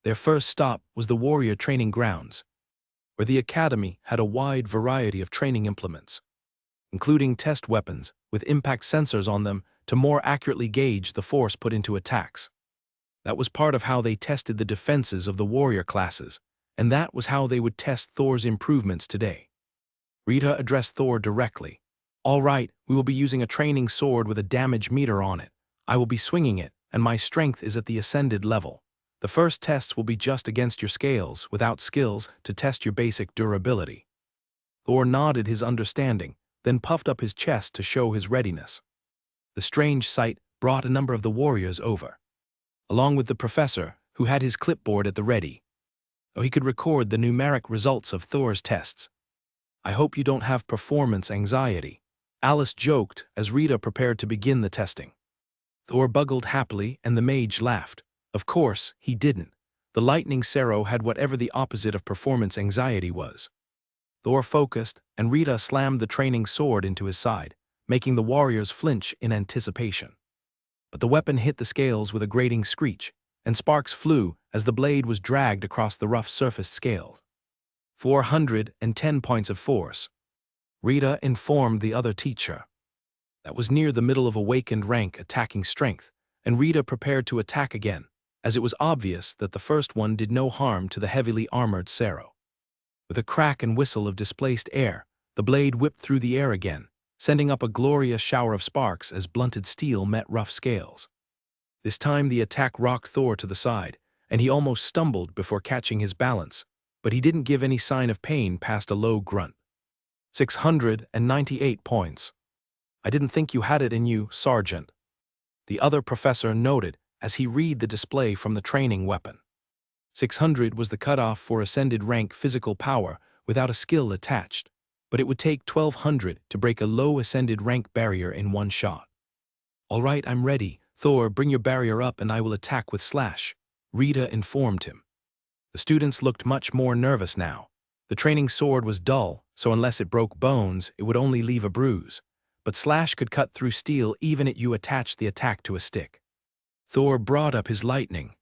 Their first stop was the warrior training grounds, where the academy had a wide variety of training implements, including test weapons with impact sensors on them to more accurately gauge the force put into attacks. That was part of how they tested the defenses of the warrior classes, and that was how they would test Thor's improvements today. Rita addressed Thor directly. "All right, we will be using a training sword with a damage meter on it. I will be swinging it, and my strength is at the ascended level. The first tests will be just against your scales, without skills, to test your basic durability." Thor nodded his understanding, then puffed up his chest to show his readiness. The strange sight brought a number of the warriors over, along with the professor, who had his clipboard at the ready, so he could record the numeric results of Thor's tests. "I hope you don't have performance anxiety," Alice joked as Rita prepared to begin the testing. Thor buggled happily, and the mage laughed. Of course, he didn't. The lightning Sero had whatever the opposite of performance anxiety was. Thor focused, and Rita slammed the training sword into his side, making the warriors flinch in anticipation. But the weapon hit the scales with a grating screech, and sparks flew as the blade was dragged across the rough-surfaced scales. 410 points of force, Rita informed the other teacher. That was near the middle of awakened rank attacking strength, and Rita prepared to attack again, as it was obvious that the first one did no harm to the heavily armored Sero. With a crack and whistle of displaced air, the blade whipped through the air again, sending up a glorious shower of sparks as blunted steel met rough scales. This time the attack rocked Thor to the side, and he almost stumbled before catching his balance, but he didn't give any sign of pain past a low grunt. 698 points. "I didn't think you had it in you, Sergeant," the other professor noted as he read the display from the training weapon. 600 was the cutoff for ascended rank physical power without a skill attached, but it would take 1200 to break a low ascended rank barrier in one shot. "All right, I'm ready. Thor, bring your barrier up and I will attack with slash," Rita informed him. The students looked much more nervous now. The training sword was dull, so unless it broke bones, it would only leave a bruise. But slash could cut through steel even if you attached the attack to a stick. Thor brought up his lightning.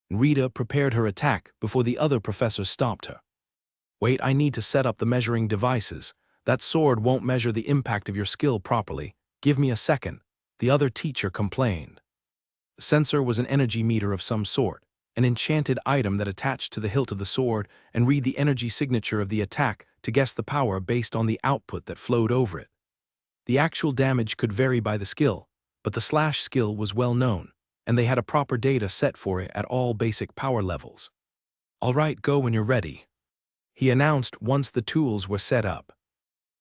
Rita prepared her attack before the other professor stopped her. "Wait, I need to set up the measuring devices. That sword won't measure the impact of your skill properly. Give me a second," the other teacher complained. The sensor was an energy meter of some sort, an enchanted item that attached to the hilt of the sword and read the energy signature of the attack to guess the power based on the output that flowed over it. The actual damage could vary by the skill, but the slash skill was well known, and they had a proper data set for it at all basic power levels. "All right, go when you're ready," he announced once the tools were set up.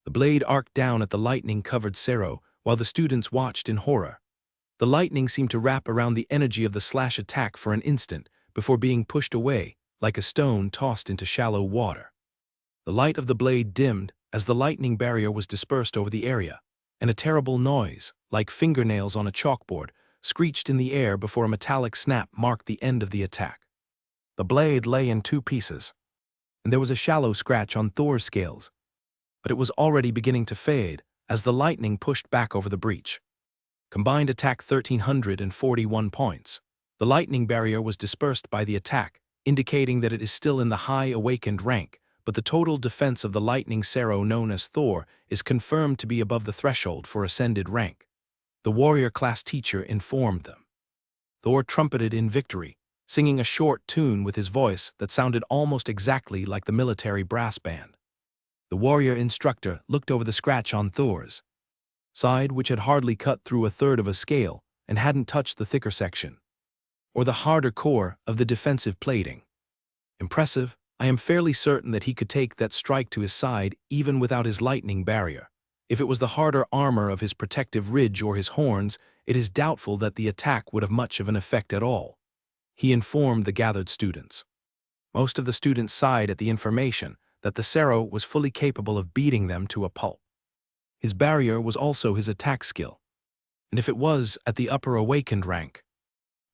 The blade arced down at the lightning-covered Sero while the students watched in horror. The lightning seemed to wrap around the energy of the slash attack for an instant before being pushed away, like a stone tossed into shallow water. The light of the blade dimmed as the lightning barrier was dispersed over the area, and a terrible noise, like fingernails on a chalkboard, screeched in the air before a metallic snap marked the end of the attack. The blade lay in two pieces, and there was a shallow scratch on Thor's scales, but it was already beginning to fade as the lightning pushed back over the breach. Combined attack 1,341 points. The lightning barrier was dispersed by the attack, indicating that it is still in the high awakened rank, but the total defense of the lightning Sero known as Thor is confirmed to be above the threshold for ascended rank. The warrior class teacher informed them. Thor trumpeted in victory, singing a short tune with his voice that sounded almost exactly like the military brass band. The warrior instructor looked over the scratch on Thor's side, which had hardly cut through a third of a scale and hadn't touched the thicker section, or the harder core of the defensive plating. "Impressive. I am fairly certain that he could take that strike to his side even without his lightning barrier. If it was the harder armor of his protective ridge or his horns, it is doubtful that the attack would have much of an effect at all," he informed the gathered students. Most of the students sighed at the information that the Sero was fully capable of beating them to a pulp. His barrier was also his attack skill, and if it was at the upper awakened rank,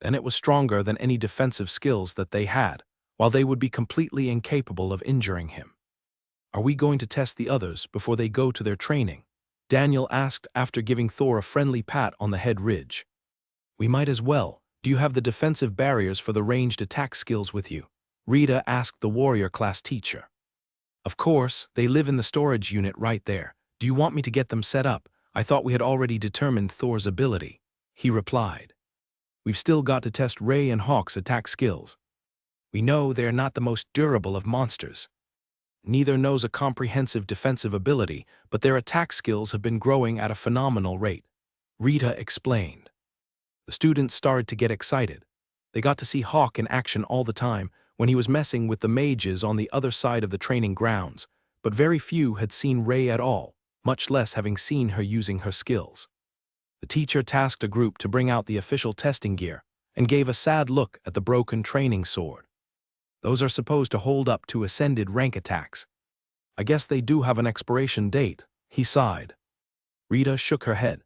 then it was stronger than any defensive skills that they had, while they would be completely incapable of injuring him. "Are we going to test the others before they go to their training?" Daniel asked after giving Thor a friendly pat on the head ridge. "We might as well. Do you have the defensive barriers for the ranged attack skills with you? Rita asked the warrior class teacher. Of course, they live in the storage unit right there. Do you want me to get them set up? I thought we had already determined Thor's ability. He replied. We've still got to test Ray and Hawk's attack skills. We know they are not the most durable of monsters. Neither knows a comprehensive defensive ability, but their attack skills have been growing at a phenomenal rate. Rita explained. The students started to get excited. They got to see Hawk in action all the time when he was messing with the mages on the other side of the training grounds, but very few had seen Ray at all, much less having seen her using her skills. The teacher tasked a group to bring out the official testing gear and gave a sad look at the broken training sword. Those are supposed to hold up to ascended rank attacks. I guess they do have an expiration date, he sighed. Rita shook her head.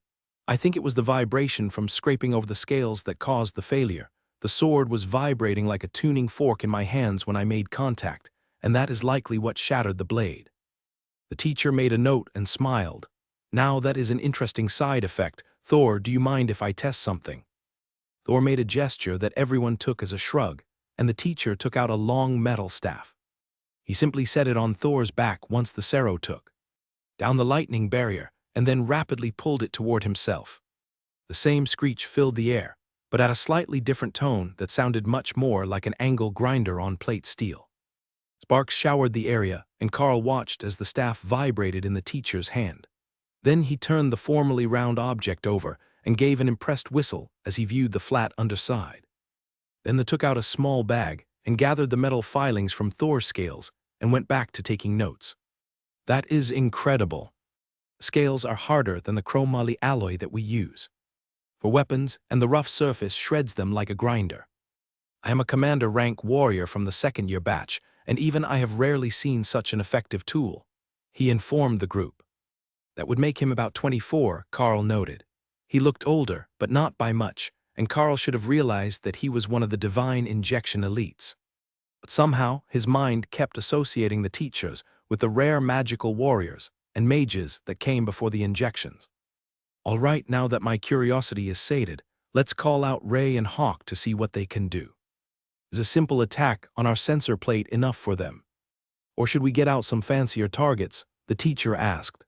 I think it was the vibration from scraping over the scales that caused the failure. The sword was vibrating like a tuning fork in my hands when I made contact, and that is likely what shattered the blade. The teacher made a note and smiled. Now that is an interesting side effect. Thor, do you mind if I test something? Thor made a gesture that everyone took as a shrug, and the teacher took out a long metal staff. He simply set it on Thor's back once the Sero took down the lightning barrier, and then rapidly pulled it toward himself. The same screech filled the air, but at a slightly different tone that sounded much more like an angle grinder on plate steel. Sparks showered the area, and Carl watched as the staff vibrated in the teacher's hand. Then he turned the formerly round object over and gave an impressed whistle as he viewed the flat underside. Then they took out a small bag and gathered the metal filings from Thor's scales and went back to taking notes. That is incredible. Scales are harder than the chromoly alloy that we use for weapons, and the rough surface shreds them like a grinder. I am a commander rank warrior from the second-year batch, and even I have rarely seen such an effective tool, he informed the group. That would make him about 24, Carl noted. He looked older, but not by much, and Carl should have realized that he was one of the divine injection elites. But somehow, his mind kept associating the teachers with the rare magical warriors and mages that came before the injections. All right, now that my curiosity is sated, let's call out Ray and Hawk to see what they can do. Is a simple attack on our sensor plate enough for them? Or should we get out some fancier targets? The teacher asked.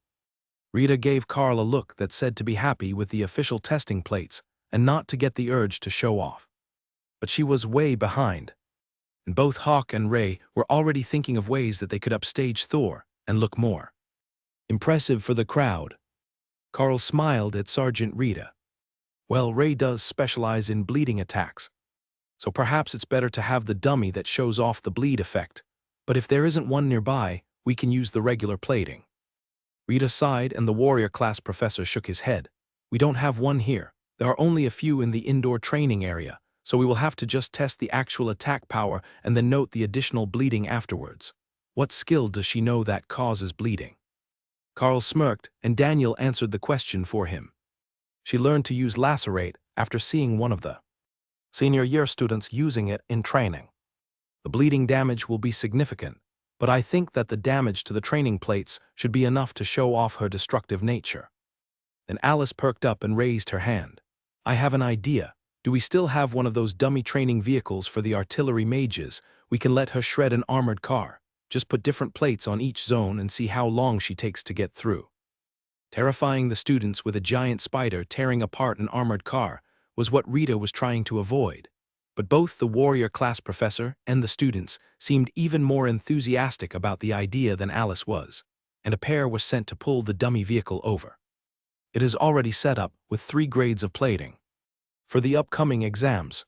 Rita gave Carl a look that said to be happy with the official testing plates and not to get the urge to show off. But she was way behind, and both Hawk and Ray were already thinking of ways that they could upstage Thor and look more impressive for the crowd. Carl smiled at Sergeant Rita. Well, Ray does specialize in bleeding attacks, so perhaps it's better to have the dummy that shows off the bleed effect, but if there isn't one nearby, we can use the regular plating. Rita sighed and the warrior class professor shook his head. We don't have one here. There are only a few in the indoor training area, so we will have to just test the actual attack power and then note the additional bleeding afterwards. What skill does she know that causes bleeding? Carl smirked, and Daniel answered the question for him. She learned to use lacerate after seeing one of the senior year students using it in training. The bleeding damage will be significant, but I think that the damage to the training plates should be enough to show off her destructive nature. Then Alice perked up and raised her hand. I have an idea. Do we still have one of those dummy training vehicles for the artillery mages? We can let her shred an armored car. Just put different plates on each zone and see how long she takes to get through. Terrifying the students with a giant spider tearing apart an armored car was what Rita was trying to avoid. But both the warrior class professor and the students seemed even more enthusiastic about the idea than Alice was, and a pair was sent to pull the dummy vehicle over. It is already set up with 3 grades of plating for the upcoming exams.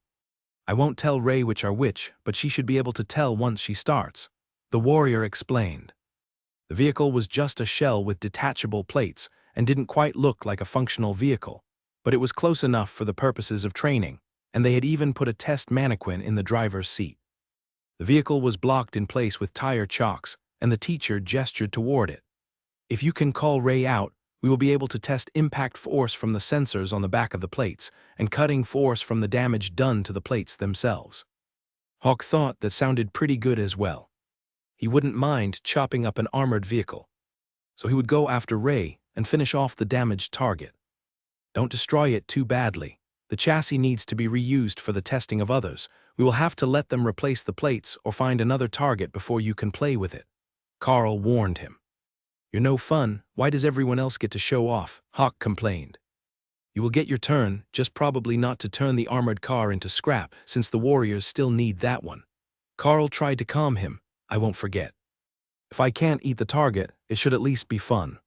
I won't tell Ray which are which, but she should be able to tell once she starts, the warrior explained. The vehicle was just a shell with detachable plates and didn't quite look like a functional vehicle, but it was close enough for the purposes of training, and they had even put a test mannequin in the driver's seat. The vehicle was blocked in place with tire chocks, and the teacher gestured toward it. If you can call Ray out, we will be able to test impact force from the sensors on the back of the plates and cutting force from the damage done to the plates themselves. Hawk thought that sounded pretty good as well. He wouldn't mind chopping up an armored vehicle, so he would go after Ray and finish off the damaged target. Don't destroy it too badly. The chassis needs to be reused for the testing of others. We will have to let them replace the plates or find another target before you can play with it. Carl warned him. You're no fun. Why does everyone else get to show off? Hawk complained. You will get your turn, just probably not to turn the armored car into scrap, since the warriors still need that one. Carl tried to calm him. I won't forget. If I can't eat the target, it should at least be fun.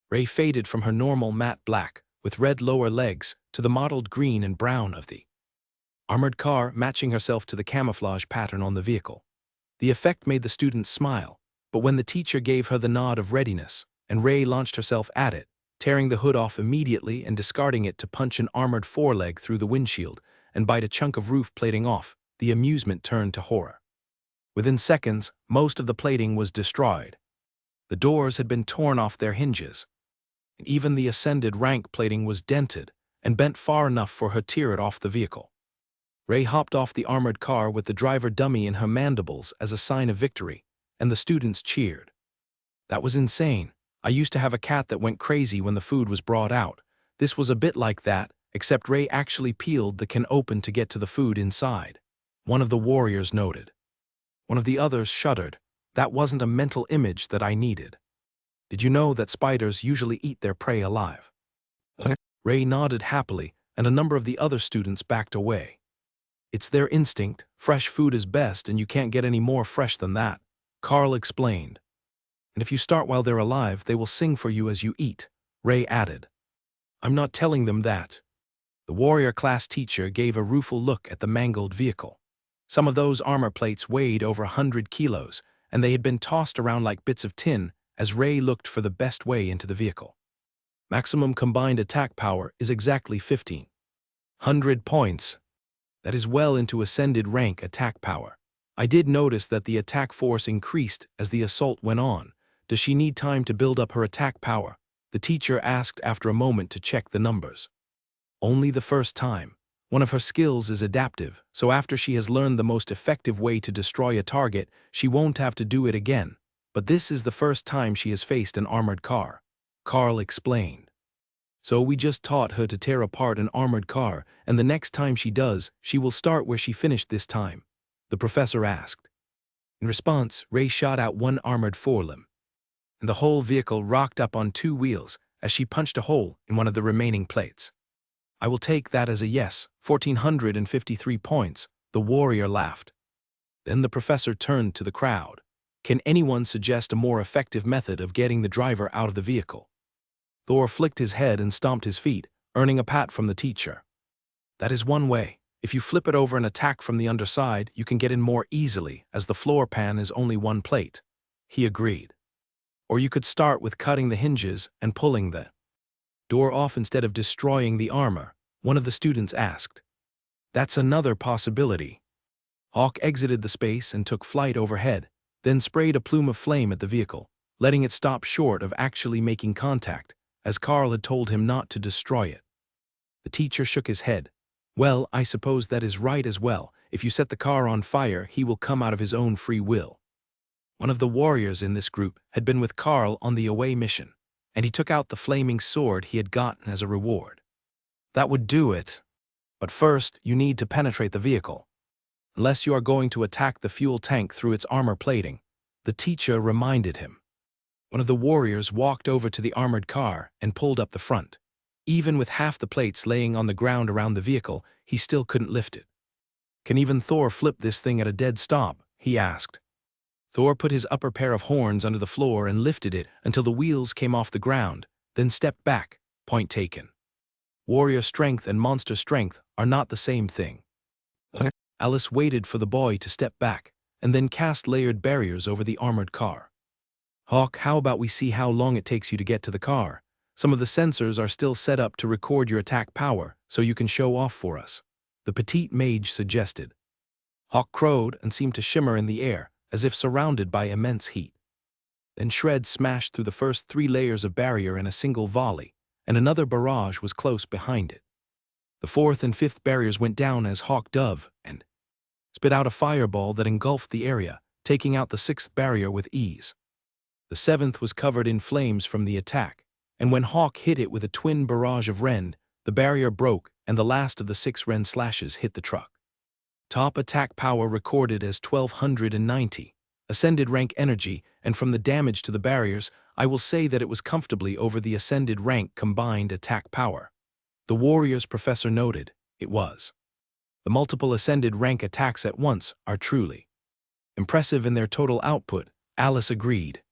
Ray faded from her normal matte black, with red lower legs, to the mottled green and brown of the armored car, matching herself to the camouflage pattern on the vehicle. The effect made the students smile, but when the teacher gave her the nod of readiness, and Ray launched herself at it, tearing the hood off immediately and discarding it to punch an armored foreleg through the windshield and bite a chunk of roof plating off, the amusement turned to horror. Within seconds, most of the plating was destroyed. The doors had been torn off their hinges, and even the ascended rank plating was dented and bent far enough for her to tear it off the vehicle. Ray hopped off the armored car with the driver dummy in her mandibles as a sign of victory, and the students cheered. That was insane. I used to have a cat that went crazy when the food was brought out. This was a bit like that, except Ray actually peeled the can open to get to the food inside. One of the warriors noted. One of the others shuddered. That wasn't a mental image that I needed. Did you know that spiders usually eat their prey alive? Ray nodded happily, and a number of the other students backed away. It's their instinct. Fresh food is best, and you can't get any more fresh than that, Carl explained. And if you start while they're alive, they will sing for you as you eat, Ray added. I'm not telling them that. The warrior class teacher gave a rueful look at the mangled vehicle. Some of those armor plates weighed over 100 kilos, and they had been tossed around like bits of tin as Ray looked for the best way into the vehicle. Maximum combined attack power is exactly 1,500 points. That is well into ascended rank attack power. I did notice that the attack force increased as the assault went on. Does she need time to build up her attack power? The teacher asked after a moment to check the numbers. Only the first time. One of her skills is adaptive, so after she has learned the most effective way to destroy a target, she won't have to do it again. But this is the first time she has faced an armored car, Carl explained. So we just taught her to tear apart an armored car, and the next time she does, she will start where she finished this time, the professor asked. In response, Ray shot out one armored forelimb, and the whole vehicle rocked up on 2 wheels as she punched a hole in one of the remaining plates. I will take that as a yes, 1,453 points, the warrior laughed. Then the professor turned to the crowd. Can anyone suggest a more effective method of getting the driver out of the vehicle? Thor flicked his head and stomped his feet, earning a pat from the teacher. That is one way. If you flip it over and attack from the underside, you can get in more easily, as the floor pan is only 1 plate. He agreed. Or you could start with cutting the hinges and pulling the door off instead of destroying the armor, one of the students asked. That's another possibility. Hawk exited the space and took flight overhead, then sprayed a plume of flame at the vehicle, letting it stop short of actually making contact, as Carl had told him not to destroy it. The teacher shook his head. Well, I suppose that is right as well. If you set the car on fire, he will come out of his own free will. One of the warriors in this group had been with Carl on the away mission, and he took out the flaming sword he had gotten as a reward. That would do it. But first, you need to penetrate the vehicle. Unless you are going to attack the fuel tank through its armor plating, the teacher reminded him. One of the warriors walked over to the armored car and pulled up the front. Even with half the plates laying on the ground around the vehicle, he still couldn't lift it. Can even Thor flip this thing at a dead stop? He asked. Thor put his upper pair of horns under the floor and lifted it until the wheels came off the ground, then stepped back, point taken. Warrior strength and monster strength are not the same thing. Alice waited for the boy to step back, and then cast layered barriers over the armored car. Hawk, how about we see how long it takes you to get to the car? Some of the sensors are still set up to record your attack power, so you can show off for us, the petite mage suggested. Hawk crowed and seemed to shimmer in the air, as if surrounded by immense heat. Then shreds smashed through the first 3 layers of barrier in a single volley, and another barrage was close behind it. The 4th and 5th barriers went down as Hawk dove and spit out a fireball that engulfed the area, taking out the 6th barrier with ease. The 7th was covered in flames from the attack, and when Hawk hit it with a twin barrage of rend, The barrier broke, and the last of the 6 Ren slashes hit the truck. Top attack power recorded as 1290. Ascended rank energy, and from the damage to the barriers, I will say that it was comfortably over the ascended rank combined attack power. The warrior's professor noted, it was. The multiple ascended rank attacks at once are truly impressive in their total output, Alice agreed.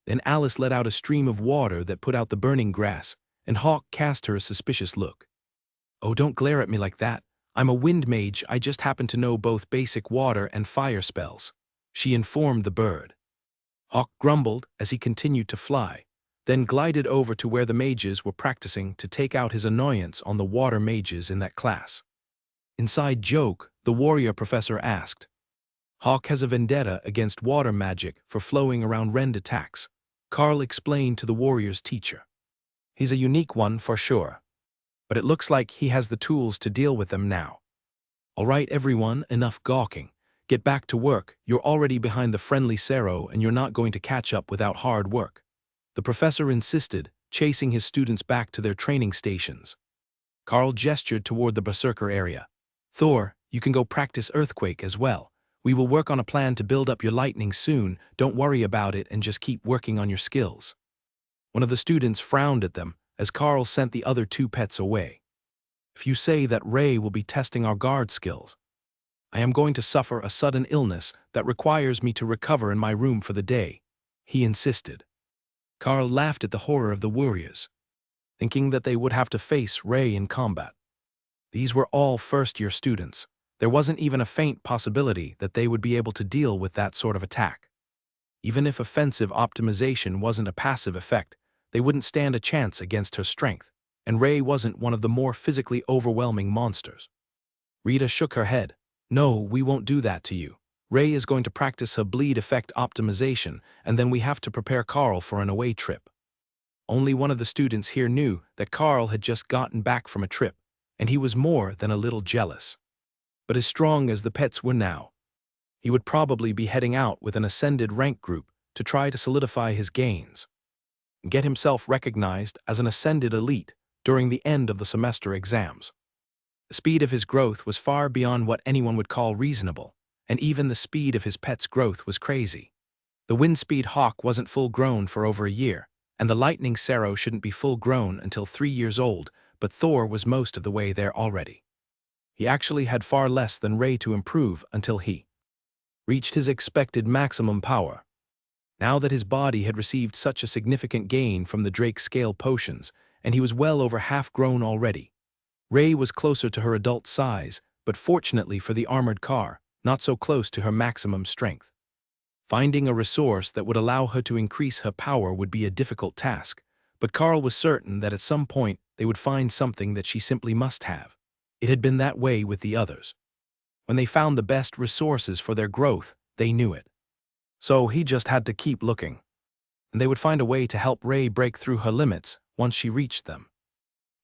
Then Alice let out a stream of water that put out the burning grass, and Hawk cast her a suspicious look. Oh, don't glare at me like that. I'm a wind mage, I just happen to know both basic water and fire spells, she informed the bird. Hawk grumbled as he continued to fly, then glided over to where the mages were practicing to take out his annoyance on the water mages in that class. Inside joke, the warrior professor asked. Hawk has a vendetta against water magic for flowing around rend attacks, Carl explained to the warrior's teacher. He's a unique one for sure, but it looks like he has the tools to deal with them now. All right everyone, enough gawking. Get back to work, you're already behind the friendly Sero and you're not going to catch up without hard work. The professor insisted, chasing his students back to their training stations. Carl gestured toward the Berserker area. Thor, you can go practice Earthquake as well. We will work on a plan to build up your lightning soon, don't worry about it and just keep working on your skills. One of the students frowned at them as Carl sent the other 2 pets away. If you say that Ray will be testing our guard skills, I am going to suffer a sudden illness that requires me to recover in my room for the day, he insisted. Carl laughed at the horror of the warriors, thinking that they would have to face Ray in combat. These were all first-year students. There wasn't even a faint possibility that they would be able to deal with that sort of attack. Even if offensive optimization wasn't a passive effect, they wouldn't stand a chance against her strength, and Ray wasn't one of the more physically overwhelming monsters. Rita shook her head. No, we won't do that to you. Ray is going to practice her bleed effect optimization, and then we have to prepare Carl for an away trip. Only one of the students here knew that Carl had just gotten back from a trip, and he was more than a little jealous. But as strong as the pets were now, he would probably be heading out with an ascended rank group to try to solidify his gains and get himself recognized as an ascended elite during the end of the semester exams. The speed of his growth was far beyond what anyone would call reasonable, and even the speed of his pet's growth was crazy. The Windspeed Hawk wasn't full-grown for over a year, and the Lightning Sero shouldn't be full-grown until 3 years old, but Thor was most of the way there already. He actually had far less than Ray to improve until he reached his expected maximum power. Now that his body had received such a significant gain from the Drake Scale potions, and he was well over half-grown already, Ray was closer to her adult size, but fortunately for the armored car, not so close to her maximum strength. Finding a resource that would allow her to increase her power would be a difficult task, but Carl was certain that at some point they would find something that she simply must have. It had been that way with the others. When they found the best resources for their growth, they knew it. So he just had to keep looking. And they would find a way to help Ray break through her limits once she reached them.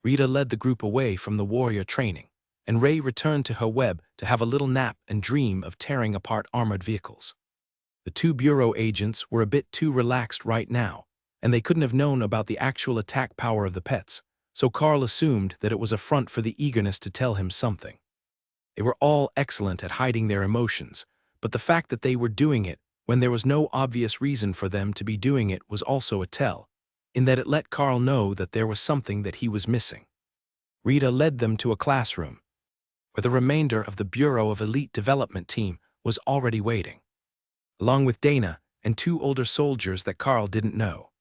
Rita led the group away from the warrior training, and Ray returned to her web to have a little nap and dream of tearing apart armored vehicles. The 2 bureau agents were a bit too relaxed right now, and they couldn't have known about the actual attack power of the pets, so Carl assumed that it was a front for the eagerness to tell him something. They were all excellent at hiding their emotions, but the fact that they were doing it when there was no obvious reason for them to be doing it was also a tell, in that it let Carl know that there was something that he was missing. Rita led them to a classroom, where the remainder of the Bureau of Elite Development team was already waiting, along with Dana and 2 older soldiers that Carl didn't know.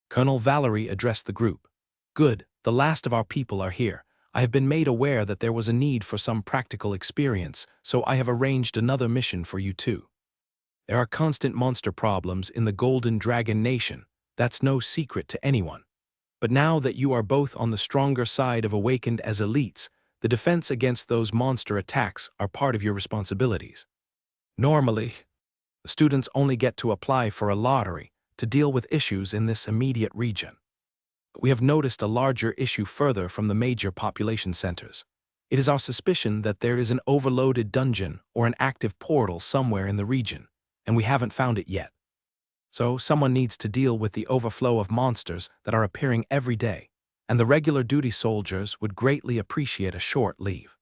Colonel Valerie addressed the group. Good, the last of our people are here. I have been made aware that there was a need for some practical experience, so I have arranged another mission for you too. There are constant monster problems in the Golden Dragon Nation, that's no secret to anyone. But now that you are both on the stronger side of awakened as elites, the defense against those monster attacks are part of your responsibilities. Normally, the students only get to apply for a lottery to deal with issues in this immediate region. But we have noticed a larger issue further from the major population centers. It is our suspicion that there is an overloaded dungeon or an active portal somewhere in the region, and we haven't found it yet. So someone needs to deal with the overflow of monsters that are appearing every day, and the regular duty soldiers would greatly appreciate a short leave.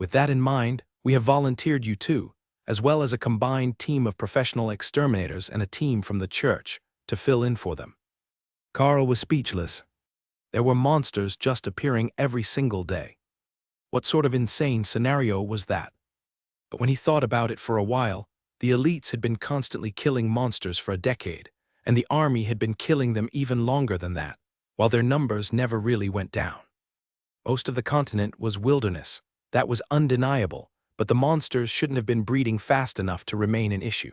With that in mind, we have volunteered you too, as well as a combined team of professional exterminators and a team from the church, to fill in for them. Carl was speechless. There were monsters just appearing every single day. What sort of insane scenario was that? But when he thought about it for a while, the elites had been constantly killing monsters for a decade, and the army had been killing them even longer than that, while their numbers never really went down. Most of the continent was wilderness. That was undeniable, but the monsters shouldn't have been breeding fast enough to remain an issue.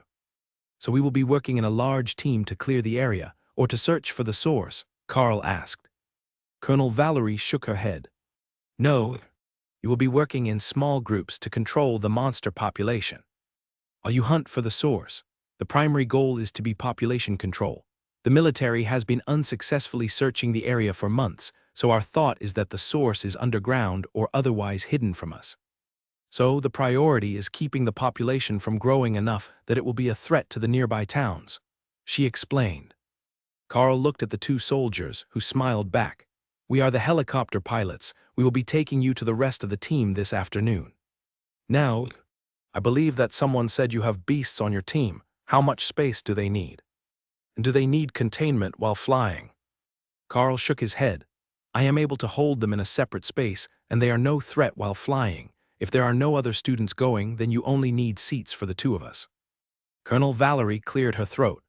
So we will be working in a large team to clear the area, or to search for the source? Carl asked. Colonel Valerie shook her head. No, you will be working in small groups to control the monster population. While you hunt for the source, the primary goal is to be population control. The military has been unsuccessfully searching the area for months, so our thought is that the source is underground or otherwise hidden from us. So the priority is keeping the population from growing enough that it will be a threat to the nearby towns, she explained. Carl looked at the two soldiers, who smiled back. We are the helicopter pilots. We will be taking you to the rest of the team this afternoon. Now, I believe that someone said you have beasts on your team. How much space do they need? And do they need containment while flying? Carl shook his head. I am able to hold them in a separate space, and they are no threat while flying. If there are no other students going, then you only need seats for the two of us. Colonel Valerie cleared her throat.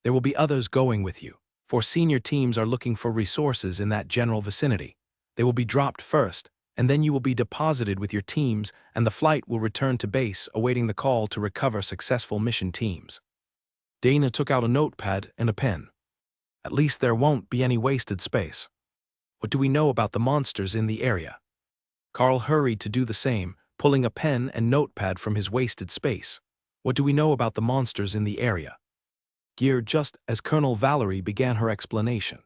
There will be others going with you, for senior teams are looking for resources in that general vicinity. They will be dropped first, and then you will be deposited with your teams, and the flight will return to base, awaiting the call to recover successful mission teams. Dana took out a notepad and a pen. At least there won't be any wasted space. What do we know about the monsters in the area? Carl hurried to do the same, pulling a pen and notepad from his wasted space. What do we know about the monsters in the area? Geared just as Colonel Valerie began her explanation.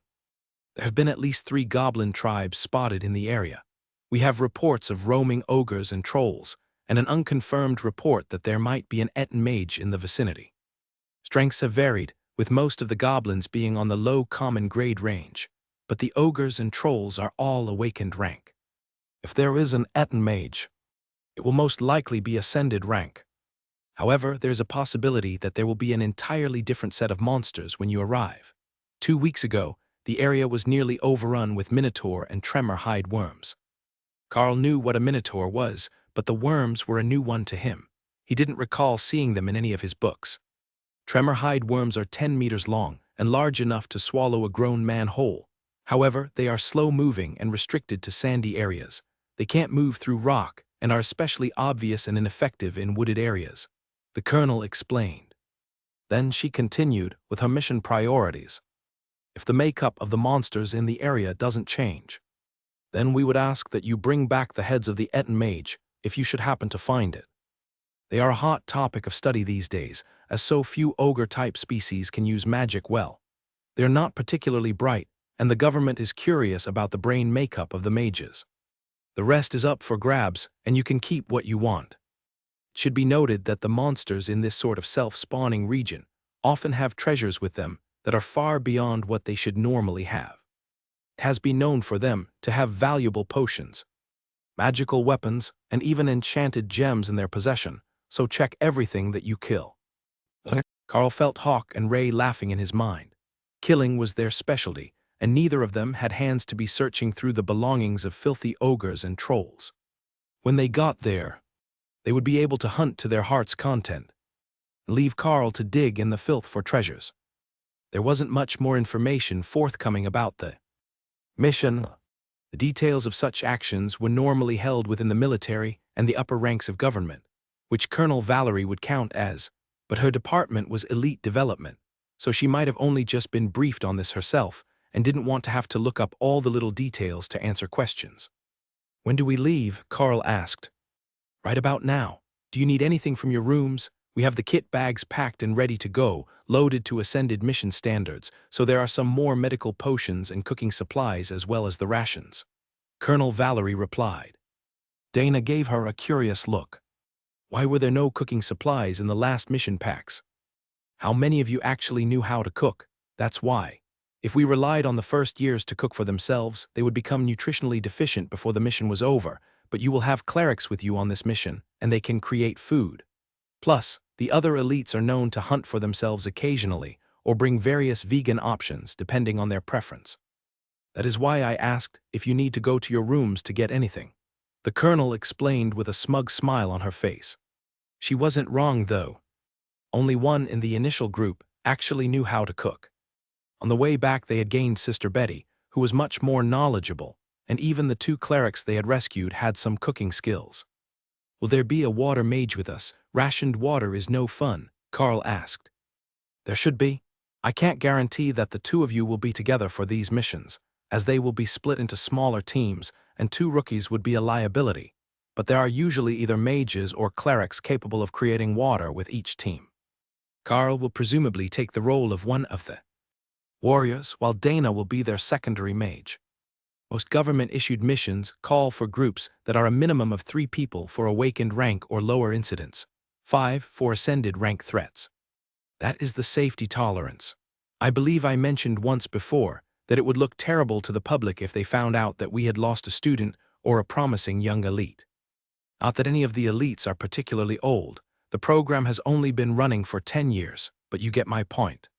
There have been at least 3 goblin tribes spotted in the area. We have reports of roaming ogres and trolls, and an unconfirmed report that there might be an Etten mage in the vicinity. Strengths have varied, with most of the goblins being on the low common grade range, but the ogres and trolls are all awakened rank. If there is an Etten mage, it will most likely be ascended rank. However, there's a possibility that there will be an entirely different set of monsters when you arrive. 2 weeks ago, the area was nearly overrun with minotaur and tremor-hide worms. Carl knew what a minotaur was, but the worms were a new one to him. He didn't recall seeing them in any of his books. Tremor-hide worms are 10 meters long and large enough to swallow a grown man whole. However, they are slow-moving and restricted to sandy areas. They can't move through rock and are especially obvious and ineffective in wooded areas, the colonel explained. Then she continued with her mission priorities. If the makeup of the monsters in the area doesn't change, then we would ask that you bring back the heads of the Etten mage if you should happen to find it. They are a hot topic of study these days, as so few ogre-type species can use magic well. They're not particularly bright, and the government is curious about the brain makeup of the mages. The rest is up for grabs, and you can keep what you want. It should be noted that the monsters in this sort of self-spawning region often have treasures with them that are far beyond what they should normally have. It has been known for them to have valuable potions, magical weapons, and even enchanted gems in their possession, so check everything that you kill. Carl felt Hawk and Ray laughing in his mind. Killing was their specialty, and neither of them had hands to be searching through the belongings of filthy ogres and trolls. When they got there, they would be able to hunt to their heart's content, and leave Carl to dig in the filth for treasures. There wasn't much more information forthcoming about the mission. The details of such actions were normally held within the military and the upper ranks of government, which Colonel Valerie would count as, but her department was elite development, so she might have only just been briefed on this herself and didn't want to have to look up all the little details to answer questions. When do we leave? Carl asked. Right about now. Do you need anything from your rooms? We have the kit bags packed and ready to go, loaded to ascended mission standards, so there are some more medical potions and cooking supplies as well as the rations. Colonel Valerie replied. Dana gave her a curious look. Why were there no cooking supplies in the last mission packs? How many of you actually knew how to cook? That's why. If we relied on the first years to cook for themselves, they would become nutritionally deficient before the mission was over, but you will have clerics with you on this mission, and they can create food. Plus, the other elites are known to hunt for themselves occasionally, or bring various vegan options depending on their preference. That is why I asked if you need to go to your rooms to get anything. The colonel explained with a smug smile on her face. She wasn't wrong, though. Only one in the initial group actually knew how to cook. On the way back they had gained Sister Betty, who was much more knowledgeable, and even the 2 clerics they had rescued had some cooking skills. "Will there be a water mage with us? Rationed water is no fun," Carl asked. "There should be. I can't guarantee that the 2 of you will be together for these missions, as they will be split into smaller teams, and 2 rookies would be a liability, but there are usually either mages or clerics capable of creating water with each team. Carl will presumably take the role of one of the warriors, while Dana will be their secondary mage. Most government-issued missions call for groups that are a minimum of 3 people for awakened rank or lower incidents, 5 for ascended rank threats. That is the safety tolerance. I believe I mentioned once before that it would look terrible to the public if they found out that we had lost a student or a promising young elite. Not that any of the elites are particularly old. The program has only been running for 10 years, but you get my point."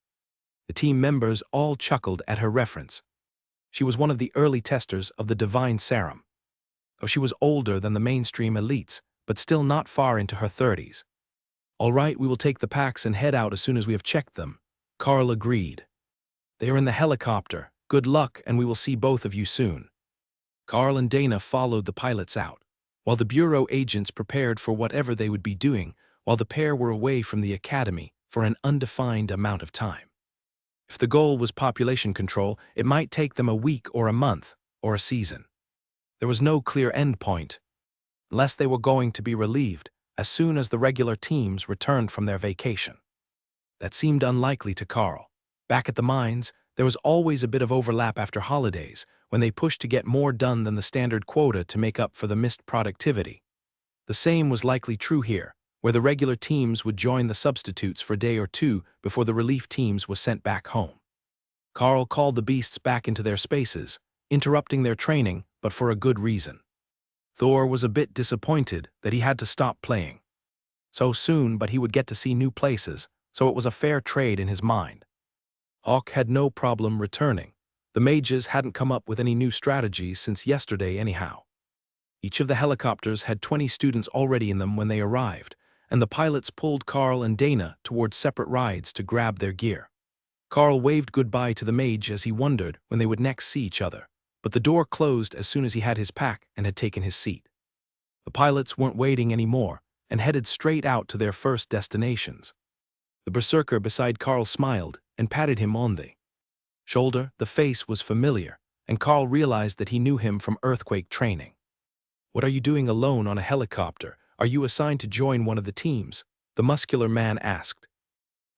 The team members all chuckled at her reference. She was one of the early testers of the divine serum. Though she was older than the mainstream elites, but still not far into her 30s. "All right, we will take the packs and head out as soon as we have checked them," Carl agreed. "They are in the helicopter. Good luck, and we will see both of you soon." Carl and Dana followed the pilots out, while the bureau agents prepared for whatever they would be doing while the pair were away from the academy for an undefined amount of time. If the goal was population control, it might take them a week or a month or a season. There was no clear end point, unless they were going to be relieved as soon as the regular teams returned from their vacation. That seemed unlikely to Carl. Back at the mines, there was always a bit of overlap after holidays, when they pushed to get more done than the standard quota to make up for the missed productivity. The same was likely true here, where the regular teams would join the substitutes for a day or 2 before the relief teams was sent back home. Carl called the beasts back into their spaces, interrupting their training, but for a good reason. Thor was a bit disappointed that he had to stop playing so soon, but he would get to see new places, so it was a fair trade in his mind. Hawk had no problem returning. The mages hadn't come up with any new strategies since yesterday anyhow. Each of the helicopters had 20 students already in them when they arrived, and the pilots pulled Carl and Dana towards separate rides to grab their gear. Carl waved goodbye to the mage as he wondered when they would next see each other, but the door closed as soon as he had his pack and had taken his seat. The pilots weren't waiting anymore and headed straight out to their first destinations. The berserker beside Carl smiled and patted him on the shoulder. The face was familiar, and Carl realized that he knew him from earthquake training. "What are you doing alone on a helicopter? Are you assigned to join one of the teams?" the muscular man asked.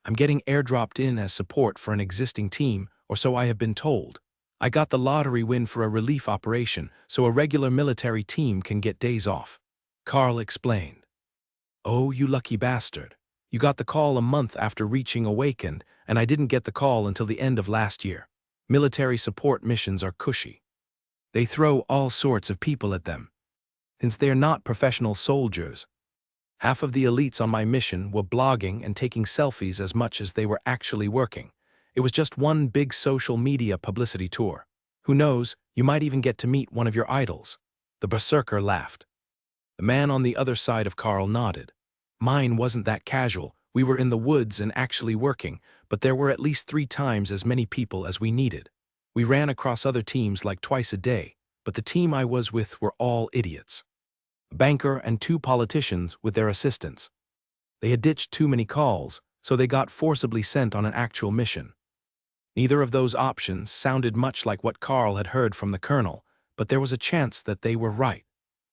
"I'm getting airdropped in as support for an existing team, or so I have been told. I got the lottery win for a relief operation, so a regular military team can get days off," Carl explained. "Oh, you lucky bastard. You got the call a month after reaching Awakened, and I didn't get the call until the end of last year. Military support missions are cushy. They throw all sorts of people at them, since they're not professional soldiers. Half of the elites on my mission were blogging and taking selfies as much as they were actually working. It was just one big social media publicity tour. Who knows, you might even get to meet one of your idols." The berserker laughed. The man on the other side of Carl nodded. "Mine wasn't that casual. We were in the woods and actually working, but there were at least 3 times as many people as we needed. We ran across other teams like twice a day, but the team I was with were all idiots. A banker and 2 politicians with their assistants. They had ditched too many calls, so they got forcibly sent on an actual mission." Neither of those options sounded much like what Carl had heard from the colonel, but there was a chance that they were right.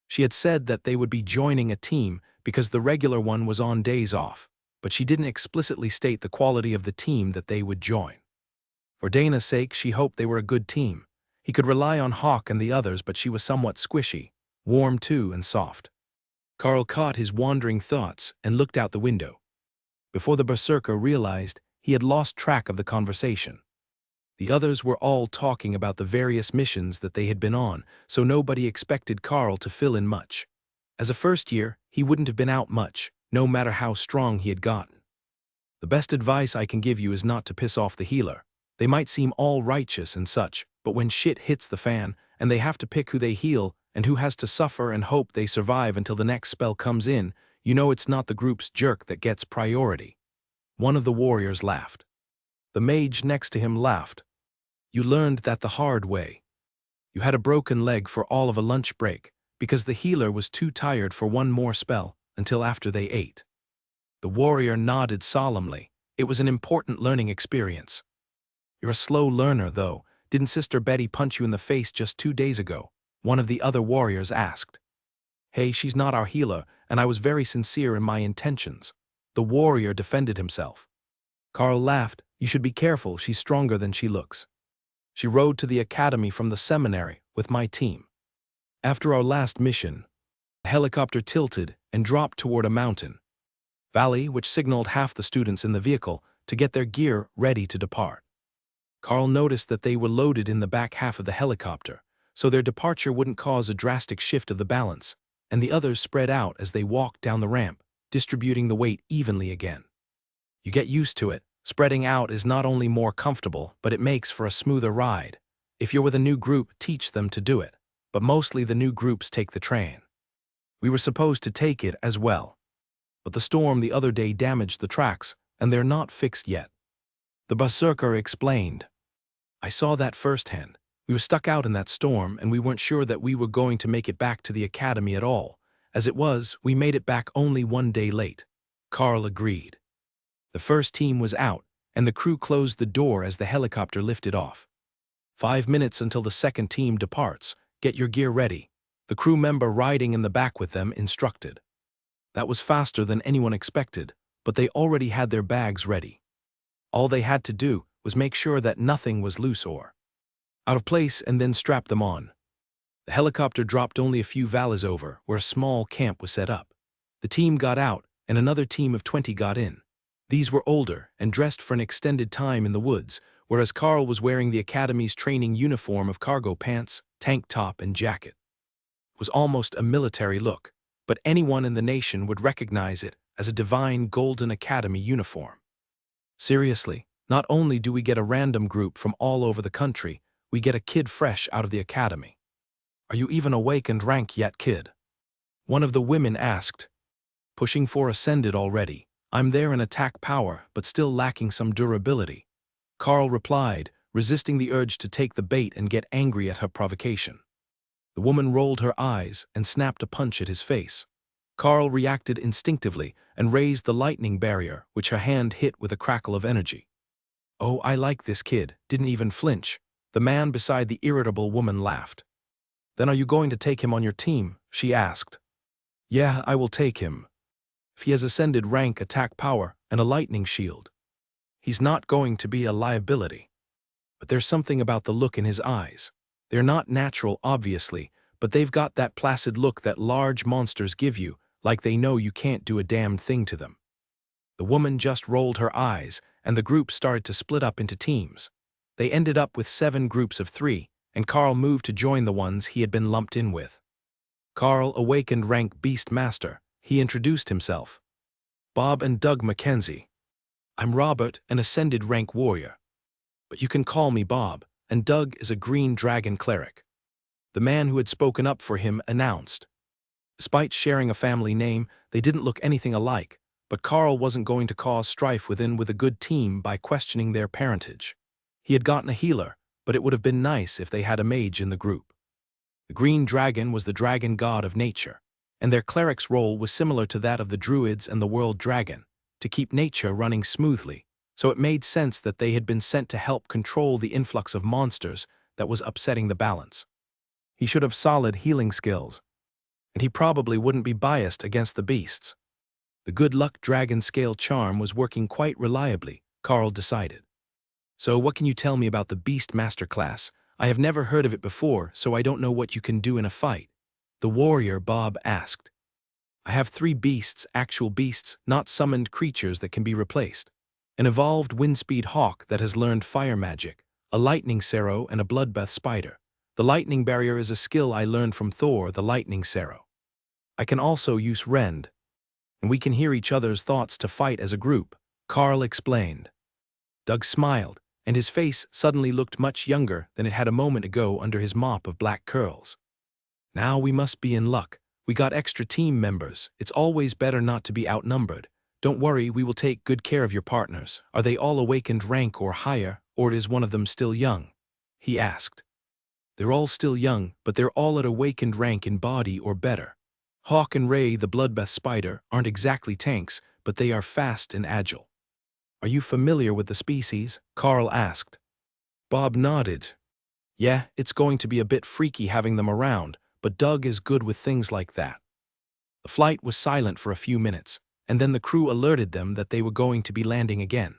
She had said that they would be joining a team because the regular one was on days off, but she didn't explicitly state the quality of the team that they would join. For Dana's sake, she hoped they were a good team. He could rely on Hawk and the others, but she was somewhat squishy, warm too and soft. Carl caught his wandering thoughts and looked out the window. Before the berserker realized, he had lost track of the conversation. The others were all talking about the various missions that they had been on, so nobody expected Carl to fill in much. As a first year, he wouldn't have been out much, no matter how strong he had gotten. The best advice I can give you is not to piss off the healer. They might seem all righteous and such, but when shit hits the fan, and they have to pick who they heal and who has to suffer and hope they survive until the next spell comes in, you know it's not the group's jerk that gets priority. One of the warriors laughed. The mage next to him laughed. You learned that the hard way. You had a broken leg for all of a lunch break, because the healer was too tired for one more spell until after they ate. The warrior nodded solemnly. It was an important learning experience. You're a slow learner, though. Didn't Sister Betty punch you in the face just 2 days ago? One of the other warriors asked. Hey, she's not our healer, and I was very sincere in my intentions. The warrior defended himself. Carl laughed. You should be careful, she's stronger than she looks. She rode to the academy from the seminary with my team. After our last mission, the helicopter tilted and dropped toward a mountain valley which signaled half the students in the vehicle to get their gear ready to depart. Carl noticed that they were loaded in the back half of the helicopter, so their departure wouldn't cause a drastic shift of the balance, and the others spread out as they walked down the ramp, distributing the weight evenly again. You get used to it. Spreading out is not only more comfortable, but it makes for a smoother ride. If you're with a new group, teach them to do it, but mostly the new groups take the train. We were supposed to take it as well, but the storm the other day damaged the tracks, and they're not fixed yet. The berserker explained. I saw that firsthand. We were stuck out in that storm, and we weren't sure that we were going to make it back to the academy at all. As it was, we made it back only 1 day late. Carl agreed. The first team was out, and the crew closed the door as the helicopter lifted off. 5 minutes until the second team departs. Get your gear ready. The crew member riding in the back with them instructed. That was faster than anyone expected, but they already had their bags ready. All they had to do was make sure that nothing was loose or out of place and then strap them on. The helicopter dropped only a few valleys over, where a small camp was set up. The team got out, and another team of 20 got in. These were older and dressed for an extended time in the woods, whereas Carl was wearing the academy's training uniform of cargo pants, tank top, and jacket. It was almost a military look, but anyone in the nation would recognize it as a divine Golden Academy uniform. Seriously, not only do we get a random group from all over the country, we get a kid fresh out of the academy. Are you even awakened rank yet, kid? One of the women asked. Pushing for ascended already. I'm there in attack power, but still lacking some durability. Carl replied, resisting the urge to take the bait and get angry at her provocation. The woman rolled her eyes and snapped a punch at his face. Carl reacted instinctively and raised the lightning barrier, which her hand hit with a crackle of energy. Oh, I like this kid, didn't even flinch. The man beside the irritable woman laughed. Then are you going to take him on your team? She asked. Yeah, I will take him. If he has ascended rank, attack power, and a lightning shield, he's not going to be a liability. But there's something about the look in his eyes. They're not natural, obviously, but they've got that placid look that large monsters give you, like they know you can't do a damned thing to them. The woman just rolled her eyes, and the group started to split up into teams. They ended up with 7 groups of 3, and Carl moved to join the ones he had been lumped in with. Carl awakened rank Beast Master. He introduced himself. Bob and Doug Mackenzie. I'm Robert, an ascended rank warrior. But you can call me Bob, and Doug is a green dragon cleric. The man who had spoken up for him announced. Despite sharing a family name, they didn't look anything alike, but Carl wasn't going to cause strife with a good team by questioning their parentage. He had gotten a healer, but it would have been nice if they had a mage in the group. The green dragon was the dragon god of nature, and their cleric's role was similar to that of the druids and the world dragon, to keep nature running smoothly, so it made sense that they had been sent to help control the influx of monsters that was upsetting the balance. He should have solid healing skills, and he probably wouldn't be biased against the beasts. The good luck dragon scale charm was working quite reliably, Carl decided. So what can you tell me about the Beast Master class? I have never heard of it before, so I don't know what you can do in a fight. The warrior Bob asked. I have 3 beasts, actual beasts, not summoned creatures that can be replaced. An evolved windspeed hawk that has learned fire magic, a lightning sarrow and a bloodbath spider. The lightning barrier is a skill I learned from Thor, the lightning sarrow. I can also use rend, and we can hear each other's thoughts to fight as a group, Carl explained. Doug smiled, and his face suddenly looked much younger than it had a moment ago under his mop of black curls. Now we must be in luck. We got extra team members. It's always better not to be outnumbered. Don't worry, we will take good care of your partners. Are they all awakened rank or higher, or is one of them still young? He asked. They're all still young, but they're all at awakened rank in body or better. Hawk and Ray, the bloodbath spider, aren't exactly tanks, but they are fast and agile. Are you familiar with the species? Carl asked. Bob nodded. Yeah, it's going to be a bit freaky having them around, but Doug is good with things like that. The flight was silent for a few minutes, and then the crew alerted them that they were going to be landing again.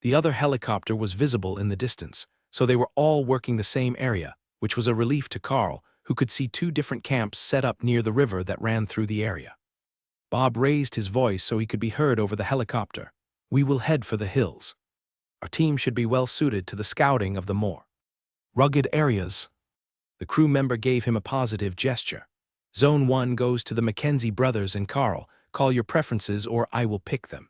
The other helicopter was visible in the distance, so they were all working the same area, which was a relief to Carl, who could see two different camps set up near the river that ran through the area. Bob raised his voice so he could be heard over the helicopter. We will head for the hills. Our team should be well suited to the scouting of the more rugged areas. The crew member gave him a positive gesture. Zone 1 goes to the Mackenzie brothers and Carl. Call your preferences or I will pick them.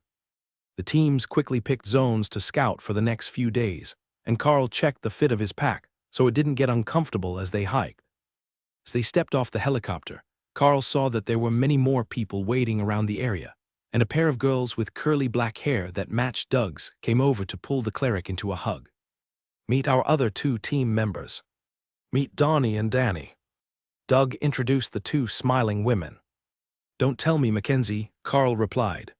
The teams quickly picked zones to scout for the next few days, and Carl checked the fit of his pack so it didn't get uncomfortable as they hiked. As they stepped off the helicopter, Carl saw that there were many more people waiting around the area, and a pair of girls with curly black hair that matched Doug's came over to pull the cleric into a hug. Meet our other two team members. Meet Donnie and Danny. Doug introduced the two smiling women. Don't tell me, Mackenzie, Carl replied.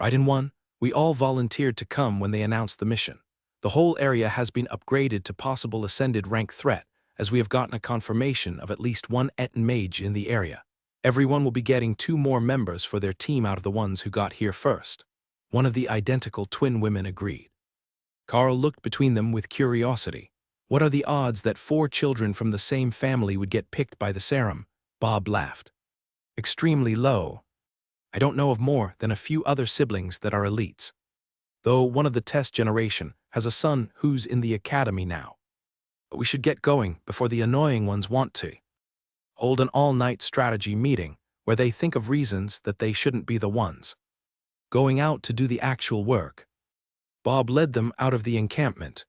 Right in one, we all volunteered to come when they announced the mission. The whole area has been upgraded to possible ascended rank threat, as we have gotten a confirmation of at least one Etten mage in the area. Everyone will be getting 2 more members for their team out of the ones who got here first. One of the identical twin women agreed. Carl looked between them with curiosity. What are the odds that 4 children from the same family would get picked by the serum? Bob laughed. Extremely low. I don't know of more than a few other siblings that are elites. Though one of the test generation has a son who's in the academy now. But we should get going before the annoying ones want to. Hold an all-night strategy meeting where they think of reasons that they shouldn't be the ones going out to do the actual work. Bob led them out of the encampment,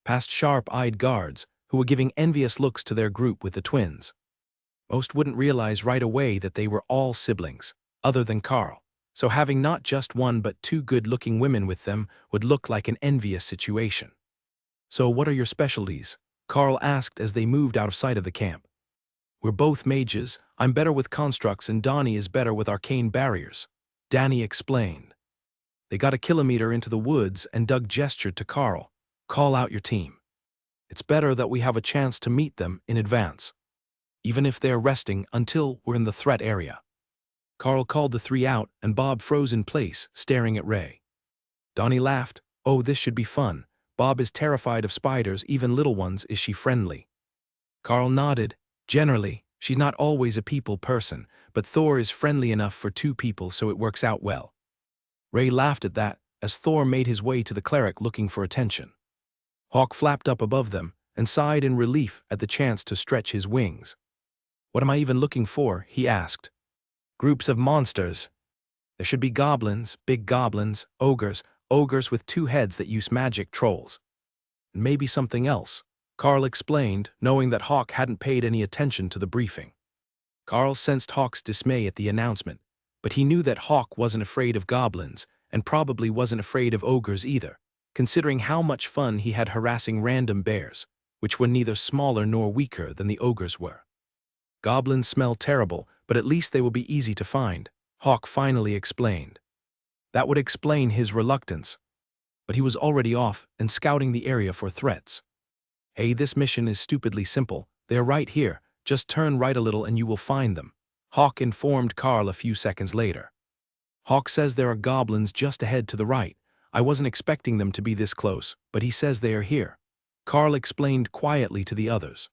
past sharp-eyed guards who were giving envious looks to their group with the twins. Most wouldn't realize right away that they were all siblings, other than Carl, so having not just one but 2 good-looking women with them would look like an envious situation. So what are your specialties? Carl asked as they moved out of sight of the camp. We're both mages. I'm better with constructs and Donnie is better with arcane barriers, Danny explained. They got a kilometer into the woods and Doug gestured to Carl. Call out your team. It's better that we have a chance to meet them in advance, even if they're resting until we're in the threat area. Carl called the 3 out and Bob froze in place, staring at Ray. Donnie laughed. Oh, this should be fun. Bob is terrified of spiders, even little ones. Is she friendly? Carl nodded. Generally, she's not always a people person, but Thor is friendly enough for 2 people so it works out well. Ray laughed at that as Thor made his way to the cleric looking for attention. Hawk flapped up above them and sighed in relief at the chance to stretch his wings. What am I even looking for? He asked. Groups of monsters. There should be goblins, big goblins, ogres with 2 heads that use magic trolls. And maybe something else, Carl explained, knowing that Hawk hadn't paid any attention to the briefing. Carl sensed Hawk's dismay at the announcement, but he knew that Hawk wasn't afraid of goblins and probably wasn't afraid of ogres either, considering how much fun he had harassing random bears, which were neither smaller nor weaker than the ogres were. Goblins smell terrible, but at least they will be easy to find, Hawk finally explained. That would explain his reluctance, but he was already off and scouting the area for threats. Hey, this mission is stupidly simple. They're right here. Just turn right a little and you will find them, Hawk informed Carl a few seconds later. Hawk says there are goblins just ahead to the right. I wasn't expecting them to be this close, but he says they are here, Carl explained quietly to the others.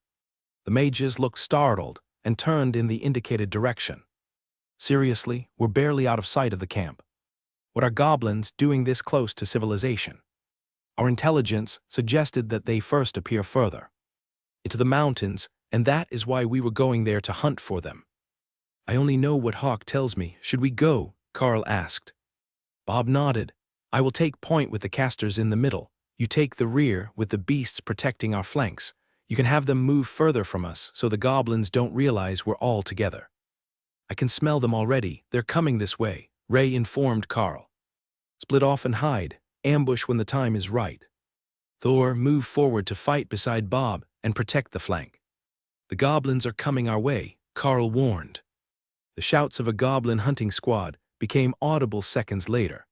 The mages looked startled and turned in the indicated direction. Seriously, we're barely out of sight of the camp. What are goblins doing this close to civilization? Our intelligence suggested that they first appear further into the mountains, and that is why we were going there to hunt for them. I only know what Hawk tells me. Should we go? Carl asked. Bob nodded. I will take point with the casters in the middle. You take the rear with the beasts protecting our flanks. You can have them move further from us so the goblins don't realize we're all together. I can smell them already. They're coming this way, Ray informed Carl. Split off and hide. Ambush when the time is right. Thor, move forward to fight beside Bob and protect the flank. The goblins are coming our way, Carl warned. The shouts of a goblin hunting squad became audible seconds later.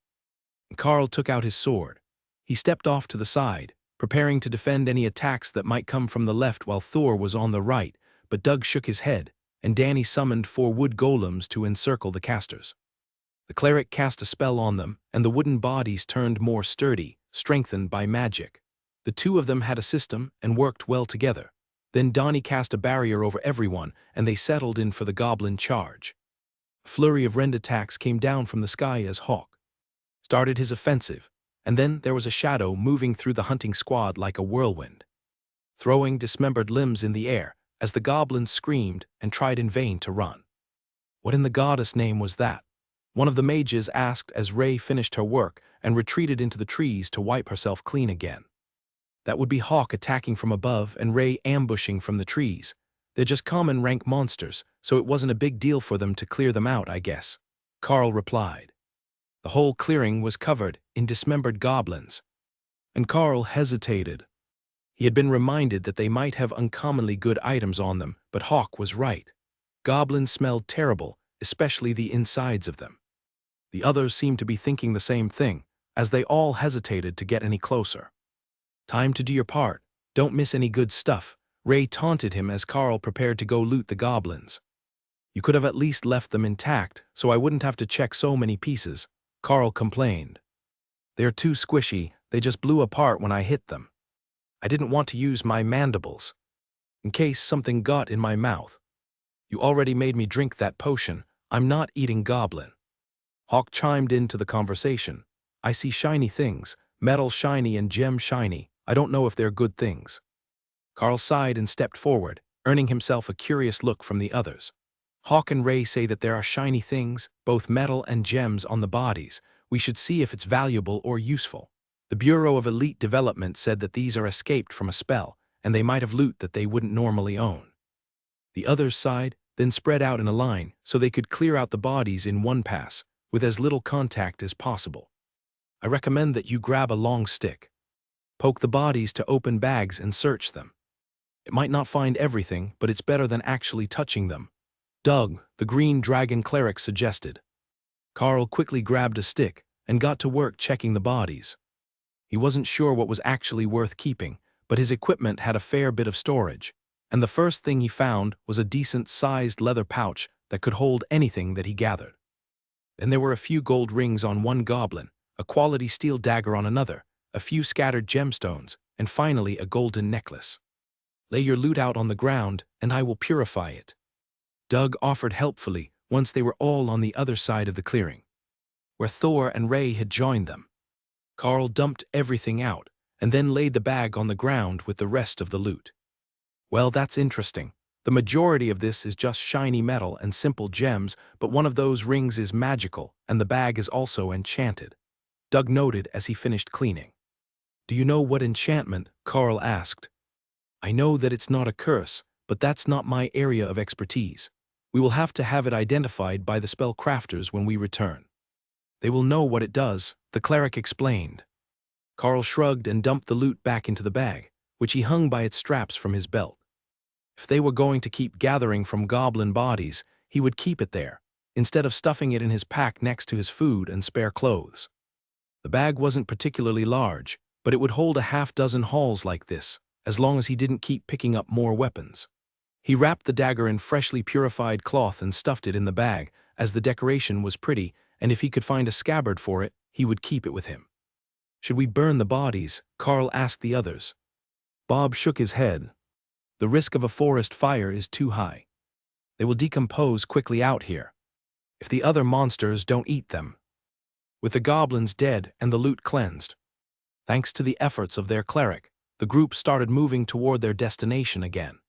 Carl took out his sword. He stepped off to the side, preparing to defend any attacks that might come from the left while Thor was on the right, but Doug shook his head, and Danny summoned 4 wood golems to encircle the casters. The cleric cast a spell on them, and the wooden bodies turned more sturdy, strengthened by magic. The 2 of them had a system and worked well together. Then Donnie cast a barrier over everyone, and they settled in for the goblin charge. A flurry of rend attacks came down from the sky as Hawk started his offensive, and then there was a shadow moving through the hunting squad like a whirlwind, throwing dismembered limbs in the air as the goblins screamed and tried in vain to run. What in the goddess' name was that? One of the mages asked as Ray finished her work and retreated into the trees to wipe herself clean again. That would be Hawk attacking from above and Ray ambushing from the trees. They're just common rank monsters, so it wasn't a big deal for them to clear them out, I guess, Carl replied. The whole clearing was covered in dismembered goblins, and Carl hesitated. He had been reminded that they might have uncommonly good items on them, but Hawk was right. Goblins smelled terrible, especially the insides of them. The others seemed to be thinking the same thing, as they all hesitated to get any closer. Time to do your part. Don't miss any good stuff, Ray taunted him as Carl prepared to go loot the goblins. You could have at least left them intact, so I wouldn't have to check so many pieces, Carl complained. They're too squishy, they just blew apart when I hit them. I didn't want to use my mandibles, in case something got in my mouth. You already made me drink that potion. I'm not eating goblin. Hawk chimed into the conversation. I see shiny things, metal shiny and gem shiny. I don't know if they're good things. Carl sighed and stepped forward, earning himself a curious look from the others. Hawk and Ray say that there are shiny things, both metal and gems, on the bodies. We should see if it's valuable or useful. The Bureau of Elite Development said that these are escaped from a spell, and they might have loot that they wouldn't normally own. The others sighed, then spread out in a line so they could clear out the bodies in one pass, with as little contact as possible. I recommend that you grab a long stick. Poke the bodies to open bags and search them. It might not find everything, but it's better than actually touching them, Doug, the green dragon cleric, suggested. Carl quickly grabbed a stick and got to work checking the bodies. He wasn't sure what was actually worth keeping, but his equipment had a fair bit of storage, and the first thing he found was a decent-sized leather pouch that could hold anything that he gathered. Then there were a few gold rings on one goblin, a quality steel dagger on another, a few scattered gemstones, and finally a golden necklace. Lay your loot out on the ground, and I will purify it. Doug offered helpfully once they were all on the other side of the clearing, where Thor and Ray had joined them. Carl dumped everything out, and then laid the bag on the ground with the rest of the loot. Well, that's interesting. The majority of this is just shiny metal and simple gems, but one of those rings is magical, and the bag is also enchanted, Doug noted as he finished cleaning. Do you know what enchantment? Carl asked. I know that it's not a curse, but that's not my area of expertise. We will have to have it identified by the spell crafters when we return. They will know what it does, the cleric explained. Carl shrugged and dumped the loot back into the bag, which he hung by its straps from his belt. If they were going to keep gathering from goblin bodies, he would keep it there, instead of stuffing it in his pack next to his food and spare clothes. The bag wasn't particularly large, but it would hold a half-dozen hauls like this, as long as he didn't keep picking up more weapons. He wrapped the dagger in freshly purified cloth and stuffed it in the bag, as the decoration was pretty, and if he could find a scabbard for it, he would keep it with him. Should we burn the bodies? Carl asked the others. Bob shook his head. The risk of a forest fire is too high. They will decompose quickly out here, if the other monsters don't eat them. With the goblins dead and the loot cleansed, Thanks to the efforts of their cleric, the group started moving toward their destination again,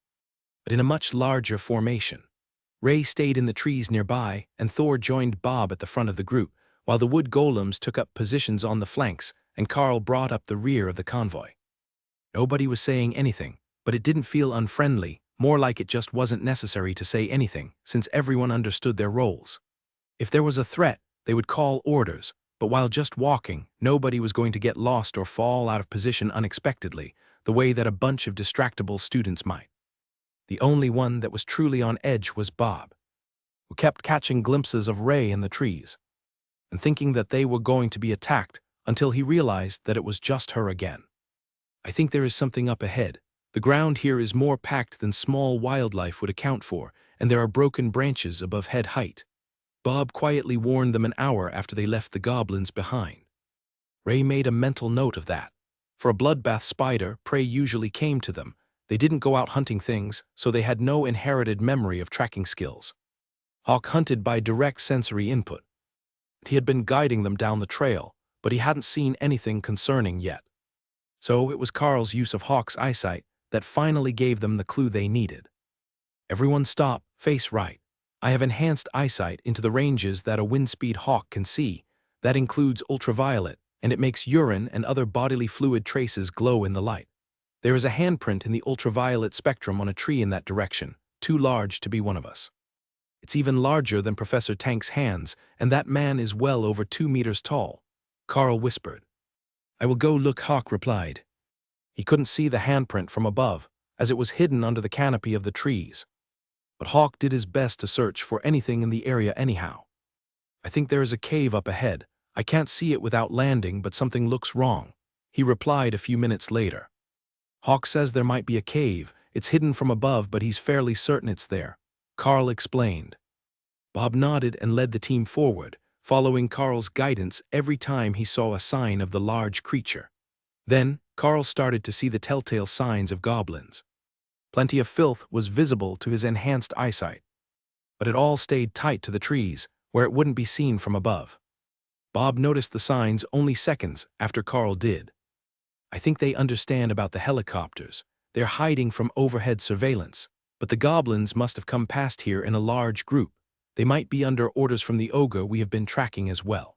but in a much larger formation. Ray stayed in the trees nearby, and Thor joined Bob at the front of the group, while the wood golems took up positions on the flanks and Carl brought up the rear of the convoy. Nobody was saying anything, but it didn't feel unfriendly, more like it just wasn't necessary to say anything, since everyone understood their roles. If there was a threat, they would call orders, but while just walking, nobody was going to get lost or fall out of position unexpectedly, the way that a bunch of distractible students might. The only one that was truly on edge was Bob, who kept catching glimpses of Ray in the trees, and thinking that they were going to be attacked until he realized that it was just her again. I think there is something up ahead. The ground here is more packed than small wildlife would account for, and there are broken branches above head height. Bob quietly warned them an hour after they left the goblins behind. Ray made a mental note of that. For a bloodbath spider, prey usually came to them. They didn't go out hunting things, so they had no inherited memory of tracking skills. Hawk hunted by direct sensory input. He had been guiding them down the trail, but he hadn't seen anything concerning yet. So it was Carl's use of Hawk's eyesight that finally gave them the clue they needed. Everyone stop, face right. I have enhanced eyesight into the ranges that a windspeed hawk can see. That includes ultraviolet, and it makes urine and other bodily fluid traces glow in the light. There is a handprint in the ultraviolet spectrum on a tree in that direction, too large to be one of us. It's even larger than Professor Tank's hands, and that man is well over 2 meters tall, Carl whispered. I will go look, Hawk replied. He couldn't see the handprint from above, as it was hidden under the canopy of the trees. But Hawk did his best to search for anything in the area anyhow. I think there is a cave up ahead. I can't see it without landing, but something looks wrong, he replied a few minutes later. Hawk says there might be a cave. It's hidden from above, but he's fairly certain it's there, Carl explained. Bob nodded and led the team forward, following Carl's guidance every time he saw a sign of the large creature. Then, Carl started to see the telltale signs of goblins. Plenty of filth was visible to his enhanced eyesight, but it all stayed tight to the trees, where it wouldn't be seen from above. Bob noticed the signs only seconds after Carl did. I think they understand about the helicopters. They're hiding from overhead surveillance, but the goblins must have come past here in a large group. They might be under orders from the ogre we have been tracking as well.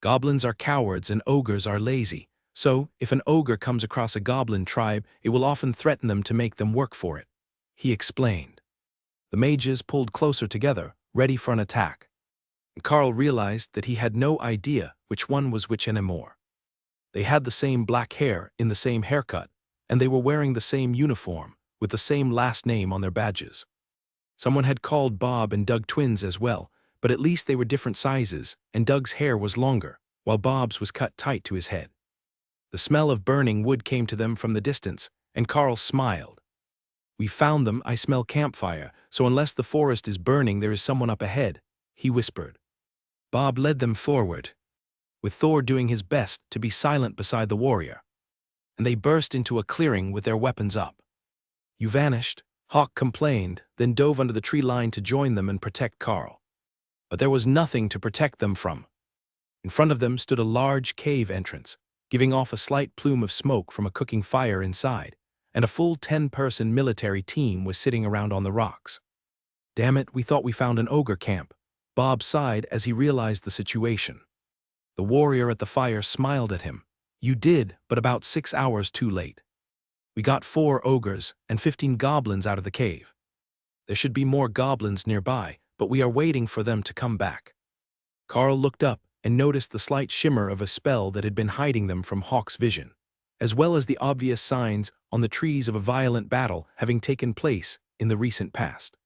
Goblins are cowards and ogres are lazy, so if an ogre comes across a goblin tribe, it will often threaten them to make them work for it, he explained. The mages pulled closer together, ready for an attack. And Carl realized that he had no idea which one was which anymore. They had the same black hair in the same haircut, and they were wearing the same uniform, with the same last name on their badges. Someone had called Bob and Doug twins as well, but at least they were different sizes, and Doug's hair was longer, while Bob's was cut tight to his head. The smell of burning wood came to them from the distance, and Carl smiled. We found them. I smell campfire, so unless the forest is burning, there is someone up ahead, he whispered. Bob led them forward, with Thor doing his best to be silent beside the warrior, and they burst into a clearing with their weapons up. You vanished, Hawk complained, then dove under the tree line to join them and protect Carl. But there was nothing to protect them from. In front of them stood a large cave entrance, giving off a slight plume of smoke from a cooking fire inside, and a full 10-person military team was sitting around on the rocks. Damn it, we thought we found an ogre camp, Bob sighed as he realized the situation. The warrior at the fire smiled at him. You did, but about 6 hours too late. We got 4 ogres and 15 goblins out of the cave. There should be more goblins nearby, but we are waiting for them to come back. Carl looked up and noticed the slight shimmer of a spell that had been hiding them from Hawk's vision, as well as the obvious signs on the trees of a violent battle having taken place in the recent past.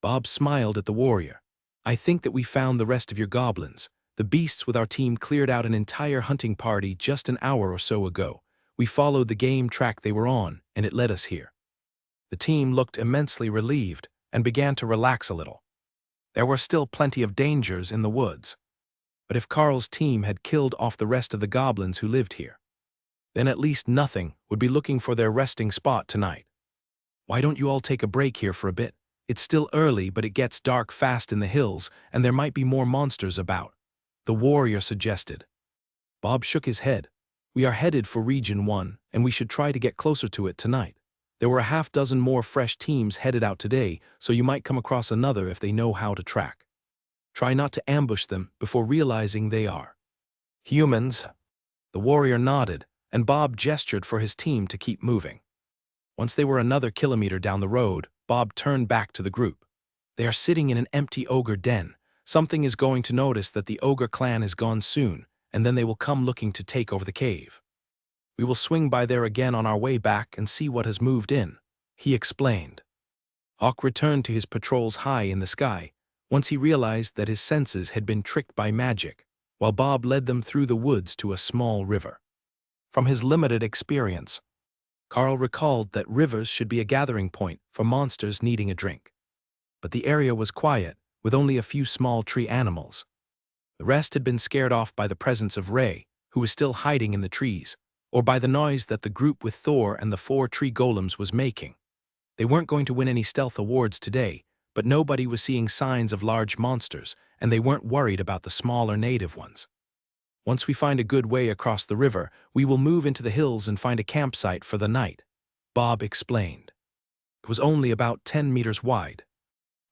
Bob smiled at the warrior. I think that we found the rest of your goblins. The beasts with our team cleared out an entire hunting party just an hour or so ago. We followed the game track they were on, and it led us here. The team looked immensely relieved and began to relax a little. There were still plenty of dangers in the woods, but if Carl's team had killed off the rest of the goblins who lived here, then at least nothing would be looking for their resting spot tonight. Why don't you all take a break here for a bit? It's still early, but it gets dark fast in the hills, and there might be more monsters about, the warrior suggested. Bob shook his head. We are headed for Region 1, and we should try to get closer to it tonight. There were a half dozen more fresh teams headed out today, so you might come across another if they know how to track. Try not to ambush them before realizing they are humans. The warrior nodded, and Bob gestured for his team to keep moving. Once they were another kilometer down the road, Bob turned back to the group. They are sitting in an empty ogre den. Something is going to notice that the ogre clan is gone soon, and then they will come looking to take over the cave. We will swing by there again on our way back and see what has moved in, he explained. Hawk returned to his patrols high in the sky, once he realized that his senses had been tricked by magic, while Bob led them through the woods to a small river. From his limited experience, Carl recalled that rivers should be a gathering point for monsters needing a drink. But the area was quiet, with only a few small tree animals. The rest had been scared off by the presence of Ray, who was still hiding in the trees, or by the noise that the group with Thor and the 4 tree golems was making. They weren't going to win any stealth awards today, but nobody was seeing signs of large monsters, and they weren't worried about the smaller native ones. Once we find a good way across the river, we will move into the hills and find a campsite for the night, Bob explained. It was only about 10 meters wide,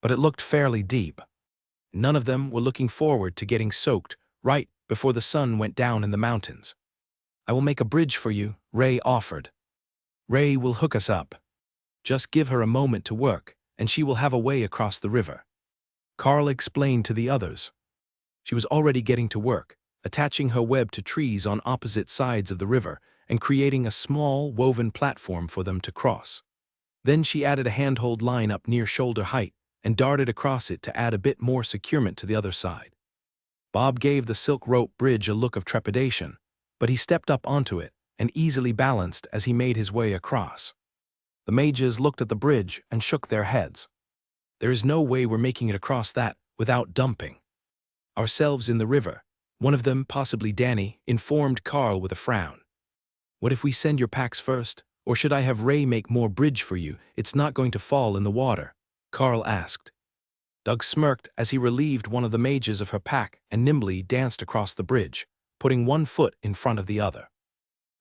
but it looked fairly deep. None of them were looking forward to getting soaked right before the sun went down in the mountains. I will make a bridge for you, Ray offered. Ray will hook us up. Just give her a moment to work, and she will have a way across the river. Carl explained to the others. She was already getting to work, attaching her web to trees on opposite sides of the river and creating a small woven platform for them to cross. Then she added a handhold line up near shoulder height and darted across it to add a bit more securement to the other side. Bob gave the silk rope bridge a look of trepidation, but he stepped up onto it and easily balanced as he made his way across. The mages looked at the bridge and shook their heads. There is no way we're making it across that without dumping ourselves in the river. One of them, possibly Danny, informed Carl with a frown. What if we send your packs first, or should I have Ray make more bridge for you? It's not going to fall in the water, Carl asked. Doug smirked as he relieved one of the mages of her pack and nimbly danced across the bridge, putting one foot in front of the other.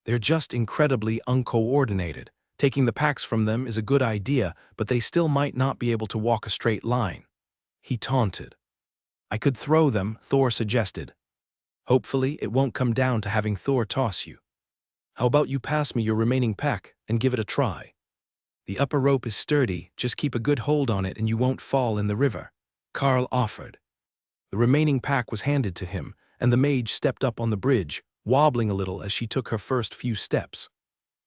They're just incredibly uncoordinated. Taking the packs from them is a good idea, but they still might not be able to walk a straight line, he taunted. I could throw them, Thor suggested. Hopefully, it won't come down to having Thor toss you. How about you pass me your remaining pack and give it a try? The upper rope is sturdy, just keep a good hold on it and you won't fall in the river, Carl offered. The remaining pack was handed to him, and the mage stepped up on the bridge, wobbling a little as she took her first few steps.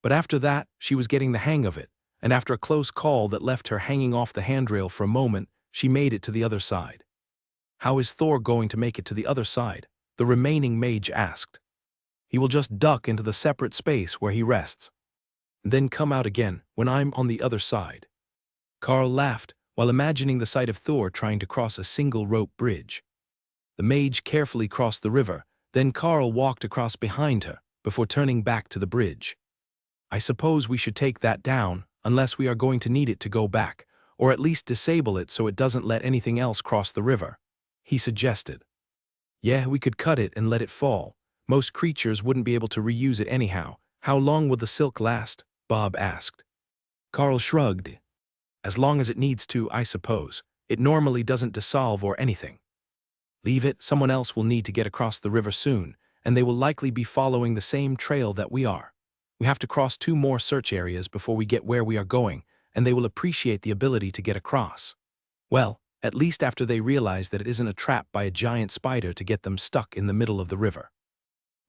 But after that, she was getting the hang of it, and after a close call that left her hanging off the handrail for a moment, she made it to the other side. How is Thor going to make it to the other side? The remaining mage asked. He will just duck into the separate space where he rests, and then come out again when I'm on the other side. Carl laughed while imagining the sight of Thor trying to cross a single rope bridge. The mage carefully crossed the river, then Carl walked across behind her before turning back to the bridge. I suppose we should take that down unless we are going to need it to go back, or at least disable it so it doesn't let anything else cross the river, he suggested. Yeah, we could cut it and let it fall. Most creatures wouldn't be able to reuse it anyhow. How long will the silk last? Bob asked. Carl shrugged. As long as it needs to, I suppose. It normally doesn't dissolve or anything. Leave it, someone else will need to get across the river soon, and they will likely be following the same trail that we are. We have to cross 2 more search areas before we get where we are going, and they will appreciate the ability to get across. Well, at least after they realize that it isn't a trap by a giant spider to get them stuck in the middle of the river.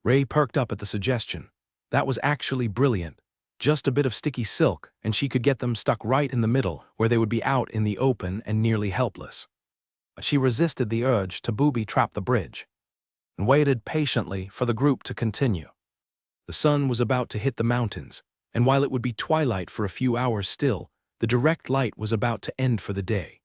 Ray perked up at the suggestion. That was actually brilliant. Just a bit of sticky silk, and she could get them stuck right in the middle, where they would be out in the open and nearly helpless. But she resisted the urge to booby-trap the bridge, and waited patiently for the group to continue. The sun was about to hit the mountains, and while it would be twilight for a few hours still, the direct light was about to end for the day.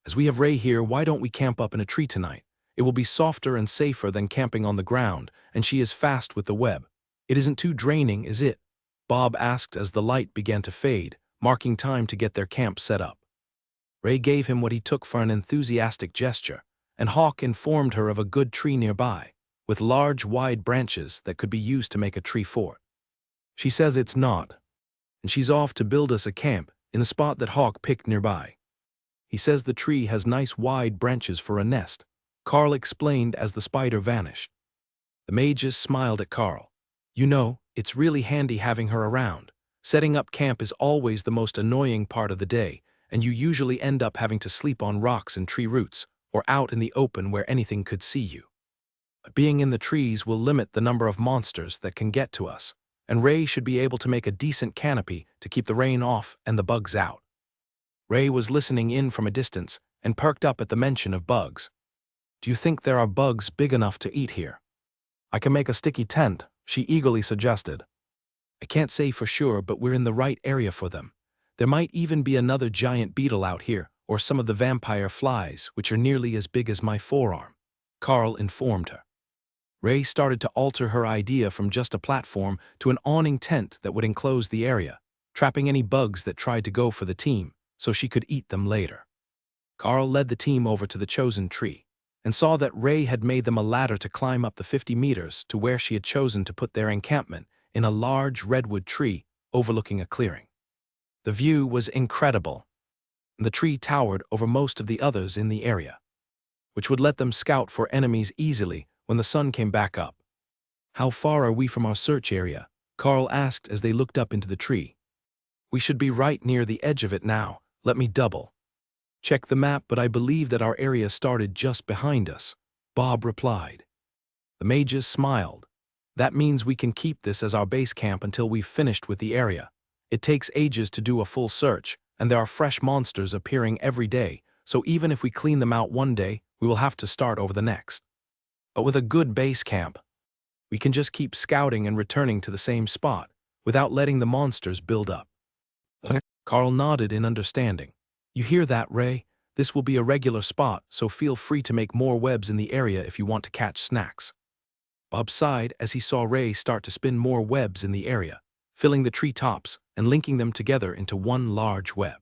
As we have Ray here, why don't we camp up in a tree tonight? It will be softer and safer than camping on the ground, and she is fast with the web. It isn't too draining, is it? Bob asked as the light began to fade, marking time to get their camp set up. Ray gave him what he took for an enthusiastic gesture, and Hawk informed her of a good tree nearby, with large, wide branches that could be used to make a tree fort. She says it's not, and she's off to build us a camp in the spot that Hawk picked nearby. He says the tree has nice wide branches for a nest, Carl explained as the spider vanished. The mages smiled at Carl. You know, it's really handy having her around. Setting up camp is always the most annoying part of the day, and you usually end up having to sleep on rocks and tree roots, or out in the open where anything could see you. But being in the trees will limit the number of monsters that can get to us, and Ray should be able to make a decent canopy to keep the rain off and the bugs out. Ray was listening in from a distance and perked up at the mention of bugs. Do you think there are bugs big enough to eat here? I can make a sticky tent, she eagerly suggested. I can't say for sure, but we're in the right area for them. There might even be another giant beetle out here, or some of the vampire flies, which are nearly as big as my forearm, Carl informed her. Ray started to alter her idea from just a platform to an awning tent that would enclose the area, trapping any bugs that tried to go for the team, so she could eat them later. Carl led the team over to the chosen tree, and saw that Ray had made them a ladder to climb up the 50 meters to where she had chosen to put their encampment in a large redwood tree overlooking a clearing. The view was incredible. The tree towered over most of the others in the area, which would let them scout for enemies easily when the sun came back up. How far are we from our search area? Carl asked as they looked up into the tree. We should be right near the edge of it now. Let me double check the map, but I believe that our area started just behind us, Bob replied. The mages smiled. That means we can keep this as our base camp until we've finished with the area. It takes ages to do a full search, and there are fresh monsters appearing every day, so even if we clean them out one day, we will have to start over the next. But with a good base camp, we can just keep scouting and returning to the same spot, without letting the monsters build up. Carl nodded in understanding. You hear that, Ray? This will be a regular spot, so feel free to make more webs in the area if you want to catch snacks. Bob sighed as he saw Ray start to spin more webs in the area, filling the tree tops and linking them together into one large web.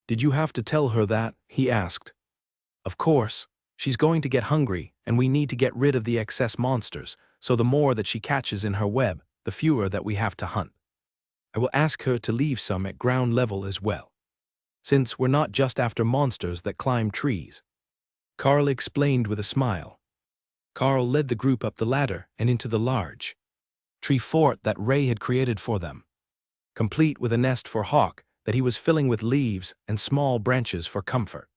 Did you have to tell her that? He asked. Of course. She's going to get hungry, and we need to get rid of the excess monsters, so the more that she catches in her web, the fewer that we have to hunt. I will ask her to leave some at ground level as well, since we're not just after monsters that climb trees. Carl explained with a smile. Carl led the group up the ladder and into the large tree fort that Ray had created for them, complete with a nest for Hawk that he was filling with leaves and small branches for comfort.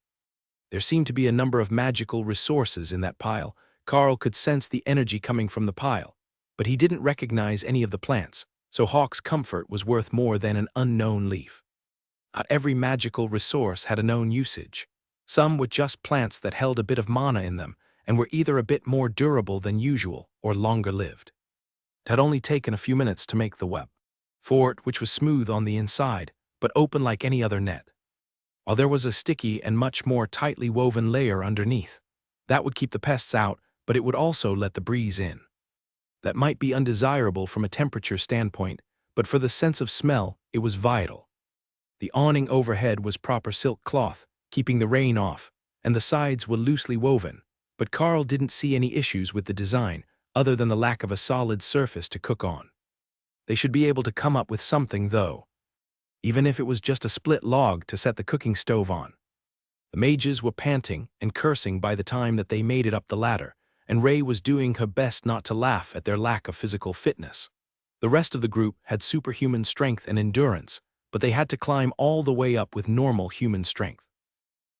There seemed to be a number of magical resources in that pile. Carl could sense the energy coming from the pile, but he didn't recognize any of the plants, so Hawk's comfort was worth more than an unknown leaf. Not every magical resource had a known usage. Some were just plants that held a bit of mana in them and were either a bit more durable than usual or longer lived. It had only taken a few minutes to make the web fort, which was smooth on the inside, but open like any other net, while there was a sticky and much more tightly woven layer underneath. That would keep the pests out, but it would also let the breeze in. That might be undesirable from a temperature standpoint, but for the sense of smell, it was vital. The awning overhead was proper silk cloth, keeping the rain off, and the sides were loosely woven, but Carl didn't see any issues with the design, other than the lack of a solid surface to cook on. They should be able to come up with something, though, even if it was just a split log to set the cooking stove on. The mages were panting and cursing by the time that they made it up the ladder, and Ray was doing her best not to laugh at their lack of physical fitness. The rest of the group had superhuman strength and endurance, but they had to climb all the way up with normal human strength.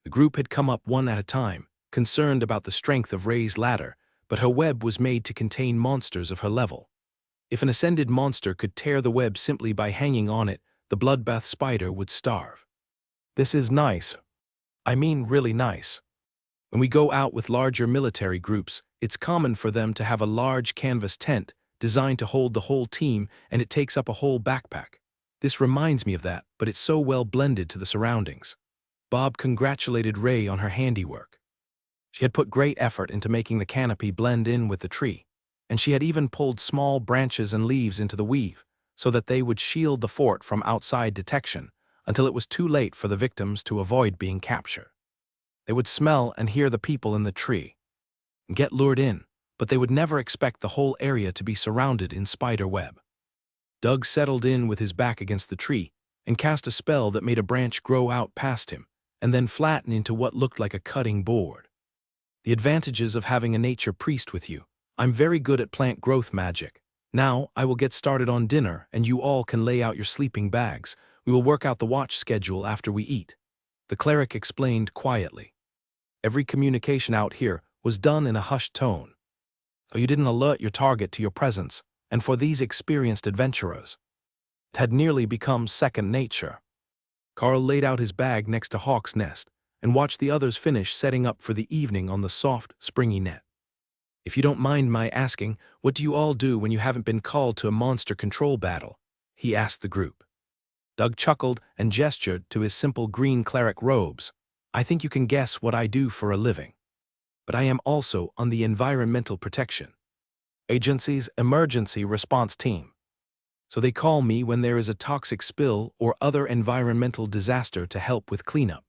The group had come up one at a time, concerned about the strength of Ray's ladder, but her web was made to contain monsters of her level. If an ascended monster could tear the web simply by hanging on it, the bloodbath spider would starve. This is nice. I mean really nice. When we go out with larger military groups, it's common for them to have a large canvas tent designed to hold the whole team, and it takes up a whole backpack. This reminds me of that, but it's so well blended to the surroundings. Bob congratulated Ray on her handiwork. She had put great effort into making the canopy blend in with the tree, and she had even pulled small branches and leaves into the weave, so that they would shield the fort from outside detection until it was too late for the victims to avoid being captured. They would smell and hear the people in the tree and get lured in, but they would never expect the whole area to be surrounded in spider web. Doug settled in with his back against the tree and cast a spell that made a branch grow out past him and then flatten into what looked like a cutting board. The advantages of having a nature priest with you. I'm very good at plant growth magic. Now, I will get started on dinner and you all can lay out your sleeping bags. We will work out the watch schedule after we eat. The cleric explained quietly. Every communication out here was done in a hushed tone. So you didn't alert your target to your presence, and for these experienced adventurers, it had nearly become second nature. Carl laid out his bag next to Hawk's nest and watched the others finish setting up for the evening on the soft, springy net. If you don't mind my asking, what do you all do when you haven't been called to a monster control battle? He asked the group. Doug chuckled and gestured to his simple green cleric robes. I think you can guess what I do for a living. But I am also on the Environmental Protection Agency's Emergency Response Team. So they call me when there is a toxic spill or other environmental disaster to help with cleanup.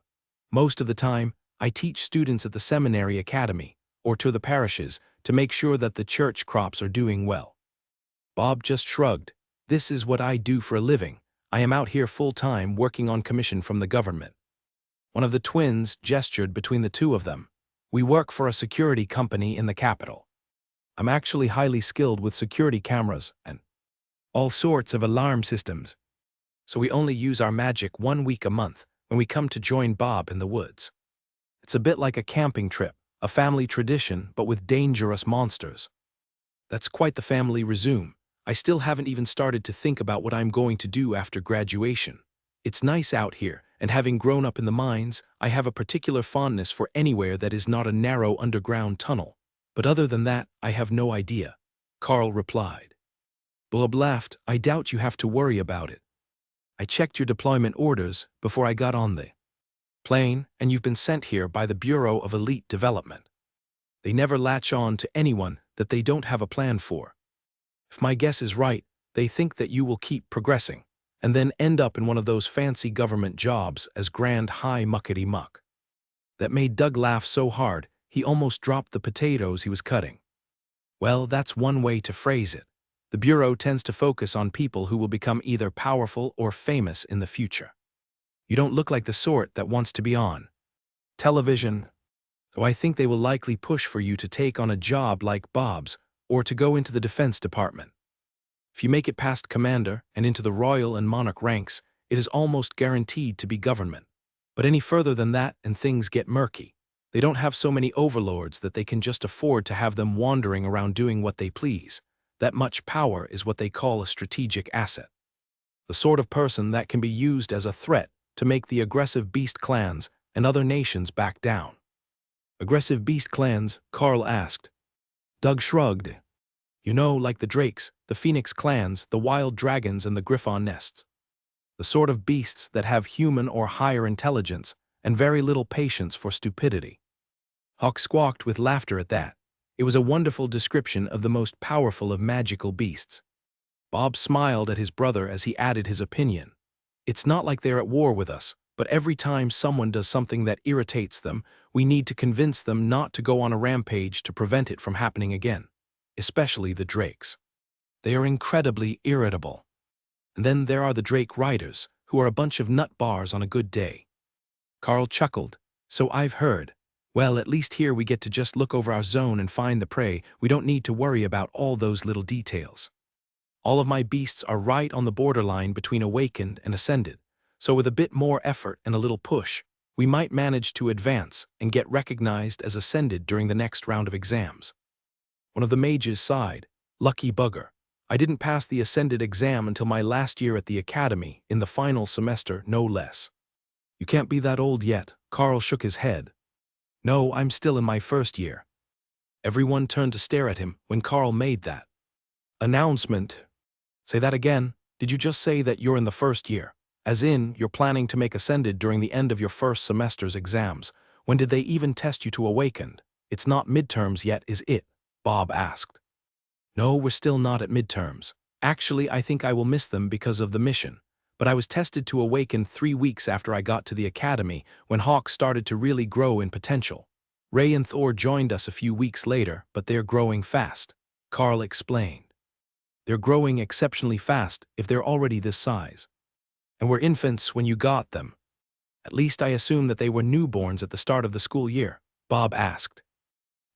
Most of the time, I teach students at the seminary academy or to the parishes to make sure that the church crops are doing well. Bob just shrugged. This is what I do for a living. I am out here full-time working on commission from the government. One of the twins gestured between the two of them. We work for a security company in the capital. I'm actually highly skilled with security cameras and all sorts of alarm systems. So we only use our magic 1 week a month when we come to join Bob in the woods. It's a bit like a camping trip, a family tradition, but with dangerous monsters. That's quite the family resume. I still haven't even started to think about what I'm going to do after graduation. It's nice out here, and having grown up in the mines, I have a particular fondness for anywhere that is not a narrow underground tunnel. But other than that, I have no idea. Carl replied. Bob laughed. I doubt you have to worry about it. I checked your deployment orders before I got on the plane, and you've been sent here by the Bureau of Elite Development. They never latch on to anyone that they don't have a plan for. If my guess is right, they think that you will keep progressing, and then end up in one of those fancy government jobs as Grand High Muckety Muck. That made Doug laugh so hard, he almost dropped the potatoes he was cutting. Well, that's one way to phrase it. The Bureau tends to focus on people who will become either powerful or famous in the future. You don't look like the sort that wants to be on television, so I think they will likely push for you to take on a job like Bob's or to go into the Defense Department. If you make it past commander and into the royal and monarch ranks, it is almost guaranteed to be government. But any further than that and things get murky. They don't have so many overlords that they can just afford to have them wandering around doing what they please. That much power is what they call a strategic asset. The sort of person that can be used as a threat to make the aggressive beast clans and other nations back down. Aggressive beast clans? Carl asked. Doug shrugged. You know, like the Drakes, the Phoenix clans, the wild dragons, and the Griffon nests. The sort of beasts that have human or higher intelligence and very little patience for stupidity. Hawk squawked with laughter at that. It was a wonderful description of the most powerful of magical beasts. Bob smiled at his brother as he added his opinion. It's not like they're at war with us, but every time someone does something that irritates them, we need to convince them not to go on a rampage to prevent it from happening again. Especially the Drakes. They are incredibly irritable. And then there are the Drake Riders, who are a bunch of nut bars on a good day. Carl chuckled. So I've heard. Well, at least here we get to just look over our zone and find the prey. We don't need to worry about all those little details. All of my beasts are right on the borderline between awakened and ascended, so with a bit more effort and a little push, we might manage to advance and get recognized as ascended during the next round of exams. One of the mages sighed. Lucky bugger. I didn't pass the ascended exam until my last year at the academy, in the final semester, no less. You can't be that old yet. Carl shook his head. No, I'm still in my first year. Everyone turned to stare at him when Carl made that announcement. Say that again. Did you just say that you're in the first year? As in, you're planning to make ascended during the end of your first semester's exams. When did they even test you to awakened? It's not midterms yet, is it? Bob asked. No, we're still not at midterms. Actually, I think I will miss them because of the mission. But I was tested to awaken 3 weeks after I got to the academy when Hawk started to really grow in potential. Ray and Thor joined us a few weeks later, but they're growing fast, Carl explained. They're growing exceptionally fast if they're already this size. And were infants when you got them. At least I assume that they were newborns at the start of the school year, Bob asked.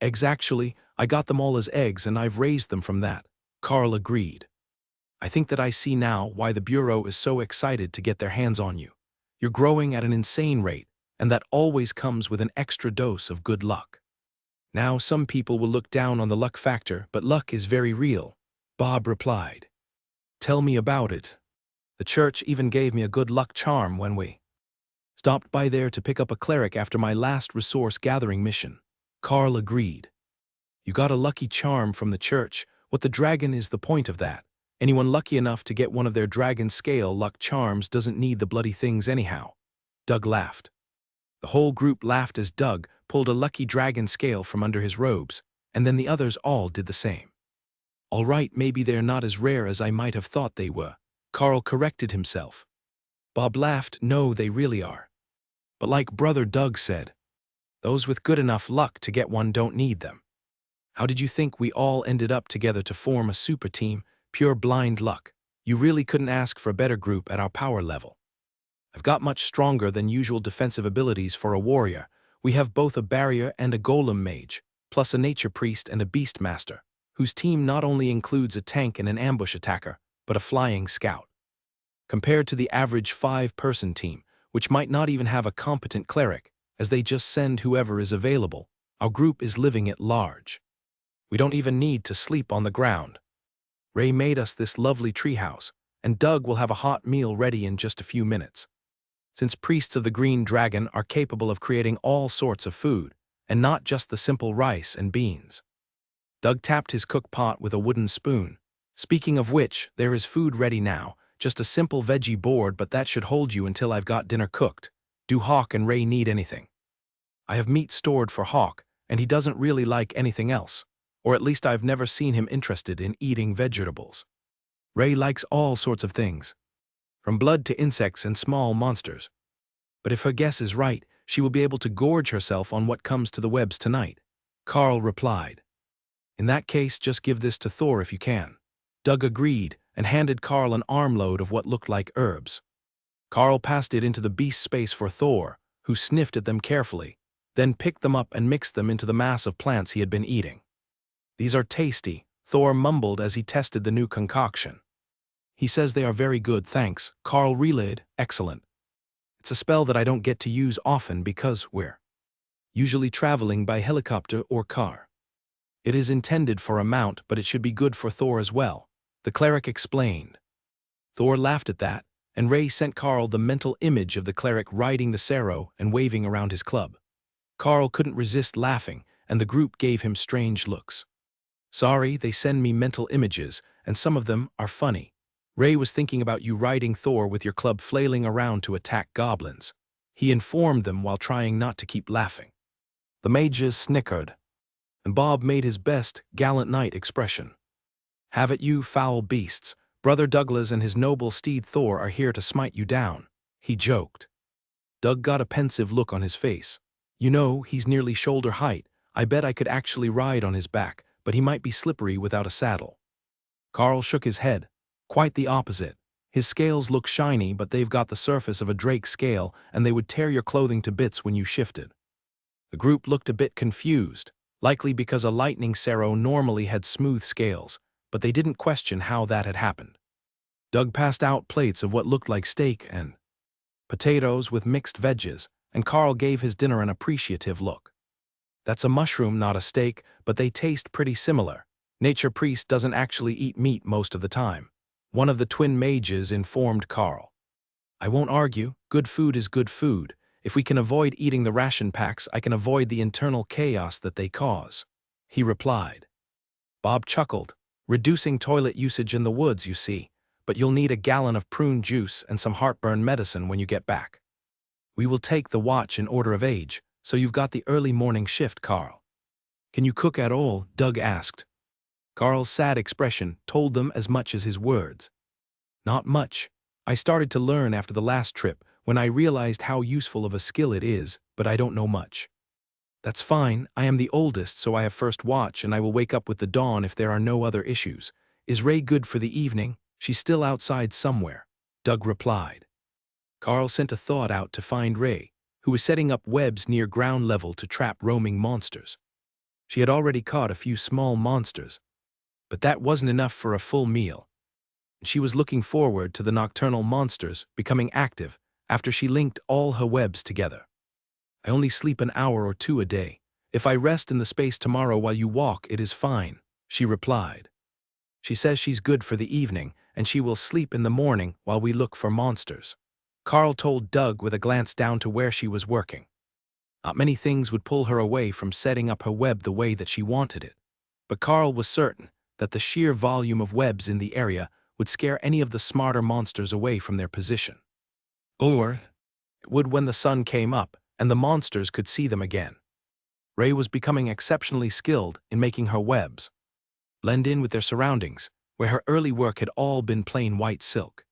Eggs actually, I got them all as eggs and I've raised them from that, Carl agreed. I think that I see now why the Bureau is so excited to get their hands on you. You're growing at an insane rate, and that always comes with an extra dose of good luck. Now some people will look down on the luck factor, but luck is very real, Bob replied. Tell me about it. The church even gave me a good luck charm when we stopped by there to pick up a cleric after my last resource gathering mission. Carl agreed. You got a lucky charm from the church. What the dragon is the point of that? Anyone lucky enough to get one of their dragon scale luck charms doesn't need the bloody things anyhow. Doug laughed. The whole group laughed as Doug pulled a lucky dragon scale from under his robes, and then the others all did the same. All right, maybe they're not as rare as I might have thought they were, Carl corrected himself. Bob laughed. No, they really are. But like Brother Doug said, those with good enough luck to get one don't need them. How did you think we all ended up together to form a super team? Pure blind luck. You really couldn't ask for a better group at our power level. I've got much stronger than usual defensive abilities for a warrior. We have both a barrier and a golem mage, plus a nature priest and a beast master, whose team not only includes a tank and an ambush attacker, but a flying scout. Compared to the average 5-person team, which might not even have a competent cleric, as they just send whoever is available, our group is living at large. We don't even need to sleep on the ground. Ray made us this lovely treehouse, and Doug will have a hot meal ready in just a few minutes. Since priests of the Green Dragon are capable of creating all sorts of food, and not just the simple rice and beans. Doug tapped his cook pot with a wooden spoon. Speaking of which, there is food ready now, just a simple veggie board, but that should hold you until I've got dinner cooked. Do Hawk and Ray need anything? I have meat stored for Hawk, and he doesn't really like anything else. Or at least I've never seen him interested in eating vegetables. Ray likes all sorts of things, from blood to insects and small monsters. But if her guess is right, she will be able to gorge herself on what comes to the webs tonight, Carl replied. In that case, just give this to Thor if you can. Doug agreed and handed Carl an armload of what looked like herbs. Carl passed it into the beast space for Thor, who sniffed at them carefully, then picked them up and mixed them into the mass of plants he had been eating. These are tasty, Thor mumbled as he tested the new concoction. He says they are very good, thanks, Carl relayed. Excellent. It's a spell that I don't get to use often because we're usually traveling by helicopter or car. It is intended for a mount, but it should be good for Thor as well, the cleric explained. Thor laughed at that, and Ray sent Carl the mental image of the cleric riding the Sero and waving around his club. Carl couldn't resist laughing, and the group gave him strange looks. Sorry, they send me mental images, and some of them are funny. Ray was thinking about you riding Thor with your club flailing around to attack goblins. He informed them while trying not to keep laughing. The mages snickered, and Bob made his best gallant knight expression. Have it, you foul beasts. Brother Douglas and his noble steed Thor are here to smite you down, he joked. Doug got a pensive look on his face. You know, he's nearly shoulder height. I bet I could actually ride on his back, but he might be slippery without a saddle. Carl shook his head. Quite the opposite. His scales look shiny, but they've got the surface of a drake's scale, and they would tear your clothing to bits when you shifted. The group looked a bit confused, likely because a lightning Sero normally had smooth scales, but they didn't question how that had happened. Doug passed out plates of what looked like steak and potatoes with mixed veggies, and Carl gave his dinner an appreciative look. That's a mushroom, not a steak, but they taste pretty similar. Nature Priest doesn't actually eat meat most of the time, one of the twin mages informed Carl. I won't argue, good food is good food. If we can avoid eating the ration packs, I can avoid the internal chaos that they cause, he replied. Bob chuckled. Reducing toilet usage in the woods, you see, but you'll need a gallon of prune juice and some heartburn medicine when you get back. We will take the watch in order of age, so you've got the early morning shift, Carl. Can you cook at all? Doug asked. Carl's sad expression told them as much as his words. Not much. I started to learn after the last trip when I realized how useful of a skill it is, but I don't know much. That's fine, I am the oldest, so I have first watch and I will wake up with the dawn if there are no other issues. Is Ray good for the evening? She's still outside somewhere, Doug replied. Carl sent a thought out to find Ray, who was setting up webs near ground level to trap roaming monsters. She had already caught a few small monsters, but that wasn't enough for a full meal. She was looking forward to the nocturnal monsters becoming active after she linked all her webs together. I only sleep an hour or two a day. If I rest in the space tomorrow while you walk, it is fine, she replied. She says she's good for the evening, and she will sleep in the morning while we look for monsters. Carl told Doug with a glance down to where she was working. Not many things would pull her away from setting up her web the way that she wanted it. But Carl was certain that the sheer volume of webs in the area would scare any of the smarter monsters away from their position. Or it would when the sun came up and the monsters could see them again. Ray was becoming exceptionally skilled in making her webs blend in with their surroundings, where her early work had all been plain white silk.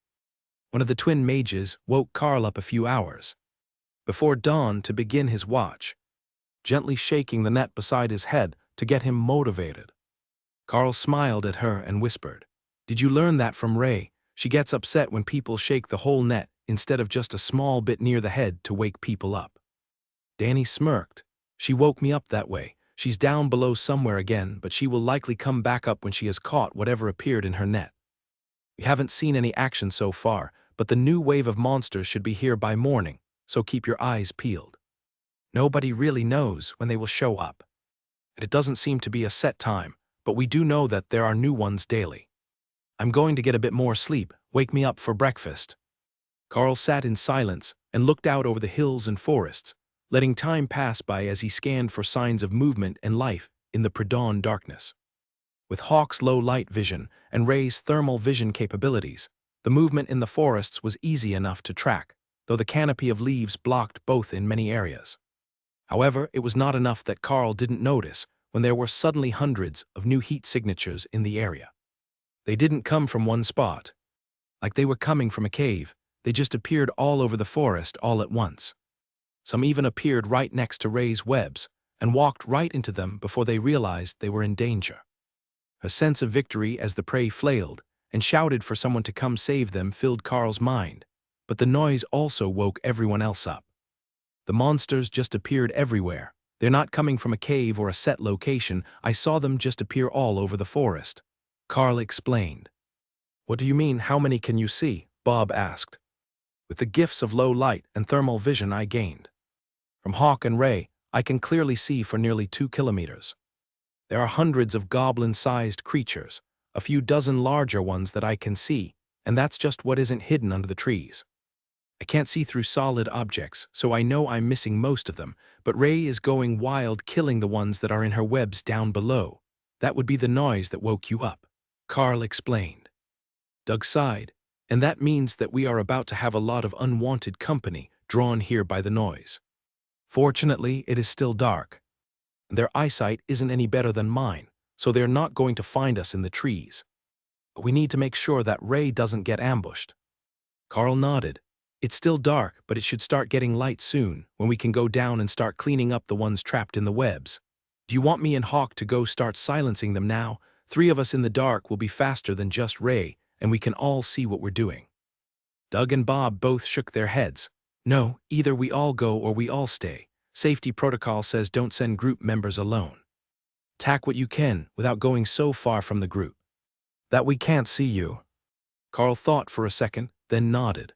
One of the twin mages woke Carl up a few hours before dawn to begin his watch, gently shaking the net beside his head to get him motivated. Carl smiled at her and whispered, "Did you learn that from Ray? She gets upset when people shake the whole net instead of just a small bit near the head to wake people up." Danny smirked. "She woke me up that way. She's down below somewhere again, but she will likely come back up when she has caught whatever appeared in her net. We haven't seen any action so far, but the new wave of monsters should be here by morning, so keep your eyes peeled. Nobody really knows when they will show up. And it doesn't seem to be a set time, but we do know that there are new ones daily. I'm going to get a bit more sleep. Wake me up for breakfast." Carl sat in silence and looked out over the hills and forests, letting time pass by as he scanned for signs of movement and life in the pre-dawn darkness. With Hawk's low-light vision and Ray's thermal vision capabilities, the movement in the forests was easy enough to track, though the canopy of leaves blocked both in many areas. However, it was not enough that Carl didn't notice when there were suddenly hundreds of new heat signatures in the area. They didn't come from one spot. Like they were coming from a cave, they just appeared all over the forest all at once. Some even appeared right next to Ray's webs and walked right into them before they realized they were in danger. A sense of victory as the prey flailed and shouted for someone to come save them filled Carl's mind, but the noise also woke everyone else up. The monsters just appeared everywhere. They're not coming from a cave or a set location. I saw them just appear all over the forest, Carl explained. "What do you mean, how many can you see?" Bob asked. "With the gifts of low light and thermal vision I gained from Hawk and Ray, I can clearly see for nearly 2 kilometers. There are hundreds of goblin-sized creatures, a few dozen larger ones that I can see, and that's just what isn't hidden under the trees. I can't see through solid objects, so I know I'm missing most of them, but Ray is going wild killing the ones that are in her webs down below. That would be the noise that woke you up," Carl explained. Doug sighed, "And that means that we are about to have a lot of unwanted company drawn here by the noise. Fortunately, it is still dark. Their eyesight isn't any better than mine, so they're not going to find us in the trees. But we need to make sure that Ray doesn't get ambushed." Carl nodded. "It's still dark, but it should start getting light soon, when we can go down and start cleaning up the ones trapped in the webs. Do you want me and Hawk to go start silencing them now? 3 of us in the dark will be faster than just Ray, and we can all see what we're doing." Doug and Bob both shook their heads. "No, either we all go or we all stay. Safety protocol says don't send group members alone. Attack what you can without going so far from the group that we can't see you." Carl thought for a second, then nodded.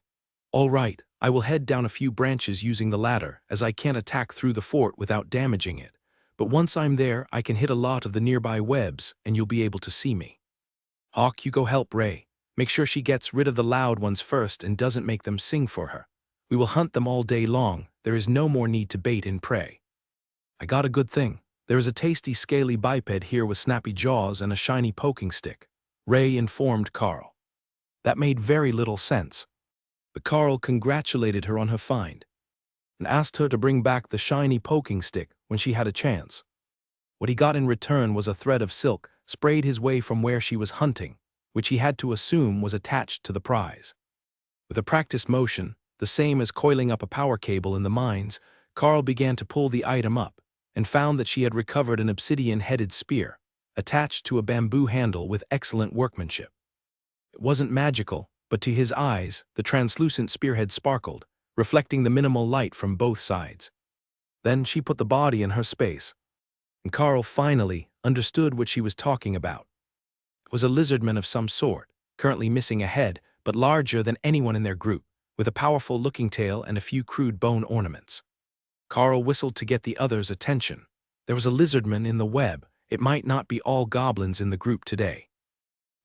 "All right, I will head down a few branches using the ladder, as I can't attack through the fort without damaging it. But once I'm there, I can hit a lot of the nearby webs, and you'll be able to see me. Hawk, you go help Ray. Make sure she gets rid of the loud ones first and doesn't make them sing for her. We will hunt them all day long. There is no more need to bait and prey. I got a good thing. There is a tasty scaly biped here with snappy jaws and a shiny poking stick," Ray informed Carl. That made very little sense, but Carl congratulated her on her find and asked her to bring back the shiny poking stick when she had a chance. What he got in return was a thread of silk sprayed his way from where she was hunting, which he had to assume was attached to the prize. With a practiced motion, the same as coiling up a power cable in the mines, Carl began to pull the item up, and found that she had recovered an obsidian-headed spear, attached to a bamboo handle with excellent workmanship. It wasn't magical, but to his eyes, the translucent spearhead sparkled, reflecting the minimal light from both sides. Then she put the body in her space, and Carl finally understood what she was talking about. It was a lizardman of some sort, currently missing a head, but larger than anyone in their group, with a powerful-looking tail and a few crude bone ornaments. Carl whistled to get the others' attention. There was a lizardman in the web. It might not be all goblins in the group today.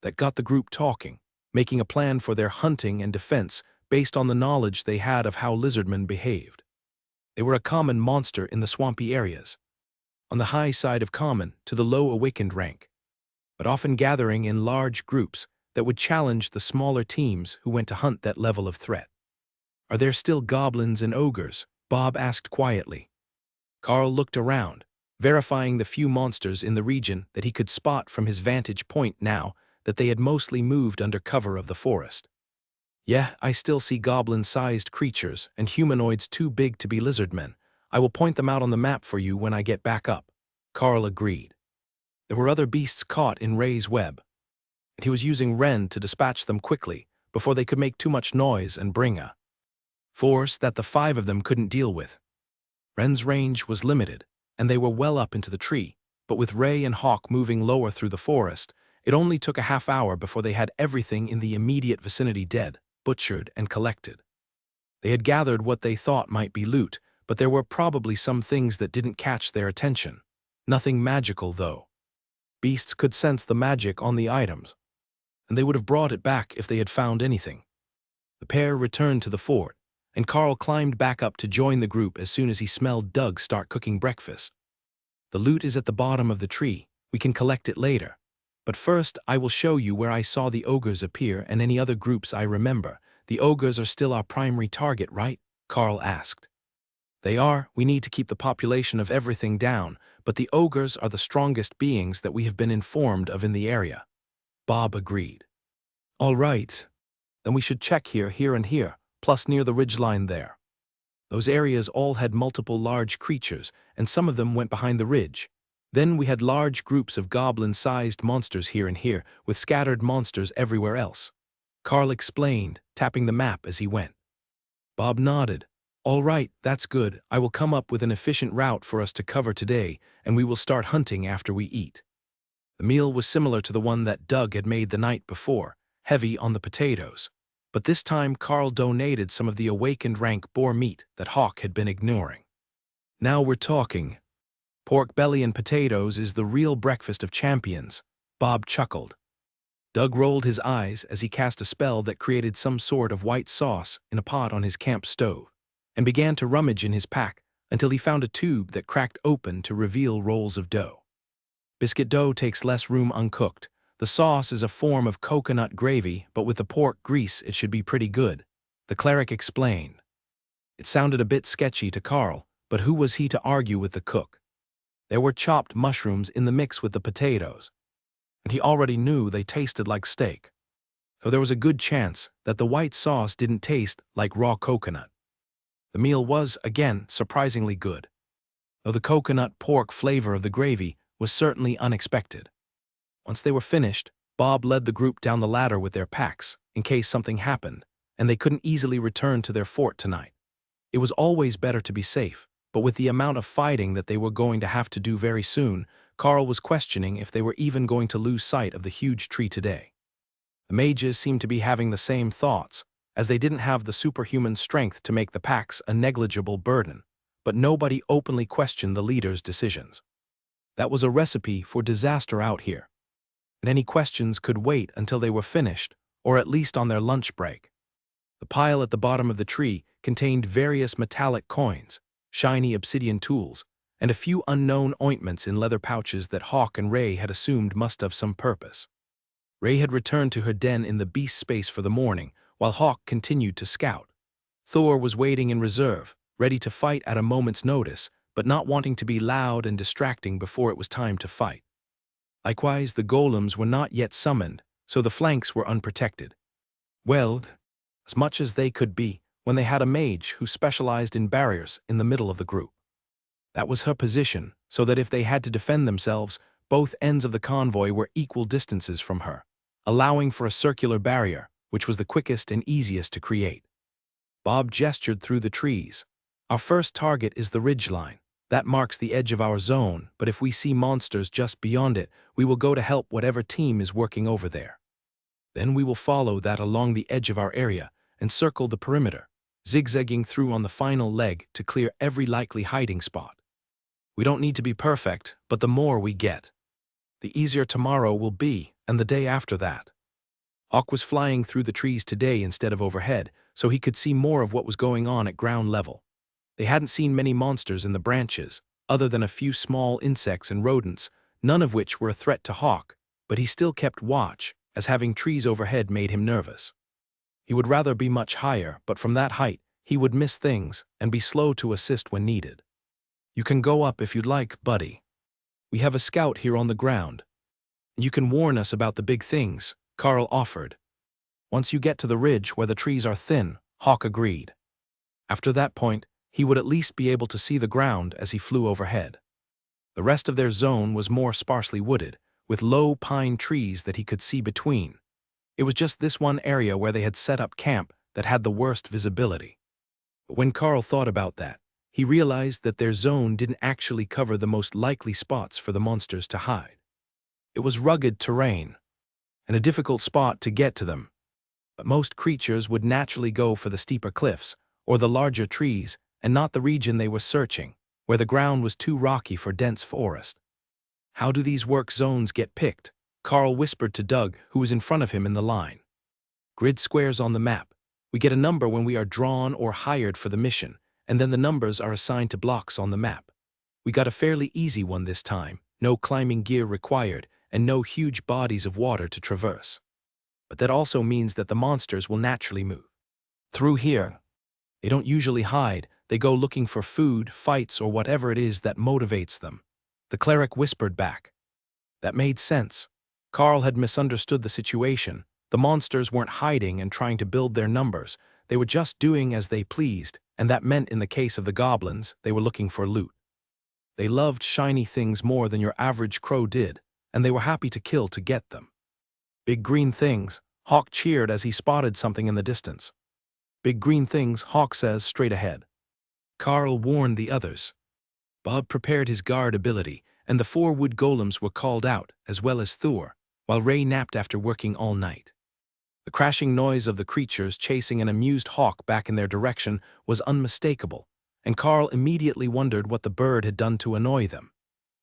That got the group talking, making a plan for their hunting and defense based on the knowledge they had of how lizardmen behaved. They were a common monster in the swampy areas, on the high side of common to the low awakened rank, but often gathering in large groups that would challenge the smaller teams who went to hunt that level of threat. "Are there still goblins and ogres?" Bob asked quietly. Carl looked around, verifying the few monsters in the region that he could spot from his vantage point now that they had mostly moved under cover of the forest. "Yeah, I still see goblin-sized creatures and humanoids too big to be lizardmen. I will point them out on the map for you when I get back up," Carl agreed. There were other beasts caught in Ray's web, and he was using Ren to dispatch them quickly before they could make too much noise and bring a force that the 5 of them couldn't deal with. Ren's range was limited, and they were well up into the tree, but with Ray and Hawk moving lower through the forest, it only took a half hour before they had everything in the immediate vicinity dead, butchered, and collected. They had gathered what they thought might be loot, but there were probably some things that didn't catch their attention. Nothing magical, though. Beasts could sense the magic on the items, and they would have brought it back if they had found anything. The pair returned to the fort, and Carl climbed back up to join the group as soon as he smelled Doug start cooking breakfast. "The loot is at the bottom of the tree. We can collect it later. But first, I will show you where I saw the ogres appear and any other groups I remember. The ogres are still our primary target, right?" Carl asked. "They are. We need to keep the population of everything down, but the ogres are the strongest beings that we have been informed of in the area." Bob agreed. "All right. Then we should check here, and here, plus near the ridgeline there. Those areas all had multiple large creatures, and some of them went behind the ridge. Then we had large groups of goblin-sized monsters here and here, with scattered monsters everywhere else," Carl explained, tapping the map as he went. Bob nodded. "All right, that's good. I will come up with an efficient route for us to cover today, and we will start hunting after we eat." The meal was similar to the one that Doug had made the night before, heavy on the potatoes. But this time Carl donated some of the awakened rank boar meat that Hawk had been ignoring. "Now we're talking. Pork belly and potatoes is the real breakfast of champions," Bob chuckled. Doug rolled his eyes as he cast a spell that created some sort of white sauce in a pot on his camp stove, and began to rummage in his pack until he found a tube that cracked open to reveal rolls of dough. Biscuit dough takes less room uncooked. The sauce is a form of coconut gravy, but with the pork grease it should be pretty good, the cleric explained. It sounded a bit sketchy to Carl, but who was he to argue with the cook? There were chopped mushrooms in the mix with the potatoes, and he already knew they tasted like steak. So there was a good chance that the white sauce didn't taste like raw coconut. The meal was, again, surprisingly good, though the coconut pork flavor of the gravy was certainly unexpected. Once they were finished, Bob led the group down the ladder with their packs, in case something happened, and they couldn't easily return to their fort tonight. It was always better to be safe, but with the amount of fighting that they were going to have to do very soon, Carl was questioning if they were even going to lose sight of the huge tree today. The mages seemed to be having the same thoughts, as they didn't have the superhuman strength to make the packs a negligible burden, but nobody openly questioned the leader's decisions. That was a recipe for disaster out here, and any questions could wait until they were finished, or at least on their lunch break. The pile at the bottom of the tree contained various metallic coins, shiny obsidian tools, and a few unknown ointments in leather pouches that Hawk and Ray had assumed must have some purpose. Ray had returned to her den in the beast space for the morning, while Hawk continued to scout. Thor was waiting in reserve, ready to fight at a moment's notice, but not wanting to be loud and distracting before it was time to fight. Likewise, the golems were not yet summoned, so the flanks were unprotected. Well, as much as they could be when they had a mage who specialized in barriers in the middle of the group. That was her position, so that if they had to defend themselves, both ends of the convoy were equal distances from her, allowing for a circular barrier, which was the quickest and easiest to create. Bob gestured through the trees. Our first target is the ridgeline. That marks the edge of our zone, but if we see monsters just beyond it, we will go to help whatever team is working over there. Then we will follow that along the edge of our area and circle the perimeter, zigzagging through on the final leg to clear every likely hiding spot. We don't need to be perfect, but the more we get, the easier tomorrow will be, and the day after that. Hawk was flying through the trees today instead of overhead, so he could see more of what was going on at ground level. They hadn't seen many monsters in the branches, other than a few small insects and rodents, none of which were a threat to Hawk, but he still kept watch, as having trees overhead made him nervous. He would rather be much higher, but from that height, he would miss things and be slow to assist when needed. You can go up if you'd like, buddy. We have a scout here on the ground. You can warn us about the big things, Carl offered. Once you get to the ridge where the trees are thin, Hawk agreed. After that point, he would at least be able to see the ground as he flew overhead. The rest of their zone was more sparsely wooded, with low pine trees that he could see between. It was just this one area where they had set up camp that had the worst visibility. But when Carl thought about that, he realized that their zone didn't actually cover the most likely spots for the monsters to hide. It was rugged terrain, and a difficult spot to get to them. But most creatures would naturally go for the steeper cliffs, or the larger trees, and not the region they were searching, where the ground was too rocky for dense forest. How do these work zones get picked? Carl whispered to Doug, who was in front of him in the line. Grid squares on the map. We get a number when we are drawn or hired for the mission, and then the numbers are assigned to blocks on the map. We got a fairly easy one this time, no climbing gear required, and no huge bodies of water to traverse. But that also means that the monsters will naturally move through here. They don't usually hide, they go looking for food, fights, or whatever it is that motivates them. The cleric whispered back. That made sense. Carl had misunderstood the situation. The monsters weren't hiding and trying to build their numbers, they were just doing as they pleased, and that meant in the case of the goblins, they were looking for loot. They loved shiny things more than your average crow did, and they were happy to kill to get them. Big green things, Hawk cheered as he spotted something in the distance. Big green things, Hawk says, straight ahead. Carl warned the others. Bob prepared his guard ability, and the 4 wood golems were called out, as well as Thor, while Ray napped after working all night. The crashing noise of the creatures chasing an amused Hawk back in their direction was unmistakable, and Carl immediately wondered what the bird had done to annoy them.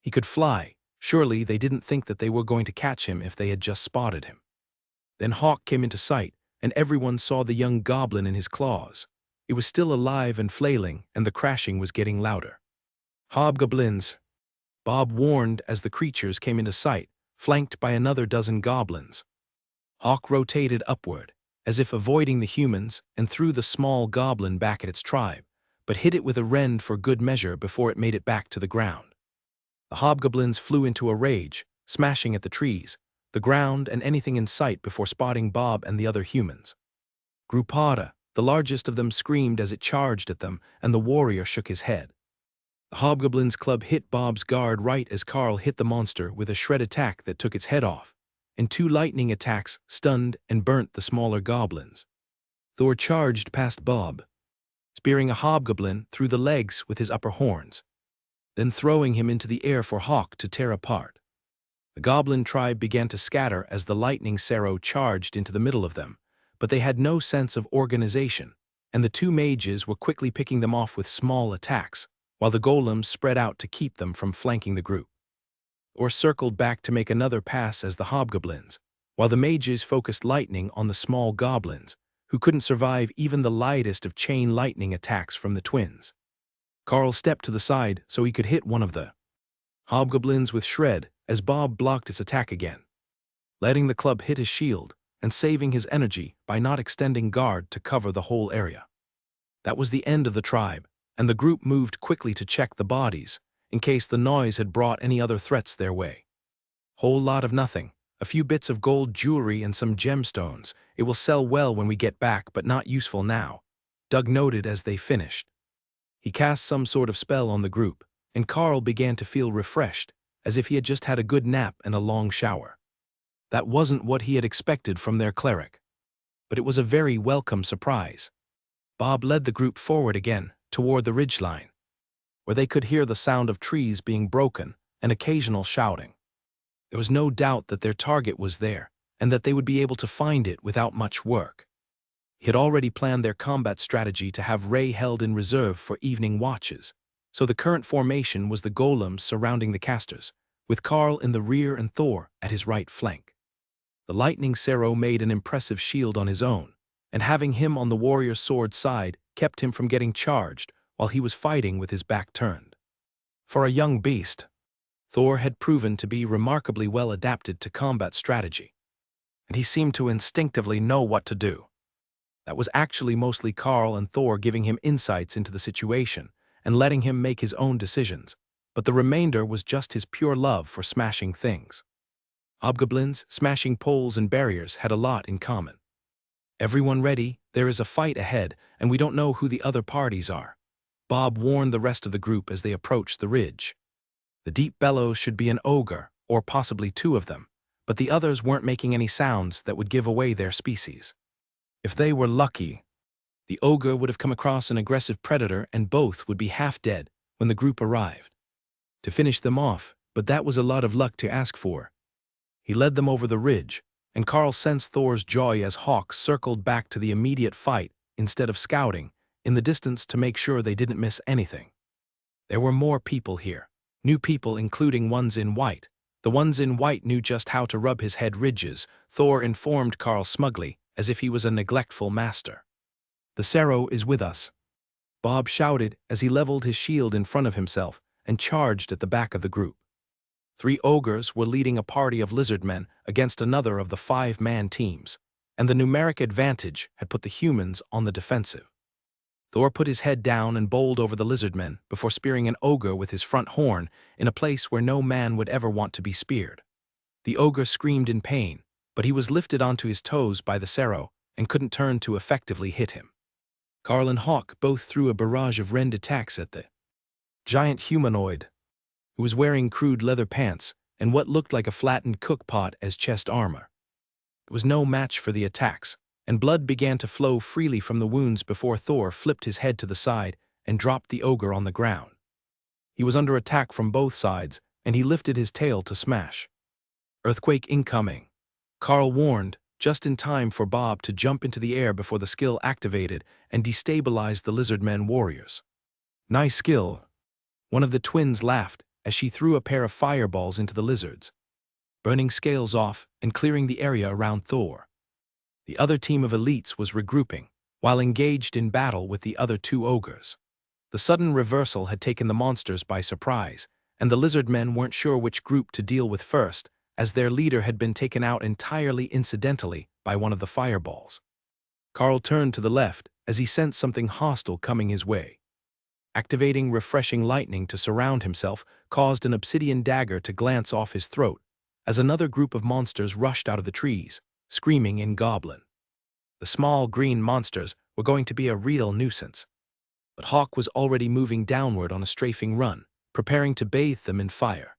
He could fly. Surely they didn't think that they were going to catch him if they had just spotted him. Then Hawk came into sight, and everyone saw the young goblin in his claws. It was still alive and flailing, and the crashing was getting louder. Hobgoblins, Bob warned as the creatures came into sight, flanked by another dozen goblins. Hawk rotated upward, as if avoiding the humans, and threw the small goblin back at its tribe, but hit it with a rend for good measure before it made it back to the ground. The hobgoblins flew into a rage, smashing at the trees, the ground, and anything in sight before spotting Bob and the other humans. Grupada, the largest of them, screamed as it charged at them, and the warrior shook his head. The hobgoblin's club hit Bob's guard right as Carl hit the monster with a shred attack that took its head off, and 2 lightning attacks stunned and burnt the smaller goblins. Thor charged past Bob, spearing a hobgoblin through the legs with his upper horns, then throwing him into the air for Hawk to tear apart. The goblin tribe began to scatter as the lightning Sero charged into the middle of them, but they had no sense of organization, and the 2 mages were quickly picking them off with small attacks, while the golems spread out to keep them from flanking the group. Or circled back to make another pass as the hobgoblins, while the mages focused lightning on the small goblins, who couldn't survive even the lightest of chain lightning attacks from the twins. Carl stepped to the side so he could hit one of the hobgoblins with shred as Bob blocked its attack again, letting the club hit his shield and saving his energy by not extending guard to cover the whole area. That was the end of the tribe, and the group moved quickly to check the bodies, in case the noise had brought any other threats their way. Whole lot of nothing, a few bits of gold jewelry and some gemstones. It will sell well when we get back, but not useful now, Doug noted as they finished. He cast some sort of spell on the group, and Carl began to feel refreshed, as if he had just had a good nap and a long shower. That wasn't what he had expected from their cleric, but it was a very welcome surprise. Bob led the group forward again, toward the ridgeline, where they could hear the sound of trees being broken and occasional shouting. There was no doubt that their target was there, and that they would be able to find it without much work. He had already planned their combat strategy to have Ray held in reserve for evening watches, so the current formation was the golems surrounding the casters, with Carl in the rear and Thor at his right flank. The lightning Cero made an impressive shield on his own, and having him on the warrior's sword side kept him from getting charged while he was fighting with his back turned. For a young beast, Thor had proven to be remarkably well adapted to combat strategy, and he seemed to instinctively know what to do. That was actually mostly Carl and Thor giving him insights into the situation and letting him make his own decisions, but the remainder was just his pure love for smashing things. Hobgoblins, smashing poles and barriers had a lot in common. "Everyone ready? There is a fight ahead, and we don't know who the other parties are," Bob warned the rest of the group as they approached the ridge. The deep bellows should be an ogre, or possibly two of them, but the others weren't making any sounds that would give away their species. If they were lucky, the ogre would have come across an aggressive predator and both would be half dead when the group arrived. To finish them off, but that was a lot of luck to ask for. He led them over the ridge, and Carl sensed Thor's joy as Hawk circled back to the immediate fight instead of scouting in the distance to make sure they didn't miss anything. There were more people here, new people including ones in white. The ones in white knew just how to rub his head ridges, Thor informed Carl smugly, as if he was a neglectful master. "The Cero is with us," Bob shouted as he leveled his shield in front of himself and charged at the back of the group. 3 ogres were leading a party of lizardmen against another of the 5-man teams, and the numeric advantage had put the humans on the defensive. Thor put his head down and bowled over the lizardmen before spearing an ogre with his front horn in a place where no man would ever want to be speared. The ogre screamed in pain, but he was lifted onto his toes by the Cero and couldn't turn to effectively hit him. Carl and Hawk both threw a barrage of rend attacks at the giant humanoid, who was wearing crude leather pants and what looked like a flattened cookpot as chest armor. It was no match for the attacks, and blood began to flow freely from the wounds before Thor flipped his head to the side and dropped the ogre on the ground. He was under attack from both sides, and he lifted his tail to smash. "Earthquake incoming," Carl warned, just in time for Bob to jump into the air before the skill activated and destabilized the lizardmen warriors. "Nice skill," one of the twins laughed as she threw a pair of fireballs into the lizards, burning scales off and clearing the area around Thor. The other team of elites was regrouping, while engaged in battle with the other 2 ogres. The sudden reversal had taken the monsters by surprise, and the lizard men weren't sure which group to deal with first, as their leader had been taken out entirely incidentally by one of the fireballs. Carl turned to the left as he sensed something hostile coming his way. Activating refreshing lightning to surround himself caused an obsidian dagger to glance off his throat, as another group of monsters rushed out of the trees, screaming in Goblin. The small green monsters were going to be a real nuisance, but Hawk was already moving downward on a strafing run, preparing to bathe them in fire.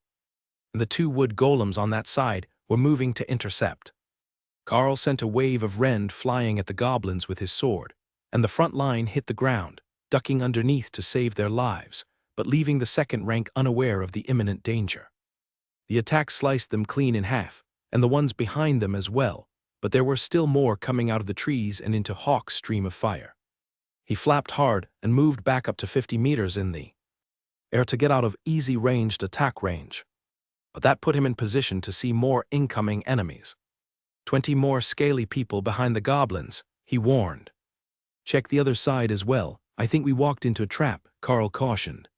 And the 2 wood golems on that side were moving to intercept. Carl sent a wave of rend flying at the goblins with his sword, and the front line hit the ground, ducking underneath to save their lives, but leaving the second rank unaware of the imminent danger. The attack sliced them clean in half, and the ones behind them as well, but there were still more coming out of the trees and into Hawk's stream of fire. He flapped hard and moved back up to 50 meters in the air to get out of easy ranged attack range, but that put him in position to see more incoming enemies. 20 more scaly people behind the goblins, he warned. "Check the other side as well. I think we walked into a trap," Carl cautioned.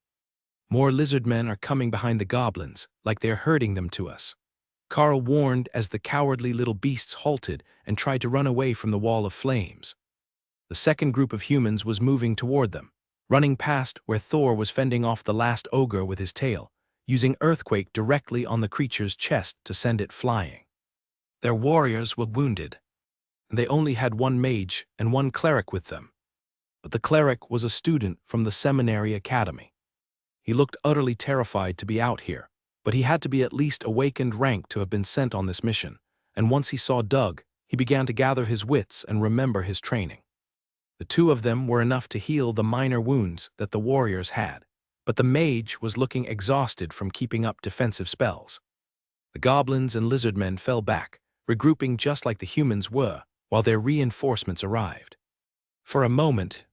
"More lizard men are coming behind the goblins, like they're herding them to us," Carl warned as the cowardly little beasts halted and tried to run away from the wall of flames. The second group of humans was moving toward them, running past where Thor was fending off the last ogre with his tail, using Earthquake directly on the creature's chest to send it flying. Their warriors were wounded, and they only had 1 mage and 1 cleric with them. But the cleric was a student from the seminary academy. He looked utterly terrified to be out here, but he had to be at least awakened rank to have been sent on this mission, and once he saw Doug, he began to gather his wits and remember his training. The two of them were enough to heal the minor wounds that the warriors had, but the mage was looking exhausted from keeping up defensive spells. The goblins and lizardmen fell back, regrouping just like the humans were, while their reinforcements arrived. For a moment,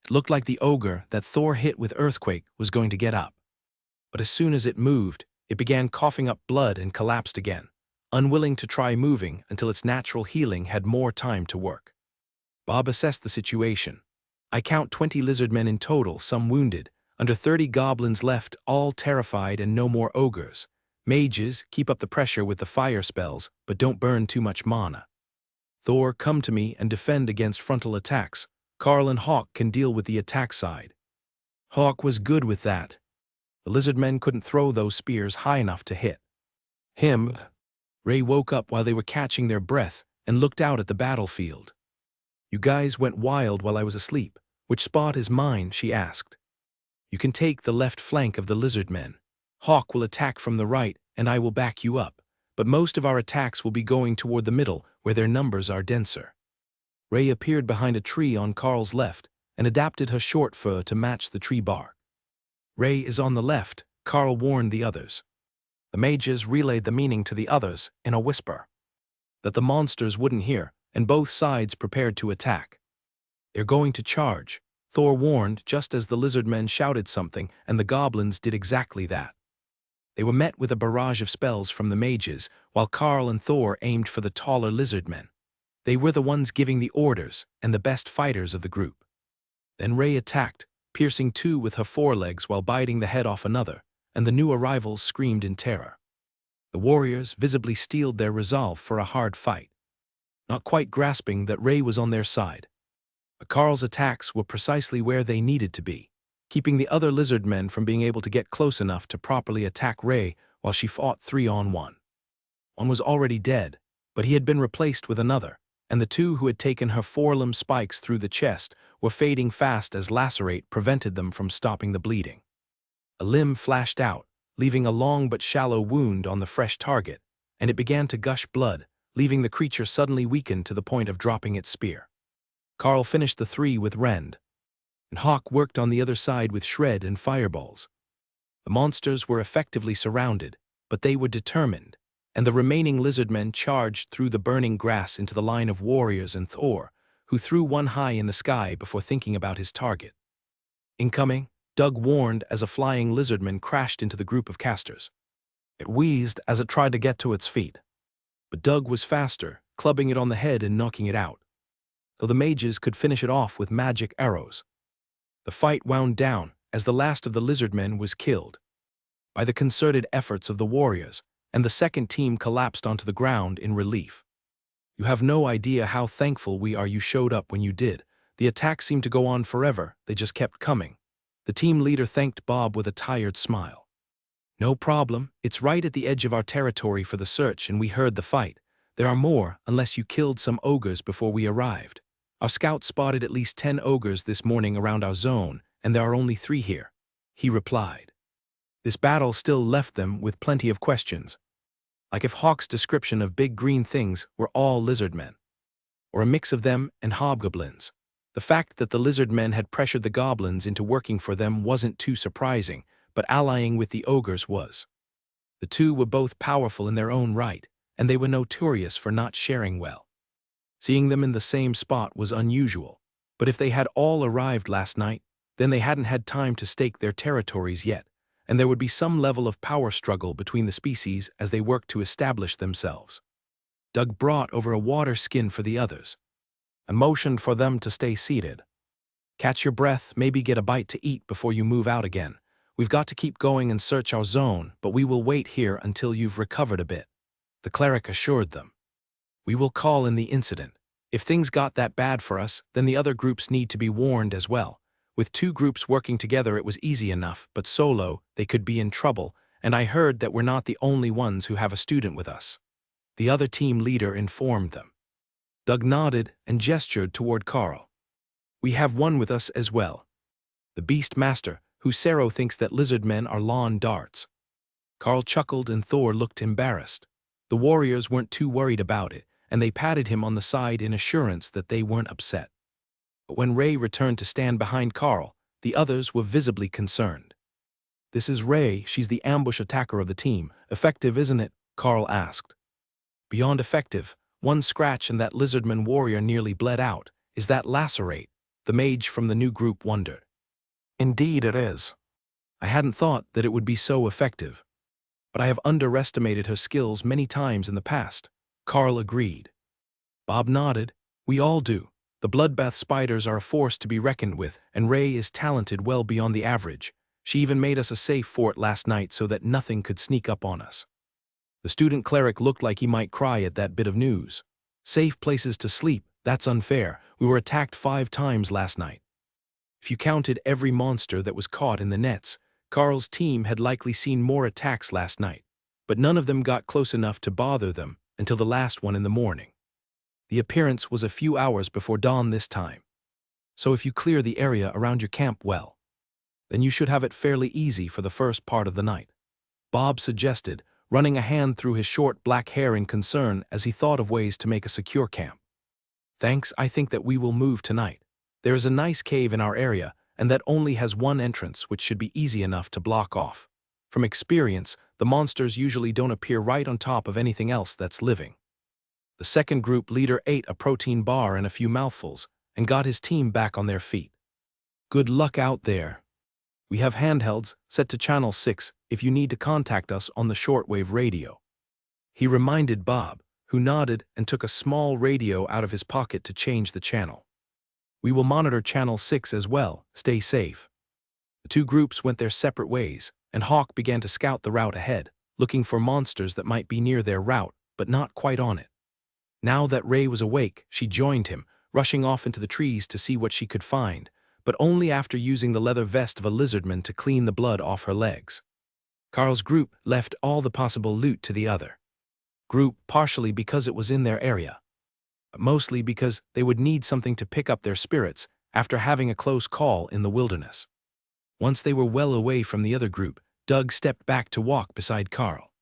it looked like the ogre that Thor hit with Earthquake was going to get up. But as soon as it moved, it began coughing up blood and collapsed again, unwilling to try moving until its natural healing had more time to work. Bob assessed the situation. I count 20 lizardmen in total, some wounded, under 30 goblins left, all terrified, and no more ogres. Mages, keep up the pressure with the fire spells, but don't burn too much mana. Thor, come to me and defend against frontal attacks. Carl and Hawk can deal with the attack side. Hawk was good with that. The lizardmen couldn't throw those spears high enough to hit him. Ray woke up while they were catching their breath and looked out at the battlefield. You guys went wild while I was asleep. Which spot is mine? She asked. You can take the left flank of the lizardmen. Hawk will attack from the right, and I will back you up, but most of our attacks will be going toward the middle, where their numbers are denser. Ray appeared behind a tree on Carl's left and adapted her short fur to match the tree bark. Ray is on the left, Carl warned the others. The mages relayed the meaning to the others in a whisper that the monsters wouldn't hear, and both sides prepared to attack. They're going to charge, Thor warned just as the lizardmen shouted something, and the goblins did exactly that. They were met with a barrage of spells from the mages, while Carl and Thor aimed for the taller lizardmen. They were the ones giving the orders and the best fighters of the group. Then Ray attacked, piercing two with her forelegs while biting the head off another, and the new arrivals screamed in terror. The warriors visibly steeled their resolve for a hard fight, not quite grasping that Ray was on their side. But Carl's attacks were precisely where they needed to be, keeping the other lizardmen from being able to get close enough to properly attack Ray while she fought 3-on-1. One was already dead, but he had been replaced with another, and the two who had taken her forelimb spikes through the chest were fading fast as lacerate prevented them from stopping the bleeding. A limb flashed out, leaving a long but shallow wound on the fresh target, and it began to gush blood, leaving the creature suddenly weakened to the point of dropping its spear. Carl finished the 3 with Rend, and Hawk worked on the other side with Shred and Fireballs. The monsters were effectively surrounded, but they were determined, and the remaining lizardmen charged through the burning grass into the line of warriors and Thor, who threw one high in the sky before thinking about his target. Incoming, Doug warned as a flying lizardman crashed into the group of casters. It wheezed as it tried to get to its feet, but Doug was faster, clubbing it on the head and knocking it out, so the mages could finish it off with magic arrows. The fight wound down as the last of the lizardmen was killed by the concerted efforts of the warriors, and the second team collapsed onto the ground in relief. You have no idea how thankful we are you showed up when you did. The attack seemed to go on forever, they just kept coming. The team leader thanked Bob with a tired smile. No problem, it's right at the edge of our territory for the search, and we heard the fight. There are more, unless you killed some ogres before we arrived. Our scouts spotted at least 10 ogres this morning around our zone, and there are only 3 here, he replied. This battle still left them with plenty of questions, like if Hawk's description of big green things were all lizardmen, or a mix of them and hobgoblins. The fact that the lizardmen had pressured the goblins into working for them wasn't too surprising, but allying with the ogres was. The two were both powerful in their own right, and they were notorious for not sharing well. Seeing them in the same spot was unusual, but if they had all arrived last night, then they hadn't had time to stake their territories yet, and there would be some level of power struggle between the species as they worked to establish themselves. Doug brought over a water skin for the others, and motioned for them to stay seated. Catch your breath, maybe get a bite to eat before you move out again. We've got to keep going and search our zone, but we will wait here until you've recovered a bit, the cleric assured them. We will call in the incident. If things got that bad for us, then the other groups need to be warned as well. With 2 groups working together it was easy enough, but solo, they could be in trouble, and I heard that we're not the only ones who have a student with us, the other team leader informed them. Doug nodded and gestured toward Carl. We have one with us as well. The Beast Master, Husero thinks that lizard men are lawn darts. Carl chuckled and Thor looked embarrassed. The warriors weren't too worried about it, and they patted him on the side in assurance that they weren't upset. But when Ray returned to stand behind Carl, the others were visibly concerned. "This is Ray, she's the ambush attacker of the team. Effective, isn't it?" Carl asked. "Beyond effective. One scratch and that lizardman warrior nearly bled out. Is that lacerate?" the mage from the new group wondered. "Indeed it is. I hadn't thought that it would be so effective. But I have underestimated her skills many times in the past," Carl agreed. Bob nodded. "We all do. The bloodbath spiders are a force to be reckoned with, and Ray is talented well beyond the average. She even made us a safe fort last night so that nothing could sneak up on us." The student cleric looked like he might cry at that bit of news. "Safe places to sleep, that's unfair. We were attacked 5 times last night." If you counted every monster that was caught in the nets, Carl's team had likely seen more attacks last night, but none of them got close enough to bother them until the last one in the morning. The appearance was a few hours before dawn this time. So if you clear the area around your camp well, then you should have it fairly easy for the first part of the night," Bob suggested, running a hand through his short black hair in concern as he thought of ways to make a secure camp. "Thanks, I think that we will move tonight. There is a nice cave in our area, and that only has one entrance, which should be easy enough to block off. From experience, the monsters usually don't appear right on top of anything else that's living." The second group leader ate a protein bar and a few mouthfuls, and got his team back on their feet. "Good luck out there. We have handhelds set to channel 6 if you need to contact us on the shortwave radio," he reminded Bob, who nodded and took a small radio out of his pocket to change the channel. "We will monitor channel 6 as well. Stay safe." The two groups went their separate ways, and Hawk began to scout the route ahead, looking for monsters that might be near their route, but not quite on it. Now that Ray was awake, she joined him, rushing off into the trees to see what she could find, but only after using the leather vest of a lizardman to clean the blood off her legs. Carl's group left all the possible loot to the other group, partially because it was in their area, but mostly because they would need something to pick up their spirits after having a close call in the wilderness. Once they were well away from the other group, Doug stepped back to walk beside Carl.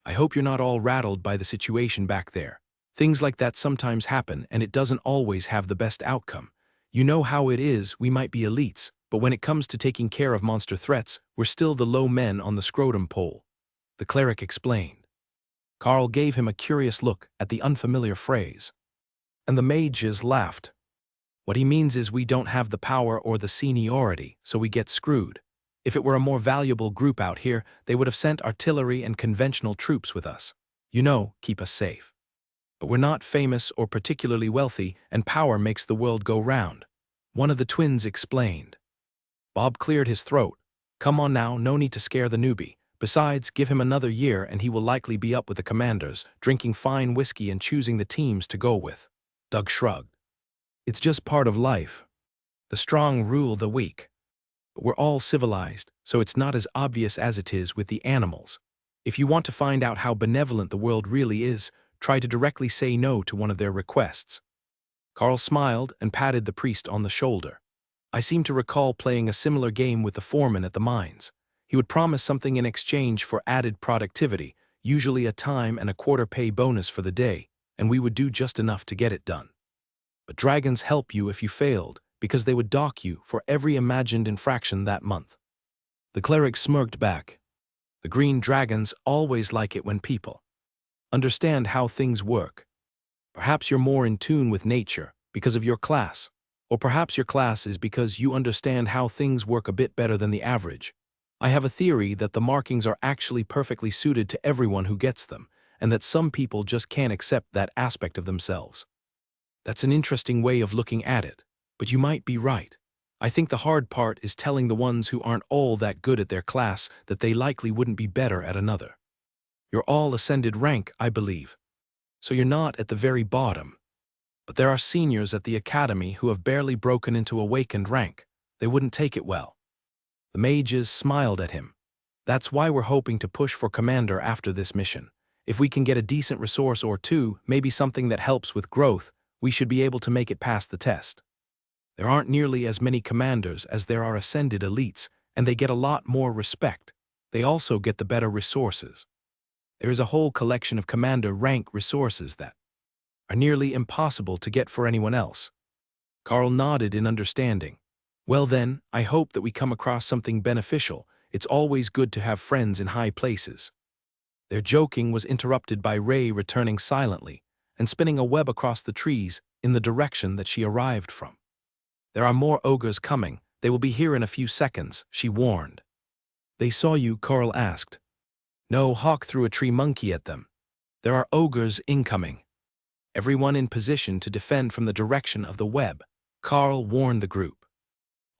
"I hope you're not all rattled by the situation back there. Things like that sometimes happen, and it doesn't always have the best outcome. You know how it is, we might be elites, but when it comes to taking care of monster threats, we're still the low men on the scrotum pole," the cleric explained. Carl gave him a curious look at the unfamiliar phrase, and the mages laughed. "What he means is we don't have the power or the seniority, so we get screwed. If it were a more valuable group out here, they would have sent artillery and conventional troops with us. You know, keep us safe. But we're not famous or particularly wealthy, and power makes the world go round," one of the twins explained. Bob cleared his throat. "Come on now, no need to scare the newbie. Besides, give him another year and he will likely be up with the commanders, drinking fine whiskey and choosing the teams to go with." Doug shrugged. "It's just part of life. The strong rule the weak. But we're all civilized, so it's not as obvious as it is with the animals. If you want to find out how benevolent the world really is, try to directly say no to one of their requests." Carl smiled and patted the priest on the shoulder. "I seem to recall playing a similar game with the foreman at the mines. He would promise something in exchange for added productivity, usually a time and a quarter pay bonus for the day, and we would do just enough to get it done. But dragons help you if you failed, because they would dock you for every imagined infraction that month." The cleric smirked back. "The green dragons always like it when people understand how things work. Perhaps you're more in tune with nature because of your class, or perhaps your class is because you understand how things work a bit better than the average. I have a theory that the markings are actually perfectly suited to everyone who gets them, and that some people just can't accept that aspect of themselves." "That's an interesting way of looking at it, but you might be right. I think the hard part is telling the ones who aren't all that good at their class that they likely wouldn't be better at another. You're all ascended rank, I believe, so you're not at the very bottom. But there are seniors at the academy who have barely broken into awakened rank. They wouldn't take it well." The mages smiled at him. "That's why we're hoping to push for commander after this mission. If we can get a decent resource or two, maybe something that helps with growth, we should be able to make it past the test. There aren't nearly as many commanders as there are ascended elites, and they get a lot more respect. They also get the better resources. There is a whole collection of commander rank resources that are nearly impossible to get for anyone else. Carl nodded in understanding. Well then, I hope that we come across something beneficial. It's always good to have friends in high places. Their joking was interrupted by Ray returning silently and spinning a web across the trees in the direction that she arrived from. There are more ogres coming. They will be here in a few seconds, she warned. They saw you, Carl asked. No, Hawk threw a tree monkey at them. There are ogres incoming. Everyone in position to defend from the direction of the web, Carl warned the group.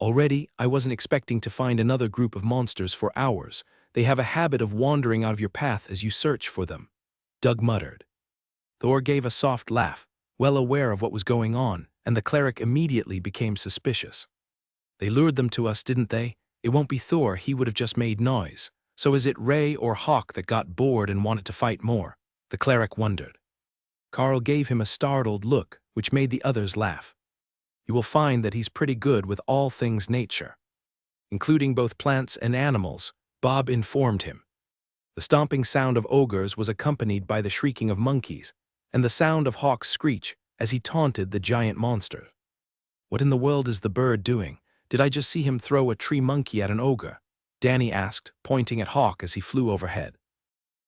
Already, I wasn't expecting to find another group of monsters for hours. They have a habit of wandering out of your path as you search for them, Doug muttered. Thor gave a soft laugh, well aware of what was going on, and the cleric immediately became suspicious. They lured them to us, didn't they? It won't be Thor, he would have just made noise. So is it Ray or Hawk that got bored and wanted to fight more? The cleric wondered. Carl gave him a startled look, which made the others laugh. You will find that he's pretty good with all things nature, including both plants and animals, Bob informed him. The stomping sound of ogres was accompanied by the shrieking of monkeys, and the sound of Hawk's screech as he taunted the giant monster. What in the world is the bird doing? Did I just see him throw a tree monkey at an ogre? Danny asked, pointing at Hawk as he flew overhead.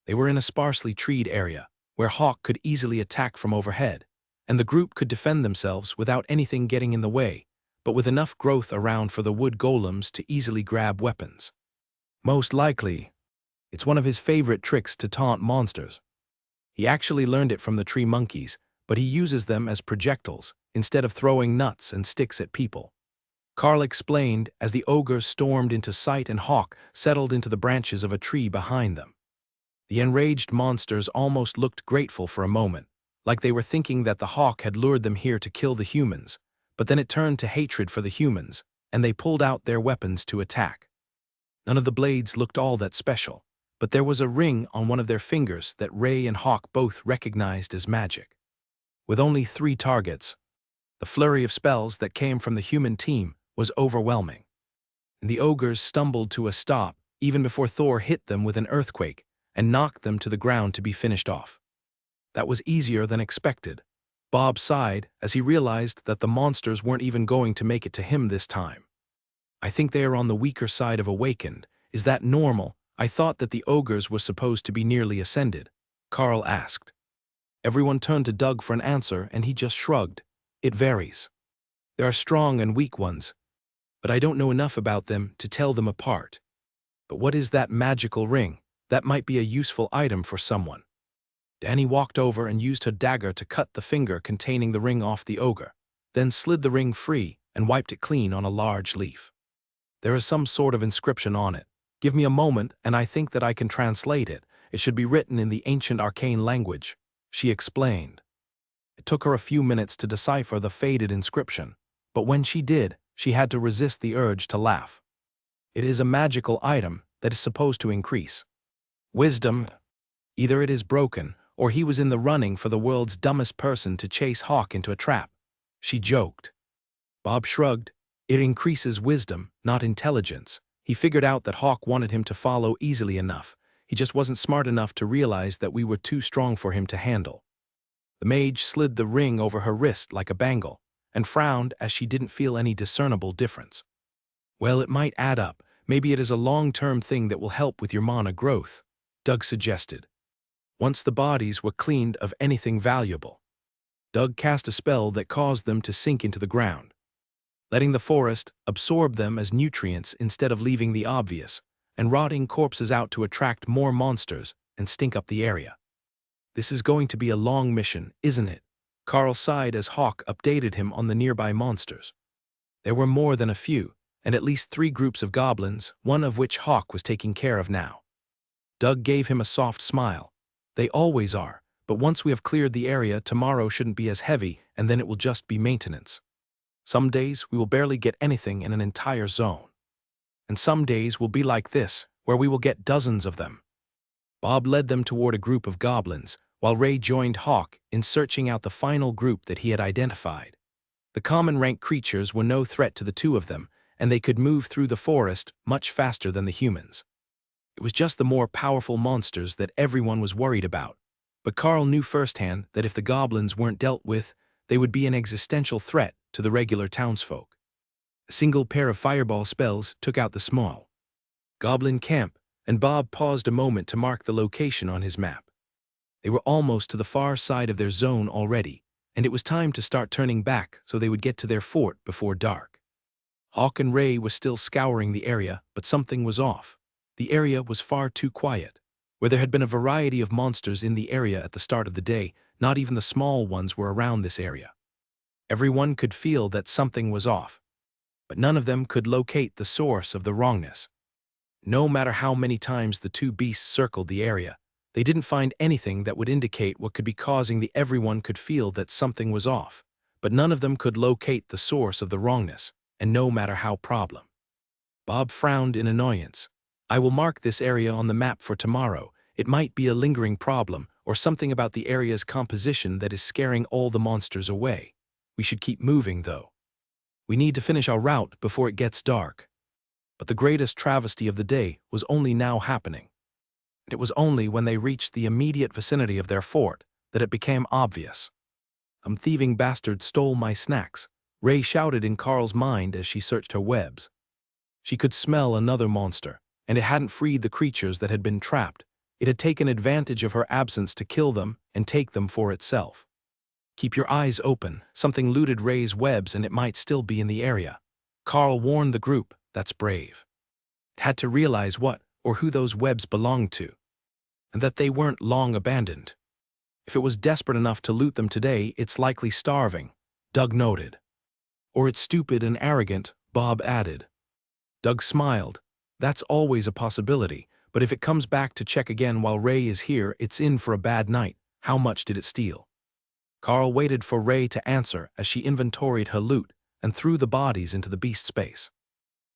They were in a sparsely treed area, where Hawk could easily attack from overhead, and the group could defend themselves without anything getting in the way, but with enough growth around for the wood golems to easily grab weapons. Most likely, it's one of his favorite tricks to taunt monsters. He actually learned it from the tree monkeys, but he uses them as projectiles instead of throwing nuts and sticks at people. Carl explained as the ogres stormed into sight and Hawk settled into the branches of a tree behind them. The enraged monsters almost looked grateful for a moment, like they were thinking that the Hawk had lured them here to kill the humans, but then it turned to hatred for the humans, and they pulled out their weapons to attack. None of the blades looked all that special, but there was a ring on one of their fingers that Ray and Hawk both recognized as magic. With only 3 targets, the flurry of spells that came from the human team was overwhelming. And the ogres stumbled to a stop even before Thor hit them with an earthquake and knocked them to the ground to be finished off. That was easier than expected. Bob sighed as he realized that the monsters weren't even going to make it to him this time. I think they are on the weaker side of awakened. Is that normal? I thought that the ogres were supposed to be nearly ascended, Carl asked. Everyone turned to Doug for an answer and he just shrugged. It varies. There are strong and weak ones, but I don't know enough about them to tell them apart. But what is that magical ring? That might be a useful item for someone. Danny walked over and used her dagger to cut the finger containing the ring off the ogre, then slid the ring free and wiped it clean on a large leaf. There is some sort of inscription on it. Give me a moment and I think that I can translate it. It should be written in the ancient arcane language, she explained. It took her a few minutes to decipher the faded inscription, but when she did, she had to resist the urge to laugh. It is a magical item that is supposed to increase wisdom. Either it is broken, or he was in the running for the world's dumbest person to chase Hawk into a trap, she joked. Bob shrugged. It increases wisdom, not intelligence. He figured out that Hawk wanted him to follow easily enough. He just wasn't smart enough to realize that we were too strong for him to handle. The mage slid the ring over her wrist like a bangle, and frowned as she didn't feel any discernible difference. Well, it might add up. Maybe it is a long-term thing that will help with your mana growth, Doug suggested. Once the bodies were cleaned of anything valuable, Doug cast a spell that caused them to sink into the ground, letting the forest absorb them as nutrients instead of leaving the obvious and rotting corpses out to attract more monsters and stink up the area. This is going to be a long mission, isn't it? Carl sighed as Hawk updated him on the nearby monsters. There were more than a few, and at least 3 groups of goblins, one of which Hawk was taking care of now. Doug gave him a soft smile. They always are, but once we have cleared the area, tomorrow shouldn't be as heavy, and then it will just be maintenance. Some days we will barely get anything in an entire zone. And some days will be like this, where we will get dozens of them. Bob led them toward a group of goblins, while Ray joined Hawk in searching out the final group that he had identified. The common rank creatures were no threat to the two of them, and they could move through the forest much faster than the humans. It was just the more powerful monsters that everyone was worried about. But Carl knew firsthand that if the goblins weren't dealt with, they would be an existential threat to the regular townsfolk. A single pair of fireball spells took out the small goblin camp, and Bob paused a moment to mark the location on his map. They were almost to the far side of their zone already, and it was time to start turning back so they would get to their fort before dark. Hawk and Ray were still scouring the area, but something was off. The area was far too quiet. Where there had been a variety of monsters in the area at the start of the day, not even the small ones were around this area. Everyone could feel that something was off, but none of them could locate the source of the wrongness. No matter how many times the two beasts circled the area, they didn't find anything that would indicate what could be causing the everyone could feel that something was off, but none of them could locate the source of the wrongness, and no matter how problem. Bob frowned in annoyance. I will mark this area on the map for tomorrow. It might be a lingering problem or something about the area's composition that is scaring all the monsters away. We should keep moving, though. We need to finish our route before it gets dark. But the greatest travesty of the day was only now happening. And it was only when they reached the immediate vicinity of their fort that it became obvious. Some thieving bastard stole my snacks, Ray shouted in Carl's mind as she searched her webs. She could smell another monster, and it hadn't freed the creatures that had been trapped. It had taken advantage of her absence to kill them and take them for itself. Keep your eyes open. Something looted Ray's webs and it might still be in the area. Carl warned the group. That's brave. It had to realize what or who those webs belonged to, and that they weren't long abandoned. If it was desperate enough to loot them today, it's likely starving, Doug noted. Or it's stupid and arrogant, Bob added. Doug smiled. That's always a possibility, but if it comes back to check again while Ray is here, it's in for a bad night. How much did it steal? Carl waited for Ray to answer as she inventoried her loot and threw the bodies into the beast space.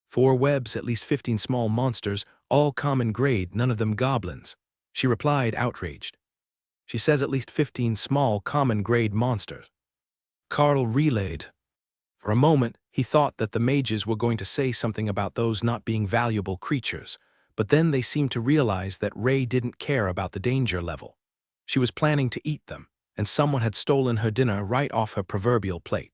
4 webs, at least 15 small monsters, all common grade, none of them goblins. She replied, outraged. She says at least 15 small common grade monsters. Carl relayed. For a moment, he thought that the mages were going to say something about those not being valuable creatures, but then they seemed to realize that Ray didn't care about the danger level. She was planning to eat them, and someone had stolen her dinner right off her proverbial plate.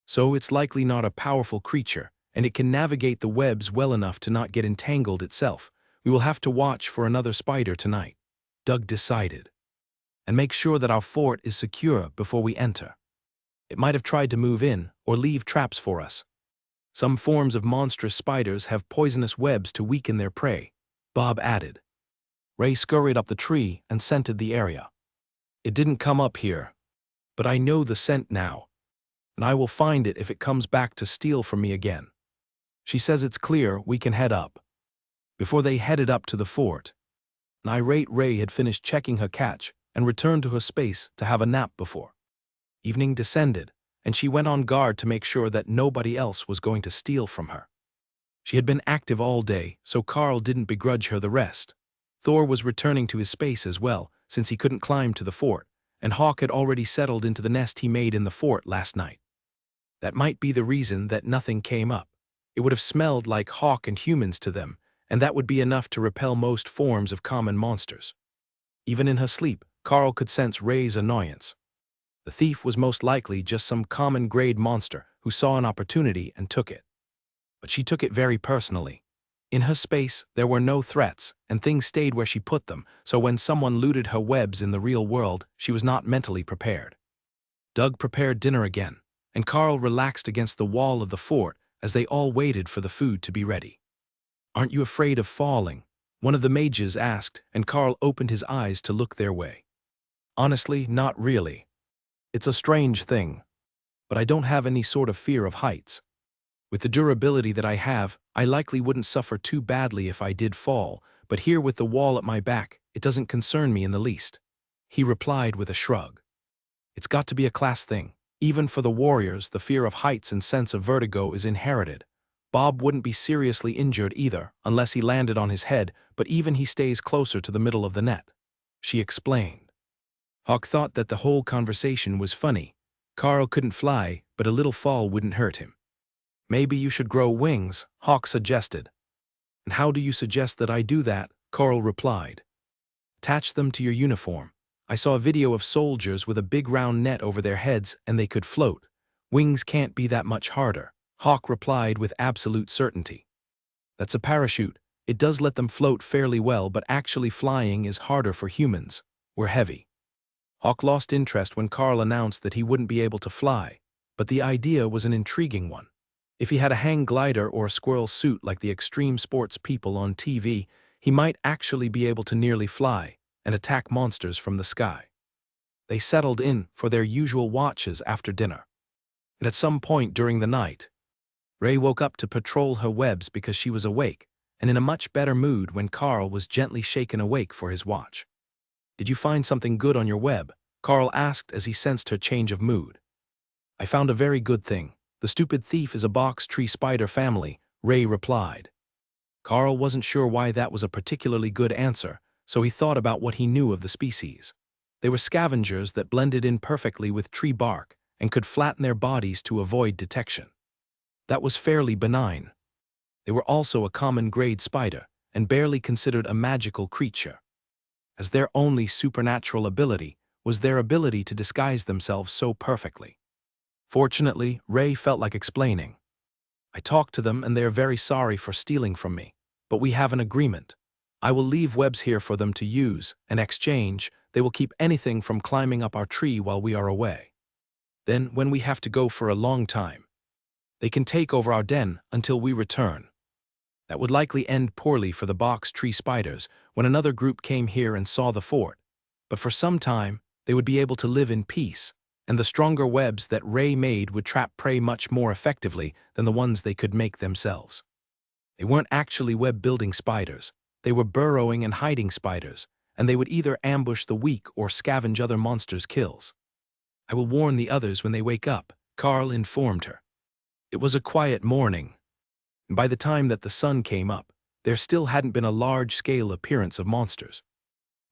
So it's likely not a powerful creature, and it can navigate the webs well enough to not get entangled itself. We will have to watch for another spider tonight, Doug decided, and make sure that our fort is secure before we enter. It might have tried to move in or leave traps for us. Some forms of monstrous spiders have poisonous webs to weaken their prey, Bob added. Ray scurried up the tree and scented the area. It didn't come up here, but I know the scent now, and I will find it if it comes back to steal from me again. She says it's clear we can head up. Before they headed up to the fort, an irate Ray had finished checking her catch and returned to her space to have a nap before evening descended, and she went on guard to make sure that nobody else was going to steal from her. She had been active all day, so Carl didn't begrudge her the rest. Thor was returning to his space as well, since he couldn't climb to the fort, and Hawk had already settled into the nest he made in the fort last night. That might be the reason that nothing came up. It would have smelled like Hawk and humans to them, and that would be enough to repel most forms of common monsters. Even in her sleep, Carl could sense Ray's annoyance. The thief was most likely just some common grade monster who saw an opportunity and took it. But she took it very personally. In her space, there were no threats, and things stayed where she put them, so when someone looted her webs in the real world, she was not mentally prepared. Doug prepared dinner again, and Carl relaxed against the wall of the fort as they all waited for the food to be ready. Aren't you afraid of falling? One of the mages asked, and Carl opened his eyes to look their way. Honestly, not really. It's a strange thing, but I don't have any sort of fear of heights. With the durability that I have, I likely wouldn't suffer too badly if I did fall, but here with the wall at my back, it doesn't concern me in the least. He replied with a shrug. It's got to be a class thing. Even for the warriors, the fear of heights and sense of vertigo is inherited. Bob wouldn't be seriously injured either, unless he landed on his head, but even he stays closer to the middle of the net. She explained. Hawk thought that the whole conversation was funny. Carl couldn't fly, but a little fall wouldn't hurt him. Maybe you should grow wings, Hawk suggested. And how do you suggest that I do that? Carl replied. Attach them to your uniform. I saw a video of soldiers with a big round net over their heads and they could float. Wings can't be that much harder, Hawk replied with absolute certainty. That's a parachute. It does let them float fairly well, but actually flying is harder for humans. We're heavy. Hawk lost interest when Carl announced that he wouldn't be able to fly, but the idea was an intriguing one. If he had a hang glider or a squirrel suit like the extreme sports people on TV, he might actually be able to nearly fly and attack monsters from the sky. They settled in for their usual watches after dinner. And at some point during the night, Ray woke up to patrol her webs because she was awake and in a much better mood when Carl was gently shaken awake for his watch. Did you find something good on your web? Carl asked as he sensed her change of mood. I found a very good thing. The stupid thief is a box tree spider family, Ray replied. Carl wasn't sure why that was a particularly good answer, so he thought about what he knew of the species. They were scavengers that blended in perfectly with tree bark and could flatten their bodies to avoid detection. That was fairly benign. They were also a common grade spider and barely considered a magical creature, as their only supernatural ability was their ability to disguise themselves so perfectly. Fortunately, Ray felt like explaining. I talked to them and they are very sorry for stealing from me, but we have an agreement. I will leave webs here for them to use. In exchange, they will keep anything from climbing up our tree while we are away. Then, when we have to go for a long time, they can take over our den until we return. That would likely end poorly for the box tree spiders when another group came here and saw the fort, but for some time, they would be able to live in peace, and the stronger webs that Ray made would trap prey much more effectively than the ones they could make themselves. They weren't actually web-building spiders. They were burrowing and hiding spiders, and they would either ambush the weak or scavenge other monsters' kills. I will warn the others when they wake up, Carl informed her. It was a quiet morning, and by the time that the sun came up, there still hadn't been a large-scale appearance of monsters.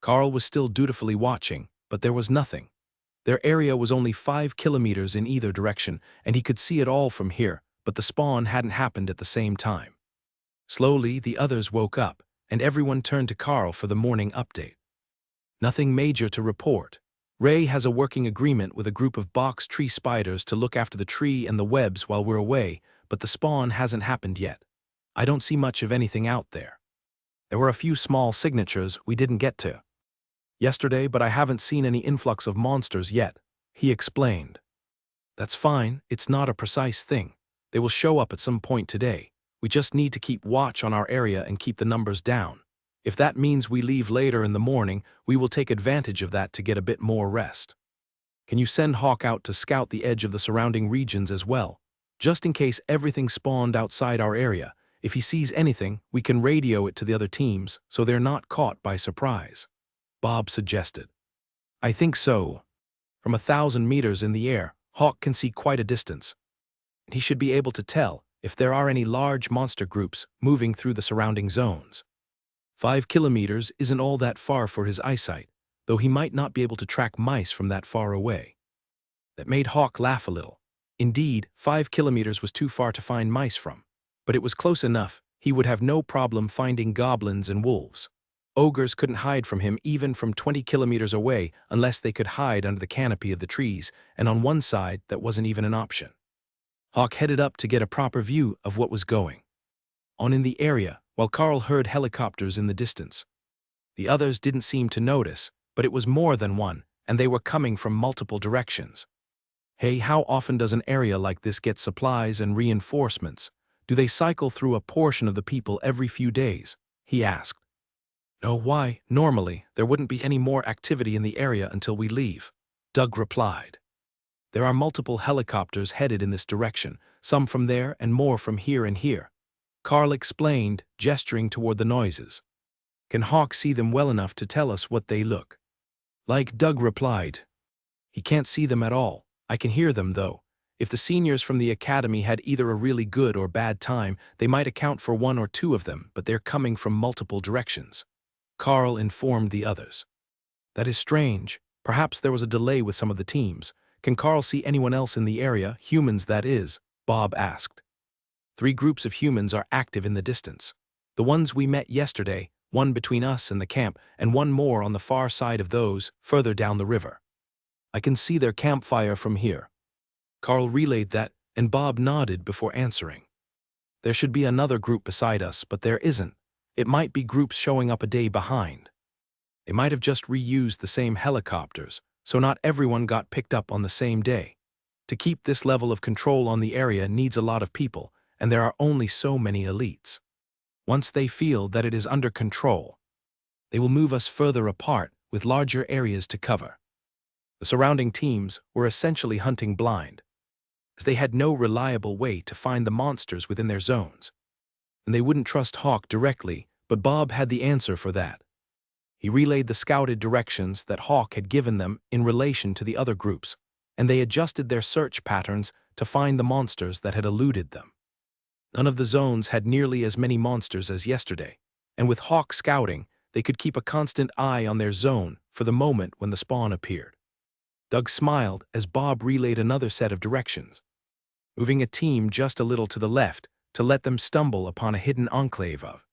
Carl was still dutifully watching, but there was nothing. Their area was only 5 kilometers in either direction, and he could see it all from here, but the spawn hadn't happened at the same time. Slowly, the others woke up, and everyone turned to Carl for the morning update. Nothing major to report. Ray has a working agreement with a group of box tree spiders to look after the tree and the webs while we're away, but the spawn hasn't happened yet. I don't see much of anything out there. There were a few small signatures we didn't get to yesterday, but I haven't seen any influx of monsters yet, he explained. That's fine, it's not a precise thing. They will show up at some point today. We just need to keep watch on our area and keep the numbers down. If that means we leave later in the morning, we will take advantage of that to get a bit more rest. Can you send Hawk out to scout the edge of the surrounding regions as well? Just in case everything spawned outside our area, if he sees anything, we can radio it to the other teams so they're not caught by surprise, Bob suggested. I think so. From 1,000 meters in the air, Hawk can see quite a distance. He should be able to tell if there are any large monster groups moving through the surrounding zones. 5 kilometers isn't all that far for his eyesight, though he might not be able to track mice from that far away. That made Hawk laugh a little. Indeed, 5 kilometers was too far to find mice from, but it was close enough. He would have no problem finding goblins and wolves. Ogres couldn't hide from him even from 20 kilometers away unless they could hide under the canopy of the trees, and on one side that wasn't even an option. Hawk headed up to get a proper view of what was going on in the area, while Carl heard helicopters in the distance. The others didn't seem to notice, but it was more than one, and they were coming from multiple directions. Hey, how often does an area like this get supplies and reinforcements? Do they cycle through a portion of the people every few days? He asked. No, why? Normally, there wouldn't be any more activity in the area until we leave, Doug replied. There are multiple helicopters headed in this direction, some from there and more from here and here, Carl explained, gesturing toward the noises. Can Hawk see them well enough to tell us what they look like? Doug replied. He can't see them at all. I can hear them, though. If the seniors from the academy had either a really good or bad time, they might account for one or two of them, but they're coming from multiple directions, Carl informed the others. That is strange. Perhaps there was a delay with some of the teams. Can Carl see anyone else in the area, humans that is? Bob asked. 3 groups of humans are active in the distance. The ones we met yesterday, one between us and the camp, and one more on the far side of those, further down the river. I can see their campfire from here. Carl relayed that, and Bob nodded before answering. There should be another group beside us, but there isn't. It might be groups showing up a day behind. They might have just reused the same helicopters, so not everyone got picked up on the same day. To keep this level of control on the area needs a lot of people, and there are only so many elites. Once they feel that it is under control, they will move us further apart with larger areas to cover. The surrounding teams were essentially hunting blind, as they had no reliable way to find the monsters within their zones. And they wouldn't trust Hawk directly, but Bob had the answer for that. He relayed the scouted directions that Hawk had given them in relation to the other groups, and they adjusted their search patterns to find the monsters that had eluded them. None of the zones had nearly as many monsters as yesterday, and with Hawk scouting, they could keep a constant eye on their zone for the moment when the spawn appeared. Doug smiled as Bob relayed another set of directions, moving a team just a little to the left to let them stumble upon a hidden enclave of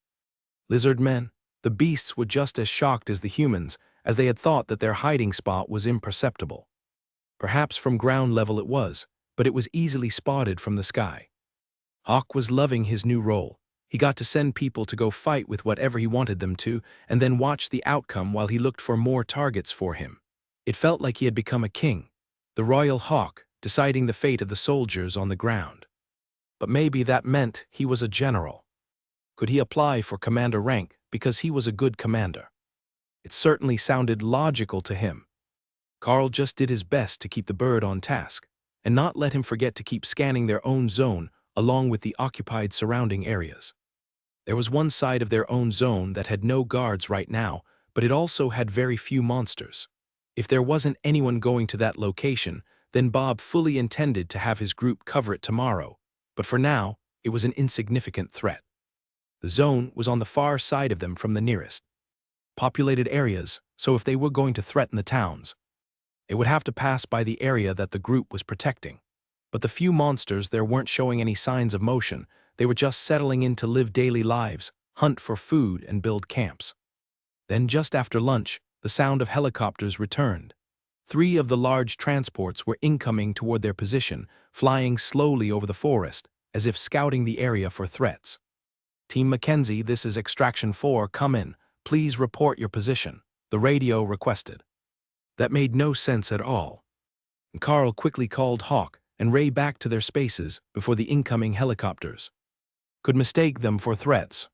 lizard men. The beasts were just as shocked as the humans, as they had thought that their hiding spot was imperceptible. Perhaps from ground level it was, but it was easily spotted from the sky. Hawk was loving his new role. He got to send people to go fight with whatever he wanted them to, and then watch the outcome while he looked for more targets for him. It felt like he had become a king, the royal hawk, deciding the fate of the soldiers on the ground. But maybe that meant he was a general. Could he apply for commander rank because he was a good commander? It certainly sounded logical to him. Carl just did his best to keep the bird on task, and not let him forget to keep scanning their own zone along with the occupied surrounding areas. There was one side of their own zone that had no guards right now, but it also had very few monsters. If there wasn't anyone going to that location, then Bob fully intended to have his group cover it tomorrow, but for now, it was an insignificant threat. The zone was on the far side of them from the nearest populated areas, so if they were going to threaten the towns, they would have to pass by the area that the group was protecting. But the few monsters there weren't showing any signs of motion. They were just settling in to live daily lives, hunt for food, and build camps. Then just after lunch, the sound of helicopters returned. 3 of the large transports were incoming toward their position, flying slowly over the forest, as if scouting the area for threats. Team Mackenzie, this is Extraction 4, come in. Please report your position, the radio requested. That made no sense at all. And Carl quickly called Hawk and Ray back to their spaces before the incoming helicopters could mistake them for threats.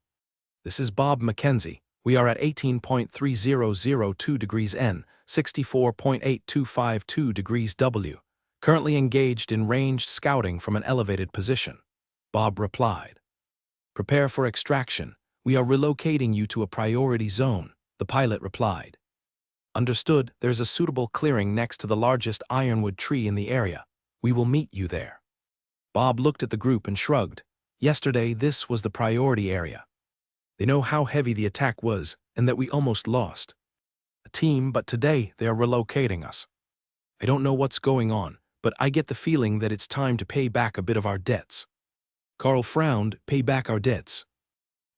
This is Bob Mackenzie. We are at 18.3002 degrees N, 64.8252 degrees W, currently engaged in ranged scouting from an elevated position. Bob replied. Prepare for extraction. We are relocating you to a priority zone, the pilot replied. Understood, there's a suitable clearing next to the largest ironwood tree in the area. We will meet you there. Bob looked at the group and shrugged. Yesterday, this was the priority area. They know how heavy the attack was and that we almost lost a team, but today they are relocating us. I don't know what's going on, but I get the feeling that it's time to pay back a bit of our debts. Carl frowned. Pay back our debts.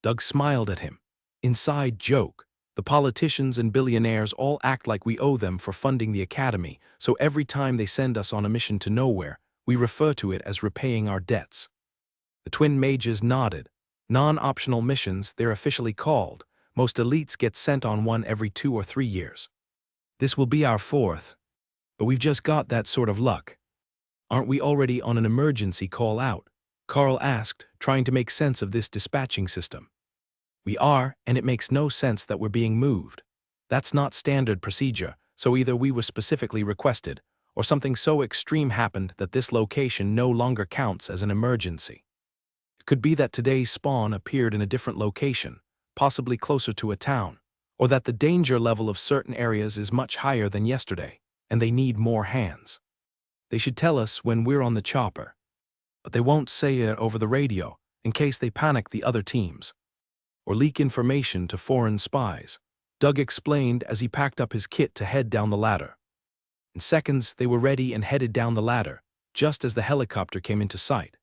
Doug smiled at him. Inside joke. The politicians and billionaires all act like we owe them for funding the academy, so every time they send us on a mission to nowhere, we refer to it as repaying our debts. The twin mages nodded. Non-optional missions, they're officially called. Most elites get sent on one every 2 or 3 years. This will be our 4th. But we've just got that sort of luck. Aren't we already on an emergency call out? Carl asked, trying to make sense of this dispatching system. We are, and it makes no sense that we're being moved. That's not standard procedure, so either we were specifically requested, or something so extreme happened that this location no longer counts as an emergency. It could be that today's spawn appeared in a different location, possibly closer to a town, or that the danger level of certain areas is much higher than yesterday, and they need more hands. They should tell us when we're on the chopper. But they won't say it over the radio in case they panic the other teams or leak information to foreign spies, Doug explained as he packed up his kit to head down the ladder. In seconds, they were ready and headed down the ladder, just as the helicopter came into sight.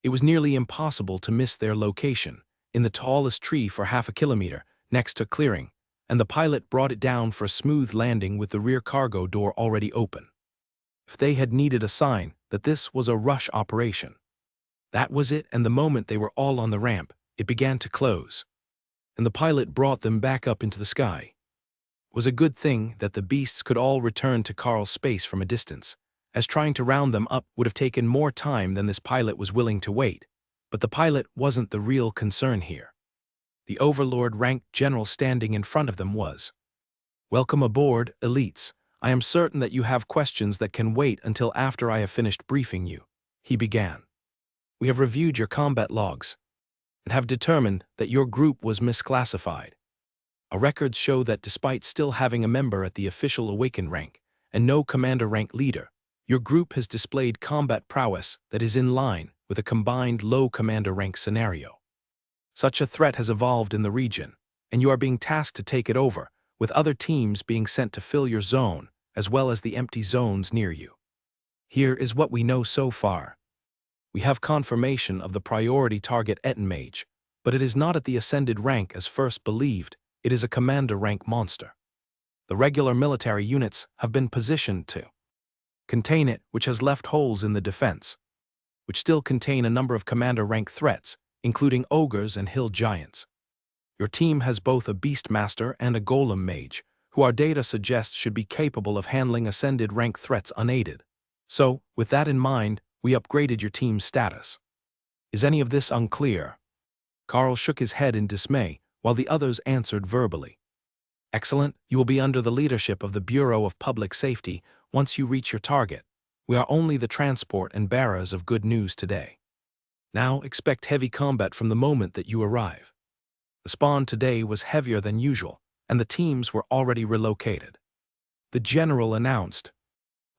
It was nearly impossible to miss their location, in the tallest tree for half a kilometer, next to clearing, and the pilot brought it down for a smooth landing with the rear cargo door already open. If they had needed a sign that this was a rush operation, that was it, and the moment they were all on the ramp, it began to close, and the pilot brought them back up into the sky. It was a good thing that the beasts could all return to Carl's space from a distance, as trying to round them up would have taken more time than this pilot was willing to wait. But the pilot wasn't the real concern here. The overlord-ranked general standing in front of them was. "Welcome aboard, elites. I am certain that you have questions that can wait until after I have finished briefing you," he began. "We have reviewed your combat logs and have determined that your group was misclassified. Our records show that despite still having a member at the official awakened rank and no commander rank leader, your group has displayed combat prowess that is in line with a combined low commander rank scenario. Such a threat has evolved in the region, and you are being tasked to take it over, with other teams being sent to fill your zone, as well as the empty zones near you. Here is what we know so far. We have confirmation of the priority target Ettenmage, but it is not at the ascended rank as first believed. It is a commander rank monster. The regular military units have been positioned to contain it, which has left holes in the defense, which still contain a number of commander rank threats, including ogres and hill giants. Your team has both a beastmaster and a golem mage, who our data suggests should be capable of handling ascended rank threats unaided. So, with that in mind, we upgraded your team's status. Is any of this unclear?" Carl shook his head in dismay, while the others answered verbally. "Excellent. You will be under the leadership of the Bureau of Public Safety once you reach your target. We are only the transport and bearers of good news today. Now expect heavy combat from the moment that you arrive. The spawn today was heavier than usual, and the teams were already relocated," the general announced.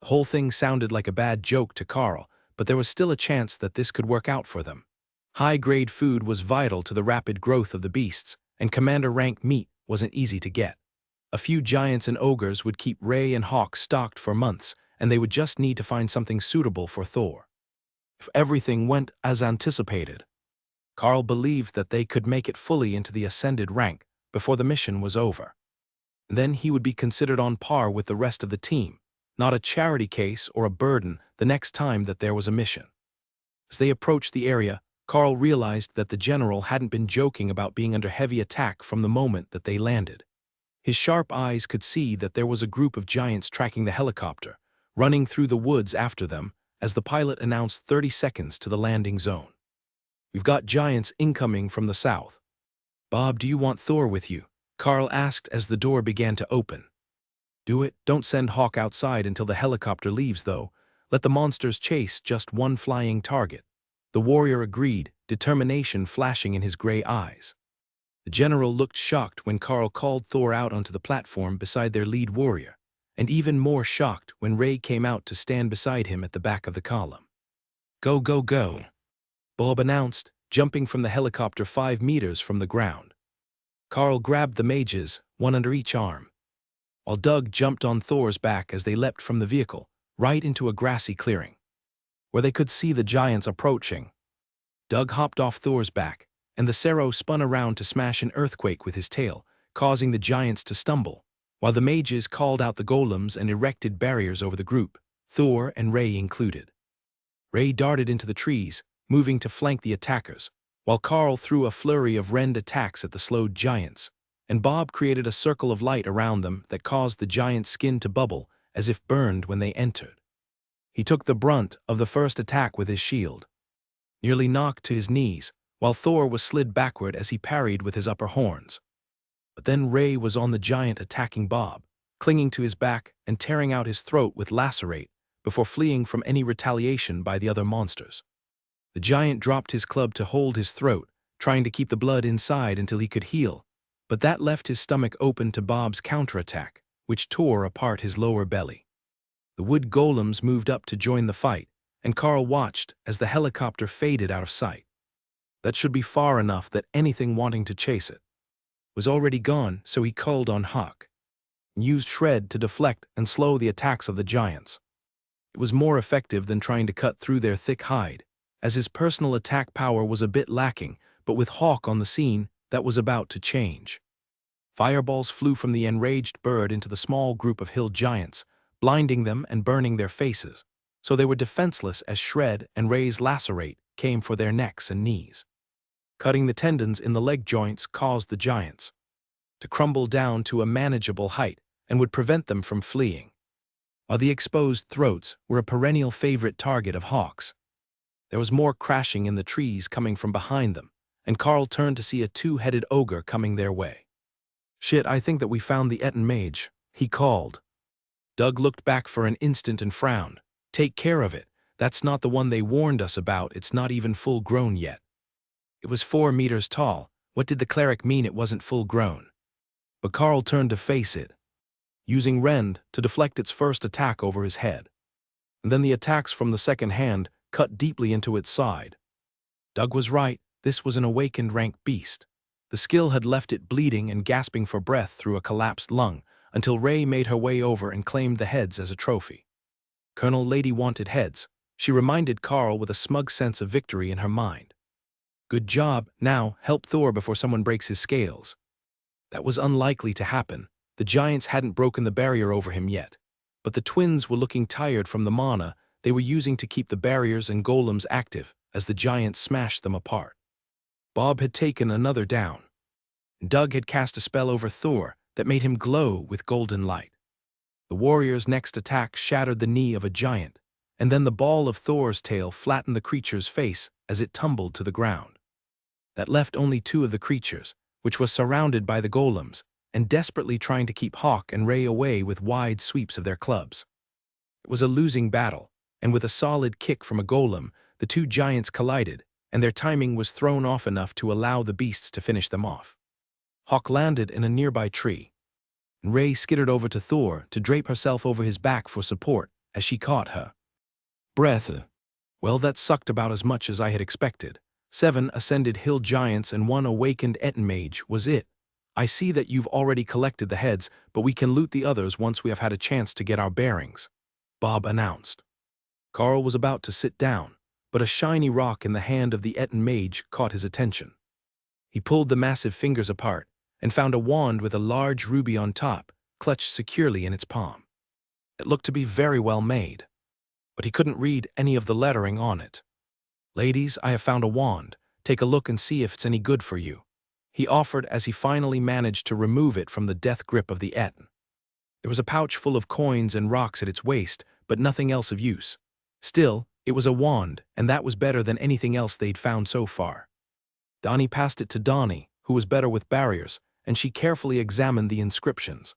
The whole thing sounded like a bad joke to Carl, but there was still a chance that this could work out for them. High-grade food was vital to the rapid growth of the beasts, and commander-rank meat wasn't easy to get. A few giants and ogres would keep Ray and Hawk stocked for months, and they would just need to find something suitable for Thor. If everything went as anticipated, Carl believed that they could make it fully into the ascended rank before the mission was over. And then he would be considered on par with the rest of the team, not a charity case or a burden the next time that there was a mission. As they approached the area, Carl realized that the general hadn't been joking about being under heavy attack from the moment that they landed. His sharp eyes could see that there was a group of giants tracking the helicopter, running through the woods after them as the pilot announced 30 seconds to the landing zone. "We've got giants incoming from the south. Bob, do you want Thor with you?" Carl asked as the door began to open. "Do it. Don't send Hawk outside until the helicopter leaves, though. Let the monsters chase just one flying target." The warrior agreed, determination flashing in his gray eyes. The general looked shocked when Carl called Thor out onto the platform beside their lead warrior, and even more shocked when Ray came out to stand beside him at the back of the column. "Go, go, go," Bob announced, jumping from the helicopter 5 meters from the ground. Carl grabbed the mages, one under each arm, while Doug jumped on Thor's back as they leapt from the vehicle, right into a grassy clearing, where they could see the giants approaching. Doug hopped off Thor's back, and the Cerro spun around to smash an earthquake with his tail, causing the giants to stumble, while the mages called out the golems and erected barriers over the group, Thor and Ray included. Ray darted into the trees, moving to flank the attackers, while Carl threw a flurry of rend attacks at the slowed giants, and Bob created a circle of light around them that caused the giant's skin to bubble as if burned when they entered. He took the brunt of the first attack with his shield, nearly knocked to his knees, while Thor was slid backward as he parried with his upper horns. But then Ray was on the giant attacking Bob, clinging to his back and tearing out his throat with lacerate before fleeing from any retaliation by the other monsters. The giant dropped his club to hold his throat, trying to keep the blood inside until he could heal, but that left his stomach open to Bob's counterattack, which tore apart his lower belly. The wood golems moved up to join the fight, and Carl watched as the helicopter faded out of sight. That should be far enough that anything wanting to chase it was already gone, so he called on Hawk and used Shred to deflect and slow the attacks of the giants. It was more effective than trying to cut through their thick hide, as his personal attack power was a bit lacking, but with Hawk on the scene, that was about to change. Fireballs flew from the enraged bird into the small group of hill giants, blinding them and burning their faces, so they were defenseless as Shred and Ray's lacerate came for their necks and knees. Cutting the tendons in the leg joints caused the giants to crumble down to a manageable height and would prevent them from fleeing, while the exposed throats were a perennial favorite target of Hawk's. There was more crashing in the trees coming from behind them, and Carl turned to see a two-headed ogre coming their way. "Shit, I think that we found the Etten mage," he called. Doug looked back for an instant and frowned. "Take care of it. That's not the one they warned us about. It's not even full-grown yet." It was 4 meters tall. What did the cleric mean it wasn't full-grown? But Carl turned to face it, using Rend to deflect its first attack over his head. And then the attacks from the second hand cut deeply into its side. Doug was right. This was an awakened rank beast. The skill had left it bleeding and gasping for breath through a collapsed lung, until Ray made her way over and claimed the heads as a trophy. Colonel Lady wanted heads, she reminded Carl with a smug sense of victory in her mind. Good job, now help Thor before someone breaks his scales. That was unlikely to happen. The giants hadn't broken the barrier over him yet. But the twins were looking tired from the mana they were using to keep the barriers and golems active as the giants smashed them apart. Bob had taken another down. Doug had cast a spell over Thor that made him glow with golden light. The warrior's next attack shattered the knee of a giant, and then the ball of Thor's tail flattened the creature's face as it tumbled to the ground. That left only 2 of the creatures, which was surrounded by the golems, and desperately trying to keep Hawk and Ray away with wide sweeps of their clubs. It was a losing battle, and with a solid kick from a golem, the 2 giants collided, and their timing was thrown off enough to allow the beasts to finish them off. Hawk landed in a nearby tree, and Ray skittered over to Thor to drape herself over his back for support as she caught her breath. Well, that sucked about as much as I had expected. 7 ascended hill giants and 1 awakened Etten mage was it. I see that you've already collected the heads, but we can loot the others once we have had a chance to get our bearings," Bob announced. Carl was about to sit down, but a shiny rock in the hand of the Etten mage caught his attention. He pulled the massive fingers apart and found a wand with a large ruby on top, clutched securely in its palm. It looked to be very well made, but he couldn't read any of the lettering on it. "Ladies, I have found a wand. Take a look and see if it's any good for you," he offered as he finally managed to remove it from the death grip of the Etten. There was a pouch full of coins and rocks at its waist, but nothing else of use. Still, it was a wand, and that was better than anything else they'd found so far. Donnie passed it to Donnie, who was better with barriers, and she carefully examined the inscriptions.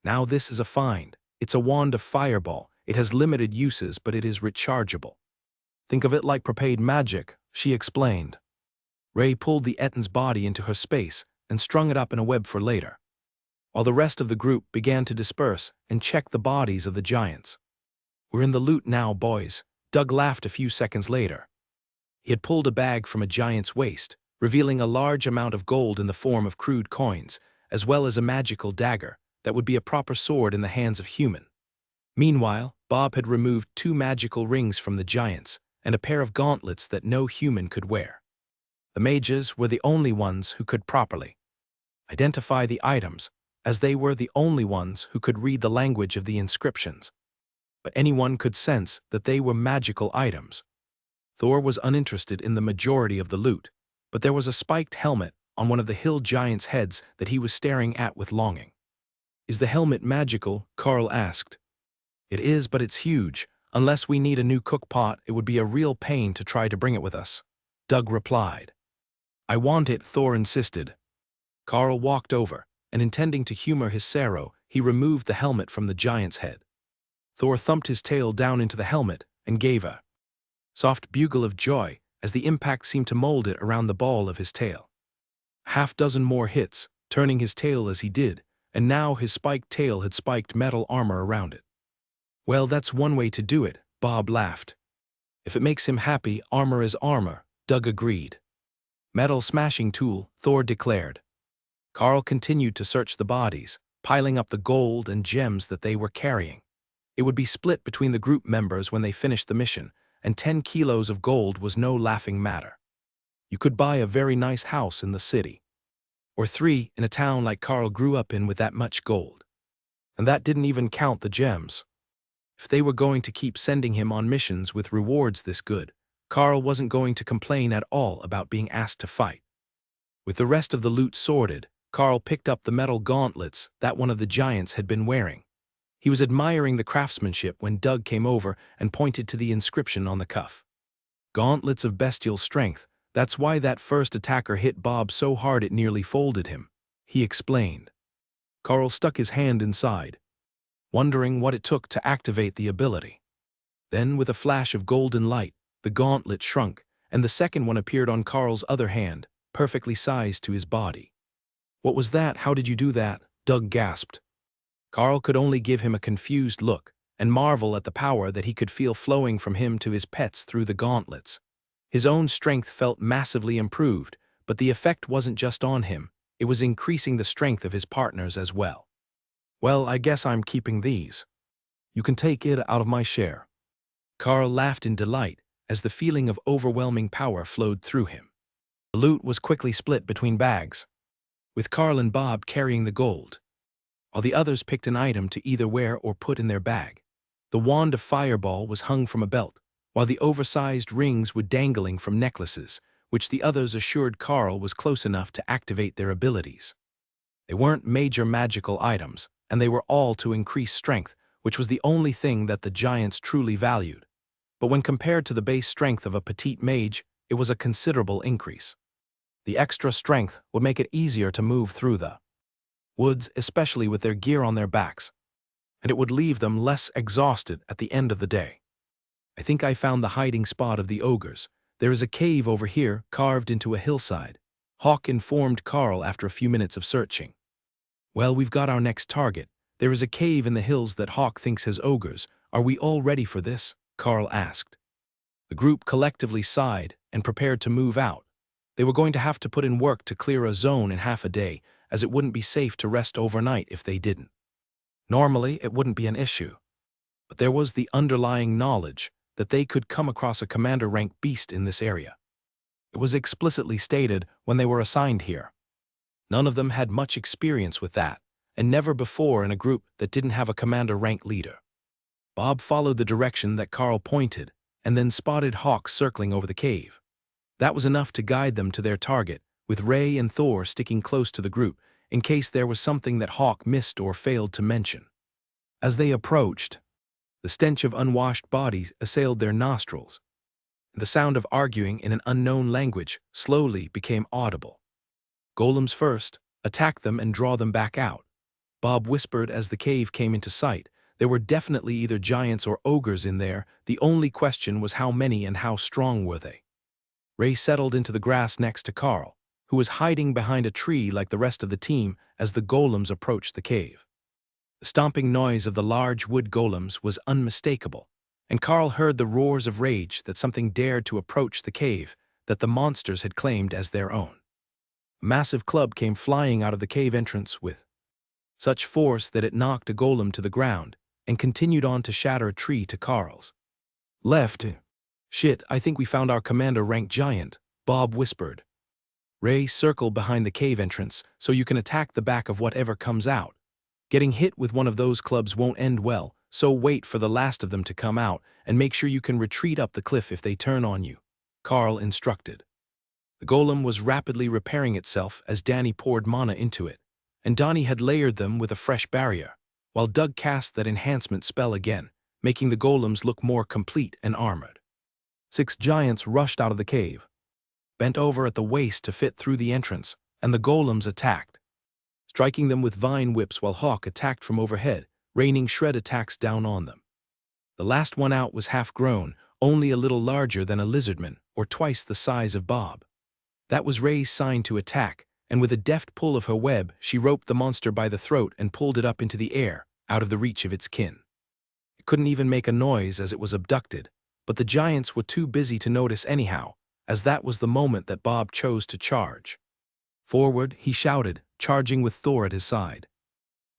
"Now this is a find. It's a wand of fireball. It has limited uses, but it is rechargeable. Think of it like prepaid magic," she explained. Ray pulled the Etten's body into her space and strung it up in a web for later, while the rest of the group began to disperse and check the bodies of the giants. "We're in the loot now, boys," Doug laughed a few seconds later. He had pulled a bag from a giant's waist, revealing a large amount of gold in the form of crude coins, as well as a magical dagger that would be a proper sword in the hands of human. Meanwhile, Bob had removed 2 magical rings from the giants and a pair of gauntlets that no human could wear. The mages were the only ones who could properly identify the items, as they were the only ones who could read the language of the inscriptions. But anyone could sense that they were magical items. Thor was uninterested in the majority of the loot, but there was a spiked helmet on one of the hill giants' heads that he was staring at with longing. "Is the helmet magical?" Carl asked. "It is, but it's huge. Unless we need a new cook pot, it would be a real pain to try to bring it with us," Doug replied. "I want it," Thor insisted. Carl walked over, and intending to humor his sorrow, he removed the helmet from the giant's head. Thor thumped his tail down into the helmet and gave a soft bugle of joy as the impact seemed to mold it around the ball of his tail. Half-dozen more hits, turning his tail as he did, and now his spiked tail had spiked metal armor around it. "Well, that's one way to do it," Bob laughed. "If it makes him happy, armor is armor," Doug agreed. "Metal smashing tool," Thor declared. Carl continued to search the bodies, piling up the gold and gems that they were carrying. It would be split between the group members when they finished the mission, and 10 kilos of gold was no laughing matter. You could buy a very nice house in the city, or 3 in a town like Carl grew up in with that much gold. And that didn't even count the gems. If they were going to keep sending him on missions with rewards this good, Carl wasn't going to complain at all about being asked to fight. With the rest of the loot sorted, Carl picked up the metal gauntlets that one of the giants had been wearing. He was admiring the craftsmanship when Doug came over and pointed to the inscription on the cuff. Gauntlets of bestial strength, that's why that first attacker hit Bob so hard it nearly folded him, he explained. Carl stuck his hand inside, wondering what it took to activate the ability. Then, with a flash of golden light, the gauntlet shrunk, and the second one appeared on Carl's other hand, perfectly sized to his body. "What was that? How did you do that?" Doug gasped. Carl could only give him a confused look and marvel at the power that he could feel flowing from him to his pets through the gauntlets. His own strength felt massively improved, but the effect wasn't just on him, it was increasing the strength of his partners as well. "Well, I guess I'm keeping these. You can take it out of my share." Carl laughed in delight as the feeling of overwhelming power flowed through him. The loot was quickly split between bags, with Carl and Bob carrying the gold, while the others picked an item to either wear or put in their bag. The wand of fireball was hung from a belt, while the oversized rings were dangling from necklaces, which the others assured Carl was close enough to activate their abilities. They weren't major magical items, and they were all to increase strength, which was the only thing that the giants truly valued. But when compared to the base strength of a petite mage, it was a considerable increase. The extra strength would make it easier to move through the woods, especially with their gear on their backs, and it would leave them less exhausted at the end of the day. "I think I found the hiding spot of the ogres. There is a cave over here, carved into a hillside," Hawk informed Carl after a few minutes of searching. "Well, we've got our next target. There is a cave in the hills that Hawk thinks has ogres. Are we all ready for this?" Carl asked. The group collectively sighed and prepared to move out. They were going to have to put in work to clear a zone in half a day, as it wouldn't be safe to rest overnight if they didn't. Normally, it wouldn't be an issue, but there was the underlying knowledge that they could come across a commander-rank beast in this area. It was explicitly stated when they were assigned here. None of them had much experience with that, and never before in a group that didn't have a commander-rank leader. Bob followed the direction that Carl pointed, and then spotted Hawk circling over the cave. That was enough to guide them to their target, with Ray and Thor sticking close to the group, in case there was something that Hawk missed or failed to mention. As they approached, the stench of unwashed bodies assailed their nostrils. The sound of arguing in an unknown language slowly became audible. "Golems first, attack them and draw them back out," Bob whispered as the cave came into sight. There were definitely either giants or ogres in there. The only question was how many and how strong were they. Ray settled into the grass next to Carl, who was hiding behind a tree like the rest of the team as the golems approached the cave. The stomping noise of the large wood golems was unmistakable, and Carl heard the roars of rage that something dared to approach the cave that the monsters had claimed as their own. A massive club came flying out of the cave entrance with such force that it knocked a golem to the ground and continued on to shatter a tree to Carl's left. "Shit, I think we found our commander-rank giant," Bob whispered. "Ray, circle behind the cave entrance so you can attack the back of whatever comes out. Getting hit with one of those clubs won't end well, so wait for the last of them to come out and make sure you can retreat up the cliff if they turn on you," Carl instructed. The golem was rapidly repairing itself as Danny poured mana into it, and Donnie had layered them with a fresh barrier, while Doug cast that enhancement spell again, making the golems look more complete and armored. 6 giants rushed out of the cave, bent over at the waist to fit through the entrance, and the golems attacked, striking them with vine whips while Hawk attacked from overhead, raining shred attacks down on them. The last one out was half-grown, only a little larger than a lizardman, or twice the size of Bob. That was Ray's sign to attack, and with a deft pull of her web, she roped the monster by the throat and pulled it up into the air, out of the reach of its kin. It couldn't even make a noise as it was abducted, but the giants were too busy to notice anyhow, as that was the moment that Bob chose to charge. "Forward," he shouted, charging with Thor at his side.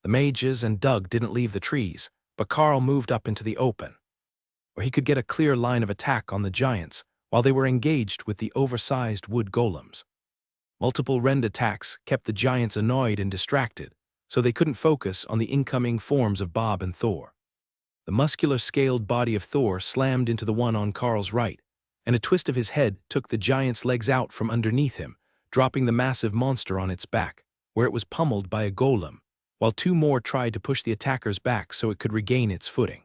The mages and Doug didn't leave the trees, but Carl moved up into the open. or he could get a clear line of attack on the giants while they were engaged with the oversized wood golems. Multiple rend attacks kept the giants annoyed and distracted, so they couldn't focus on the incoming forms of Bob and Thor. The muscular scaled body of Thor slammed into the one on Karl's right, and a twist of his head took the giant's legs out from underneath him, dropping the massive monster on its back, where it was pummeled by a golem, while two more tried to push the attackers back so it could regain its footing.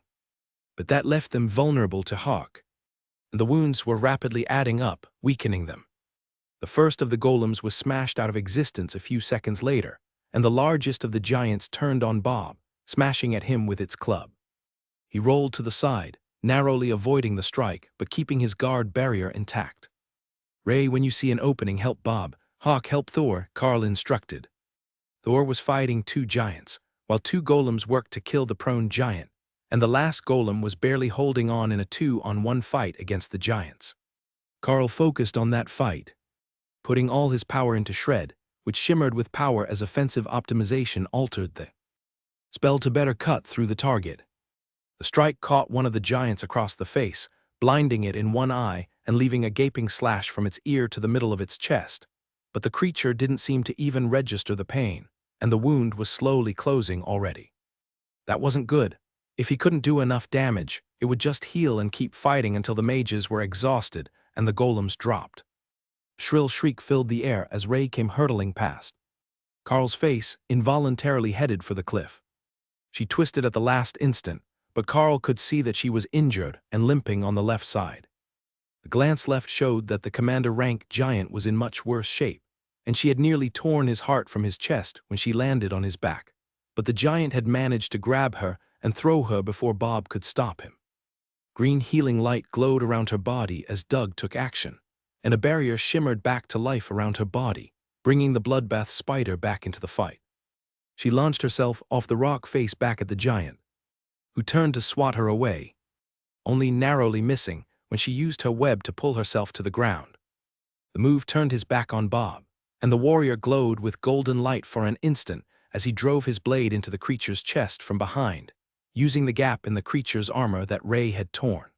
But that left them vulnerable to Hawk, and the wounds were rapidly adding up, weakening them. The first of the golems was smashed out of existence a few seconds later, and the largest of the giants turned on Bob, smashing at him with its club. He rolled to the side, narrowly avoiding the strike but keeping his guard barrier intact. "Ray, when you see an opening, help Bob. Hawk, help Thor," Karl instructed. Thor was fighting two giants, while two golems worked to kill the prone giant, and the last golem was barely holding on in a 2-on-1 fight against the giants. Karl focused on that fight, putting all his power into Shred, which shimmered with power as offensive optimization altered the spell to better cut through the target. The strike caught one of the giants across the face, blinding it in one eye and leaving a gaping slash from its ear to the middle of its chest. But the creature didn't seem to even register the pain, and the wound was slowly closing already. That wasn't good. If he couldn't do enough damage, it would just heal and keep fighting until the mages were exhausted and the golems dropped. A shrill shriek filled the air as Ray came hurtling past. Karl's face involuntarily headed for the cliff. She twisted at the last instant, but Karl could see that she was injured and limping on the left side. A glance left showed that the commander-rank giant was in much worse shape, and she had nearly torn his heart from his chest when she landed on his back. But the giant had managed to grab her and throw her before Bob could stop him. Green healing light glowed around her body as Doug took action, and a barrier shimmered back to life around her body, bringing the bloodbath spider back into the fight. She launched herself off the rock face back at the giant, who turned to swat her away, only narrowly missing when she used her web to pull herself to the ground. The move turned his back on Bob, and the warrior glowed with golden light for an instant as he drove his blade into the creature's chest from behind, using the gap in the creature's armor that Ray had torn.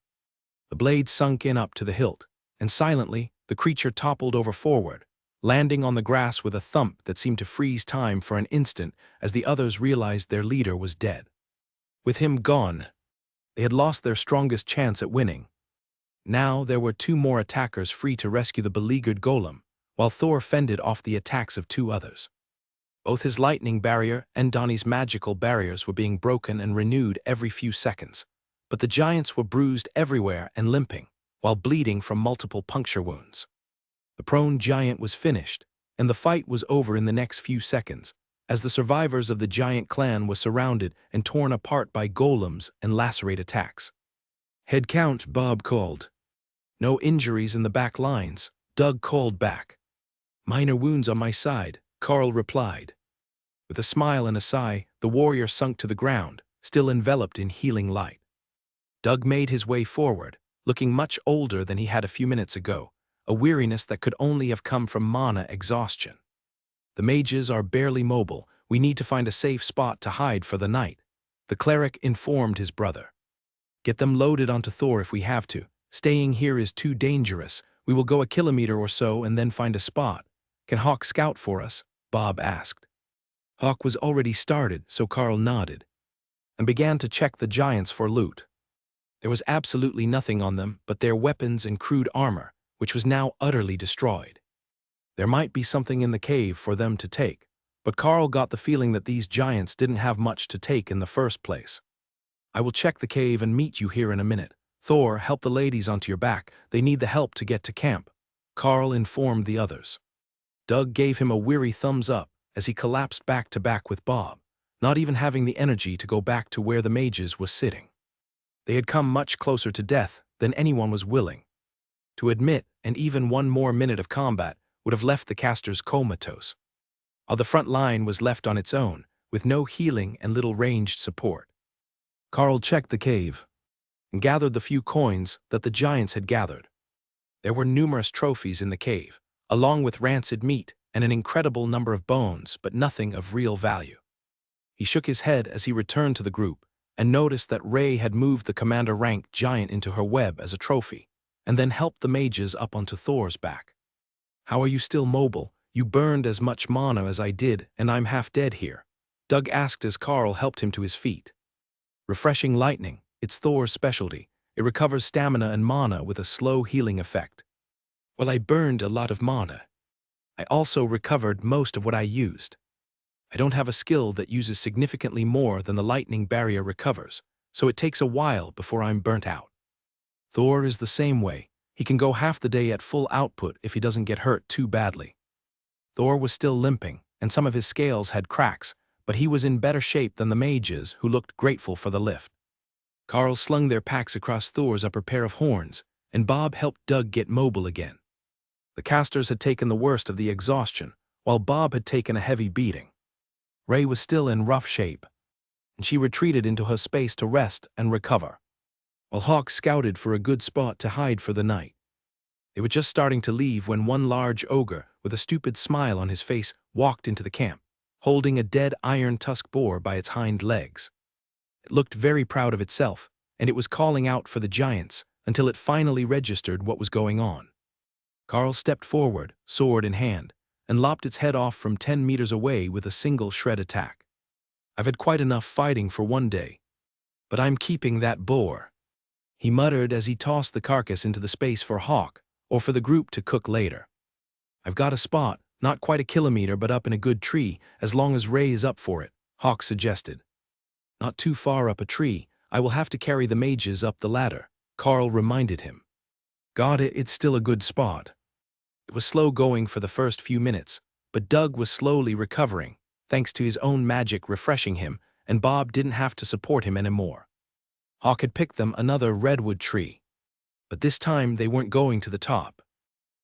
The blade sunk in up to the hilt, and silently, the creature toppled over forward, landing on the grass with a thump that seemed to freeze time for an instant as the others realized their leader was dead. With him gone, they had lost their strongest chance at winning. Now there were two more attackers free to rescue the beleaguered golem, while Thor fended off the attacks of two others. Both his lightning barrier and Donnie's magical barriers were being broken and renewed every few seconds, but the giants were bruised everywhere and limping, while bleeding from multiple puncture wounds. The prone giant was finished, and the fight was over in the next few seconds, as the survivors of the giant clan were surrounded and torn apart by golems and lacerate attacks. "Head count," Bob called. "No injuries in the back lines," Doug called back. "Minor wounds on my side," Karl replied. With a smile and a sigh, the warrior sunk to the ground, still enveloped in healing light. Doug made his way forward, looking much older than he had a few minutes ago, a weariness that could only have come from mana exhaustion. "The mages are barely mobile. We need to find a safe spot to hide for the night," the cleric informed his brother. "Get them loaded onto Thor if we have to. Staying here is too dangerous. We will go a kilometer or so and then find a spot. Can Hawk scout for us?" Bob asked. Hawk was already started, so Karl nodded, and began to check the giants for loot. There was absolutely nothing on them but their weapons and crude armor, which was now utterly destroyed. There might be something in the cave for them to take, but Karl got the feeling that these giants didn't have much to take in the first place. "I will check the cave and meet you here in a minute. Thor, help the ladies onto your back. They need the help to get to camp," Karl informed the others. Doug gave him a weary thumbs up as he collapsed back to back with Bob, not even having the energy to go back to where the mages was sitting. They had come much closer to death than anyone was willing to admit, and even one more minute of combat would have left the casters comatose, while the front line was left on its own, with no healing and little ranged support. Karl checked the cave and gathered the few coins that the giants had gathered. There were numerous trophies in the cave, along with rancid meat and an incredible number of bones, but nothing of real value. He shook his head as he returned to the group, and noticed that Ray had moved the commander rank giant into her web as a trophy, and then helped the mages up onto Thor's back. "How are you still mobile? You burned as much mana as I did, and I'm half dead here," Doug asked as Carl helped him to his feet. "Refreshing lightning, it's Thor's specialty. It recovers stamina and mana with a slow healing effect." "Well, I burned a lot of mana. I also recovered most of what I used. I don't have a skill that uses significantly more than the lightning barrier recovers, so it takes a while before I'm burnt out." Thor is the same way. He can go half the day at full output if he doesn't get hurt too badly. Thor was still limping, and some of his scales had cracks, but he was in better shape than the mages, who looked grateful for the lift. Carl slung their packs across Thor's upper pair of horns, and Bob helped Doug get mobile again. The casters had taken the worst of the exhaustion, while Bob had taken a heavy beating. Ray was still in rough shape, and she retreated into her space to rest and recover, while Hawk scouted for a good spot to hide for the night. They were just starting to leave when one large ogre, with a stupid smile on his face, walked into the camp, holding a dead iron tusk boar by its hind legs. It looked very proud of itself, and it was calling out for the giants until it finally registered what was going on. Carl stepped forward, sword in hand, and lopped its head off from 10 meters away with a single shred attack. "I've had quite enough fighting for one day, but I'm keeping that boar," he muttered as he tossed the carcass into the space for Hawk, or for the group to cook later. "I've got a spot, not quite a kilometer but up in a good tree, as long as Ray is up for it," Hawk suggested. "Not too far up a tree. I will have to carry the mages up the ladder," Carl reminded him. "Got it, it's still a good spot." It was slow going for the first few minutes, but Doug was slowly recovering, thanks to his own magic refreshing him, and Bob didn't have to support him anymore. Hawk had picked them another redwood tree, but this time they weren't going to the top.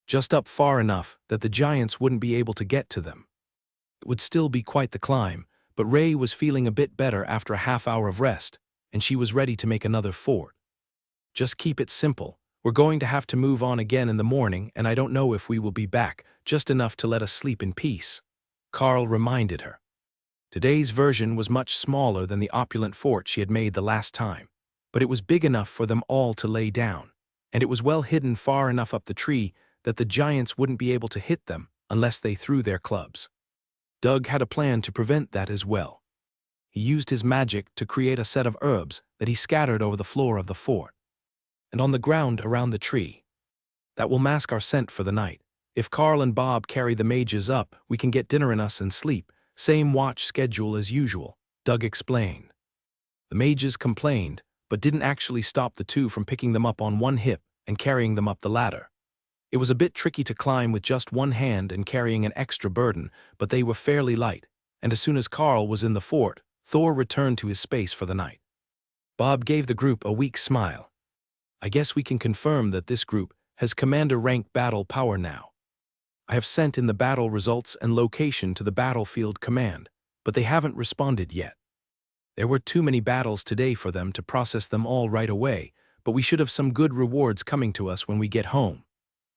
Just up far enough that the giants wouldn't be able to get to them. It would still be quite the climb, but Ray was feeling a bit better after a half-hour of rest, and she was ready to make another fort. "Just keep it simple. We're going to have to move on again in the morning, and I don't know if we will be back, just enough to let us sleep in peace," Carl reminded her. Today's version was much smaller than the opulent fort she had made the last time, but it was big enough for them all to lay down, and it was well hidden far enough up the tree that the giants wouldn't be able to hit them unless they threw their clubs. Doug had a plan to prevent that as well. He used his magic to create a set of herbs that he scattered over the floor of the fort and on the ground around the tree. "That will mask our scent for the night. If Carl and Bob carry the mages up, we can get dinner in us and sleep. Same watch schedule as usual," Doug explained. The mages complained, but didn't actually stop the two from picking them up on one hip and carrying them up the ladder. It was a bit tricky to climb with just one hand and carrying an extra burden, but they were fairly light, and as soon as Carl was in the fort, Thor returned to his space for the night. Bob gave the group a weak smile. "I guess we can confirm that this group has commander rank battle power now. I have sent in the battle results and location to the battlefield command, but they haven't responded yet. There were too many battles today for them to process them all right away, but we should have some good rewards coming to us when we get home.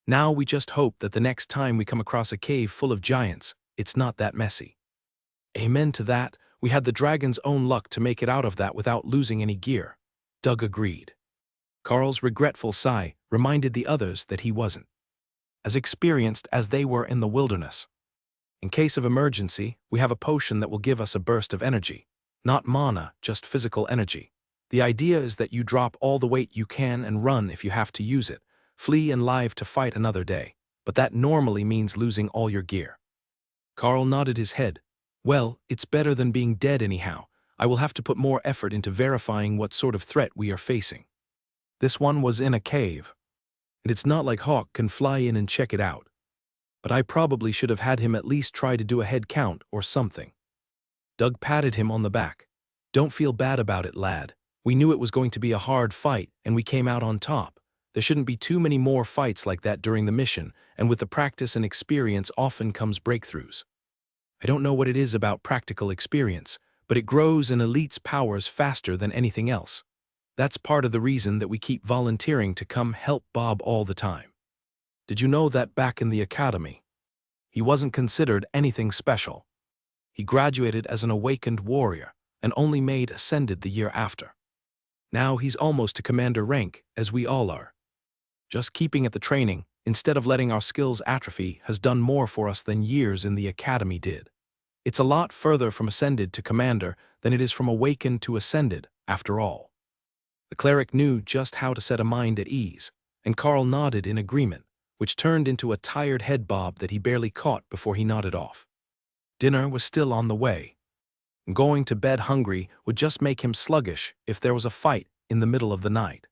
Now we just hope that the next time we come across a cave full of giants, it's not that messy." "Amen to that. We had the dragon's own luck to make it out of that without losing any gear," Doug agreed. Carl's regretful sigh reminded the others that he wasn't as experienced as they were in the wilderness. "In case of emergency, we have a potion that will give us a burst of energy. Not mana, just physical energy. The idea is that you drop all the weight you can and run if you have to use it, flee and live to fight another day, but that normally means losing all your gear." Carl nodded his head. "Well, it's better than being dead anyhow. I will have to put more effort into verifying what sort of threat we are facing. This one was in a cave, and it's not like Hawk can fly in and check it out. But I probably should have had him at least try to do a head count or something." Doug patted him on the back. "Don't feel bad about it, lad. We knew it was going to be a hard fight, and we came out on top. There shouldn't be too many more fights like that during the mission, and with the practice and experience often comes breakthroughs. I don't know what it is about practical experience, but it grows and elites powers faster than anything else. That's part of the reason that we keep volunteering to come help Bob all the time. Did you know that back in the academy, he wasn't considered anything special? He graduated as an awakened warrior, and only made ascended the year after. Now he's almost to commander rank, as we all are. Just keeping at the training, instead of letting our skills atrophy, has done more for us than years in the academy did. It's a lot further from ascended to commander than it is from awakened to ascended, after all. The cleric knew just how to set a mind at ease, and Carl nodded in agreement, which turned into a tired head bob that he barely caught before he nodded off. Dinner was still on the way. Going to bed hungry would just make him sluggish if there was a fight in the middle of the night.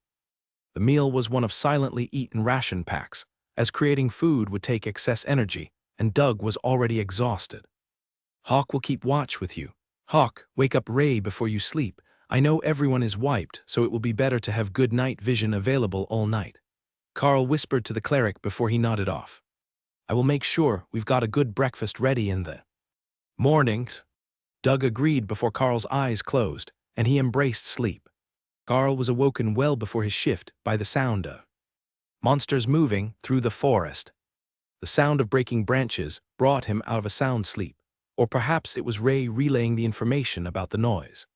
The meal was one of silently eaten ration packs, as creating food would take excess energy, and Doug was already exhausted. Hawk will keep watch with you. Hawk, wake up Ray before you sleep. I know everyone is wiped, so it will be better to have good night vision available all night. Carl whispered to the cleric before he nodded off. I will make sure we've got a good breakfast ready in the morning. Doug agreed before Carl's eyes closed, and he embraced sleep. Carl was awoken well before his shift by the sound of monsters moving through the forest. The sound of breaking branches brought him out of a sound sleep, or perhaps it was Ray relaying the information about the noise.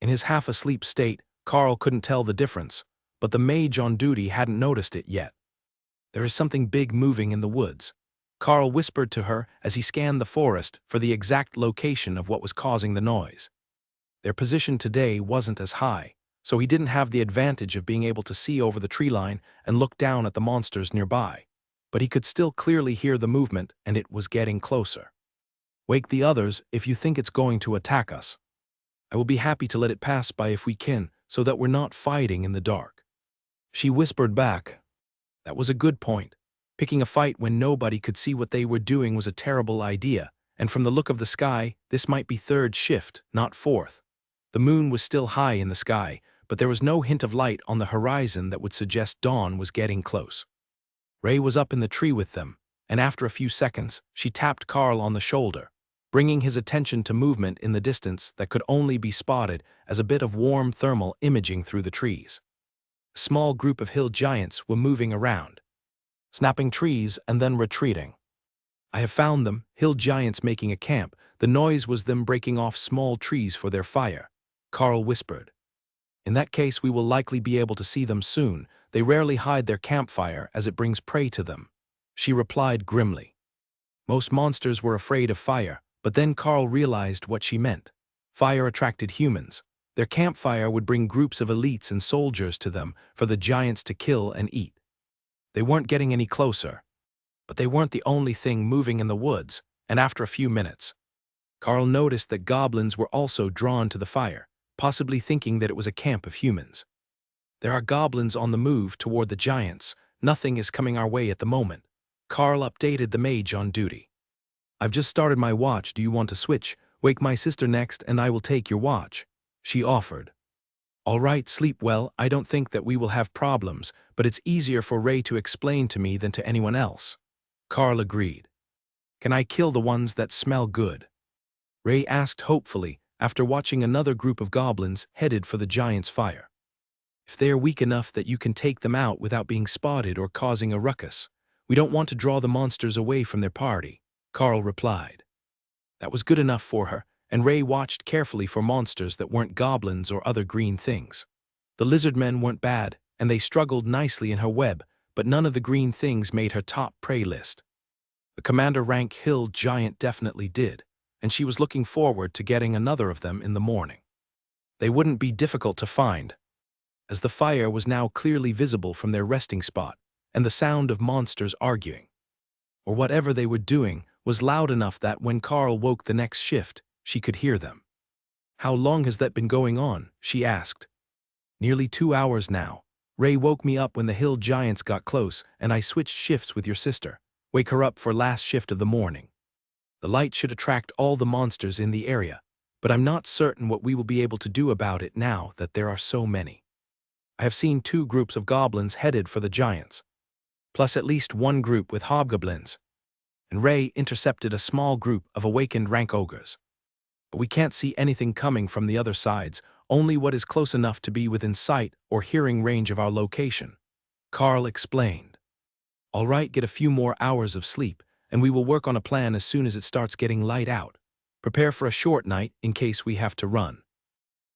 In his half-asleep state, Carl couldn't tell the difference, but the mage on duty hadn't noticed it yet. There is something big moving in the woods. Carl whispered to her as he scanned the forest for the exact location of what was causing the noise. Their position today wasn't as high, so he didn't have the advantage of being able to see over the tree line and look down at the monsters nearby, but he could still clearly hear the movement, and it was getting closer. Wake the others if you think it's going to attack us. I will be happy to let it pass by if we can, so that we're not fighting in the dark. She whispered back. That was a good point. Picking a fight when nobody could see what they were doing was a terrible idea, and from the look of the sky, this might be third shift, not fourth. The moon was still high in the sky, but there was no hint of light on the horizon that would suggest dawn was getting close. Ray was up in the tree with them, and after a few seconds, she tapped Carl on the shoulder, bringing his attention to movement in the distance that could only be spotted as a bit of warm thermal imaging through the trees. A small group of hill giants were moving around, snapping trees and then retreating. I have found them, hill giants making a camp. The noise was them breaking off small trees for their fire, Carl whispered. In that case, we will likely be able to see them soon. They rarely hide their campfire as it brings prey to them, she replied grimly. Most monsters were afraid of fire, but then Carl realized what she meant. Fire attracted humans. Their campfire would bring groups of elites and soldiers to them for the giants to kill and eat. They weren't getting any closer, but they weren't the only thing moving in the woods, and after a few minutes, Carl noticed that goblins were also drawn to the fire, possibly thinking that it was a camp of humans. There are goblins on the move toward the giants. Nothing is coming our way at the moment. Carl updated the mage on duty. I've just started my watch. Do you want to switch? Wake my sister next and I will take your watch, she offered. All right, sleep well. I don't think that we will have problems, but it's easier for Ray to explain to me than to anyone else. Carl agreed. Can I kill the ones that smell good? Ray asked hopefully, after watching another group of goblins headed for the giant's fire. If they are weak enough that you can take them out without being spotted or causing a ruckus. We don't want to draw the monsters away from their party, Carl replied. That was good enough for her, and Ray watched carefully for monsters that weren't goblins or other green things. The lizard men weren't bad, and they struggled nicely in her web, but none of the green things made her top prey list. The commander rank hill giant definitely did, and she was looking forward to getting another of them in the morning. They wouldn't be difficult to find, as the fire was now clearly visible from their resting spot, and the sound of monsters arguing, or whatever they were doing, was loud enough that when Carl woke the next shift, she could hear them. How long has that been going on? She asked. Nearly 2 hours now. Ray woke me up when the hill giants got close, and I switched shifts with your sister. Wake her up for last shift of the morning. The light should attract all the monsters in the area, but I'm not certain what we will be able to do about it now that there are so many. I have seen 2 groups of goblins headed for the giants, plus at least 1 group with hobgoblins, and Ray intercepted a small group of awakened rank ogres. But we can't see anything coming from the other sides, only what is close enough to be within sight or hearing range of our location, Carl explained. All right, get a few more hours of sleep, and we will work on a plan as soon as it starts getting light out. Prepare for a short night in case we have to run.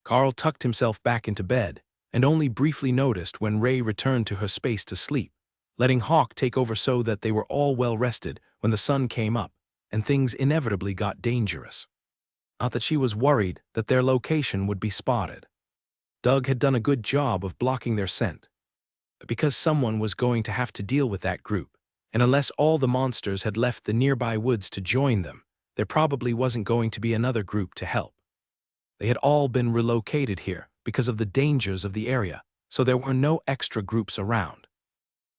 Carl tucked himself back into bed, and only briefly noticed when Ray returned to her space to sleep, letting Hawk take over so that they were all well rested when the sun came up, and things inevitably got dangerous. Not that she was worried that their location would be spotted. Doug had done a good job of blocking their scent. But because someone was going to have to deal with that group, and unless all the monsters had left the nearby woods to join them, there probably wasn't going to be another group to help. They had all been relocated here because of the dangers of the area, so there were no extra groups around.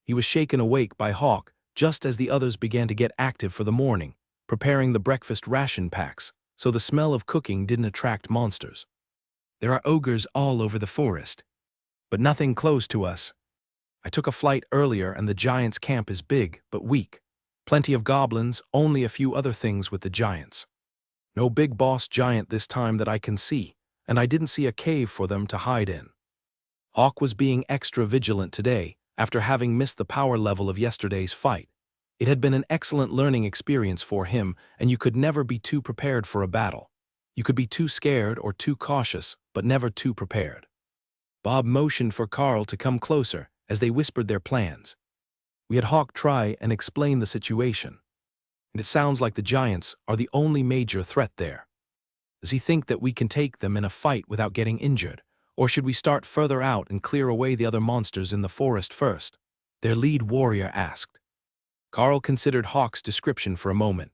He was shaken awake by Hawk just as the others began to get active for the morning, preparing the breakfast ration packs, so the smell of cooking didn't attract monsters. There are ogres all over the forest, but nothing close to us. I took a flight earlier and the giants' camp is big but weak. Plenty of goblins, only a few other things with the giants. No big boss giant this time that I can see, and I didn't see a cave for them to hide in. Hawk was being extra vigilant today after having missed the power level of yesterday's fight. It had been an excellent learning experience for him, and you could never be too prepared for a battle. You could be too scared or too cautious, but never too prepared. Bob motioned for Carl to come closer as they whispered their plans. We had Hawk try and explain the situation. And it sounds like the giants are the only major threat there. Does he think that we can take them in a fight without getting injured, or should we start further out and clear away the other monsters in the forest first? Their lead warrior asked. Carl considered Hawk's description for a moment.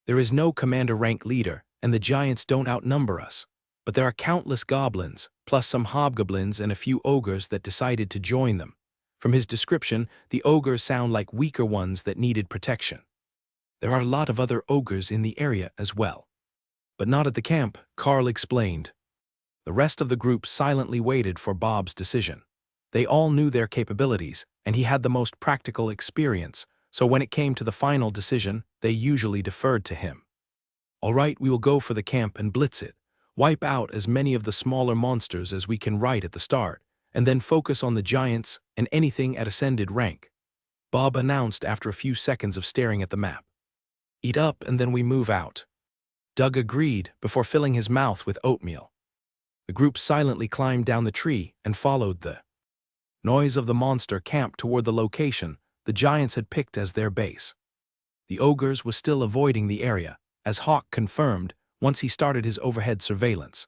There is no commander-rank leader, and the giants don't outnumber us. But there are countless goblins, plus some hobgoblins and a few ogres that decided to join them. From his description, the ogres sound like weaker ones that needed protection. There are a lot of other ogres in the area as well. But not at the camp, Carl explained. The rest of the group silently waited for Bob's decision. They all knew their capabilities, and he had the most practical experience, so when it came to the final decision, they usually deferred to him. All right, we will go for the camp and blitz it. Wipe out as many of the smaller monsters as we can right at the start, and then focus on the giants and anything at ascended rank, Bob announced after a few seconds of staring at the map. Eat up and then we move out. Doug agreed before filling his mouth with oatmeal. The group silently climbed down the tree and followed the noise of the monster camp toward the location the giants had picked as their base. The ogres were still avoiding the area, as Hawk confirmed once he started his overhead surveillance.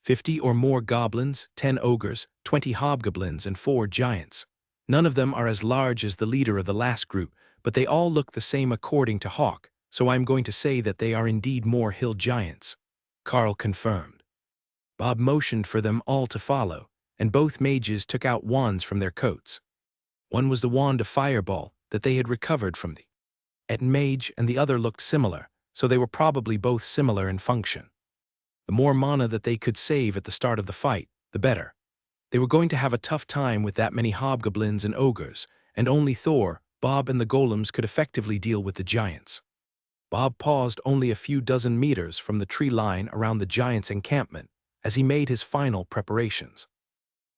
50 or more goblins, 10 ogres, 20 hobgoblins, and 4 giants. None of them are as large as the leader of the last group, but they all look the same according to Hawk, so I'm going to say that they are indeed more hill giants, Carl confirmed. Bob motioned for them all to follow, and both mages took out wands from their coats. One was the wand of fireball that they had recovered from the mage, and the other looked similar, so they were probably both similar in function. The more mana that they could save at the start of the fight, the better. They were going to have a tough time with that many hobgoblins and ogres, and only Thor, Bob, and the golems could effectively deal with the giants. Bob paused only a few dozen meters from the tree line around the giants' encampment as he made his final preparations.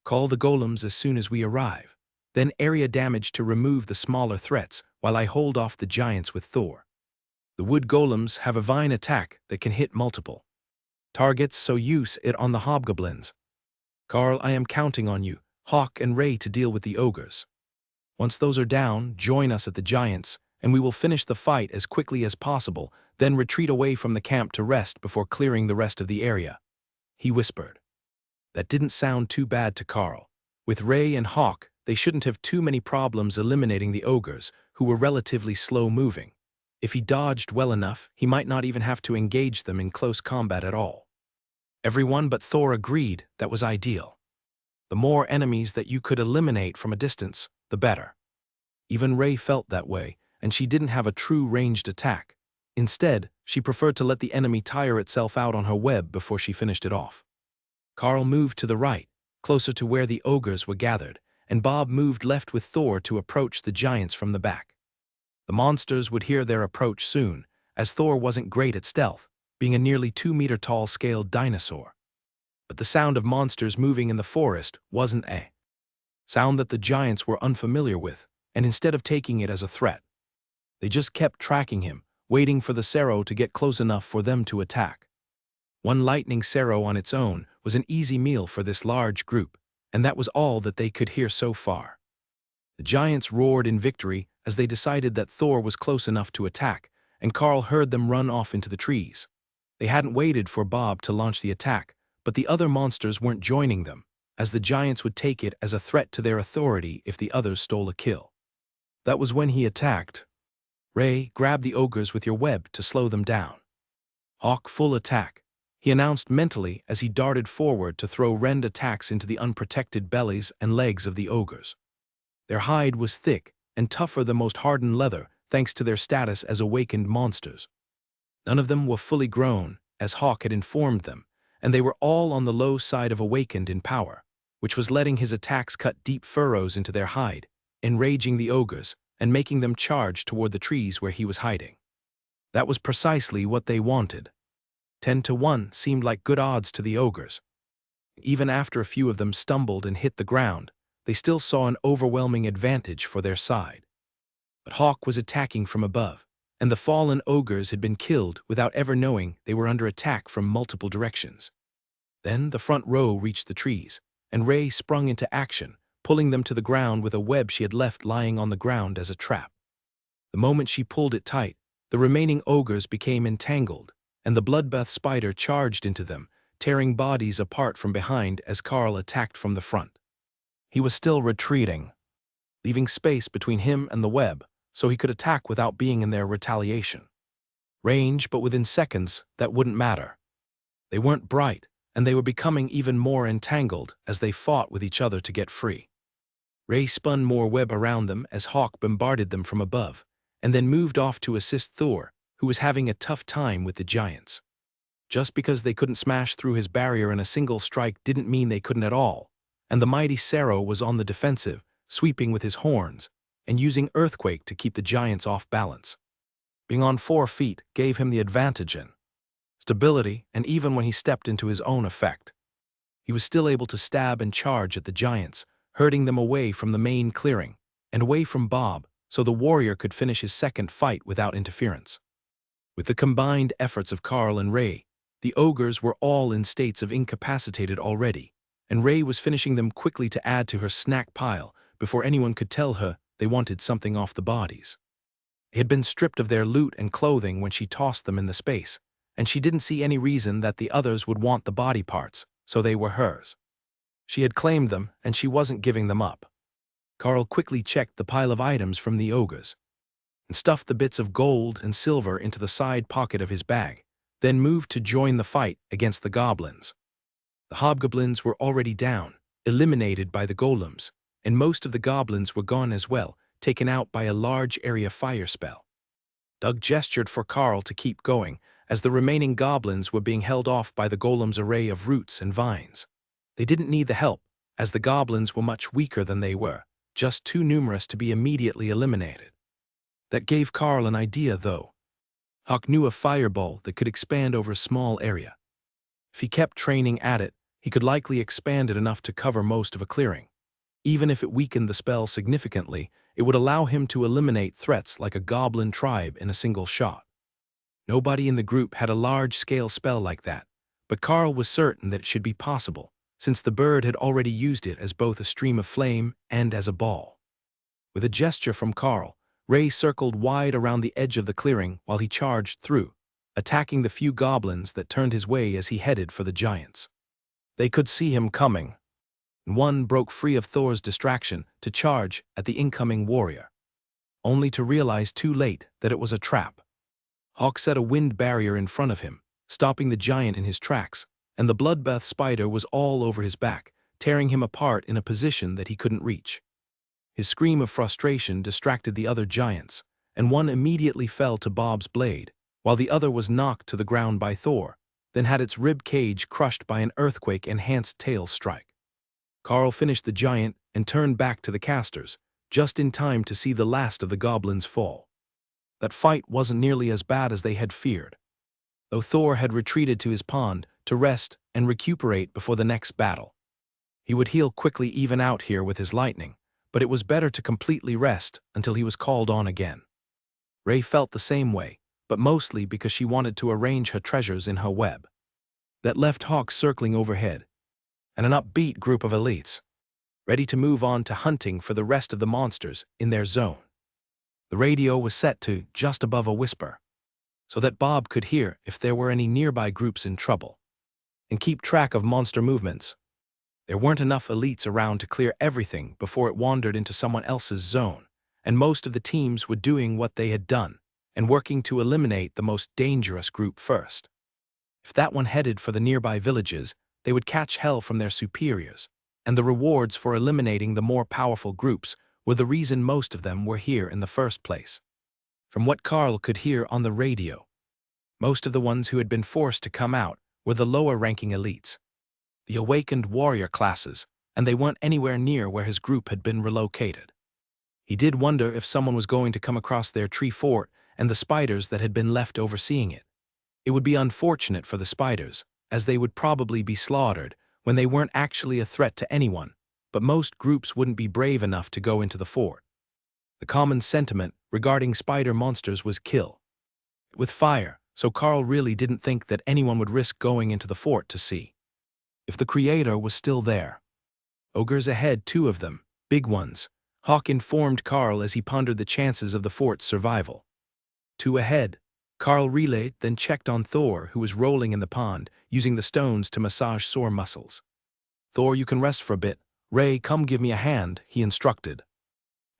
Call the golems as soon as we arrive. Then area damage to remove the smaller threats while I hold off the giants with Thor. The wood golems have a vine attack that can hit multiple targets, so use it on the hobgoblins. Carl, I am counting on you, Hawk and Ray, to deal with the ogres. Once those are down, join us at the giants, and we will finish the fight as quickly as possible, then retreat away from the camp to rest before clearing the rest of the area, he whispered. That didn't sound too bad to Carl. With Ray and Hawk, they shouldn't have too many problems eliminating the ogres, who were relatively slow-moving. If he dodged well enough, he might not even have to engage them in close combat at all. Everyone but Thor agreed that was ideal. The more enemies that you could eliminate from a distance, the better. Even Ray felt that way, and she didn't have a true ranged attack. Instead, she preferred to let the enemy tire itself out on her web before she finished it off. Carl moved to the right, closer to where the ogres were gathered, and Bob moved left with Thor to approach the giants from the back. The monsters would hear their approach soon, as Thor wasn't great at stealth, being a nearly 2-meter-tall scaled dinosaur. But the sound of monsters moving in the forest wasn't a sound that the giants were unfamiliar with, and instead of taking it as a threat, they just kept tracking him, waiting for the Cerro to get close enough for them to attack. One lightning Cerro on its own was an easy meal for this large group, and that was all that they could hear so far. The giants roared in victory as they decided that Thor was close enough to attack, and Carl heard them run off into the trees. They hadn't waited for Bob to launch the attack, but the other monsters weren't joining them, as the giants would take it as a threat to their authority if the others stole a kill. That was when he attacked. Ray, grab the ogres with your web to slow them down. Hawk, full attack, he announced mentally as he darted forward to throw rend attacks into the unprotected bellies and legs of the ogres. Their hide was thick and tougher than most hardened leather thanks to their status as awakened monsters. None of them were fully grown, as Hawk had informed them, and they were all on the low side of awakened in power, which was letting his attacks cut deep furrows into their hide, enraging the ogres and making them charge toward the trees where he was hiding. That was precisely what they wanted. 10-1 seemed like good odds to the ogres. Even after a few of them stumbled and hit the ground, they still saw an overwhelming advantage for their side. But Hawk was attacking from above, and the fallen ogres had been killed without ever knowing they were under attack from multiple directions. Then the front row reached the trees, and Ray sprung into action, pulling them to the ground with a web she had left lying on the ground as a trap. The moment she pulled it tight, the remaining ogres became entangled, and the bloodbath spider charged into them, tearing bodies apart from behind as Carl attacked from the front. He was still retreating, leaving space between him and the web so he could attack without being in their retaliation. Range, but within seconds, that wouldn't matter. They weren't bright, and they were becoming even more entangled as they fought with each other to get free. Ray spun more web around them as Hawk bombarded them from above, and then moved off to assist Thor, who was having a tough time with the giants. Just because they couldn't smash through his barrier in a single strike didn't mean they couldn't at all, and the mighty Sero was on the defensive, sweeping with his horns, and using Earthquake to keep the giants off balance. Being on 4 feet gave him the advantage in stability, and even when he stepped into his own effect, he was still able to stab and charge at the giants, herding them away from the main clearing, and away from Bob, so the warrior could finish his second fight without interference. With the combined efforts of Carl and Ray, the ogres were all in states of incapacitated already, and Ray was finishing them quickly to add to her snack pile before anyone could tell her they wanted something off the bodies. They had been stripped of their loot and clothing when she tossed them in the space, and she didn't see any reason that the others would want the body parts, so they were hers. She had claimed them, and she wasn't giving them up. Carl quickly checked the pile of items from the ogres, and stuffed the bits of gold and silver into the side pocket of his bag, then moved to join the fight against the goblins. The hobgoblins were already down, eliminated by the golems, and most of the goblins were gone as well, taken out by a large area fire spell. Doug gestured for Carl to keep going, as the remaining goblins were being held off by the golems' array of roots and vines. They didn't need the help, as the goblins were much weaker than they were, just too numerous to be immediately eliminated. That gave Carl an idea, though. Hawk knew a fireball that could expand over a small area. If he kept training at it, he could likely expand it enough to cover most of a clearing. Even if it weakened the spell significantly, it would allow him to eliminate threats like a goblin tribe in a single shot. Nobody in the group had a large-scale spell like that, but Carl was certain that it should be possible, since the bird had already used it as both a stream of flame and as a ball. With a gesture from Carl, Ray circled wide around the edge of the clearing while he charged through, attacking the few goblins that turned his way as he headed for the giants. They could see him coming. One broke free of Thor's distraction to charge at the incoming warrior, only to realize too late that it was a trap. Hawk set a wind barrier in front of him, stopping the giant in his tracks, and the bloodbath spider was all over his back, tearing him apart in a position that he couldn't reach. His scream of frustration distracted the other giants, and one immediately fell to Bob's blade, while the other was knocked to the ground by Thor, then had its rib cage crushed by an earthquake-enhanced tail strike. Carl finished the giant and turned back to the casters, just in time to see the last of the goblins fall. That fight wasn't nearly as bad as they had feared, though Thor had retreated to his pond to rest and recuperate before the next battle. He would heal quickly even out here with his lightning, but it was better to completely rest until he was called on again. Ray felt the same way, but mostly because she wanted to arrange her treasures in her web. That left Hawk circling overhead, and an upbeat group of elites, ready to move on to hunting for the rest of the monsters in their zone. The radio was set to just above a whisper, so that Bob could hear if there were any nearby groups in trouble, and keep track of monster movements. There weren't enough elites around to clear everything before it wandered into someone else's zone, and most of the teams were doing what they had done and working to eliminate the most dangerous group first. If that one headed for the nearby villages, they would catch hell from their superiors, and the rewards for eliminating the more powerful groups were the reason most of them were here in the first place. From what Carl could hear on the radio, most of the ones who had been forced to come out were the lower-ranking elites, the awakened warrior classes, and they weren't anywhere near where his group had been relocated. He did wonder if someone was going to come across their tree fort and the spiders that had been left overseeing it. It would be unfortunate for the spiders, as they would probably be slaughtered when they weren't actually a threat to anyone, but most groups wouldn't be brave enough to go into the fort. The common sentiment regarding spider monsters was kill with fire, so Carl really didn't think that anyone would risk going into the fort to see if the creator was still there. Ogres ahead, 2 of them, big ones, Hawk informed Carl as he pondered the chances of the fort's survival. 2 ahead, Carl relayed, then checked on Thor, who was rolling in the pond, using the stones to massage sore muscles. "Thor, you can rest for a bit. Ray, come give me a hand," he instructed.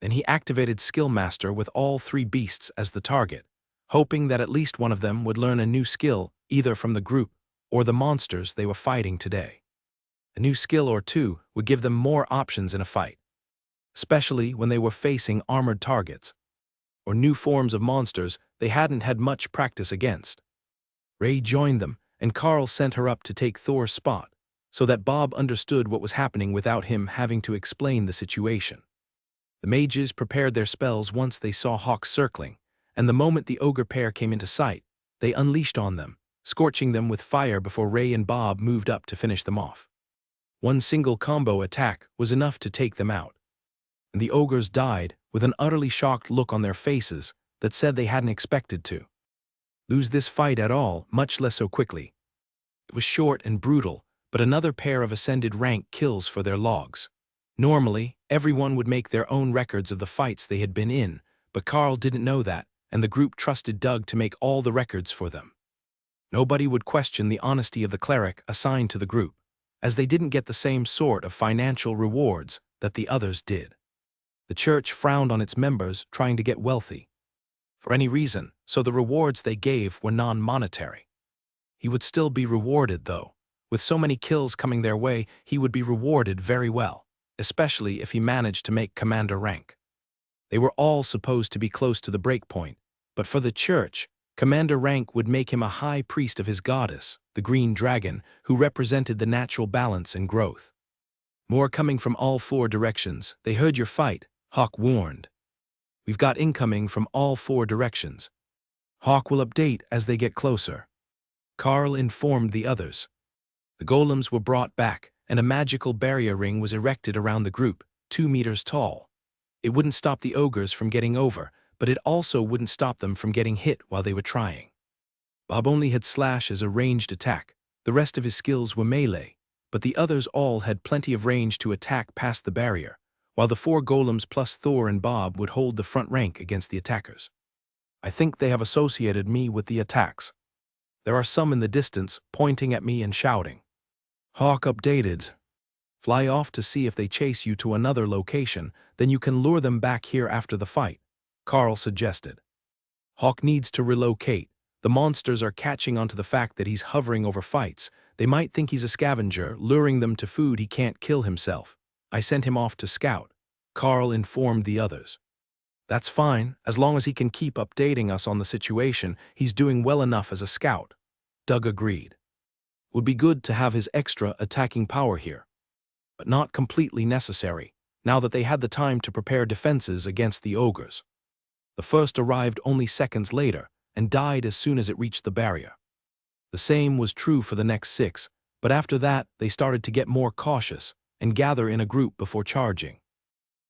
Then he activated Skillmaster with all 3 beasts as the target, hoping that at least one of them would learn a new skill either from the group or the monsters they were fighting today. A new skill or 2 would give them more options in a fight, especially when they were facing armored targets or new forms of monsters they hadn't had much practice against. Ray joined them, and Carl sent her up to take Thor's spot, so that Bob understood what was happening without him having to explain the situation. The mages prepared their spells once they saw Hawk circling, and the moment the ogre pair came into sight, they unleashed on them, scorching them with fire before Ray and Bob moved up to finish them off. One single combo attack was enough to take them out, and the ogres died with an utterly shocked look on their faces that said they hadn't expected to lose this fight at all, much less so quickly. It was short and brutal, but another pair of ascended rank kills for their logs. Normally, everyone would make their own records of the fights they had been in, but Carl didn't know that, and the group trusted Doug to make all the records for them. Nobody would question the honesty of the cleric assigned to the group, as they didn't get the same sort of financial rewards that the others did. The church frowned on its members trying to get wealthy for any reason, so the rewards they gave were non-monetary. He would still be rewarded, though. With so many kills coming their way, he would be rewarded very well, especially if he managed to make commander rank. They were all supposed to be close to the breakpoint, but for the church, commander rank would make him a high priest of his goddess, the green dragon, who represented the natural balance and growth. "More coming from all 4 directions. They heard your fight," Hawk warned. "We've got incoming from all 4 directions. Hawk will update as they get closer," Carl informed the others. The golems were brought back, and a magical barrier ring was erected around the group, 2 meters tall. It wouldn't stop the ogres from getting over, but it also wouldn't stop them from getting hit while they were trying. Bob only had slash as a ranged attack. The rest of his skills were melee, but the others all had plenty of range to attack past the barrier, while the 4 golems plus Thor and Bob would hold the front rank against the attackers. "I think they have associated me with the attacks. There are some in the distance pointing at me and shouting." Hawk updated. "Fly off to see if they chase you to another location, then you can lure them back here after the fight," Carl suggested. Hawk needs to relocate. The monsters are catching on to the fact that he's hovering over fights. They might think he's a scavenger, luring them to food he can't kill himself. "I sent him off to scout," Carl informed the others. "That's fine, as long as he can keep updating us on the situation. He's doing well enough as a scout," Doug agreed. "Would be good to have his extra attacking power here, but not completely necessary, now that they had the time to prepare defenses against the ogres." The first arrived only seconds later and died as soon as it reached the barrier. The same was true for the next 6, but after that they started to get more cautious and gather in a group before charging.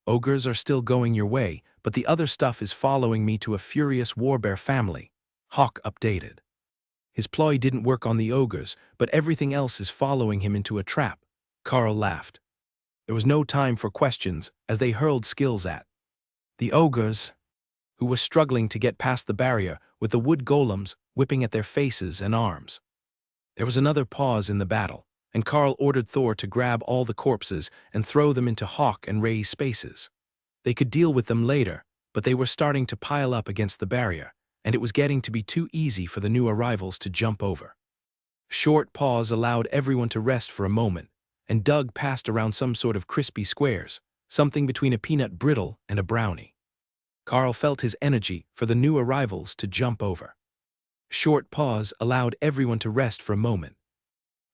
"Ogres are still going your way, but the other stuff is following me to a furious warbear family," Hawk updated. His ploy didn't work on the ogres, but everything else is following him into a trap, Carl laughed. There was no time for questions as they hurled skills at the ogres, who were struggling to get past the barrier with the wood golems whipping at their faces and arms. There was another pause in the battle, and Carl ordered Thor to grab all the corpses and throw them into Hawk and Ray's spaces. They could deal with them later, but they were starting to pile up against the barrier, and it was getting to be too easy for the new arrivals to jump over. A short pause allowed everyone to rest for a moment, and Doug passed around some sort of crispy squares, something between a peanut brittle and a brownie. Carl felt his energy for the new arrivals to jump over. A short pause allowed everyone to rest for a moment.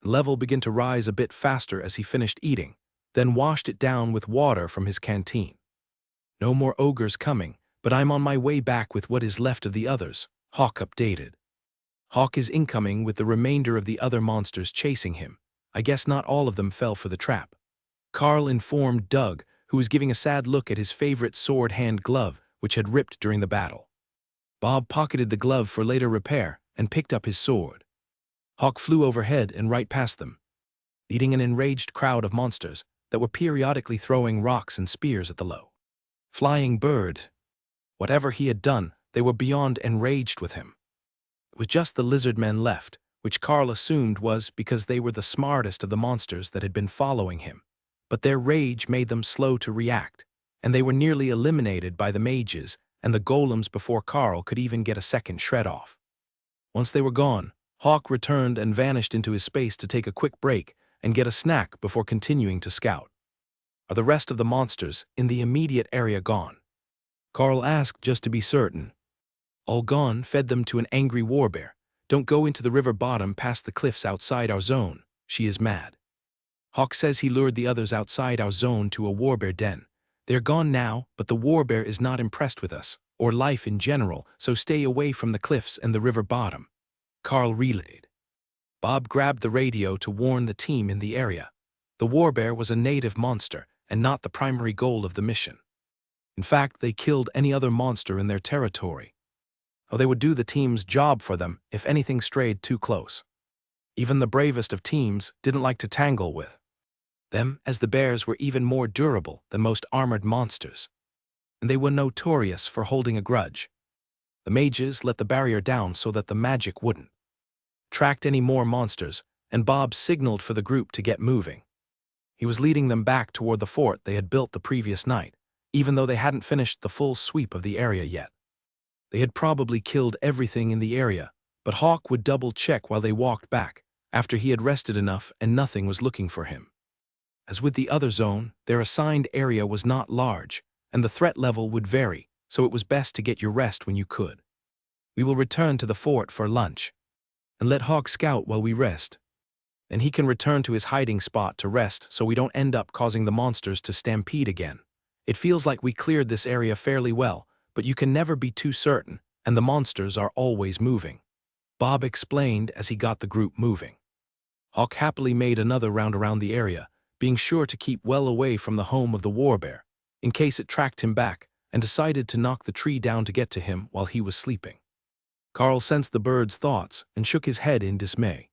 The level began to rise a bit faster as he finished eating, then washed it down with water from his canteen. No more ogres coming, but I'm on my way back with what is left of the others, Hawk updated. Hawk is incoming with the remainder of the other monsters chasing him. I guess not all of them fell for the trap. Carl informed Doug, who was giving a sad look at his favorite sword-hand glove, which had ripped during the battle. Bob pocketed the glove for later repair and picked up his sword. Hawk flew overhead and right past them, leading an enraged crowd of monsters that were periodically throwing rocks and spears at the low flying bird. Whatever he had done, they were beyond enraged with him. It was just the lizard men left, which Carl assumed was because they were the smartest of the monsters that had been following him. But their rage made them slow to react, and they were nearly eliminated by the mages and the golems before Carl could even get a second shred off. Once they were gone, Hawk returned and vanished into his space to take a quick break and get a snack before continuing to scout. Are the rest of the monsters in the immediate area gone? Carl asked just to be certain. All gone, fed them to an angry warbear. Don't go into the river bottom past the cliffs outside our zone. She is mad. Hawk says he lured the others outside our zone to a warbear den. They're gone now, but the warbear is not impressed with us, or life in general, so stay away from the cliffs and the river bottom. Carl relayed. Bob grabbed the radio to warn the team in the area. The warbear was a native monster and not the primary goal of the mission. In fact, they killed any other monster in their territory. Or they would do the team's job for them if anything strayed too close. Even the bravest of teams didn't like to tangle with them, as the bears were even more durable than most armored monsters, and they were notorious for holding a grudge. The mages let the barrier down so that the magic wouldn't attract any more monsters, and Bob signaled for the group to get moving. He was leading them back toward the fort they had built the previous night, even though they hadn't finished the full sweep of the area yet. They had probably killed everything in the area, but Hawk would double-check while they walked back, after he had rested enough and nothing was looking for him. As with the other zone, their assigned area was not large, and the threat level would vary, so it was best to get your rest when you could. We will return to the fort for lunch, and let Hawk scout while we rest. Then he can return to his hiding spot to rest so we don't end up causing the monsters to stampede again. It feels like we cleared this area fairly well, but you can never be too certain, and the monsters are always moving. Bob explained as he got the group moving. Hawk happily made another round around the area, being sure to keep well away from the home of the warbear, in case it tracked him back, and decided to knock the tree down to get to him while he was sleeping. Carl sensed the bird's thoughts and shook his head in dismay.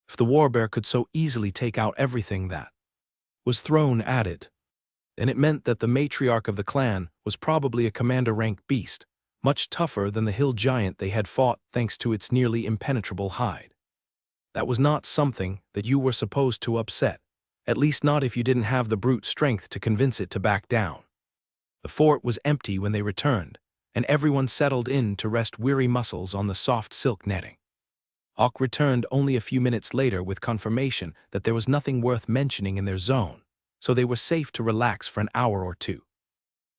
If the warbear could so easily take out everything that was thrown at it, then it meant that the matriarch of the clan was probably a commander-rank beast, much tougher than the hill giant they had fought thanks to its nearly impenetrable hide. That was not something that you were supposed to upset, at least not if you didn't have the brute strength to convince it to back down. The fort was empty when they returned, and everyone settled in to rest weary muscles on the soft silk netting. Hawk returned only a few minutes later with confirmation that there was nothing worth mentioning in their zone, so they were safe to relax for an hour or two.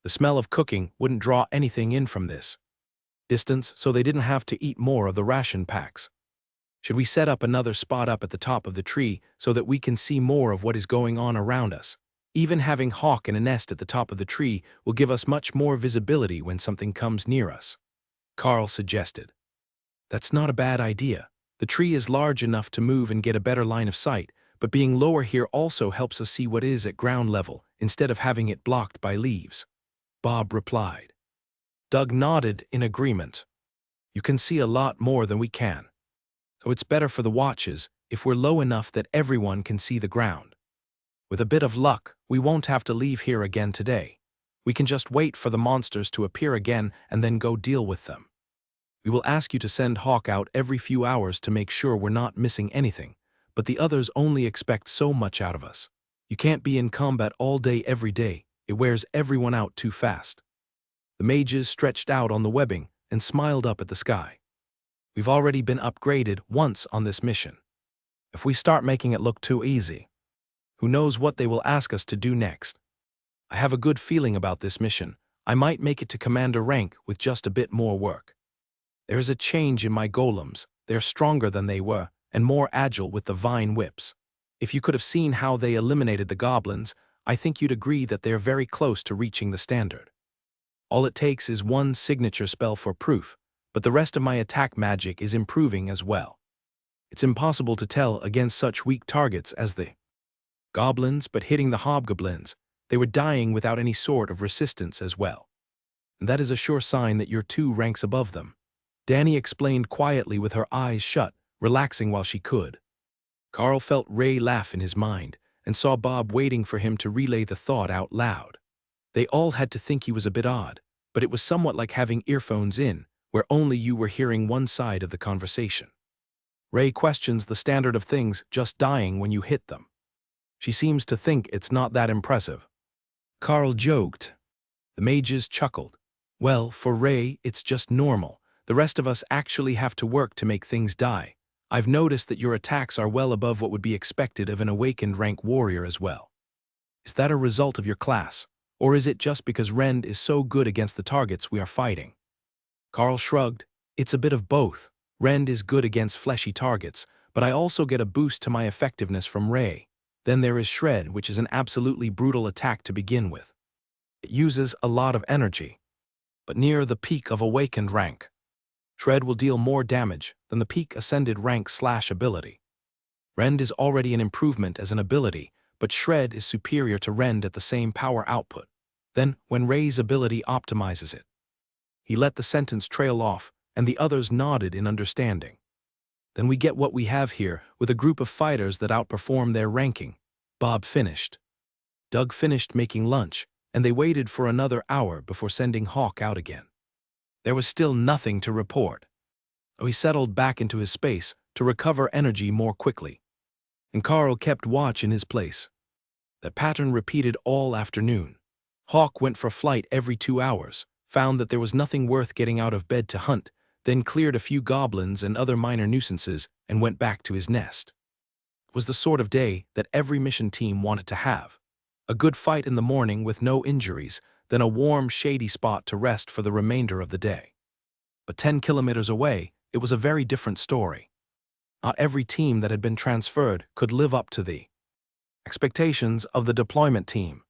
The smell of cooking wouldn't draw anything in from this distance, so they didn't have to eat more of the ration packs. Should we set up another spot up at the top of the tree so that we can see more of what is going on around us? Even having Hawk in a nest at the top of the tree will give us much more visibility when something comes near us, Carl suggested. That's not a bad idea. The tree is large enough to move and get a better line of sight, but being lower here also helps us see what is at ground level instead of having it blocked by leaves, Bob replied. Doug nodded in agreement. You can see a lot more than we can, so it's better for the watches if we're low enough that everyone can see the ground. With a bit of luck, we won't have to leave here again today. We can just wait for the monsters to appear again and then go deal with them. We will ask you to send Hawk out every few hours to make sure we're not missing anything, but the others only expect so much out of us. You can't be in combat all day every day. It wears everyone out too fast. The mages stretched out on the webbing and smiled up at the sky. We've already been upgraded once on this mission. If we start making it look too easy, who knows what they will ask us to do next? I have a good feeling about this mission. I might make it to commander rank with just a bit more work. There is a change in my golems. They're stronger than they were and more agile with the vine whips. If you could have seen how they eliminated the goblins, I think you'd agree that they're very close to reaching the standard. All it takes is one signature spell for proof, but the rest of my attack magic is improving as well. It's impossible to tell against such weak targets as the goblins, but hitting the hobgoblins, they were dying without any sort of resistance as well. And that is a sure sign that you're 2 ranks above them. Danny explained quietly with her eyes shut, relaxing while she could. Carl felt Ray laugh in his mind and saw Bob waiting for him to relay the thought out loud. They all had to think he was a bit odd, but it was somewhat like having earphones in, where only you were hearing one side of the conversation. Ray questions the standard of things just dying when you hit them. She seems to think it's not that impressive. Carl joked. The mages chuckled. Well, for Ray, it's just normal. The rest of us actually have to work to make things die. I've noticed that your attacks are well above what would be expected of an awakened rank warrior as well. Is that a result of your class, or is it just because Rend is so good against the targets we are fighting? Carl shrugged. It's a bit of both. Rend is good against fleshy targets, but I also get a boost to my effectiveness from Ray. Then there is Shred, which is an absolutely brutal attack to begin with. It uses a lot of energy, but near the peak of awakened rank, Shred will deal more damage than the peak ascended rank / ability. Rend is already an improvement as an ability, but Shred is superior to Rend at the same power output. Then, when Ray's ability optimizes it. He let the sentence trail off, and the others nodded in understanding. Then we get what we have here, with a group of fighters that outperform their ranking. Bob finished. Doug finished making lunch, and they waited for another hour before sending Hawk out again. There was still nothing to report. He settled back into his space to recover energy more quickly. And Carl kept watch in his place. That pattern repeated all afternoon. Hawk went for flight every 2 hours, found that there was nothing worth getting out of bed to hunt, then cleared a few goblins and other minor nuisances and went back to his nest. It was the sort of day that every mission team wanted to have. A good fight in the morning with no injuries, then a warm, shady spot to rest for the remainder of the day. But 10 kilometers away, it was a very different story. Not every team that had been transferred could live up to the expectations of the deployment team.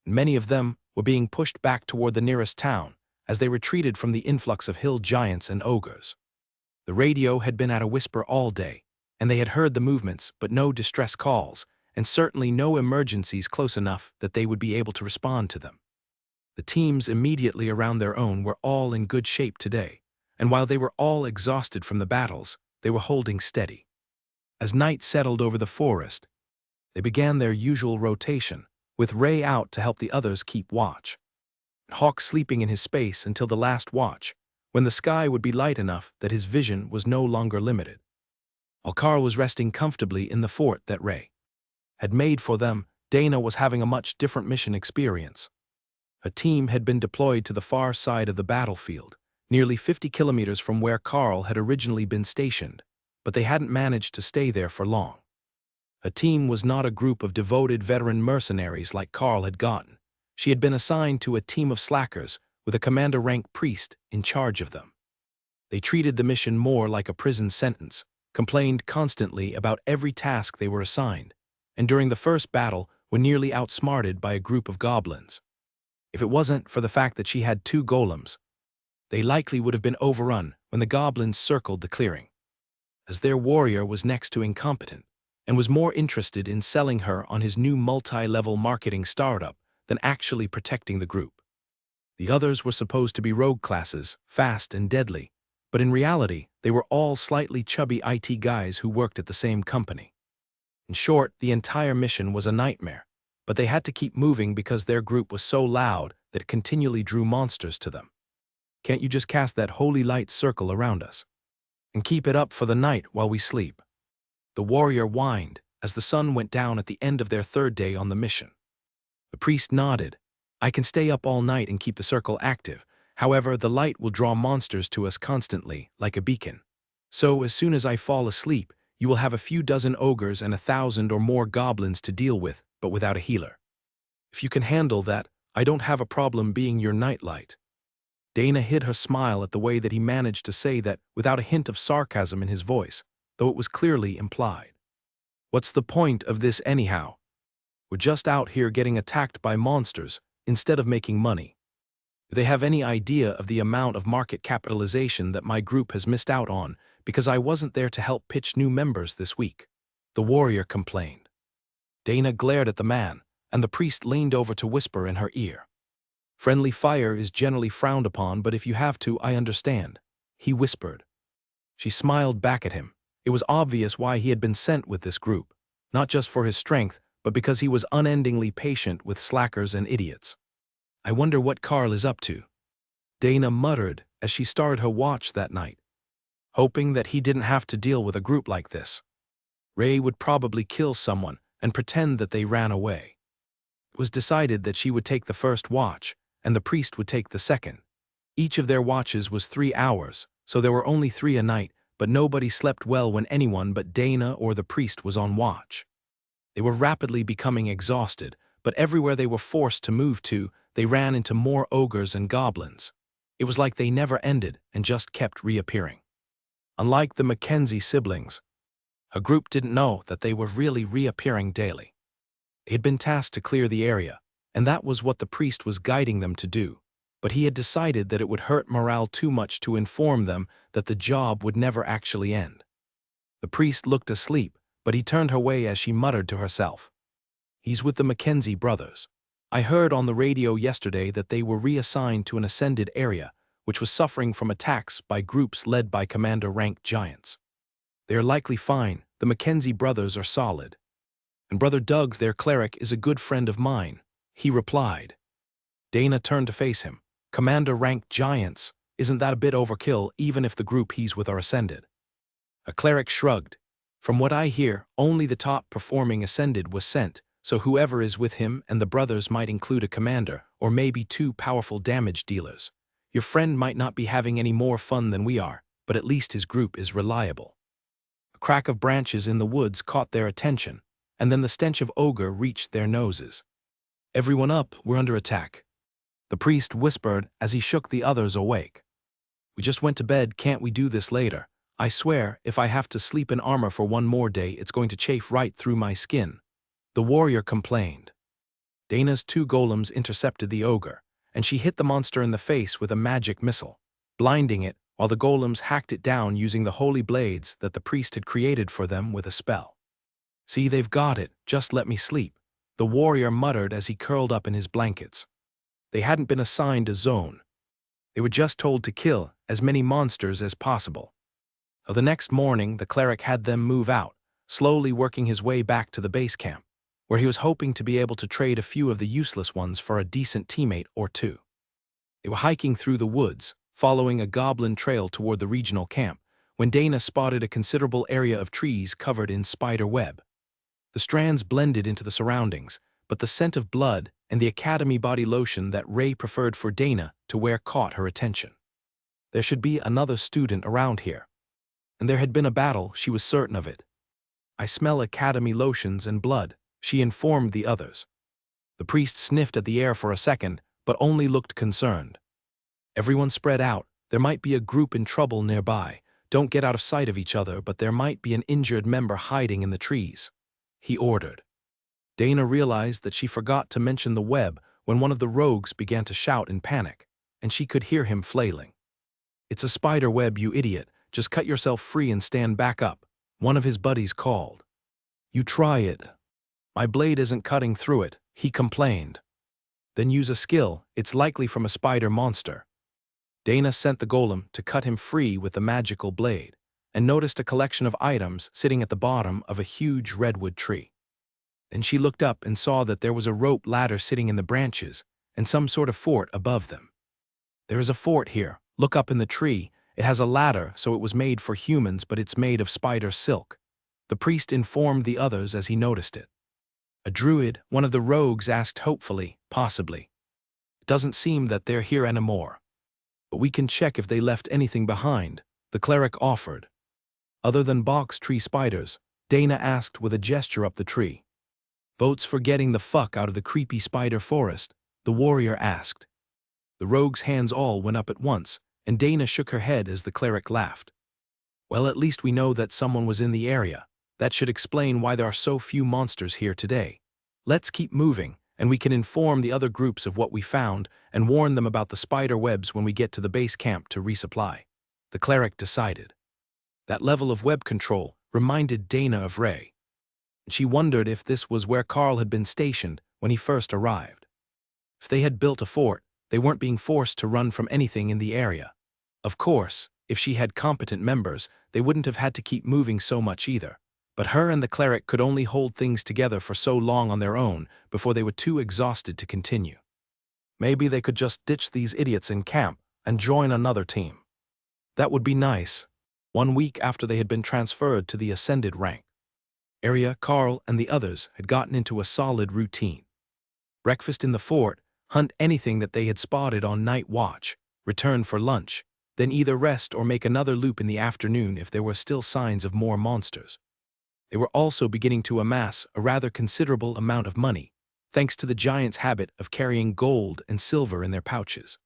Many of them were being pushed back toward the nearest town as they retreated from the influx of hill giants and ogres. The radio had been at a whisper all day, and they had heard the movements but no distress calls, and certainly no emergencies close enough that they would be able to respond to them. The teams immediately around their own were all in good shape today, and while they were all exhausted from the battles, they were holding steady. As night settled over the forest, they began their usual rotation, with Ray out to help the others keep watch. Hawk sleeping in his space until the last watch, when the sky would be light enough that his vision was no longer limited. While Carl was resting comfortably in the fort that Ray had made for them, Dana was having a much different mission experience. A team had been deployed to the far side of the battlefield, nearly 50 kilometers from where Carl had originally been stationed, but they hadn't managed to stay there for long. A team was not a group of devoted veteran mercenaries like Carl had gotten. She had been assigned to a team of slackers with a commander-rank priest in charge of them. They treated the mission more like a prison sentence, complained constantly about every task they were assigned, and during the first battle were nearly outsmarted by a group of goblins. If it wasn't for the fact that she had 2 golems, they likely would have been overrun when the goblins circled the clearing, as their warrior was next to incompetent and was more interested in selling her on his new multi-level marketing startup than actually protecting the group. The others were supposed to be rogue classes, fast and deadly, but in reality, they were all slightly chubby IT guys who worked at the same company. In short, the entire mission was a nightmare, but they had to keep moving because their group was so loud that it continually drew monsters to them. Can't you just cast that holy light circle around us? And keep it up for the night while we sleep? The warrior whined as the sun went down at the end of their third day on the mission. The priest nodded. I can stay up all night and keep the circle active. However, the light will draw monsters to us constantly, like a beacon. So, as soon as I fall asleep, you will have a few dozen ogres and 1,000 or more goblins to deal with, but without a healer. If you can handle that, I don't have a problem being your nightlight. Dana hid her smile at the way that he managed to say that without a hint of sarcasm in his voice, though it was clearly implied. What's the point of this anyhow? We're just out here getting attacked by monsters instead of making money. Do they have any idea of the amount of market capitalization that my group has missed out on because I wasn't there to help pitch new members this week? The warrior complained. Dana glared at the man, and the priest leaned over to whisper in her ear. Friendly fire is generally frowned upon, but if you have to, I understand, he whispered. She smiled back at him. It was obvious why he had been sent with this group, not just for his strength, but because he was unendingly patient with slackers and idiots. I wonder what Carl is up to, Dana muttered as she started her watch that night, hoping that he didn't have to deal with a group like this. Ray would probably kill someone and pretend that they ran away. It was decided that she would take the first watch, and the priest would take the second. Each of their watches was 3 hours, so there were only 3 a night, but nobody slept well when anyone but Dana or the priest was on watch. They were rapidly becoming exhausted, but everywhere they were forced to move to, they ran into more ogres and goblins. It was like they never ended and just kept reappearing. Unlike the Mackenzie siblings, her group didn't know that they were really reappearing daily. They had been tasked to clear the area, and that was what the priest was guiding them to do, but he had decided that it would hurt morale too much to inform them that the job would never actually end. The priest looked asleep, but he turned her way as she muttered to herself. He's with the Mackenzie brothers. I heard on the radio yesterday that they were reassigned to an ascended area, which was suffering from attacks by groups led by commander-rank giants. They are likely fine. The Mackenzie brothers are solid. And Brother Doug's their cleric is a good friend of mine, he replied. Dana turned to face him. Commander-rank giants, isn't that a bit overkill even if the group he's with are ascended? A cleric shrugged. From what I hear, only the top-performing ascended was sent, so whoever is with him and the brothers might include a commander, or maybe 2 powerful damage dealers. Your friend might not be having any more fun than we are, but at least his group is reliable. A crack of branches in the woods caught their attention, and then the stench of ogre reached their noses. Everyone up, we're under attack, the priest whispered as he shook the others awake. We just went to bed, can't we do this later? I swear, if I have to sleep in armor for 1 more day, it's going to chafe right through my skin, the warrior complained. Dana's 2 golems intercepted the ogre, and she hit the monster in the face with a magic missile, blinding it while the golems hacked it down using the holy blades that the priest had created for them with a spell. See, they've got it, just let me sleep, the warrior muttered as he curled up in his blankets. They hadn't been assigned a zone. They were just told to kill as many monsters as possible. So the next morning, the cleric had them move out, slowly working his way back to the base camp, where he was hoping to be able to trade a few of the useless ones for a decent teammate or 2. They were hiking through the woods, following a goblin trail toward the regional camp, when Dana spotted a considerable area of trees covered in spider web. The strands blended into the surroundings, but the scent of blood and the Academy body lotion that Ray preferred for Dana to wear caught her attention. There should be another student around here. And there had been a battle, she was certain of it. I smell Academy lotions and blood, she informed the others. The priest sniffed at the air for a second, but only looked concerned. Everyone spread out, there might be a group in trouble nearby. Don't get out of sight of each other, but there might be an injured member hiding in the trees, he ordered. Dana realized that she forgot to mention the web when one of the rogues began to shout in panic, and she could hear him flailing. It's a spider web, you idiot. Just cut yourself free and stand back up, one of his buddies called. You try it. My blade isn't cutting through it, he complained. Then use a skill, it's likely from a spider monster. Dana sent the golem to cut him free with the magical blade, and noticed a collection of items sitting at the bottom of a huge redwood tree. and she looked up and saw that there was a rope ladder sitting in the branches, and some sort of fort above them. "There is a fort here. Look up in the tree. It has a ladder, so it was made for humans, but it's made of spider silk," the priest informed the others as he noticed it. A druid, one of the rogues, asked hopefully, "Possibly. It doesn't seem that they're here anymore. But we can check if they left anything behind," the cleric offered. "Other than box tree spiders?" Dana asked with a gesture up the tree. "Votes for getting the fuck out of the creepy spider forest?" the warrior asked. The rogue's hands all went up at once, and Dana shook her head as the cleric laughed. "Well, at least we know that someone was in the area. That should explain why there are so few monsters here today. Let's keep moving, and we can inform the other groups of what we found and warn them about the spider webs when we get to the base camp to resupply," the cleric decided. That level of web control reminded Dana of Ray. She wondered if this was where Carl had been stationed when he first arrived. If they had built a fort, they weren't being forced to run from anything in the area. Of course, if she had competent members, they wouldn't have had to keep moving so much either. But her and the cleric could only hold things together for so long on their own before they were too exhausted to continue. Maybe they could just ditch these idiots in camp and join another team. That would be nice. 1 week after they had been transferred to the ascended rank, Arya, Carl, and the others had gotten into a solid routine. Breakfast in the fort, hunt anything that they had spotted on night watch, return for lunch, then either rest or make another loop in the afternoon if there were still signs of more monsters. They were also beginning to amass a rather considerable amount of money, thanks to the giants' habit of carrying gold and silver in their pouches.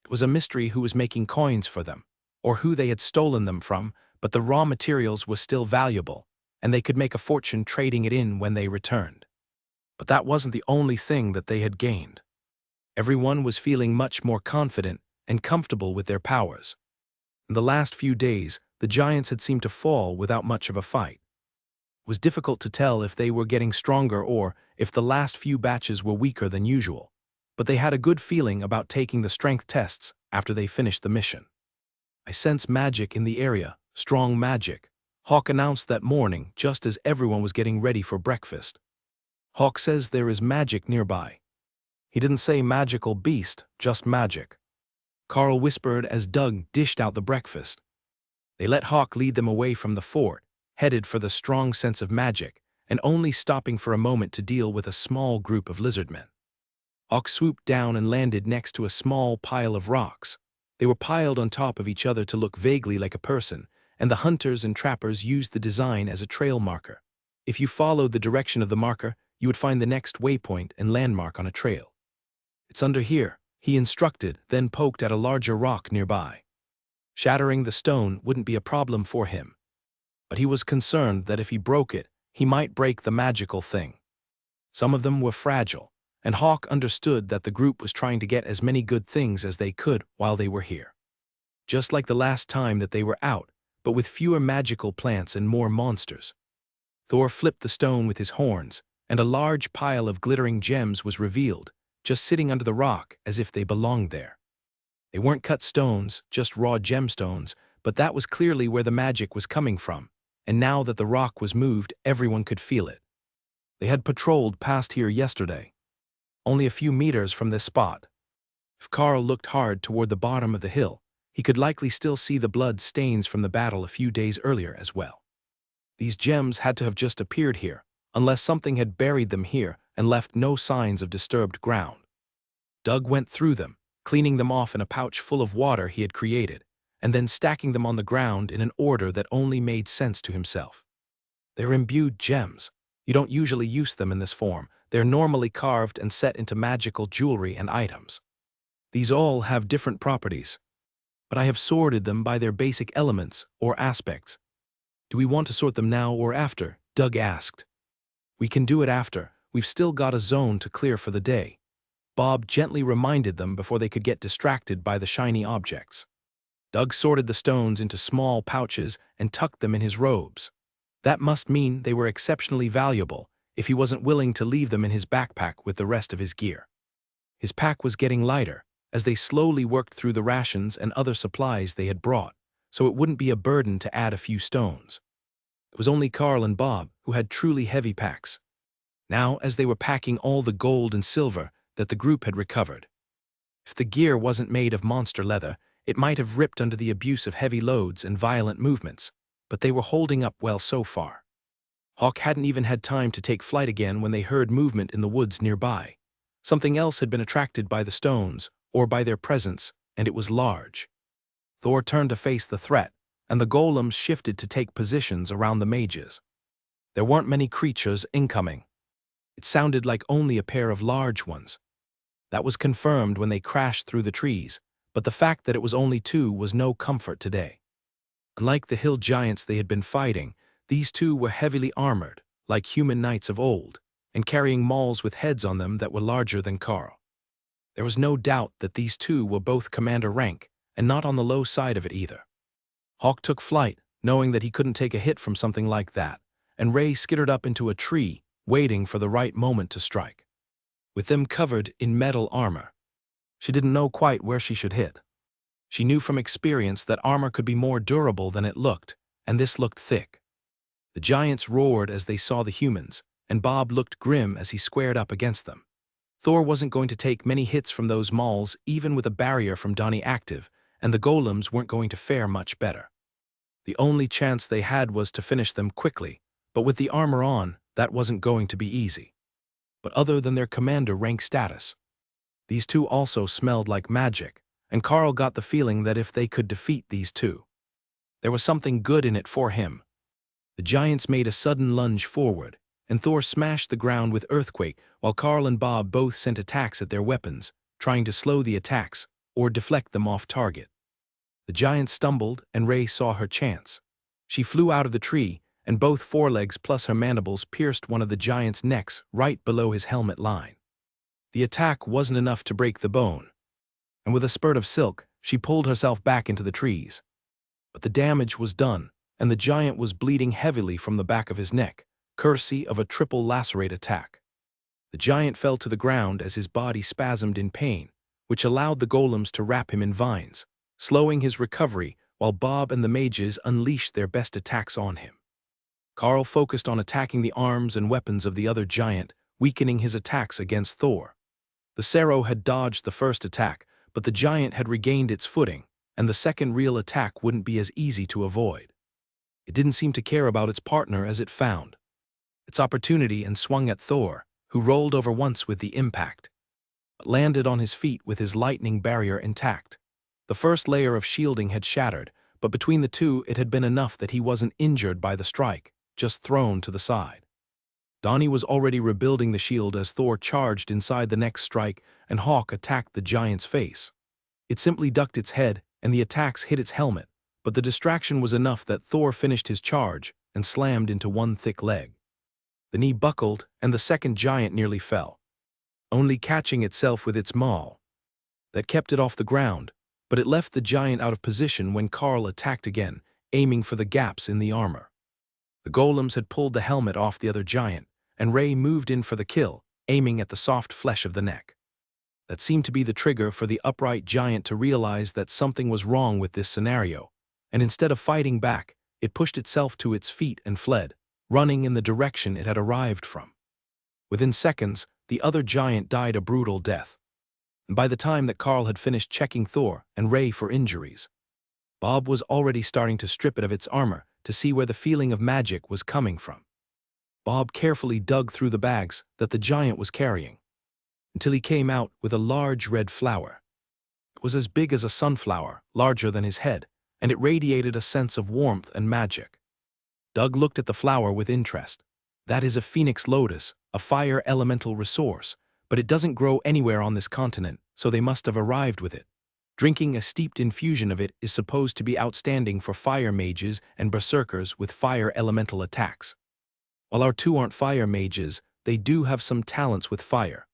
It was a mystery who was making coins for them, or who they had stolen them from, but the raw materials was still valuable, and they could make a fortune trading it in when they returned. But that wasn't the only thing that they had gained. Everyone was feeling much more confident and comfortable with their powers. In the last few days, the giants had seemed to fall without much of a fight. It was difficult to tell if they were getting stronger or if the last few batches were weaker than usual, but they had a good feeling about taking the strength tests after they finished the mission. "I sense magic in the area, strong magic," Hawk announced that morning just as everyone was getting ready for breakfast. "Hawk says there is magic nearby." "He didn't say magical beast, just magic," Carl whispered as Doug dished out the breakfast. They let Hawk lead them away from the fort, headed for the strong sense of magic, and only stopping for a moment to deal with a small group of lizardmen. Hawk swooped down and landed next to a small pile of rocks. They were piled on top of each other to look vaguely like a person, and the hunters and trappers used the design as a trail marker. If you followed the direction of the marker, you would find the next waypoint and landmark on a trail. "It's under here," he instructed, then poked at a larger rock nearby. Shattering the stone wouldn't be a problem for him, but he was concerned that if he broke it, he might break the magical thing. Some of them were fragile, and Hawk understood that the group was trying to get as many good things as they could while they were here. Just like the last time that they were out, but with fewer magical plants and more monsters. Thor flipped the stone with his horns, and a large pile of glittering gems was revealed, just sitting under the rock as if they belonged there. They weren't cut stones, just raw gemstones, but that was clearly where the magic was coming from, and now that the rock was moved, everyone could feel it. They had patrolled past here yesterday, only a few meters from this spot. If Carl looked hard toward the bottom of the hill, he could likely still see the blood stains from the battle a few days earlier as well. These gems had to have just appeared here, unless something had buried them here and left no signs of disturbed ground. Doug went through them, cleaning them off in a pouch full of water he had created, and then stacking them on the ground in an order that only made sense to himself. They're imbued gems. You don't usually use them in this form. They're normally carved and set into magical jewelry and items. These all have different properties, but I have sorted them by their basic elements or aspects. "Do we want to sort them now or after?" Doug asked. "We can do it after. We've still got a zone to clear for the day," Bob gently reminded them before they could get distracted by the shiny objects. Doug sorted the stones into small pouches and tucked them in his robes. That must mean they were exceptionally valuable if he wasn't willing to leave them in his backpack with the rest of his gear. His pack was getting lighter as they slowly worked through the rations and other supplies they had brought, so it wouldn't be a burden to add a few stones. It was only Carl and Bob who had truly heavy packs. now as they were packing all the gold and silver that the group had recovered. If the gear wasn't made of monster leather, it might have ripped under the abuse of heavy loads and violent movements, but they were holding up well so far. Hawk hadn't even had time to take flight again when they heard movement in the woods nearby. Something else had been attracted by the stones, or by their presence, and it was large. Thor turned to face the threat, and the golems shifted to take positions around the mages. There weren't many creatures incoming. It sounded like only a pair of large ones. That was confirmed when they crashed through the trees, but the fact that it was only two was no comfort today. Unlike the hill giants they had been fighting, these two were heavily armored, like human knights of old, and carrying mauls with heads on them that were larger than Karl. There was no doubt that these two were both commander rank, and not on the low side of it either. Hawk took flight, knowing that he couldn't take a hit from something like that, and Ray skittered up into a tree, waiting for the right moment to strike. With them covered in metal armor, she didn't know quite where she should hit. She knew from experience that armor could be more durable than it looked, and this looked thick. The giants roared as they saw the humans, and Bob looked grim as he squared up against them. Thor wasn't going to take many hits from those mauls even with a barrier from Donnie active, and the golems weren't going to fare much better. The only chance they had was to finish them quickly, but with the armor on, that wasn't going to be easy. But other than their commander rank status, these two also smelled like magic, and Karl got the feeling that if they could defeat these two, there was something good in it for him. The giants made a sudden lunge forward, and Thor smashed the ground with earthquake while Karl and Bob both sent attacks at their weapons, trying to slow the attacks or deflect them off target. The giant stumbled, and Ray saw her chance. She flew out of the tree, and both forelegs plus her mandibles pierced one of the giant's necks right below his helmet line. The attack wasn't enough to break the bone, and with a spurt of silk, she pulled herself back into the trees. But the damage was done, and the giant was bleeding heavily from the back of his neck, courtesy of a triple lacerate attack. The giant fell to the ground as his body spasmed in pain, which allowed the golems to wrap him in vines, slowing his recovery while Bob and the mages unleashed their best attacks on him. Karl focused on attacking the arms and weapons of the other giant, weakening his attacks against Thor. The Cerro had dodged the first attack, but the giant had regained its footing, and the second real attack wouldn't be as easy to avoid. It didn't seem to care about its partner as it found its opportunity and swung at Thor, who rolled over once with the impact, but landed on his feet with his lightning barrier intact. The first layer of shielding had shattered, but between the two it had been enough that he wasn't injured by the strike, just thrown to the side. Donnie was already rebuilding the shield as Thor charged inside the next strike, and Hawk attacked the giant's face. It simply ducked its head, and the attacks hit its helmet, but the distraction was enough that Thor finished his charge and slammed into one thick leg. The knee buckled, and the second giant nearly fell, only catching itself with its maul. That kept it off the ground, but it left the giant out of position when Karl attacked again, aiming for the gaps in the armor. The golems had pulled the helmet off the other giant, and Ray moved in for the kill, aiming at the soft flesh of the neck. That seemed to be the trigger for the upright giant to realize that something was wrong with this scenario, and instead of fighting back, it pushed itself to its feet and fled, running in the direction it had arrived from. Within seconds, the other giant died a brutal death. And by the time that Karl had finished checking Thor and Ray for injuries, Bob was already starting to strip it of its armor to see where the feeling of magic was coming from. Bob carefully dug through the bags that the giant was carrying, until he came out with a large red flower. It was as big as a sunflower, larger than his head, and it radiated a sense of warmth and magic. Doug looked at the flower with interest. That is a phoenix lotus, a fire elemental resource, but it doesn't grow anywhere on this continent, so they must have arrived with it. Drinking a steeped infusion of it is supposed to be outstanding for fire mages and berserkers with fire elemental attacks. While our two aren't fire mages, they do have some talents with fire.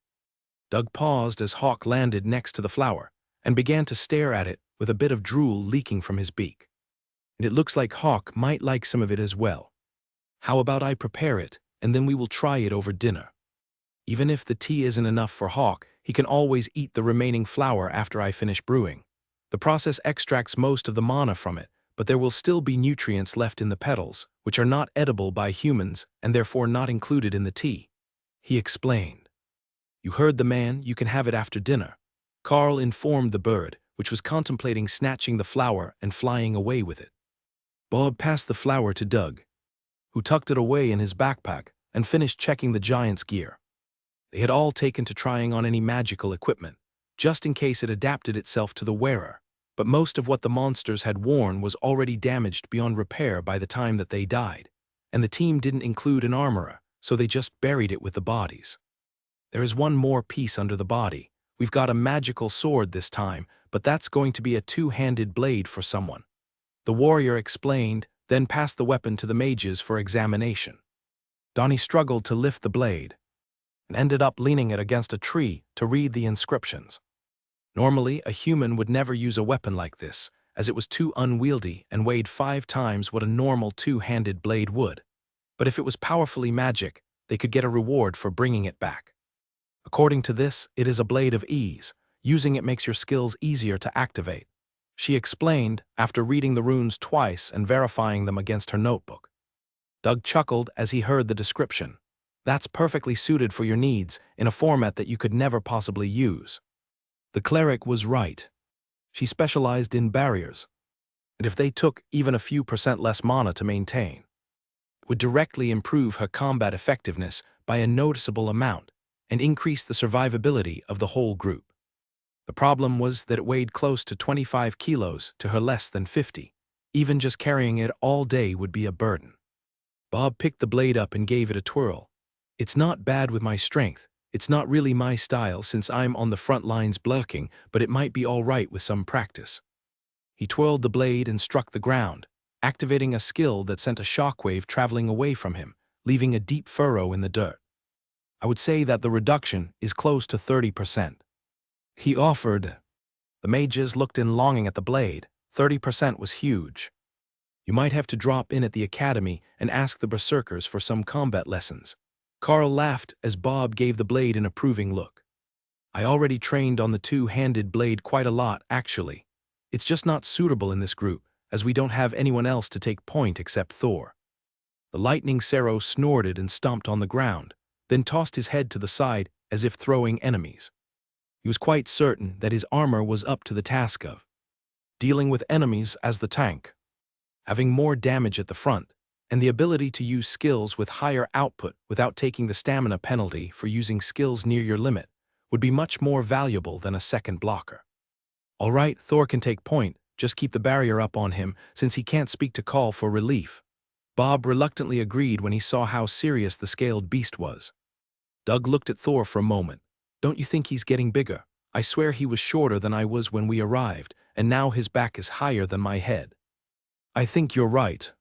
Doug paused as Hawk landed next to the flower and began to stare at it with a bit of drool leaking from his beak. And it looks like Hawk might like some of it as well. How about I prepare it, and then we will try it over dinner? Even if the tea isn't enough for Hawk, he can always eat the remaining flour after I finish brewing. The process extracts most of the mana from it, but there will still be nutrients left in the petals, which are not edible by humans and therefore not included in the tea. he explained. You heard the man, you can have it after dinner. Carl informed the bird, which was contemplating snatching the flower and flying away with it. Bob passed the flower to Doug, who tucked it away in his backpack and finished checking the giant's gear. They had all taken to trying on any magical equipment, just in case it adapted itself to the wearer, but most of what the monsters had worn was already damaged beyond repair by the time that they died, and the team didn't include an armorer, so they just buried it with the bodies. There is one more piece under the body. We've got a magical sword this time, but that's going to be a two-handed blade for someone. The warrior explained, then passed the weapon to the mages for examination. Donnie struggled to lift the blade and ended up leaning it against a tree to read the inscriptions. Normally, a human would never use a weapon like this, as it was too unwieldy and weighed 5 times what a normal two-handed blade would. But if it was powerfully magic, they could get a reward for bringing it back. According to this, it is a blade of ease. Using it makes your skills easier to activate, she explained after reading the runes twice and verifying them against her notebook. Doug chuckled as he heard the description. That's perfectly suited for your needs in a format that you could never possibly use. The cleric was right. She specialized in barriers, and if they took even a few % less mana to maintain, it would directly improve her combat effectiveness by a noticeable amount and increase the survivability of the whole group. The problem was that it weighed close to 25 kilos to her less than 50. Even just carrying it all day would be a burden. Bob picked the blade up and gave it a twirl. It's not bad with my strength. It's not really my style since I'm on the front lines blocking, but it might be all right with some practice. He twirled the blade and struck the ground, activating a skill that sent a shockwave traveling away from him, leaving a deep furrow in the dirt. I would say that the reduction is close to 30%. He offered. The mages looked in longing at the blade. 30% was huge. You might have to drop in at the academy and ask the berserkers for some combat lessons. Carl laughed as Bob gave the blade an approving look. I already trained on the two-handed blade quite a lot, actually. It's just not suitable in this group, as we don't have anyone else to take point except Thor. The lightning Sero snorted and stomped on the ground, then tossed his head to the side as if throwing enemies. He was quite certain that his armor was up to the task of dealing with enemies as the tank. Having more damage at the front, and the ability to use skills with higher output without taking the stamina penalty for using skills near your limit would be much more valuable than a second blocker. All right, Thor can take point, just keep the barrier up on him since he can't speak to call for relief. Bob reluctantly agreed when he saw how serious the scaled beast was. Doug looked at Thor for a moment. Don't you think he's getting bigger? I swear he was shorter than I was when we arrived, and now his back is higher than my head. I think you're right.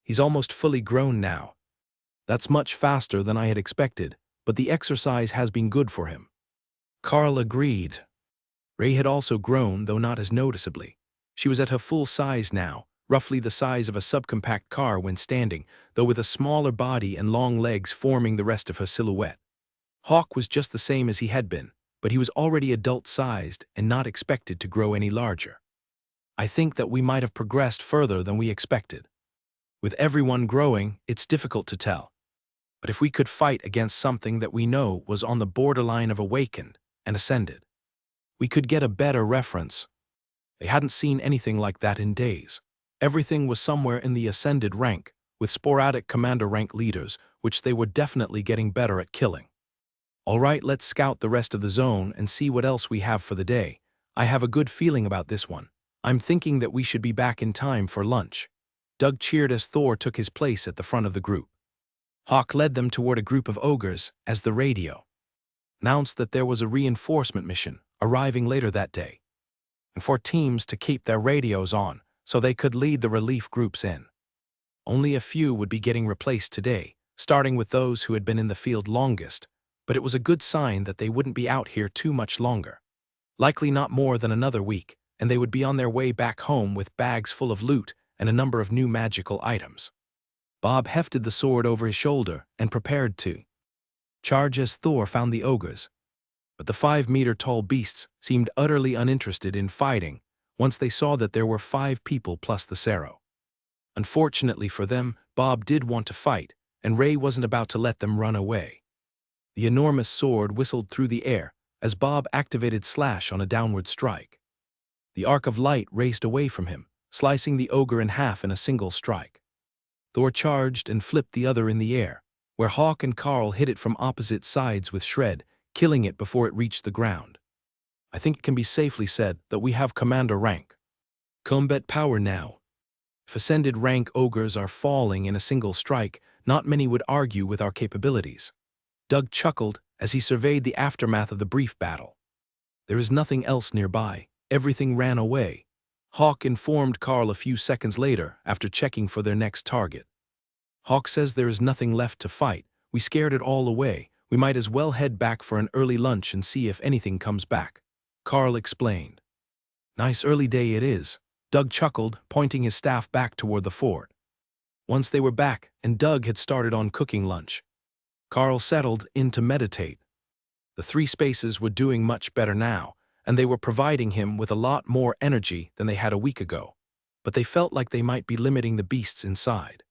He's almost fully grown now. That's much faster than I had expected, but the exercise has been good for him. Carl agreed. Ray had also grown, though not as noticeably. She was at her full size now, roughly the size of a subcompact car when standing, though with a smaller body and long legs forming the rest of her silhouette. Hawk was just the same as he had been, but he was already adult-sized and not expected to grow any larger. I think that we might have progressed further than we expected. With everyone growing, it's difficult to tell. But if we could fight against something that we know was on the borderline of awakened and ascended, we could get a better reference. They hadn't seen anything like that in days. Everything was somewhere in the ascended rank, with sporadic commander rank leaders, which they were definitely getting better at killing. All right, let's scout the rest of the zone and see what else we have for the day. I have a good feeling about this one. I'm thinking that we should be back in time for lunch. Doug cheered as Thor took his place at the front of the group. Hawk led them toward a group of ogres as the radio announced that there was a reinforcement mission arriving later that day, and for teams to keep their radios on so they could lead the relief groups in. Only a few would be getting replaced today, starting with those who had been in the field longest, but it was a good sign that they wouldn't be out here too much longer. Likely not more than another week, and they would be on their way back home with bags full of loot and a number of new magical items. Bob hefted the sword over his shoulder and prepared to charge as Thor found the ogres. But the 5-meter-tall beasts seemed utterly uninterested in fighting once they saw that there were 5 people plus the Sero. Unfortunately for them, Bob did want to fight, and Ray wasn't about to let them run away. The enormous sword whistled through the air as Bob activated Slash on a downward strike. The arc of light raced away from him, slicing the ogre in half in a single strike. Thor charged and flipped the other in the air, where Hawk and Carl hit it from opposite sides with Shred, killing it before it reached the ground. I think it can be safely said that we have commander rank. Combat power now. If ascended rank ogres are falling in a single strike, not many would argue with our capabilities. Doug chuckled as he surveyed the aftermath of the brief battle. There is nothing else nearby. Everything ran away. Hawk informed Carl a few seconds later after checking for their next target. Hawk says there is nothing left to fight. We scared it all away. We might as well head back for an early lunch and see if anything comes back. Carl explained. Nice early day it is. Doug chuckled, pointing his staff back toward the fort. Once they were back and Doug had started on cooking lunch, Carl settled in to meditate. The three spaces were doing much better now, and they were providing him with a lot more energy than they had a week ago, but they felt like they might be limiting the beasts inside.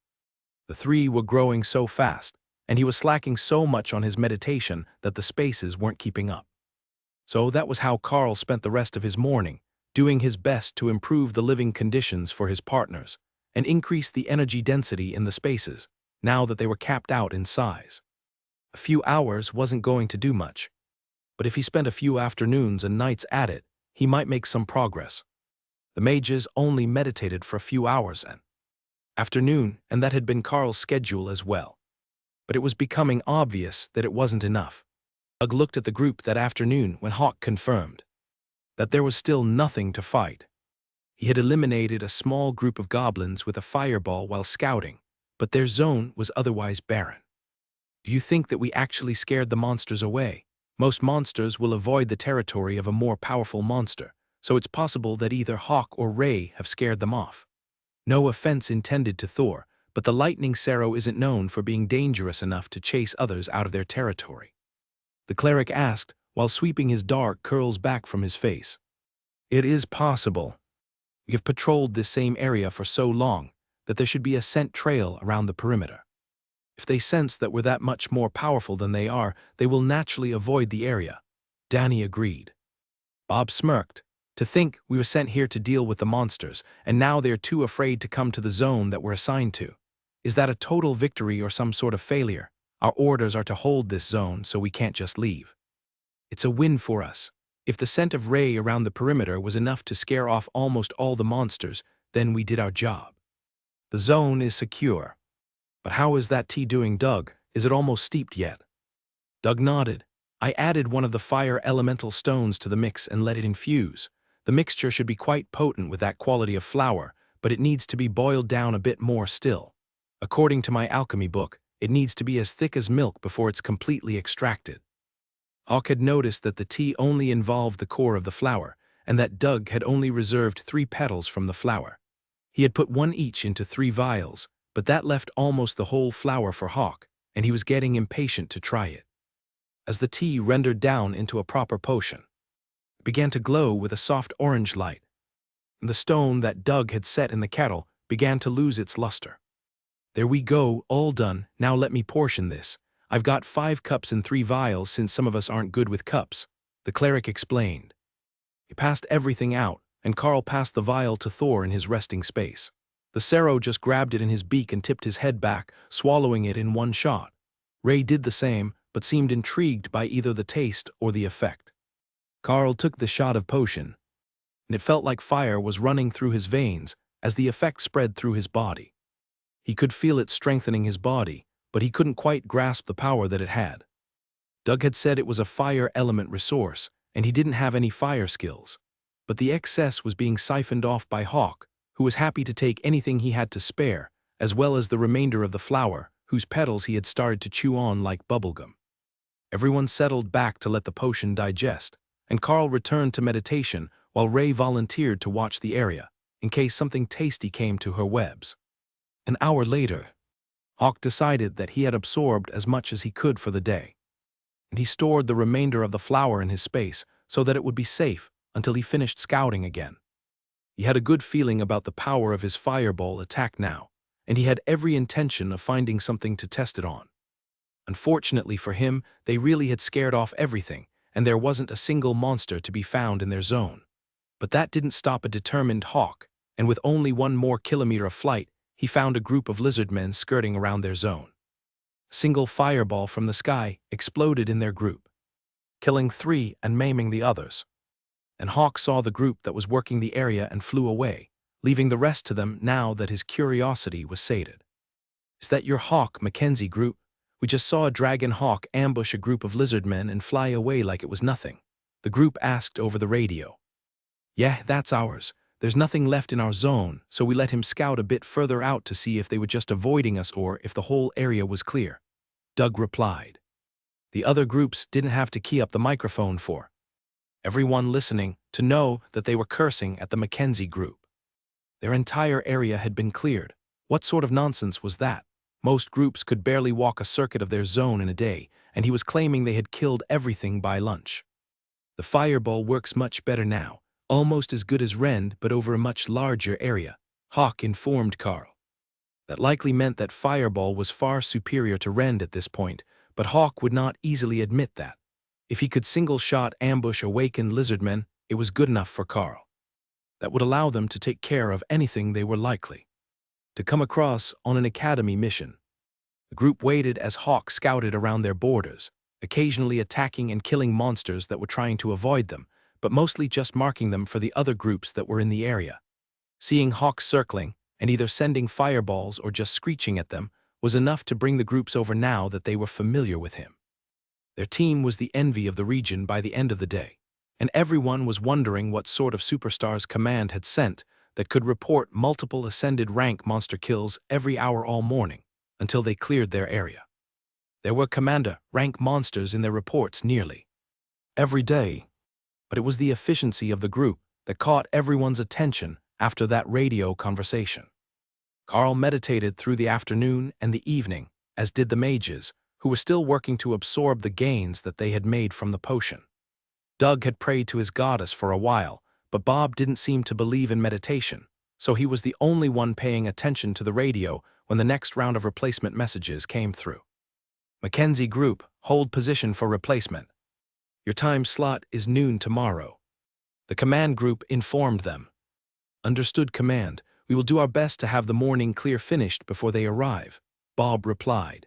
The three were growing so fast, and he was slacking so much on his meditation that the spaces weren't keeping up. So that was how Carl spent the rest of his morning, doing his best to improve the living conditions for his partners and increase the energy density in the spaces, now that they were capped out in size. A few hours wasn't going to do much, but if he spent a few afternoons and nights at it, he might make some progress. The mages only meditated for a few hours an afternoon, and that had been Carl's schedule as well. But it was becoming obvious that it wasn't enough. Doug looked at the group that afternoon when Hawk confirmed that there was still nothing to fight. He had eliminated a small group of goblins with a fireball while scouting, but their zone was otherwise barren. Do you think that we actually scared the monsters away? Most monsters will avoid the territory of a more powerful monster, so it's possible that either Hawk or Ray have scared them off. No offense intended to Thor, but the lightning Sarrow isn't known for being dangerous enough to chase others out of their territory. The cleric asked, while sweeping his dark curls back from his face. It is possible. We have patrolled this same area for so long that there should be a scent trail around the perimeter. If they sense that we're that much more powerful than they are, they will naturally avoid the area. Danny agreed. Bob smirked. To think we were sent here to deal with the monsters, and now they're too afraid to come to the zone that we're assigned to. Is that a total victory or some sort of failure? Our orders are to hold this zone, so we can't just leave. It's a win for us. If the scent of Ray around the perimeter was enough to scare off almost all the monsters, then we did our job. The zone is secure. But how is that tea doing, Doug? Is it almost steeped yet? Doug nodded. I added one of the fire elemental stones to the mix and let it infuse. The mixture should be quite potent with that quality of flour, but it needs to be boiled down a bit more still. According to my alchemy book, it needs to be as thick as milk before it's completely extracted. Hawk had noticed that the tea only involved the core of the flower, and that Doug had only reserved 3 petals from the flower. He had put 1 each into 3 vials, but that left almost the whole flower for Hawk, and he was getting impatient to try it. As the tea rendered down into a proper potion, it began to glow with a soft orange light, and the stone that Doug had set in the kettle began to lose its luster. There we go, all done. Now let me portion this. I've got 5 cups and 3 vials since some of us aren't good with cups, the cleric explained. He passed everything out, and Carl passed the vial to Thor in his resting space. The Sarrow just grabbed it in his beak and tipped his head back, swallowing it in one shot. Ray did the same, but seemed intrigued by either the taste or the effect. Carl took the shot of potion, and it felt like fire was running through his veins as the effect spread through his body. He could feel it strengthening his body, but he couldn't quite grasp the power that it had. Doug had said it was a fire element resource, and he didn't have any fire skills. But the excess was being siphoned off by Hawk, who was happy to take anything he had to spare, as well as the remainder of the flower, whose petals he had started to chew on like bubblegum. Everyone settled back to let the potion digest, and Carl returned to meditation while Ray volunteered to watch the area, in case something tasty came to her webs. An hour later, Hawk decided that he had absorbed as much as he could for the day, and he stored the remainder of the flour in his space so that it would be safe until he finished scouting again. He had a good feeling about the power of his fireball attack now, and he had every intention of finding something to test it on. Unfortunately for him, they really had scared off everything, and there wasn't a single monster to be found in their zone. But that didn't stop a determined hawk, and with only 1 more kilometer of flight, he found a group of lizardmen skirting around their zone. A single fireball from the sky exploded in their group, killing 3 and maiming the others. And Hawk saw the group that was working the area and flew away, leaving the rest to them now that his curiosity was sated. "Is that your Hawk, Mackenzie group? We just saw a dragon hawk ambush a group of lizardmen and fly away like it was nothing," the group asked over the radio. "Yeah, that's ours. There's nothing left in our zone, so we let him scout a bit further out to see if they were just avoiding us or if the whole area was clear," Doug replied. The other groups didn't have to key up the microphone for everyone listening to know that they were cursing at the Mackenzie group. Their entire area had been cleared. What sort of nonsense was that? Most groups could barely walk a circuit of their zone in a day, and he was claiming they had killed everything by lunch. "The fireball works much better now, almost as good as Rend but over a much larger area," Hawk informed Carl. That likely meant that fireball was far superior to Rend at this point, but Hawk would not easily admit that. If he could single-shot ambush awakened lizardmen, it was good enough for Carl. That would allow them to take care of anything they were likely to come across on an academy mission. The group waited as Hawk scouted around their borders, occasionally attacking and killing monsters that were trying to avoid them, but mostly just marking them for the other groups that were in the area. Seeing Hawk circling, and either sending fireballs or just screeching at them, was enough to bring the groups over now that they were familiar with him. Their team was the envy of the region by the end of the day, and everyone was wondering what sort of superstars Command had sent that could report multiple ascended rank monster kills every hour all morning, until they cleared their area. There were Commander rank monsters in their reports nearly every day, but it was the efficiency of the group that caught everyone's attention after that radio conversation. Carl meditated through the afternoon and the evening, as did the mages, who were still working to absorb the gains that they had made from the potion. Doug had prayed to his goddess for a while, but Bob didn't seem to believe in meditation, so he was the only one paying attention to the radio when the next round of replacement messages came through. "Mackenzie Group, hold position for replacement. Your time slot is noon tomorrow," the command group informed them. "Understood, Command. We will do our best to have the morning clear finished before they arrive," Bob replied.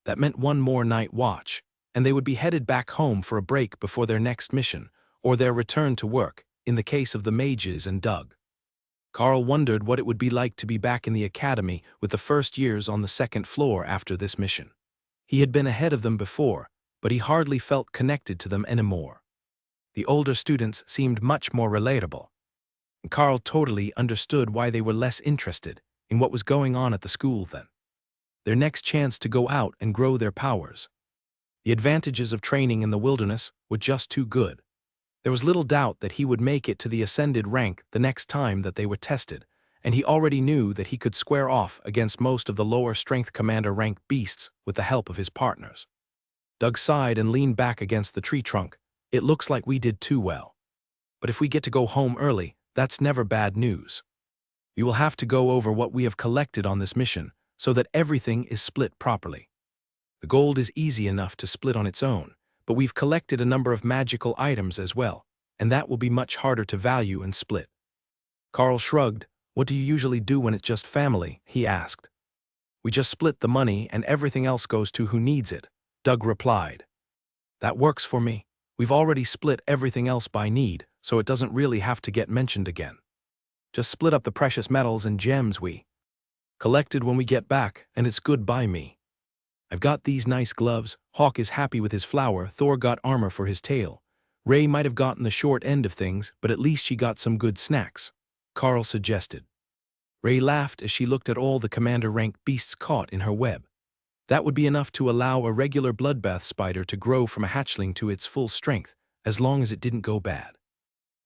That meant one more night watch, and they would be headed back home for a break before their next mission, or their return to work, in the case of the mages and Doug. Carl wondered what it would be like to be back in the academy with the first years on the second floor after this mission. He had been ahead of them before, but he hardly felt connected to them anymore. The older students seemed much more relatable, and Carl totally understood why they were less interested in what was going on at the school then. Their next chance to go out and grow their powers. The advantages of training in the wilderness were just too good. There was little doubt that he would make it to the ascended rank the next time that they were tested, and he already knew that he could square off against most of the lower strength commander rank beasts with the help of his partners. Doug sighed and leaned back against the tree trunk. "It looks like we did too well. But if we get to go home early, that's never bad news. We will have to go over what we have collected on this mission so that everything is split properly. The gold is easy enough to split on its own, but we've collected a number of magical items as well, and that will be much harder to value and split." Carl shrugged. "What do you usually do when it's just family?" he asked. "We just split the money and everything else goes to who needs it," Doug replied. "That works for me. We've already split everything else by need, so it doesn't really have to get mentioned again. Just split up the precious metals and gems we collected when we get back, and it's good by me. I've got these nice gloves, Hawk is happy with his flower, Thor got armor for his tail. Ray might have gotten the short end of things, but at least she got some good snacks," Carl suggested. Ray laughed as she looked at all the commander-rank beasts caught in her web. That would be enough to allow a regular bloodbath spider to grow from a hatchling to its full strength, as long as it didn't go bad.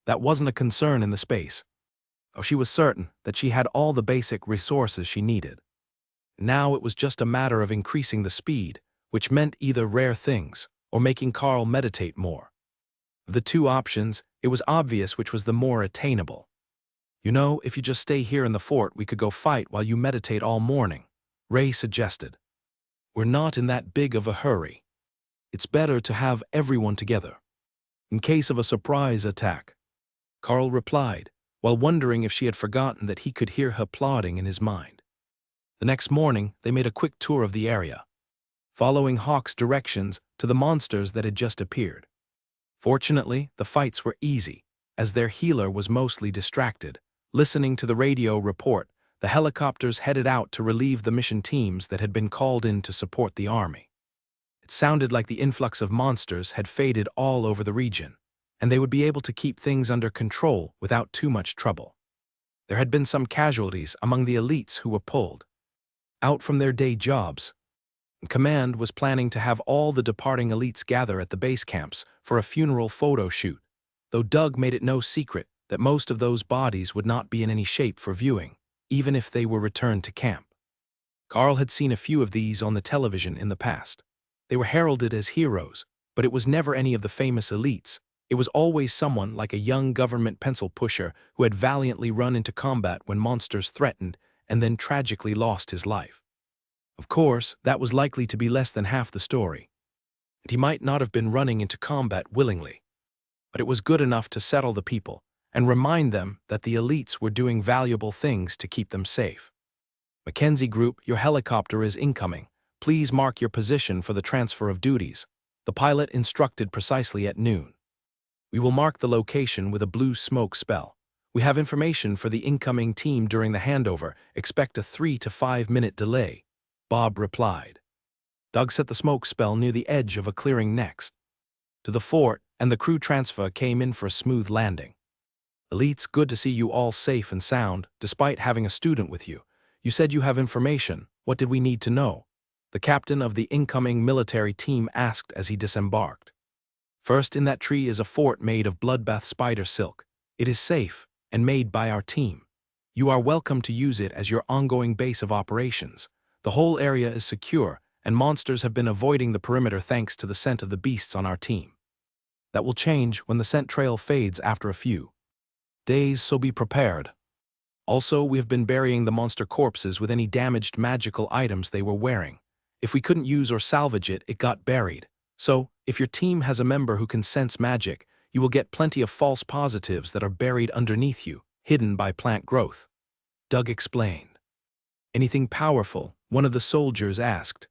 That wasn't a concern in the space. Oh, she was certain that she had all the basic resources she needed. Now it was just a matter of increasing the speed, which meant either rare things or making Carl meditate more. Of the two options, it was obvious which was the more attainable. "You know, if you just stay here in the fort, we could go fight while you meditate all morning," Ray suggested. We're not in that big of a hurry. It's better to have everyone together, in case of a surprise attack. Carl replied, while wondering if she had forgotten that he could hear her plotting in his mind. The next morning, they made a quick tour of the area, following Hawk's directions to the monsters that had just appeared. Fortunately, the fights were easy, as their healer was mostly distracted. Listening to the radio report, the helicopters headed out to relieve the mission teams that had been called in to support the army. It sounded like the influx of monsters had faded all over the region, and they would be able to keep things under control without too much trouble. There had been some casualties among the elites who were pulled out from their day jobs. Command was planning to have all the departing elites gather at the base camps for a funeral photo shoot, though Doug made it no secret that most of those bodies would not be in any shape for viewing, even if they were returned to camp. Carl had seen a few of these on the television in the past. They were heralded as heroes, but it was never any of the famous elites. It was always someone like a young government pencil pusher who had valiantly run into combat when monsters threatened and then tragically lost his life. Of course, that was likely to be less than half the story, and he might not have been running into combat willingly. But it was good enough to settle the people and remind them that the elites were doing valuable things to keep them safe. Mackenzie Group, your helicopter is incoming. Please mark your position for the transfer of duties. The pilot instructed precisely at noon. We will mark the location with a blue smoke spell. We have information for the incoming team during the handover. Expect a 3 to 5 minute delay, Bob replied. Doug set the smoke spell near the edge of a clearing next to the fort, and the crew transfer came in for a smooth landing. Elites, good to see you all safe and sound, despite having a student with you. You said you have information. What did we need to know? The captain of the incoming military team asked as he disembarked. First, in that tree is a fort made of bloodbath spider silk. It is safe and made by our team. You are welcome to use it as your ongoing base of operations. The whole area is secure, and monsters have been avoiding the perimeter thanks to the scent of the beasts on our team. That will change when the scent trail fades after a few days, so be prepared. Also, we have been burying the monster corpses with any damaged magical items they were wearing. If we couldn't use or salvage it, it got buried. So, if your team has a member who can sense magic, you will get plenty of false positives that are buried underneath you, hidden by plant growth. Doug explained. Anything powerful? One of the soldiers asked.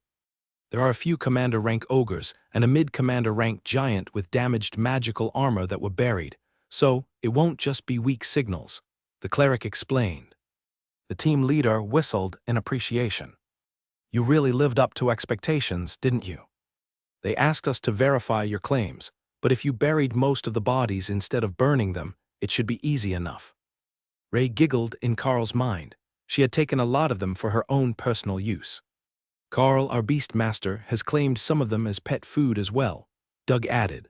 There are a few commander-rank ogres and a mid-commander-rank giant with damaged magical armor that were buried, so it won't just be weak signals, the cleric explained. The team leader whistled in appreciation. You really lived up to expectations, didn't you? They asked us to verify your claims, but if you buried most of the bodies instead of burning them, it should be easy enough. Ray giggled in Carl's mind. She had taken a lot of them for her own personal use. Carl, our beastmaster, has claimed some of them as pet food as well, Doug added.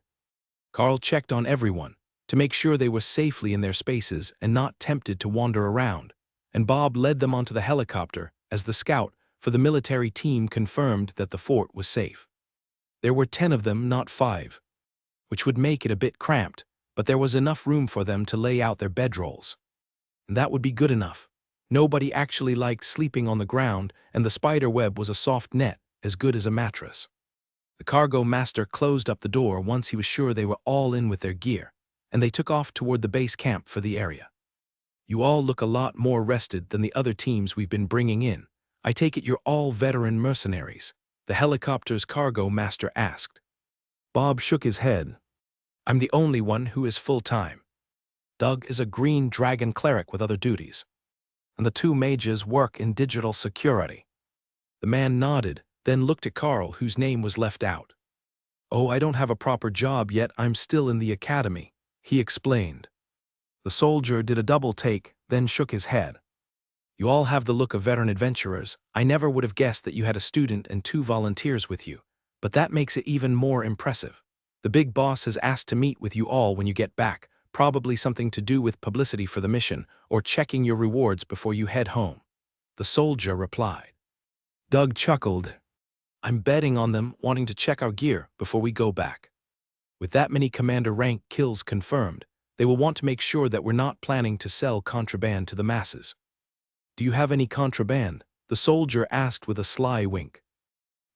Carl checked on everyone to make sure they were safely in their spaces and not tempted to wander around, and Bob led them onto the helicopter as the scout for the military team confirmed that the fort was safe. There were 10 of them, not 5, which would make it a bit cramped, but there was enough room for them to lay out their bedrolls. And that would be good enough. Nobody actually liked sleeping on the ground, and the spider web was a soft net, as good as a mattress. The cargo master closed up the door once he was sure they were all in with their gear, and they took off toward the base camp for the area. You all look a lot more rested than the other teams we've been bringing in. I take it you're all veteran mercenaries, the helicopter's cargo master asked. Bob shook his head. I'm the only one who is full-time. Doug is a green dragon cleric with other duties, and the 2 mages work in digital security. The man nodded, then looked at Carl, whose name was left out. Oh, I don't have a proper job yet, I'm still in the academy, he explained. The soldier did a double take, then shook his head. You all have the look of veteran adventurers. I never would have guessed that you had a student and 2 volunteers with you, but that makes it even more impressive. The big boss has asked to meet with you all when you get back, probably something to do with publicity for the mission or checking your rewards before you head home, the soldier replied. Doug chuckled. I'm betting on them wanting to check our gear before we go back. With that many commander rank kills confirmed, they will want to make sure that we're not planning to sell contraband to the masses. Do you have any contraband? The soldier asked with a sly wink.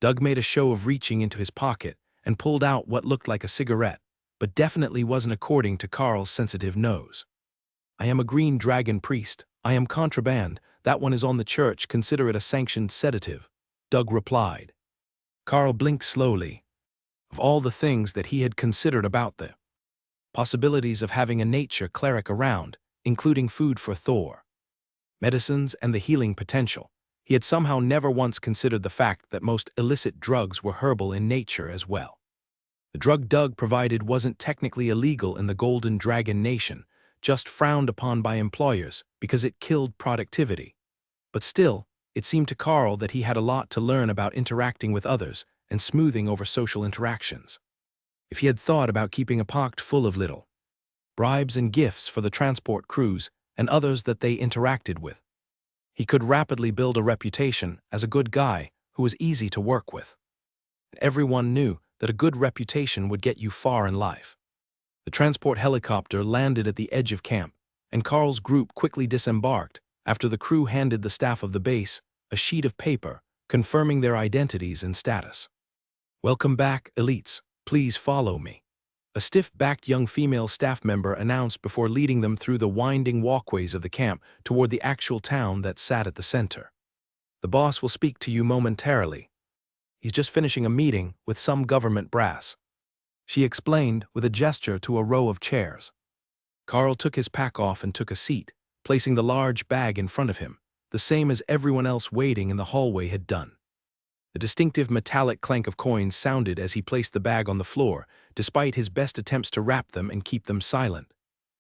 Doug made a show of reaching into his pocket and pulled out what looked like a cigarette, but definitely wasn't according to Carl's sensitive nose. I am a green dragon priest. I am contraband. That one is on the church. Consider it a sanctioned sedative, Doug replied. Carl blinked slowly. Of all the things that he had considered about the possibilities of having a nature cleric around, including food for Thor, medicines, and the healing potential, he had somehow never once considered the fact that most illicit drugs were herbal in nature as well. The drug Doug provided wasn't technically illegal in the Golden Dragon Nation, just frowned upon by employers because it killed productivity. But still, it seemed to Carl that he had a lot to learn about interacting with others and smoothing over social interactions. If he had thought about keeping a pocket full of little bribes and gifts for the transport crews and others that they interacted with, he could rapidly build a reputation as a good guy who was easy to work with. Everyone knew that a good reputation would get you far in life. The transport helicopter landed at the edge of camp, and Carl's group quickly disembarked after the crew handed the staff of the base a sheet of paper confirming their identities and status. "Welcome back, elites. Please follow me," a stiff-backed young female staff member announced before leading them through the winding walkways of the camp toward the actual town that sat at the center. "The boss will speak to you momentarily. He's just finishing a meeting with some government brass," she explained with a gesture to a row of chairs. Carl took his pack off and took a seat, placing the large bag in front of him, the same as everyone else waiting in the hallway had done. The distinctive metallic clank of coins sounded as he placed the bag on the floor, despite his best attempts to wrap them and keep them silent.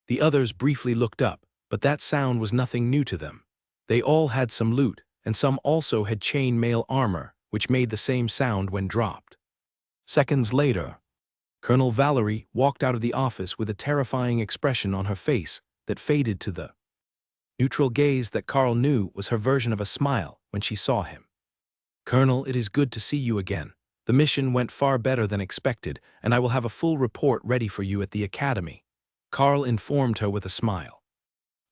The others briefly looked up, but that sound was nothing new to them. They all had some loot, and some also had chain mail armor, which made the same sound when dropped. Seconds later, Colonel Valerie walked out of the office with a terrifying expression on her face that faded to the neutral gaze that Carl knew was her version of a smile when she saw him. "Colonel, it is good to see you again. The mission went far better than expected, and I will have a full report ready for you at the academy," Carl informed her with a smile.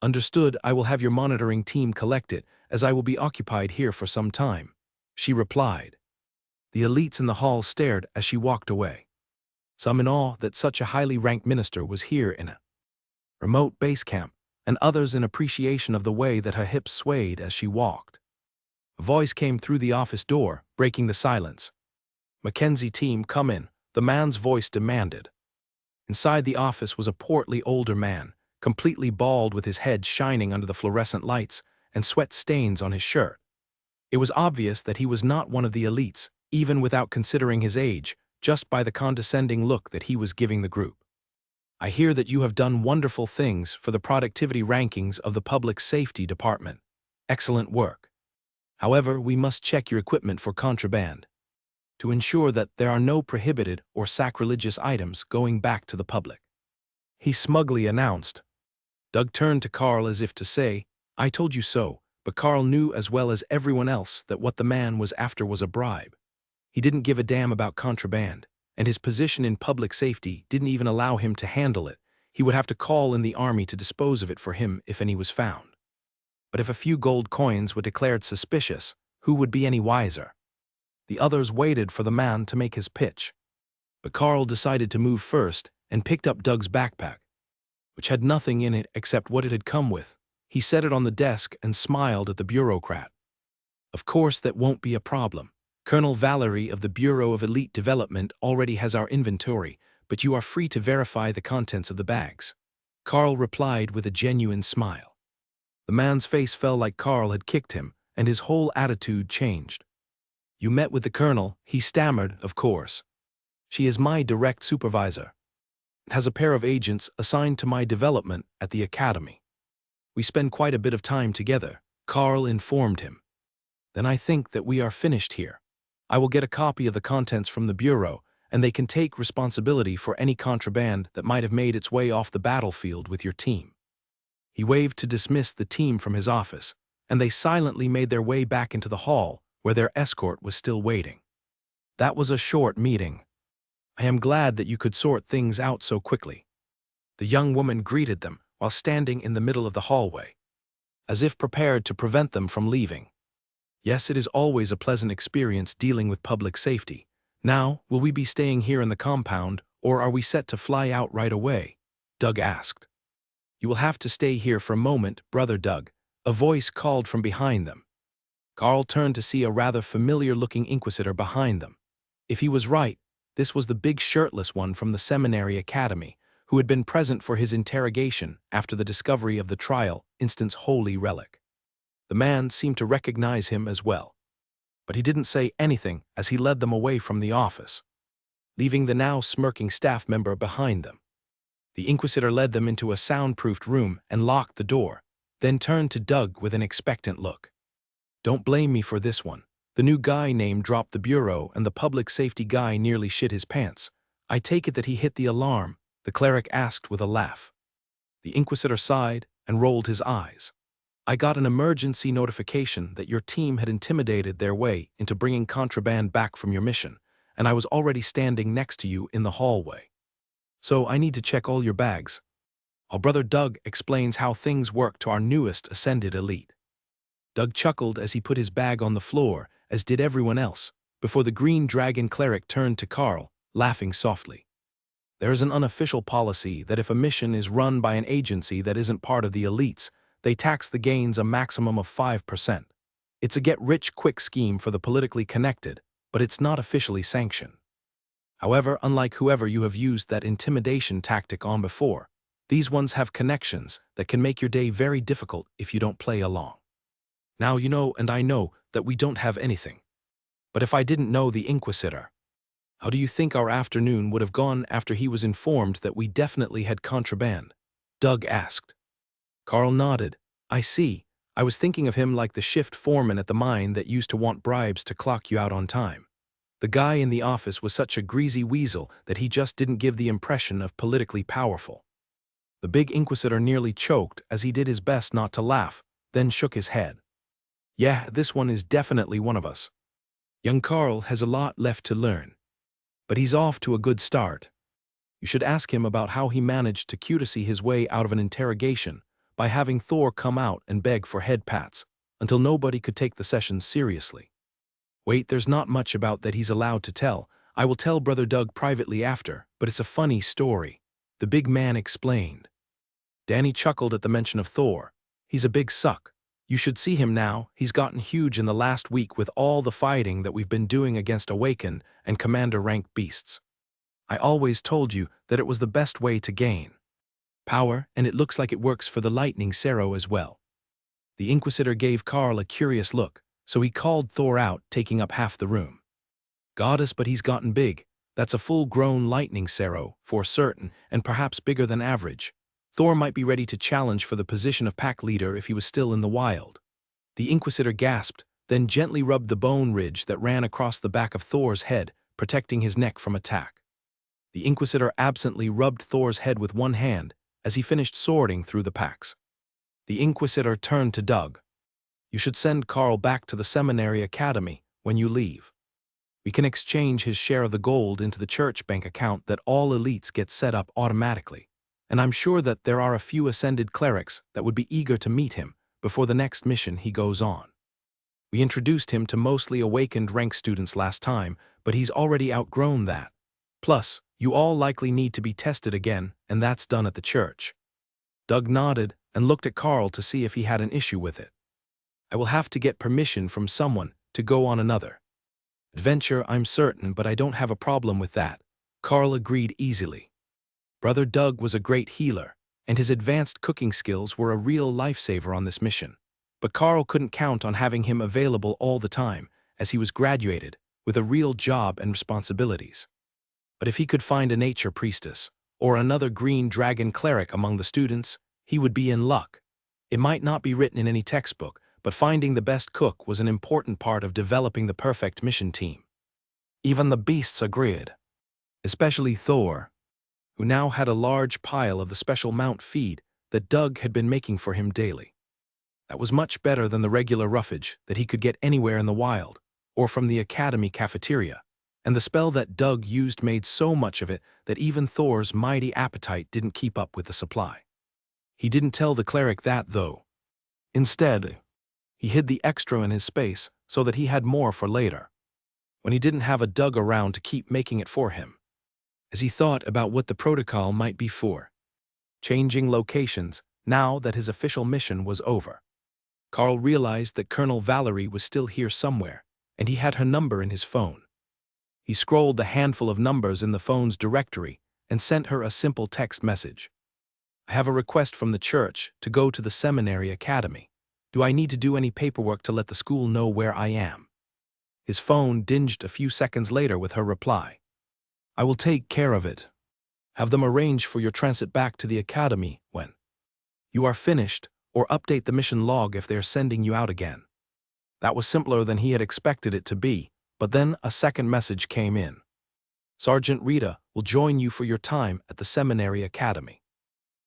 "Understood. I will have your monitoring team collect it, as I will be occupied here for some time," she replied. The elites in the hall stared as she walked away, some in awe that such a highly ranked minister was here in a remote base camp, and others in appreciation of the way that her hips swayed as she walked. A voice came through the office door, breaking the silence. "Mackenzie team, come in," the man's voice demanded. Inside the office was a portly older man, completely bald with his head shining under the fluorescent lights and sweat stains on his shirt. It was obvious that he was not one of the elites, even without considering his age, just by the condescending look that he was giving the group. "I hear that you have done wonderful things for the productivity rankings of the Public Safety Department. Excellent work. However, we must check your equipment for contraband to ensure that there are no prohibited or sacrilegious items going back to the public," he smugly announced. Doug turned to Carl as if to say, "I told you so," but Carl knew as well as everyone else that what the man was after was a bribe. He didn't give a damn about contraband, and his position in public safety didn't even allow him to handle it. He would have to call in the army to dispose of it for him if any was found. But if a few gold coins were declared suspicious, who would be any wiser? The others waited for the man to make his pitch. But Carl decided to move first and picked up Doug's backpack, which had nothing in it except what it had come with. He set it on the desk and smiled at the bureaucrat. "Of course, that won't be a problem. Colonel Valerie of the Bureau of Elite Development already has our inventory, but you are free to verify the contents of the bags," Carl replied with a genuine smile. The man's face fell like Carl had kicked him, and his whole attitude changed. "You met with the colonel," he stammered, "of course. She is my direct supervisor. Has a pair of agents assigned to my development at the academy. We spend quite a bit of time together," Carl informed him. "Then I think that we are finished here. I will get a copy of the contents from the Bureau, and they can take responsibility for any contraband that might have made its way off the battlefield with your team." He waved to dismiss the team from his office, and they silently made their way back into the hall where their escort was still waiting. "That was a short meeting. I am glad that you could sort things out so quickly." The young woman greeted them while standing in the middle of the hallway, as if prepared to prevent them from leaving. Yes, it is always a pleasant experience dealing with public safety. Now, will we be staying here in the compound, or are we set to fly out right away? Doug asked. You will have to stay here for a moment, Brother Doug, a voice called from behind them. Carl turned to see a rather familiar-looking inquisitor behind them. If he was right, this was the big shirtless one from the seminary academy, who had been present for his interrogation after the discovery of the trial instant's holy relic. The man seemed to recognize him as well, but he didn't say anything as he led them away from the office, leaving the now smirking staff member behind them. The inquisitor led them into a soundproofed room and locked the door, then turned to Doug with an expectant look. Don't blame me for this one. The new guy name dropped the bureau and the public safety guy nearly shit his pants. I take it that he hit the alarm, the cleric asked with a laugh. The inquisitor sighed and rolled his eyes. I got an emergency notification that your team had intimidated their way into bringing contraband back from your mission, and I was already standing next to you in the hallway. So I need to check all your bags. Our brother Doug explains how things work to our newest ascended elite. Doug chuckled as he put his bag on the floor, as did everyone else, before the green dragon cleric turned to Carl, laughing softly. There is an unofficial policy that if a mission is run by an agency that isn't part of the elites, they tax the gains a maximum of 5%. It's a get-rich-quick scheme for the politically connected, but it's not officially sanctioned. However, unlike whoever you have used that intimidation tactic on before, these ones have connections that can make your day very difficult if you don't play along. Now you know and I know that we don't have anything. But if I didn't know the Inquisitor, how do you think our afternoon would have gone after he was informed that we definitely had contraband? Doug asked. Carl nodded. I see. I was thinking of him like the shift foreman at the mine that used to want bribes to clock you out on time. The guy in the office was such a greasy weasel that he just didn't give the impression of politically powerful. The big Inquisitor nearly choked as he did his best not to laugh, then shook his head. Yeah, this one is definitely one of us. Young Carl has a lot left to learn, but he's off to a good start. You should ask him about how he managed to cutesy his way out of an interrogation by having Thor come out and beg for head pats until nobody could take the session seriously. Wait, there's not much about that he's allowed to tell. I will tell Brother Doug privately after, but it's a funny story, the big man explained. Danny chuckled at the mention of Thor. He's a big suck. You should see him now. He's gotten huge in the last week with all the fighting that we've been doing against Awaken and Commander rank beasts. I always told you that it was the best way to gain power, and it looks like it works for the Lightning Sparrow as well. The Inquisitor gave Carl a curious look, so he called Thor out, taking up half the room. Goddess, but he's gotten big. That's a full-grown Lightning Sparrow, for certain, and perhaps bigger than average. Thor might be ready to challenge for the position of pack leader if he was still in the wild. The Inquisitor gasped, then gently rubbed the bone ridge that ran across the back of Thor's head, protecting his neck from attack. The Inquisitor absently rubbed Thor's head with one hand as he finished sorting through the packs. The Inquisitor turned to Doug. You should send Carl back to the Seminary Academy when you leave. We can exchange his share of the gold into the church bank account that all elites get set up automatically, and I'm sure that there are a few ascended clerics that would be eager to meet him before the next mission he goes on. We introduced him to mostly awakened rank students last time, but he's already outgrown that. Plus, you all likely need to be tested again, and that's done at the church. Doug nodded and looked at Carl to see if he had an issue with it. I will have to get permission from someone to go on another adventure, I'm certain, but I don't have a problem with that. Carl agreed easily. Brother Doug was a great healer, and his advanced cooking skills were a real lifesaver on this mission. But Carl couldn't count on having him available all the time, as he was graduated, with a real job and responsibilities. But if he could find a nature priestess, or another green dragon cleric among the students, he would be in luck. It might not be written in any textbook, but finding the best cook was an important part of developing the perfect mission team. Even the beasts agreed, especially Thor, who now had a large pile of the special mount feed that Doug had been making for him daily. That was much better than the regular roughage that he could get anywhere in the wild, or from the academy cafeteria, and the spell that Doug used made so much of it that even Thor's mighty appetite didn't keep up with the supply. He didn't tell the cleric that, though. Instead, He hid the extra in his space so that he had more for later, when he didn't have a Doug around to keep making it for him. As he thought about what the protocol might be for, changing locations now that his official mission was over, Carl realized that Colonel Valerie was still here somewhere, and he had her number in his phone. He scrolled the handful of numbers in the phone's directory and sent her a simple text message. I have a request from the church to go to the seminary academy. Do I need to do any paperwork to let the school know where I am? His phone dinged a few seconds later with her reply. I will take care of it. Have them arrange for your transit back to the academy when you are finished, or update the mission log if they're sending you out again. That was simpler than he had expected it to be, but then a second message came in. Sergeant Rita will join you for your time at the seminary academy.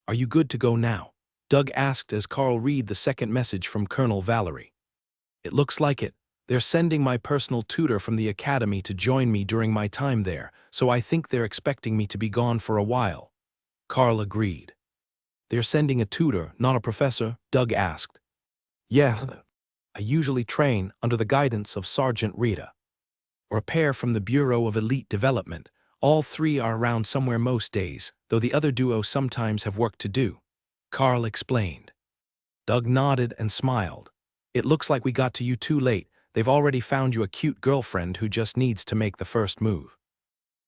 Are you good to go now? Doug asked as Carl read the second message from Colonel Valerie. It looks like it. They're sending my personal tutor from the academy to join me during my time there, so I think they're expecting me to be gone for a while. Carl agreed. They're sending a tutor, not a professor? Doug asked. Yeah, I usually train under the guidance of Sergeant Rita, or a pair from the Bureau of Elite Development. All three are around somewhere most days, though the other duo sometimes have work to do, Carl explained. Doug nodded and smiled. It looks like we got to you too late. They've already found you a cute girlfriend who just needs to make the first move.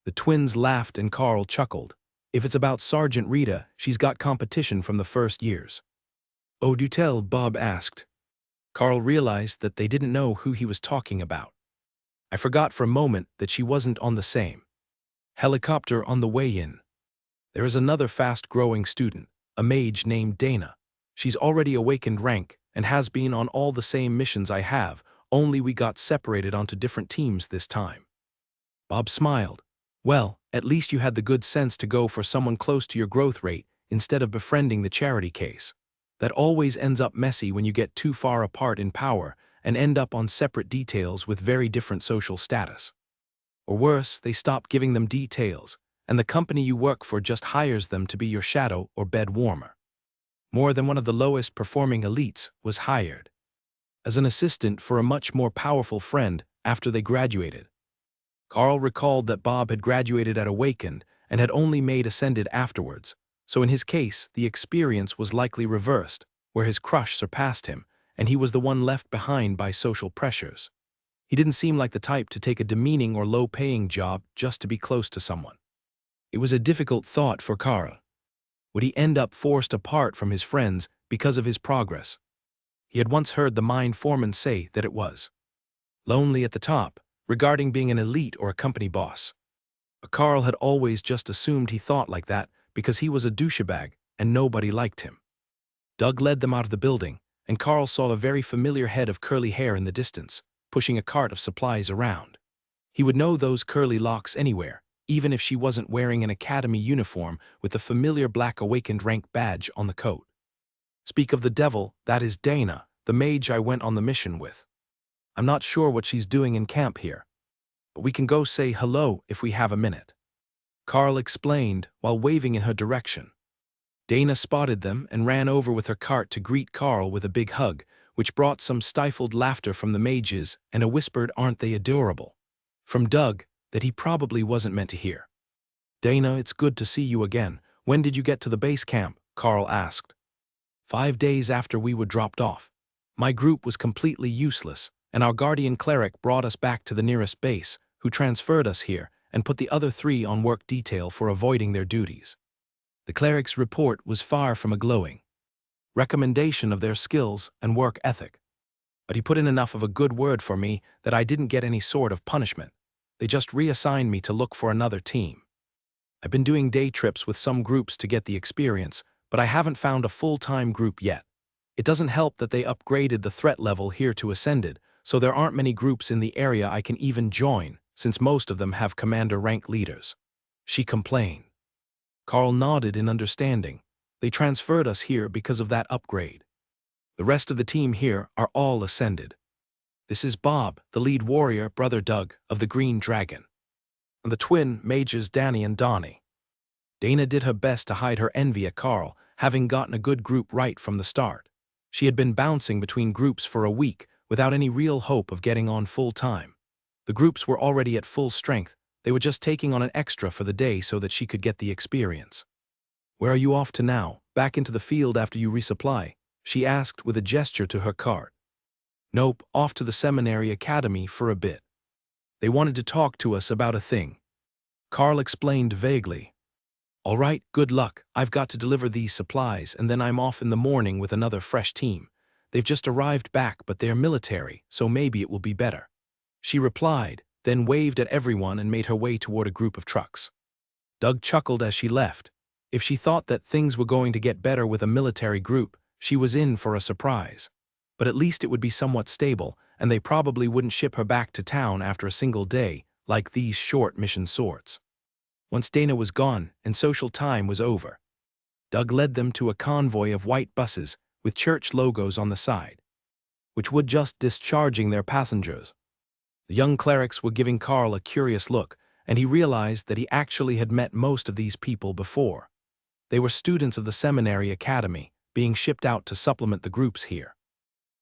The twins laughed and Carl chuckled. If it's about Sergeant Rita, she's got competition from the first years. Oh, do tell, Bob asked. Carl realized that they didn't know who he was talking about. I forgot for a moment that she wasn't on the same helicopter on the way in. There is another fast-growing student, a mage named Dana. She's already awakened rank and has been on all the same missions I have, only we got separated onto different teams this time. Bob smiled. Well, at least you had the good sense to go for someone close to your growth rate instead of befriending the charity case. That always ends up messy when you get too far apart in power and end up on separate details with very different social status. Or worse, they stop giving them details, and the company you work for just hires them to be your shadow or bed warmer. More than one of the lowest performing elites was hired as an assistant for a much more powerful friend after they graduated. Carl recalled that Bob had graduated at Awakened and had only made Ascended afterwards, so in his case, the experience was likely reversed, where his crush surpassed him, and he was the one left behind by social pressures. He didn't seem like the type to take a demeaning or low-paying job just to be close to someone. It was a difficult thought for Carl. Would he end up forced apart from his friends because of his progress? He had once heard the mine foreman say that it was lonely at the top, regarding being an elite or a company boss. But Carl had always just assumed he thought like that because he was a douchebag and nobody liked him. Doug led them out of the building, and Carl saw a very familiar head of curly hair in the distance, pushing a cart of supplies around. He would know those curly locks anywhere, even if she wasn't wearing an academy uniform with the familiar black awakened rank badge on the coat. Speak of the devil, that is Dana, the mage I went on the mission with. I'm not sure what she's doing in camp here, but we can go say hello if we have a minute. Carl explained while waving in her direction. Dana spotted them and ran over with her cart to greet Carl with a big hug, which brought some stifled laughter from the mages and a whispered "Aren't they adorable?" from Doug that he probably wasn't meant to hear. Dana, it's good to see you again. When did you get to the base camp? Carl asked. 5 days after we were dropped off. My group was completely useless, and our guardian cleric brought us back to the nearest base, who transferred us here and put the other 3 on work detail for avoiding their duties. The cleric's report was far from a glowing recommendation of their skills and work ethic. But he put in enough of a good word for me that I didn't get any sort of punishment. They just reassigned me to look for another team. I've been doing day trips with some groups to get the experience, but I haven't found a full-time group yet. It doesn't help that they upgraded the threat level here to Ascended, so there aren't many groups in the area I can even join, since most of them have commander rank leaders. She complained. Carl nodded in understanding. They transferred us here because of that upgrade. The rest of the team here are all Ascended. This is Bob, the lead warrior, brother Doug, of the Green Dragon, and the twin mages Danny and Donnie. Dana did her best to hide her envy at Carl, having gotten a good group right from the start. She had been bouncing between groups for a week without any real hope of getting on full time. The groups were already at full strength. They were just taking on an extra for the day so that she could get the experience. "Where are you off to now? Back into the field after you resupply?" she asked with a gesture to her cart. "Nope, off to the seminary academy for a bit. They wanted to talk to us about a thing." Carl explained vaguely. "All right, good luck. I've got to deliver these supplies and then I'm off in the morning with another fresh team. They've just arrived back, but they're military, so maybe it will be better," she replied, then waved at everyone and made her way toward a group of trucks. Doug chuckled as she left. If she thought that things were going to get better with a military group, she was in for a surprise. But at least it would be somewhat stable, and they probably wouldn't ship her back to town after a single day, like these short mission sorts. Once Dana was gone and social time was over, Doug led them to a convoy of white buses with church logos on the side, which would just discharging their passengers. The young clerics were giving Carl a curious look, and he realized that he actually had met most of these people before. They were students of the seminary academy, being shipped out to supplement the groups here.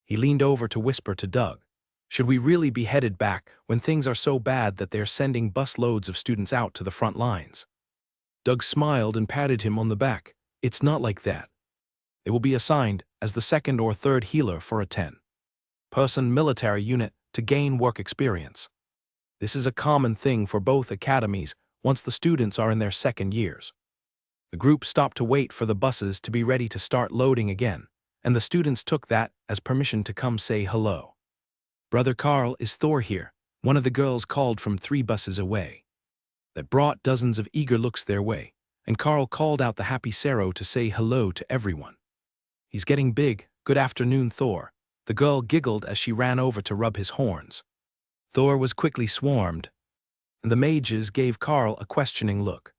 He leaned over to whisper to Doug, "Should we really be headed back when things are so bad that they're sending busloads of students out to the front lines?" Doug smiled and patted him on the back. "It's not like that. They will be assigned as the second or third healer for a 10-person military unit to gain work experience. This is a common thing for both academies once the students are in their second years." The group stopped to wait for the buses to be ready to start loading again, and the students took that as permission to come say hello. "Brother Carl, is Thor here?" one of the girls called from 3 buses away. That brought dozens of eager looks their way, and Carl called out the happy Sero to say hello to everyone. "He's getting big. Good afternoon, Thor." The girl giggled as she ran over to rub his horns. Thor was quickly swarmed, and the mages gave Carl a questioning look.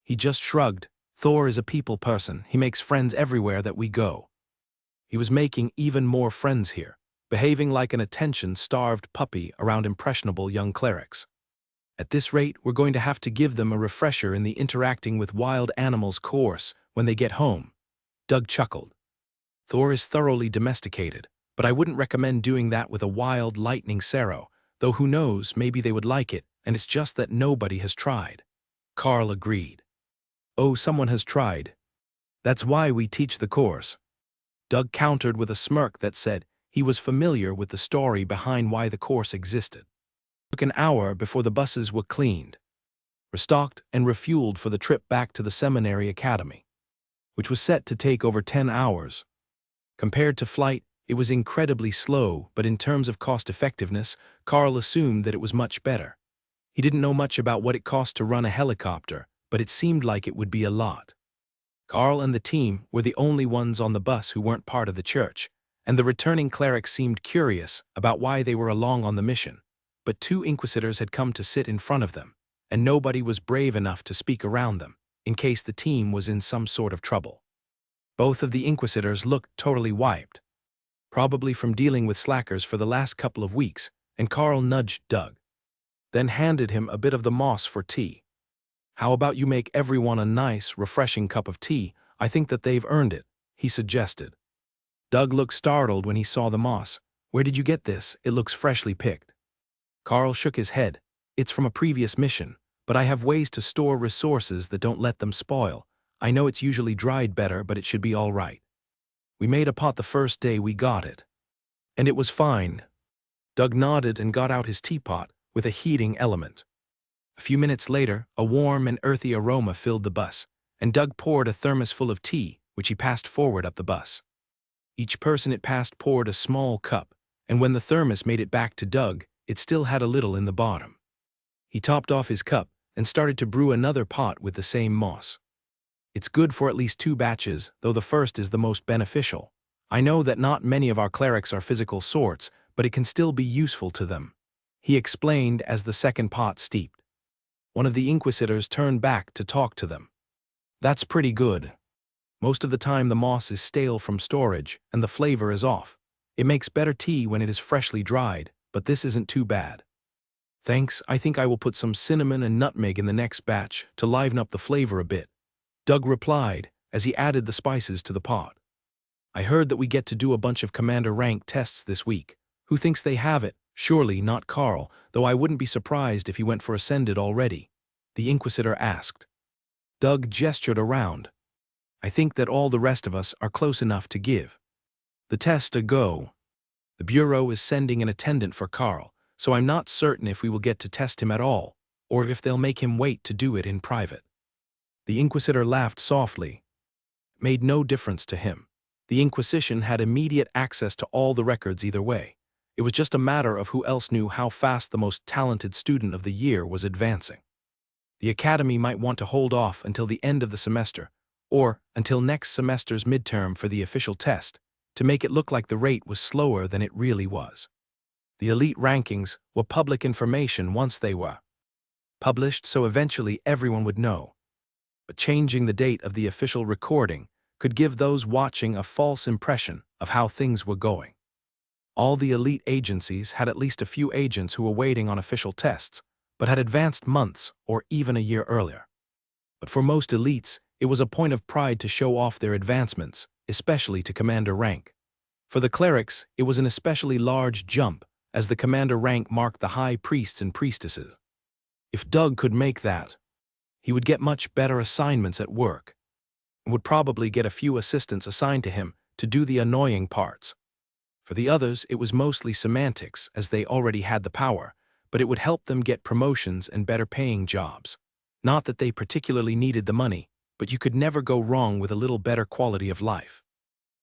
He just shrugged. Thor is a people person. He makes friends everywhere that we go. He was making even more friends here, behaving like an attention-starved puppy around impressionable young clerics. At this rate, we're going to have to give them a refresher in the interacting with wild animals course when they get home. Doug chuckled. Thor is thoroughly domesticated, but I wouldn't recommend doing that with a wild lightning Sero, though who knows, maybe they would like it, and it's just that nobody has tried. Carl agreed. "Oh, someone has tried. That's why we teach the course." Doug countered with a smirk that said he was familiar with the story behind why the course existed. It took an hour before the buses were cleaned, restocked, and refueled for the trip back to the seminary academy, which was set to take over 10 hours. Compared to flight, it was incredibly slow, but in terms of cost-effectiveness, Carl assumed that it was much better. He didn't know much about what it cost to run a helicopter, but it seemed like it would be a lot. Carl and the team were the only ones on the bus who weren't part of the church, and the returning cleric seemed curious about why they were along on the mission. But 2 inquisitors had come to sit in front of them, and nobody was brave enough to speak around them, in case the team was in some sort of trouble. Both of the inquisitors looked totally wiped, probably from dealing with slackers for the last couple of weeks, and Carl nudged Doug, then handed him a bit of the moss for tea. "How about you make everyone a nice, refreshing cup of tea? I think that they've earned it," he suggested. Doug looked startled when he saw the moss. "Where did you get this? It looks freshly picked." Carl shook his head. "It's from a previous mission, but I have ways to store resources that don't let them spoil. I know it's usually dried better, but it should be all right. We made a pot the first day we got it, and it was fine." Doug nodded and got out his teapot with a heating element. A few minutes later, a warm and earthy aroma filled the bus, and Doug poured a thermos full of tea, which he passed forward up the bus. Each person it passed poured a small cup, and when the thermos made it back to Doug, it still had a little in the bottom. He topped off his cup and started to brew another pot with the same moss. "It's good for at least 2 batches, though the first is the most beneficial. I know that not many of our clerics are physical sorts, but it can still be useful to them," he explained as the second pot steeped. One of the inquisitors turned back to talk to them. "That's pretty good. Most of the time the moss is stale from storage and the flavor is off. It makes better tea when it is freshly dried, but this isn't too bad. Thanks, I think I will put some cinnamon and nutmeg in the next batch to liven up the flavor a bit," Doug replied as he added the spices to the pot. I heard that we get to do a bunch of commander rank tests this week. Who thinks they have it? Surely not Carl, though I wouldn't be surprised if he went for ascended already. The Inquisitor asked. Doug gestured around. I think that all the rest of us are close enough to give the test a go. The Bureau is sending an attendant for Carl, so I'm not certain if we will get to test him at all, or if they'll make him wait to do it in private. The Inquisitor laughed softly. It made no difference to him. The Inquisition had immediate access to all the records either way. It was just a matter of who else knew how fast the most talented student of the year was advancing. The Academy might want to hold off until the end of the semester, or until next semester's midterm for the official test, to make it look like the rate was slower than it really was. The elite rankings were public information once they were published, so eventually everyone would know. But changing the date of the official recording could give those watching a false impression of how things were going. All the elite agencies had at least a few agents who were waiting on official tests, but had advanced months or even a year earlier. But for most elites, it was a point of pride to show off their advancements, especially to commander rank. For the clerics, it was an especially large jump, as the commander rank marked the high priests and priestesses. If Doug could make that, he would get much better assignments at work, and would probably get a few assistants assigned to him to do the annoying parts. For the others, it was mostly semantics, as they already had the power, but it would help them get promotions and better-paying jobs. Not that they particularly needed the money, but you could never go wrong with a little better quality of life.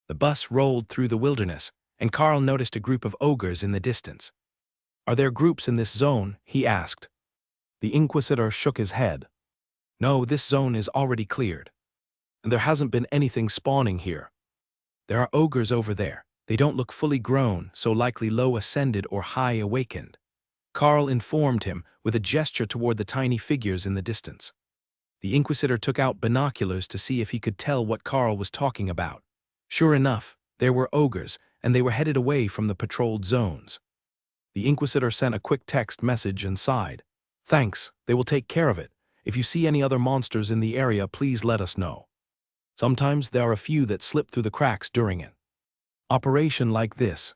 The bus rolled through the wilderness, and Carl noticed a group of ogres in the distance. Are there groups in this zone? He asked. The Inquisitor shook his head. No, this zone is already cleared. And there hasn't been anything spawning here. There are ogres over there. They don't look fully grown, so likely low ascended or high awakened. Carl informed him with a gesture toward the tiny figures in the distance. The Inquisitor took out binoculars to see if he could tell what Carl was talking about. Sure enough, there were ogres, and they were headed away from the patrolled zones. The Inquisitor sent a quick text message and sighed. Thanks, they will take care of it. If you see any other monsters in the area, please let us know. Sometimes there are a few that slip through the cracks during an operation like this,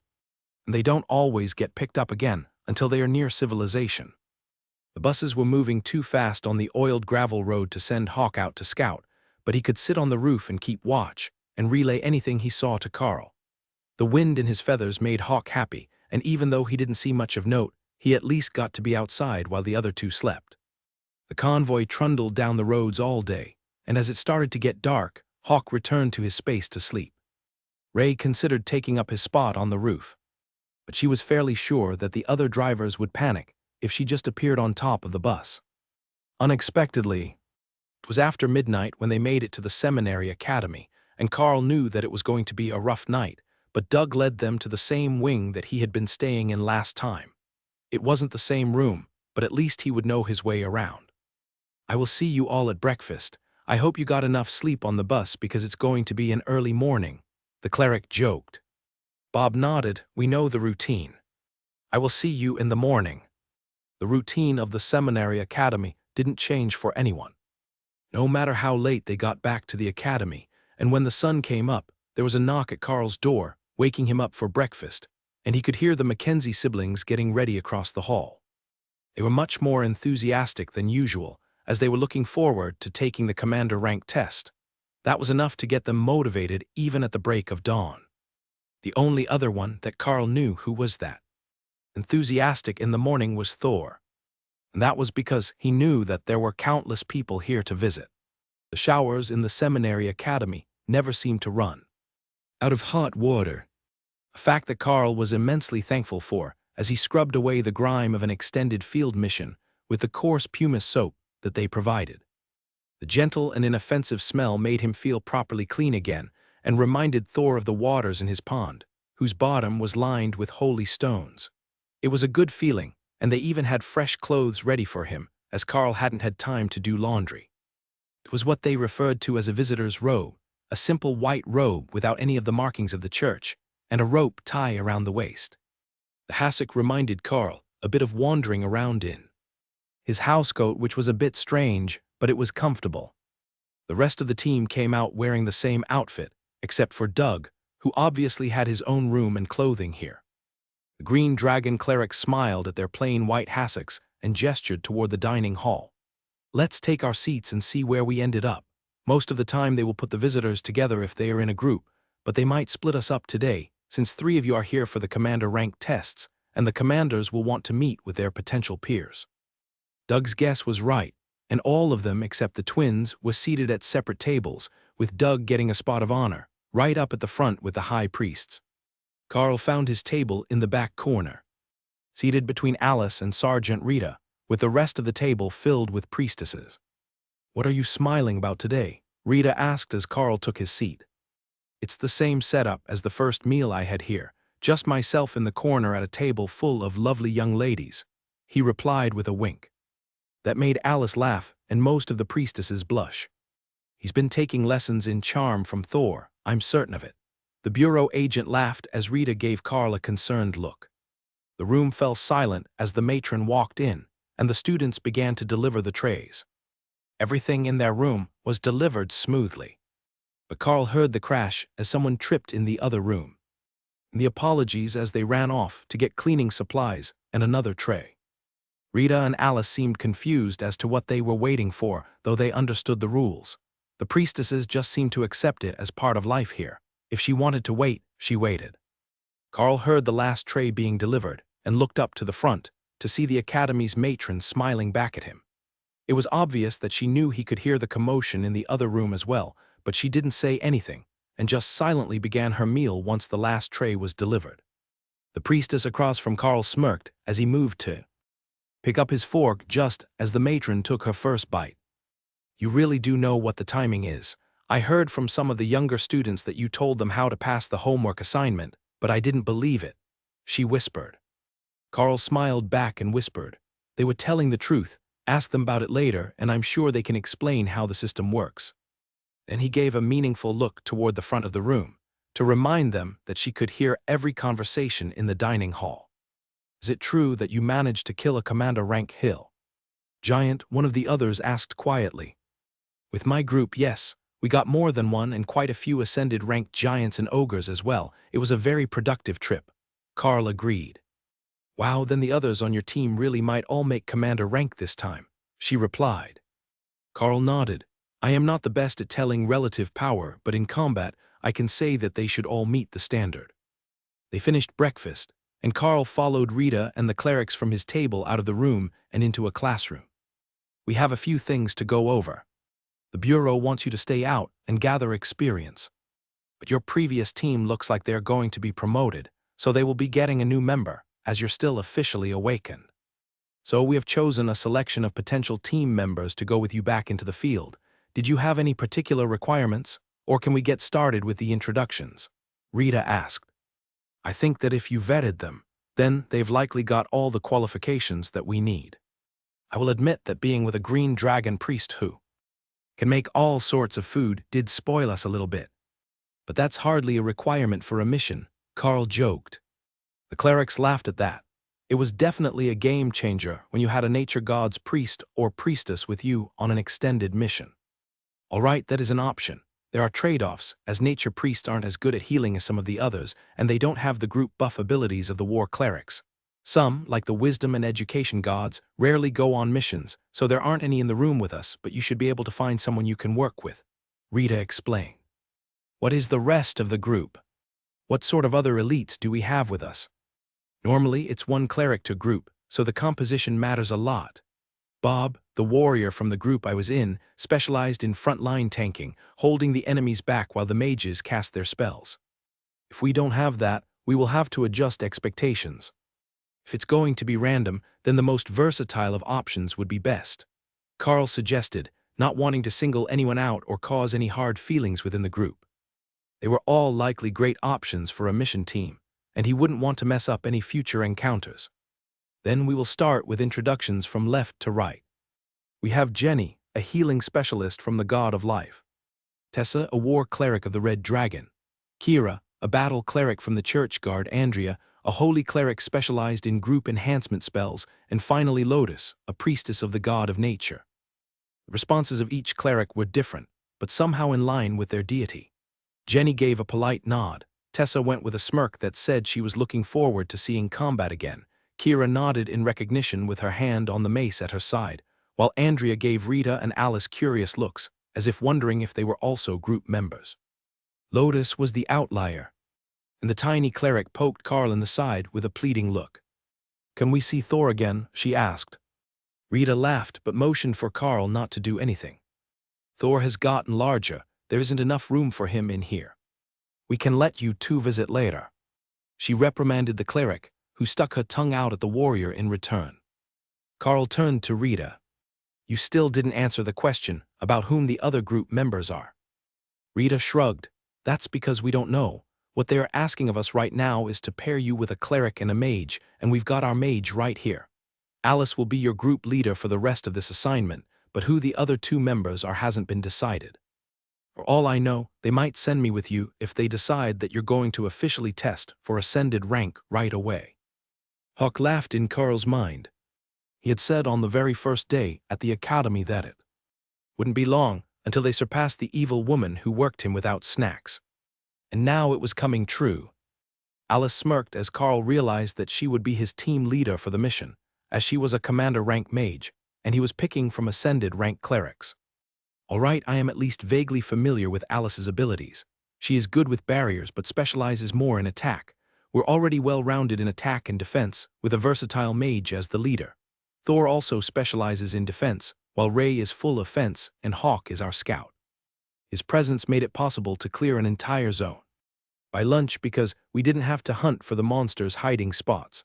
and they don't always get picked up again until they are near civilization. The buses were moving too fast on the oiled gravel road to send Hawk out to scout, but he could sit on the roof and keep watch and relay anything he saw to Carl. The wind in his feathers made Hawk happy, and even though he didn't see much of note, he at least got to be outside while the other two slept. The convoy trundled down the roads all day, and as it started to get dark, Hawk returned to his space to sleep. Ray considered taking up his spot on the roof, but she was fairly sure that the other drivers would panic if she just appeared on top of the bus. Unexpectedly, it was after midnight when they made it to the seminary academy, and Carl knew that it was going to be a rough night, but Doug led them to the same wing that he had been staying in last time. It wasn't the same room, but at least he would know his way around. I will see you all at breakfast. I hope you got enough sleep on the bus because it's going to be an early morning, the cleric joked. Bob nodded. We know the routine. I will see you in the morning. The routine of the seminary academy didn't change for anyone. No matter how late they got back to the academy, and when the sun came up, there was a knock at Carl's door, waking him up for breakfast, and he could hear the Mackenzie siblings getting ready across the hall. They were much more enthusiastic than usual, as they were looking forward to taking the commander rank test. That was enough to get them motivated even at the break of dawn. The only other one that Carl knew who was that enthusiastic in the morning was Thor. And that was because he knew that there were countless people here to visit. The showers in the seminary academy never seemed to run out of hot water, a fact that Carl was immensely thankful for as he scrubbed away the grime of an extended field mission with the coarse pumice soap that they provided. The gentle and inoffensive smell made him feel properly clean again and reminded Thor of the waters in his pond, whose bottom was lined with holy stones. It was a good feeling, and they even had fresh clothes ready for him, as Carl hadn't had time to do laundry. It was what they referred to as a visitor's robe, a simple white robe without any of the markings of the church, and a rope tie around the waist. The hassock reminded Carl a bit of wandering around in his housecoat, which was a bit strange, but it was comfortable. The rest of the team came out wearing the same outfit, except for Doug, who obviously had his own room and clothing here. The green dragon cleric smiled at their plain white hassocks and gestured toward the dining hall. Let's take our seats and see where we ended up. Most of the time they will put the visitors together if they are in a group, but they might split us up today, since 3 of you are here for the commander rank tests, and the commanders will want to meet with their potential peers. Doug's guess was right, and all of them except the twins were seated at separate tables, with Doug getting a spot of honor, right up at the front with the high priests. Carl found his table in the back corner, seated between Alice and Sergeant Rita, with the rest of the table filled with priestesses. "What are you smiling about today?" Rita asked as Carl took his seat. "It's the same setup as the first meal I had here, just myself in the corner at a table full of lovely young ladies," he replied with a wink. That made Alice laugh and most of the priestesses blush. "He's been taking lessons in charm from Thor, I'm certain of it." The bureau agent laughed as Rita gave Carl a concerned look. The room fell silent as the matron walked in, and the students began to deliver the trays. Everything in their room was delivered smoothly. But Carl heard the crash as someone tripped in the other room. The apologies as they ran off to get cleaning supplies and another tray. Rita and Alice seemed confused as to what they were waiting for, though they understood the rules. The priestesses just seemed to accept it as part of life here. If she wanted to wait, she waited. Carl heard the last tray being delivered and looked up to the front to see the academy's matron smiling back at him. It was obvious that she knew he could hear the commotion in the other room as well, but she didn't say anything and just silently began her meal once the last tray was delivered. The priestess across from Carl smirked as he moved to pick up his fork just as the matron took her first bite. "You really do know what the timing is. I heard from some of the younger students that you told them how to pass the homework assignment, but I didn't believe it," she whispered. Carl smiled back and whispered, "They were telling the truth. Ask them about it later, and I'm sure they can explain how the system works." Then he gave a meaningful look toward the front of the room, to remind them that she could hear every conversation in the dining hall. "Is it true that you managed to kill a commander rank hill giant?" one of the others asked quietly. "With my group, yes. We got more than one and quite a few ascended rank giants and ogres as well. It was a very productive trip," Carl agreed. "Wow, then the others on your team really might all make commander rank this time," she replied. Carl nodded. "I am not the best at telling relative power, but in combat, I can say that they should all meet the standard." They finished breakfast, and Carl followed Rita and the clerics from his table out of the room and into a classroom. "We have a few things to go over. The Bureau wants you to stay out and gather experience. But your previous team looks like they're going to be promoted, so they will be getting a new member, as you're still officially awakened. So we have chosen a selection of potential team members to go with you back into the field. Did you have any particular requirements, or can we get started with the introductions?" Rita asked. "I think that if you vetted them, then they've likely got all the qualifications that we need. I will admit that being with a green dragon priest who can make all sorts of food did spoil us a little bit. But that's hardly a requirement for a mission," Carl joked. The clerics laughed at that. It was definitely a game changer when you had a nature god's priest or priestess with you on an extended mission. All right, that is an option. There are trade-offs, as nature priests aren't as good at healing as some of the others, and they don't have the group buff abilities of the war clerics. Some, like the wisdom and education gods, rarely go on missions, so there aren't any in the room with us, but you should be able to find someone you can work with," Rita explained. "What is the rest of the group? What sort of other elites do we have with us?" "Normally, it's one cleric to group, so the composition matters a lot. Bob, the warrior from the group I was in, specialized in front-line tanking, holding the enemies back while the mages cast their spells. If we don't have that, we will have to adjust expectations. If it's going to be random, then the most versatile of options would be best," Carl suggested, not wanting to single anyone out or cause any hard feelings within the group. They were all likely great options for a mission team, and he wouldn't want to mess up any future encounters. "Then we will start with introductions from left to right. We have Jenny, a healing specialist from the God of Life. Tessa, a war cleric of the Red Dragon. Kira, a battle cleric from the Church Guard. Andrea, a holy cleric specialized in group enhancement spells. And finally Lotus, a priestess of the God of Nature." The responses of each cleric were different, but somehow in line with their deity. Jenny gave a polite nod. Tessa went with a smirk that said she was looking forward to seeing combat again. Kira nodded in recognition with her hand on the mace at her side, while Andrea gave Rita and Alice curious looks, as if wondering if they were also group members. Lotus was the outlier, and the tiny cleric poked Carl in the side with a pleading look. "Can we see Thor again?" she asked. Rita laughed but motioned for Carl not to do anything. "Thor has gotten larger. There isn't enough room for him in here. We can let you two visit later." She reprimanded the cleric, who stuck her tongue out at the warrior in return. Carl turned to Rita. "You still didn't answer the question about whom the other group members are." Rita shrugged. "That's because we don't know. What they are asking of us right now is to pair you with a cleric and a mage, and we've got our mage right here. Alice will be your group leader for the rest of this assignment, but who the other two members are hasn't been decided. For all I know, they might send me with you if they decide that you're going to officially test for ascended rank right away." Hawk laughed in Carl's mind. He had said on the very first day at the academy that it wouldn't be long until they surpassed the evil woman who worked him without snacks. And now it was coming true. Alice smirked as Carl realized that she would be his team leader for the mission, as she was a commander rank mage, and he was picking from ascended rank clerics. "All right, I am at least vaguely familiar with Alice's abilities. She is good with barriers but specializes more in attack. We're already well-rounded in attack and defense, with a versatile mage as the leader. Thor also specializes in defense, while Ray is full offense and Hawk is our scout. His presence made it possible to clear an entire zone by lunch because we didn't have to hunt for the monsters' hiding spots."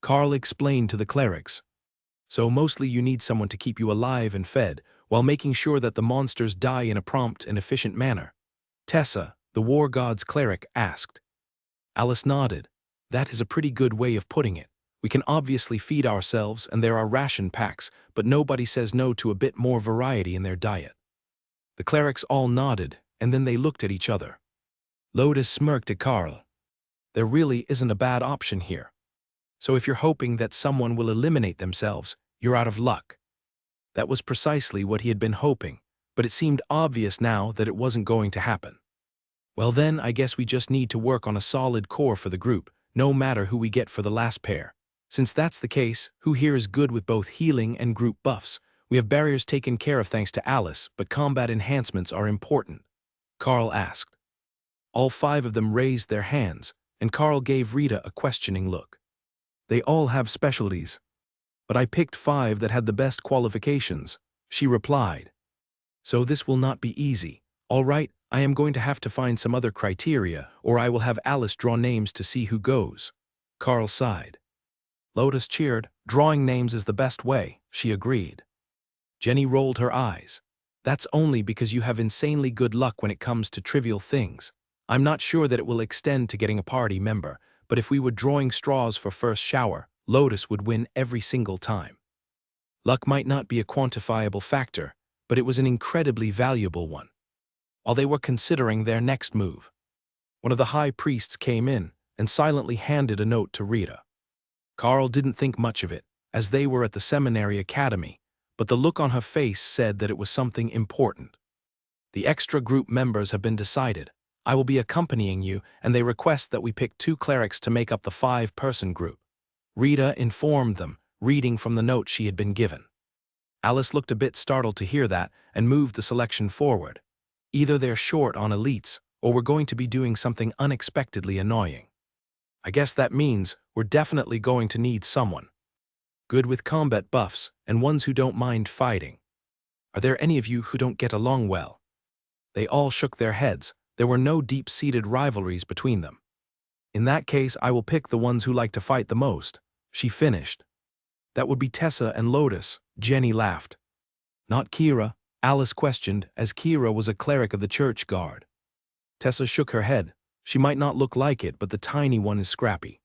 Carl explained to the clerics. "So mostly you need someone to keep you alive and fed, while making sure that the monsters die in a prompt and efficient manner?" Tessa, the war god's cleric, asked. Alice nodded. "That is a pretty good way of putting it. We can obviously feed ourselves and there are ration packs, but nobody says no to a bit more variety in their diet." The clerics all nodded, and then they looked at each other. Lotus smirked at Carl. "There really isn't a bad option here. So if you're hoping that someone will eliminate themselves, you're out of luck." That was precisely what he had been hoping, but it seemed obvious now that it wasn't going to happen. "Well then, I guess we just need to work on a solid core for the group, no matter who we get for the last pair. Since that's the case, who here is good with both healing and group buffs? We have barriers taken care of thanks to Alice, but combat enhancements are important," Carl asked. All five of them raised their hands, and Carl gave Rita a questioning look. "They all have specialties, but I picked 5 that had the best qualifications," she replied. "So this will not be easy. All right, I am going to have to find some other criteria, or I will have Alice draw names to see who goes." Carl sighed. Lotus cheered. "Drawing names is the best way," she agreed. Jenny rolled her eyes. "That's only because you have insanely good luck when it comes to trivial things. I'm not sure that it will extend to getting a party member, but if we were drawing straws for first shower, Lotus would win every single time." Luck might not be a quantifiable factor, but it was an incredibly valuable one. While they were considering their next move, one of the high priests came in and silently handed a note to Rita. Carl didn't think much of it, as they were at the seminary academy, but the look on her face said that it was something important. "The extra group members have been decided. I will be accompanying you, and they request that we pick 2 clerics to make up the 5-person group," Rita informed them, reading from the note she had been given. Alice looked a bit startled to hear that and moved the selection forward. "Either they're short on elites, or we're going to be doing something unexpectedly annoying. I guess that means we're definitely going to need someone good with combat buffs and ones who don't mind fighting. Are there any of you who don't get along well?" They all shook their heads. There were no deep-seated rivalries between them. "In that case, I will pick the ones who like to fight the most," she finished. "That would be Tessa and Lotus," Jenny laughed. "Not Kira?" Alice questioned, as Kira was a cleric of the church guard. Tessa shook her head. "She might not look like it, but the tiny one is scrappy.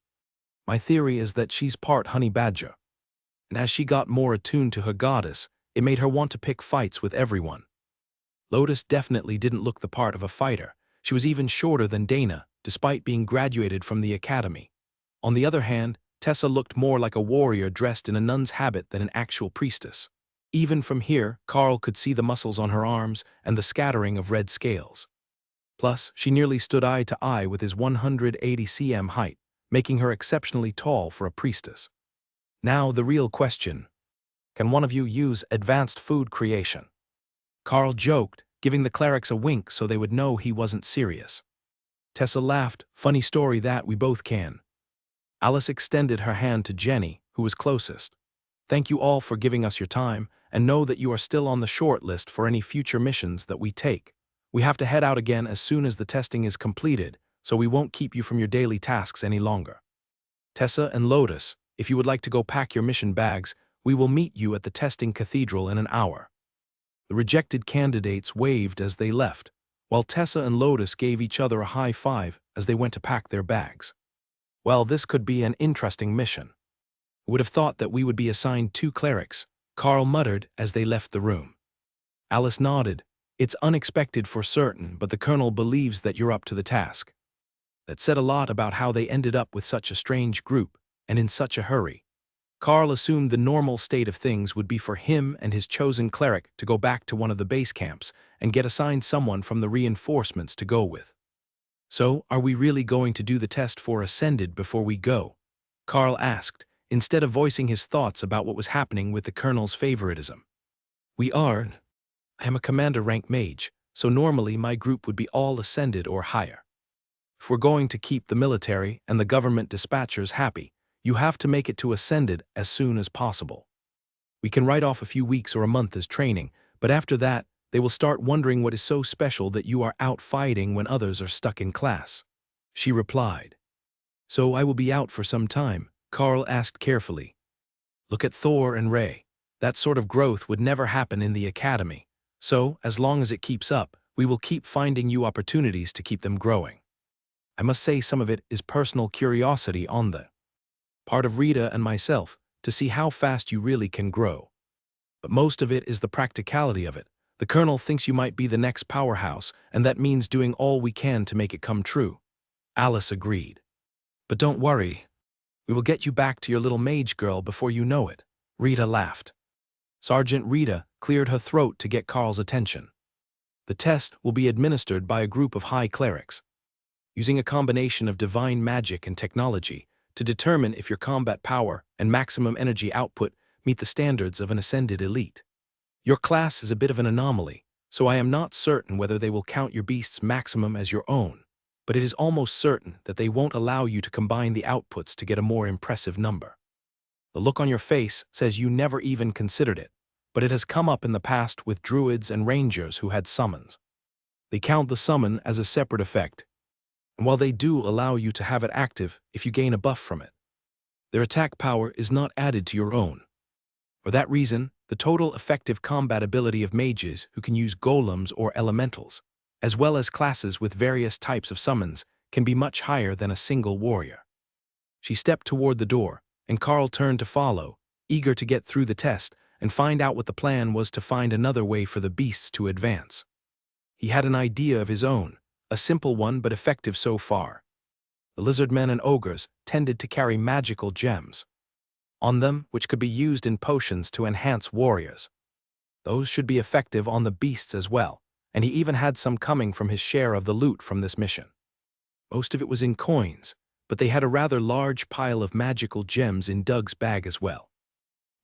My theory is that she's part honey badger. And as she got more attuned to her goddess, it made her want to pick fights with everyone." Lotus definitely didn't look the part of a fighter. She was even shorter than Dana, despite being graduated from the academy. On the other hand, Tessa looked more like a warrior dressed in a nun's habit than an actual priestess. Even from here, Carl could see the muscles on her arms and the scattering of red scales. Plus, she nearly stood eye to eye with his 180 cm height, making her exceptionally tall for a priestess. Now the real question. Can one of you use advanced food creation? Carl joked, giving the clerics a wink so they would know he wasn't serious. Tessa laughed. Funny story that, we both can. Alice extended her hand to Jenny, who was closest. Thank you all for giving us your time, and know that you are still on the short list for any future missions that we take. We have to head out again as soon as the testing is completed, so we won't keep you from your daily tasks any longer. Tessa and Lotus, if you would like to go pack your mission bags, we will meet you at the testing cathedral in an hour. The rejected candidates waved as they left, while Tessa and Lotus gave each other a high five as they went to pack their bags. Well, this could be an interesting mission. Would have thought that we would be assigned 2 clerics, Carl muttered as they left the room. Alice nodded. It's unexpected for certain, but the colonel believes that you're up to the task. That said a lot about how they ended up with such a strange group, and in such a hurry. Carl assumed the normal state of things would be for him and his chosen cleric to go back to one of the base camps and get assigned someone from the reinforcements to go with. So, are we really going to do the test for Ascended before we go? Carl asked, instead of voicing his thoughts about what was happening with the colonel's favoritism. We are. I am a commander rank mage, so normally my group would be all Ascended or higher. If we're going to keep the military and the government dispatchers happy, you have to make it to Ascended as soon as possible. We can write off a few weeks or a month as training, but after that, they will start wondering what is so special that you are out fighting when others are stuck in class. She replied. So I will be out for some time, Carl asked carefully. Look at Thor and Ray. That sort of growth would never happen in the academy. So, as long as it keeps up, we will keep finding you opportunities to keep them growing. I must say some of it is personal curiosity on the part of Rita and myself to see how fast you really can grow. But most of it is the practicality of it. The colonel thinks you might be the next powerhouse, and that means doing all we can to make it come true. Alice agreed. But don't worry. We will get you back to your little mage girl before you know it. Rita laughed. Sergeant Rita cleared her throat to get Carl's attention. The test will be administered by a group of high clerics, using a combination of divine magic and technology to determine if your combat power and maximum energy output meet the standards of an Ascended elite. Your class is a bit of an anomaly, so I am not certain whether they will count your beast's maximum as your own, but it is almost certain that they won't allow you to combine the outputs to get a more impressive number. The look on your face says you never even considered it, but it has come up in the past with druids and rangers who had summons. They count the summon as a separate effect, and while they do allow you to have it active if you gain a buff from it, their attack power is not added to your own. For that reason, the total effective combat ability of mages who can use golems or elementals, as well as classes with various types of summons, can be much higher than a single warrior. She stepped toward the door, and Carl turned to follow, eager to get through the test and find out what the plan was to find another way for the beasts to advance. He had an idea of his own, a simple one but effective so far. The lizardmen and ogres tended to carry magical gems on them, which could be used in potions to enhance warriors. Those should be effective on the beasts as well, and he even had some coming from his share of the loot from this mission. Most of it was in coins, but they had a rather large pile of magical gems in Doug's bag as well.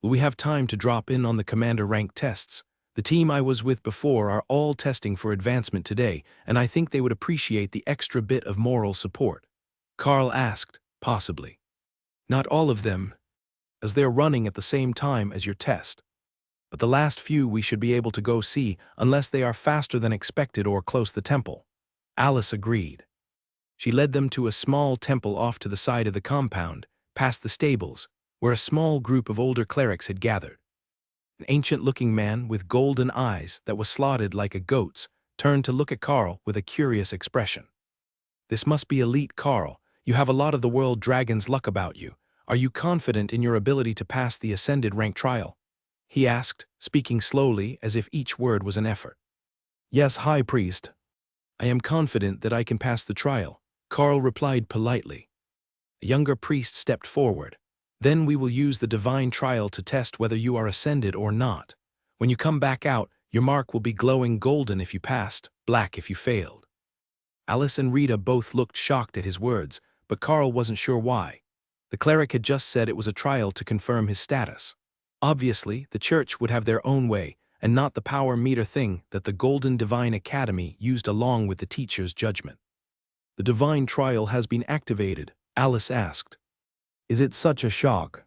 Will we have time to drop in on the commander rank tests? The team I was with before are all testing for advancement today, and I think they would appreciate the extra bit of moral support. Carl asked, possibly. Not all of them, as they're running at the same time as your test. But the last few we should be able to go see unless they are faster than expected or close the temple. Alice agreed. She led them to a small temple off to the side of the compound, past the stables, where a small group of older clerics had gathered. An ancient-looking man with golden eyes that was slotted like a goat's turned to look at Carl with a curious expression. This must be elite, Carl. You have a lot of the world dragon's luck about you. Are you confident in your ability to pass the Ascended rank trial? He asked, speaking slowly as if each word was an effort. Yes, High Priest. I am confident that I can pass the trial, Carl replied politely. A younger priest stepped forward. Then we will use the divine trial to test whether you are Ascended or not. When you come back out, your mark will be glowing golden if you passed, black if you failed. Alice and Rita both looked shocked at his words, but Carl wasn't sure why. The cleric had just said it was a trial to confirm his status. Obviously, the church would have their own way, and not the power meter thing that the Golden Divine Academy used along with the teacher's judgment. "The divine trial has been activated," Alice asked. "Is it such a shock?"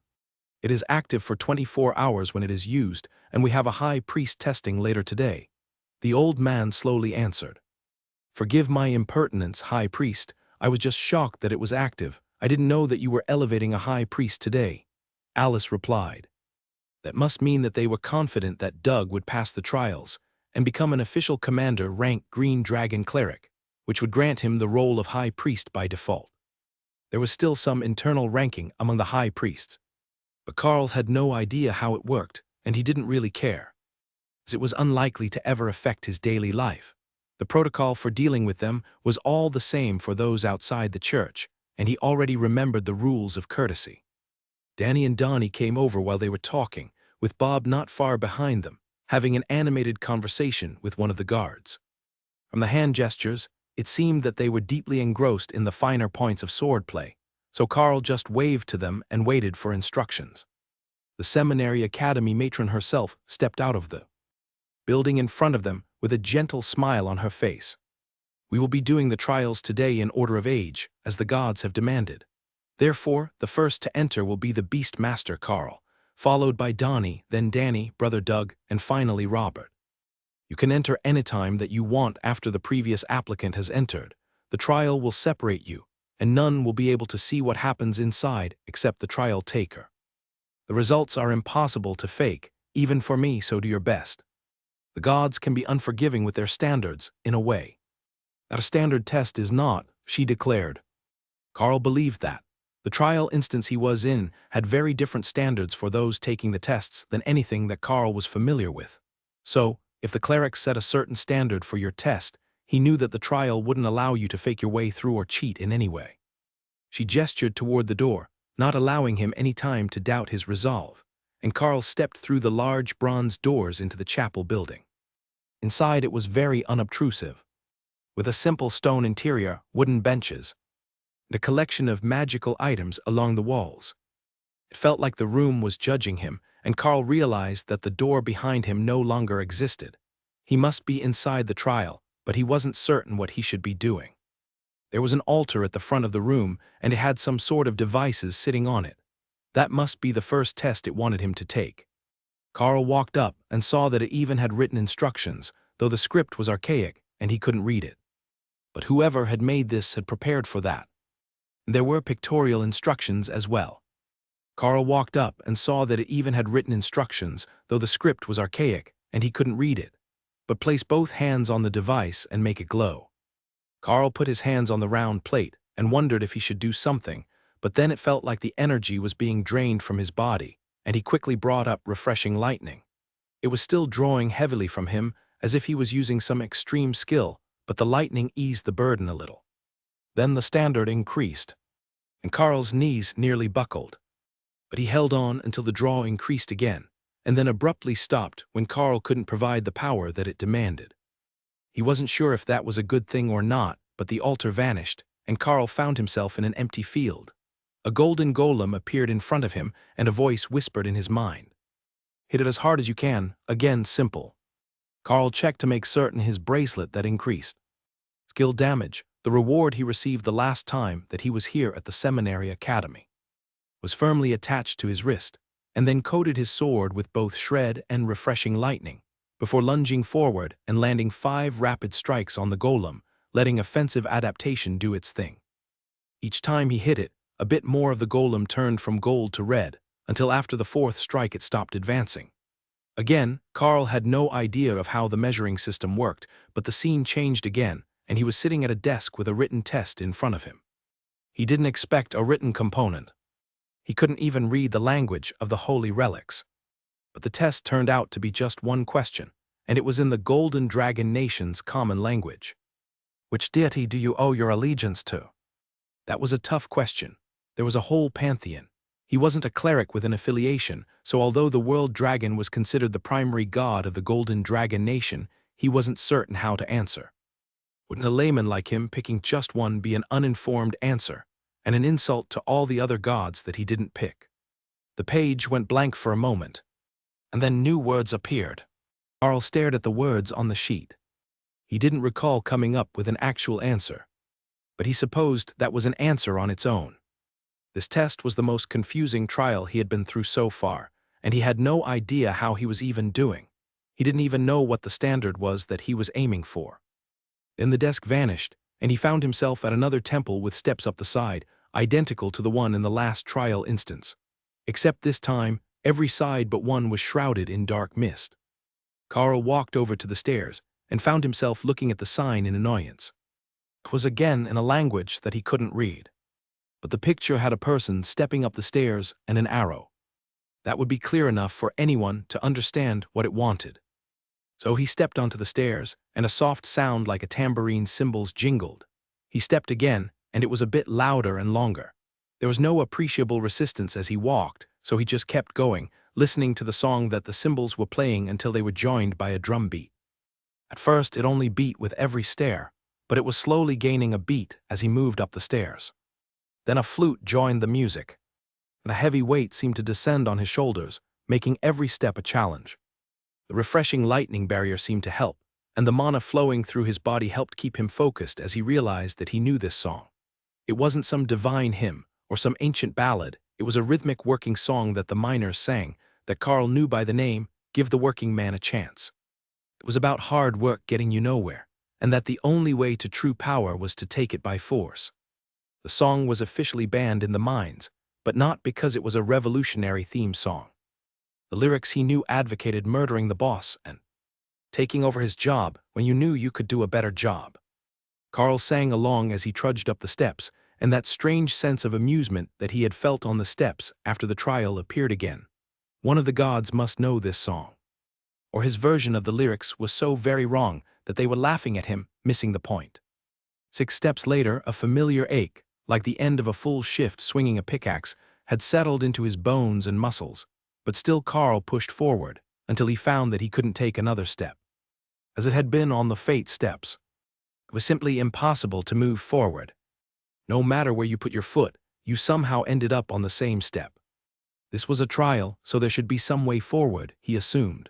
"It is active for 24 hours when it is used, and we have a high priest testing later today," the old man slowly answered. "Forgive my impertinence, high priest. I was just shocked that it was active. I didn't know that you were elevating a high priest today," Alice replied. That must mean that they were confident that Doug would pass the trials and become an official commander rank Green Dragon Cleric, which would grant him the role of high priest by default. There was still some internal ranking among the high priests, but Carl had no idea how it worked, and he didn't really care, as it was unlikely to ever affect his daily life. The protocol for dealing with them was all the same for those outside the church, and he already remembered the rules of courtesy. Danny and Donnie came over while they were talking, with Bob not far behind them, having an animated conversation with one of the guards. From the hand gestures, it seemed that they were deeply engrossed in the finer points of swordplay, so Carl just waved to them and waited for instructions. The seminary academy matron herself stepped out of the building in front of them with a gentle smile on her face. "We will be doing the trials today in order of age, as the gods have demanded. Therefore, the first to enter will be the Beast Master Carl, followed by Donnie, then Danny, Brother Doug, and finally Robert. You can enter anytime that you want after the previous applicant has entered. The trial will separate you, and none will be able to see what happens inside except the trial taker. The results are impossible to fake, even for me, so do your best. The gods can be unforgiving with their standards, in a way. That a standard test is not," she declared. Carl believed that. The trial instance he was in had very different standards for those taking the tests than anything that Carl was familiar with. So, if the cleric set a certain standard for your test, he knew that the trial wouldn't allow you to fake your way through or cheat in any way. She gestured toward the door, not allowing him any time to doubt his resolve, and Carl stepped through the large bronze doors into the chapel building. Inside it was very unobtrusive, with a simple stone interior, wooden benches, and a collection of magical items along the walls. It felt like the room was judging him, and Carl realized that the door behind him no longer existed. He must be inside the trial, but he wasn't certain what he should be doing. There was an altar at the front of the room, and it had some sort of devices sitting on it. That must be the first test it wanted him to take. Carl walked up and saw that it even had written instructions, though the script was archaic and he couldn't read it. But whoever had made this had prepared for that. There were pictorial instructions as well. Carl walked up and saw that it even had written instructions, though the script was archaic and he couldn't read it. But place both hands on the device and make it glow. Carl put his hands on the round plate and wondered if he should do something, but then it felt like the energy was being drained from his body, and he quickly brought up refreshing lightning. It was still drawing heavily from him, as if he was using some extreme skill, but the lightning eased the burden a little. Then the standard increased, and Carl's knees nearly buckled. But he held on until the draw increased again, and then abruptly stopped when Carl couldn't provide the power that it demanded. He wasn't sure if that was a good thing or not, but the altar vanished, and Carl found himself in an empty field. A golden golem appeared in front of him, and a voice whispered in his mind. "Hit it as hard as you can, again simple." Carl checked to make certain his bracelet that increased. Skill damage, the reward he received the last time that he was here at the Seminary Academy, was firmly attached to his wrist, and then coated his sword with both shred and refreshing lightning, before lunging forward and landing 5 rapid strikes on the golem, letting offensive adaptation do its thing. Each time he hit it, a bit more of the golem turned from gold to red, until after the 4th strike it stopped advancing. Again, Carl had no idea of how the measuring system worked, but the scene changed again, and he was sitting at a desk with a written test in front of him. He didn't expect a written component. He couldn't even read the language of the holy relics. But the test turned out to be just one question, and it was in the Golden Dragon Nation's common language. Which deity do you owe your allegiance to? That was a tough question. There was a whole pantheon. He wasn't a cleric with an affiliation, so although the World Dragon was considered the primary god of the Golden Dragon Nation, he wasn't certain how to answer. Wouldn't a layman like him picking just one be an uninformed answer, and an insult to all the other gods that he didn't pick? The page went blank for a moment, and then new words appeared. Carl stared at the words on the sheet. He didn't recall coming up with an actual answer, but he supposed that was an answer on its own. This test was the most confusing trial he had been through so far, and he had no idea how he was even doing. He didn't even know what the standard was that he was aiming for. Then the desk vanished, and he found himself at another temple with steps up the side, identical to the one in the last trial instance. Except this time, every side but one was shrouded in dark mist. Carl walked over to the stairs and found himself looking at the sign in annoyance. It was again in a language that he couldn't read. But the picture had a person stepping up the stairs and an arrow. That would be clear enough for anyone to understand what it wanted. So he stepped onto the stairs, and a soft sound like a tambourine cymbals jingled. He stepped again, and it was a bit louder and longer. There was no appreciable resistance as he walked, so he just kept going, listening to the song that the cymbals were playing until they were joined by a drum beat. At first it only beat with every stair, but it was slowly gaining a beat as he moved up the stairs. Then a flute joined the music, and a heavy weight seemed to descend on his shoulders, making every step a challenge. The refreshing lightning barrier seemed to help, and the mana flowing through his body helped keep him focused as he realized that he knew this song. It wasn't some divine hymn or some ancient ballad, it was a rhythmic working song that the miners sang, that Carl knew by the name, "Give the Working Man a Chance." It was about hard work getting you nowhere, and that the only way to true power was to take it by force. The song was officially banned in the mines, but not because it was a revolutionary theme song. The lyrics he knew advocated murdering the boss and taking over his job when you knew you could do a better job. Carl sang along as he trudged up the steps, and that strange sense of amusement that he had felt on the steps after the trial appeared again. One of the gods must know this song. Or his version of the lyrics was so very wrong that they were laughing at him, missing the point. 6 steps later, a familiar ache, like the end of a full shift swinging a pickaxe, had settled into his bones and muscles, but still Carl pushed forward until he found that he couldn't take another step. As it had been on the Fate steps, it was simply impossible to move forward. No matter where you put your foot, you somehow ended up on the same step. This was a trial, so there should be some way forward, he assumed.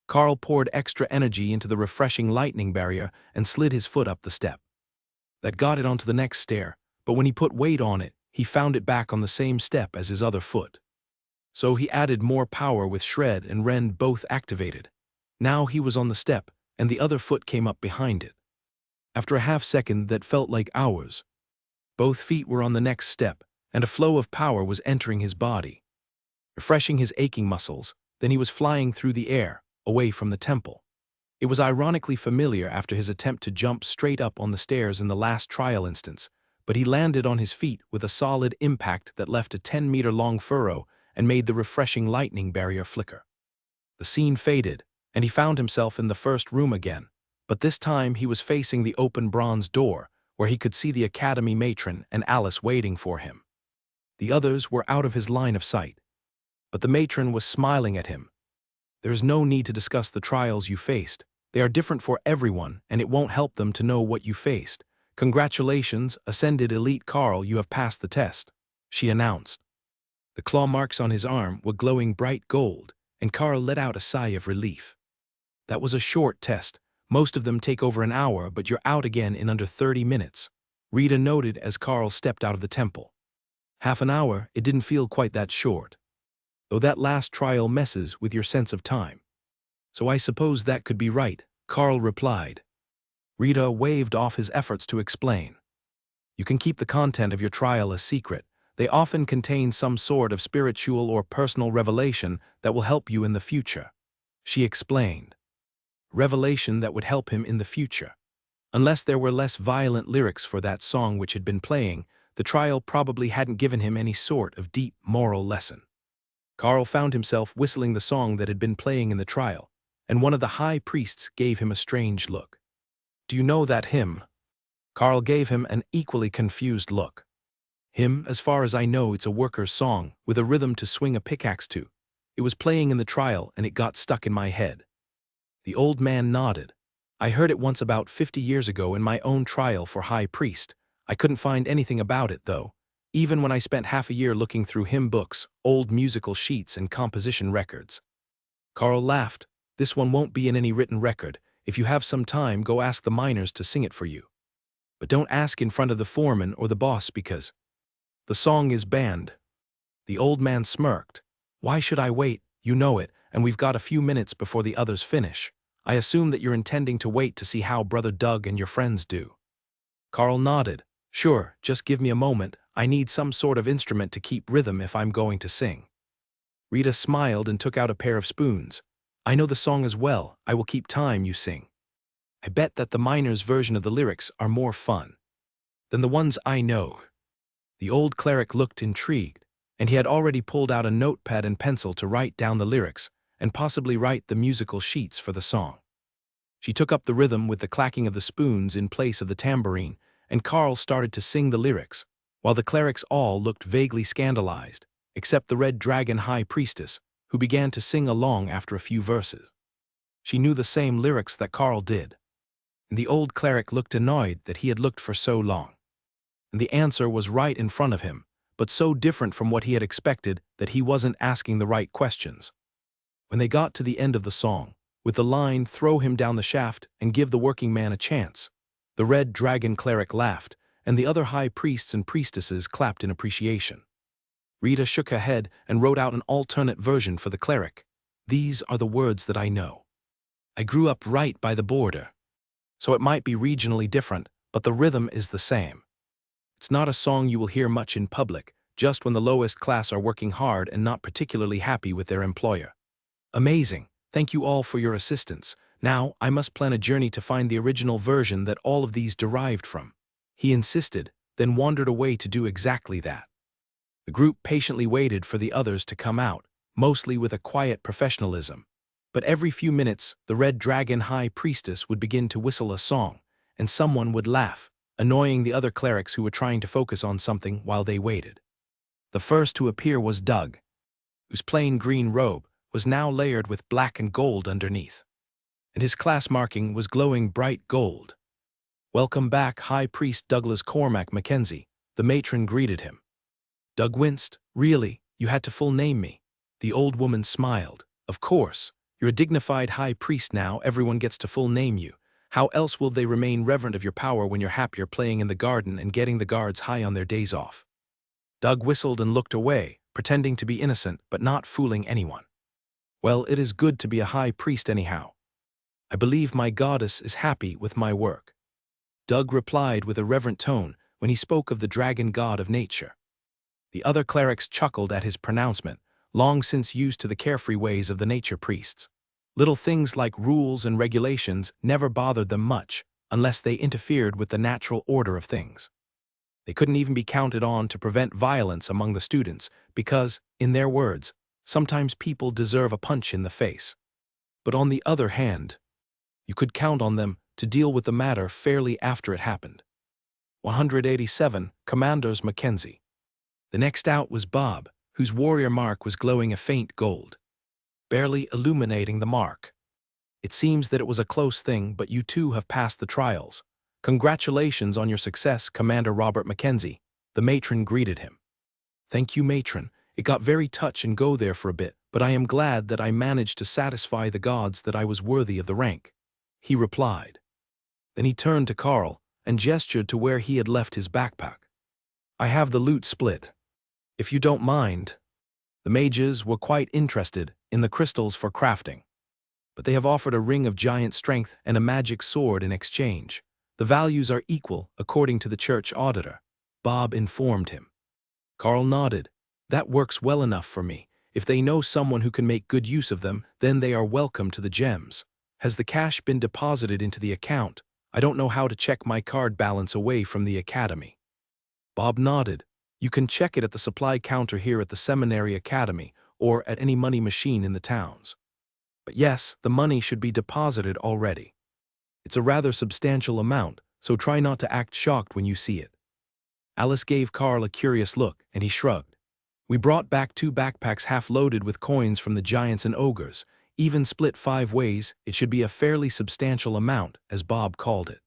Carl poured extra energy into the refreshing lightning barrier and slid his foot up the step. That got it onto the next stair, but when he put weight on it, he found it back on the same step as his other foot. So he added more power with Shred and Rend both activated. Now he was on the step, and the other foot came up behind it. After a half-second that felt like hours, both feet were on the next step, and a flow of power was entering his body, refreshing his aching muscles. Then he was flying through the air, away from the temple. It was ironically familiar after his attempt to jump straight up on the stairs in the last trial instance, but he landed on his feet with a solid impact that left a 10-meter-long furrow and made the refreshing lightning barrier flicker. The scene faded, and he found himself in the first room again, but this time he was facing the open bronze door, where he could see the academy matron and Alice waiting for him. The others were out of his line of sight, but the matron was smiling at him. "There is no need to discuss the trials you faced. They are different for everyone, and it won't help them to know what you faced. Congratulations, Ascended Elite Carl, you have passed the test," she announced. The claw marks on his arm were glowing bright gold, and Carl let out a sigh of relief. That was a short test. Most of them take over an hour, but you're out again in under 30 minutes, Rita noted as Carl stepped out of the temple. Half an hour, it didn't feel quite that short. Though that last trial messes with your sense of time. So I suppose that could be right, Carl replied. Rita waved off his efforts to explain. You can keep the content of your trial a secret. They often contain some sort of spiritual or personal revelation that will help you in the future, she explained. Revelation that would help him in the future. Unless there were less violent lyrics for that song which had been playing, the trial probably hadn't given him any sort of deep moral lesson. Carl found himself whistling the song that had been playing in the trial, and one of the high priests gave him a strange look. "Do you know that hymn?" Carl gave him an equally confused look. "Hymn, as far as I know, it's a worker's song, with a rhythm to swing a pickaxe to. It was playing in the trial, and it got stuck in my head." The old man nodded. I heard it once about 50 years ago in my own trial for high priest. I couldn't find anything about it, though, even when I spent half a year looking through hymn books, old musical sheets, and composition records. Carl laughed. This one won't be in any written record. If you have some time, go ask the miners to sing it for you. But don't ask in front of the foreman or the boss because the song is banned. The old man smirked. Why should I wait? You know it, and we've got a few minutes before the others finish. I assume that you're intending to wait to see how Brother Doug and your friends do. Carl nodded. Sure, just give me a moment. I need some sort of instrument to keep rhythm if I'm going to sing. Rita smiled and took out a pair of spoons. I know the song as well. I will keep time, you sing. I bet that the miners' version of the lyrics are more fun than the ones I know. The old cleric looked intrigued, and he had already pulled out a notepad and pencil to write down the lyrics and possibly write the musical sheets for the song. She took up the rhythm with the clacking of the spoons in place of the tambourine, and Carl started to sing the lyrics, while the clerics all looked vaguely scandalized, except the Red Dragon High Priestess, who began to sing along after a few verses. She knew the same lyrics that Carl did, and the old cleric looked annoyed that he had looked for so long. And the answer was right in front of him, but so different from what he had expected that he wasn't asking the right questions. When they got to the end of the song, with the line, "Throw him down the shaft and give the working man a chance," the Red Dragon cleric laughed, and the other high priests and priestesses clapped in appreciation. Rita shook her head and wrote out an alternate version for the cleric. These are the words that I know. I grew up right by the border, so it might be regionally different, but the rhythm is the same. It's not a song you will hear much in public, just when the lowest class are working hard and not particularly happy with their employer. Amazing. Thank you all for your assistance. Now, I must plan a journey to find the original version that all of these derived from. He insisted, then wandered away to do exactly that. The group patiently waited for the others to come out, mostly with a quiet professionalism. But every few minutes, the Red Dragon High Priestess would begin to whistle a song, and someone would laugh, annoying the other clerics who were trying to focus on something while they waited. The first to appear was Doug, whose plain green robe was now layered with black and gold underneath, and his class marking was glowing bright gold. Welcome back, High Priest Douglas Cormac Mackenzie, the matron greeted him. Doug winced. Really, you had to full name me? The old woman smiled. Of course, you're a dignified high priest now, everyone gets to full name you. How else will they remain reverent of your power when you're happier playing in the garden and getting the guards high on their days off? Doug whistled and looked away, pretending to be innocent but not fooling anyone. Well, it is good to be a high priest anyhow. I believe my goddess is happy with my work. Doug replied with a reverent tone when he spoke of the dragon god of nature. The other clerics chuckled at his pronouncement, long since used to the carefree ways of the nature priests. Little things like rules and regulations never bothered them much, unless they interfered with the natural order of things. They couldn't even be counted on to prevent violence among the students because, in their words, sometimes people deserve a punch in the face. But on the other hand, you could count on them to deal with the matter fairly after it happened. 187, Commanders Mackenzie. The next out was Bob, whose warrior mark was glowing a faint gold, barely illuminating the mark. It seems that it was a close thing, but you two have passed the trials. Congratulations on your success, Commander Robert Mackenzie, the matron greeted him. Thank you, matron. It got very touch and go there for a bit, but I am glad that I managed to satisfy the gods that I was worthy of the rank, he replied. Then he turned to Carl and gestured to where he had left his backpack. I have the loot split, if you don't mind. The mages were quite interested in the crystals for crafting, but they have offered a ring of giant strength and a magic sword in exchange. The values are equal according to the church auditor, Bob informed him. Carl nodded. That works well enough for me. If they know someone who can make good use of them, then they are welcome to the gems. Has the cash been deposited into the account? I don't know how to check my card balance away from the academy. Bob nodded. You can check it at the supply counter here at the Seminary Academy or at any money machine in the towns. But yes, the money should be deposited already. It's a rather substantial amount, so try not to act shocked when you see it. Alice gave Carl a curious look, and he shrugged. We brought back 2 backpacks half loaded with coins from the giants and ogres. Even split 5 ways, it should be a fairly substantial amount, as Bob called it.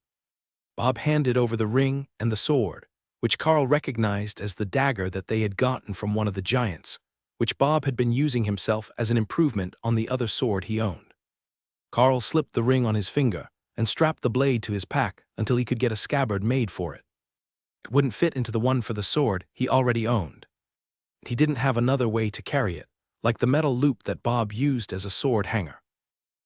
Bob handed over the ring and the sword, which Carl recognized as the dagger that they had gotten from one of the giants, which Bob had been using himself as an improvement on the other sword he owned. Carl slipped the ring on his finger and strapped the blade to his pack until he could get a scabbard made for it. It wouldn't fit into the one for the sword he already owned. He didn't have another way to carry it, like the metal loop that Bob used as a sword hanger.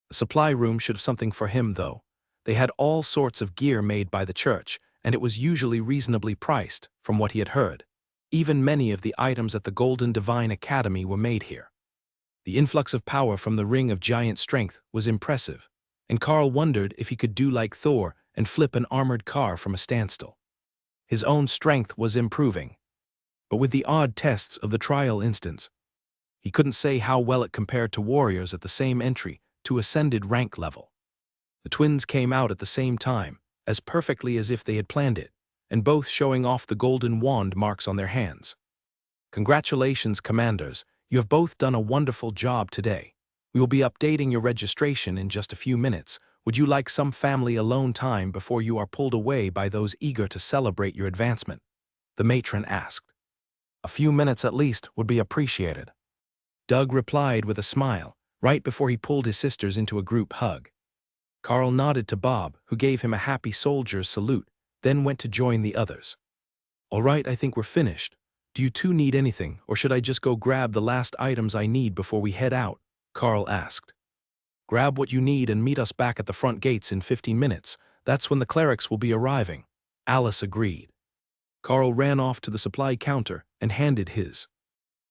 The supply room should have something for him, though. They had all sorts of gear made by the church, and it was usually reasonably priced, from what he had heard. Even many of the items at the Golden Divine Academy were made here. The influx of power from the Ring of Giant Strength was impressive, and Carl wondered if he could do like Thor and flip an armored car from a standstill. His own strength was improving, but with the odd tests of the trial instance, he couldn't say how well it compared to warriors at the same entry to ascended rank level. The twins came out at the same time, as perfectly as if they had planned it, and both showing off the golden wand marks on their hands. Congratulations, commanders. You have both done a wonderful job today. We will be updating your registration in just a few minutes. Would you like some family alone time before you are pulled away by those eager to celebrate your advancement? The matron asked. A few minutes at least would be appreciated. Doug replied with a smile, right before he pulled his sisters into a group hug. Carl nodded to Bob, who gave him a happy soldier's salute, then went to join the others. All right, I think we're finished. Do you two need anything, or should I just go grab the last items I need before we head out? Carl asked. Grab what you need and meet us back at the front gates in 15 minutes. That's when the clerics will be arriving. Alice agreed. Carl ran off to the supply counter and handed his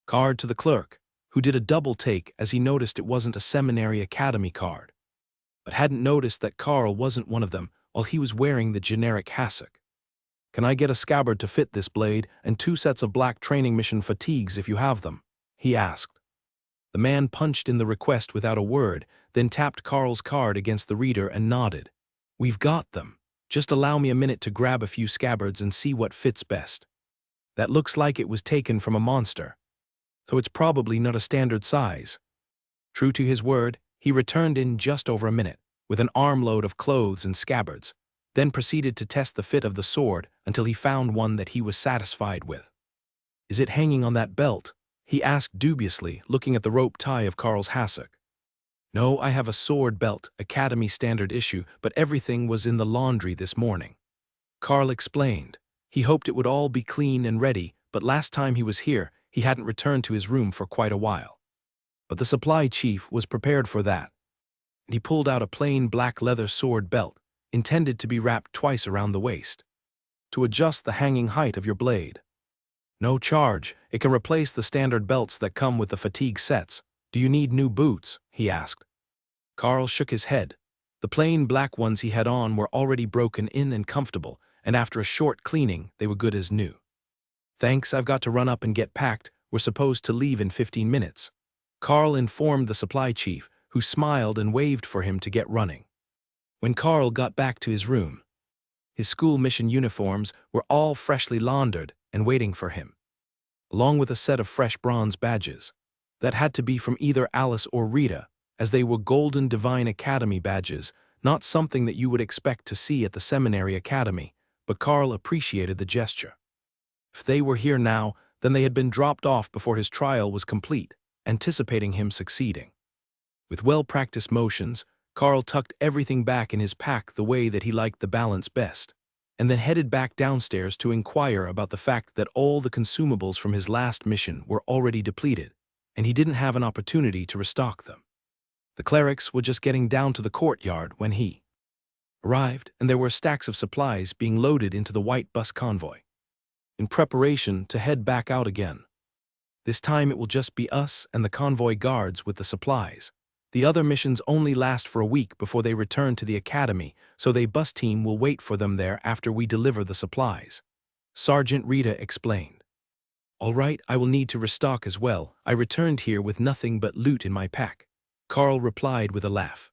card to the clerk, who did a double take as he noticed it wasn't a Seminary Academy card, but hadn't noticed that Carl wasn't one of them while he was wearing the generic hassock. Can I get a scabbard to fit this blade and 2 sets of black training mission fatigues if you have them? He asked. The man punched in the request without a word, then tapped Carl's card against the reader and nodded. We've got them. Just allow me a minute to grab a few scabbards and see what fits best. That looks like it was taken from a monster, so it's probably not a standard size. True to his word, he returned in just over a minute, with an armload of clothes and scabbards, then proceeded to test the fit of the sword until he found one that he was satisfied with. Is it hanging on that belt? He asked dubiously, looking at the rope tie of Carl's hassock. No, I have a sword belt, Academy standard issue, but everything was in the laundry this morning. Carl explained. He hoped it would all be clean and ready, but last time he was here, he hadn't returned to his room for quite a while. But the supply chief was prepared for that. He pulled out a plain black leather sword belt, intended to be wrapped twice around the waist, to adjust the hanging height of your blade. No charge, it can replace the standard belts that come with the fatigue sets. Do you need new boots? He asked. Carl shook his head. The plain black ones he had on were already broken in and comfortable, and after a short cleaning, they were good as new. Thanks, I've got to run up and get packed. We're supposed to leave in 15 minutes. Carl informed the supply chief, who smiled and waved for him to get running. When Carl got back to his room, his school mission uniforms were all freshly laundered and waiting for him, along with a set of fresh bronze badges. That had to be from either Alice or Rita, as they were Golden Divine Academy badges, not something that you would expect to see at the Seminary Academy, but Carl appreciated the gesture. If they were here now, then they had been dropped off before his trial was complete, anticipating him succeeding. With well-practiced motions, Carl tucked everything back in his pack the way that he liked the balance best, and then headed back downstairs to inquire about the fact that all the consumables from his last mission were already depleted, and he didn't have an opportunity to restock them. The clerics were just getting down to the courtyard when he arrived, and there were stacks of supplies being loaded into the white bus convoy, in preparation to head back out again. This time it will just be us and the convoy guards with the supplies. The other missions only last for a week before they return to the academy, so the bus team will wait for them there after we deliver the supplies. Sergeant Rita explained. All right, I will need to restock as well. I returned here with nothing but loot in my pack. Carl replied with a laugh.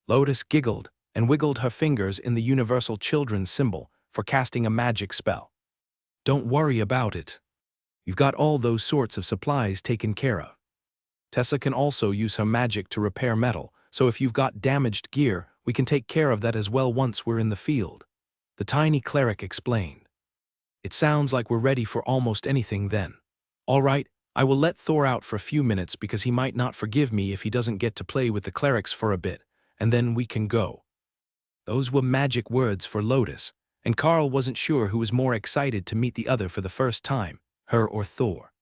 Lotus giggled and wiggled her fingers in the universal children's symbol for casting a magic spell. Don't worry about it. You've got all those sorts of supplies taken care of. Tessa can also use her magic to repair metal, so if you've got damaged gear, we can take care of that as well once we're in the field. The tiny cleric explained. It sounds like we're ready for almost anything then. All right, I will let Thor out for a few minutes because he might not forgive me if he doesn't get to play with the clerics for a bit, and then we can go. Those were magic words for Lotus, and Carl wasn't sure who was more excited to meet the other for the first time, her or Thor.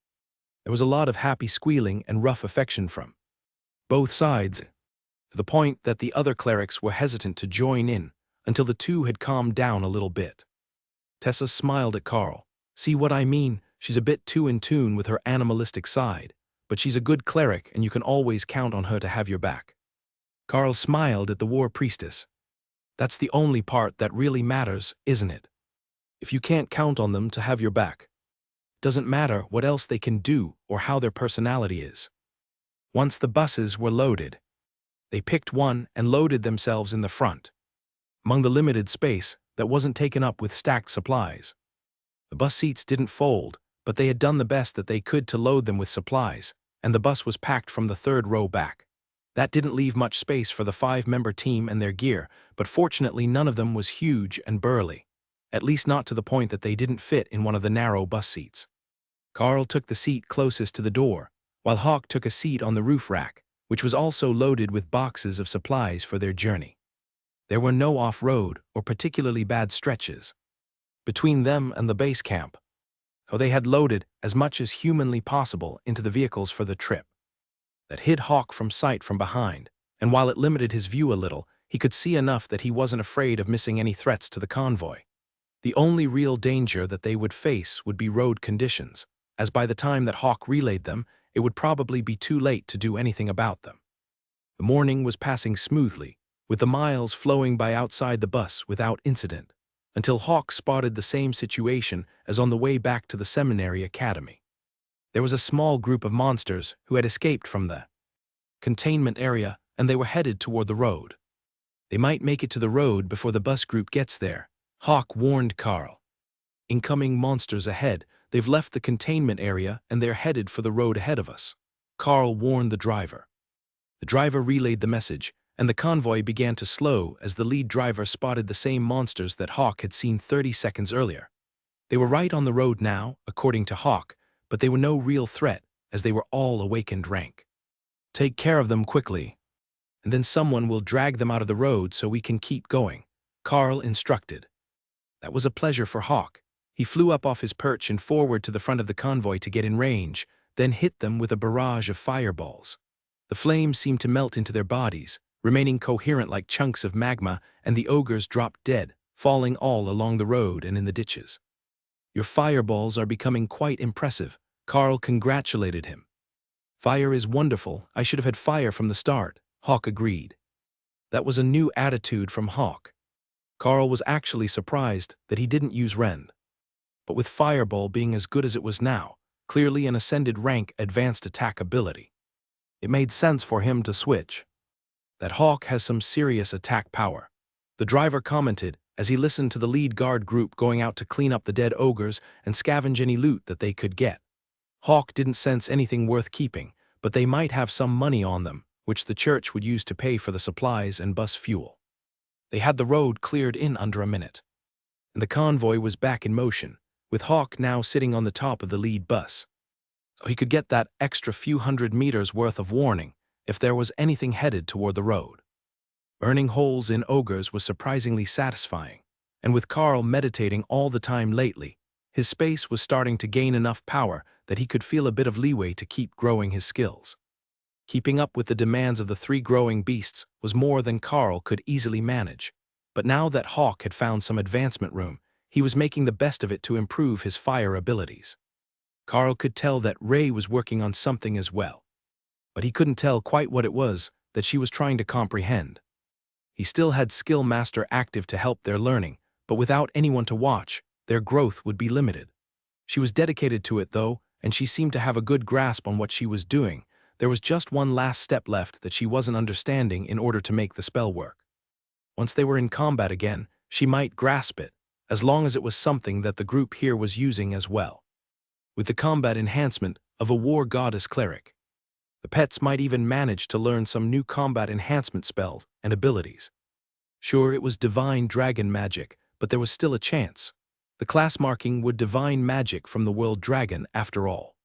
There was a lot of happy squealing and rough affection from both sides, to the point that the other clerics were hesitant to join in until the two had calmed down a little bit. Tessa smiled at Carl. See what I mean? She's a bit too in tune with her animalistic side, but she's a good cleric and you can always count on her to have your back. Carl smiled at the war priestess. That's the only part that really matters, isn't it? If you can't count on them to have your back, doesn't matter what else they can do or how their personality is. Once the buses were loaded, they picked one and loaded themselves in the front, among the limited space that wasn't taken up with stacked supplies. The bus seats didn't fold, but they had done the best that they could to load them with supplies, and the bus was packed from the third row back. That didn't leave much space for the 5-member team and their gear, but fortunately none of them was huge and burly, at least not to the point that they didn't fit in one of the narrow bus seats. Carl took the seat closest to the door, while Hawk took a seat on the roof rack, which was also loaded with boxes of supplies for their journey. There were no off-road or particularly bad stretches between them and the base camp, so they had loaded as much as humanly possible into the vehicles for the trip. That hid Hawk from sight from behind, and while it limited his view a little, he could see enough that he wasn't afraid of missing any threats to the convoy. The only real danger that they would face would be road conditions, as by the time that Hawk relayed them, it would probably be too late to do anything about them. The morning was passing smoothly, with the miles flowing by outside the bus without incident, until Hawk spotted the same situation as on the way back to the seminary academy. There was a small group of monsters who had escaped from the containment area, and they were headed toward the road. They might make it to the road before the bus group gets there, Hawk warned Carl. Incoming monsters ahead. They've left the containment area and they're headed for the road ahead of us, Carl warned the driver. The driver relayed the message, and the convoy began to slow as the lead driver spotted the same monsters that Hawk had seen 30 seconds earlier. They were right on the road now, according to Hawk, but they were no real threat, as they were all awakened rank. Take care of them quickly, and then someone will drag them out of the road so we can keep going, Carl instructed. That was a pleasure for Hawk. He flew up off his perch and forward to the front of the convoy to get in range, then hit them with a barrage of fireballs. The flames seemed to melt into their bodies, remaining coherent like chunks of magma, and the ogres dropped dead, falling all along the road and in the ditches. Your fireballs are becoming quite impressive, Carl congratulated him. Fire is wonderful. I should have had fire from the start, Hawk agreed. That was a new attitude from Hawk. Carl was actually surprised that he didn't use Rend. But with Fireball being as good as it was now, clearly an ascended rank advanced attack ability, it made sense for him to switch. That Hawk has some serious attack power, the driver commented as he listened to the lead guard group going out to clean up the dead ogres and scavenge any loot that they could get. Hawk didn't sense anything worth keeping, but they might have some money on them, which the church would use to pay for the supplies and bus fuel. They had the road cleared in under a minute, and the convoy was back in motion, with Hawk now sitting on the top of the lead bus. So he could get that extra few hundred meters worth of warning if there was anything headed toward the road. Burning holes in ogres was surprisingly satisfying, and with Carl meditating all the time lately, his space was starting to gain enough power that he could feel a bit of leeway to keep growing his skills. Keeping up with the demands of the 3 growing beasts was more than Carl could easily manage, but now that Hawk had found some advancement room, he was making the best of it to improve his fire abilities. Carl could tell that Ray was working on something as well, but he couldn't tell quite what it was that she was trying to comprehend. He still had Skill Master active to help their learning, but without anyone to watch, their growth would be limited. She was dedicated to it though, and she seemed to have a good grasp on what she was doing. There was just one last step left that she wasn't understanding in order to make the spell work. Once they were in combat again, she might grasp it, as long as it was something that the group here was using as well. With the combat enhancement of a war goddess cleric, The pets might even manage to learn some new combat enhancement spells and abilities. Sure, it was divine dragon magic, but there was still a chance. The class marking would divine magic from the world dragon after all.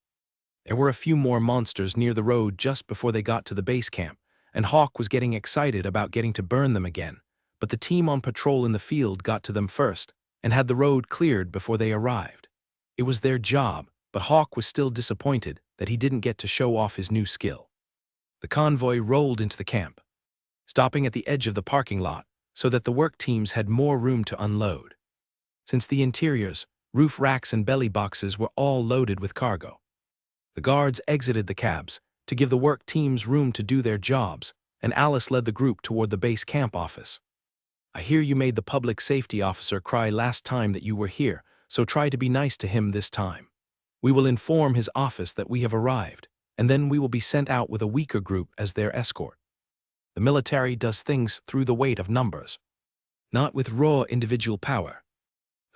There were a few more monsters near the road just before they got to the base camp, and Hawk was getting excited about getting to burn them again, but the team on patrol in the field got to them first and had the road cleared before they arrived. It was their job, but Hawk was still disappointed that he didn't get to show off his new skill. The convoy rolled into the camp, stopping at the edge of the parking lot so that the work teams had more room to unload. Since the interiors, roof racks and belly boxes were all loaded with cargo. The guards exited the cabs to give the work teams room to do their jobs, and Alice led the group toward the base camp office. I hear you made the public safety officer cry last time that you were here, so try to be nice to him this time. We will inform his office that we have arrived, and then we will be sent out with a weaker group as their escort. The military does things through the weight of numbers, not with raw individual power.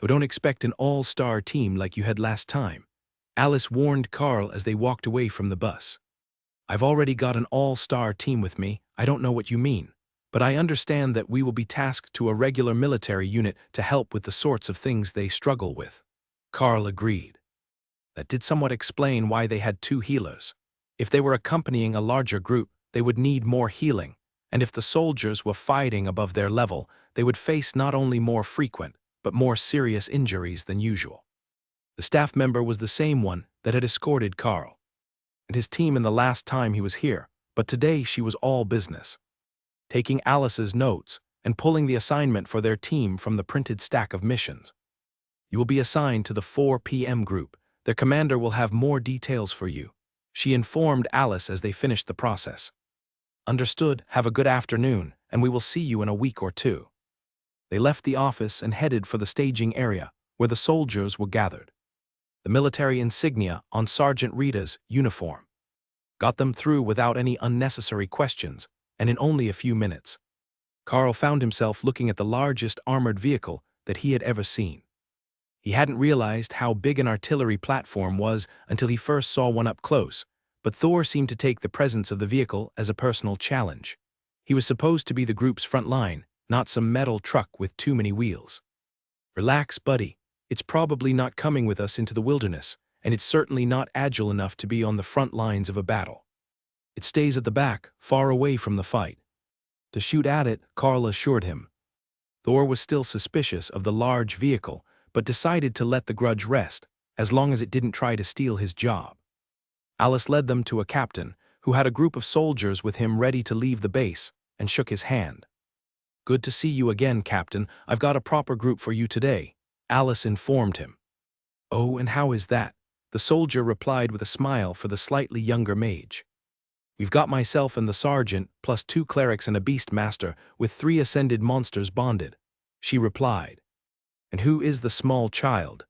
So don't expect an all-star team like you had last time, Alice warned Carl as they walked away from the bus. I've already got an all-star team with me, I don't know what you mean, but I understand that we will be tasked to a regular military unit to help with the sorts of things they struggle with. Carl agreed. That did somewhat explain why they had 2 healers. If they were accompanying a larger group, they would need more healing, and if the soldiers were fighting above their level, they would face not only more frequent, but more serious injuries than usual. The staff member was the same one that had escorted Carl and his team in the last time he was here, but today she was all business, taking Alice's notes and pulling the assignment for their team from the printed stack of missions. You will be assigned to the 4 p.m. group. Their commander will have more details for you, she informed Alice as they finished the process. Understood, have a good afternoon, and we will see you in a week or 2. They left the office and headed for the staging area, where the soldiers were gathered. The military insignia on Sergeant Rita's uniform got them through without any unnecessary questions, and in only a few minutes. Carl found himself looking at the largest armored vehicle that he had ever seen. He hadn't realized how big an artillery platform was until he first saw one up close, but Thor seemed to take the presence of the vehicle as a personal challenge. He was supposed to be the group's front line, not some metal truck with too many wheels. Relax, buddy. It's probably not coming with us into the wilderness, and it's certainly not agile enough to be on the front lines of a battle. It stays at the back, far away from the fight. To shoot at it, Carl assured him. Thor was still suspicious of the large vehicle, but decided to let the grudge rest, as long as it didn't try to steal his job. Alice led them to a captain, who had a group of soldiers with him ready to leave the base, and shook his hand. Good to see you again, Captain. I've got a proper group for you today, Alice informed him. Oh, and how is that? The soldier replied with a smile for the slightly younger mage. We've got myself and the sergeant, plus 2 clerics and a beast master, with 3 ascended monsters bonded, she replied. And who is the small child?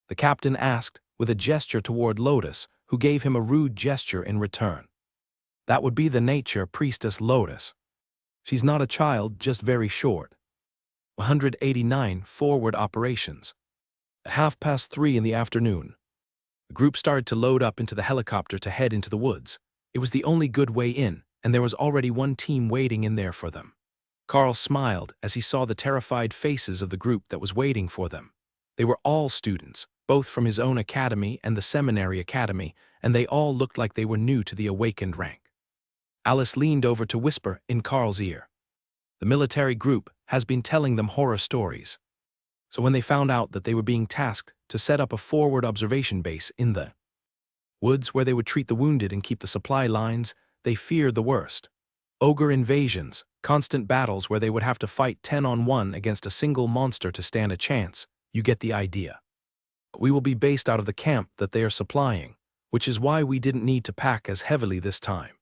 The captain asked, with a gesture toward Lotus, who gave him a rude gesture in return. That would be the nature priestess Lotus. She's not a child, just very short. 189 forward operations. At 3:30 in the afternoon, the group started to load up into the helicopter to head into the woods. It was the only good way in, and there was already one team waiting in there for them. Carl smiled as he saw the terrified faces of the group that was waiting for them. They were all students, both from his own academy and the seminary academy, and they all looked like they were new to the awakened rank. Alice leaned over to whisper in Carl's ear. The military group has been telling them horror stories. So when they found out that they were being tasked to set up a forward observation base in the woods where they would treat the wounded and keep the supply lines, they feared the worst. Ogre invasions, constant battles where they would have to fight 10-on-1 against a single monster to stand a chance, you get the idea. We will be based out of the camp that they are supplying, which is why we didn't need to pack as heavily this time.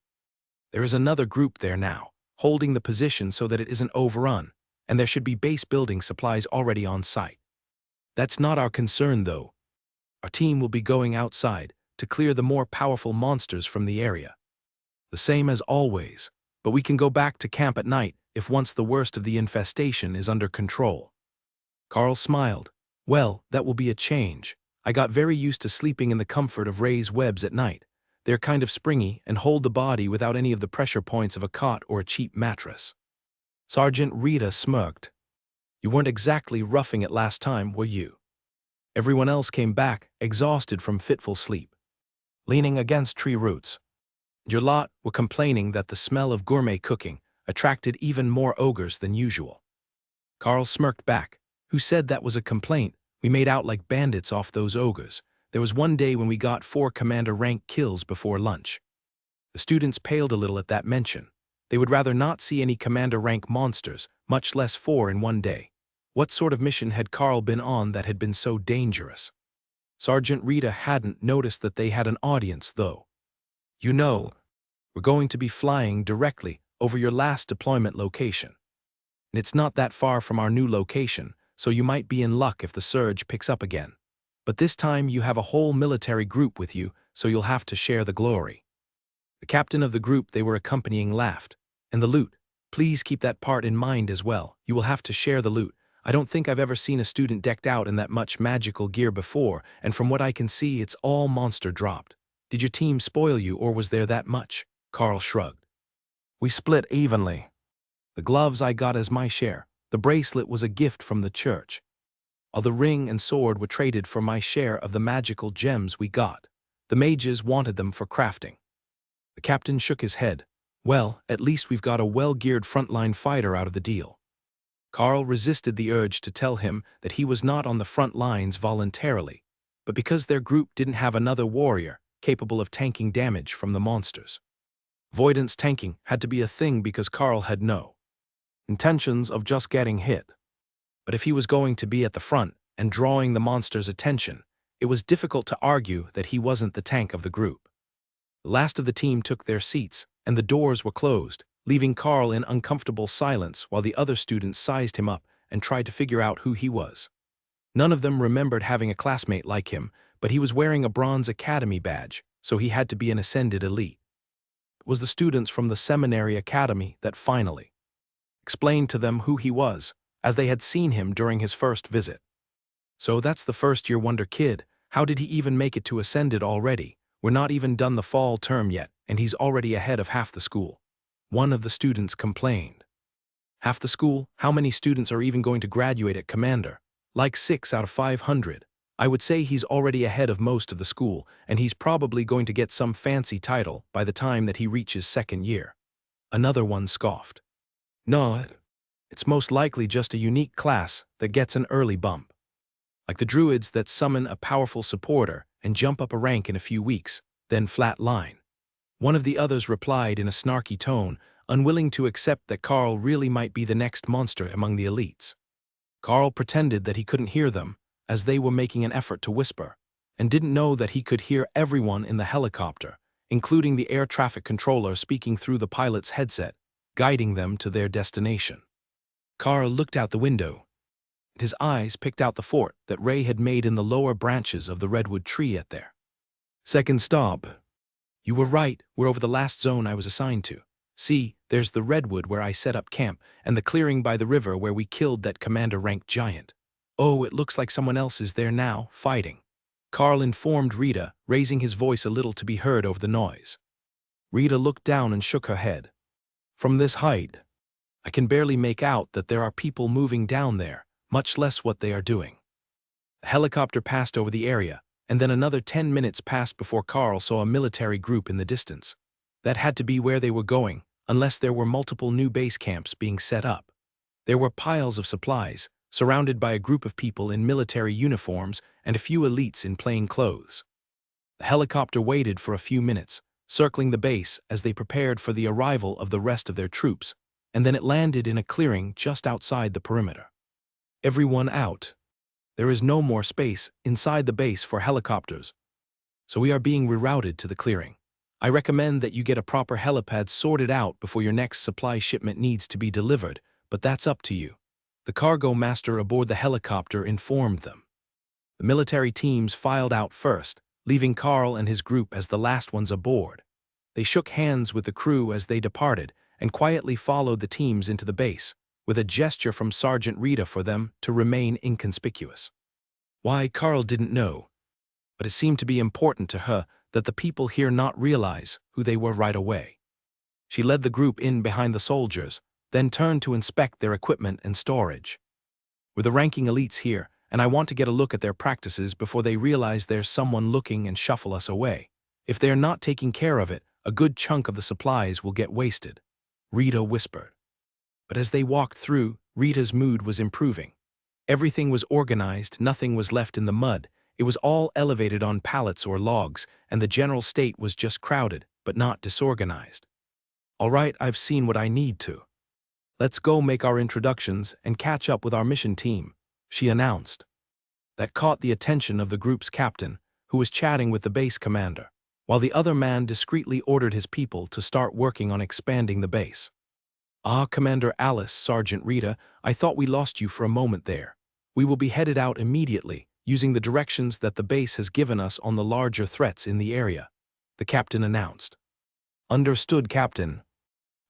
There is another group there now, holding the position so that it isn't overrun, and there should be base building supplies already on site. That's not our concern, though. Our team will be going outside to clear the more powerful monsters from the area. The same as always, but we can go back to camp at night if once the worst of the infestation is under control. Carl smiled. Well, that will be a change. I got very used to sleeping in the comfort of Ray's webs at night. They're kind of springy and hold the body without any of the pressure points of a cot or a cheap mattress. Sergeant Rita smirked. You weren't exactly roughing it last time, were you? Everyone else came back, exhausted from fitful sleep, leaning against tree roots. Your lot were complaining that the smell of gourmet cooking attracted even more ogres than usual. Carl smirked back. Who said that was a complaint? We made out like bandits off those ogres. There was one day when we got 4 commander rank kills before lunch. The students paled a little at that mention. They would rather not see any commander rank monsters, much less 4 in one day. What sort of mission had Carl been on that had been so dangerous? Sergeant Rita hadn't noticed that they had an audience, though. You know, we're going to be flying directly over your last deployment location. And it's not that far from our new location, so you might be in luck if the surge picks up again. But this time you have a whole military group with you, so you'll have to share the glory. The captain of the group they were accompanying laughed. And the loot. Please keep that part in mind as well. You will have to share the loot. I don't think I've ever seen a student decked out in that much magical gear before, and from what I can see, it's all monster dropped. Did your team spoil you, or was there that much? Carl shrugged. We split evenly. The gloves I got as my share. The bracelet was a gift from the church. While the ring and sword were traded for my share of the magical gems we got. The mages wanted them for crafting. The captain shook his head. Well, at least we've got a well-geared frontline fighter out of the deal. Carl resisted the urge to tell him that he was not on the front lines voluntarily, but because their group didn't have another warrior capable of tanking damage from the monsters. Avoidance tanking had to be a thing because Carl had no intentions of just getting hit. But if he was going to be at the front and drawing the monster's attention, it was difficult to argue that he wasn't the tank of the group. The last of the team took their seats, and the doors were closed, leaving Carl in uncomfortable silence while the other students sized him up and tried to figure out who he was. None of them remembered having a classmate like him, but he was wearing a Bronze Academy badge, so he had to be an ascended elite. It was the students from the Seminary Academy that finally explained to them who he was, as they had seen him during his first visit. So that's the first-year wonder kid. How did he even make it to Ascended already? We're not even done the fall term yet, and he's already ahead of half the school. One of the students complained. Half the school? How many students are even going to graduate at Commander? Like 6 out of 500. I would say he's already ahead of most of the school, and he's probably going to get some fancy title by the time that he reaches second year. Another one scoffed. No, it's most likely just a unique class that gets an early bump. Like the druids that summon a powerful supporter and jump up a rank in a few weeks, then flat line. One of the others replied in a snarky tone, unwilling to accept that Carl really might be the next monster among the elites. Carl pretended that he couldn't hear them, as they were making an effort to whisper, and didn't know that he could hear everyone in the helicopter, including the air traffic controller speaking through the pilot's headset, guiding them to their destination. Carl looked out the window. His eyes picked out the fort that Ray had made in the lower branches of the redwood tree at their second stop. You were right, we're over the last zone I was assigned to. See, there's the redwood where I set up camp, and the clearing by the river where we killed that commander-ranked giant. Oh, it looks like someone else is there now, fighting. Carl informed Rita, raising his voice a little to be heard over the noise. Rita looked down and shook her head. From this height, I can barely make out that there are people moving down there, much less what they are doing. The helicopter passed over the area, and then another 10 minutes passed before Carl saw a military group in the distance. That had to be where they were going, unless there were multiple new base camps being set up. There were piles of supplies, surrounded by a group of people in military uniforms and a few elites in plain clothes. The helicopter waited for a few minutes, circling the base as they prepared for the arrival of the rest of their troops, and then it landed in a clearing just outside the perimeter. Everyone out. There is no more space inside the base for helicopters, so we are being rerouted to the clearing. I recommend that you get a proper helipad sorted out before your next supply shipment needs to be delivered, but that's up to you. The cargo master aboard the helicopter informed them. The military teams filed out first, leaving Carl and his group as the last ones aboard. They shook hands with the crew as they departed and quietly followed the teams into the base, with a gesture from Sergeant Rita for them to remain inconspicuous. Why, Carl didn't know, but it seemed to be important to her that the people here not realize who they were right away. She led the group in behind the soldiers, then turned to inspect their equipment and storage. We're the ranking elites here, and I want to get a look at their practices before they realize there's someone looking and shuffle us away. If they're not taking care of it, a good chunk of the supplies will get wasted, Rita whispered. But as they walked through, Rita's mood was improving. Everything was organized, nothing was left in the mud, it was all elevated on pallets or logs, and the general state was just crowded, but not disorganized. All right, I've seen what I need to. Let's go make our introductions and catch up with our mission team, she announced. That caught the attention of the group's captain, who was chatting with the base commander, while the other man discreetly ordered his people to start working on expanding the base. Ah, Commander Alice, Sergeant Rita, I thought we lost you for a moment there. We will be headed out immediately, using the directions that the base has given us on the larger threats in the area, the captain announced. Understood, Captain.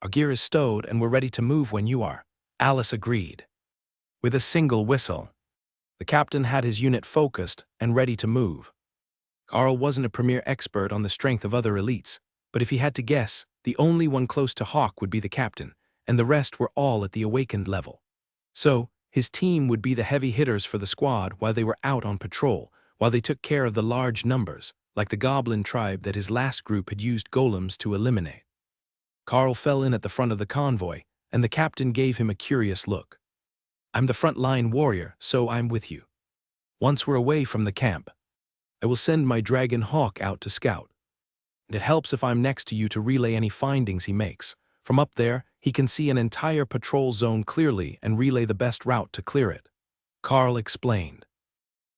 Our gear is stowed and we're ready to move when you are, Alice agreed. With a single whistle, the captain had his unit focused and ready to move. Carl wasn't a premier expert on the strength of other elites, but if he had to guess, the only one close to Hawk would be the captain, and the rest were all at the awakened level. So, his team would be the heavy hitters for the squad while they were out on patrol, while they took care of the large numbers, like the goblin tribe that his last group had used golems to eliminate. Carl fell in at the front of the convoy, and the captain gave him a curious look. I'm the front-line warrior, so I'm with you. Once we're away from the camp, I will send my dragon Hawk out to scout. And it helps if I'm next to you to relay any findings he makes. From up there, he can see an entire patrol zone clearly and relay the best route to clear it. Carl explained.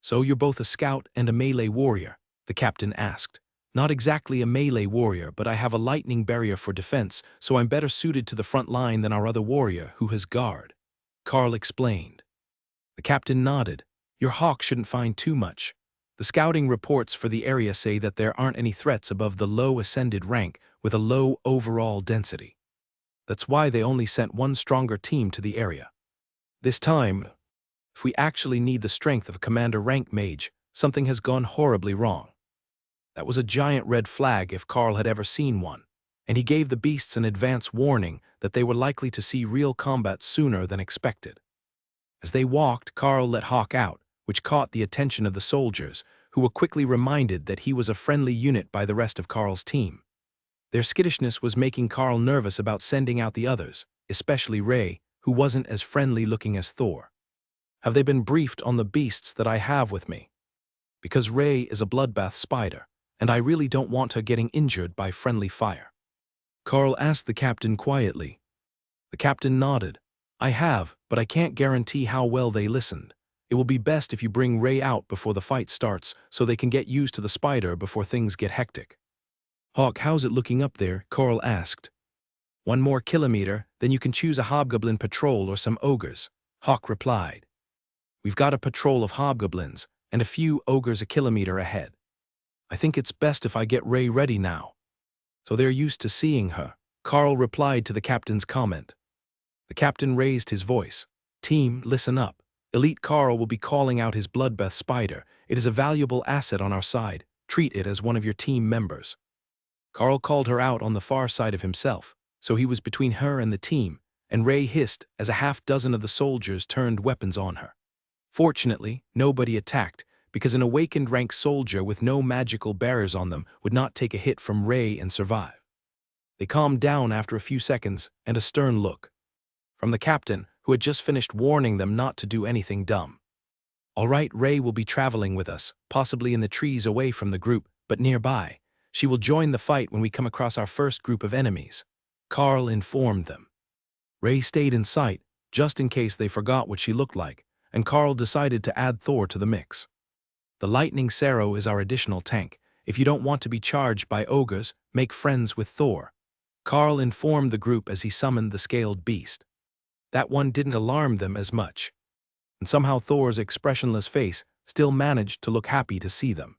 So you're both a scout and a melee warrior, the captain asked. Not exactly a melee warrior, but I have a lightning barrier for defense, so I'm better suited to the front line than our other warrior who has guard. Carl explained. The captain nodded. Your Hawk shouldn't find too much. The scouting reports for the area say that there aren't any threats above the low ascended rank with a low overall density. That's why they only sent one stronger team to the area. This time, if we actually need the strength of a commander rank mage, something has gone horribly wrong. That was a giant red flag if Carl had ever seen one, and he gave the beasts an advance warning that they were likely to see real combat sooner than expected. As they walked, Carl let Hawk out, which caught the attention of the soldiers, who were quickly reminded that he was a friendly unit by the rest of Carl's team. Their skittishness was making Carl nervous about sending out the others, especially Ray, who wasn't as friendly-looking as Thor. Have they been briefed on the beasts that I have with me? Because Ray is a bloodbath spider, and I really don't want her getting injured by friendly fire. Carl asked the captain quietly. The captain nodded. I have, but I can't guarantee how well they listened. It will be best if you bring Ray out before the fight starts so they can get used to the spider before things get hectic. Hawk, how's it looking up there? Carl asked. 1 more kilometer, then you can choose a hobgoblin patrol or some ogres, Hawk replied. We've got a patrol of hobgoblins and a few ogres a kilometer ahead. I think it's best if I get Ray ready now. So they're used to seeing her, Carl replied to the captain's comment. The captain raised his voice. Team, listen up. Elite Carl will be calling out his bloodbath spider. It is a valuable asset on our side. Treat it as one of your team members. Carl called her out on the far side of himself, so he was between her and the team, and Ray hissed as a half-dozen of the soldiers turned weapons on her. Fortunately, nobody attacked, because an awakened rank soldier with no magical barriers on them would not take a hit from Ray and survive. They calmed down after a few seconds and a stern look from the captain, who had just finished warning them not to do anything dumb. All right, Ray will be traveling with us, possibly in the trees away from the group, but nearby. She will join the fight when we come across our first group of enemies, Carl informed them. Ray stayed in sight, just in case they forgot what she looked like, and Carl decided to add Thor to the mix. The Lightning Sarrow is our additional tank. If you don't want to be charged by ogres, make friends with Thor, Carl informed the group as he summoned the scaled beast. That one didn't alarm them as much, and somehow Thor's expressionless face still managed to look happy to see them.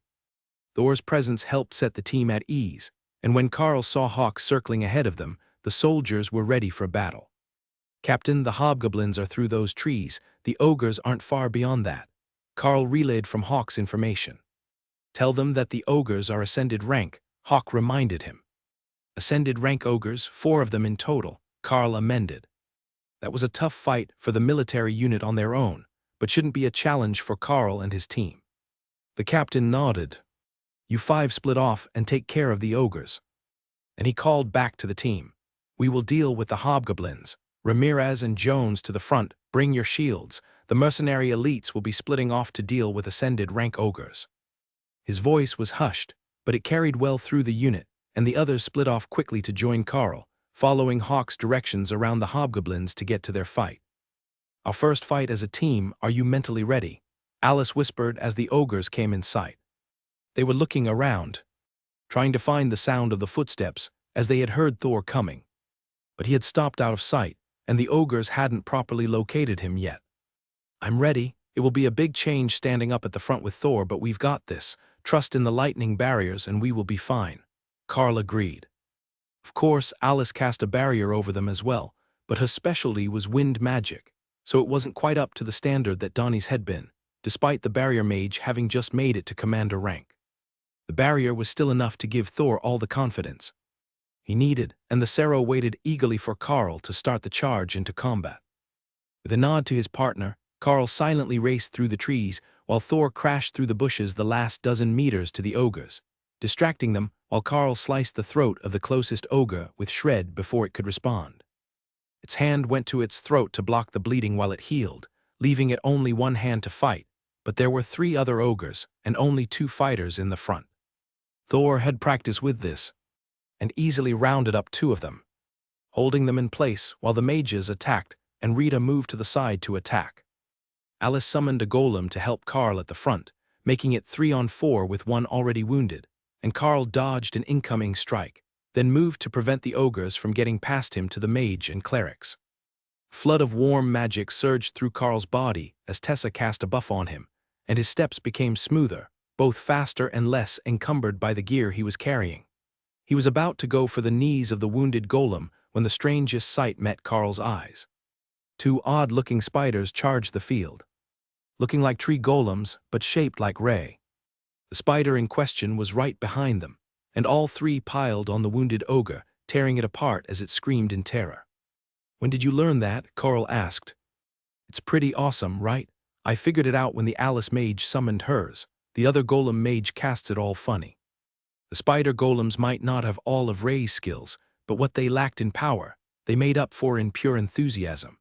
Thor's presence helped set the team at ease, and when Carl saw Hawk circling ahead of them, the soldiers were ready for battle. Captain, the hobgoblins are through those trees. The ogres aren't far beyond that, Carl relayed from Hawk's information. Tell them that the ogres are ascended rank, Hawk reminded him. Ascended rank ogres, 4 of them in total, Carl amended. That was a tough fight for the military unit on their own, but shouldn't be a challenge for Carl and his team. The captain nodded. You 5 split off and take care of the ogres. And he called back to the team. We will deal with the hobgoblins. Ramirez and Jones to the front, bring your shields. The mercenary elites will be splitting off to deal with ascended rank ogres. His voice was hushed, but it carried well through the unit, and the others split off quickly to join Carl, following Hawk's directions around the hobgoblins to get to their fight. Our first fight as a team, are you mentally ready? Alice whispered as the ogres came in sight. They were looking around, trying to find the sound of the footsteps, as they had heard Thor coming. But he had stopped out of sight, and the ogres hadn't properly located him yet. I'm ready. It will be a big change standing up at the front with Thor, but we've got this. Trust in the lightning barriers and we will be fine. Carl agreed. Of course, Alice cast a barrier over them as well, but her specialty was wind magic, so it wasn't quite up to the standard that Donnie's had been, despite the barrier mage having just made it to commander rank. The barrier was still enough to give Thor all the confidence he needed, and the Cerro waited eagerly for Carl to start the charge into combat. With a nod to his partner, Carl silently raced through the trees, while Thor crashed through the bushes the last dozen meters to the ogres, distracting them while Carl sliced the throat of the closest ogre with shred before it could respond. Its hand went to its throat to block the bleeding while it healed, leaving it only one hand to fight, but there were 3 other ogres and only 2 fighters in the front. Thor had practice with this, and easily rounded up 2 of them, holding them in place while the mages attacked and Rita moved to the side to attack. Alice summoned a golem to help Carl at the front, making it 3-on-4 with one already wounded, and Carl dodged an incoming strike, then moved to prevent the ogres from getting past him to the mage and clerics. Flood of warm magic surged through Carl's body as Tessa cast a buff on him, and his steps became smoother, both faster and less encumbered by the gear he was carrying. He was about to go for the knees of the wounded golem when the strangest sight met Carl's eyes. 2 odd-looking spiders charged the field, looking like tree golems but shaped like Ray. The spider in question was right behind them, and all 3 piled on the wounded ogre, tearing it apart as it screamed in terror. When did you learn that? Carl asked. It's pretty awesome, right? I figured it out when the Alice mage summoned hers. The other golem mage casts it all funny. The spider golems might not have all of Ray's skills, but what they lacked in power, they made up for in pure enthusiasm.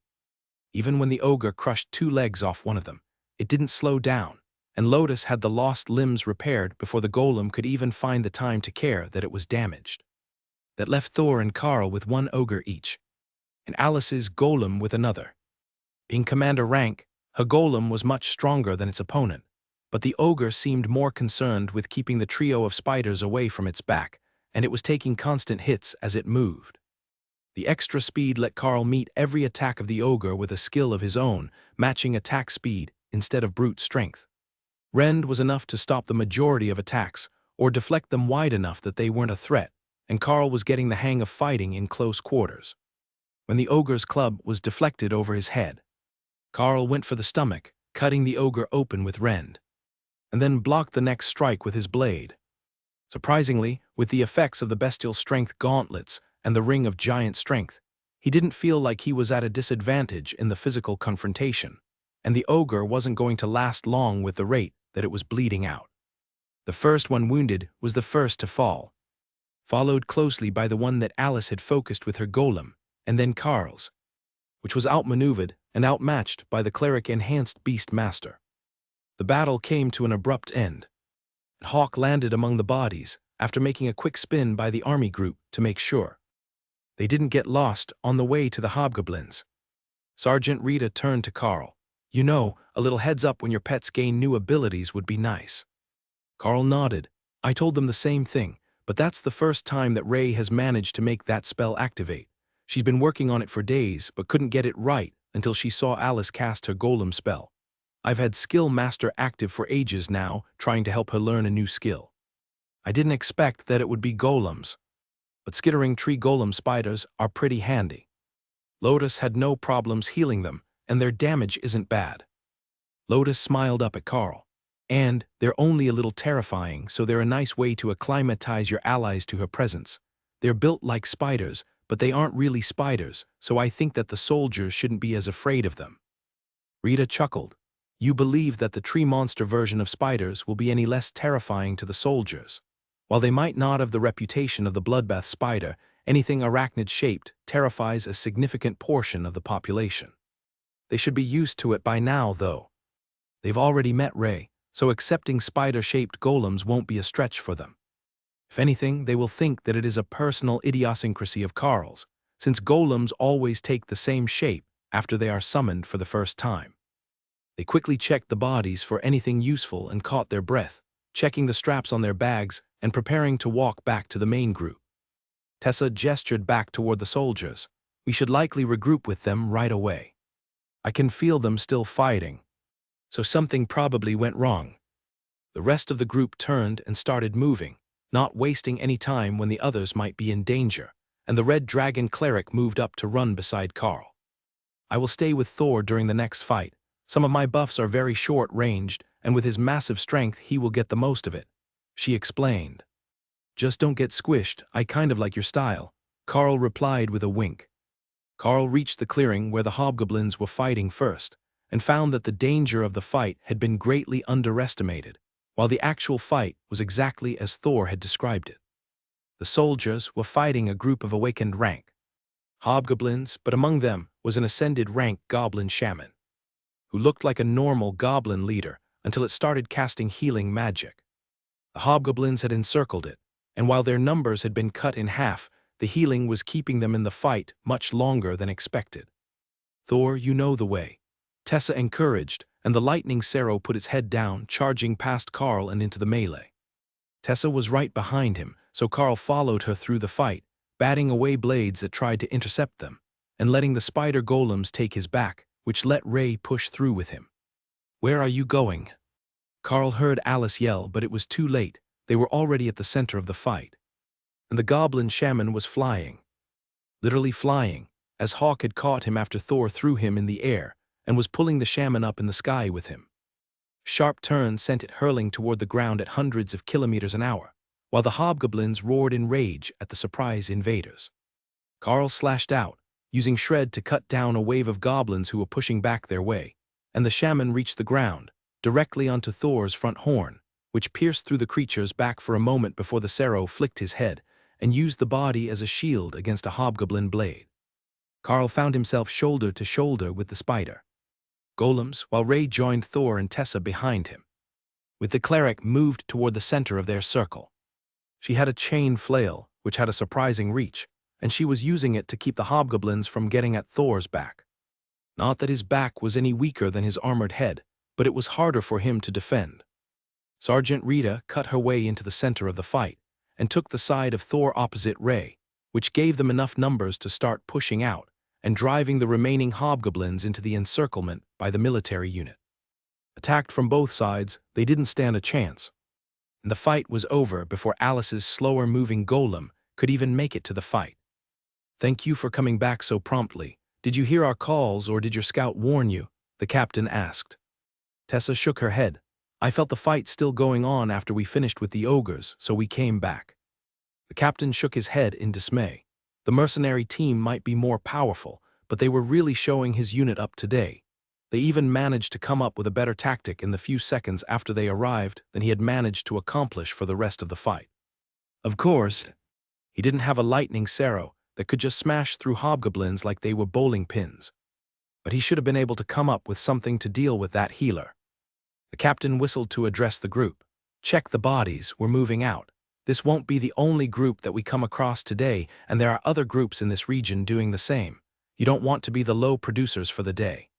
Even when the ogre crushed 2 legs off one of them, it didn't slow down, and Lotus had the lost limbs repaired before the golem could even find the time to care that it was damaged. That left Thor and Carl with 1 ogre each, and Alice's golem with another. Being commander rank, her golem was much stronger than its opponent, but the ogre seemed more concerned with keeping the trio of spiders away from its back, and it was taking constant hits as it moved. The extra speed let Carl meet every attack of the ogre with a skill of his own, matching attack speed instead of brute strength. Rend was enough to stop the majority of attacks, or deflect them wide enough that they weren't a threat, and Carl was getting the hang of fighting in close quarters. When the ogre's club was deflected over his head, Carl went for the stomach, cutting the ogre open with Rend, and then blocked the next strike with his blade. Surprisingly, with the effects of the bestial strength gauntlets and the ring of giant strength, he didn't feel like he was at a disadvantage in the physical confrontation, and the ogre wasn't going to last long with the rate that it was bleeding out. The first one wounded was the first to fall, followed closely by the one that Alice had focused with her golem, and then Carl's, which was outmaneuvered and outmatched by the cleric-enhanced beast master. The battle came to an abrupt end. Hawk landed among the bodies after making a quick spin by the army group to make sure they didn't get lost on the way to the hobgoblins. Sergeant Rita turned to Carl. You know, a little heads up when your pets gain new abilities would be nice. Carl nodded. I told them the same thing, but that's the first time that Ray has managed to make that spell activate. She's been working on it for days, but couldn't get it right until she saw Alice cast her golem spell. I've had Skill Master active for ages now, trying to help her learn a new skill. I didn't expect that it would be golems, but skittering tree golem spiders are pretty handy. Lotus had no problems healing them, and their damage isn't bad. Lotus smiled up at Carl. And they're only a little terrifying, so they're a nice way to acclimatize your allies to her presence. They're built like spiders, but they aren't really spiders, so I think that the soldiers shouldn't be as afraid of them. Rita chuckled. You believe that the tree monster version of spiders will be any less terrifying to the soldiers. While they might not have the reputation of the bloodbath spider, anything arachnid-shaped terrifies a significant portion of the population. They should be used to it by now, though. They've already met Ray, so accepting spider-shaped golems won't be a stretch for them. If anything, they will think that it is a personal idiosyncrasy of Carl's, since golems always take the same shape after they are summoned for the first time. They quickly checked the bodies for anything useful and caught their breath, checking the straps on their bags and preparing to walk back to the main group. Tessa gestured back toward the soldiers. We should likely regroup with them right away. I can feel them still fighting, so something probably went wrong. The rest of the group turned and started moving, not wasting any time when the others might be in danger, and the Red Dragon cleric moved up to run beside Carl. I will stay with Thor during the next fight. Some of my buffs are very short-ranged, and with his massive strength he will get the most of it, she explained. Just don't get squished, I kind of like your style, Carl replied with a wink. Carl reached the clearing where the hobgoblins were fighting first, and found that the danger of the fight had been greatly underestimated, while the actual fight was exactly as Thor had described it. The soldiers were fighting a group of awakened rank hobgoblins, but among them was an ascended rank goblin shaman, who looked like a normal goblin leader until it started casting healing magic. The hobgoblins had encircled it, and while their numbers had been cut in half, the healing was keeping them in the fight much longer than expected. Thor, you know the way, Tessa encouraged, and the lightning Sero put its head down, charging past Carl and into the melee. Tessa was right behind him, so Carl followed her through the fight, batting away blades that tried to intercept them, and letting the spider golems take his back, which let Ray push through with him. Where are you going? Carl heard Alice yell, but it was too late. They were already at the center of the fight. And the goblin shaman was flying. Literally flying, as Hawk had caught him after Thor threw him in the air, and was pulling the shaman up in the sky with him. Sharp turns sent it hurling toward the ground at hundreds of kilometers an hour, while the hobgoblins roared in rage at the surprise invaders. Carl slashed out, using Shred to cut down a wave of goblins who were pushing back their way, and the shaman reached the ground, directly onto Thor's front horn, which pierced through the creature's back for a moment before the Sero flicked his head and used the body as a shield against a hobgoblin blade. Carl found himself shoulder to shoulder with the spider golems, while Ray joined Thor and Tessa behind him. With the cleric moved toward the center of their circle. She had a chain flail, which had a surprising reach, and she was using it to keep the hobgoblins from getting at Thor's back. Not that his back was any weaker than his armored head, but it was harder for him to defend. Sergeant Rita cut her way into the center of the fight, and took the side of Thor opposite Ray, which gave them enough numbers to start pushing out and driving the remaining hobgoblins into the encirclement by the military unit. Attacked from both sides, they didn't stand a chance, and the fight was over before Alice's slower-moving golem could even make it to the fight. Thank you for coming back so promptly. Did you hear our calls, or did your scout warn you? The captain asked. Tessa shook her head. I felt the fight still going on after we finished with the ogres, so we came back. The captain shook his head in dismay. The mercenary team might be more powerful, but they were really showing his unit up today. They even managed to come up with a better tactic in the few seconds after they arrived than he had managed to accomplish for the rest of the fight. Of course, he didn't have a lightning Sero that could just smash through hobgoblins like they were bowling pins. But he should have been able to come up with something to deal with that healer. The captain whistled to address the group. Check the bodies, we're moving out. This won't be the only group that we come across today, and there are other groups in this region doing the same. You don't want to be the low producers for the day.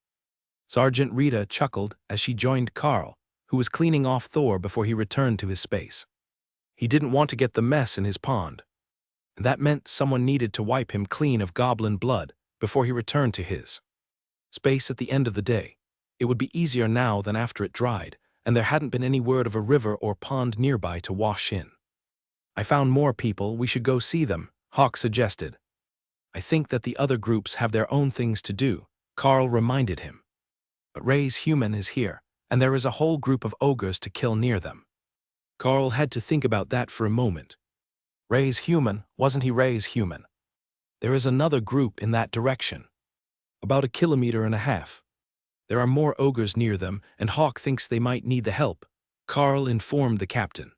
Sergeant Rita chuckled as she joined Carl, who was cleaning off Thor before he returned to his space. He didn't want to get the mess in his pond, and that meant someone needed to wipe him clean of goblin blood before he returned to his space at the end of the day. It would be easier now than after it dried, and there hadn't been any word of a river or pond nearby to wash in. I found more people, we should go see them, Hawk suggested. I think that the other groups have their own things to do, Carl reminded him. But Ray's human is here. and there is a whole group of ogres to kill near them. Carl had to think about that for a moment. Ray's human, wasn't he? Ray's human. There is another group in that direction. About 1.5 kilometers. There are more ogres near them, and Hawk thinks they might need the help. Carl informed the captain.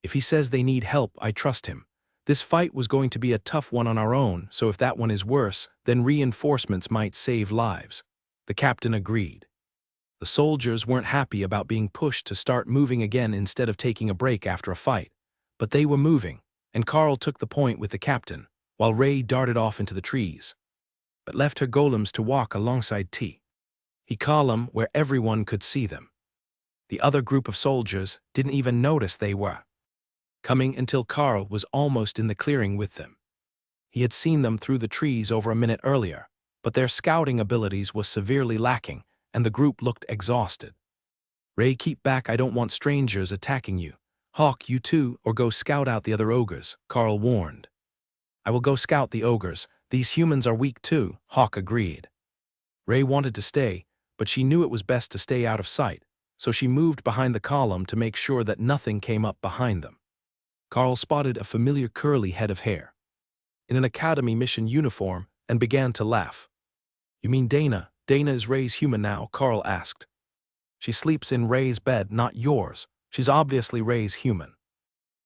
If he says they need help, I trust him. This fight was going to be a tough one on our own, so if that one is worse, then reinforcements might save lives. The captain agreed. The soldiers weren't happy about being pushed to start moving again instead of taking a break after a fight. But they were moving, and Carl took the point with the captain, while Ray darted off into the trees. But left her golems to walk alongside T. He column where everyone could see them. The other group of soldiers didn't even notice they were coming until Carl was almost in the clearing with them. He had seen them through the trees over a minute earlier, but their scouting abilities was severely lacking, and the group looked exhausted. Ray, keep back, I don't want strangers attacking you. Hawk, you too, or go scout out the other ogres, Carl warned. I will go scout the ogres, these humans are weak too, Hawk agreed. Ray wanted to stay, but she knew it was best to stay out of sight, so she moved behind the column to make sure that nothing came up behind them. Carl spotted a familiar curly head of hair in an academy mission uniform and began to laugh. You mean Dana? Dana is Ray's human now, Carl asked. She sleeps in Ray's bed, not yours. She's obviously Ray's human.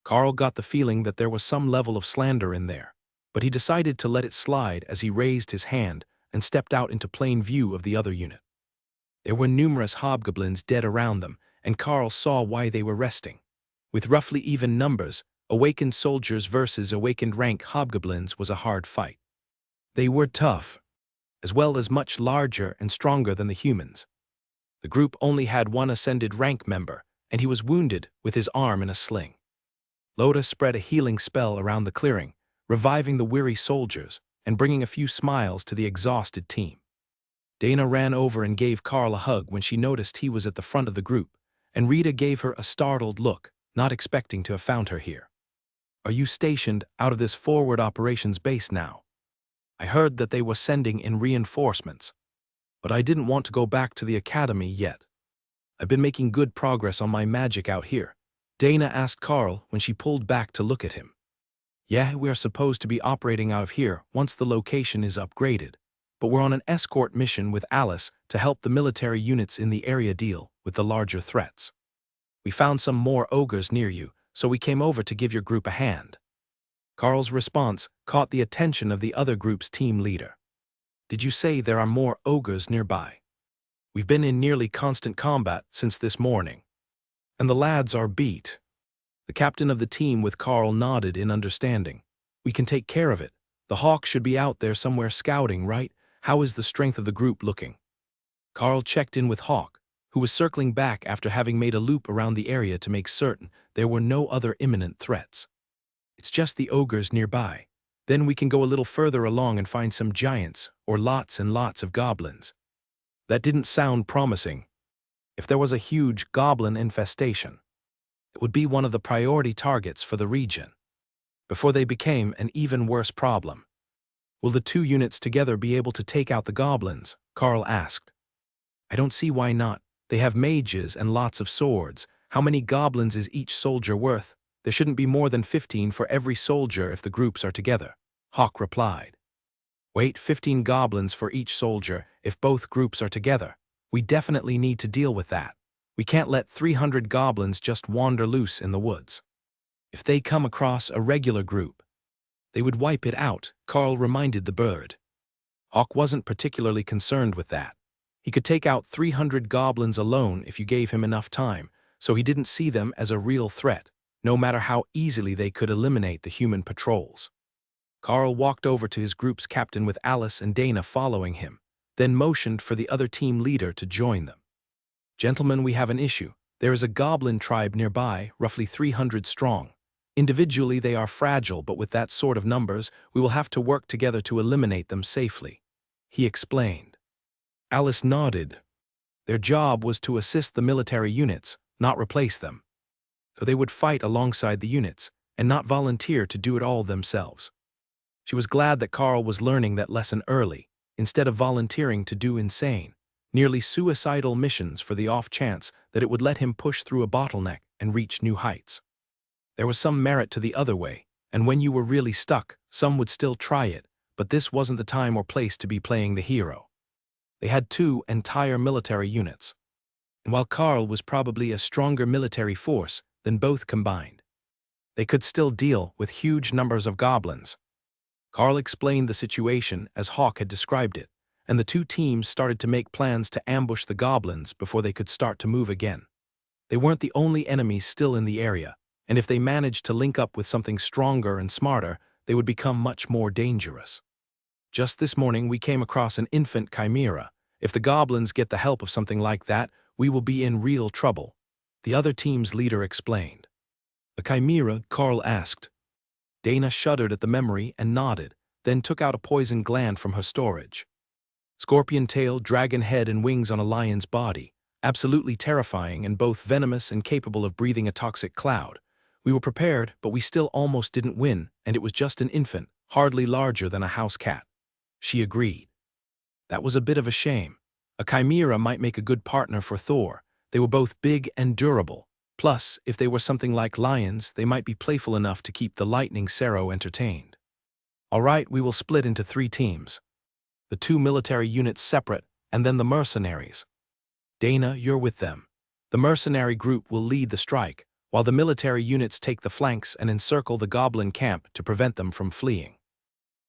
Carl got the feeling that there was some level of slander in there, but he decided to let it slide as he raised his hand and stepped out into plain view of the other unit. There were numerous hobgoblins dead around them, and Carl saw why they were resting. With roughly even numbers, awakened soldiers versus awakened rank hobgoblins was a hard fight. They were tough, as well as much larger and stronger than the humans. The group only had one ascended rank member, and he was wounded with his arm in a sling. Loda spread a healing spell around the clearing, reviving the weary soldiers and bringing a few smiles to the exhausted team. Dana ran over and gave Carl a hug when she noticed he was at the front of the group, and Rita gave her a startled look, not expecting to have found her here. Are you stationed out of this forward operations base now? I heard that they were sending in reinforcements, but I didn't want to go back to the academy yet. I've been making good progress on my magic out here, Dana asked Carl when she pulled back to look at him. Yeah, we are supposed to be operating out of here once the location is upgraded, but we're on an escort mission with Alice to help the military units in the area deal with the larger threats. We found some more ogres near you, so we came over to give your group a hand. Carl's response caught the attention of the other group's team leader. Did you say there are more ogres nearby? We've been in nearly constant combat since this morning, and the lads are beat. The captain of the team with Carl nodded in understanding. We can take care of it. The Hawk should be out there somewhere scouting, right? How is the strength of the group looking? Carl checked in with Hawk, who was circling back after having made a loop around the area to make certain there were no other imminent threats. It's just the ogres nearby. Then we can go a little further along and find some giants or lots and lots of goblins. That didn't sound promising. If there was a huge goblin infestation, it would be one of the priority targets for the region, before they became an even worse problem. Will the two units together be able to take out the goblins? Carl asked. I don't see why not. They have mages and lots of swords. How many goblins is each soldier worth? There shouldn't be more than 15 for every soldier if the groups are together, Hawk replied. Wait, 15 goblins for each soldier if both groups are together. We definitely need to deal with that. We can't let 300 goblins just wander loose in the woods. If they come across a regular group, they would wipe it out, Carl reminded the bird. Hawk wasn't particularly concerned with that. He could take out 300 goblins alone if you gave him enough time, so he didn't see them as a real threat, no matter how easily they could eliminate the human patrols. Carl walked over to his group's captain with Alice and Dana following him, then motioned for the other team leader to join them. Gentlemen, we have an issue. There is a goblin tribe nearby, roughly 300 strong. Individually they are fragile, but with that sort of numbers, we will have to work together to eliminate them safely, he explained. Alice nodded. Their job was to assist the military units, not replace them. So they would fight alongside the units, and not volunteer to do it all themselves. She was glad that Carl was learning that lesson early, instead of volunteering to do insane. nearly suicidal missions for the off chance that it would let him push through a bottleneck and reach new heights. There was some merit to the other way, and when you were really stuck, some would still try it, but this wasn't the time or place to be playing the hero. They had two entire military units, and while Carl was probably a stronger military force than both combined, they could still deal with huge numbers of goblins. Carl explained the situation as Hawk had described it, and the two teams started to make plans to ambush the goblins before they could start to move again. They weren't the only enemies still in the area, and if they managed to link up with something stronger and smarter, they would become much more dangerous. Just this morning we came across an infant chimera. If the goblins get the help of something like that, we will be in real trouble, the other team's leader explained. A chimera? Carl asked. Dana shuddered at the memory and nodded, then took out a poison gland from her storage. Scorpion tail, dragon head, and wings on a lion's body. Absolutely terrifying and both venomous and capable of breathing a toxic cloud. We were prepared, but we still almost didn't win, and it was just an infant, hardly larger than a house cat. She agreed. That was a bit of a shame. A chimera might make a good partner for Thor. They were both big and durable. Plus, if they were something like lions, they might be playful enough to keep the lightning Sero entertained. All right, we will split into 3 teams. The 2 military units separate, and then the mercenaries. Dana, you're with them. The mercenary group will lead the strike, while the military units take the flanks and encircle the goblin camp to prevent them from fleeing.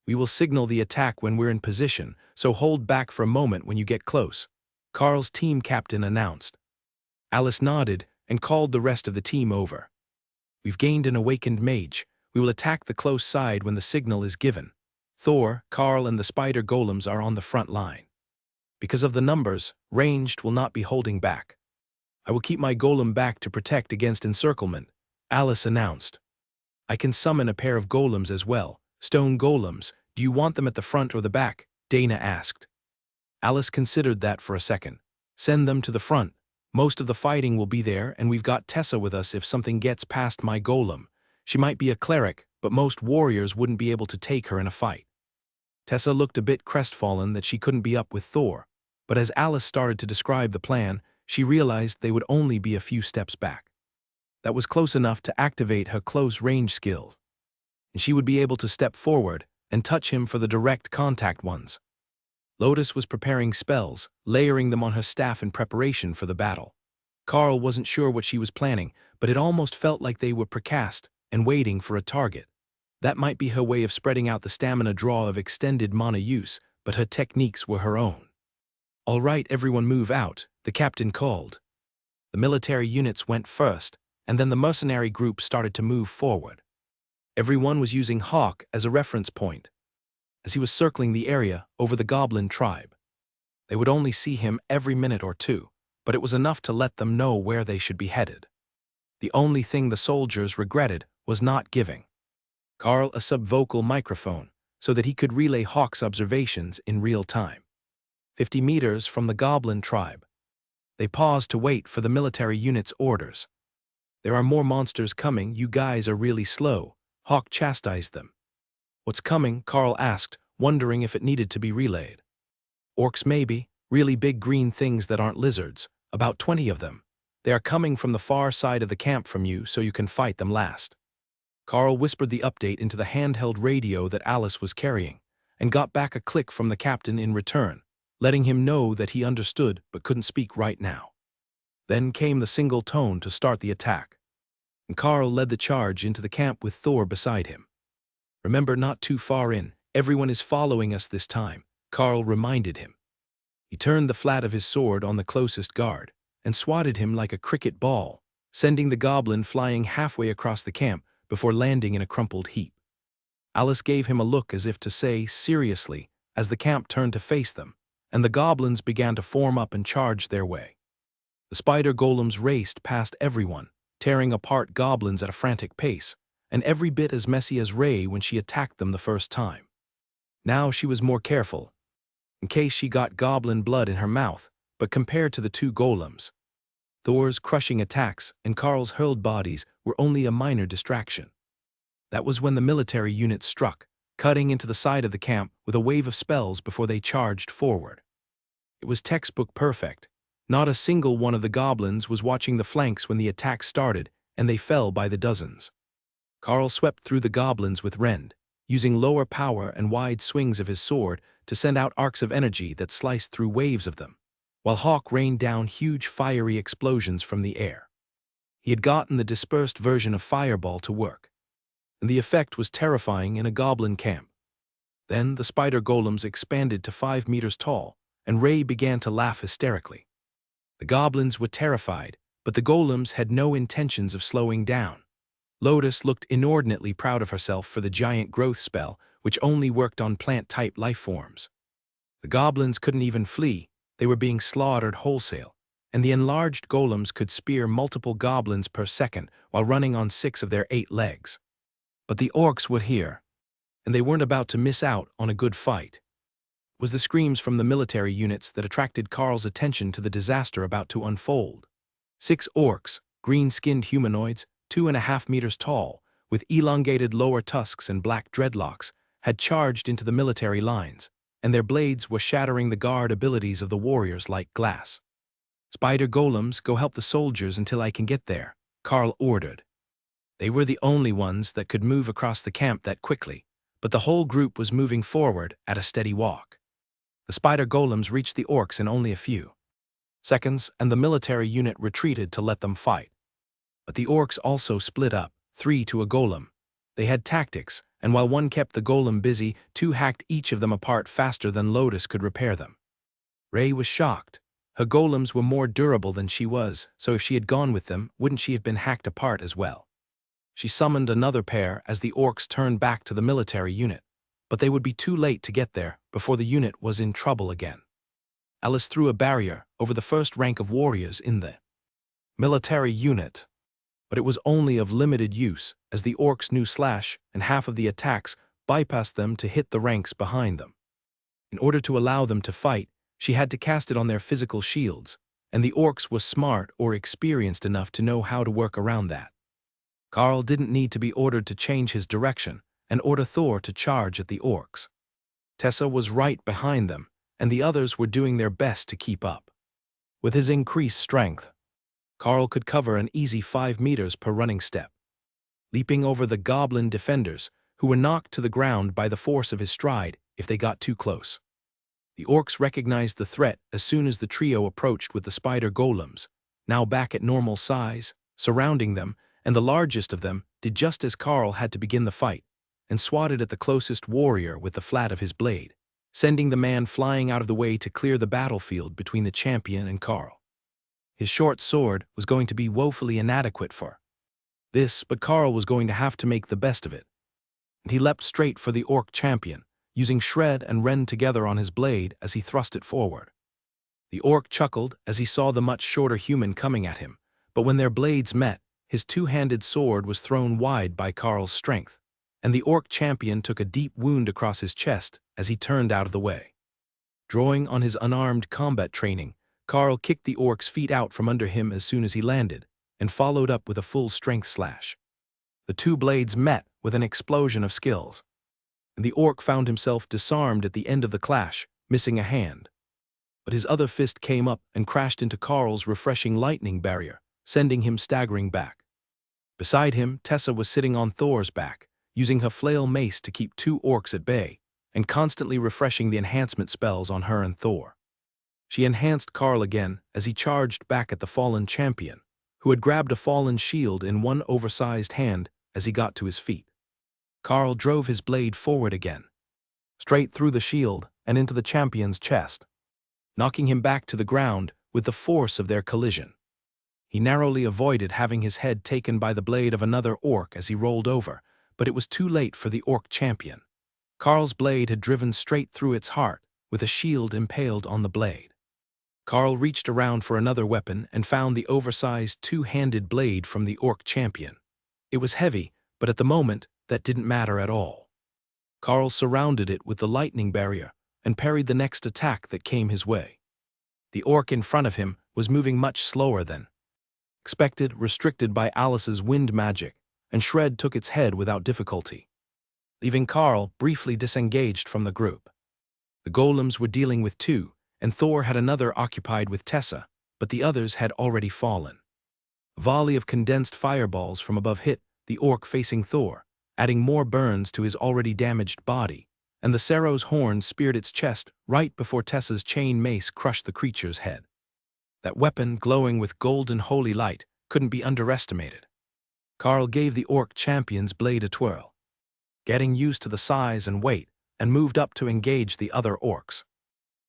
We will signal the attack when we're in position, so hold back for a moment when you get close, Carl's team captain announced. Alice nodded and called the rest of the team over. We've gained an awakened mage. We will attack the close side when the signal is given. Thor, Carl, and the spider golems are on the front line. Because of the numbers, ranged will not be holding back. I will keep my golem back to protect against encirclement, Alice announced. I can summon a pair of golems as well, stone golems. Do you want them at the front or the back? Dana asked. Alice considered that for a second. Send them to the front. Most of the fighting will be there, and we've got Tessa with us if something gets past my golem. She might be a cleric, but most warriors wouldn't be able to take her in a fight. Tessa looked a bit crestfallen that she couldn't be up with Thor, but as Alice started to describe the plan, she realized they would only be a few steps back. That was close enough to activate her close-range skills, and she would be able to step forward and touch him for the direct contact ones. Lotus was preparing spells, layering them on her staff in preparation for the battle. Carl wasn't sure what she was planning, but it almost felt like they were precast and waiting for a target. That might be her way of spreading out the stamina draw of extended mana use, but her techniques were her own. All right, everyone move out, the captain called. The military units went first, and then the mercenary group started to move forward. Everyone was using Hawk as a reference point, as he was circling the area over the goblin tribe. They would only see him every minute or two, but it was enough to let them know where they should be headed. The only thing the soldiers regretted was not giving Carl a subvocal microphone so that he could relay Hawk's observations in real time. 50 meters from the goblin tribe. They paused to wait for the military unit's orders. There are more monsters coming, you guys are really slow, Hawk chastised them. What's coming? Carl asked, wondering if it needed to be relayed. Orcs maybe, really big green things that aren't lizards, about 20 of them. They are coming from the far side of the camp from you so you can fight them last. Carl whispered the update into the handheld radio that Alice was carrying, and got back a click from the captain in return, letting him know that he understood but couldn't speak right now. Then came the single tone to start the attack, and Carl led the charge into the camp with Thor beside him. Remember, not too far in, everyone is following us this time, Carl reminded him. He turned the flat of his sword on the closest guard, and swatted him like a cricket ball, sending the goblin flying halfway across the camp before landing in a crumpled heap. Alice gave him a look as if to say, seriously, as the camp turned to face them, and the goblins began to form up and charge their way. The spider golems raced past everyone, tearing apart goblins at a frantic pace, and every bit as messy as Ray when she attacked them the first time. Now she was more careful, in case she got goblin blood in her mouth, but compared to the 2 golems, Thor's crushing attacks and Carl's hurled bodies were only a minor distraction. That was when the military unit struck, cutting into the side of the camp with a wave of spells before they charged forward. It was textbook perfect. Not a single one of the goblins was watching the flanks when the attack started, and they fell by the dozens. Carl swept through the goblins with rend, using lower power and wide swings of his sword to send out arcs of energy that sliced through waves of them, while Hawk rained down huge fiery explosions from the air. He had gotten the dispersed version of Fireball to work, and the effect was terrifying in a goblin camp. Then the spider golems expanded to 5 meters tall, and Ray began to laugh hysterically. The goblins were terrified, but the golems had no intentions of slowing down. Lotus looked inordinately proud of herself for the giant growth spell, which only worked on plant-type life forms. The goblins couldn't even flee, they were being slaughtered wholesale, and the enlarged golems could spear multiple goblins per second while running on 6 of their 8 legs. But the orcs were here, and they weren't about to miss out on a good fight. It was the screams from the military units that attracted Carl's attention to the disaster about to unfold. 6 orcs, green-skinned humanoids, 2.5 meters tall, with elongated lower tusks and black dreadlocks, had charged into the military lines, and their blades were shattering the guard abilities of the warriors like glass. "Spider golems, go help the soldiers until I can get there," Carl ordered. They were the only ones that could move across the camp that quickly, but the whole group was moving forward at a steady walk. The spider golems reached the orcs in only a few seconds, and the military unit retreated to let them fight. But the orcs also split up, 3 to a golem. They had tactics, and while one kept the golem busy, 2 hacked each of them apart faster than Lotus could repair them. Ray was shocked. Her golems were more durable than she was, so if she had gone with them, wouldn't she have been hacked apart as well? She summoned another pair as the orcs turned back to the military unit, but they would be too late to get there before the unit was in trouble again. Alice threw a barrier over the first rank of warriors in the military unit, but it was only of limited use as the orcs knew Slash and half of the attacks bypassed them to hit the ranks behind them. In order to allow them to fight, she had to cast it on their physical shields, and the orcs were smart or experienced enough to know how to work around that. Carl didn't need to be ordered to change his direction and order Thor to charge at the orcs. Tessa was right behind them, and the others were doing their best to keep up. With his increased strength, Carl could cover an easy 5 meters per running step, leaping over the goblin defenders, who were knocked to the ground by the force of his stride if they got too close. The orcs recognized the threat as soon as the trio approached with the spider golems, now back at normal size, surrounding them, and the largest of them did just as Carl had to begin the fight, and swatted at the closest warrior with the flat of his blade, sending the man flying out of the way to clear the battlefield between the champion and Carl. His short sword was going to be woefully inadequate for this, but Carl was going to have to make the best of it. And he leapt straight for the orc champion, using shred and rend together on his blade as he thrust it forward. The orc chuckled as he saw the much shorter human coming at him, but when their blades met, his 2-handed sword was thrown wide by Carl's strength, and the orc champion took a deep wound across his chest as he turned out of the way. Drawing on his unarmed combat training, Carl kicked the orc's feet out from under him as soon as he landed, and followed up with a full-strength slash. The 2 blades met with an explosion of skills, and the orc found himself disarmed at the end of the clash, missing a hand. But his other fist came up and crashed into Carl's refreshing lightning barrier, sending him staggering back. Beside him, Tessa was sitting on Thor's back, using her flail mace to keep 2 orcs at bay, and constantly refreshing the enhancement spells on her and Thor. She enhanced Carl again as he charged back at the fallen champion, who had grabbed a fallen shield in one oversized hand as he got to his feet. Carl drove his blade forward again, straight through the shield and into the champion's chest, knocking him back to the ground with the force of their collision. He narrowly avoided having his head taken by the blade of another orc as he rolled over, but it was too late for the orc champion. Carl's blade had driven straight through its heart, with a shield impaled on the blade. Carl reached around for another weapon and found the oversized 2-handed blade from the orc champion. It was heavy, but at the moment, that didn't matter at all. Carl surrounded it with the lightning barrier and parried the next attack that came his way. The orc in front of him was moving much slower than expected, restricted by Alice's wind magic, and Shred took its head without difficulty, leaving Carl briefly disengaged from the group. The golems were dealing with 2, and Thor had another occupied with Tessa, but the others had already fallen. A volley of condensed fireballs from above hit the orc facing Thor, adding more burns to his already damaged body, and the Cerro's horn speared its chest right before Tessa's chain mace crushed the creature's head. That weapon, glowing with golden holy light, couldn't be underestimated. Carl gave the orc champion's blade a twirl, getting used to the size and weight, and moved up to engage the other orcs.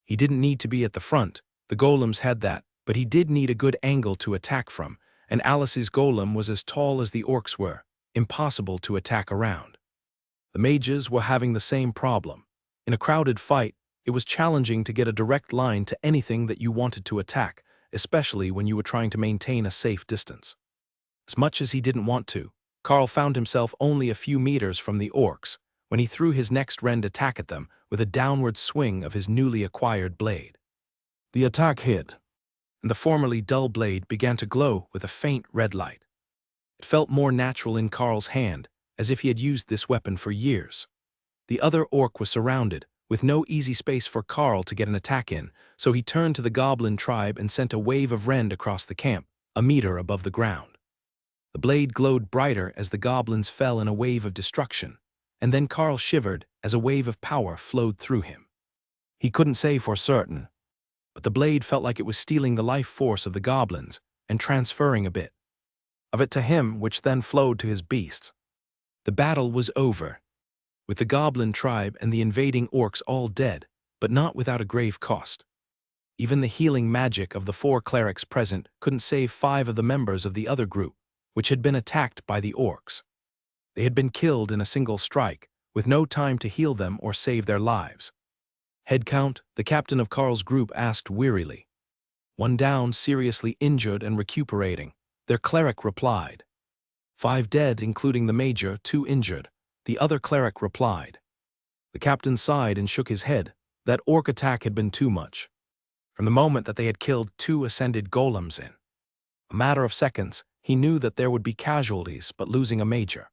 He didn't need to be at the front, the golems had that, but he did need a good angle to attack from, and Alice's golem was as tall as the orcs were, impossible to attack around. The mages were having the same problem. In a crowded fight, it was challenging to get a direct line to anything that you wanted to attack, especially when you were trying to maintain a safe distance. As much as he didn't want to, Carl found himself only a few meters from the orcs when he threw his next rend attack at them with a downward swing of his newly acquired blade. The attack hit, and the formerly dull blade began to glow with a faint red light. It felt more natural in Carl's hand, as if he had used this weapon for years. The other orc was surrounded, with no easy space for Carl to get an attack in, so he turned to the goblin tribe and sent a wave of rend across the camp, a meter above the ground. The blade glowed brighter as the goblins fell in a wave of destruction, and then Carl shivered as a wave of power flowed through him. He couldn't say for certain, but the blade felt like it was stealing the life force of the goblins and transferring a bit of it to him, which then flowed to his beasts. The battle was over, with the goblin tribe and the invading orcs all dead, but not without a grave cost. Even the healing magic of the 4 clerics present couldn't save 5 of the members of the other group, which had been attacked by the orcs. They had been killed in a single strike, with no time to heal them or save their lives. Head count, the captain of Carl's group asked wearily. 1 down, seriously injured and recuperating, their cleric replied. 5 dead, including the major, 2 injured, the other cleric replied. The captain sighed and shook his head. That orc attack had been too much. From the moment that they had killed 2 ascended golems in a matter of seconds, he knew that there would be casualties, but losing a major.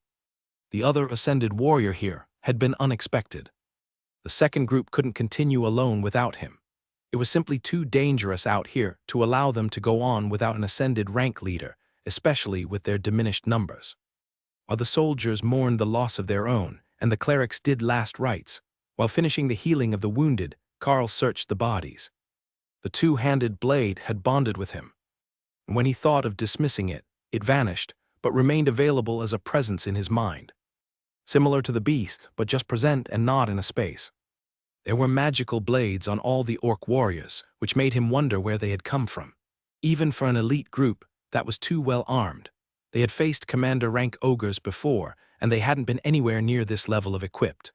The other ascended warrior here had been unexpected. The second group couldn't continue alone without him. It was simply too dangerous out here to allow them to go on without an ascended rank leader, especially with their diminished numbers. While the soldiers mourned the loss of their own, and the clerics did last rites, while finishing the healing of the wounded, Carl searched the bodies. The 2-handed blade had bonded with him. And when he thought of dismissing it, it vanished, but remained available as a presence in his mind. Similar to the beast, but just present and not in a space. There were magical blades on all the orc warriors, which made him wonder where they had come from. Even for an elite group, that was too well armed. They had faced commander-rank ogres before, and they hadn't been anywhere near this level of equipped.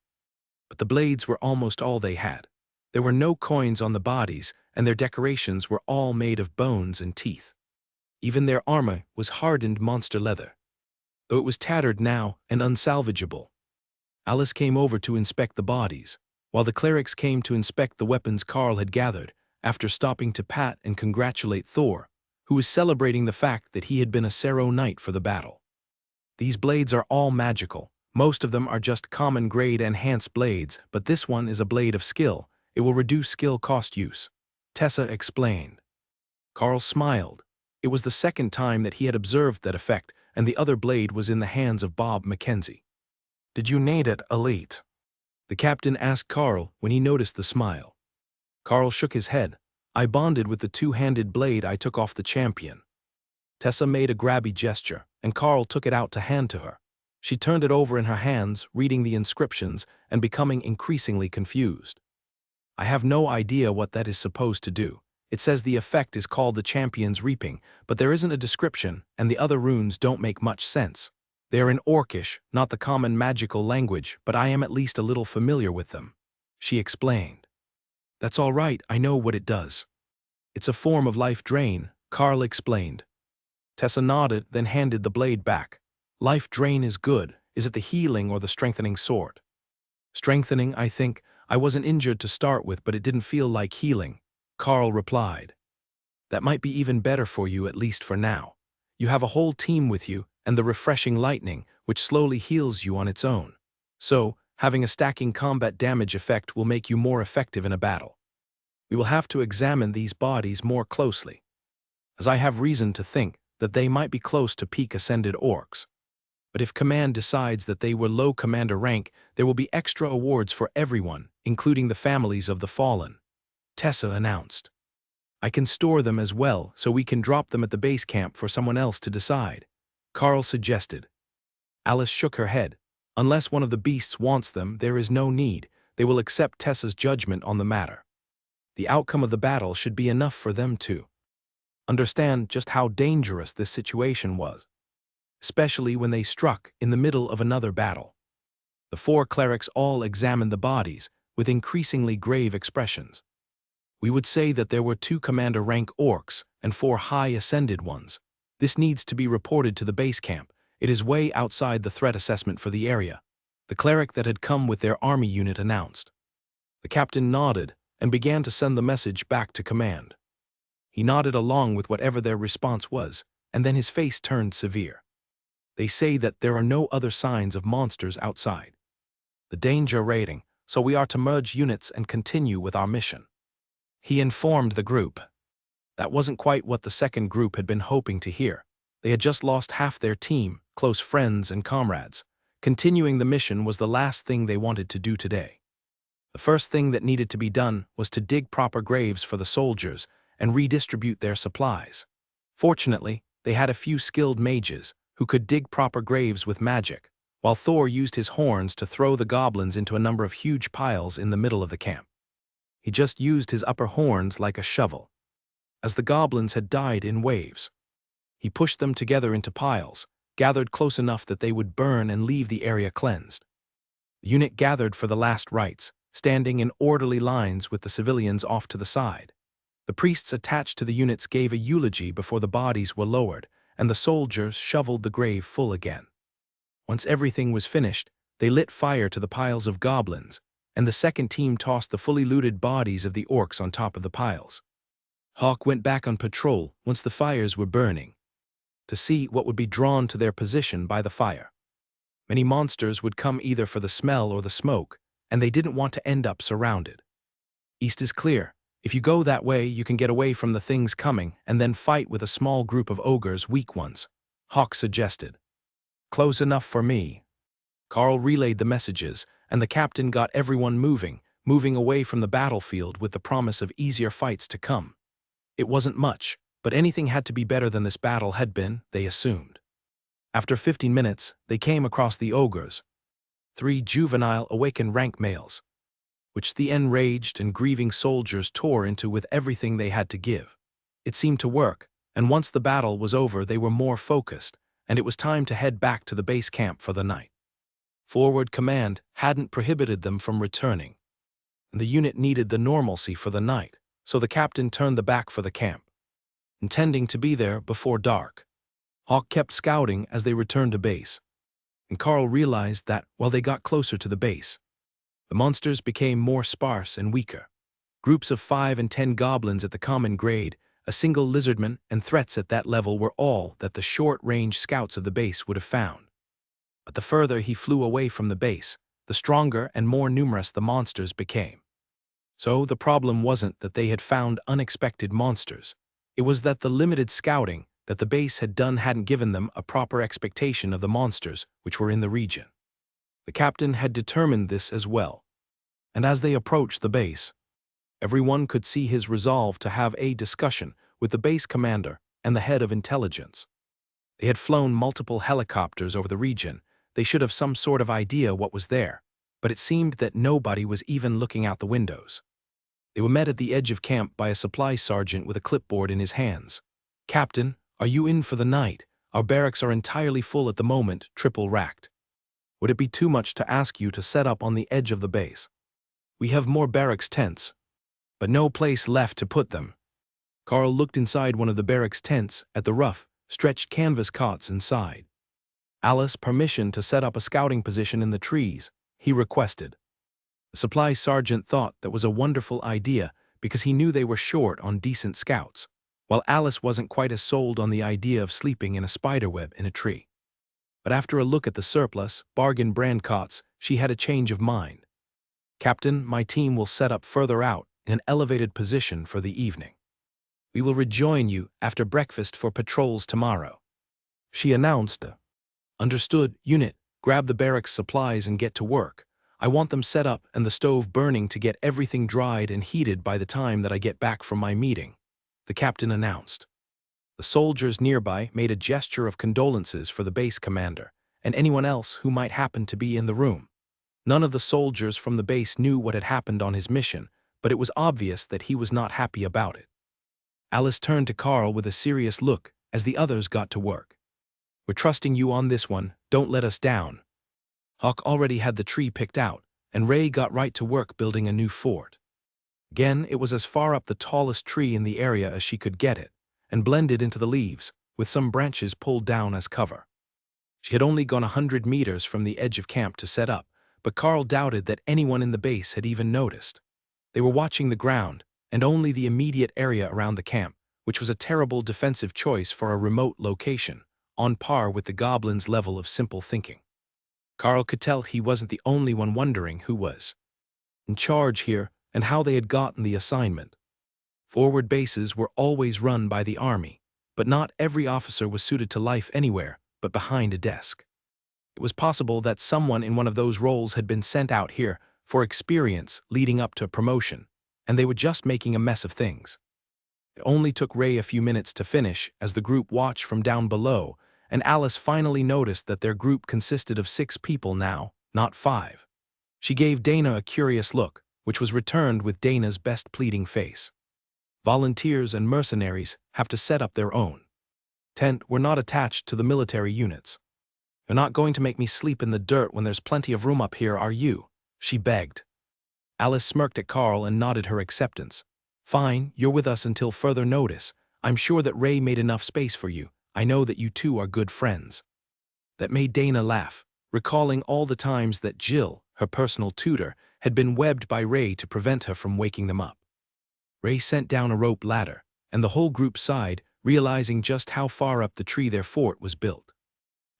But the blades were almost all they had. There were no coins on the bodies, and their decorations were all made of bones and teeth. Even their armor was hardened monster leather, though it was tattered now and unsalvageable. Alice came over to inspect the bodies, while the clerics came to inspect the weapons Carl had gathered, after stopping to pat and congratulate Thor, who was celebrating the fact that he had been a Cerro knight for the battle. These blades are all magical. Most of them are just common grade enhanced blades, but this one is a blade of skill. It will reduce skill cost use, Tessa explained. Carl smiled. It was the second time that he had observed that effect, and the other blade was in the hands of Bob Mackenzie. Did you need it, Elite? The captain asked Carl when he noticed the smile. Carl shook his head. I bonded with the 2-handed blade I took off the champion. Tessa made a grabby gesture, and Carl took it out to hand to her. She turned it over in her hands, reading the inscriptions and becoming increasingly confused. I have no idea what that is supposed to do. It says the effect is called the champion's reaping, but there isn't a description, and the other runes don't make much sense. They are in Orcish, not the common magical language, but I am at least a little familiar with them, she explained. That's all right, I know what it does. It's a form of life drain, Carl explained. Tessa nodded, then handed the blade back. Life drain is good. Is it the healing or the strengthening sort? Strengthening, I think. I wasn't injured to start with, but it didn't feel like healing, Carl replied. That might be even better for you, at least for now. You have a whole team with you, and the refreshing lightning, which slowly heals you on its own. So, having a stacking combat damage effect will make you more effective in a battle. We will have to examine these bodies more closely, as I have reason to think that they might be close to peak ascended orcs. But if command decides that they were low commander rank, there will be extra awards for everyone, including the families of the fallen, Tessa announced. I can store them as well, so we can drop them at the base camp for someone else to decide, Carl suggested. Alice shook her head. Unless one of the beasts wants them, there is no need. They will accept Tessa's judgment on the matter. The outcome of the battle should be enough for them to understand just how dangerous this situation was, especially when they struck in the middle of another battle. The four clerics all examined the bodies with increasingly grave expressions. We would say that there were 2 commander-rank orcs and 4 high-ascended ones. This needs to be reported to the base camp. It is way outside the threat assessment for the area, the cleric that had come with their army unit announced. The captain nodded and began to send the message back to command. He nodded along with whatever their response was, and then his face turned severe. They say that there are no other signs of monsters outside the danger rating, so we are to merge units and continue with our mission, he informed the group. That wasn't quite what the second group had been hoping to hear. They had just lost half their team, close friends and comrades. Continuing the mission was the last thing they wanted to do today. The first thing that needed to be done was to dig proper graves for the soldiers and redistribute their supplies. Fortunately, they had a few skilled mages who could dig proper graves with magic, while Thor used his horns to throw the goblins into a number of huge piles in the middle of the camp. He just used his upper horns like a shovel. As the goblins had died in waves, he pushed them together into piles, gathered close enough that they would burn and leave the area cleansed. The unit gathered for the last rites, standing in orderly lines with the civilians off to the side. The priests attached to the units gave a eulogy before the bodies were lowered, and the soldiers shoveled the grave full again. Once everything was finished, they lit fire to the piles of goblins, and the second team tossed the fully looted bodies of the orcs on top of the piles. Hawk went back on patrol once the fires were burning, to see what would be drawn to their position by the fire. Many monsters would come either for the smell or the smoke, and they didn't want to end up surrounded. East is clear. If you go that way, you can get away from the things coming and then fight with a small group of ogres, weak ones, Hawk suggested. Close enough for me. Carl relayed the messages, and the captain got everyone moving away from the battlefield with the promise of easier fights to come. It wasn't much, but anything had to be better than this battle had been, they assumed. After 15 minutes, they came across the ogres, 3 juvenile awakened rank males, which the enraged and grieving soldiers tore into with everything they had to give. It seemed to work, and once the battle was over they were more focused, and it was time to head back to the base camp for the night. Forward command hadn't prohibited them from returning, and the unit needed the normalcy for the night, so the captain turned the back for the camp, intending to be there before dark. Hawk kept scouting as they returned to base, and Carl realized that, while they got closer to the base, the monsters became more sparse and weaker. Groups of 5 and 10 goblins at the common grade, a single lizardman, and threats at that level were all that the short-range scouts of the base would have found. But the further he flew away from the base, the stronger and more numerous the monsters became. So the problem wasn't that they had found unexpected monsters. It was that the limited scouting that the base had done hadn't given them a proper expectation of the monsters which were in the region. The captain had determined this as well, and as they approached the base, everyone could see his resolve to have a discussion with the base commander and the head of intelligence. They had flown multiple helicopters over the region. They should have some sort of idea what was there, but it seemed that nobody was even looking out the windows. They were met at the edge of camp by a supply sergeant with a clipboard in his hands. "Captain, are you in for the night? Our barracks are entirely full at the moment, triple-racked. Would it be too much to ask you to set up on the edge of the base? We have more barracks tents, but no place left to put them." Carl looked inside one of the barracks tents at the rough, stretched canvas cots inside. Alice permission to set up a scouting position in the trees, he requested. The supply sergeant thought that was a wonderful idea because he knew they were short on decent scouts, while Alice wasn't quite as sold on the idea of sleeping in a spiderweb in a tree. But after a look at the surplus, bargain brand cots, she had a change of mind. "Captain, my team will set up further out, in an elevated position for the evening. We will rejoin you after breakfast for patrols tomorrow, she announced. Understood, unit. Grab the barracks supplies and get to work. I want them set up and the stove burning to get everything dried and heated by the time that I get back from my meeting, the captain announced. The soldiers nearby made a gesture of condolences for the base commander and anyone else who might happen to be in the room. None of the soldiers from the base knew what had happened on his mission, but it was obvious that he was not happy about it. Alice turned to Carl with a serious look as the others got to work. We're trusting you on this one, don't let us down. Hawk already had the tree picked out, and Ray got right to work building a new fort. Again, it was as far up the tallest tree in the area as she could get it, and blended into the leaves, with some branches pulled down as cover. She had only gone 100 meters from the edge of camp to set up, but Carl doubted that anyone in the base had even noticed. They were watching the ground, and only the immediate area around the camp, which was a terrible defensive choice for a remote location, on par with the goblins' level of simple thinking. Carl could tell he wasn't the only one wondering who was in charge here and how they had gotten the assignment. Forward bases were always run by the army, but not every officer was suited to life anywhere but behind a desk. It was possible that someone in one of those roles had been sent out here for experience leading up to promotion, and they were just making a mess of things. It only took Ray a few minutes to finish as the group watched from down below, and Alice finally noticed that their group consisted of 6 people now, not 5. She gave Dana a curious look, which was returned with Dana's best pleading face. Volunteers and mercenaries have to set up their own tent. We're not attached to the military units. You're not going to make me sleep in the dirt when there's plenty of room up here, are you? She begged. Alice smirked at Carl and nodded her acceptance. Fine, you're with us until further notice. I'm sure that Ray made enough space for you. I know that you two are good friends. That made Dana laugh, recalling all the times that Jill, her personal tutor, had been webbed by Ray to prevent her from waking them up. Ray sent down a rope ladder, and the whole group sighed, realizing just how far up the tree their fort was built.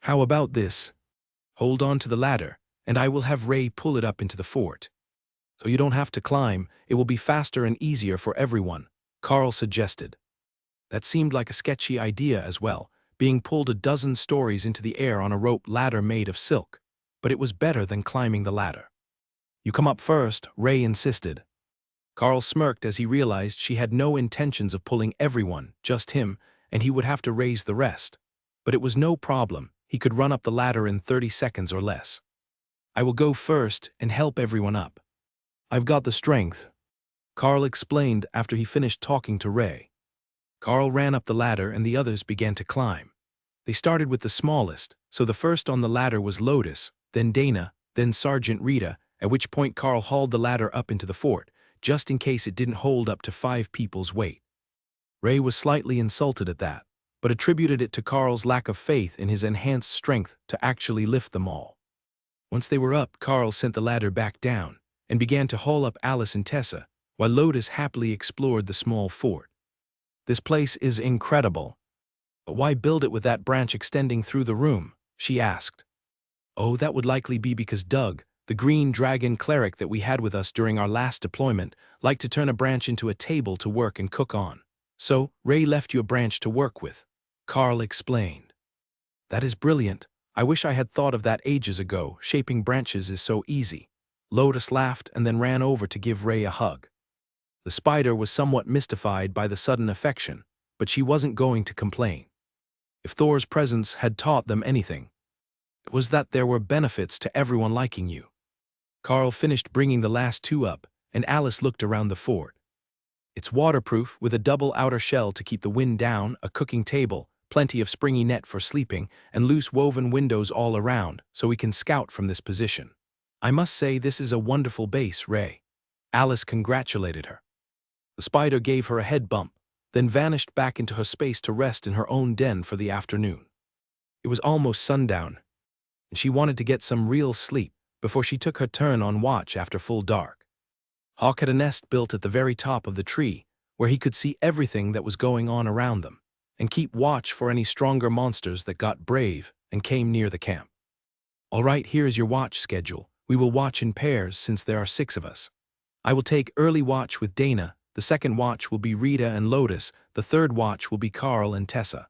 How about this? Hold on to the ladder, and I will have Ray pull it up into the fort. So you don't have to climb, it will be faster and easier for everyone, Carl suggested. That seemed like a sketchy idea as well, being pulled a dozen stories into the air on a rope ladder made of silk, but it was better than climbing the ladder. You come up first, Ray insisted. Carl smirked as he realized she had no intentions of pulling everyone, just him, and he would have to raise the rest. But it was no problem, he could run up the ladder in 30 seconds or less. I will go first and help everyone up. I've got the strength, Carl explained after he finished talking to Ray. Carl ran up the ladder and the others began to climb. They started with the smallest, so the first on the ladder was Lotus, then Dana, then Sergeant Rita, at which point Carl hauled the ladder up into the fort, just in case it didn't hold up to 5 people's weight. Ray was slightly insulted at that, but attributed it to Carl's lack of faith in his enhanced strength to actually lift them all. Once they were up, Carl sent the ladder back down and began to haul up Alice and Tessa, while Lotus happily explored the small fort. This place is incredible. But why build it with that branch extending through the room? She asked. Oh, that would likely be because Doug, the green dragon cleric that we had with us during our last deployment, liked to turn a branch into a table to work and cook on. So, Ray left you a branch to work with, Carl explained. That is brilliant. I wish I had thought of that ages ago. Shaping branches is so easy. Lotus laughed and then ran over to give Ray a hug. The spider was somewhat mystified by the sudden affection, but she wasn't going to complain. If Thor's presence had taught them anything, it was that there were benefits to everyone liking you. Carl finished bringing the last 2 up, and Alice looked around the fort. It's waterproof with a double outer shell to keep the wind down, a cooking table, plenty of springy net for sleeping, and loose woven windows all around, so we can scout from this position. I must say this is a wonderful base, Ray. Alice congratulated her. The spider gave her a head bump, then vanished back into her space to rest in her own den for the afternoon. It was almost sundown, and she wanted to get some real sleep before she took her turn on watch after full dark. Hawk had a nest built at the very top of the tree, where he could see everything that was going on around them, and keep watch for any stronger monsters that got brave and came near the camp. All right, here is your watch schedule. We will watch in pairs since there are 6 of us. I will take early watch with Dana, the second watch will be Rita and Lotus, the third watch will be Carl and Tessa.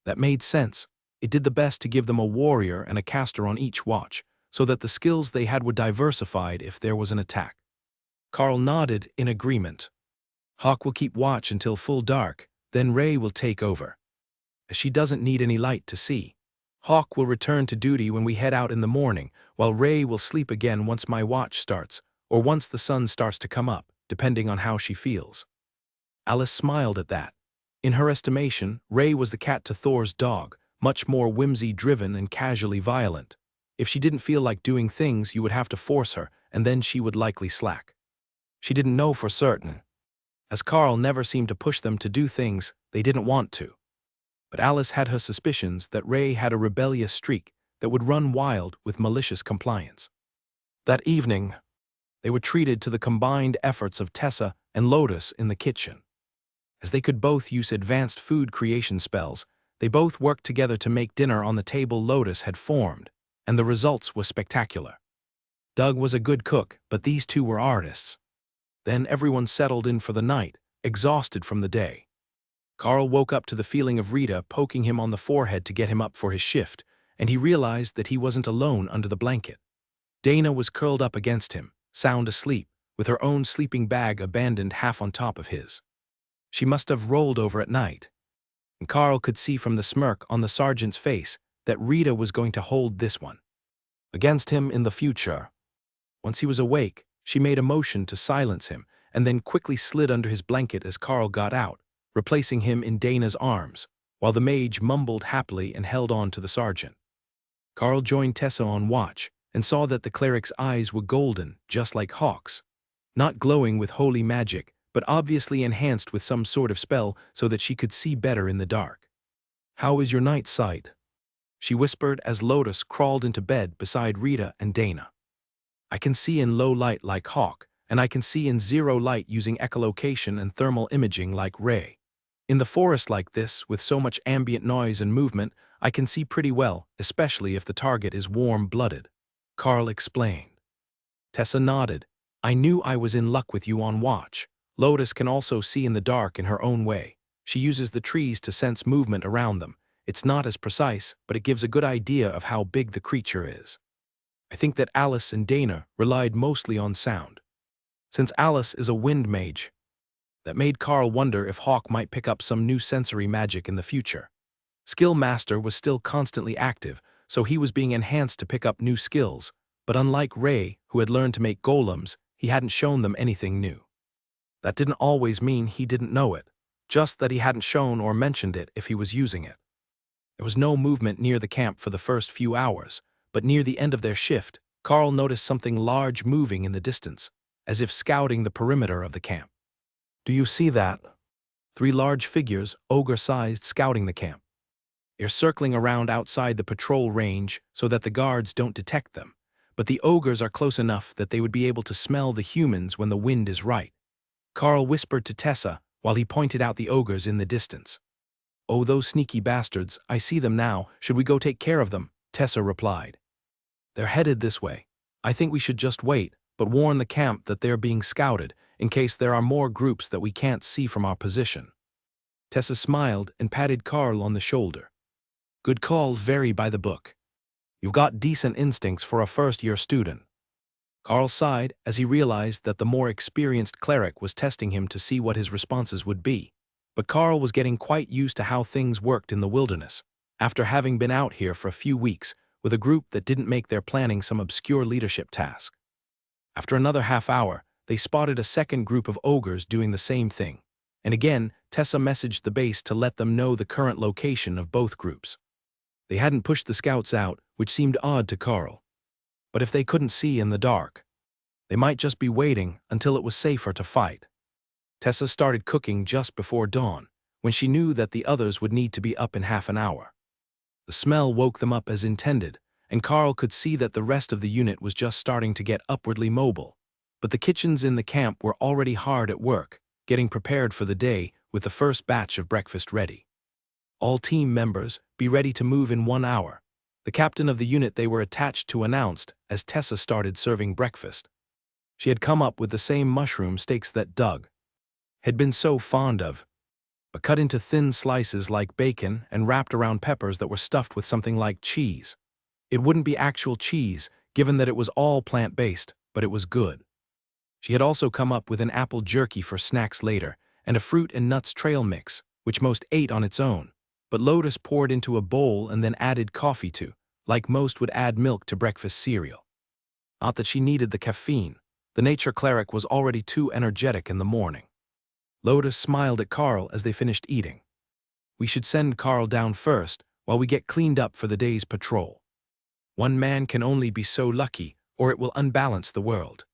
That made sense. It did the best to give them a warrior and a caster on each watch, so that the skills they had were diversified if there was an attack. Carl nodded in agreement. Hawk will keep watch until full dark, then Ray will take over. As she doesn't need any light to see. Hawk will return to duty when we head out in the morning, while Ray will sleep again once my watch starts, or once the sun starts to come up, depending on how she feels. Alice smiled at that. In her estimation, Ray was the cat to Thor's dog, much more whimsy-driven and casually violent. If she didn't feel like doing things, you would have to force her, and then she would likely slack. She didn't know for certain, as Carl never seemed to push them to do things they didn't want to. But Alice had her suspicions that Ray had a rebellious streak that would run wild with malicious compliance. That evening, they were treated to the combined efforts of Tessa and Lotus in the kitchen. As they could both use advanced food creation spells, they both worked together to make dinner on the table Lotus had formed, and the results were spectacular. Doug was a good cook, but these two were artists. Then everyone settled in for the night, exhausted from the day. Carl woke up to the feeling of Rita poking him on the forehead to get him up for his shift, and he realized that he wasn't alone under the blanket. Dana was curled up against him, sound asleep, with her own sleeping bag abandoned half on top of his. She must have rolled over at night. And Carl could see from the smirk on the sergeant's face that Rita was going to hold this one against him in the future. Once he was awake, she made a motion to silence him and then quickly slid under his blanket as Carl got out, replacing him in Dana's arms, while the mage mumbled happily and held on to the sergeant. Carl joined Tessa on watch and saw that the cleric's eyes were golden, just like Hawk's, not glowing with holy magic, but obviously enhanced with some sort of spell so that she could see better in the dark. "How is your night sight?" she whispered as Lotus crawled into bed beside Rita and Dana. "I can see in low light like Hawk, and I can see in zero light using echolocation and thermal imaging like Ray. In the forest like this, with so much ambient noise and movement, I can see pretty well, especially if the target is warm-blooded," Carl explained. Tessa nodded. "I knew I was in luck with you on watch. Lotus can also see in the dark in her own way. She uses the trees to sense movement around them. It's not as precise, but it gives a good idea of how big the creature is." I think that Alice and Dana relied mostly on sound. Since Alice is a wind mage, that made Carl wonder if Hawk might pick up some new sensory magic in the future. Skill Master was still constantly active, so he was being enhanced to pick up new skills, but unlike Ray, who had learned to make golems, he hadn't shown them anything new. That didn't always mean he didn't know it, just that he hadn't shown or mentioned it if he was using it. There was no movement near the camp for the first few hours, but near the end of their shift, Carl noticed something large moving in the distance, as if scouting the perimeter of the camp. "Do you see that?" 3 large figures, ogre-sized, scouting the camp. They're circling around outside the patrol range so that the guards don't detect them, but the ogres are close enough that they would be able to smell the humans when the wind is right. Carl whispered to Tessa while he pointed out the ogres in the distance. "Oh, those sneaky bastards, I see them now. Should we go take care of them?" Tessa replied. "They're headed this way. I think we should just wait, but warn the camp that they're being scouted, in case there are more groups that we can't see from our position." Tessa smiled and patted Carl on the shoulder. "Good calls vary by the book. You've got decent instincts for a first-year student." Carl sighed as he realized that the more experienced cleric was testing him to see what his responses would be. But Carl was getting quite used to how things worked in the wilderness, after having been out here for a few weeks with a group that didn't make their planning some obscure leadership task. After another half hour, they spotted a second group of ogres doing the same thing, and again Tessa messaged the base to let them know the current location of both groups. They hadn't pushed the scouts out, which seemed odd to Carl. But if they couldn't see in the dark, they might just be waiting until it was safer to fight. Tessa started cooking just before dawn, when she knew that the others would need to be up in half an hour. The smell woke them up as intended, and Carl could see that the rest of the unit was just starting to get upwardly mobile. But the kitchens in the camp were already hard at work, getting prepared for the day with the first batch of breakfast ready. "All team members, be ready to move in 1 hour," the captain of the unit they were attached to announced as Tessa started serving breakfast. She had come up with the same mushroom steaks that Doug had been so fond of, but cut into thin slices like bacon and wrapped around peppers that were stuffed with something like cheese. It wouldn't be actual cheese, given that it was all plant-based, but it was good. She had also come up with an apple jerky for snacks later, and a fruit and nuts trail mix, which most ate on its own, but Lotus poured into a bowl and then added coffee to, like most would add milk to breakfast cereal. Not that she needed the caffeine. The nature cleric was already too energetic in the morning. Lotus smiled at Carl as they finished eating. We should send Carl down first, while we get cleaned up for the day's patrol. One man can only be so lucky, or it will unbalance the world.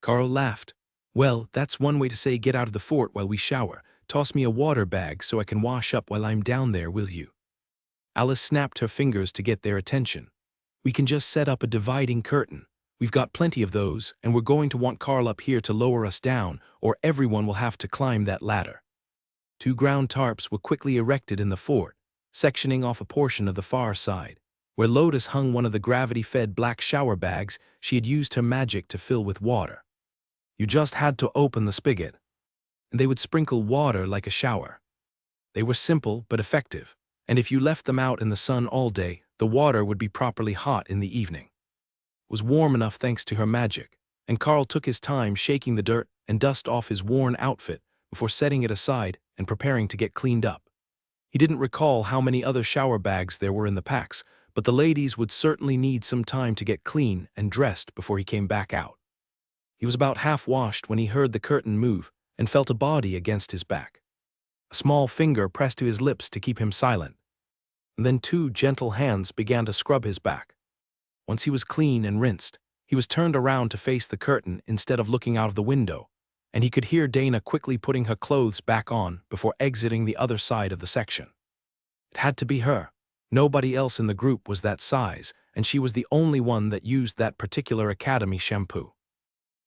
Carl laughed. Well, that's one way to say get out of the fort while we shower. Toss me a water bag so I can wash up while I'm down there, will you? Alice snapped her fingers to get their attention. We can just set up a dividing curtain. We've got plenty of those, and we're going to want Carl up here to lower us down, or everyone will have to climb that ladder. 2 ground tarps were quickly erected in the fort, sectioning off a portion of the far side, where Lotus hung one of the gravity-fed black shower bags she had used her magic to fill with water. You just had to open the spigot, and they would sprinkle water like a shower. They were simple but effective, and if you left them out in the sun all day, the water would be properly hot in the evening. It was warm enough thanks to her magic, and Carl took his time shaking the dirt and dust off his worn outfit before setting it aside and preparing to get cleaned up. He didn't recall how many other shower bags there were in the packs, but the ladies would certainly need some time to get clean and dressed before he came back out. He was about half washed when he heard the curtain move and felt a body against his back. A small finger pressed to his lips to keep him silent, and then 2 gentle hands began to scrub his back. Once he was clean and rinsed, he was turned around to face the curtain instead of looking out of the window, and he could hear Dana quickly putting her clothes back on before exiting the other side of the section. It had to be her. Nobody else in the group was that size, and she was the only one that used that particular academy shampoo.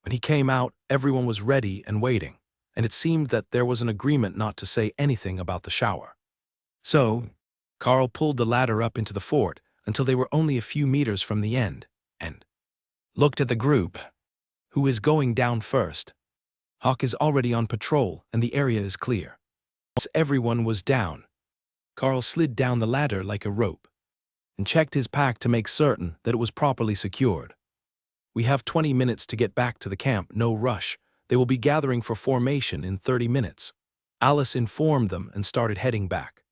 When he came out, everyone was ready and waiting, and it seemed that there was an agreement not to say anything about the shower. So, Carl pulled the ladder up into the fort until they were only a few meters from the end, and looked at the group. Who is going down first? Hawk is already on patrol, and the area is clear. Once everyone was down, Carl slid down the ladder like a rope and checked his pack to make certain that it was properly secured. We have 20 minutes to get back to the camp, no rush. They will be gathering for formation in 30 minutes. Alice informed them and started heading back.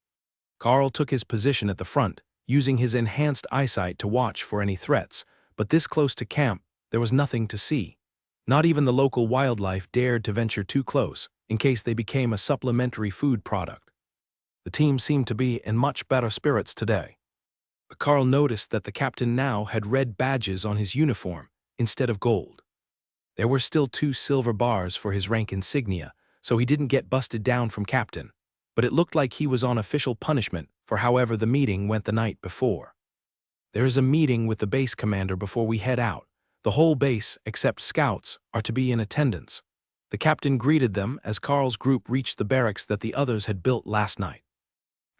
Carl took his position at the front, using his enhanced eyesight to watch for any threats, but this close to camp, there was nothing to see. Not even the local wildlife dared to venture too close, in case they became a supplementary food product. The team seemed to be in much better spirits today. But Carl noticed that the captain now had red badges on his uniform instead of gold. There were still 2 silver bars for his rank insignia, so he didn't get busted down from captain, but it looked like he was on official punishment for however the meeting went the night before. There is a meeting with the base commander before we head out. The whole base, except scouts, are to be in attendance. The captain greeted them as Carl's group reached the barracks that the others had built last night.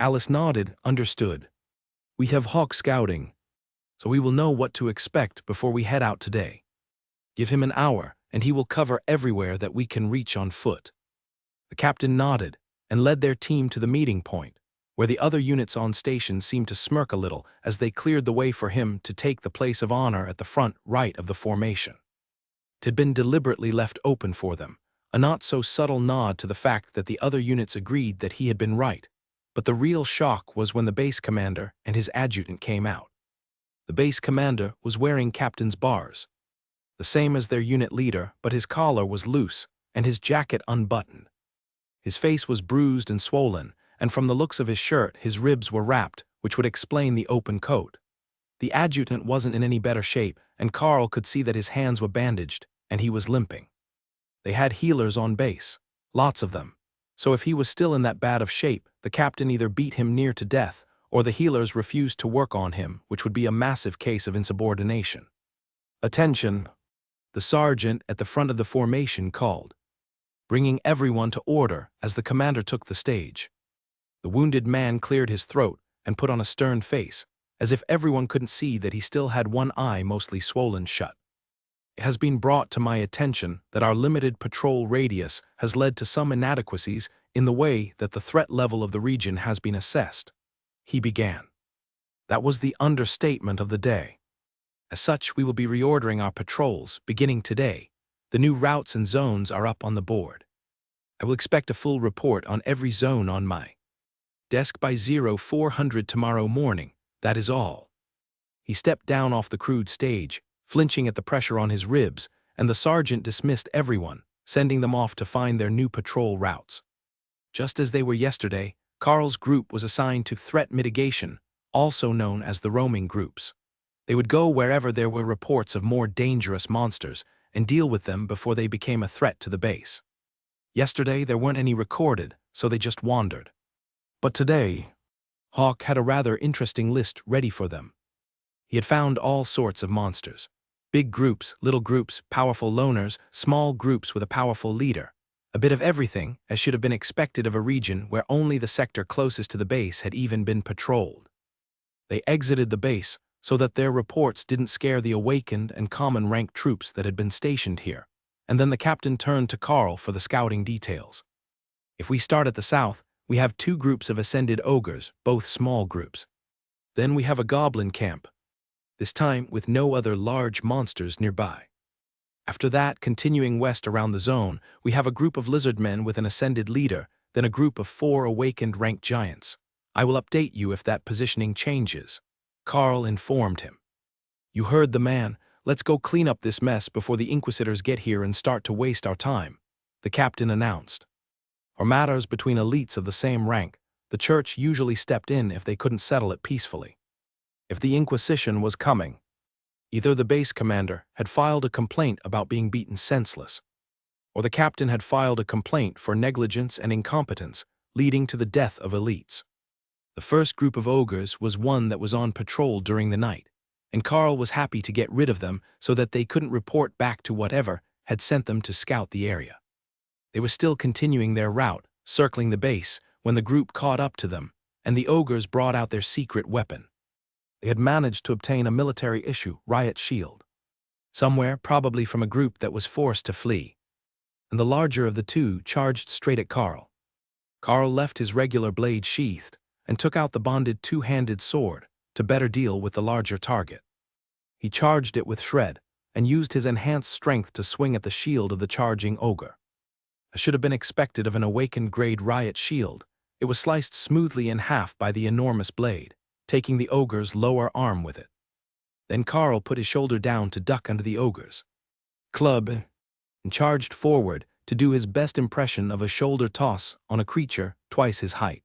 Alice nodded, understood. We have Hawk scouting, so we will know what to expect before we head out today. Give him an hour, and he will cover everywhere that we can reach on foot. The captain nodded and led their team to the meeting point, where the other units on station seemed to smirk a little as they cleared the way for him to take the place of honor at the front right of the formation. It had been deliberately left open for them, a not-so-subtle nod to the fact that the other units agreed that he had been right, but the real shock was when the base commander and his adjutant came out. The base commander was wearing captain's bars, the same as their unit leader, but his collar was loose and his jacket unbuttoned. His face was bruised and swollen, and from the looks of his shirt, his ribs were wrapped, which would explain the open coat. The adjutant wasn't in any better shape, and Carl could see that his hands were bandaged, and he was limping. They had healers on base, lots of them, so if he was still in that bad of shape, the captain either beat him near to death, or the healers refused to work on him, which would be a massive case of insubordination. Attention! The sergeant at the front of the formation called, bringing everyone to order as the commander took the stage. The wounded man cleared his throat and put on a stern face, as if everyone couldn't see that he still had one eye mostly swollen shut. It has been brought to my attention that our limited patrol radius has led to some inadequacies in the way that the threat level of the region has been assessed. He began. That was the understatement of the day. As such, we will be reordering our patrols, beginning today. The new routes and zones are up on the board. I will expect a full report on every zone on my desk by 0400 tomorrow morning, that is all. He stepped down off the crude stage, flinching at the pressure on his ribs, and the sergeant dismissed everyone, sending them off to find their new patrol routes. Just as they were yesterday, Carl's group was assigned to threat mitigation, also known as the roaming groups. They would go wherever there were reports of more dangerous monsters and deal with them before they became a threat to the base. Yesterday there weren't any recorded, so they just wandered. But today, Hawk had a rather interesting list ready for them. He had found all sorts of monsters. Big groups, little groups, powerful loners, small groups with a powerful leader. A bit of everything, as should have been expected of a region where only the sector closest to the base had even been patrolled. They exited the base so that their reports didn't scare the awakened and common rank troops that had been stationed here, and then the captain turned to Carl for the scouting details. If we start at the south, we have 2 groups of ascended ogres, both small groups. Then we have a goblin camp, this time with no other large monsters nearby. After that, continuing west around the zone, we have a group of lizardmen with an ascended leader, then a group of 4 awakened ranked giants. I will update you if that positioning changes. Carl informed him. You heard the man. Let's go clean up this mess before the Inquisitors get here and start to waste our time, the captain announced. For matters between elites of the same rank, the church usually stepped in if they couldn't settle it peacefully. If the Inquisition was coming, either the base commander had filed a complaint about being beaten senseless, or the captain had filed a complaint for negligence and incompetence, leading to the death of elites. The first group of ogres was one that was on patrol during the night, and Carl was happy to get rid of them so that they couldn't report back to whatever had sent them to scout the area. They were still continuing their route, circling the base, when the group caught up to them, and the ogres brought out their secret weapon. They had managed to obtain a military-issue riot shield, somewhere probably from a group that was forced to flee, and the larger of the 2 charged straight at Carl. Carl left his regular blade sheathed and took out the bonded 2-handed sword to better deal with the larger target. He charged it with shred and used his enhanced strength to swing at the shield of the charging ogre. As should have been expected of an awakened grade riot shield, it was sliced smoothly in half by the enormous blade, taking the ogre's lower arm with it. Then Carl put his shoulder down to duck under the ogre's club and charged forward to do his best impression of a shoulder toss on a creature twice his height.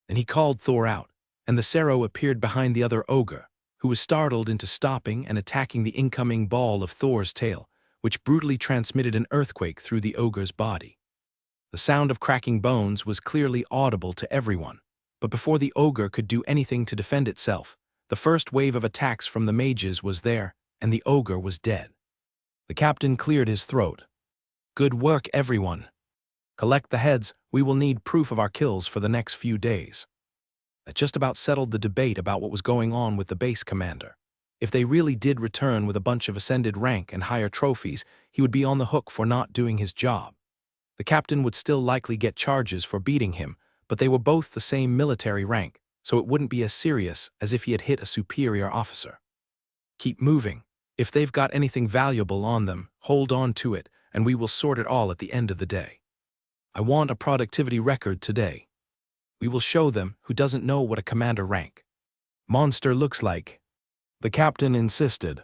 Then he called Thor out, and the Cerro appeared behind the other ogre, who was startled into stopping and attacking the incoming ball of Thor's tail, which brutally transmitted an earthquake through the ogre's body. The sound of cracking bones was clearly audible to everyone, but before the ogre could do anything to defend itself, the first wave of attacks from the mages was there, and the ogre was dead. The captain cleared his throat. Good work, everyone. Collect the heads. We will need proof of our kills for the next few days. That just about settled the debate about what was going on with the base commander. If they really did return with a bunch of ascended rank and higher trophies, he would be on the hook for not doing his job. The captain would still likely get charges for beating him, but they were both the same military rank, so it wouldn't be as serious as if he had hit a superior officer. Keep moving. If they've got anything valuable on them, hold on to it, and we will sort it all at the end of the day. I want a productivity record today. We will show them who doesn't know what a commander rank monster looks like, the captain insisted.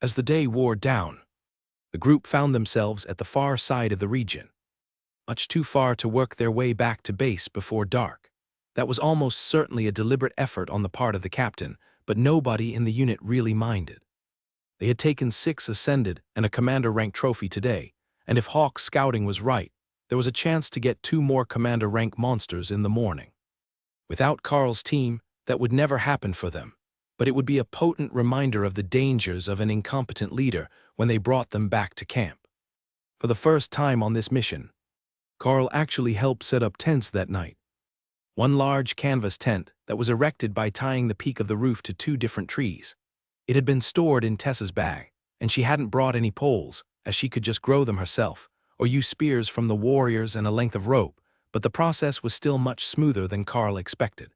As the day wore down, the group found themselves at the far side of the region, much too far to work their way back to base before dark. That was almost certainly a deliberate effort on the part of the captain, but nobody in the unit really minded. They had taken 6 ascended and a commander rank trophy today, and if Hawk's scouting was right, there was a chance to get 2 more commander rank monsters in the morning. Without Carl's team, that would never happen for them, but it would be a potent reminder of the dangers of an incompetent leader when they brought them back to camp. For the first time on this mission, Carl actually helped set up tents that night. One large canvas tent that was erected by tying the peak of the roof to 2 different trees. It had been stored in Tessa's bag, and she hadn't brought any poles, as she could just grow them herself, or use spears from the warriors and a length of rope, but the process was still much smoother than Carl expected.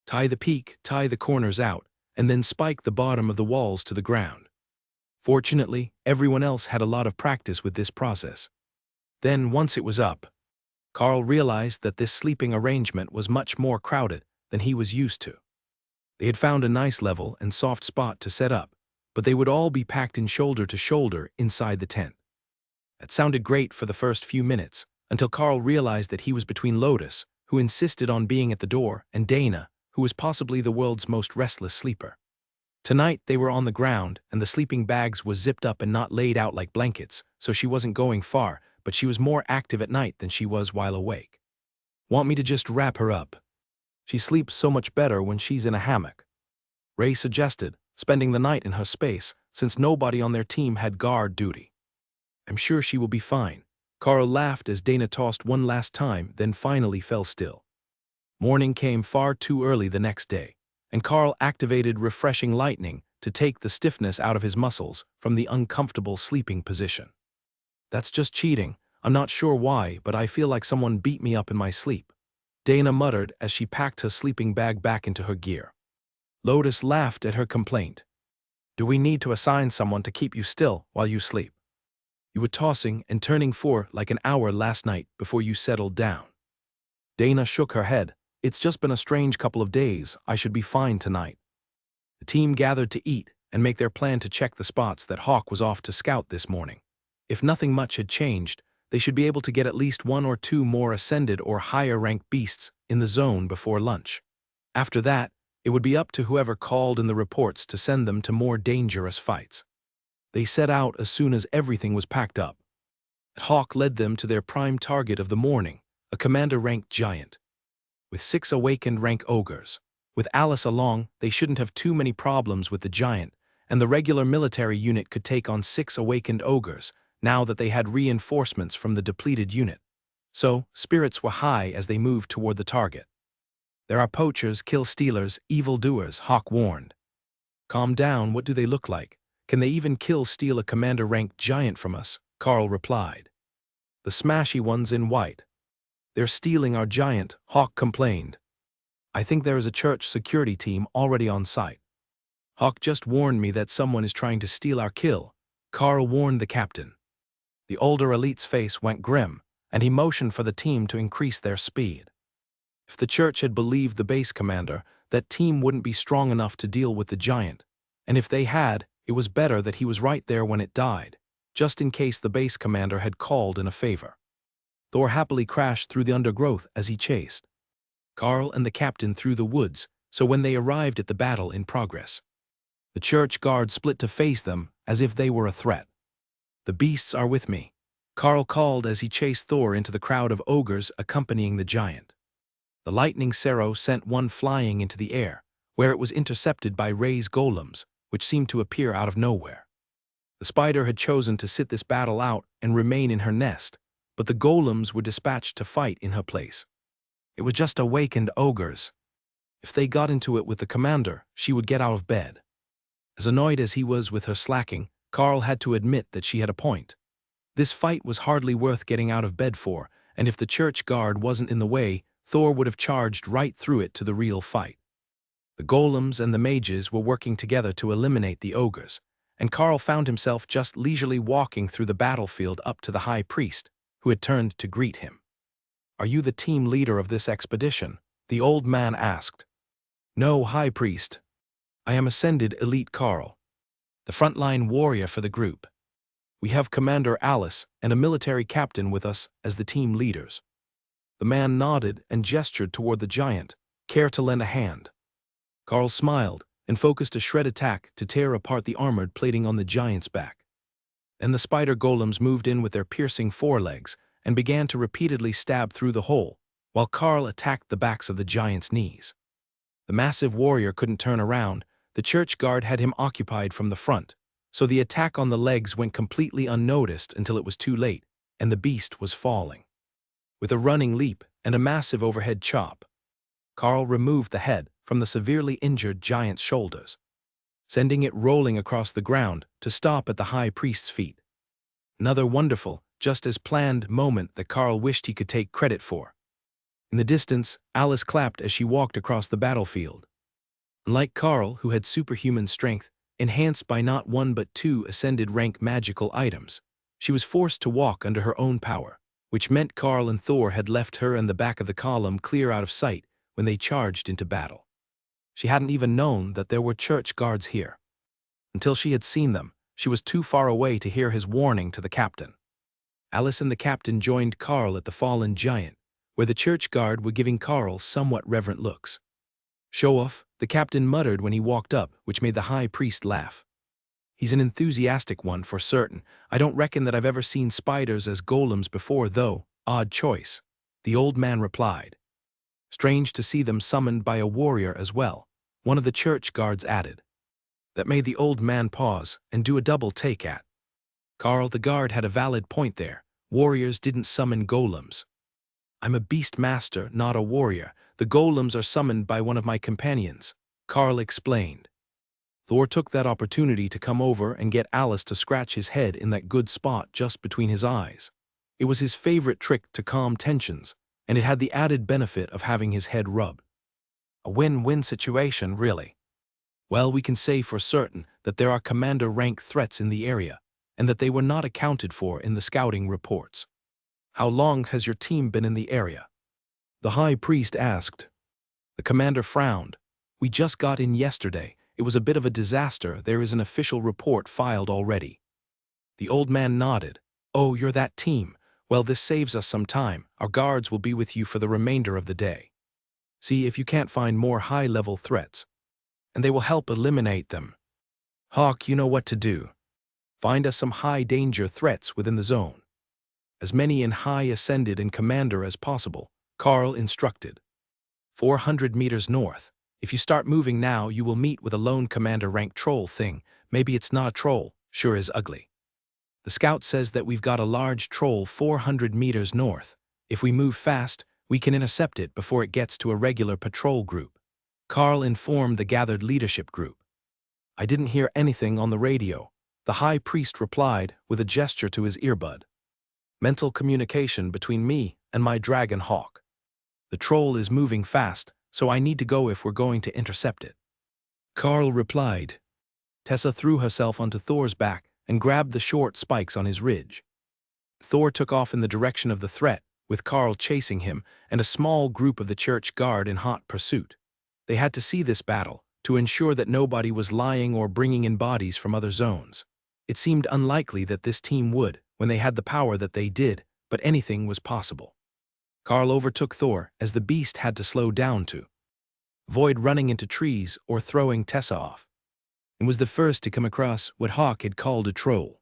Tie the peak, tie the corners out, and then spike the bottom of the walls to the ground. Fortunately, everyone else had a lot of practice with this process. Then, once it was up, Carl realized that this sleeping arrangement was much more crowded than he was used to. They had found a nice level and soft spot to set up, but they would all be packed in shoulder to shoulder inside the tent. That sounded great for the first few minutes, until Carl realized that he was between Lotus, who insisted on being at the door, and Dana, who was possibly the world's most restless sleeper. Tonight they were on the ground, and the sleeping bags was zipped up and not laid out like blankets, so she wasn't going far, but she was more active at night than she was while awake. "Want me to just wrap her up? She sleeps so much better when she's in a hammock," Ray suggested, spending the night in her space, since nobody on their team had guard duty. "I'm sure she will be fine." Carl laughed as Dana tossed one last time, then finally fell still. Morning came far too early the next day, and Carl activated refreshing lightning to take the stiffness out of his muscles from the uncomfortable sleeping position. "That's just cheating. I'm not sure why, but I feel like someone beat me up in my sleep," Dana muttered as she packed her sleeping bag back into her gear. Lotus laughed at her complaint. "Do we need to assign someone to keep you still while you sleep? You were tossing and turning for like an hour last night before you settled down." Dana shook her head. "It's just been a strange couple of days. I should be fine tonight." The team gathered to eat and make their plan to check the spots that Hawk was off to scout this morning. If nothing much had changed, they should be able to get at least one or two more ascended or higher-ranked beasts in the zone before lunch. After that, it would be up to whoever called in the reports to send them to more dangerous fights. They set out as soon as everything was packed up. Hawk led them to their prime target of the morning, a commander-ranked giant, with 6 awakened rank ogres. With Alice along, they shouldn't have too many problems with the giant, and the regular military unit could take on 6 awakened ogres, now that they had reinforcements from the depleted unit. So, spirits were high as they moved toward the target. "There are poachers, kill-stealers, evildoers," Hawk warned. "Calm down, what do they look like? Can they even steal a commander-ranked giant from us?" Carl replied. "The smashy ones in white. They're stealing our giant," Hawk complained. "I think there is a church security team already on site. Hawk just warned me that someone is trying to steal our kill," Carl warned the captain. The older elite's face went grim, and he motioned for the team to increase their speed. If the church had believed the base commander, that team wouldn't be strong enough to deal with the giant, and if they had, it was better that he was right there when it died, just in case the base commander had called in a favor. Thor happily crashed through the undergrowth as he chased Carl and the captain through the woods, so when they arrived at the battle in progress, the church guard split to face them as if they were a threat. "The beasts are with me," Carl called as he chased Thor into the crowd of ogres accompanying the giant. The lightning Sero sent one flying into the air, where it was intercepted by Ray's golems, which seemed to appear out of nowhere. The spider had chosen to sit this battle out and remain in her nest, but the golems were dispatched to fight in her place. It was just awakened ogres. If they got into it with the commander, she would get out of bed. As annoyed as he was with her slacking, Carl had to admit that she had a point. This fight was hardly worth getting out of bed for, and if the church guard wasn't in the way, Thor would have charged right through it to the real fight. The golems and the mages were working together to eliminate the ogres, and Carl found himself just leisurely walking through the battlefield up to the high priest, who had turned to greet him. "Are you the team leader of this expedition?" the old man asked. "No, High Priest. I am Ascended Elite Carl, the frontline warrior for the group. We have Commander Alice and a military captain with us as the team leaders." The man nodded and gestured toward the giant. "Care to lend a hand?" Carl smiled and focused a shred attack to tear apart the armored plating on the giant's back. Then the spider golems moved in with their piercing forelegs and began to repeatedly stab through the hole, while Carl attacked the backs of the giant's knees. The massive warrior couldn't turn around. The church guard had him occupied from the front, so the attack on the legs went completely unnoticed until it was too late, and the beast was falling. With a running leap and a massive overhead chop, Carl removed the head from the severely injured giant's shoulders. sending it rolling across the ground to stop at the high priest's feet. Another wonderful, just as planned moment that Carl wished he could take credit for. In the distance, Alice clapped as she walked across the battlefield. Unlike Carl, who had superhuman strength, enhanced by not one but two ascended rank magical items, she was forced to walk under her own power, which meant Carl and Thor had left her and the back of the column clear out of sight when they charged into battle. She hadn't even known that there were church guards here. Until she had seen them, she was too far away to hear his warning to the captain. Alice and the captain joined Carl at the fallen giant, where the church guard were giving Carl somewhat reverent looks. "Show off," the captain muttered when he walked up, which made the high priest laugh. "He's an enthusiastic one for certain. I don't reckon that I've ever seen spiders as golems before, though. Odd choice," the old man replied. "Strange to see them summoned by a warrior as well," one of the church guards added. That made the old man pause and do a double take at. Carl the guard had a valid point there. Warriors didn't summon golems. "I'm a beast master, not a warrior. The golems are summoned by one of my companions," Carl explained. Thor took that opportunity to come over and get Alice to scratch his head in that good spot just between his eyes. It was his favorite trick to calm tensions, and it had the added benefit of having his head rubbed. A win-win situation, really. Well, we can say for certain that there are commander-rank threats in the area, and that they were not accounted for in the scouting reports. "How long has your team been in the area?" the high priest asked. The commander frowned. "We just got in yesterday. It was a bit of a disaster. There is an official report filed already." The old man nodded. "Oh, you're that team. Well, this saves us some time. Our guards will be with you for the remainder of the day. See if you can't find more high-level threats, and they will help eliminate them. Hawk, you know what to do. Find us some high-danger threats within the zone. As many in high ascended and commander as possible," Carl instructed. 400 meters north. If you start moving now, you will meet with a lone commander-rank troll thing. Maybe it's not a troll, sure is ugly. The scout says that we've got a large troll 400 meters north. If we move fast, we can intercept it before it gets to a regular patrol group," Carl informed the gathered leadership group. "I didn't hear anything on the radio," the high priest replied with a gesture to his earbud. "Mental communication between me and my dragon hawk. The troll is moving fast, so I need to go if we're going to intercept it," Carl replied. Tessa threw herself onto Thor's back and grabbed the short spikes on his ridge. Thor took off in the direction of the threat, with Carl chasing him and a small group of the church guard in hot pursuit. They had to see this battle to ensure that nobody was lying or bringing in bodies from other zones. It seemed unlikely that this team would, when they had the power that they did, but anything was possible. Carl overtook Thor as the beast had to slow down to avoid running into trees or throwing Tessa off, and was the first to come across what Hawk had called a troll.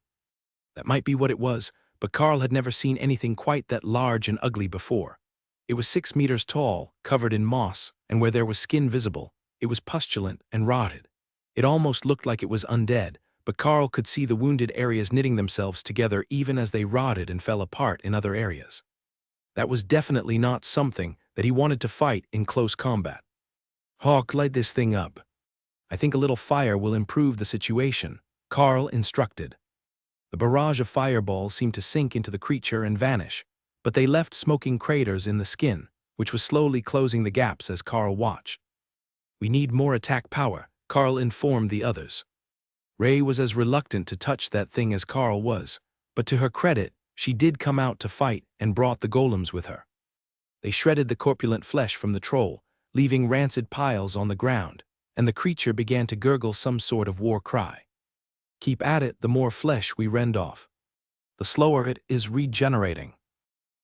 That might be what it was, but Carl had never seen anything quite that large and ugly before. It was 6 meters tall, covered in moss, and where there was skin visible, it was pustulant and rotted. It almost looked like it was undead, but Carl could see the wounded areas knitting themselves together even as they rotted and fell apart in other areas. That was definitely not something that he wanted to fight in close combat. "Hawk, light this thing up. I think a little fire will improve the situation," Carl instructed. The barrage of fireballs seemed to sink into the creature and vanish, but they left smoking craters in the skin, which was slowly closing the gaps as Carl watched. "We need more attack power," Carl informed the others. Ray was as reluctant to touch that thing as Carl was, but to her credit, she did come out to fight and brought the golems with her. They shredded the corpulent flesh from the troll, leaving rancid piles on the ground, and the creature began to gurgle some sort of war cry. "Keep at it, the more flesh we rend off. The slower it is regenerating."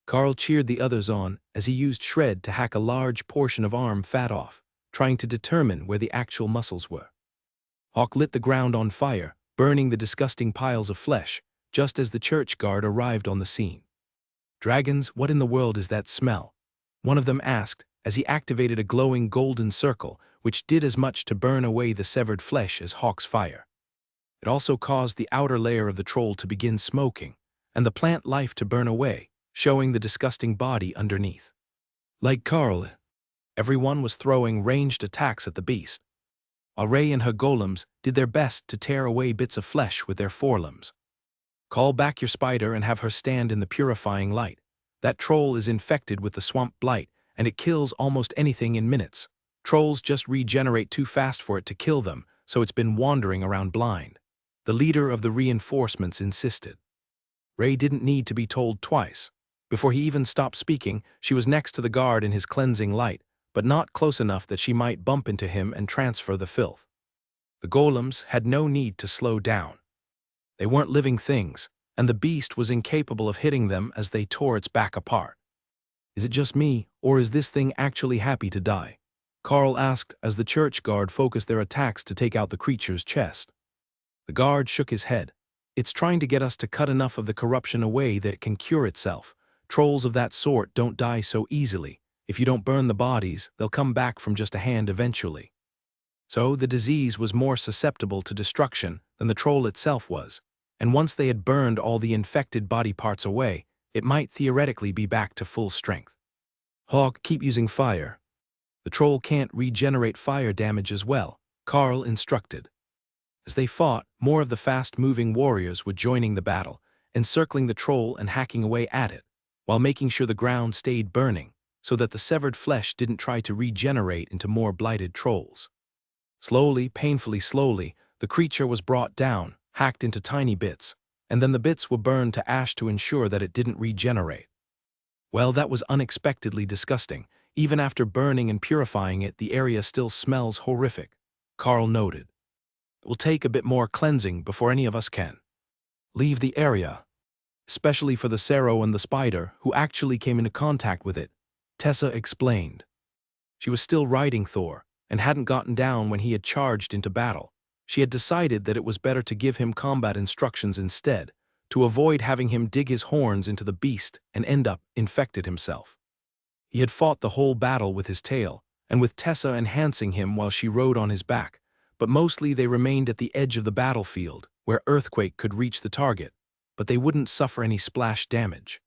Carl cheered the others on as he used shred to hack a large portion of arm fat off, trying to determine where the actual muscles were. Hawk lit the ground on fire, burning the disgusting piles of flesh, just as the church guard arrived on the scene. "Dragons, what in the world is that smell?" one of them asked as he activated a glowing golden circle, which did as much to burn away the severed flesh as Hawk's fire. It also caused the outer layer of the troll to begin smoking, and the plant life to burn away, showing the disgusting body underneath. Like Carl, everyone was throwing ranged attacks at the beast. while Ray and her golems did their best to tear away bits of flesh with their forelimbs. Call back your spider and have her stand in the purifying light. That troll is infected with the swamp blight, and it kills almost anything in minutes. Trolls just regenerate too fast for it to kill them, so it's been wandering around blind. The leader of the reinforcements insisted. Ray didn't need to be told twice. Before he even stopped speaking, she was next to the guard in his cleansing light, but not close enough that she might bump into him and transfer the filth. The golems had no need to slow down. They weren't living things, and the beast was incapable of hitting them as they tore its back apart. Is it just me, or is this thing actually happy to die? Carl asked as the church guard focused their attacks to take out the creature's chest. The guard shook his head. It's trying to get us to cut enough of the corruption away that it can cure itself. Trolls of that sort don't die so easily. If you don't burn the bodies, they'll come back from just a hand eventually. So the disease was more susceptible to destruction than the troll itself was, and once they had burned all the infected body parts away, it might theoretically be back to full strength. Hawk, keep using fire. The troll can't regenerate fire damage as well, Carl instructed. As they fought, more of the fast-moving warriors were joining the battle, encircling the troll and hacking away at it, while making sure the ground stayed burning, so that the severed flesh didn't try to regenerate into more blighted trolls. Slowly, painfully slowly, the creature was brought down, hacked into tiny bits, and then the bits were burned to ash to ensure that it didn't regenerate. Well, that was unexpectedly disgusting. Even after burning and purifying it, the area still smells horrific, Carl noted. It will take a bit more cleansing before any of us can leave the area, especially for the Cerro and the spider who actually came into contact with it, Tessa explained. She was still riding Thor and hadn't gotten down when he had charged into battle. She had decided that it was better to give him combat instructions instead, to avoid having him dig his horns into the beast and end up infected himself. He had fought the whole battle with his tail, and with Tessa enhancing him while she rode on his back, but mostly they remained at the edge of the battlefield, where Earthquake could reach the target, but they wouldn't suffer any splash damage.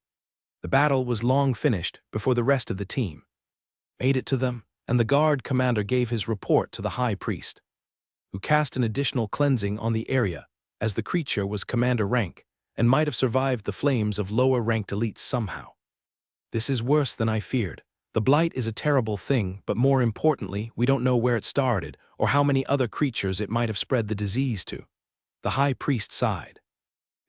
The battle was long finished before the rest of the team made it to them, and the guard commander gave his report to the high priest, who cast an additional cleansing on the area, as the creature was commander rank and might have survived the flames of lower-ranked elites somehow. This is worse than I feared. The blight is a terrible thing, but more importantly, we don't know where it started or how many other creatures it might have spread the disease to. The high priest sighed.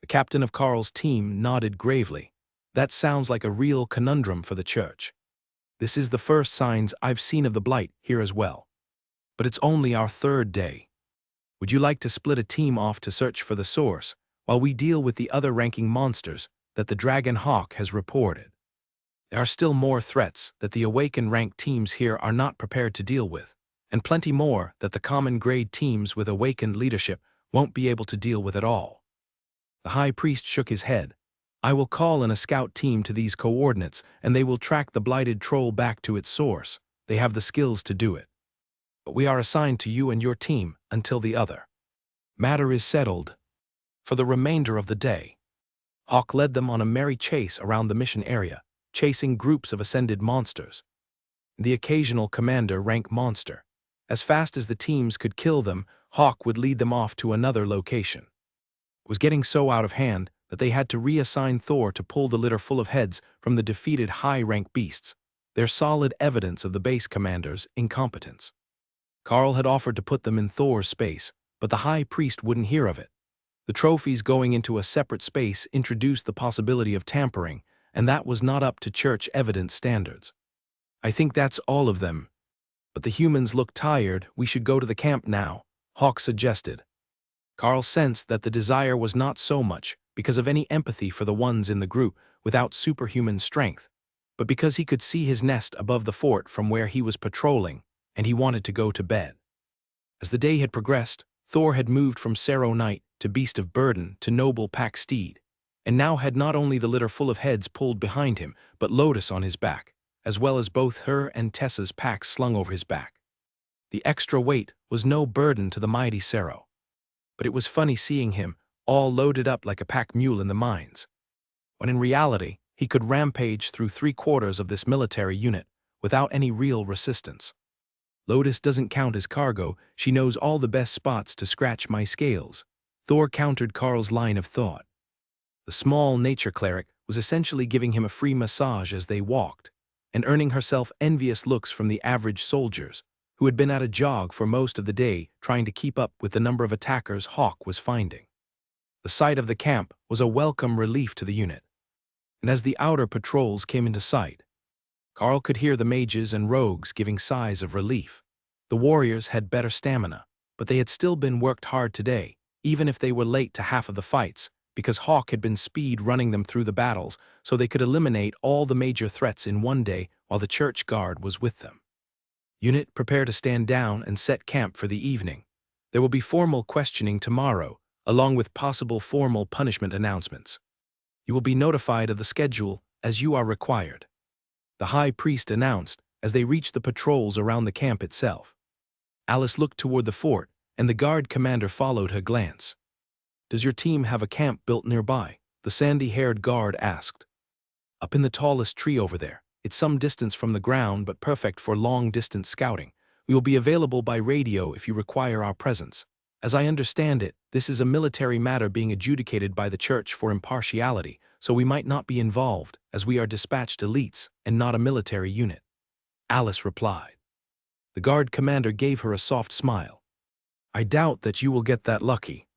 The captain of Carl's team nodded gravely. That sounds like a real conundrum for the church. This is the first signs I've seen of the blight here as well. But it's only our third day. Would you like to split a team off to search for the source, while we deal with the other ranking monsters that the Dragon Hawk has reported? There are still more threats that the Awaken rank teams here are not prepared to deal with, and plenty more that the common grade teams with Awakened leadership won't be able to deal with at all. The high priest shook his head. I will call in a scout team to these coordinates, and they will track the blighted troll back to its source. They have the skills to do it. But we are assigned to you and your team until the other matter is settled. For the remainder of the day, Hawk led them on a merry chase around the mission area, chasing groups of ascended monsters. The occasional commander rank monster. As fast as the teams could kill them, Hawk would lead them off to another location. It was getting so out of hand that they had to reassign Thor to pull the litter full of heads from the defeated high-rank beasts, their solid evidence of the base commander's incompetence. Carl had offered to put them in Thor's space, but the high priest wouldn't hear of it. The trophies going into a separate space introduced the possibility of tampering, and that was not up to church evidence standards. I think that's all of them. But the humans look tired. We should go to the camp now, Hawk suggested. Carl sensed that the desire was not so much because of any empathy for the ones in the group without superhuman strength, but because he could see his nest above the fort from where he was patrolling, and he wanted to go to bed. As the day had progressed, Thor had moved from Cerro Knight to beast of burden to noble pack steed, and now had not only the litter full of heads pulled behind him, but Lotus on his back, as well as both her and Tessa's packs slung over his back. The extra weight was no burden to the mighty Cerro, but it was funny seeing him all loaded up like a pack mule in the mines, when in reality he could rampage through 3/4 of this military unit without any real resistance. Lotus doesn't count as cargo, she knows all the best spots to scratch my scales. Thor countered Carl's line of thought. The small nature cleric was essentially giving him a free massage as they walked, and earning herself envious looks from the average soldiers, who had been at a jog for most of the day trying to keep up with the number of attackers Hawk was finding. The sight of the camp was a welcome relief to the unit, and as the outer patrols came into sight, Carl could hear the mages and rogues giving sighs of relief. The warriors had better stamina, but they had still been worked hard today, even if they were late to half of the fights, because Hawk had been speed running them through the battles so they could eliminate all the major threats in one day while the church guard was with them. Unit, prepare to stand down and set camp for the evening. There will be formal questioning tomorrow, along with possible formal punishment announcements. You will be notified of the schedule as you are required, the high priest announced as they reached the patrols around the camp itself. Alice looked toward the fort, and the guard commander followed her glance. Does your team have a camp built nearby? The sandy-haired guard asked. Up in the tallest tree over there. It's some distance from the ground but perfect for long-distance scouting. We will be available by radio if you require our presence. As I understand it, this is a military matter being adjudicated by the church for impartiality, so we might not be involved, as we are dispatched elites and not a military unit. Alice replied. The guard commander gave her a soft smile. I doubt that you will get that lucky.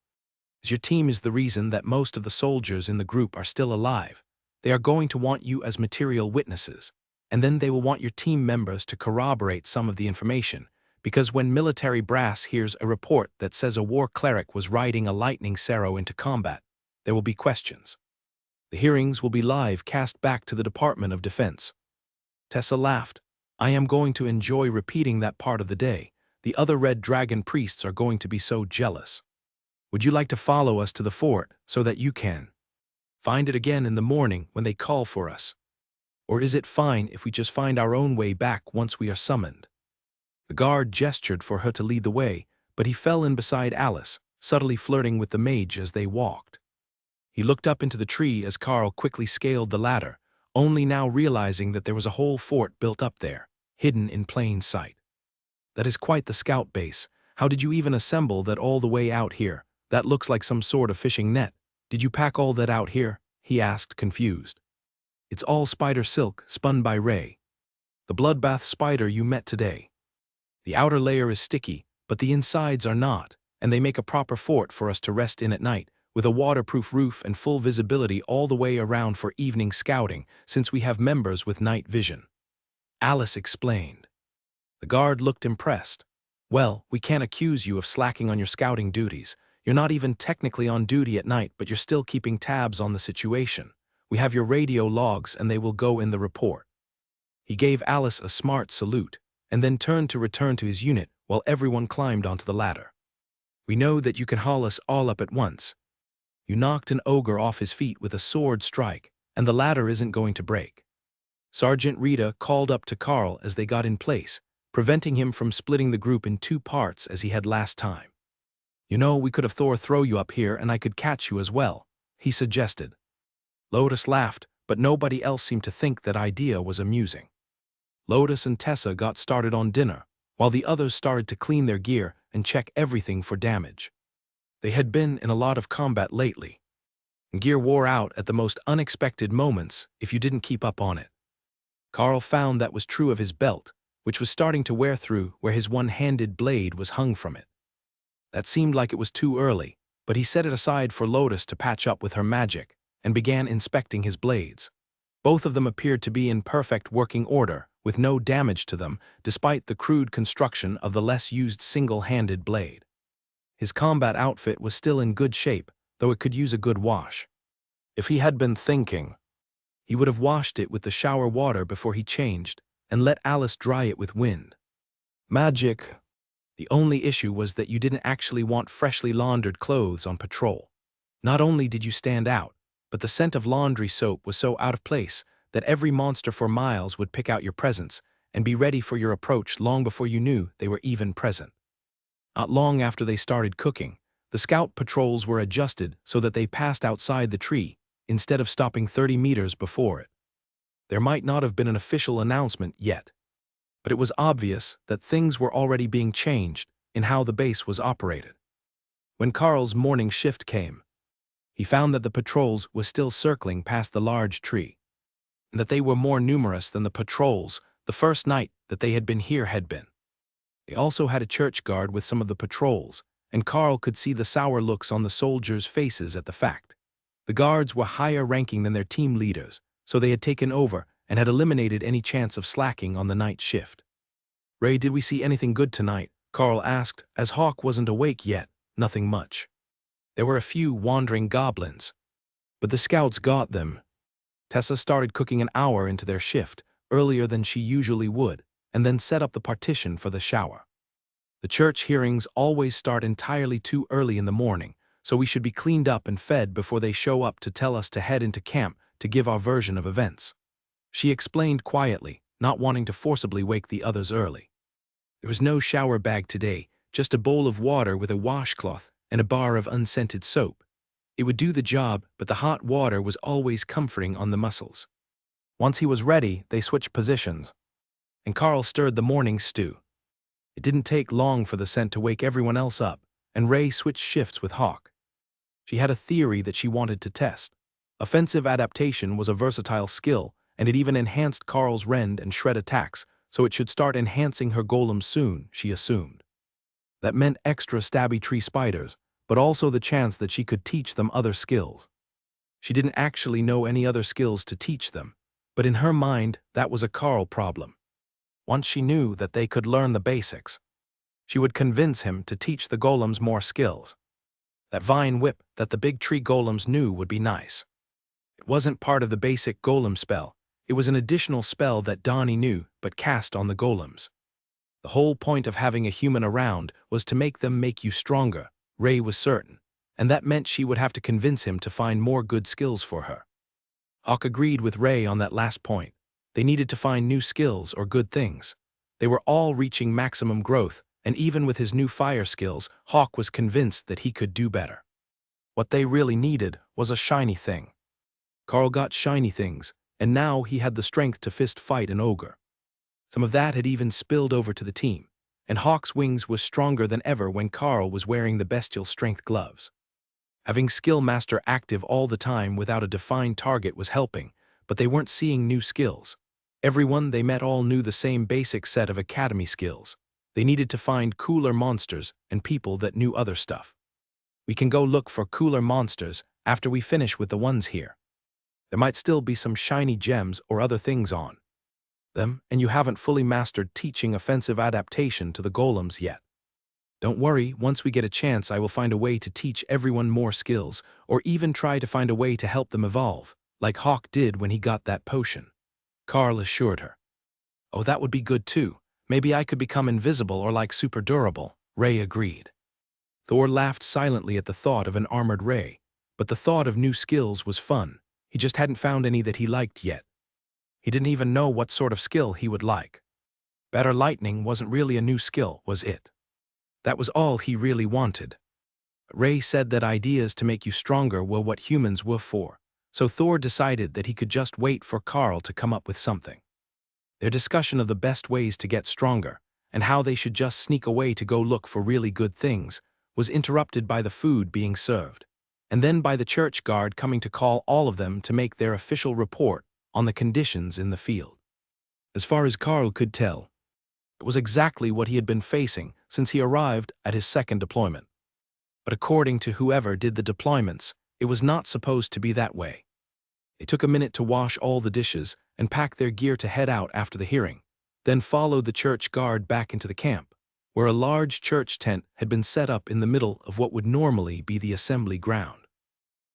As your team is the reason that most of the soldiers in the group are still alive, they are going to want you as material witnesses, and then they will want your team members to corroborate some of the information, because when military brass hears a report that says a war cleric was riding a lightning arrow into combat, there will be questions. The hearings will be live cast back to the Department of Defense. Tessa laughed. I am going to enjoy repeating that part of the day. The other Red Dragon priests are going to be so jealous. Would you like to follow us to the fort so that you can find it again in the morning when they call for us? Or is it fine if we just find our own way back once we are summoned? The guard gestured for her to lead the way, but he fell in beside Alice, subtly flirting with the mage as they walked. He looked up into the tree as Carl quickly scaled the ladder, only now realizing that there was a whole fort built up there, hidden in plain sight. That is quite the scout base. How did you even assemble that all the way out here? That looks like some sort of fishing net. Did you pack all that out here? He asked, confused. It's all spider silk, spun by Ray. The bloodbath spider you met today. The outer layer is sticky, but the insides are not, and they make a proper fort for us to rest in at night, with a waterproof roof and full visibility all the way around for evening scouting, since we have members with night vision. Alice explained. The guard looked impressed. Well, we can't accuse you of slacking on your scouting duties. You're not even technically on duty at night, but you're still keeping tabs on the situation. We have your radio logs and they will go in the report. He gave Alice a smart salute, and then turned to return to his unit while everyone climbed onto the ladder. We know that you can haul us all up at once. You knocked an ogre off his feet with a sword strike, and the ladder isn't going to break. Sergeant Rita called up to Carl as they got in place, preventing him from splitting the group in two parts as he had last time. You know, we could have Thor throw you up here and I could catch you as well, he suggested. Lotus laughed, but nobody else seemed to think that idea was amusing. Lotus and Tessa got started on dinner, while the others started to clean their gear and check everything for damage. They had been in a lot of combat lately, and gear wore out at the most unexpected moments if you didn't keep up on it. Carl found that was true of his belt, which was starting to wear through where his one-handed blade was hung from it. That seemed like it was too early, but he set it aside for Lotus to patch up with her magic and began inspecting his blades. Both of them appeared to be in perfect working order, with no damage to them, despite the crude construction of the less-used single-handed blade. His combat outfit was still in good shape, though it could use a good wash. If he had been thinking, he would have washed it with the shower water before he changed and let Alice dry it with wind. Magic. The only issue was that you didn't actually want freshly laundered clothes on patrol. Not only did you stand out, but the scent of laundry soap was so out of place that every monster for miles would pick out your presence and be ready for your approach long before you knew they were even present. Not long after they started cooking, the scout patrols were adjusted so that they passed outside the tree instead of stopping 30 meters before it. There might not have been an official announcement yet, but it was obvious that things were already being changed in how the base was operated. When Carl's morning shift came, he found that the patrols were still circling past the large tree, and that they were more numerous than the patrols the first night that they had been here had been. They also had a church guard with some of the patrols, and Carl could see the sour looks on the soldiers' faces at the fact. The guards were higher ranking than their team leaders, so they had taken over and had eliminated any chance of slacking on the night shift. "Ray, did we see anything good tonight?" Carl asked, as Hawk wasn't awake yet. "Nothing much. There were a few wandering goblins, but the scouts got them." Tessa started cooking an hour into their shift, earlier than she usually would, and then set up the partition for the shower. "The church hearings always start entirely too early in the morning, so we should be cleaned up and fed before they show up to tell us to head into camp to give our version of events," she explained quietly, not wanting to forcibly wake the others early. There was no shower bag today, just a bowl of water with a washcloth and a bar of unscented soap. It would do the job, but the hot water was always comforting on the muscles. Once he was ready, they switched positions, and Carl stirred the morning stew. It didn't take long for the scent to wake everyone else up, and Ray switched shifts with Hawk. She had a theory that she wanted to test. Offensive adaptation was a versatile skill, and it even enhanced Carl's rend and shred attacks, so it should start enhancing her golems soon, she assumed. That meant extra stabby tree spiders, but also the chance that she could teach them other skills. She didn't actually know any other skills to teach them, but in her mind, that was a Carl problem. Once she knew that they could learn the basics, she would convince him to teach the golems more skills. That vine whip that the big tree golems knew would be nice. It wasn't part of the basic golem spell. It was an additional spell that Donnie knew but cast on the golems. The whole point of having a human around was to make them make you stronger, Ray was certain, and that meant she would have to convince him to find more good skills for her. Hawk agreed with Ray on that last point. They needed to find new skills or good things. They were all reaching maximum growth, and even with his new fire skills, Hawk was convinced that he could do better. What they really needed was a shiny thing. Carl got shiny things, and now he had the strength to fist fight an ogre. Some of that had even spilled over to the team, and Hawk's wings was stronger than ever when Carl was wearing the bestial strength gloves. Having Skill Master active all the time without a defined target was helping, but they weren't seeing new skills. Everyone they met all knew the same basic set of academy skills. They needed to find cooler monsters and people that knew other stuff. "We can go look for cooler monsters after we finish with the ones here. There might still be some shiny gems or other things on them, and you haven't fully mastered teaching offensive adaptation to the golems yet. Don't worry, once we get a chance I will find a way to teach everyone more skills, or even try to find a way to help them evolve, like Hawk did when he got that potion," Carl assured her. "Oh, that would be good too. Maybe I could become invisible or like super durable," Ray agreed. Thor laughed silently at the thought of an armored Ray, but the thought of new skills was fun. He just hadn't found any that he liked yet. He didn't even know what sort of skill he would like. Better lightning wasn't really a new skill, was it? That was all he really wanted. Ray said that ideas to make you stronger were what humans were for, so Thor decided that he could just wait for Carl to come up with something. Their discussion of the best ways to get stronger, and how they should just sneak away to go look for really good things, was interrupted by the food being served, and then by the church guard coming to call all of them to make their official report on the conditions in the field. As far as Carl could tell, it was exactly what he had been facing since he arrived at his second deployment. But according to whoever did the deployments, it was not supposed to be that way. They took a minute to wash all the dishes and pack their gear to head out after the hearing, then followed the church guard back into the camp, where a large church tent had been set up in the middle of what would normally be the assembly ground.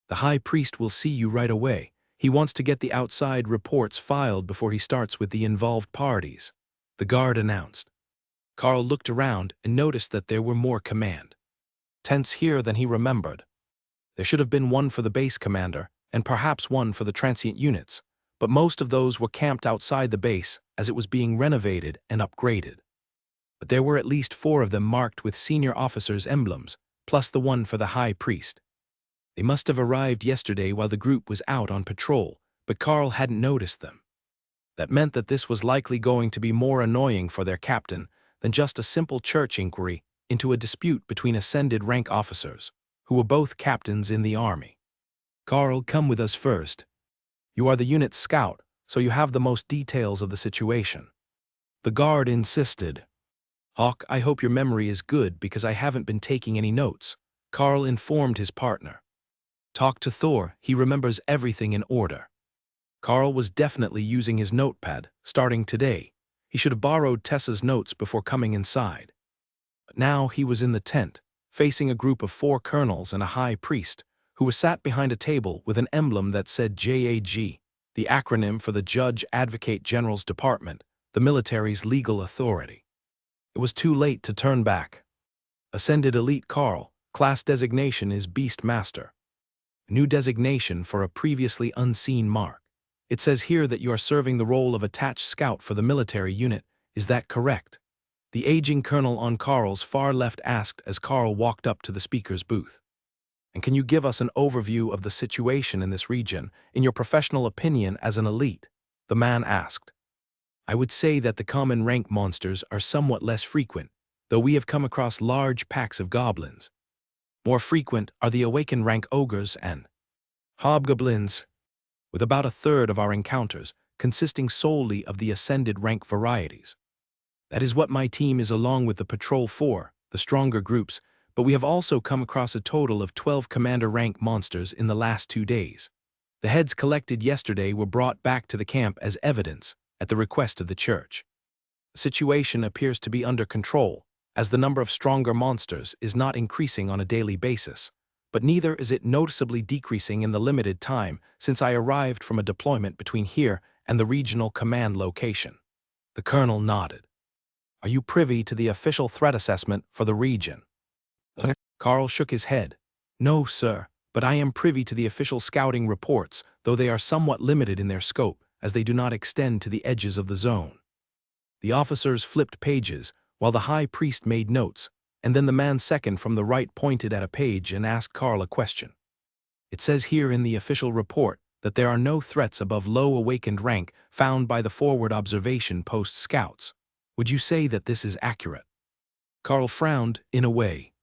"The high priest will see you right away. He wants to get the outside reports filed before he starts with the involved parties," the guard announced. Carl looked around and noticed that there were more command tents here than he remembered. There should have been one for the base commander, and perhaps one for the transient units, but most of those were camped outside the base as it was being renovated and upgraded. But there were at least 4 of them marked with senior officers' emblems, plus the one for the high priest. They must have arrived yesterday while the group was out on patrol, but Carl hadn't noticed them. That meant that this was likely going to be more annoying for their captain than just a simple church inquiry into a dispute between ascended rank officers, who were both captains in the army. "Carl, come with us first. You are the unit's scout, so you have the most details of the situation." The guard insisted. "Hawk, I hope your memory is good because I haven't been taking any notes," Carl informed his partner. "Talk to Thor, he remembers everything in order." Carl was definitely using his notepad, starting today. He should have borrowed Tessa's notes before coming inside. But now he was in the tent, facing a group of 4 colonels and a high priest, who was sat behind a table with an emblem that said JAG, the acronym for the Judge Advocate General's Department, the military's legal authority. It was too late to turn back. Ascended Elite Carl, class designation is Beast Master. New designation for a previously unseen mark. It says here that you are serving the role of attached scout for the military unit. Is that correct? The aging colonel on Carl's far left asked as Carl walked up to the speaker's booth. "And can you give us an overview of the situation in this region, in your professional opinion as an elite?" the man asked. "I would say that the common rank monsters are somewhat less frequent, though we have come across large packs of goblins. More frequent are the awakened rank ogres and hobgoblins, with about a third of our encounters consisting solely of the ascended rank varieties. That is what my team is along with the patrol for, the stronger groups, but we have also come across a total of 12 commander rank monsters in the last 2 days. The heads collected yesterday were brought back to the camp as evidence at the request of the church. The situation appears to be under control, as the number of stronger monsters is not increasing on a daily basis, but neither is it noticeably decreasing in the limited time since I arrived from a deployment between here and the regional command location." The colonel nodded. "Are you privy to the official threat assessment for the region?" Carl shook his head. "No, sir, but I am privy to the official scouting reports, though they are somewhat limited in their scope, as they do not extend to the edges of the zone." The officers flipped pages, while the high priest made notes, and then the man second from the right pointed at a page and asked Carl a question. "It says here in the official report that there are no threats above low awakened rank found by the forward observation post scouts. Would you say that this is accurate?" Carl frowned, in a way.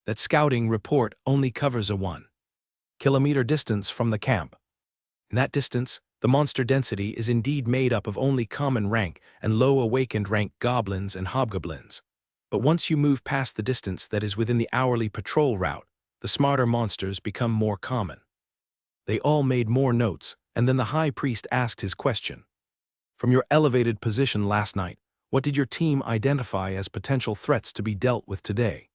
"That scouting report only covers a 1-kilometer distance from the camp. In that distance, the monster density is indeed made up of only common rank and low awakened rank goblins and hobgoblins. But once you move past the distance that is within the hourly patrol route, the smarter monsters become more common." They all made more notes, and then the high priest asked his question. "From your elevated position last night, what did your team identify as potential threats to be dealt with today?"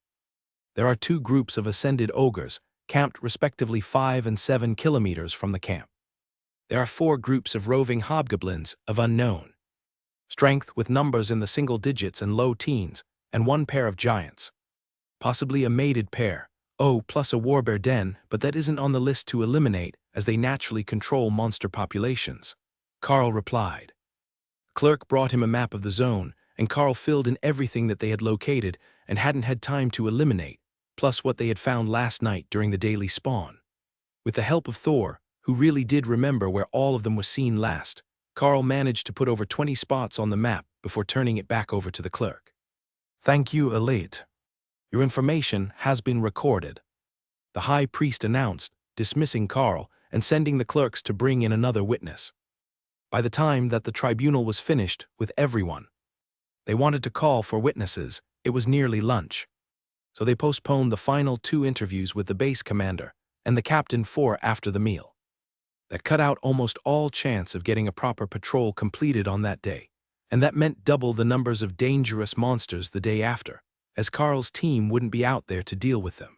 "There are 2 groups of ascended ogres, camped respectively 5 and 7 kilometers from the camp. There are 4 groups of roving hobgoblins of unknown strength with numbers in the single digits and low teens, and 1 pair of giants. Possibly a mated pair, plus a warbear den, but that isn't on the list to eliminate, as they naturally control monster populations," Carl replied. Clerk brought him a map of the zone, and Carl filled in everything that they had located and hadn't had time to eliminate, plus what they had found last night during the daily spawn. With the help of Thor, who really did remember where all of them was seen last, Carl managed to put over 20 spots on the map before turning it back over to the clerk. "Thank you, Elite. Your information has been recorded," the high priest announced, dismissing Carl and sending the clerks to bring in another witness. By the time that the tribunal was finished with everyone they wanted to call for witnesses, it was nearly lunch. So they postponed the final 2 interviews with the base commander and the captain for after the meal. That cut out almost all chance of getting a proper patrol completed on that day, and that meant double the numbers of dangerous monsters the day after, as Carl's team wouldn't be out there to deal with them.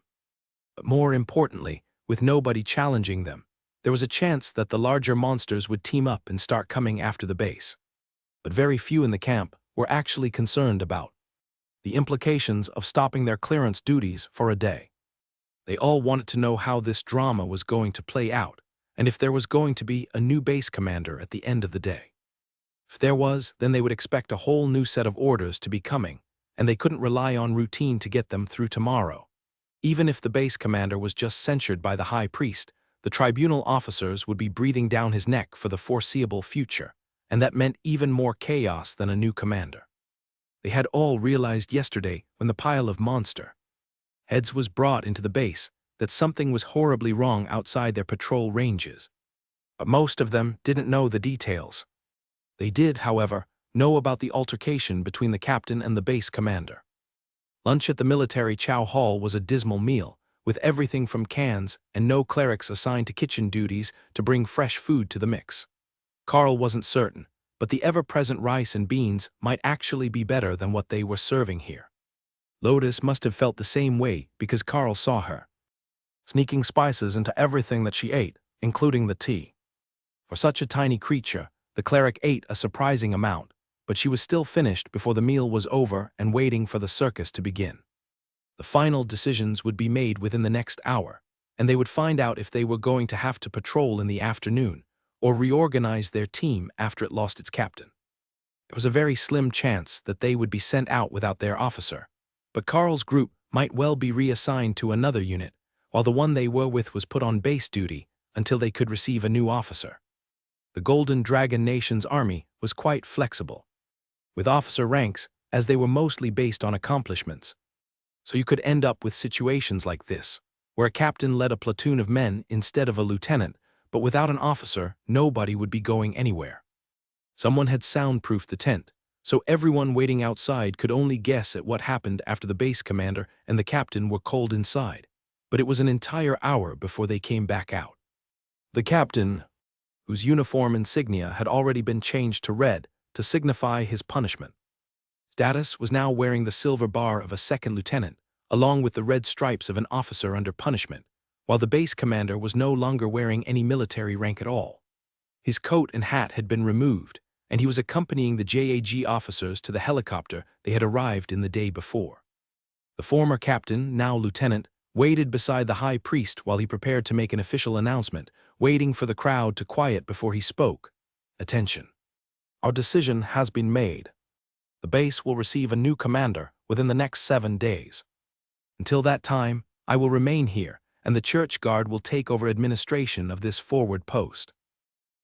But more importantly, with nobody challenging them, there was a chance that the larger monsters would team up and start coming after the base. But very few in the camp were actually concerned about the implications of stopping their clearance duties for a day. They all wanted to know how this drama was going to play out, and if there was going to be a new base commander at the end of the day. If there was, then they would expect a whole new set of orders to be coming, and they couldn't rely on routine to get them through tomorrow. Even if the base commander was just censured by the high priest, the tribunal officers would be breathing down his neck for the foreseeable future, and that meant even more chaos than a new commander. They had all realized yesterday when the pile of monster heads was brought into the base that something was horribly wrong outside their patrol ranges. But most of them didn't know the details. They did, however, know about the altercation between the captain and the base commander. Lunch at the military chow hall was a dismal meal, with everything from cans and no clerics assigned to kitchen duties to bring fresh food to the mix. Carl wasn't certain, but the ever-present rice and beans might actually be better than what they were serving here. Lotus must have felt the same way because Carl saw her sneaking spices into everything that she ate, including the tea. For such a tiny creature, the cleric ate a surprising amount, but she was still finished before the meal was over and waiting for the circus to begin. The final decisions would be made within the next hour, and they would find out if they were going to have to patrol in the afternoon or reorganize their team after it lost its captain. It was a very slim chance that they would be sent out without their officer, but Carl's group might well be reassigned to another unit, while the one they were with was put on base duty until they could receive a new officer. The Golden Dragon Nation's army was quite flexible, with officer ranks as they were mostly based on accomplishments. So you could end up with situations like this, where a captain led a platoon of men instead of a lieutenant, but without an officer, nobody would be going anywhere. Someone had soundproofed the tent, so everyone waiting outside could only guess at what happened after the base commander and the captain were called inside. But it was an entire hour before they came back out. The captain, whose uniform insignia had already been changed to red to signify his punishment status, was now wearing the silver bar of a second lieutenant, along with the red stripes of an officer under punishment, while the base commander was no longer wearing any military rank at all. His coat and hat had been removed, and he was accompanying the JAG officers to the helicopter they had arrived in the day before. The former captain, now lieutenant, waited beside the high priest while he prepared to make an official announcement, waiting for the crowd to quiet before he spoke. Attention. Our decision has been made. The base will receive a new commander within the next 7 days. Until that time, I will remain here, and the church guard will take over administration of this forward post.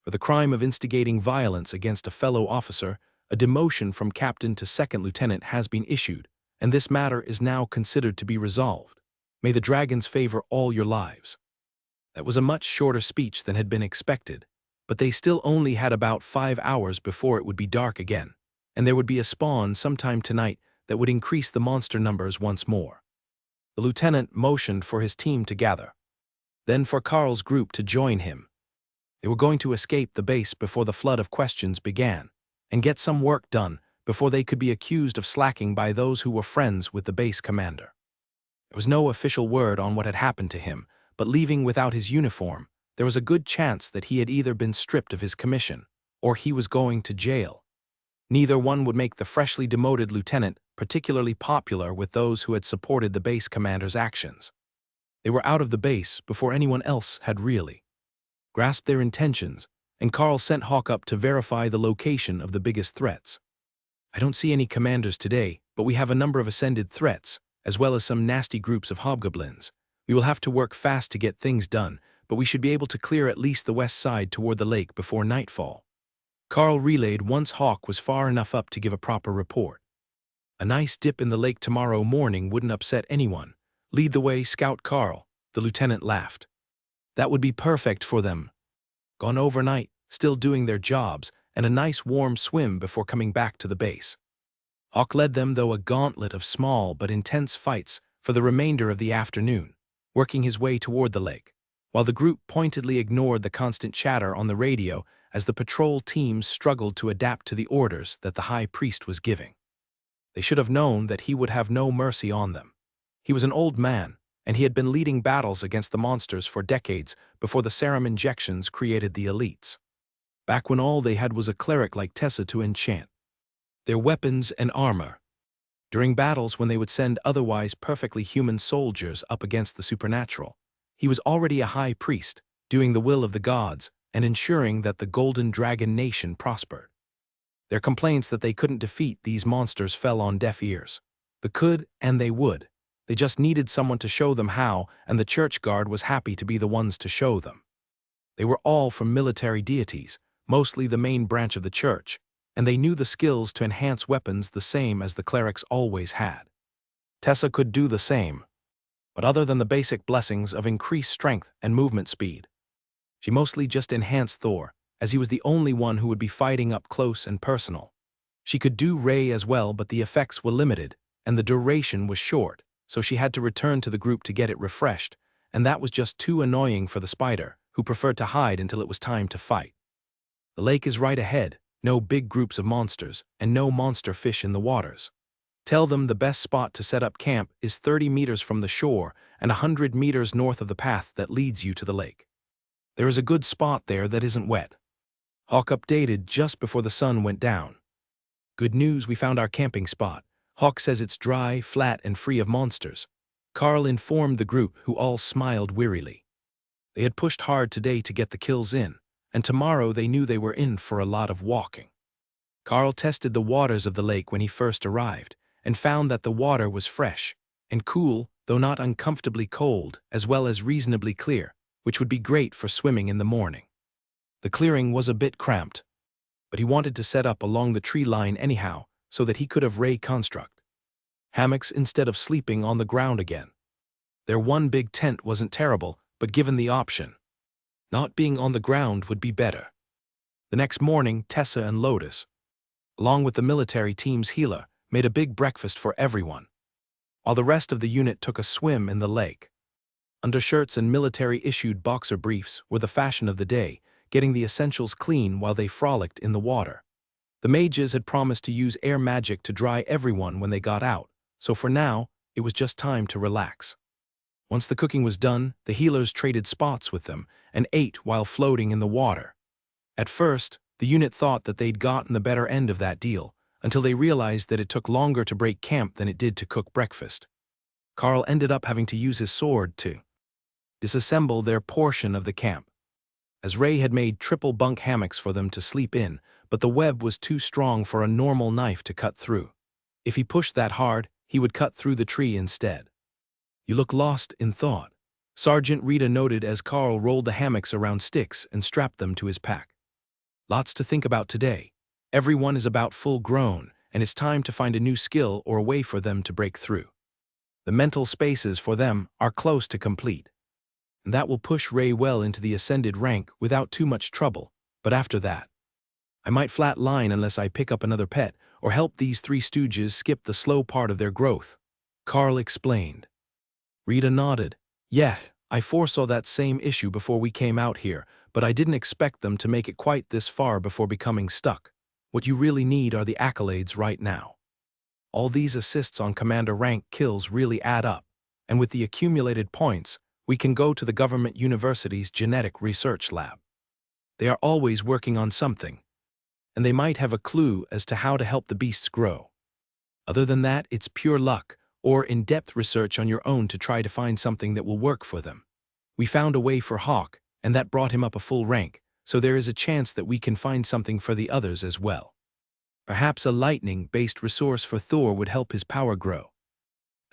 For the crime of instigating violence against a fellow officer, a demotion from captain to second lieutenant has been issued, and this matter is now considered to be resolved. May the dragons favor all your lives. That was a much shorter speech than had been expected, but they still only had about 5 hours before it would be dark again, and there would be a spawn sometime tonight that would increase the monster numbers once more. The lieutenant motioned for his team to gather, then for Carl's group to join him. They were going to escape the base before the flood of questions began, and get some work done before they could be accused of slacking by those who were friends with the base commander. There was no official word on what had happened to him, but leaving without his uniform, there was a good chance that he had either been stripped of his commission, or he was going to jail. Neither one would make the freshly demoted lieutenant particularly popular with those who had supported the base commander's actions. They were out of the base before anyone else had really grasped their intentions, and Carl sent Hawk up to verify the location of the biggest threats. I don't see any commanders today, but we have a number of ascended threats, as well as some nasty groups of hobgoblins. We will have to work fast to get things done, but we should be able to clear at least the west side toward the lake before nightfall. Carl relayed once Hawk was far enough up to give a proper report. A nice dip in the lake tomorrow morning wouldn't upset anyone. Lead the way, Scout Carl, the lieutenant laughed. That would be perfect for them. Gone overnight, still doing their jobs, and a nice warm swim before coming back to the base. Hawk led them through a gauntlet of small but intense fights for the remainder of the afternoon, working his way toward the lake, while the group pointedly ignored the constant chatter on the radio as the patrol teams struggled to adapt to the orders that the high priest was giving. They should have known that he would have no mercy on them. He was an old man, and he had been leading battles against the monsters for decades before the serum injections created the elites. Back when all they had was a cleric like Tessa to enchant their weapons and armor. During battles when they would send otherwise perfectly human soldiers up against the supernatural, he was already a high priest, doing the will of the gods and ensuring that the Golden Dragon Nation prospered. Their complaints that they couldn't defeat these monsters fell on deaf ears. They could, and they would. They just needed someone to show them how, and the church guard was happy to be the ones to show them. They were all from military deities, mostly the main branch of the church, and they knew the skills to enhance weapons the same as the clerics always had. Tessa could do the same, but other than the basic blessings of increased strength and movement speed, she mostly just enhanced Thor, as he was the only one who would be fighting up close and personal. She could do Ray as well, but the effects were limited, and the duration was short, so she had to return to the group to get it refreshed, and that was just too annoying for the spider, who preferred to hide until it was time to fight. The lake is right ahead, no big groups of monsters, and no monster fish in the waters. Tell them the best spot to set up camp is 30 meters from the shore and 100 meters north of the path that leads you to the lake. There is a good spot there that isn't wet. Hawk updated just before the sun went down. Good news, we found our camping spot. Hawk says it's dry, flat, and free of monsters. Carl informed the group, who all smiled wearily. They had pushed hard today to get the kills in, and tomorrow they knew they were in for a lot of walking. Carl tested the waters of the lake when he first arrived, and found that the water was fresh and cool, though not uncomfortably cold, as well as reasonably clear, which would be great for swimming in the morning. The clearing was a bit cramped, but he wanted to set up along the tree line anyhow, so that he could have Ray construct hammocks instead of sleeping on the ground again. Their one big tent wasn't terrible, but given the option, not being on the ground would be better. The next morning, Tessa and Lotus, along with the military team's healer, made a big breakfast for everyone, while the rest of the unit took a swim in the lake. Undershirts and military-issued boxer briefs were the fashion of the day, getting the essentials clean while they frolicked in the water. The mages had promised to use air magic to dry everyone when they got out, so for now, it was just time to relax. Once the cooking was done, the healers traded spots with them and ate while floating in the water. At first, the unit thought that they'd gotten the better end of that deal, until they realized that it took longer to break camp than it did to cook breakfast. Carl ended up having to use his sword to disassemble their portion of the camp, as Ray had made triple bunk hammocks for them to sleep in, but the web was too strong for a normal knife to cut through. If he pushed that hard, he would cut through the tree instead. You look lost in thought, Sergeant Rita noted as Carl rolled the hammocks around sticks and strapped them to his pack. Lots to think about today. Everyone is about full grown, and it's time to find a new skill or a way for them to break through. The mental spaces for them are close to complete, and that will push Ray well into the ascended rank without too much trouble, but after that, I might flat line unless I pick up another pet or help these three stooges skip the slow part of their growth, Carl explained. Rita nodded. Yeah, I foresaw that same issue before we came out here, but I didn't expect them to make it quite this far before becoming stuck. What you really need are the accolades right now. All these assists on commander rank kills really add up, and with the accumulated points, we can go to the government university's genetic research lab. They are always working on something, and they might have a clue as to how to help the beasts grow. Other than that, it's pure luck, or in-depth research on your own to try to find something that will work for them. We found a way for Hawk, and that brought him up a full rank, so there is a chance that we can find something for the others as well. Perhaps a lightning-based resource for Thor would help his power grow.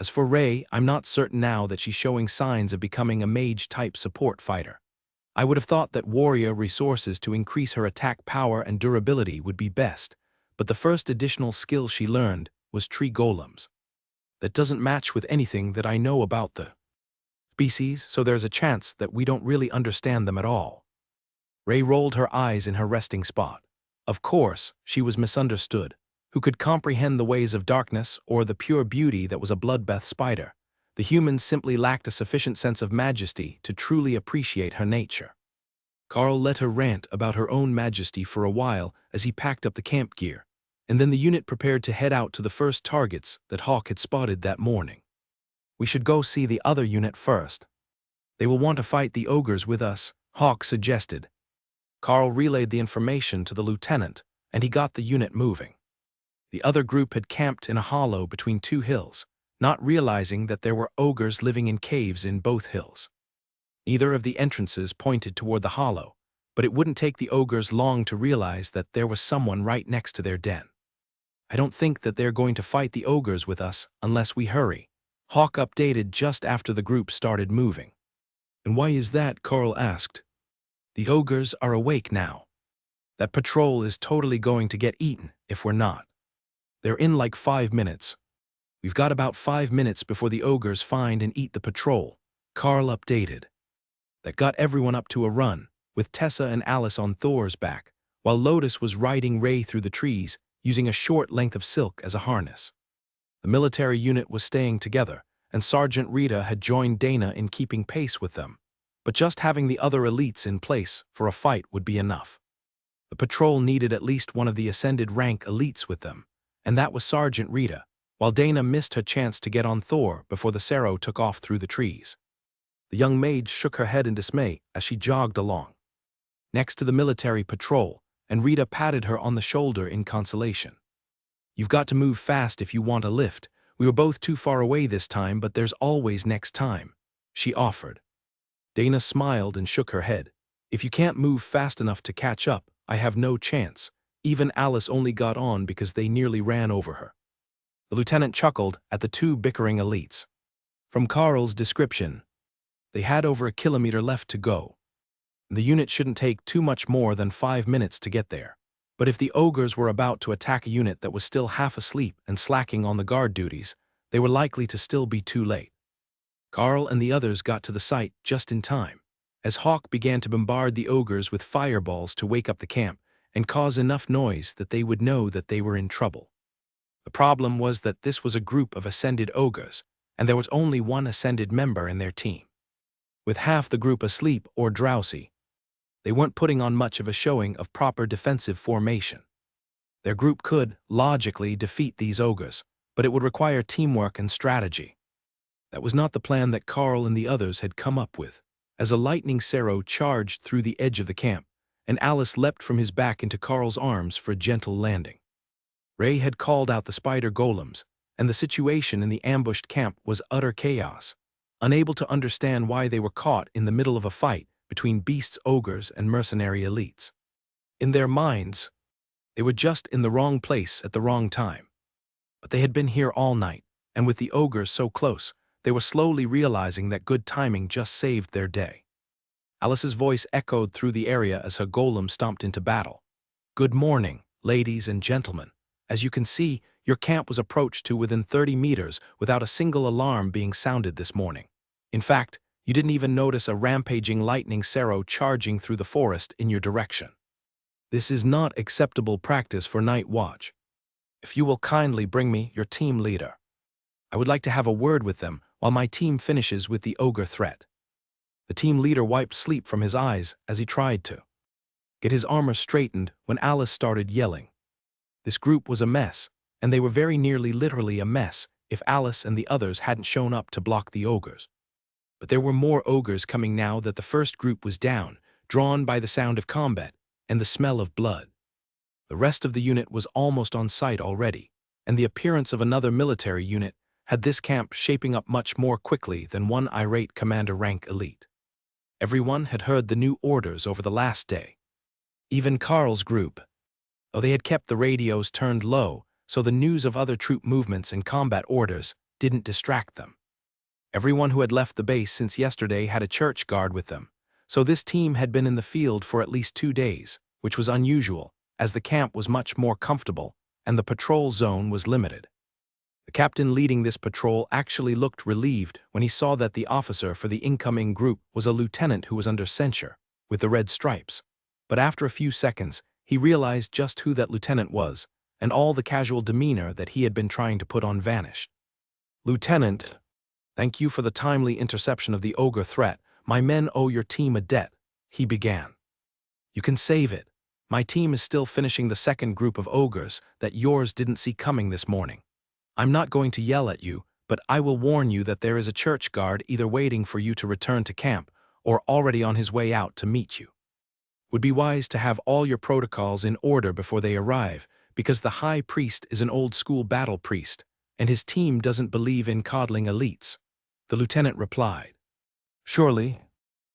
As for Ray, I'm not certain now that she's showing signs of becoming a mage-type support fighter. I would have thought that warrior resources to increase her attack power and durability would be best, but the first additional skill she learned was tree golems. That doesn't match with anything that I know about the species, so there's a chance that we don't really understand them at all. Ray rolled her eyes in her resting spot. Of course, she was misunderstood. Who could comprehend the ways of darkness or the pure beauty that was a bloodbath spider? The humans simply lacked a sufficient sense of majesty to truly appreciate her nature. Carl let her rant about her own majesty for a while as he packed up the camp gear, and then the unit prepared to head out to the first targets that Hawk had spotted that morning. We should go see the other unit first. They will want to fight the ogres with us, Hawk suggested. Carl relayed the information to the lieutenant, and he got the unit moving. The other group had camped in a hollow between two hills, not realizing that there were ogres living in caves in both hills. Neither of the entrances pointed toward the hollow, but it wouldn't take the ogres long to realize that there was someone right next to their den. I don't think that they're going to fight the ogres with us unless we hurry, Hawk updated just after the group started moving. And why is that? Carl asked. The ogres are awake now. That patrol is totally going to get eaten if we're not. They're in like 5 minutes. We've got about 5 minutes before the ogres find and eat the patrol, Carl updated. That got everyone up to a run, with Tessa and Alice on Thor's back, while Lotus was riding Ray through the trees, using a short length of silk as a harness. The military unit was staying together, and Sergeant Rita had joined Dana in keeping pace with them, but just having the other elites in place for a fight would be enough. The patrol needed at least one of the ascended rank elites with them, and that was Sergeant Rita, while Dana missed her chance to get on Thor before the Cerro took off through the trees. The young maid shook her head in dismay as she jogged along, next to the military patrol, and Rita patted her on the shoulder in consolation. You've got to move fast if you want a lift. We were both too far away this time, but there's always next time, she offered. Dana smiled and shook her head. If you can't move fast enough to catch up, I have no chance. Even Alice only got on because they nearly ran over her. The lieutenant chuckled at the two bickering elites. From Carl's description, they had over a kilometer left to go. The unit shouldn't take too much more than 5 minutes to get there. But if the ogres were about to attack a unit that was still half asleep and slacking on the guard duties, they were likely to still be too late. Carl and the others got to the site just in time, as Hawk began to bombard the ogres with fireballs to wake up the camp and cause enough noise that they would know that they were in trouble. The problem was that this was a group of ascended ogres, and there was only one ascended member in their team. With half the group asleep or drowsy, they weren't putting on much of a showing of proper defensive formation. Their group could, logically, defeat these ogres, but it would require teamwork and strategy. That was not the plan that Carl and the others had come up with, as a lightning Cerro charged through the edge of the camp, and Alice leapt from his back into Carl's arms for a gentle landing. Ray had called out the spider golems, and the situation in the ambushed camp was utter chaos, unable to understand why they were caught in the middle of a fight between beasts, ogres, and mercenary elites. In their minds, they were just in the wrong place at the wrong time. But they had been here all night, and with the ogres so close, they were slowly realizing that good timing just saved their day. Alice's voice echoed through the area as her golem stomped into battle. Good morning, ladies and gentlemen. As you can see, your camp was approached to within 30 meters without a single alarm being sounded this morning. In fact, you didn't even notice a rampaging lightning Cerro charging through the forest in your direction. This is not acceptable practice for night watch. If you will kindly bring me your team leader, I would like to have a word with them while my team finishes with the ogre threat. The team leader wiped sleep from his eyes as he tried to get his armor straightened when Alice started yelling. This group was a mess, and they were very nearly literally a mess if Alice and the others hadn't shown up to block the ogres. But there were more ogres coming now that the first group was down, drawn by the sound of combat and the smell of blood. The rest of the unit was almost on site already, and the appearance of another military unit had this camp shaping up much more quickly than one irate commander rank elite. Everyone had heard the new orders over the last day. Even Carl's group, though they had kept the radios turned low so the news of other troop movements and combat orders didn't distract them. Everyone who had left the base since yesterday had a church guard with them, so this team had been in the field for at least 2 days, which was unusual, as the camp was much more comfortable and the patrol zone was limited. The captain leading this patrol actually looked relieved when he saw that the officer for the incoming group was a lieutenant who was under censure, with the red stripes. But after a few seconds, he realized just who that lieutenant was, and all the casual demeanor that he had been trying to put on vanished. Lieutenant, thank you for the timely interception of the ogre threat. My men owe your team a debt, he began. You can save it. My team is still finishing the second group of ogres that yours didn't see coming this morning. I'm not going to yell at you, but I will warn you that there is a church guard either waiting for you to return to camp or already on his way out to meet you. Would be wise to have all your protocols in order before they arrive, because the high priest is an old-school battle priest, and his team doesn't believe in coddling elites. The lieutenant replied. Surely,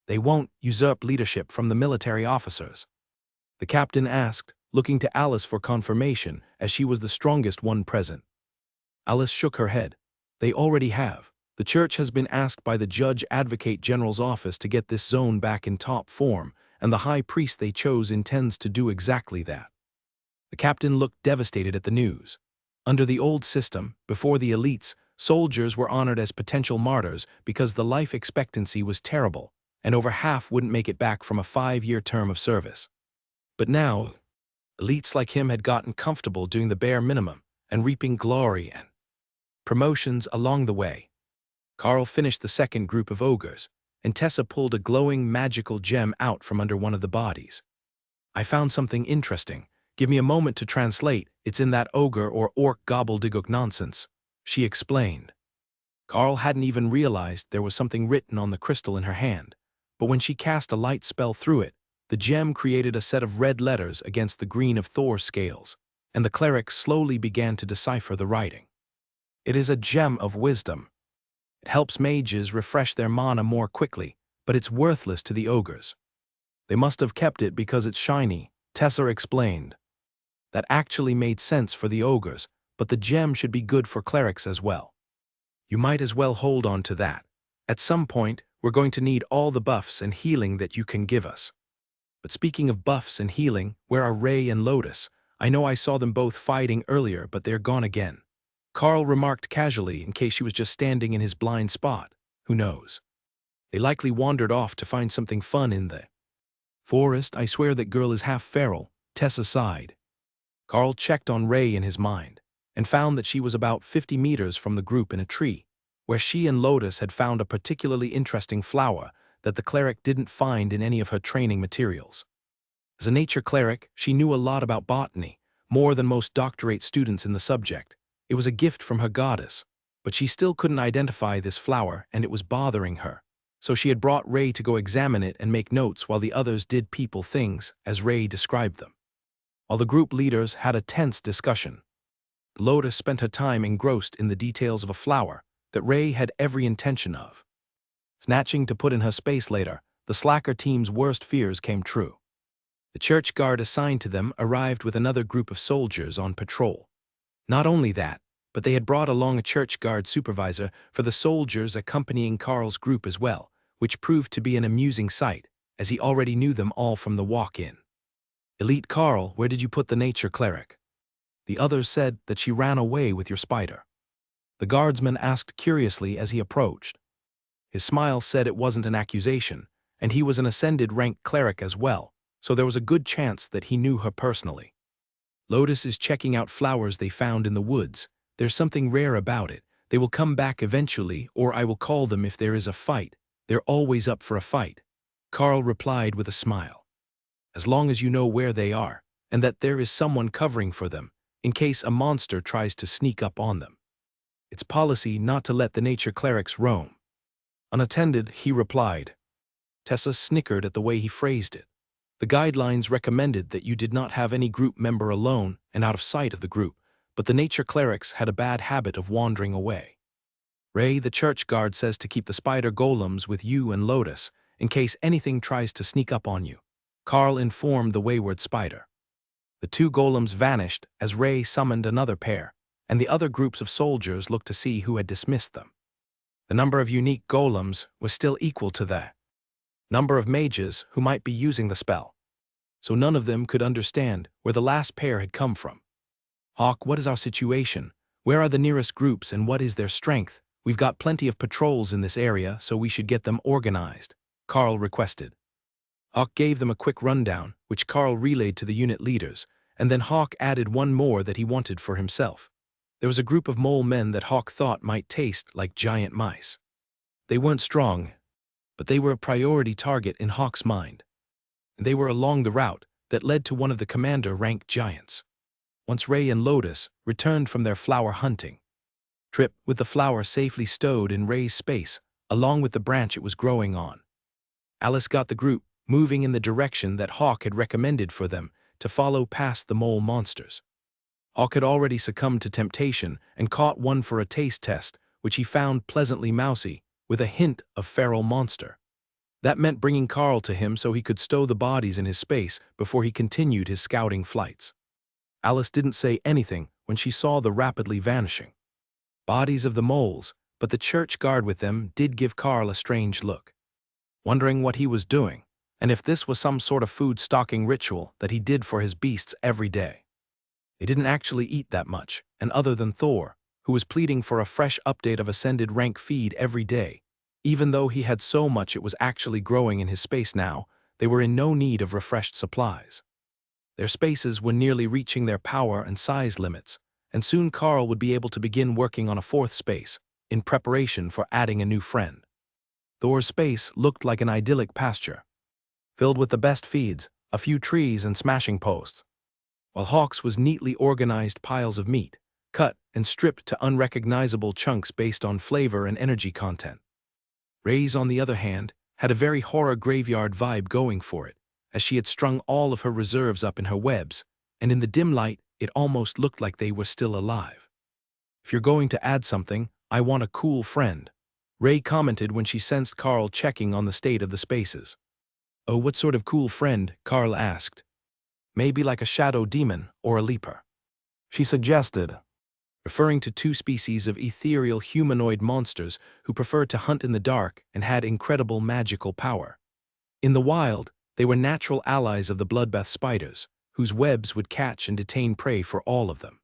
they won't usurp leadership from the military officers? The captain asked, looking to Alice for confirmation, as she was the strongest one present. Alice shook her head. They already have. The church has been asked by the Judge Advocate General's office to get this zone back in top form, and the high priest they chose intends to do exactly that. The captain looked devastated at the news. Under the old system, before the elites, soldiers were honored as potential martyrs because the life expectancy was terrible, and over half wouldn't make it back from a 5-year term of service. But now, elites like him had gotten comfortable doing the bare minimum and reaping glory and promotions along the way. Carl finished the second group of ogres, and Tessa pulled a glowing magical gem out from under one of the bodies. "I found something interesting. Give me a moment to translate. It's in that ogre or orc gobbledygook nonsense," she explained. Carl hadn't even realized there was something written on the crystal in her hand, but when she cast a light spell through it, the gem created a set of red letters against the green of Thor's scales, and the cleric slowly began to decipher the writing. "It is a gem of wisdom. It helps mages refresh their mana more quickly, but it's worthless to the ogres. They must have kept it because it's shiny," Tessa explained. That actually made sense for the ogres, but the gem should be good for clerics as well. "You might as well hold on to that. At some point, we're going to need all the buffs and healing that you can give us." "But speaking of buffs and healing, where are Ray and Lotus? I know I saw them both fighting earlier, but they're gone again," Carl remarked casually in case she was just standing in his blind spot. Who knows? "They likely wandered off to find something fun in the forest. I swear that girl is half feral," Tessa sighed. Carl checked on Ray in his mind, and found that she was about 50 meters from the group in a tree, where she and Lotus had found a particularly interesting flower that the cleric didn't find in any of her training materials. As a nature cleric, she knew a lot about botany, more than most doctorate students in the subject. It was a gift from her goddess, but she still couldn't identify this flower, and it was bothering her. So she had brought Ray to go examine it and make notes while the others did people things, as Ray described them. While the group leaders had a tense discussion, Lotus spent her time engrossed in the details of a flower that Ray had every intention of snatching to put in her space later. The slacker team's worst fears came true. The church guard assigned to them arrived with another group of soldiers on patrol. Not only that, but they had brought along a church guard supervisor for the soldiers accompanying Carl's group as well, which proved to be an amusing sight, as he already knew them all from the walk-in. "Elite Carl, where did you put the nature cleric?" "The others said that she ran away with your spider," the guardsman asked curiously as he approached. His smile said it wasn't an accusation, and he was an ascended rank cleric as well, so there was a good chance that he knew her personally. "Lotus is checking out flowers they found in the woods. There's something rare about it. They will come back eventually, or I will call them if there is a fight. They're always up for a fight," Carl replied with a smile. "As long as you know where they are, and that there is someone covering for them, in case a monster tries to sneak up on them. It's policy not to let the nature clerics roam." "Unattended," he replied. Tessa snickered at the way he phrased it. The guidelines recommended that you did not have any group member alone and out of sight of the group, but the nature clerics had a bad habit of wandering away. "Ray, the church guard says to keep the spider golems with you and Lotus, in case anything tries to sneak up on you," Carl informed the wayward spider. The 2 golems vanished as Ray summoned another pair, and the other groups of soldiers looked to see who had dismissed them. The number of unique golems was still equal to the number of mages who might be using the spell, so none of them could understand where the last pair had come from. "Hawk, what is our situation? Where are the nearest groups and what is their strength? We've got plenty of patrols in this area, so we should get them organized," Carl requested. Hawk gave them a quick rundown, which Carl relayed to the unit leaders, and then Hawk added one more that he wanted for himself. There was a group of mole men that Hawk thought might taste like giant mice. They weren't strong, but they were a priority target in Hawk's mind. And they were along the route that led to one of the commander-ranked giants. Once Ray and Lotus returned from their flower hunting trip with the flower safely stowed in Ray's space, along with the branch it was growing on, Alice got the group moving in the direction that Hawk had recommended for them to follow past the mole monsters. Hawk had already succumbed to temptation and caught one for a taste test, which he found pleasantly mousy, with a hint of feral monster. That meant bringing Carl to him so he could stow the bodies in his space before he continued his scouting flights. Alice didn't say anything when she saw the rapidly vanishing bodies of the moles, but the church guard with them did give Carl a strange look. Wondering what he was doing, and if this was some sort of food stocking ritual that he did for his beasts every day. They didn't actually eat that much, and other than Thor, who was pleading for a fresh update of ascended rank feed every day, even though he had so much it was actually growing in his space now, they were in no need of refreshed supplies. Their spaces were nearly reaching their power and size limits, and soon Carl would be able to begin working on a fourth space, in preparation for adding a new friend. Thor's space looked like an idyllic pasture, filled with the best feeds, a few trees and smashing posts, while Hawk's was neatly organized piles of meat, cut and stripped to unrecognizable chunks based on flavor and energy content. Ray's, on the other hand, had a very horror graveyard vibe going for it, as she had strung all of her reserves up in her webs, and in the dim light, it almost looked like they were still alive. "If you're going to add something, I want a cool friend," Ray commented when she sensed Carl checking on the state of the spaces. "Oh, what sort of cool friend?" Carl asked. "Maybe like a shadow demon or a leaper," she suggested, referring to two species of ethereal humanoid monsters who preferred to hunt in the dark and had incredible magical power. In the wild, they were natural allies of the bloodbath spiders, whose webs would catch and detain prey for all of them.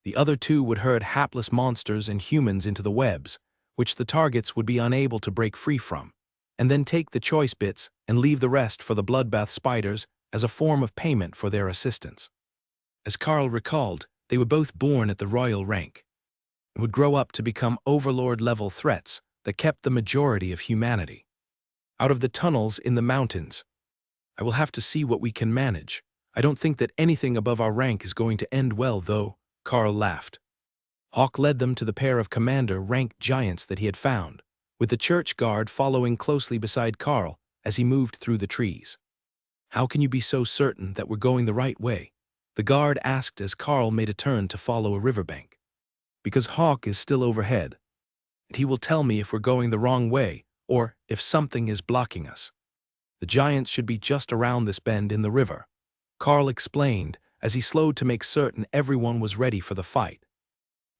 The other two would herd hapless monsters and humans into the webs, which the targets would be unable to break free from, and then take the choice bits and leave the rest for the bloodbath spiders as a form of payment for their assistance. As Carl recalled, they were both born at the royal rank, and would grow up to become overlord-level threats that kept the majority of humanity out of the tunnels in the mountains. "I will have to see what we can manage. I don't think that anything above our rank is going to end well, though," Carl laughed. Hawk led them to the pair of commander-rank giants that he had found, with the church guard following closely beside Carl as he moved through the trees. "How can you be so certain that we're going the right way?" the guard asked as Carl made a turn to follow a riverbank. "Because Hawk is still overhead, and he will tell me if we're going the wrong way or if something is blocking us. The giants should be just around this bend in the river," Carl explained as he slowed to make certain everyone was ready for the fight.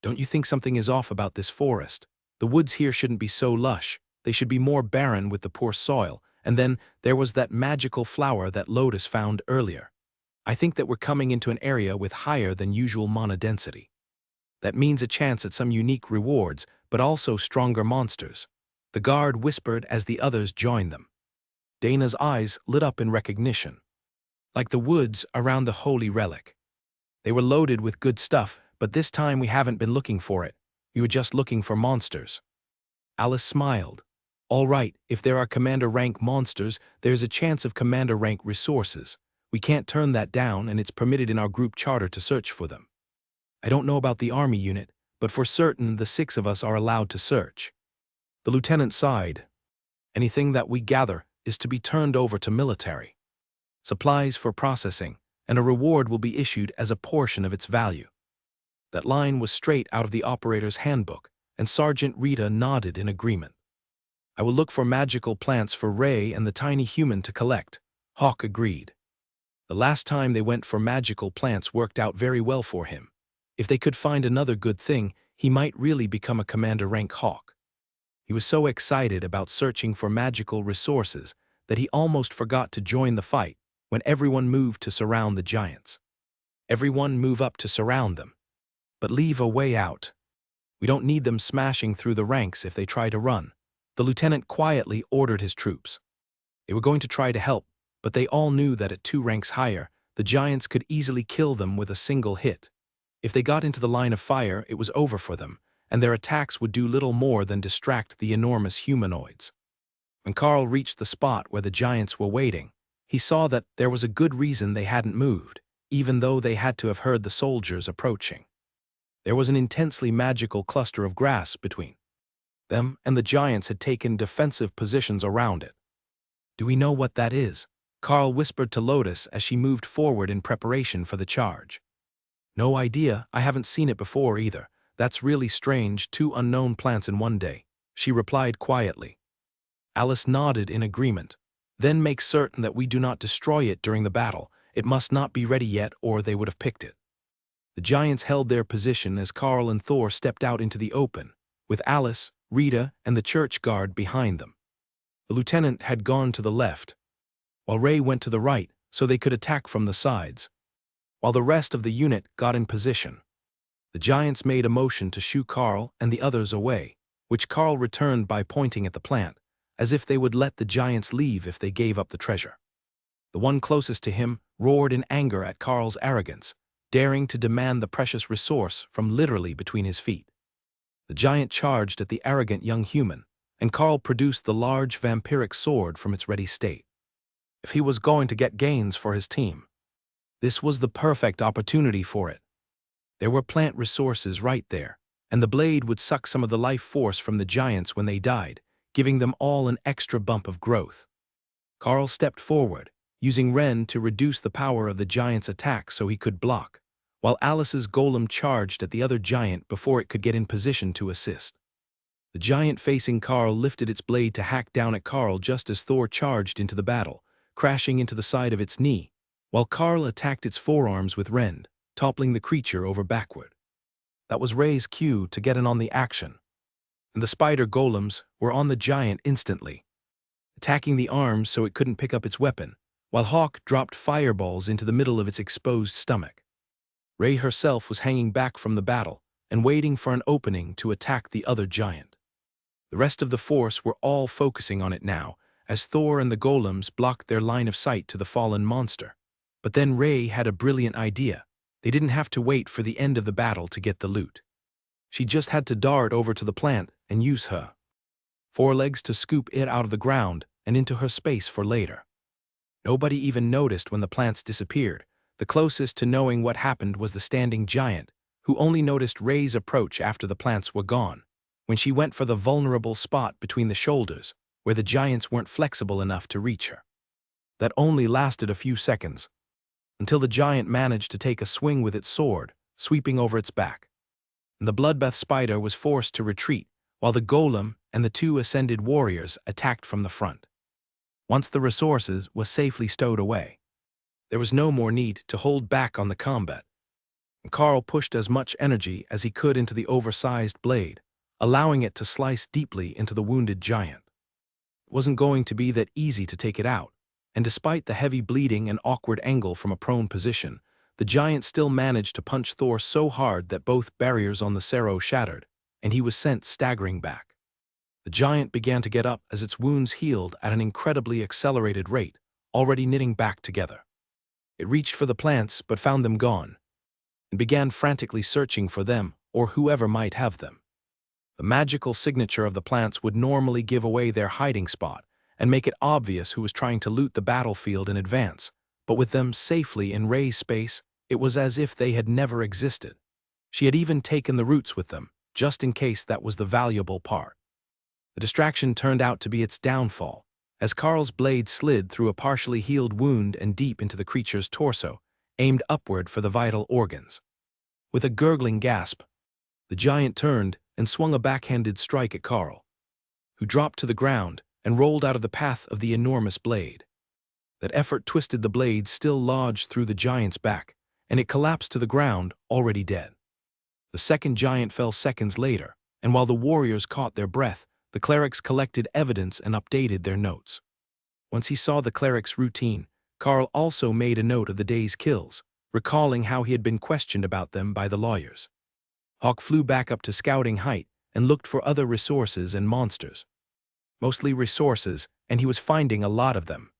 "Don't you think something is off about this forest? The woods here shouldn't be so lush. They should be more barren with the poor soil, and then there was that magical flower that Lotus found earlier. I think that we're coming into an area with higher than usual mana density. That means a chance at some unique rewards, but also stronger monsters," the guard whispered as the others joined them. Dana's eyes lit up in recognition. "Like the woods around the holy relic. They were loaded with good stuff, but this time we haven't been looking for it. We were just looking for monsters." Alice smiled. "All right, if there are commander-rank monsters, there's a chance of commander-rank resources. We can't turn that down, and it's permitted in our group charter to search for them. I don't know about the army unit, but for certain the 6 of us are allowed to search." The lieutenant sighed. "Anything that we gather is to be turned over to military. Supplies for processing, and a reward will be issued as a portion of its value." That line was straight out of the operator's handbook, and Sergeant Rita nodded in agreement. "I will look for magical plants for Ray and the tiny human to collect," Hawk agreed. The last time they went for magical plants worked out very well for him. If they could find another good thing, he might really become a commander-rank Hawk. He was so excited about searching for magical resources that he almost forgot to join the fight when everyone moved to surround the giants. "Everyone move up to surround them, but leave a way out. We don't need them smashing through the ranks if they try to run," the lieutenant quietly ordered his troops. They were going to try to help, but they all knew that at 2 ranks higher, the giants could easily kill them with a single hit. If they got into the line of fire, it was over for them, and their attacks would do little more than distract the enormous humanoids. When Carl reached the spot where the giants were waiting, he saw that there was a good reason they hadn't moved, even though they had to have heard the soldiers approaching. There was an intensely magical cluster of grass between them, and the giants had taken defensive positions around it. "Do we know what that is?" Carl whispered to Lotus as she moved forward in preparation for the charge. "No idea, I haven't seen it before either. That's really strange, 2 unknown plants in one day," she replied quietly. Alice nodded in agreement. "Then make certain that we do not destroy it during the battle. It must not be ready yet or they would have picked it." The giants held their position as Carl and Thor stepped out into the open, with Alice, Rita, and the church guard behind them. The lieutenant had gone to the left, while Ray went to the right so they could attack from the sides. While the rest of the unit got in position, the giants made a motion to shoo Carl and the others away, which Carl returned by pointing at the plant, as if they would let the giants leave if they gave up the treasure. The one closest to him roared in anger at Carl's arrogance, daring to demand the precious resource from literally between his feet. The giant charged at the arrogant young human, and Carl produced the large vampiric sword from its ready state. If he was going to get gains for his team, this was the perfect opportunity for it. There were plant resources right there, and the blade would suck some of the life force from the giants when they died, giving them all an extra bump of growth. Carl stepped forward, using Ren to reduce the power of the giant's attack so he could block, while Alice's golem charged at the other giant before it could get in position to assist. The giant facing Carl lifted its blade to hack down at Carl just as Thor charged into the battle, crashing into the side of its knee, while Carl attacked its forearms with Rend, toppling the creature over backward. That was Ray's cue to get in on the action, and the spider golems were on the giant instantly, attacking the arms so it couldn't pick up its weapon, while Hawk dropped fireballs into the middle of its exposed stomach. Ray herself was hanging back from the battle and waiting for an opening to attack the other giant. The rest of the force were all focusing on it now, as Thor and the golems blocked their line of sight to the fallen monster. But then Ray had a brilliant idea. They didn't have to wait for the end of the battle to get the loot. She just had to dart over to the plant and use her forelegs to scoop it out of the ground and into her space for later. Nobody even noticed when the plants disappeared. The closest to knowing what happened was the standing giant, who only noticed Ray's approach after the plants were gone, when she went for the vulnerable spot between the shoulders, where the giants weren't flexible enough to reach her. That only lasted a few seconds, until the giant managed to take a swing with its sword, sweeping over its back. And the bloodbath spider was forced to retreat, while the golem and the two ascended warriors attacked from the front. Once the resources were safely stowed away, there was no more need to hold back on the combat. And Carl pushed as much energy as he could into the oversized blade, allowing it to slice deeply into the wounded giant. It wasn't going to be that easy to take it out, and despite the heavy bleeding and awkward angle from a prone position, the giant still managed to punch Thor so hard that both barriers on the Cerro shattered, and he was sent staggering back. The giant began to get up as its wounds healed at an incredibly accelerated rate, already knitting back together. It reached for the plants but found them gone, and began frantically searching for them or whoever might have them. The magical signature of the plants would normally give away their hiding spot and make it obvious who was trying to loot the battlefield in advance, but with them safely in Ray's space, it was as if they had never existed. She had even taken the roots with them, just in case that was the valuable part. The distraction turned out to be its downfall, as Carl's blade slid through a partially healed wound and deep into the creature's torso, aimed upward for the vital organs. With a gurgling gasp, the giant turned and swung a backhanded strike at Carl, who dropped to the ground and rolled out of the path of the enormous blade. That effort twisted the blade still lodged through the giant's back, and it collapsed to the ground, already dead. The second giant fell seconds later, and while the warriors caught their breath, the clerics collected evidence and updated their notes. Once he saw the cleric's routine, Carl also made a note of the day's kills, recalling how he had been questioned about them by the lawyers. Hawk flew back up to scouting height and looked for other resources and monsters. Mostly resources, and he was finding a lot of them.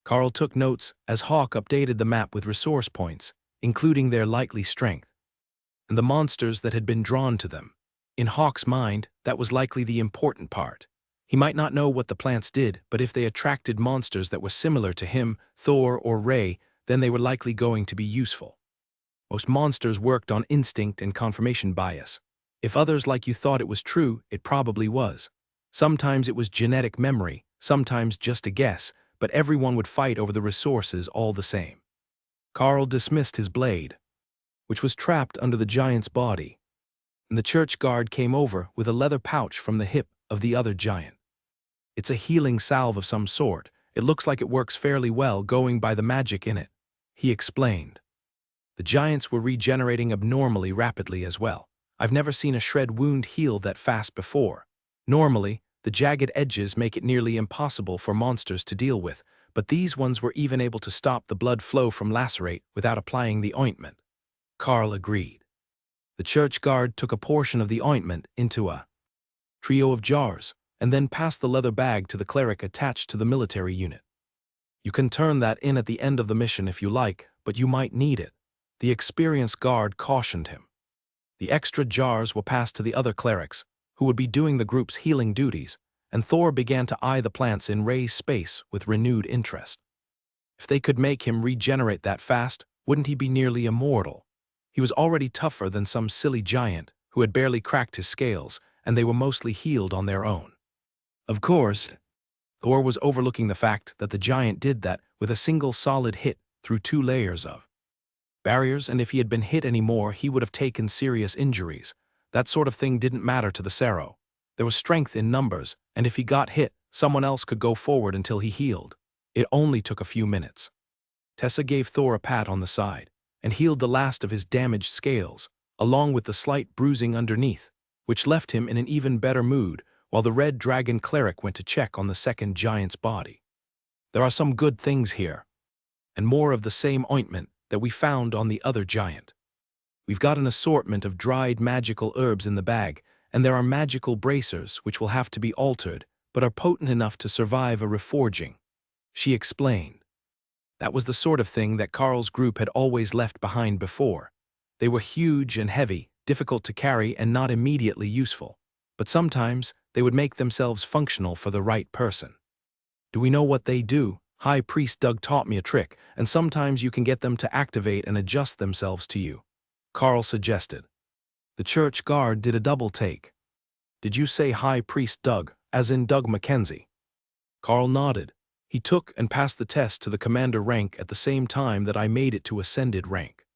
Carl took notes as Hawk updated the map with resource points, including their likely strength, and the monsters that had been drawn to them. In Hawk's mind, that was likely the important part. He might not know what the plants did, but if they attracted monsters that were similar to him, Thor, or Ray, then they were likely going to be useful. Most monsters worked on instinct and confirmation bias. If others like you thought it was true, it probably was. Sometimes it was genetic memory, sometimes just a guess, but everyone would fight over the resources all the same. Carl dismissed his blade, which was trapped under the giant's body, and the church guard came over with a leather pouch from the hip of the other giant. It's a healing salve of some sort. It looks like it works fairly well going by the magic in it, he explained. The giants were regenerating abnormally rapidly as well. I've never seen a shred wound heal that fast before. Normally, the jagged edges make it nearly impossible for monsters to deal with, but these ones were even able to stop the blood flow from lacerate without applying the ointment. Carl agreed. The church guard took a portion of the ointment into a trio of jars, and then passed the leather bag to the cleric attached to the military unit. You can turn that in at the end of the mission if you like, but you might need it, the experienced guard cautioned him. The extra jars were passed to the other clerics, who would be doing the group's healing duties, and Thor began to eye the plants in Ray's space with renewed interest. If they could make him regenerate that fast, wouldn't he be nearly immortal? He was already tougher than some silly giant who had barely cracked his scales, and they were mostly healed on their own. Of course, Thor was overlooking the fact that the giant did that with a single solid hit through 2 layers of barriers, and if he had been hit any more, he would have taken serious injuries. That sort of thing didn't matter to the Sero. There was strength in numbers, and if he got hit, someone else could go forward until he healed. It only took a few minutes. Tessa gave Thor a pat on the side and healed the last of his damaged scales, along with the slight bruising underneath, which left him in an even better mood while the Red Dragon cleric went to check on the second giant's body. There are some good things here, and more of the same ointment that we found on the other giant. We've got an assortment of dried magical herbs in the bag, and there are magical bracers which will have to be altered, but are potent enough to survive a reforging, she explained. That was the sort of thing that Carl's group had always left behind before. They were huge and heavy, difficult to carry and not immediately useful, but sometimes they would make themselves functional for the right person. Do we know what they do? High Priest Doug taught me a trick, and sometimes you can get them to activate and adjust themselves to you, Carl suggested. The church guard did a double take. Did you say High Priest Doug, as in Doug Mackenzie? Carl nodded. He took and passed the test to the commander rank at the same time that I made it to ascended rank.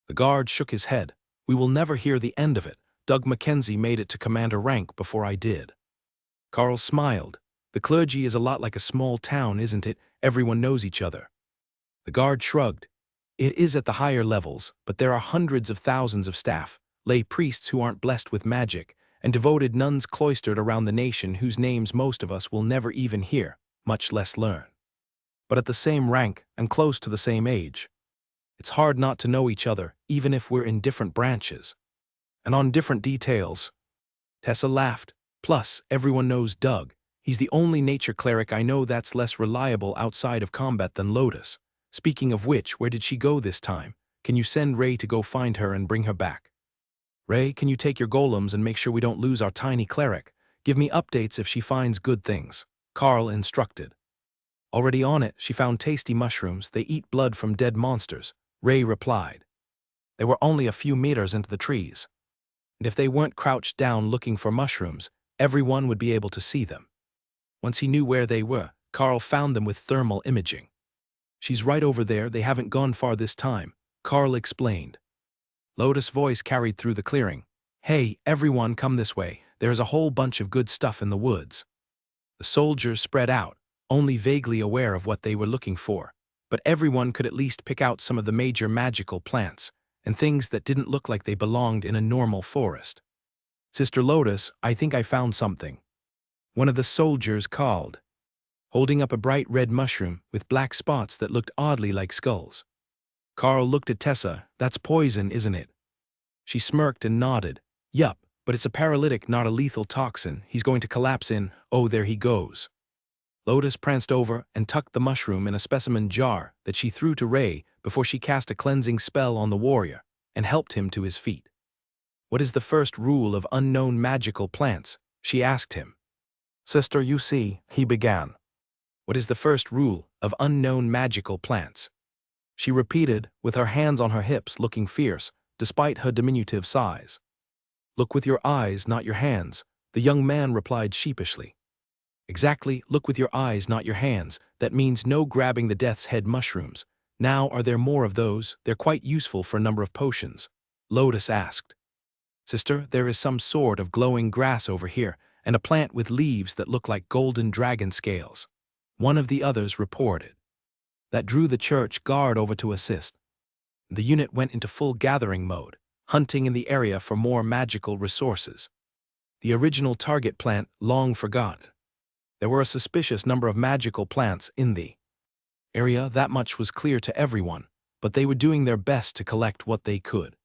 The guard shook his head. We will never hear the end of it. Doug Mackenzie made it to commander rank before I did. Carl smiled. The clergy is a lot like a small town, isn't it? Everyone knows each other. The guard shrugged. It is at the higher levels, but there are hundreds of thousands of staff, lay priests who aren't blessed with magic, and devoted nuns cloistered around the nation whose names most of us will never even hear, much less learn. But at the same rank and close to the same age. It's hard not to know each other, even if we're in different branches. And on different details. Tessa laughed. Plus, everyone knows Doug. He's the only nature cleric I know that's less reliable outside of combat than Lotus. Speaking of which, where did she go this time? Can you send Ray to go find her and bring her back? Ray, can you take your golems and make sure we don't lose our tiny cleric? Give me updates if she finds good things, Carl instructed. Already on it, she found tasty mushrooms. They eat blood from dead monsters, Ray replied. They were only a few meters into the trees. And if they weren't crouched down looking for mushrooms, everyone would be able to see them. Once he knew where they were, Carl found them with thermal imaging. She's right over there, they haven't gone far this time, Carl explained. Lotus' voice carried through the clearing. Hey, everyone, come this way, there is a whole bunch of good stuff in the woods. The soldiers spread out, only vaguely aware of what they were looking for, but everyone could at least pick out some of the major magical plants, and things that didn't look like they belonged in a normal forest. Sister Lotus, I think I found something. One of the soldiers called, holding up a bright red mushroom with black spots that looked oddly like skulls. Carl looked at Tessa. That's poison, isn't it? She smirked and nodded. Yup, but it's a paralytic, not a lethal toxin. He's going to collapse in, oh, there he goes. Lotus pranced over and tucked the mushroom in a specimen jar that she threw to Ray before she cast a cleansing spell on the warrior and helped him to his feet. What is the first rule of unknown magical plants? She asked him. Sister, you see, he began. What is the first rule of unknown magical plants? She repeated, with her hands on her hips, looking fierce, despite her diminutive size. Look with your eyes, not your hands, the young man replied sheepishly. Exactly, look with your eyes, not your hands. That means no grabbing the death's head mushrooms. Now, are there more of those? They're quite useful for a number of potions. Lotus asked. Sister, there is some sort of glowing grass over here, and a plant with leaves that look like golden dragon scales. One of the others reported. That drew the church guard over to assist. The unit went into full gathering mode, hunting in the area for more magical resources. The original target plant long forgot. There were a suspicious number of magical plants in the area, that much was clear to everyone, but they were doing their best to collect what they could,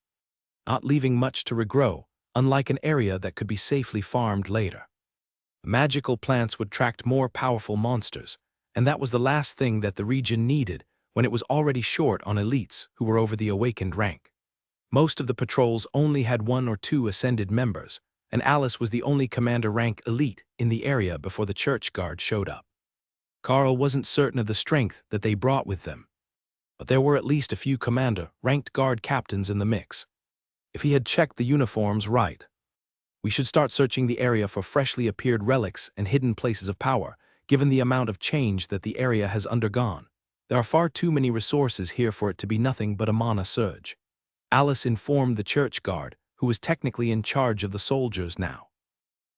not leaving much to regrow, unlike an area that could be safely farmed later. Magical plants would attract more powerful monsters, and that was the last thing that the region needed when it was already short on elites who were over the awakened rank. Most of the patrols only had 1 or 2 ascended members, and Alice was the only commander rank elite in the area before the church guard showed up. Carl wasn't certain of the strength that they brought with them, but there were at least a few commander-ranked guard captains in the mix. If he had checked the uniforms right, we should start searching the area for freshly appeared relics and hidden places of power, given the amount of change that the area has undergone. There are far too many resources here for it to be nothing but a mana surge. Alice informed the church guard, who was technically in charge of the soldiers now.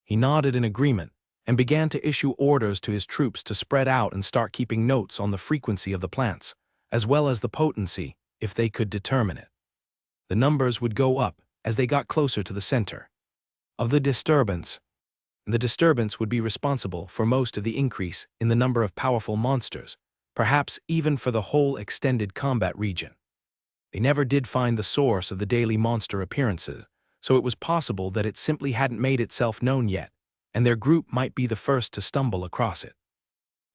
He nodded in agreement and began to issue orders to his troops to spread out and start keeping notes on the frequency of the plants, as well as the potency, if they could determine it. The numbers would go up as they got closer to the center of the disturbance. The disturbance would be responsible for most of the increase in the number of powerful monsters, perhaps even for the whole extended combat region. They never did find the source of the daily monster appearances, so it was possible that it simply hadn't made itself known yet, and their group might be the first to stumble across it.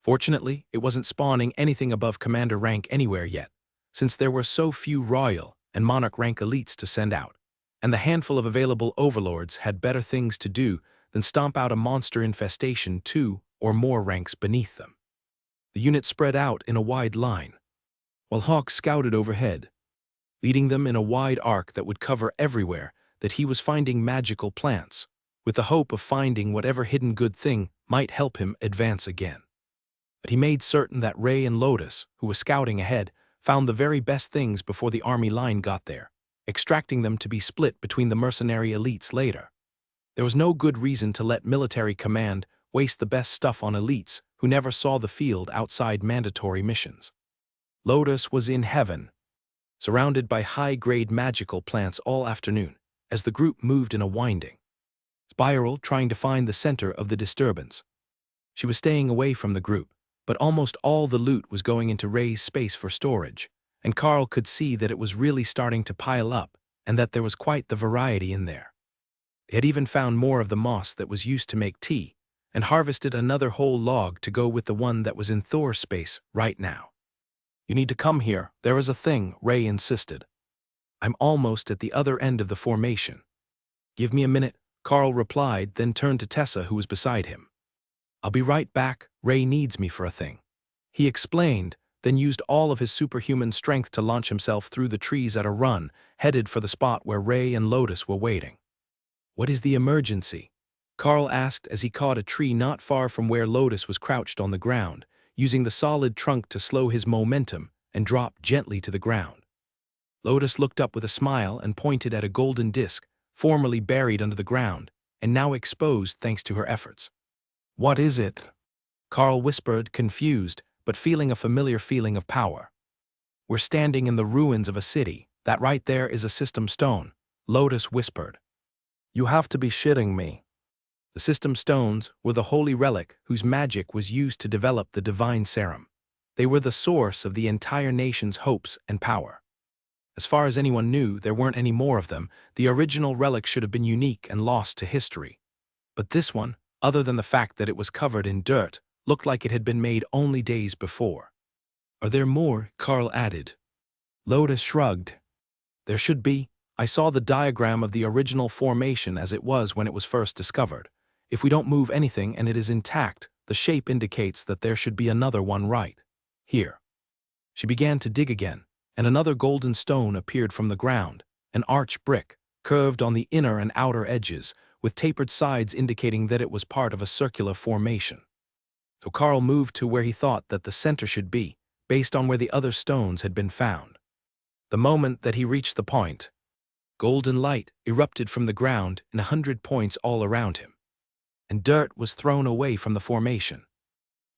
Fortunately, it wasn't spawning anything above commander rank anywhere yet, since there were so few royal and monarch rank elites to send out, and the handful of available overlords had better things to do than stomp out a monster infestation 2 or more ranks beneath them. The unit spread out in a wide line, while Hawk scouted overhead, leading them in a wide arc that would cover everywhere that he was finding magical plants, with the hope of finding whatever hidden good thing might help him advance again. But he made certain that Ray and Lotus, who was scouting ahead, found the very best things before the army line got there, extracting them to be split between the mercenary elites later. There was no good reason to let military command waste the best stuff on elites who never saw the field outside mandatory missions. Lotus was in heaven, surrounded by high-grade magical plants all afternoon, as the group moved in a winding spiral trying to find the center of the disturbance. She was staying away from the group, but almost all the loot was going into Ray's space for storage, and Carl could see that it was really starting to pile up and that there was quite the variety in there. They had even found more of the moss that was used to make tea, and harvested another whole log to go with the one that was in Thor's space right now. "You need to come here, there is a thing," Ray insisted. "I'm almost at the other end of the formation." "Give me a minute," Carl replied, then turned to Tessa, who was beside him. "I'll be right back, Ray needs me for a thing," he explained, then used all of his superhuman strength to launch himself through the trees at a run, headed for the spot where Ray and Lotus were waiting. "What is the emergency?" Carl asked as he caught a tree not far from where Lotus was crouched on the ground, using the solid trunk to slow his momentum and drop gently to the ground. Lotus looked up with a smile and pointed at a golden disc, formerly buried under the ground, and now exposed thanks to her efforts. "What is it?" Carl whispered, confused, but feeling a familiar feeling of power. "We're standing in the ruins of a city. That right there is a system stone," Lotus whispered. "You have to be shitting me." The system stones were the holy relic whose magic was used to develop the divine serum. They were the source of the entire nation's hopes and power. As far as anyone knew, there weren't any more of them. The original relic should have been unique and lost to history. But this one, other than the fact that it was covered in dirt, looked like it had been made only days before. "Are there more?" Carl added. Lotus shrugged. "There should be. I saw the diagram of the original formation as it was when it was first discovered. If we don't move anything and it is intact, the shape indicates that there should be another one right here." She began to dig again, and another golden stone appeared from the ground, an arch brick, curved on the inner and outer edges, with tapered sides indicating that it was part of a circular formation. So Carl moved to where he thought that the center should be, based on where the other stones had been found. The moment that he reached the point, golden light erupted from the ground in 100 points all around him, and dirt was thrown away from the formation.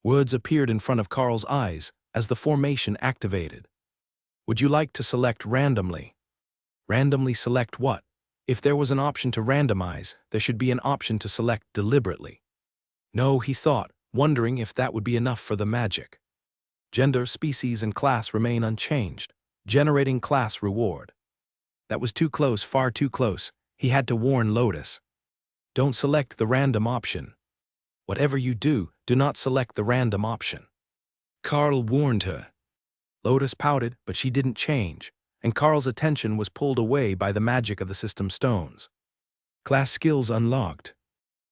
Words appeared in front of Carl's eyes as the formation activated. "Would you like to select randomly?" Randomly select what? If there was an option to randomize, there should be an option to select deliberately. No, he thought, wondering if that would be enough for the magic. Gender, species, and class remain unchanged, generating class reward. That was too close, far too close. He had to warn Lotus. Don't select the random option. Whatever you do, do not select the random option. Carl warned her. Lotus pouted, but she didn't change, and Carl's attention was pulled away by the magic of the system stones. Class skills unlocked.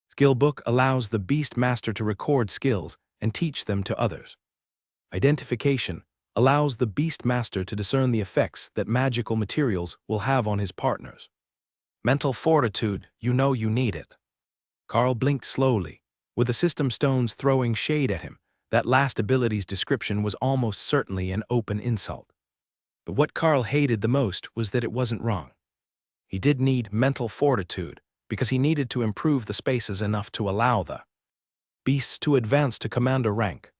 Skill book allows the Beast Master to record skills and teach them to others. Identification allows the Beast Master to discern the effects that magical materials will have on his partners. Mental fortitude, you know you need it. Carl blinked slowly, with the system stones throwing shade at him. That last ability's description was almost certainly an open insult. But what Carl hated the most was that it wasn't wrong. He did need mental fortitude, because he needed to improve the spaces enough to allow the beasts to advance to commander rank.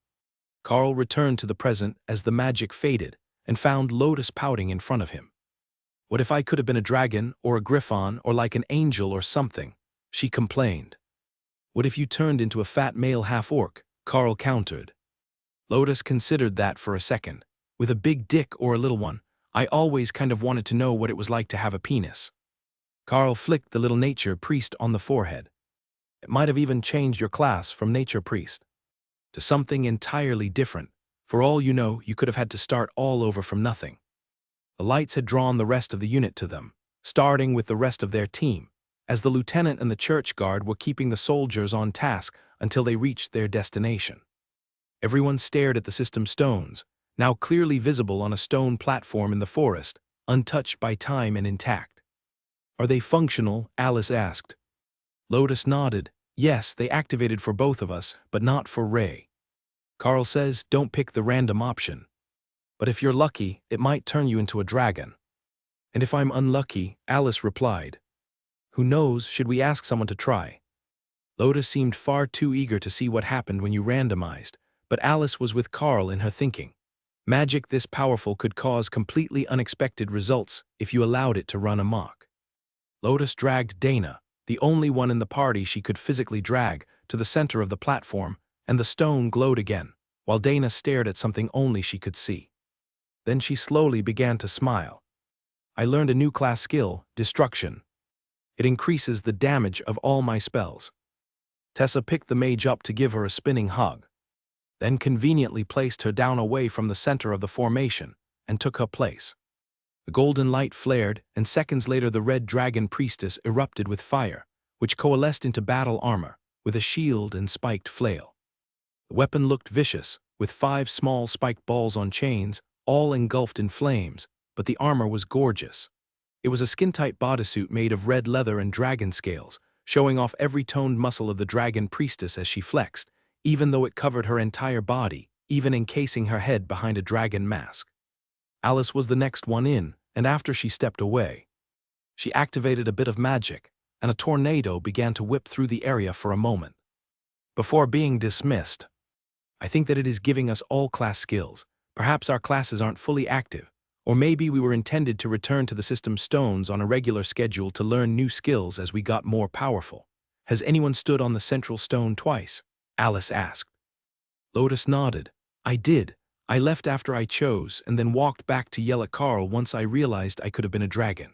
Carl returned to the present as the magic faded and found Lotus pouting in front of him. What if I could have been a dragon or a griffon or like an angel or something? She complained. What if you turned into a fat male half-orc? Carl countered. Lotus considered that for a second. With a big dick or a little one, I always kind of wanted to know what it was like to have a penis. Carl flicked the little nature priest on the forehead. It might have even changed your class from nature priest to something entirely different. For all you know, you could have had to start all over from nothing. The lights had drawn the rest of the unit to them, starting with the rest of their team, as the lieutenant and the church guard were keeping the soldiers on task until they reached their destination. Everyone stared at the system stones, now clearly visible on a stone platform in the forest, untouched by time and intact. Are they functional? Alice asked. Lotus nodded. Yes, they activated for both of us, but not for Ray. Carl says, don't pick the random option. But if you're lucky, it might turn you into a dragon. And if I'm unlucky, Alice replied. Who knows, should we ask someone to try? Lotus seemed far too eager to see what happened when you randomized, but Alice was with Carl in her thinking. Magic this powerful could cause completely unexpected results if you allowed it to run amok. Lotus dragged Dana, the only one in the party she could physically drag, to the center of the platform, and the stone glowed again, while Dana stared at something only she could see. Then she slowly began to smile. I learned a new class skill, Destruction. It increases the damage of all my spells. Tessa picked the mage up to give her a spinning hug, then conveniently placed her down away from the center of the formation and took her place. The golden light flared, and seconds later the red dragon priestess erupted with fire, which coalesced into battle armor, with a shield and spiked flail. The weapon looked vicious, with 5 small spiked balls on chains, all engulfed in flames, but the armor was gorgeous. It was a skin-tight bodysuit made of red leather and dragon scales, showing off every toned muscle of the dragon priestess as she flexed, even though it covered her entire body, even encasing her head behind a dragon mask. Alice was the next one in, and after she stepped away, she activated a bit of magic, and a tornado began to whip through the area for a moment. Before being dismissed, I think that it is giving us all class skills. Perhaps our classes aren't fully active, or maybe we were intended to return to the system stones on a regular schedule to learn new skills as we got more powerful. Has anyone stood on the central stone twice? Alice asked. Lotus nodded. I did. I left after I chose and then walked back to yell at Carl once I realized I could have been a dragon.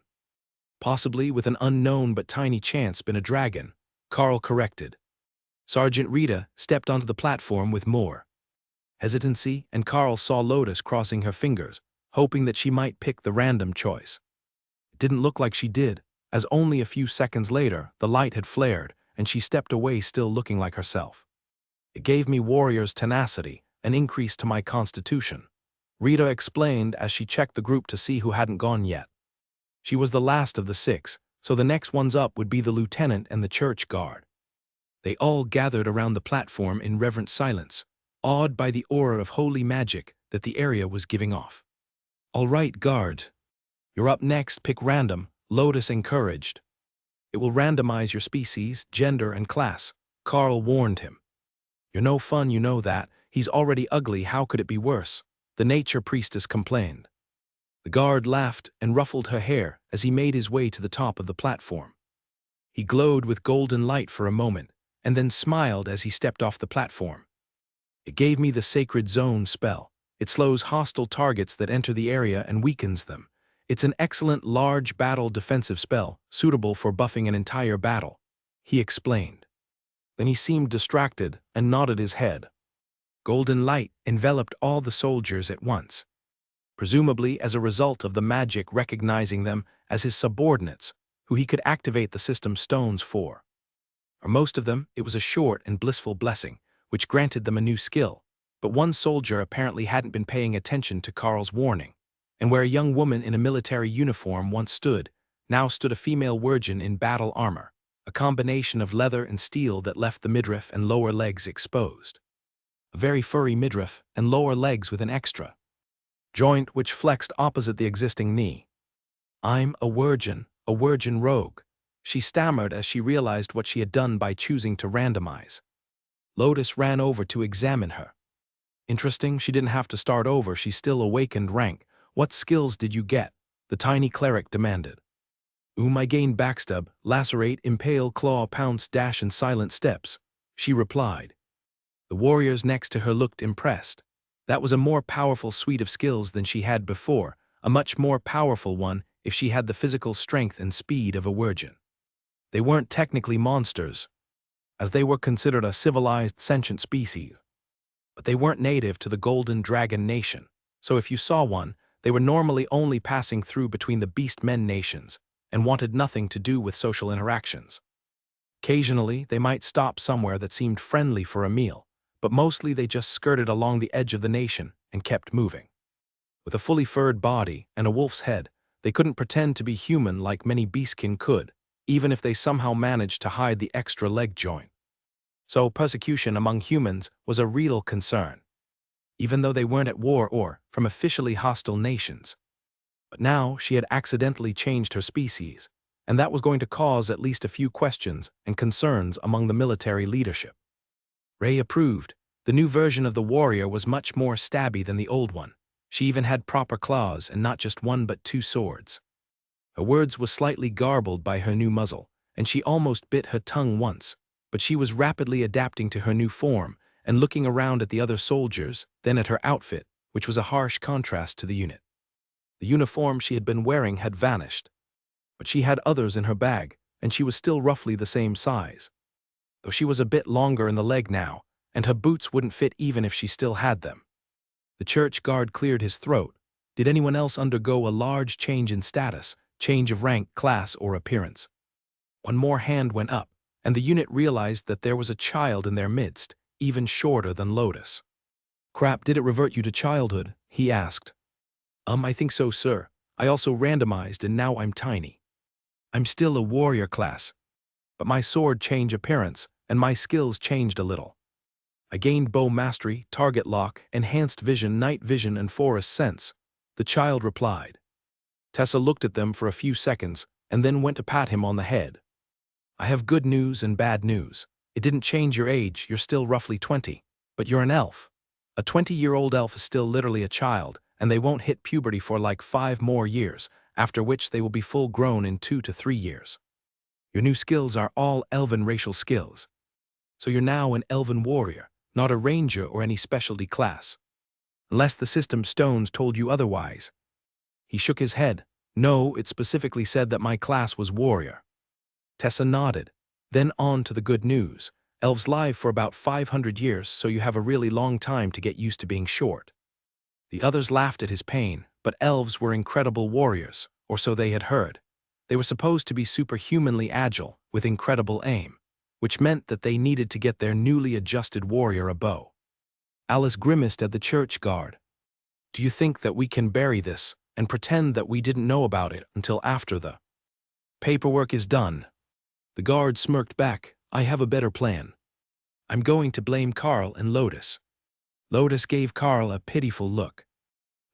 Possibly with an unknown but tiny chance been a dragon, Carl corrected. Sergeant Rita stepped onto the platform with more hesitancy, and Carl saw Lotus crossing her fingers, hoping that she might pick the random choice. It didn't look like she did, as only a few seconds later the light had flared and she stepped away still looking like herself. It gave me warrior's tenacity, an increase to my constitution, Rita explained as she checked the group to see who hadn't gone yet. She was the last of the 6, so the next ones up would be the lieutenant and the church guard. They all gathered around the platform in reverent silence, awed by the aura of holy magic that the area was giving off. All right, guards. You're up next, pick random, Lotus encouraged. It will randomize your species, gender, and class, Carl warned him. You're no fun, you know that. He's already ugly, how could it be worse? The nature priestess complained. The guard laughed and ruffled her hair as he made his way to the top of the platform. He glowed with golden light for a moment, and then smiled as he stepped off the platform. It gave me the sacred zone spell. It slows hostile targets that enter the area and weakens them. It's an excellent large battle defensive spell, suitable for buffing an entire battle, he explained. Then he seemed distracted and nodded his head. Golden light enveloped all the soldiers at once, presumably as a result of the magic recognizing them as his subordinates, who he could activate the system stones for. For most of them, it was a short and blissful blessing, which granted them a new skill. But one soldier apparently hadn't been paying attention to Carl's warning, and where a young woman in a military uniform once stood, now stood a female virgin in battle armor, a combination of leather and steel that left the midriff and lower legs exposed. A very furry midriff and lower legs with an extra joint which flexed opposite the existing knee. "I'm a virgin rogue," she stammered as she realized what she had done by choosing to randomize. Lotus ran over to examine her. Interesting, she didn't have to start over, she still awakened rank. "What skills did you get?" the tiny cleric demanded. "I gained backstab, lacerate, impale, claw, pounce, dash, and silent steps," she replied. The warriors next to her looked impressed. That was a more powerful suite of skills than she had before, a much more powerful one if she had the physical strength and speed of a virgin. They weren't technically monsters, as they were considered a civilized, sentient species. But they weren't native to the Golden Dragon Nation, so if you saw one, they were normally only passing through between the Beast Men nations and wanted nothing to do with social interactions. Occasionally, they might stop somewhere that seemed friendly for a meal, but mostly they just skirted along the edge of the nation and kept moving. With a fully furred body and a wolf's head, they couldn't pretend to be human like many beastkin could, even if they somehow managed to hide the extra leg joint. So persecution among humans was a real concern, even though they weren't at war or from officially hostile nations. But now she had accidentally changed her species, and that was going to cause at least a few questions and concerns among the military leadership. Ray approved. The new version of the warrior was much more stabby than the old one. She even had proper claws and not just one but two swords. Her words were slightly garbled by her new muzzle, and she almost bit her tongue once, but she was rapidly adapting to her new form and looking around at the other soldiers, then at her outfit, which was a harsh contrast to the unit. The uniform she had been wearing had vanished, but she had others in her bag, and she was still roughly the same size, though she was a bit longer in the leg now, and her boots wouldn't fit even if she still had them. The church guard cleared his throat. Did anyone else undergo a large change in status, change of rank, class, or appearance? One more hand went up, and the unit realized that there was a child in their midst, even shorter than Lotus. "Crap, did it revert you to childhood?" he asked. I think so, sir. I also randomized and now I'm tiny. I'm still a warrior class, but my sword changed appearance, and my skills changed a little. I gained bow mastery, target lock, enhanced vision, night vision, and forest sense," the child replied. Tessa looked at them for a few seconds and then went to pat him on the head. "I have good news and bad news. It didn't change your age, you're still roughly 20, but you're an elf. A 20-year-old elf is still literally a child, and they won't hit puberty for like 5 more years, after which they will be full grown in 2 to 3 years. Your new skills are all elven racial skills. So you're now an elven warrior, not a ranger or any specialty class. Unless the system stones told you otherwise." He shook his head. "No, it specifically said that my class was warrior." Tessa nodded. Then on to the good news. Elves live for about 500 years, so you have a really long time to get used to being short. The others laughed at his pain, but elves were incredible warriors, or so they had heard. They were supposed to be superhumanly agile, with incredible aim, which meant that they needed to get their newly adjusted warrior a bow. Alice grimaced at the church guard. "Do you think that we can bury this and pretend that we didn't know about it until after the paperwork is done?" The guard smirked back. "I have a better plan. I'm going to blame Carl and Lotus." Lotus gave Carl a pitiful look,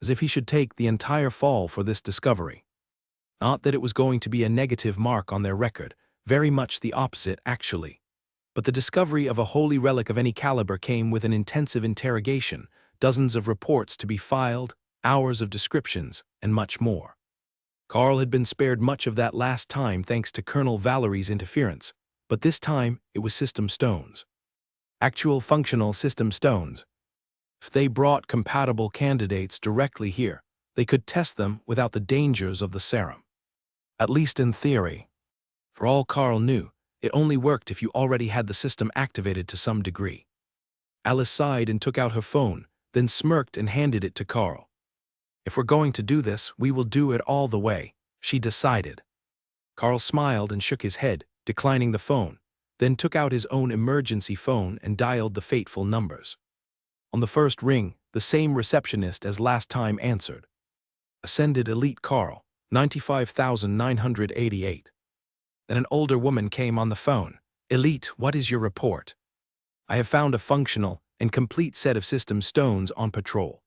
as if he should take the entire fall for this discovery. Not that it was going to be a negative mark on their record, very much the opposite, actually. But the discovery of a holy relic of any caliber came with an intensive interrogation, dozens of reports to be filed, hours of descriptions, and much more. Carl had been spared much of that last time thanks to Colonel Valerie's interference, but this time it was system stones. Actual functional system stones. If they brought compatible candidates directly here, they could test them without the dangers of the serum. At least in theory. For all Carl knew, it only worked if you already had the system activated to some degree. Alice sighed and took out her phone, then smirked and handed it to Carl. If we're going to do this, we will do it all the way, she decided. Carl smiled and shook his head, declining the phone, then took out his own emergency phone and dialed the fateful numbers. On the first ring, the same receptionist as last time answered. Ascended Elite Carl, 95,988. Then an older woman came on the phone. Elite, what is your report? I have found a functional and complete set of system stones on patrol.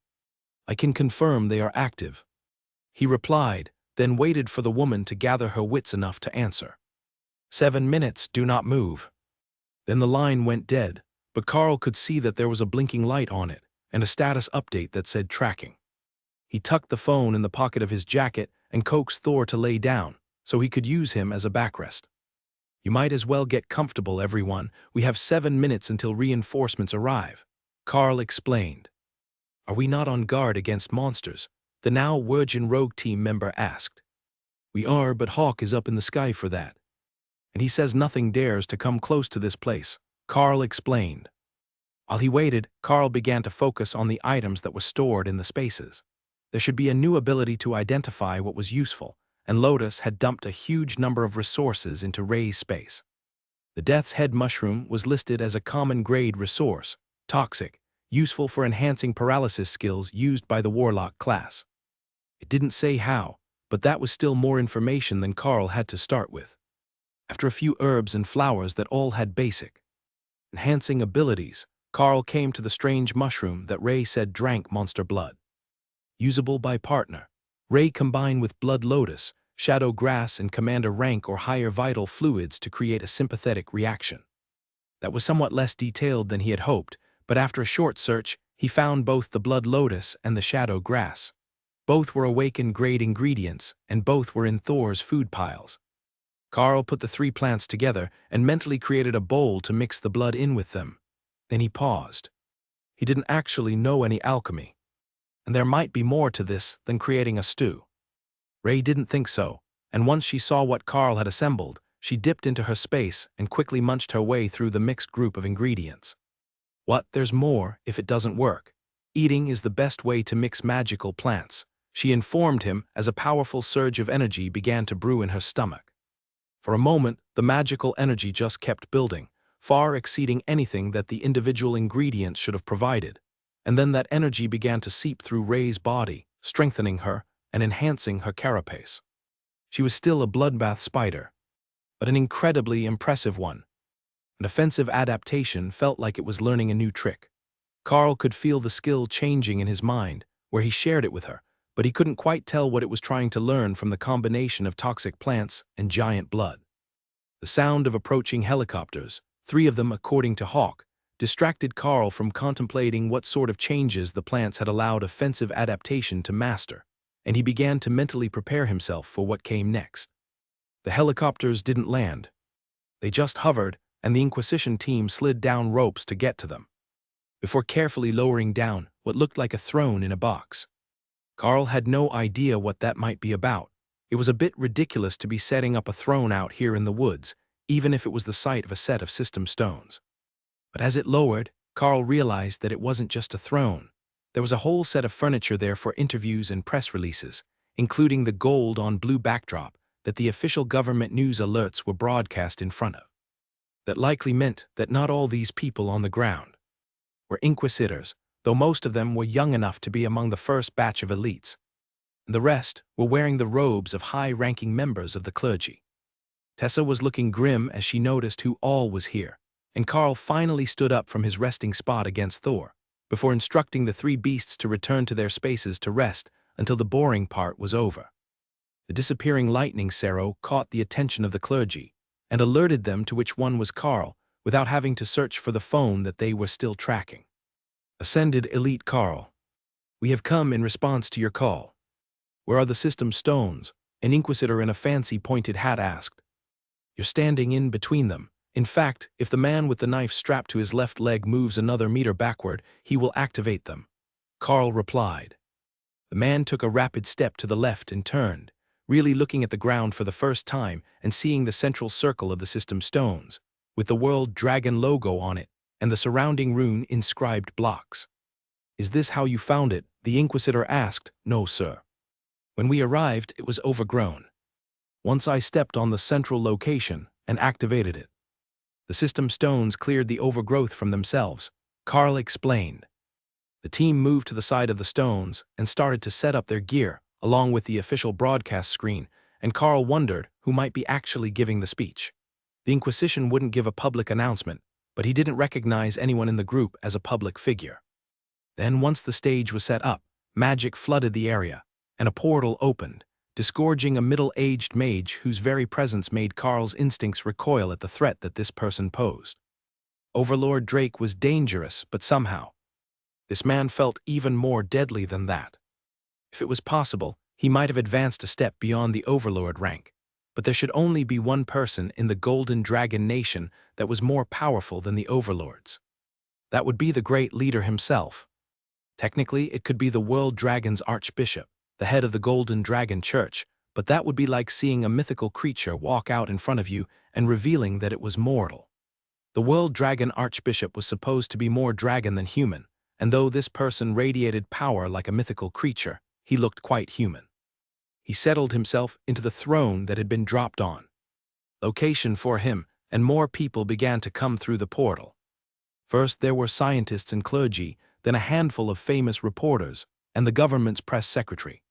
I can confirm they are active. He replied, then waited for the woman to gather her wits enough to answer. 7 minutes, do not move. Then the line went dead, but Carl could see that there was a blinking light on it and a status update that said tracking. He tucked the phone in the pocket of his jacket and coaxed Thor to lay down so he could use him as a backrest. You might as well get comfortable, everyone. We have 7 minutes until reinforcements arrive, Carl explained. Are we not on guard against monsters? The now Virgin Rogue team member asked. We are, but Hawk is up in the sky for that. And he says nothing dares to come close to this place, Carl explained. While he waited, Carl began to focus on the items that were stored in the spaces. There should be a new ability to identify what was useful, and Lotus had dumped a huge number of resources into Ray's space. The Death's Head mushroom was listed as a common grade resource, toxic, useful for enhancing paralysis skills used by the Warlock class. It didn't say how, but that was still more information than Carl had to start with. After a few herbs and flowers that all had basic enhancing abilities, Carl came to the strange mushroom that Ray said drank monster blood. Usable by partner. Ray combined with blood lotus, shadow grass and commander rank or higher vital fluids to create a sympathetic reaction. That was somewhat less detailed than he had hoped, but after a short search, he found both the blood lotus and the shadow grass. Both were awakened grade ingredients, and both were in Thor's food piles. Carl put the 3 plants together and mentally created a bowl to mix the blood in with them. Then he paused. He didn't actually know any alchemy, and there might be more to this than creating a stew. Ray didn't think so, and once she saw what Carl had assembled, she dipped into her space and quickly munched her way through the mixed group of ingredients. What, there's more if it doesn't work. Eating is the best way to mix magical plants, she informed him as a powerful surge of energy began to brew in her stomach. For a moment, the magical energy just kept building, far exceeding anything that the individual ingredients should have provided. And then that energy began to seep through Ray's body, strengthening her and enhancing her carapace. She was still a bloodbath spider, but an incredibly impressive one. An offensive adaptation felt like it was learning a new trick. Carl could feel the skill changing in his mind, where he shared it with her, but he couldn't quite tell what it was trying to learn from the combination of toxic plants and giant blood. The sound of approaching helicopters, 3 of them according to Hawk, distracted Carl from contemplating what sort of changes the plants had allowed offensive adaptation to master, and he began to mentally prepare himself for what came next. The helicopters didn't land. They just hovered, and the Inquisition team slid down ropes to get to them, before carefully lowering down what looked like a throne in a box. Carl had no idea what that might be about. It was a bit ridiculous to be setting up a throne out here in the woods, even if it was the site of a set of system stones. But as it lowered, Carl realized that it wasn't just a throne. There was a whole set of furniture there for interviews and press releases, including the gold on blue backdrop that the official government news alerts were broadcast in front of. That likely meant that not all these people on the ground were Inquisitors, though most of them were young enough to be among the first batch of elites. The rest were wearing the robes of high-ranking members of the clergy. Tessa was looking grim as she noticed who all was here, and Carl finally stood up from his resting spot against Thor, before instructing the 3 beasts to return to their spaces to rest until the boring part was over. The disappearing lightning Sero caught the attention of the clergy and alerted them to which one was Carl without having to search for the phone that they were still tracking. Ascended Elite Carl. We have come in response to your call. Where are the system stones? An Inquisitor in a fancy pointed hat asked. You're standing in between them, In fact, if the man with the knife strapped to his left leg moves another meter backward, he will activate them. Carl replied. The man took a rapid step to the left and turned, really looking at the ground for the first time and seeing the central circle of the system stones, with the World Dragon logo on it and the surrounding rune-inscribed blocks. "Is this how you found it?" the Inquisitor asked. "No, sir. When we arrived, it was overgrown. Once I stepped on the central location and activated it, the system stones cleared the overgrowth from themselves," Carl explained. The team moved to the side of the stones and started to set up their gear, along with the official broadcast screen, and Carl wondered who might be actually giving the speech. The Inquisition wouldn't give a public announcement, but he didn't recognize anyone in the group as a public figure. Then, once the stage was set up, magic flooded the area, and a portal opened, disgorging a middle-aged mage whose very presence made Carl's instincts recoil at the threat that this person posed. Overlord Drake was dangerous, but somehow, this man felt even more deadly than that. If it was possible, he might have advanced a step beyond the Overlord rank, but there should only be one person in the Golden Dragon Nation that was more powerful than the Overlords. That would be the great leader himself. Technically, it could be the World Dragon's Archbishop, the head of the Golden Dragon Church, but that would be like seeing a mythical creature walk out in front of you and revealing that it was mortal. The World Dragon Archbishop was supposed to be more dragon than human, and though this person radiated power like a mythical creature, he looked quite human. He settled himself into the throne that had been dropped on. Location for him, and more people began to come through the portal. First there were scientists and clergy, then a handful of famous reporters, and the government's press secretary.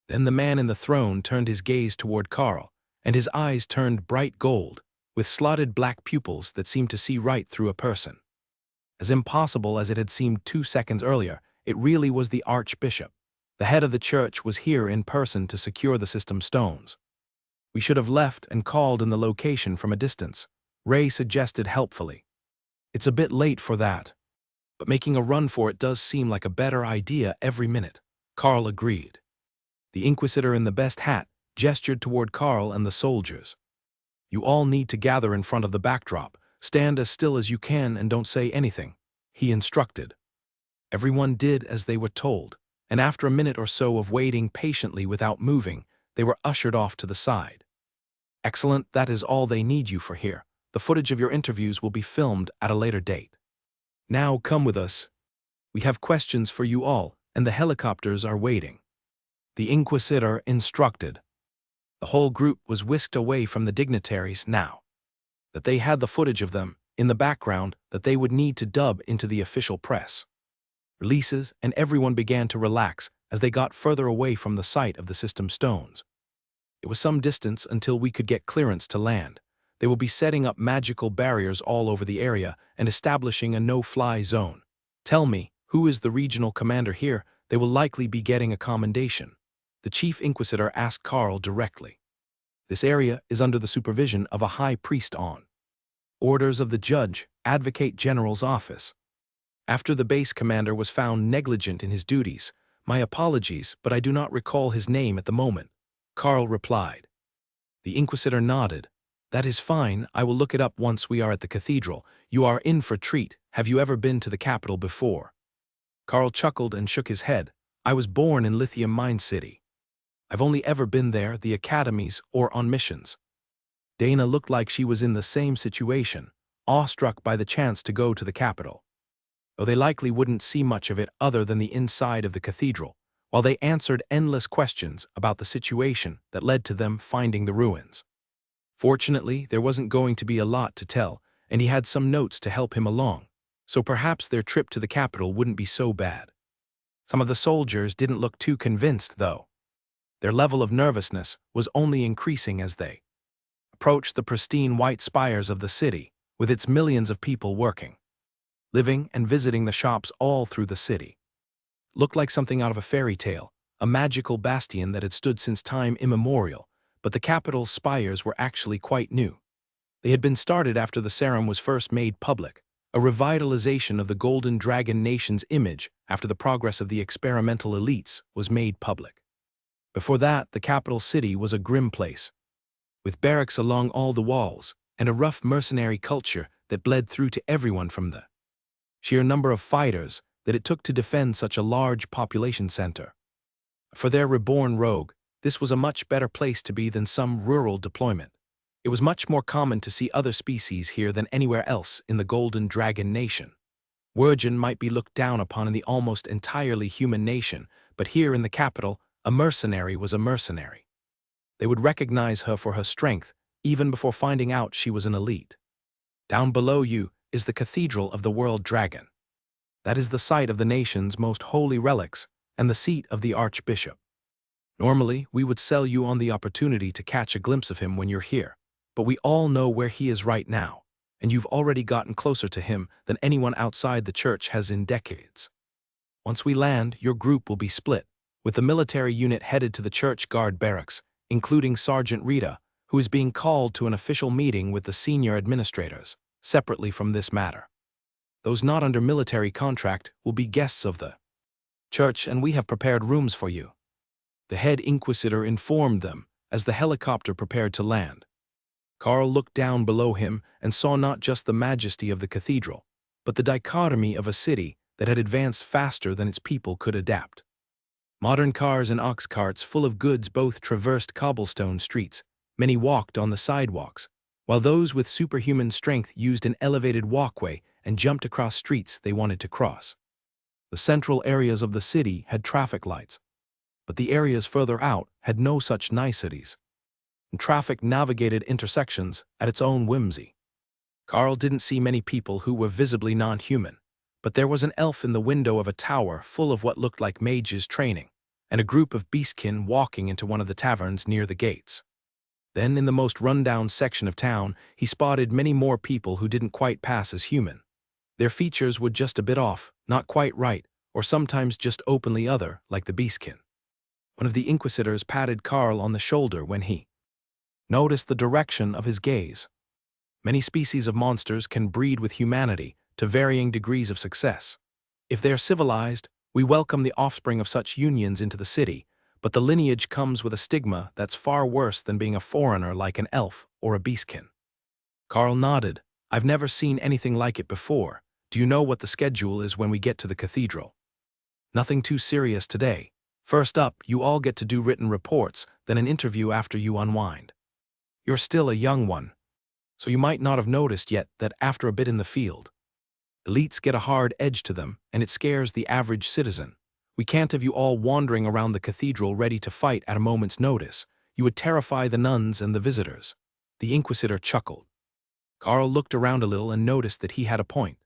Then the man in the throne turned his gaze toward Carl, and his eyes turned bright gold, with slotted black pupils that seemed to see right through a person. As impossible as it had seemed 2 seconds earlier, it really was the Archbishop. The head of the church was here in person to secure the system stones. "We should have left and called in the location from a distance," Ray suggested helpfully. "It's a bit late for that, but making a run for it does seem like a better idea every minute," Carl agreed. The Inquisitor in the best hat gestured toward Carl and the soldiers. "You all need to gather in front of the backdrop. Stand as still as you can and don't say anything," he instructed. Everyone did as they were told, and after a minute or so of waiting patiently without moving, they were ushered off to the side. "Excellent, that is all they need you for here. The footage of your interviews will be filmed at a later date. Now come with us. We have questions for you all, and the helicopters are waiting," the Inquisitor instructed. The whole group was whisked away from the dignitaries now that they had the footage of them in the background that they would need to dub into the official press releases, and everyone began to relax as they got further away from the site of the system stones. It was some distance until we could get clearance to land. They will be setting up magical barriers all over the area and establishing a no-fly zone. Tell me, who is the regional commander here? They will likely be getting a commendation," the Chief Inquisitor asked Carl directly. "This area is under the supervision of a high priest on orders of the Judge, Advocate General's office. After the base commander was found negligent in his duties, my apologies, but I do not recall his name at the moment," Carl replied. The Inquisitor nodded. "That is fine, I will look it up once we are at the cathedral. You are in for a treat. Have you ever been to the capital before?" Carl chuckled and shook his head. "I was born in Lithium Mine City. I've only ever been there, the academies, or on missions." Dana looked like she was in the same situation, awestruck by the chance to go to the capital. Though they likely wouldn't see much of it other than the inside of the cathedral, while they answered endless questions about the situation that led to them finding the ruins. Fortunately, there wasn't going to be a lot to tell, and he had some notes to help him along, so perhaps their trip to the capital wouldn't be so bad. Some of the soldiers didn't look too convinced, though. Their level of nervousness was only increasing as they approached the pristine white spires of the city, with its millions of people working, living and visiting the shops all through the city. Looked like something out of a fairy tale, a magical bastion that had stood since time immemorial, but the capital's spires were actually quite new. They had been started after the serum was first made public, a revitalization of the Golden Dragon Nation's image after the progress of the experimental elites was made public. Before that, the capital city was a grim place, with barracks along all the walls, and a rough mercenary culture that bled through to everyone from the sheer number of fighters that it took to defend such a large population center. For their reborn rogue, this was a much better place to be than some rural deployment. It was much more common to see other species here than anywhere else in the Golden Dragon Nation. Wurgen might be looked down upon in the almost entirely human nation, but here in the capital, a mercenary was a mercenary. They would recognize her for her strength, even before finding out she was an elite. Down below you is the Cathedral of the World Dragon. That is the site of the nation's most holy relics and the seat of the Archbishop. Normally, we would sell you on the opportunity to catch a glimpse of him when you're here, but we all know where he is right now, and you've already gotten closer to him than anyone outside the church has in decades. Once we land, your group will be split, with the military unit headed to the church guard barracks, including Sergeant Rita, who is being called to an official meeting with the senior administrators, separately from this matter. Those not under military contract will be guests of the church, and we have prepared rooms for you. The head inquisitor informed them as the helicopter prepared to land. Carl looked down below him and saw not just the majesty of the cathedral, but the dichotomy of a city that had advanced faster than its people could adapt. Modern cars and ox carts full of goods both traversed cobblestone streets. Many walked on the sidewalks, while those with superhuman strength used an elevated walkway and jumped across streets they wanted to cross. The central areas of the city had traffic lights, but the areas further out had no such niceties. And traffic navigated intersections at its own whimsy. Carl didn't see many people who were visibly non-human, but there was an elf in the window of a tower full of what looked like mages training, and a group of beastkin walking into one of the taverns near the gates. Then, in the most run-down section of town, he spotted many more people who didn't quite pass as human. Their features were just a bit off, not quite right, or sometimes just openly other, like the beastkin. One of the inquisitors patted Carl on the shoulder when he noticed the direction of his gaze. Many species of monsters can breed with humanity to varying degrees of success. If they are civilized, we welcome the offspring of such unions into the city, but the lineage comes with a stigma that's far worse than being a foreigner like an elf or a beastkin. Carl nodded. I've never seen anything like it before. Do you know what the schedule is when we get to the cathedral? Nothing too serious today. First up, you all get to do written reports, then an interview after you unwind. You're still a young one, so you might not have noticed yet that after a bit in the field, elites get a hard edge to them, and it scares the average citizen. We can't have you all wandering around the cathedral ready to fight at a moment's notice. You would terrify the nuns and the visitors. The inquisitor chuckled. Carl looked around a little and noticed that he had a point.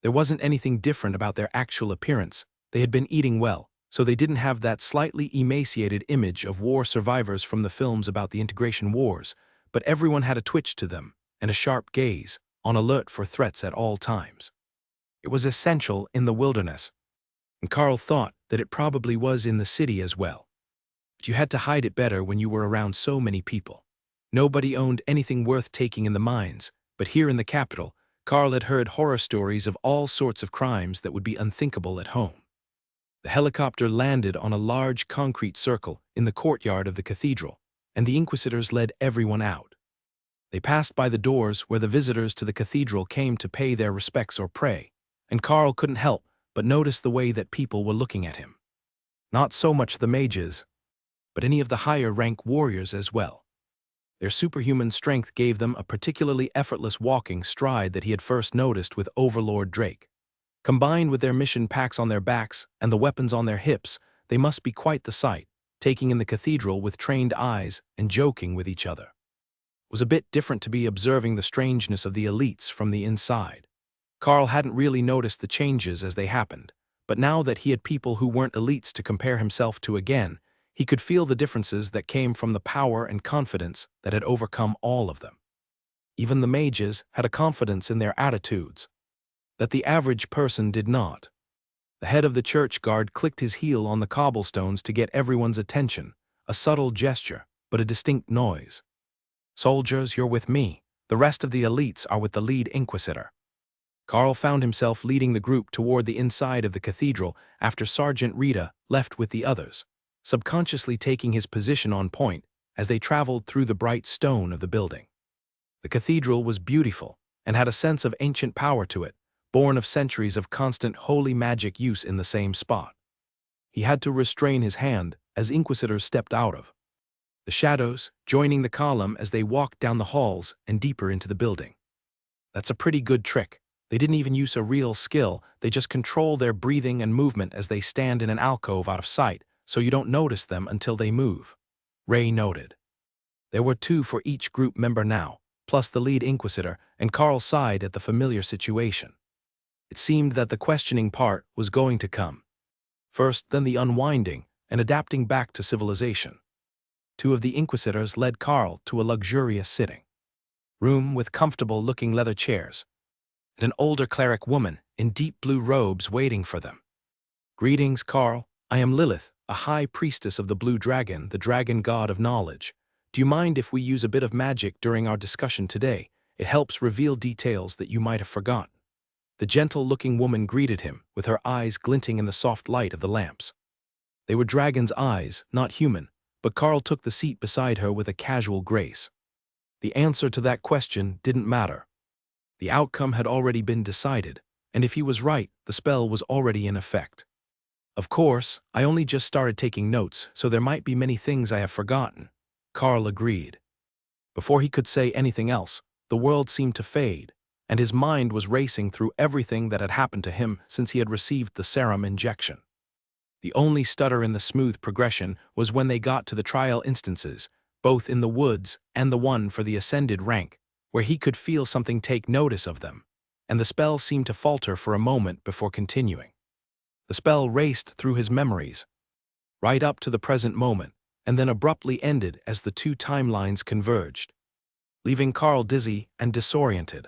There wasn't anything different about their actual appearance. They had been eating well, so they didn't have that slightly emaciated image of war survivors from the films about the integration wars, but everyone had a twitch to them and a sharp gaze, on alert for threats at all times. It was essential in the wilderness, and Carl thought that it probably was in the city as well. But you had to hide it better when you were around so many people. Nobody owned anything worth taking in the mines, but here in the capital, Carl had heard horror stories of all sorts of crimes that would be unthinkable at home. The helicopter landed on a large concrete circle in the courtyard of the cathedral, and the inquisitors led everyone out. They passed by the doors where the visitors to the cathedral came to pay their respects or pray, and Carl couldn't help but notice the way that people were looking at him. Not so much the mages, but any of the higher-rank warriors as well. Their superhuman strength gave them a particularly effortless walking stride that he had first noticed with Overlord Drake. Combined with their mission packs on their backs and the weapons on their hips, they must be quite the sight, taking in the cathedral with trained eyes and joking with each other. It was a bit different to be observing the strangeness of the elites from the inside. Carl hadn't really noticed the changes as they happened, but now that he had people who weren't elites to compare himself to again, he could feel the differences that came from the power and confidence that had overcome all of them. Even the mages had a confidence in their attitudes that the average person did not. The head of the church guard clicked his heel on the cobblestones to get everyone's attention, a subtle gesture, but a distinct noise. Soldiers, you're with me. The rest of the elites are with the lead inquisitor. Carl found himself leading the group toward the inside of the cathedral after Sergeant Rita left with the others, subconsciously taking his position on point as they traveled through the bright stone of the building. The cathedral was beautiful and had a sense of ancient power to it, born of centuries of constant holy magic use in the same spot. He had to restrain his hand as inquisitors stepped out of the shadows, joining the column as they walked down the halls and deeper into the building. That's a pretty good trick. They didn't even use a real skill, they just control their breathing and movement as they stand in an alcove out of sight, so you don't notice them until they move. Ray noted. There were 2 for each group member now, plus the lead inquisitor, and Carl sighed at the familiar situation. It seemed that the questioning part was going to come. First, then the unwinding and adapting back to civilization. 2 of the inquisitors led Carl to a luxurious sitting room with comfortable-looking leather chairs, and an older cleric woman in deep blue robes waiting for them. "Greetings, Carl. I am Lilith, a high priestess of the blue dragon, the dragon god of knowledge. Do you mind if we use a bit of magic during our discussion today? It helps reveal details that you might have forgotten." The gentle-looking woman greeted him, with her eyes glinting in the soft light of the lamps. They were dragon's eyes, not human, but Carl took the seat beside her with a casual grace. The answer to that question didn't matter. The outcome had already been decided, and if he was right, the spell was already in effect. "Of course, I only just started taking notes, so there might be many things I have forgotten," Carl agreed. Before he could say anything else, the world seemed to fade, and his mind was racing through everything that had happened to him since he had received the serum injection. The only stutter in the smooth progression was when they got to the trial instances, both in the woods and the one for the ascended rank, where he could feel something take notice of them, and the spell seemed to falter for a moment before continuing. The spell raced through his memories, right up to the present moment, and then abruptly ended as the 2 timelines converged, leaving Carl dizzy and disoriented.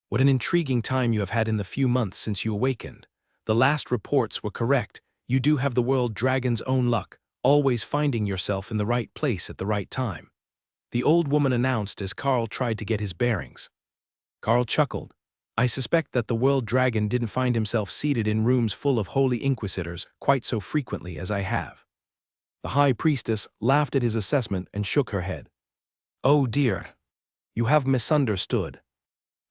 "What an intriguing time you have had in the few months since you awakened. The last reports were correct. You do have the world dragon's own luck, always finding yourself in the right place at the right time," the old woman announced as Carl tried to get his bearings. Carl chuckled. "I suspect that the world dragon didn't find himself seated in rooms full of holy inquisitors quite so frequently as I have." The high priestess laughed at his assessment and shook her head. "Oh dear. You have misunderstood.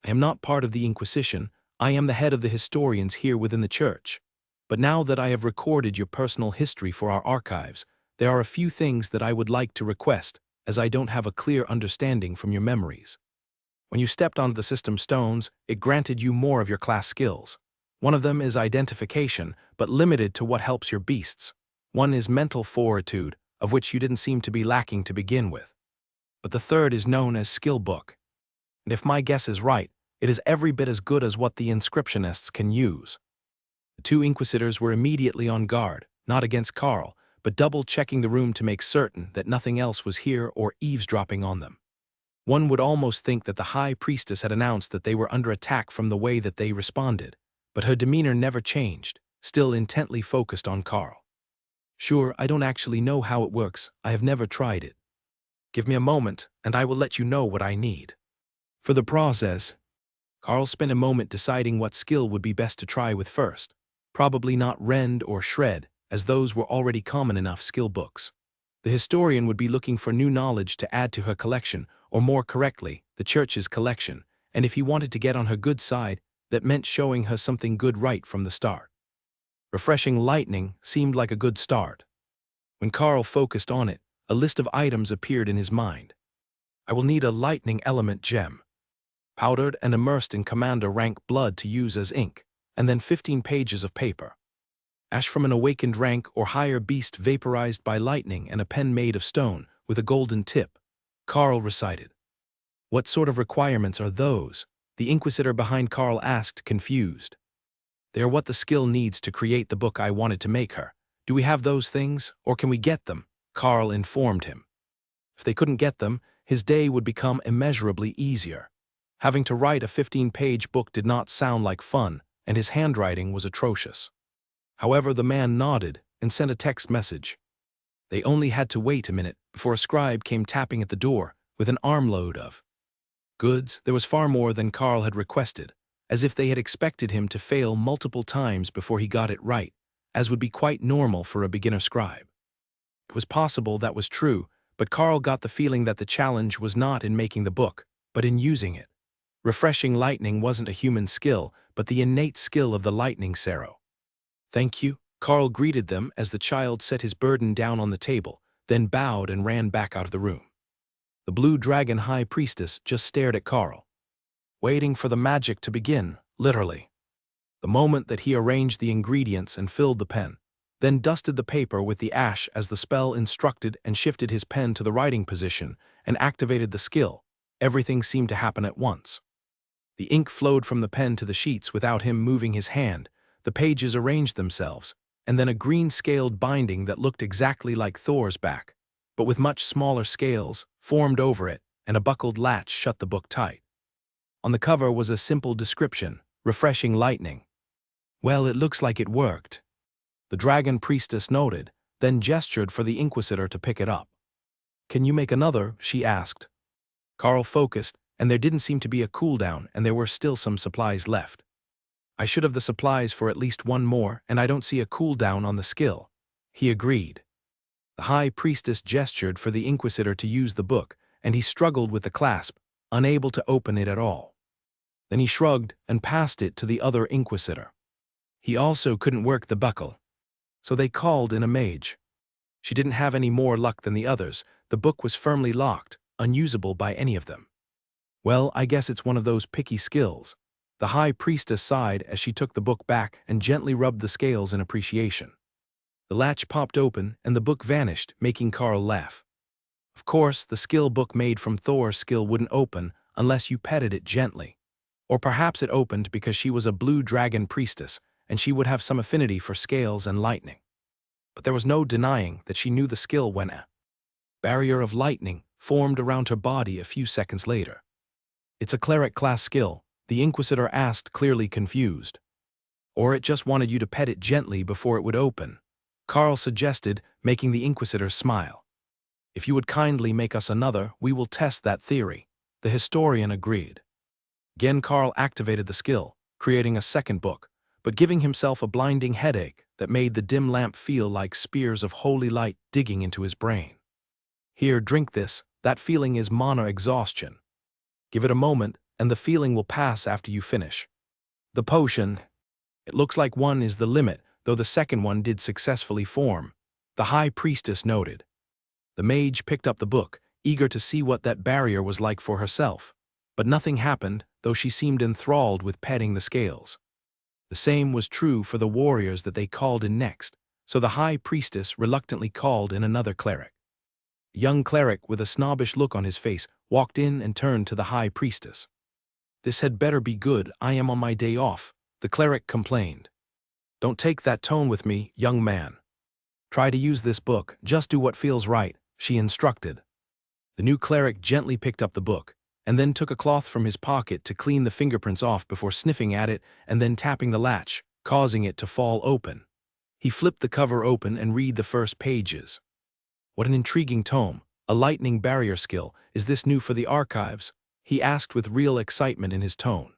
I am not part of the Inquisition. I am the head of the historians here within the church. But now that I have recorded your personal history for our archives, there are a few things that I would like to request, as I don't have a clear understanding from your memories. When you stepped onto the system stones, it granted you more of your class skills. One of them is identification, but limited to what helps your beasts. One is mental fortitude, of which you didn't seem to be lacking to begin with. But the third is known as skill book. And if my guess is right, it is every bit as good as what the inscriptionists can use." The 2 inquisitors were immediately on guard, not against Carl, but double-checking the room to make certain that nothing else was here or eavesdropping on them. One would almost think that the high priestess had announced that they were under attack from the way that they responded, but her demeanor never changed, still intently focused on Carl. "Sure, I don't actually know how it works. I have never tried it. Give me a moment, and I will let you know what I need." For the process, Carl spent a moment deciding what skill would be best to try with first. Probably not rend or shred, as those were already common enough skill books. The historian would be looking for new knowledge to add to her collection, or more correctly, the church's collection, and if he wanted to get on her good side, that meant showing her something good right from the start. Refreshing lightning seemed like a good start. When Carl focused on it, a list of items appeared in his mind. "I will need a lightning element gem, powdered and immersed in commander rank blood to use as ink, and then 15 pages of paper. Ash from an awakened rank or higher beast vaporized by lightning and a pen made of stone with a golden tip," Carl recited. "What sort of requirements are those?" the inquisitor behind Carl asked, confused. "They are what the skill needs to create the book I wanted to make her. Do we have those things, or can we get them?" Carl informed him. If they couldn't get them, his day would become immeasurably easier. Having to write a 15-page book did not sound like fun, and his handwriting was atrocious. However, the man nodded and sent a text message. They only had to wait a minute before a scribe came tapping at the door with an armload of goods. There was far more than Carl had requested, as if they had expected him to fail multiple times before he got it right, as would be quite normal for a beginner scribe. It was possible that was true, but Carl got the feeling that the challenge was not in making the book, but in using it. Refreshing lightning wasn't a human skill, but the innate skill of the lightning Sparrow. "Thank you," Carl greeted them as the child set his burden down on the table, then bowed and ran back out of the room. The blue dragon high priestess just stared at Carl, waiting for the magic to begin, literally. The moment that he arranged the ingredients and filled the pen, then dusted the paper with the ash as the spell instructed and shifted his pen to the writing position and activated the skill, everything seemed to happen at once. The ink flowed from the pen to the sheets without him moving his hand, the pages arranged themselves, and then a green-scaled binding that looked exactly like Thor's back, but with much smaller scales, formed over it, and a buckled latch shut the book tight. On the cover was a simple description, "Refreshing lightning." "Well, it looks like it worked," the dragon priestess noted, then gestured for the inquisitor to pick it up. "Can you make another?" she asked. Carl focused, and there didn't seem to be a cooldown, and there were still some supplies left. "I should have the supplies for at least one more, and I don't see a cooldown on the skill," he agreed. The high priestess gestured for the inquisitor to use the book, and he struggled with the clasp, unable to open it at all. Then he shrugged and passed it to the other inquisitor. He also couldn't work the buckle, so they called in a mage. She didn't have any more luck than the others. The book was firmly locked, unusable by any of them. "Well, I guess it's one of those picky skills." The high priestess sighed as she took the book back and gently rubbed the scales in appreciation. The latch popped open and the book vanished, making Carl laugh. Of course, the skill book made from Thor's skill wouldn't open unless you petted it gently. Or perhaps it opened because she was a blue dragon priestess, and she would have some affinity for scales and lightning. But there was no denying that she knew the skill when a barrier of lightning formed around her body a few seconds later. "It's a cleric class skill," the inquisitor asked, clearly confused. "Or it just wanted you to pet it gently before it would open," Carl suggested, making the inquisitor smile. "If you would kindly make us another, we will test that theory," the historian agreed. Again Carl activated the skill, creating a second book, but giving himself a blinding headache that made the dim lamp feel like spears of holy light digging into his brain. "Here, drink this. That feeling is mana exhaustion. Give it a moment, and the feeling will pass after you finish." "The potion. It looks like one is the limit, though the second one did successfully form," the high priestess noted. The mage picked up the book, eager to see what that barrier was like for herself. But nothing happened, though she seemed enthralled with petting the scales. The same was true for the warriors that they called in next, so the high priestess reluctantly called in another cleric. A young cleric with a snobbish look on his face walked in and turned to the high priestess. "This had better be good, I am on my day off," the cleric complained. "Don't take that tone with me, young man. Try to use this book, just do what feels right," she instructed. The new cleric gently picked up the book, and then took a cloth from his pocket to clean the fingerprints off before sniffing at it and then tapping the latch, causing it to fall open. He flipped the cover open and read the first pages. "What an intriguing tome. A lightning barrier skill. Is this new for the archives?" he asked with real excitement in his tone.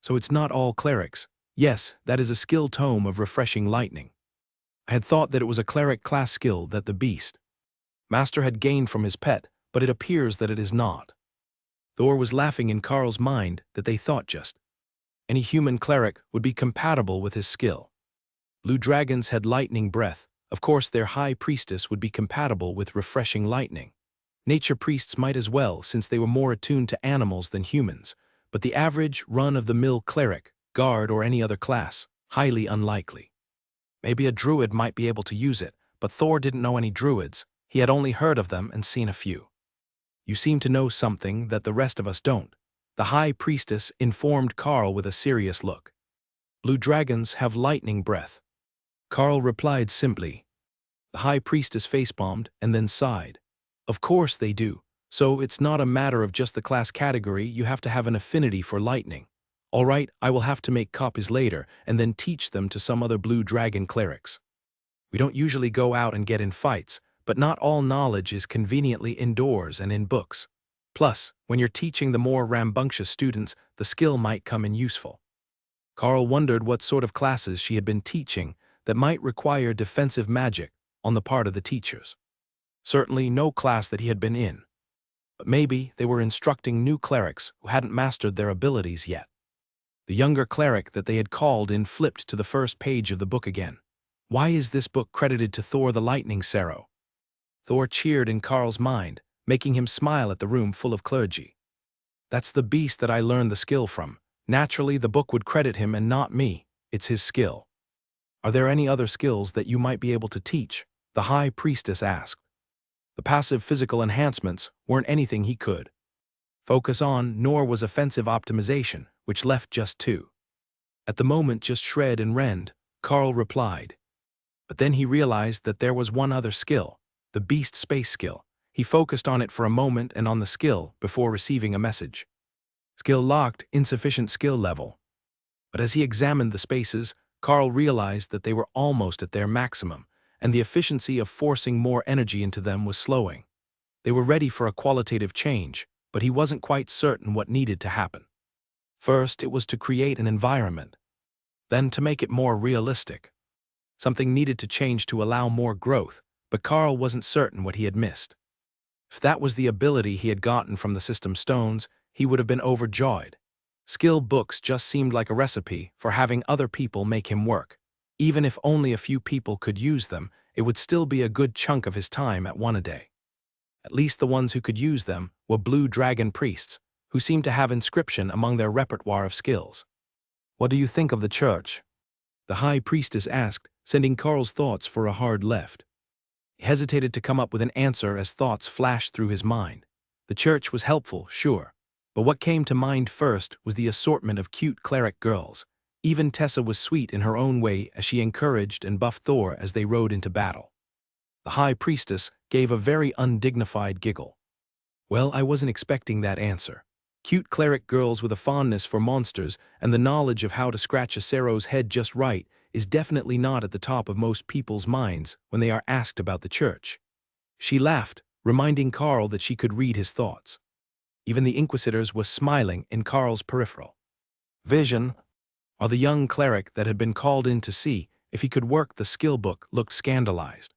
"So it's not all clerics." "Yes, that is a skill tome of refreshing lightning. I had thought that it was a cleric class skill that the beast master had gained from his pet, but it appears that it is not." Thor was laughing in Carl's mind that they thought just any human cleric would be compatible with his skill. Blue dragons had lightning breath. Of course, their high priestess would be compatible with refreshing lightning. Nature priests might as well, since they were more attuned to animals than humans, but the average run-of-the-mill cleric, guard, or any other class, highly unlikely. Maybe a druid might be able to use it, but Thor didn't know any druids. He had only heard of them and seen a few. "You seem to know something that the rest of us don't," the high priestess informed Carl with a serious look. "Blue dragons have lightning breath." Carl replied simply. The high priestess facepalmed and then sighed. "Of course they do. So it's not a matter of just the class category, you have to have an affinity for lightning. All right, I will have to make copies later and then teach them to some other blue dragon clerics. We don't usually go out and get in fights, but not all knowledge is conveniently indoors and in books. Plus, when you're teaching the more rambunctious students, the skill might come in useful." Carl wondered what sort of classes she had been teaching that might require defensive magic on the part of the teachers. Certainly no class that he had been in. But maybe they were instructing new clerics who hadn't mastered their abilities yet. The younger cleric that they had called in flipped to the first page of the book again. Why is this book credited to Thor the Lightning Sarrow? Thor cheered in Karl's mind, making him smile at the room full of clergy. That's the beast that I learned the skill from. Naturally, the book would credit him and not me. It's his skill. Are there any other skills that you might be able to teach? The High Priestess asked. The passive physical enhancements weren't anything he could focus on, nor was offensive optimization, which left just two. At the moment, just shred and rend, Karl replied. But then he realized that there was one other skill, the beast space skill. He focused on it for a moment and on the skill before receiving a message. Skill locked, insufficient skill level. But as he examined the spaces, Karl realized that they were almost at their maximum, and the efficiency of forcing more energy into them was slowing. They were ready for a qualitative change, but he wasn't quite certain what needed to happen. First, it was to create an environment. Then to make it more realistic. Something needed to change to allow more growth, but Karl wasn't certain what he had missed. If that was the ability he had gotten from the system stones, he would have been overjoyed. Skill books just seemed like a recipe for having other people make him work. Even if only a few people could use them, it would still be a good chunk of his time at one a day. At least the ones who could use them were blue dragon priests, who seemed to have inscription among their repertoire of skills. What do you think of the church? The High Priestess asked, sending Karl's thoughts for a hard left. He hesitated to come up with an answer as thoughts flashed through his mind. The church was helpful, sure, but what came to mind first was the assortment of cute cleric girls. Even Tessa was sweet in her own way as she encouraged and buffed Thor as they rode into battle. The High Priestess gave a very undignified giggle. Well, I wasn't expecting that answer. Cute cleric girls with a fondness for monsters and the knowledge of how to scratch a Sarrow's head just right is definitely not at the top of most people's minds when they are asked about the church. She laughed, reminding Karl that she could read his thoughts. Even the Inquisitors were smiling in Karl's peripheral vision, while the young cleric that had been called in to see if he could work the skill book looked scandalized.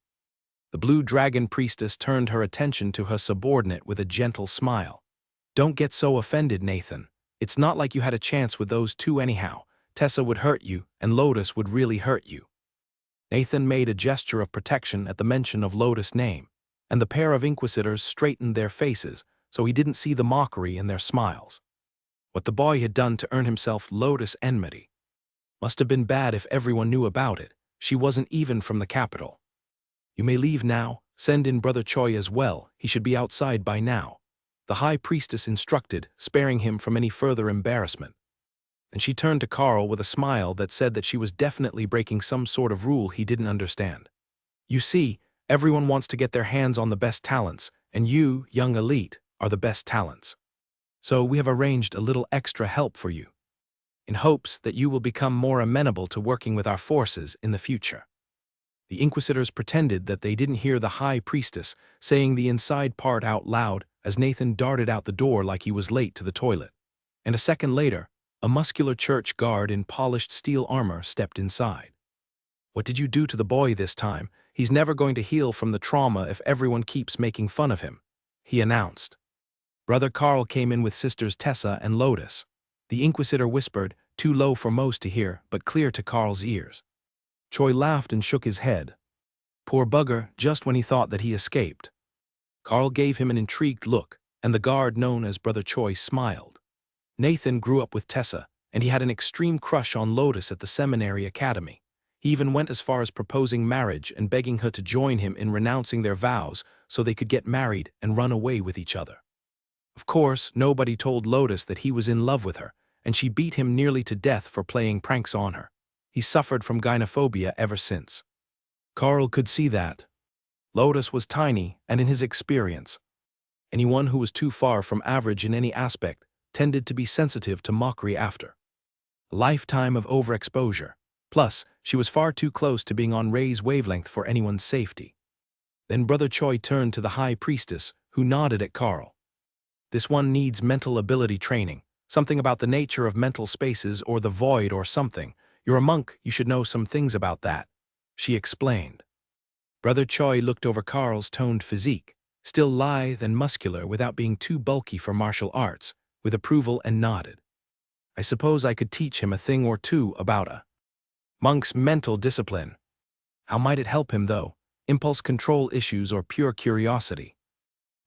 The blue dragon priestess turned her attention to her subordinate with a gentle smile. Don't get so offended, Nathan. It's not like you had a chance with those two anyhow. Tessa would hurt you, and Lotus would really hurt you. Nathan made a gesture of protection at the mention of Lotus' name, and the pair of Inquisitors straightened their faces so he didn't see the mockery in their smiles. What the boy had done to earn himself Lotus enmity must have been bad if everyone knew about it. She wasn't even from the capital. You may leave now. Send in Brother Choi as well. He should be outside by now. The High Priestess instructed, sparing him from any further embarrassment. And she turned to Karl with a smile that said that she was definitely breaking some sort of rule he didn't understand. You see, everyone wants to get their hands on the best talents, and you, young elite, are the best talents. So we have arranged a little extra help for you, in hopes that you will become more amenable to working with our forces in the future. The Inquisitors pretended that they didn't hear the High Priestess saying the inside part out loud as Nathan darted out the door like he was late to the toilet. And a second later, a muscular church guard in polished steel armor stepped inside. What did you do to the boy this time? He's never going to heal from the trauma if everyone keeps making fun of him, he announced. Brother Karl came in with sisters Tessa and Lotus. The Inquisitor whispered, too low for most to hear, but clear to Karl's ears. Choi laughed and shook his head. Poor bugger, just when he thought that he escaped. Karl gave him an intrigued look, and the guard known as Brother Choi smiled. Nathan grew up with Tessa, and he had an extreme crush on Lotus at the seminary academy. He even went as far as proposing marriage and begging her to join him in renouncing their vows so they could get married and run away with each other. Of course, nobody told Lotus that he was in love with her, and she beat him nearly to death for playing pranks on her. He suffered from gynophobia ever since. Karl could see that. Lotus was tiny, and in his experience, anyone who was too far from average in any aspect tended to be sensitive to mockery after a lifetime of overexposure. Plus, she was far too close to being on Ray's wavelength for anyone's safety. Then Brother Choi turned to the High Priestess, who nodded at Karl. This one needs mental ability training, something about the nature of mental spaces or the void or something. You're a monk, you should know some things about that, she explained. Brother Choi looked over Karl's toned physique, still lithe and muscular without being too bulky for martial arts, with approval and nodded. I suppose I could teach him a thing or two about a monk's mental discipline. How might it help him, though? Impulse control issues or pure curiosity?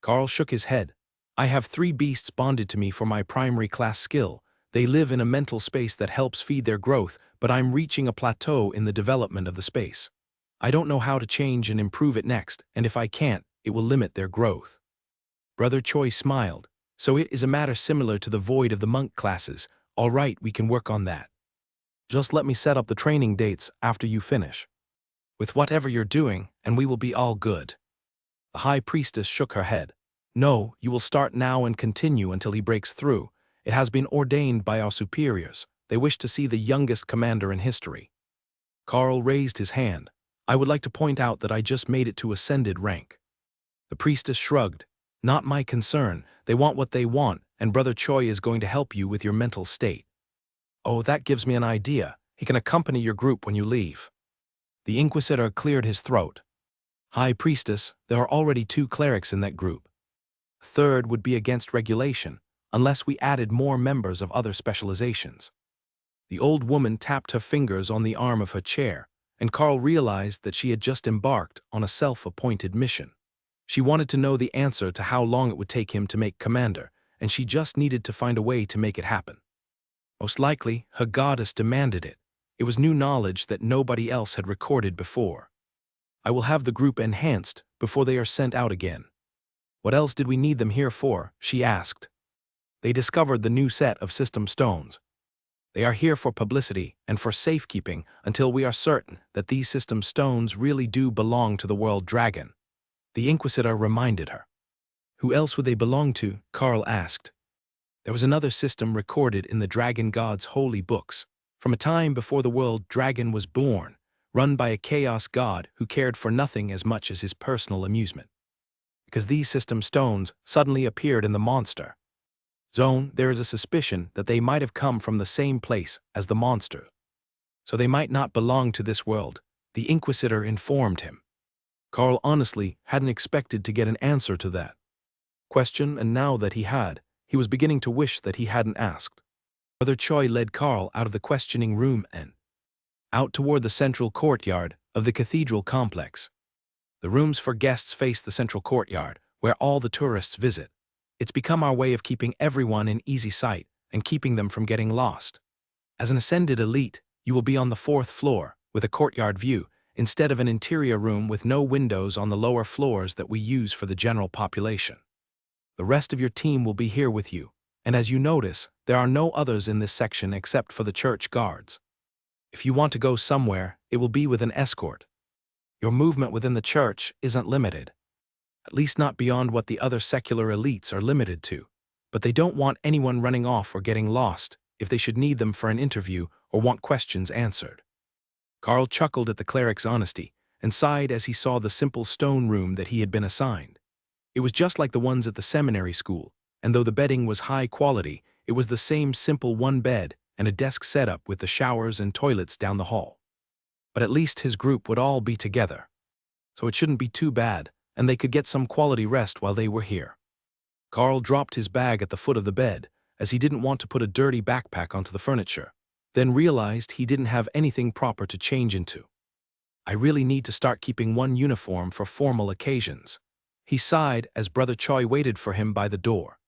Carl shook his head. I have 3 beasts bonded to me for my primary class skill. They live in a mental space that helps feed their growth, but I'm reaching a plateau in the development of the space. I don't know how to change and improve it next, and if I can't, it will limit their growth. Brother Choi smiled. So it is a matter similar to the void of the monk classes. All right, we can work on that. Just let me set up the training dates after you finish with whatever you're doing, and we will be all good. The high priestess shook her head. No, you will start now and continue until he breaks through. It has been ordained by our superiors. They wish to see the youngest commander in history. Carl raised his hand. I would like to point out that I just made it to ascended rank. The priestess shrugged. Not my concern. They want what they want, and Brother Choi is going to help you with your mental state. Oh, that gives me an idea. He can accompany your group when you leave. The Inquisitor cleared his throat. High Priestess, there are already 2 clerics in that group. A third would be against regulation, unless we added more members of other specializations. The old woman tapped her fingers on the arm of her chair, and Carl realized that she had just embarked on a self-appointed mission. She wanted to know the answer to how long it would take him to make commander, and she just needed to find a way to make it happen. Most likely, her goddess demanded it. It was new knowledge that nobody else had recorded before. I will have the group enhanced before they are sent out again. What else did we need them here for? She asked. They discovered the new set of system stones. They are here for publicity and for safekeeping until we are certain that these system stones really do belong to the world dragon. The Inquisitor reminded her. Who else would they belong to? Carl asked. There was another system recorded in the dragon god's holy books, from a time before the world dragon was born, run by a chaos god who cared for nothing as much as his personal amusement. Because these system stones suddenly appeared in the monster zone, there is a suspicion that they might have come from the same place as the monster. So they might not belong to this world, the Inquisitor informed him. Carl honestly hadn't expected to get an answer to that question, and now that he had, he was beginning to wish that he hadn't asked. Brother Choi led Carl out of the questioning room and out toward the central courtyard of the cathedral complex. The rooms for guests face the central courtyard, where all the tourists visit. It's become our way of keeping everyone in easy sight and keeping them from getting lost. As an ascended elite, you will be on the 4th floor, with a courtyard view, instead of an interior room with no windows on the lower floors that we use for the general population. The rest of your team will be here with you, and as you notice, there are no others in this section except for the church guards. If you want to go somewhere, it will be with an escort. Your movement within the church isn't limited. At least not beyond what the other secular elites are limited to. But they don't want anyone running off or getting lost if they should need them for an interview or want questions answered. Carl chuckled at the cleric's honesty and sighed as he saw the simple stone room that he had been assigned. It was just like the ones at the seminary school, and though the bedding was high quality, it was the same simple 1 bed and a desk setup with the showers and toilets down the hall. But at least his group would all be together. So it shouldn't be too bad, and they could get some quality rest while they were here. Carl dropped his bag at the foot of the bed, as he didn't want to put a dirty backpack onto the furniture, then realized he didn't have anything proper to change into. I really need to start keeping one uniform for formal occasions. He sighed as Brother Choi waited for him by the door.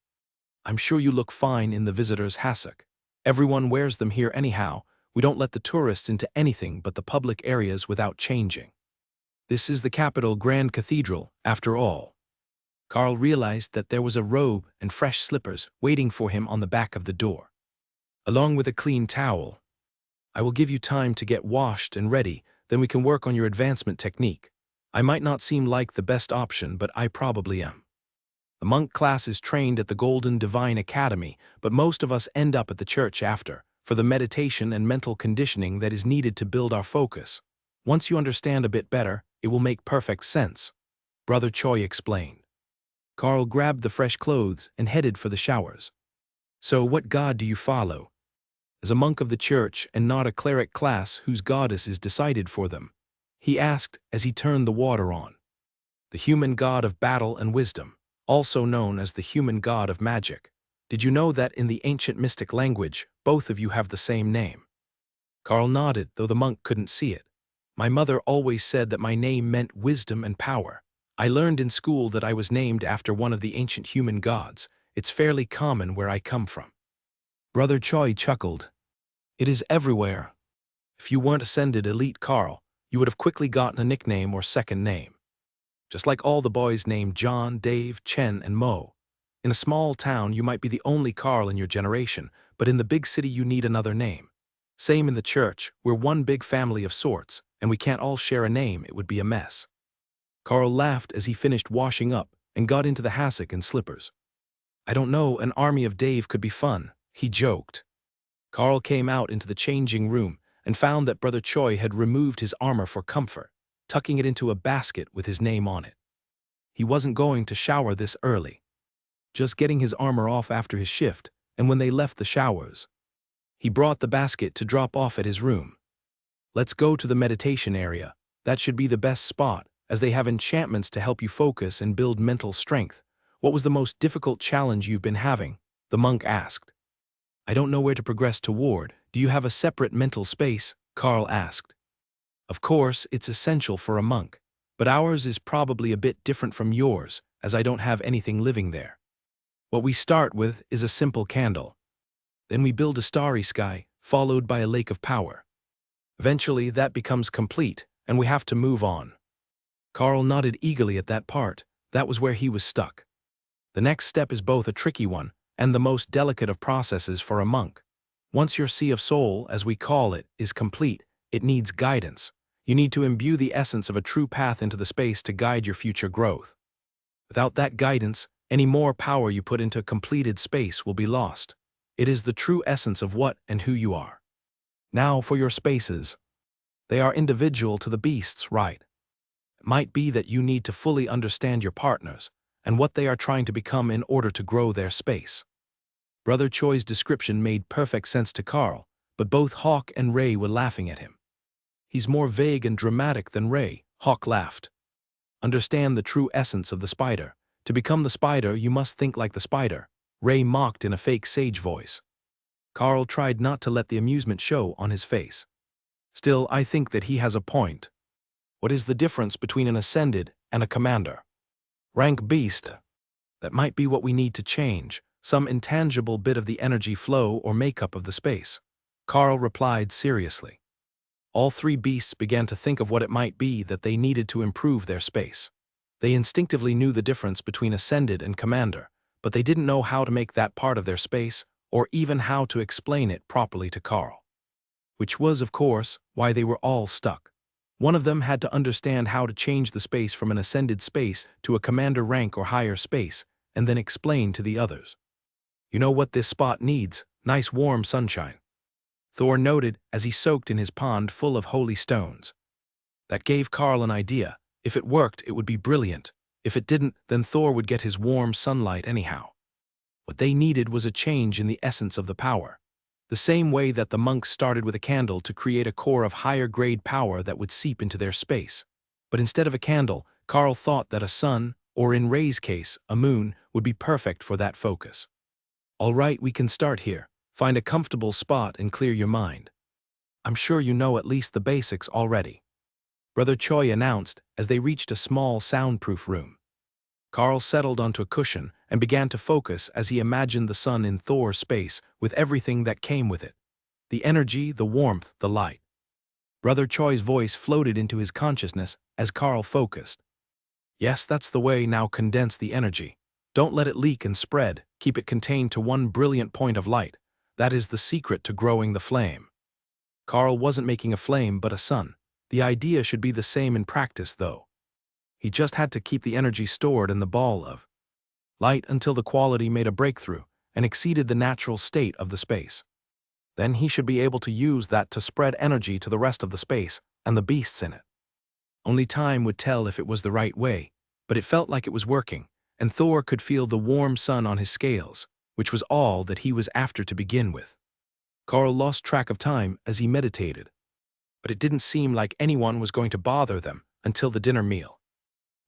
I'm sure you look fine in the visitor's hassock. Everyone wears them here anyhow. We don't let the tourists into anything but the public areas without changing. This is the capital Grand Cathedral, after all. Carl realized that there was a robe and fresh slippers waiting for him on the back of the door, along with a clean towel. I will give you time to get washed and ready, then we can work on your advancement technique. I might not seem like the best option, but I probably am. The monk class is trained at the Golden Divine Academy, but most of us end up at the church after, for the meditation and mental conditioning that is needed to build our focus. Once you understand a bit better, it will make perfect sense, Brother Choi explained. Carl grabbed the fresh clothes and headed for the showers. So what god do you follow? As a monk of the church and not a cleric class whose goddess is decided for them, he asked as he turned the water on. the human god of battle and wisdom, also known as the human god of magic. Did you know that in the ancient mystic language, both of you have the same name? Carl nodded, though the monk couldn't see it. My mother always said that my name meant wisdom and power. I learned in school that I was named after one of the ancient human gods. It's fairly common where I come from. Brother Choi chuckled. It is everywhere. If you weren't ascended elite Carl, you would have quickly gotten a nickname or second name. Just like all the boys named John, Dave, Chen, and Mo. In a small town, you might be the only Carl in your generation, but in the big city you need another name. Same in the church, we're one big family of sorts, and we can't all share a name, it would be a mess. Carl laughed as he finished washing up and got into the hassock and slippers. I don't know, an army of Dave could be fun, he joked. Carl came out into the changing room and found that Brother Choi had removed his armor for comfort, tucking it into a basket with his name on it. He wasn't going to shower this early. Just getting his armor off after his shift, and when they left the showers. He brought the basket to drop off at his room. Let's go to the meditation area. That should be the best spot, as they have enchantments to help you focus and build mental strength. What was the most difficult challenge you've been having? The monk asked. I don't know where to progress toward. Do you have a separate mental space? Carl asked. Of course, it's essential for a monk, but ours is probably a bit different from yours, as I don't have anything living there. What we start with is a simple candle. Then we build a starry sky, followed by a lake of power. Eventually, that becomes complete, and we have to move on. Carl nodded eagerly at that part. That was where he was stuck. The next step is both a tricky one and the most delicate of processes for a monk. Once your sea of soul, as we call it, is complete, it needs guidance. You need to imbue the essence of a true path into the space to guide your future growth. Without that guidance, any more power you put into completed space will be lost. It is the true essence of what and who you are. Now for your spaces. They are individual to the beasts, right? It might be that you need to fully understand your partners and what they are trying to become in order to grow their space. Brother Choi's description made perfect sense to Carl, but both Hawk and Ray were laughing at him. He's more vague and dramatic than Ray, Hawk laughed. Understand the true essence of the spider. To become the spider, you must think like the spider, Ray mocked in a fake sage voice. Carl tried not to let the amusement show on his face. Still, I think that he has a point. What is the difference between an ascended and a commander? Rank beast. That might be what we need to change, some intangible bit of the energy flow or makeup of the space. Carl replied seriously. All three beasts began to think of what it might be that they needed to improve their space. They instinctively knew the difference between ascended and commander, but they didn't know how to make that part of their space or even how to explain it properly to Carl. Which was, of course, why they were all stuck. One of them had to understand how to change the space from an ascended space to a commander rank or higher space, and then explain to the others. You know what this spot needs? Nice warm sunshine. Thor noted as he soaked in his pond full of holy stones. That gave Carl an idea. If it worked, it would be brilliant. If it didn't, then Thor would get his warm sunlight anyhow. What they needed was a change in the essence of the power. The same way that the monks started with a candle to create a core of higher-grade power that would seep into their space. But instead of a candle, Carl thought that a sun, or in Ray's case, a moon, would be perfect for that focus. All right, we can start here. Find a comfortable spot and clear your mind. I'm sure you know at least the basics already. Brother Choi announced as they reached a small soundproof room. Carl settled onto a cushion and began to focus as he imagined the sun in Thor's space with everything that came with it. The energy, the warmth, the light. Brother Choi's voice floated into his consciousness as Carl focused. Yes, that's the way. Now condense the energy. Don't let it leak and spread. Keep it contained to one brilliant point of light. That is the secret to growing the flame. Carl wasn't making a flame but a sun. The idea should be the same in practice, though. He just had to keep the energy stored in the ball of light until the quality made a breakthrough and exceeded the natural state of the space. Then he should be able to use that to spread energy to the rest of the space and the beasts in it. Only time would tell if it was the right way, but it felt like it was working, and Thor could feel the warm sun on his scales, which was all that he was after to begin with. Carl lost track of time as he meditated, but it didn't seem like anyone was going to bother them until the dinner meal.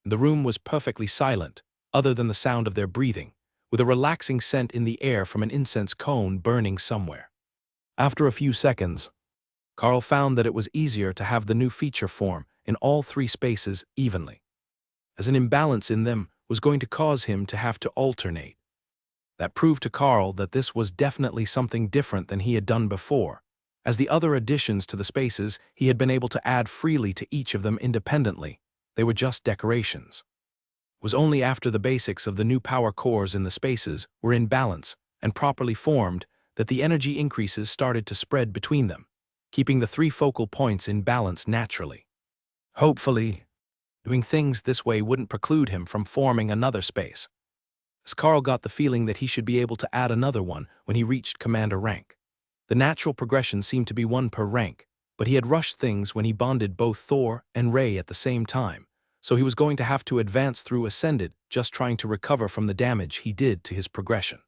The room was perfectly silent, other than the sound of their breathing, with a relaxing scent in the air from an incense cone burning somewhere. After a few seconds, Carl found that it was easier to have the new feature form in all three spaces evenly, as an imbalance in them was going to cause him to have to alternate. That proved to Carl that this was definitely something different than he had done before, as the other additions to the spaces he had been able to add freely to each of them independently. They were just decorations. It was only after the basics of the new power cores in the spaces were in balance and properly formed that the energy increases started to spread between them, keeping the three focal points in balance naturally. Hopefully, doing things this way wouldn't preclude him from forming another space, as Carl got the feeling that he should be able to add another one when he reached commander rank. The natural progression seemed to be one per rank, but he had rushed things when he bonded both Thor and Ray at the same time, so he was going to have to advance through Ascended just trying to recover from the damage he did to his progression.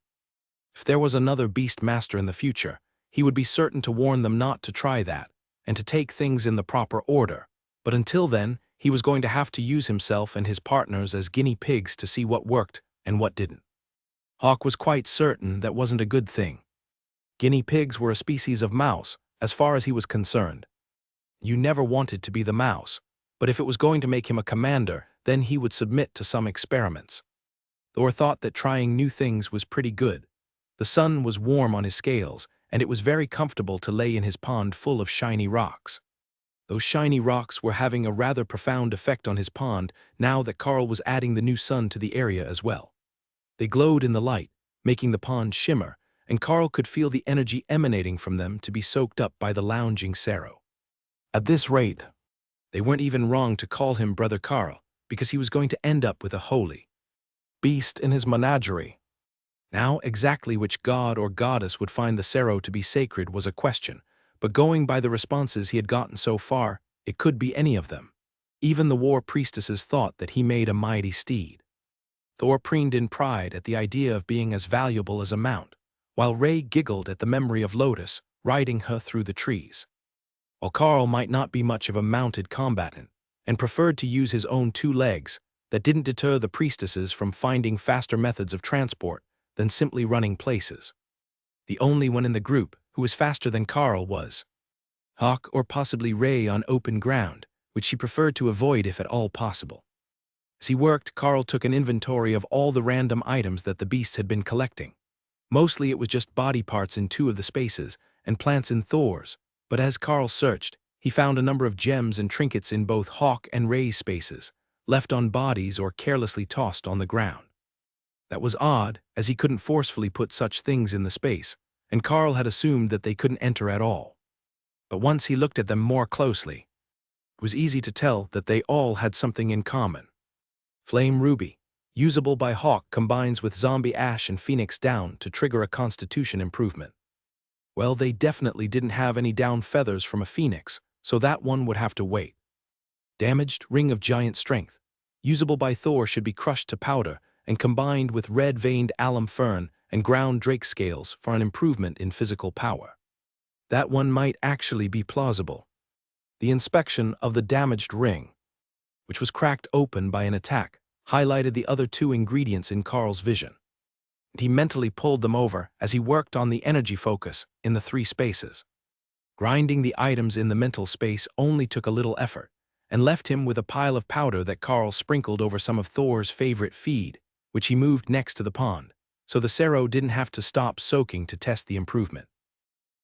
If there was another Beast Master in the future, he would be certain to warn them not to try that, and to take things in the proper order, but until then, he was going to have to use himself and his partners as guinea pigs to see what worked and what didn't. Hawk was quite certain that wasn't a good thing. Guinea pigs were a species of mouse, as far as he was concerned. You never wanted to be the mouse, but if it was going to make him a commander, then he would submit to some experiments. Thor thought that trying new things was pretty good. The sun was warm on his scales, and it was very comfortable to lay in his pond full of shiny rocks. Those shiny rocks were having a rather profound effect on his pond now that Carl was adding the new sun to the area as well. They glowed in the light, making the pond shimmer, and Carl could feel the energy emanating from them to be soaked up by the lounging Sero. At this rate, they weren't even wrong to call him Brother Carl, because he was going to end up with a holy beast in his menagerie. Now, exactly which god or goddess would find the Sero to be sacred was a question, but going by the responses he had gotten so far, it could be any of them. Even the war priestesses thought that he made a mighty steed. Thor preened in pride at the idea of being as valuable as a mount, while Ray giggled at the memory of Lotus riding her through the trees. While Carl might not be much of a mounted combatant, and preferred to use his own 2 legs, that didn't deter the priestesses from finding faster methods of transport than simply running places. The only one in the group who was faster than Carl was Hawk or possibly Ray on open ground, which she preferred to avoid if at all possible. As he worked, Carl took an inventory of all the random items that the beasts had been collecting. Mostly it was just body parts in 2 of the spaces and plants in Thor's, but as Carl searched, he found a number of gems and trinkets in both Hawk and Ray's spaces, left on bodies or carelessly tossed on the ground. That was odd, as he couldn't forcefully put such things in the space, and Carl had assumed that they couldn't enter at all. But once he looked at them more closely, it was easy to tell that they all had something in common. Flame Ruby, usable by Hawk, combines with Zombie Ash and Phoenix Down to trigger a constitution improvement. Well, they definitely didn't have any down feathers from a phoenix, so that one would have to wait. Damaged Ring of Giant Strength, usable by Thor, should be crushed to powder and combined with red-veined alum fern and ground drake scales for an improvement in physical power. That one might actually be plausible. The inspection of the damaged ring, which was cracked open by an attack, highlighted the other 2 ingredients in Carl's vision. And he mentally pulled them over as he worked on the energy focus in the 3 spaces. Grinding the items in the mental space only took a little effort, and left him with a pile of powder that Carl sprinkled over some of Thor's favorite feed, which he moved next to the pond, so the Sero didn't have to stop soaking to test the improvement.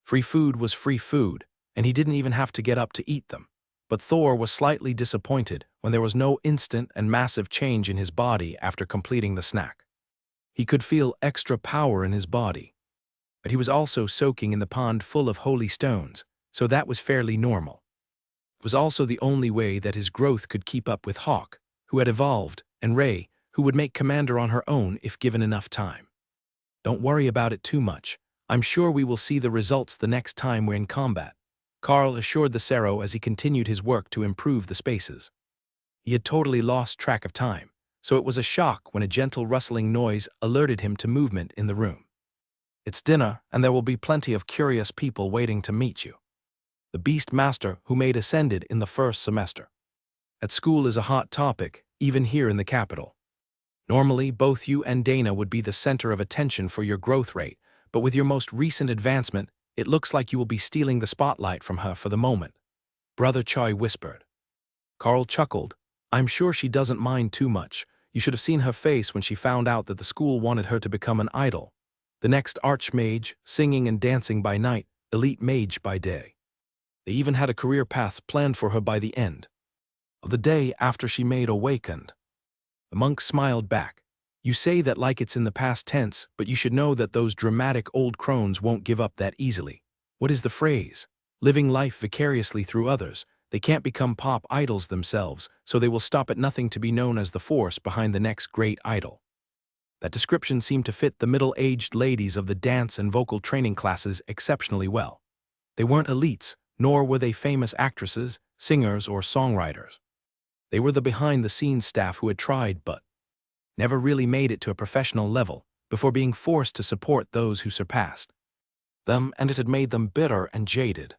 Free food was free food, and he didn't even have to get up to eat them, but Thor was slightly disappointed when there was no instant and massive change in his body after completing the snack. He could feel extra power in his body, but he was also soaking in the pond full of holy stones, so that was fairly normal. It was also the only way that his growth could keep up with Hawk, who had evolved, and Ray, who would make commander on her own if given enough time. Don't worry about it too much. I'm sure we will see the results the next time we're in combat, Carl assured the Sero as he continued his work to improve the spaces. He had totally lost track of time, so it was a shock when a gentle rustling noise alerted him to movement in the room. It's dinner, and there will be plenty of curious people waiting to meet you. The Beast Master who made Ascended in the first semester. At school is a hot topic, even here in the capital. Normally, both you and Dana would be the center of attention for your growth rate, but with your most recent advancement, it looks like you will be stealing the spotlight from her for the moment, Brother Choi whispered. Carl chuckled. I'm sure she doesn't mind too much. You should have seen her face when she found out that the school wanted her to become an idol. The next archmage, singing and dancing by night, elite mage by day. They even had a career path planned for her by the end of the day after she made awakened. The monk smiled back. You say that like it's in the past tense, but you should know that those dramatic old crones won't give up that easily. What is the phrase? Living life vicariously through others. They can't become pop idols themselves, so they will stop at nothing to be known as the force behind the next great idol. That description seemed to fit the middle-aged ladies of the dance and vocal training classes exceptionally well. They weren't elites, nor were they famous actresses, singers, or songwriters. They were the behind-the-scenes staff who had tried but never really made it to a professional level before being forced to support those who surpassed them, and it had made them bitter and jaded.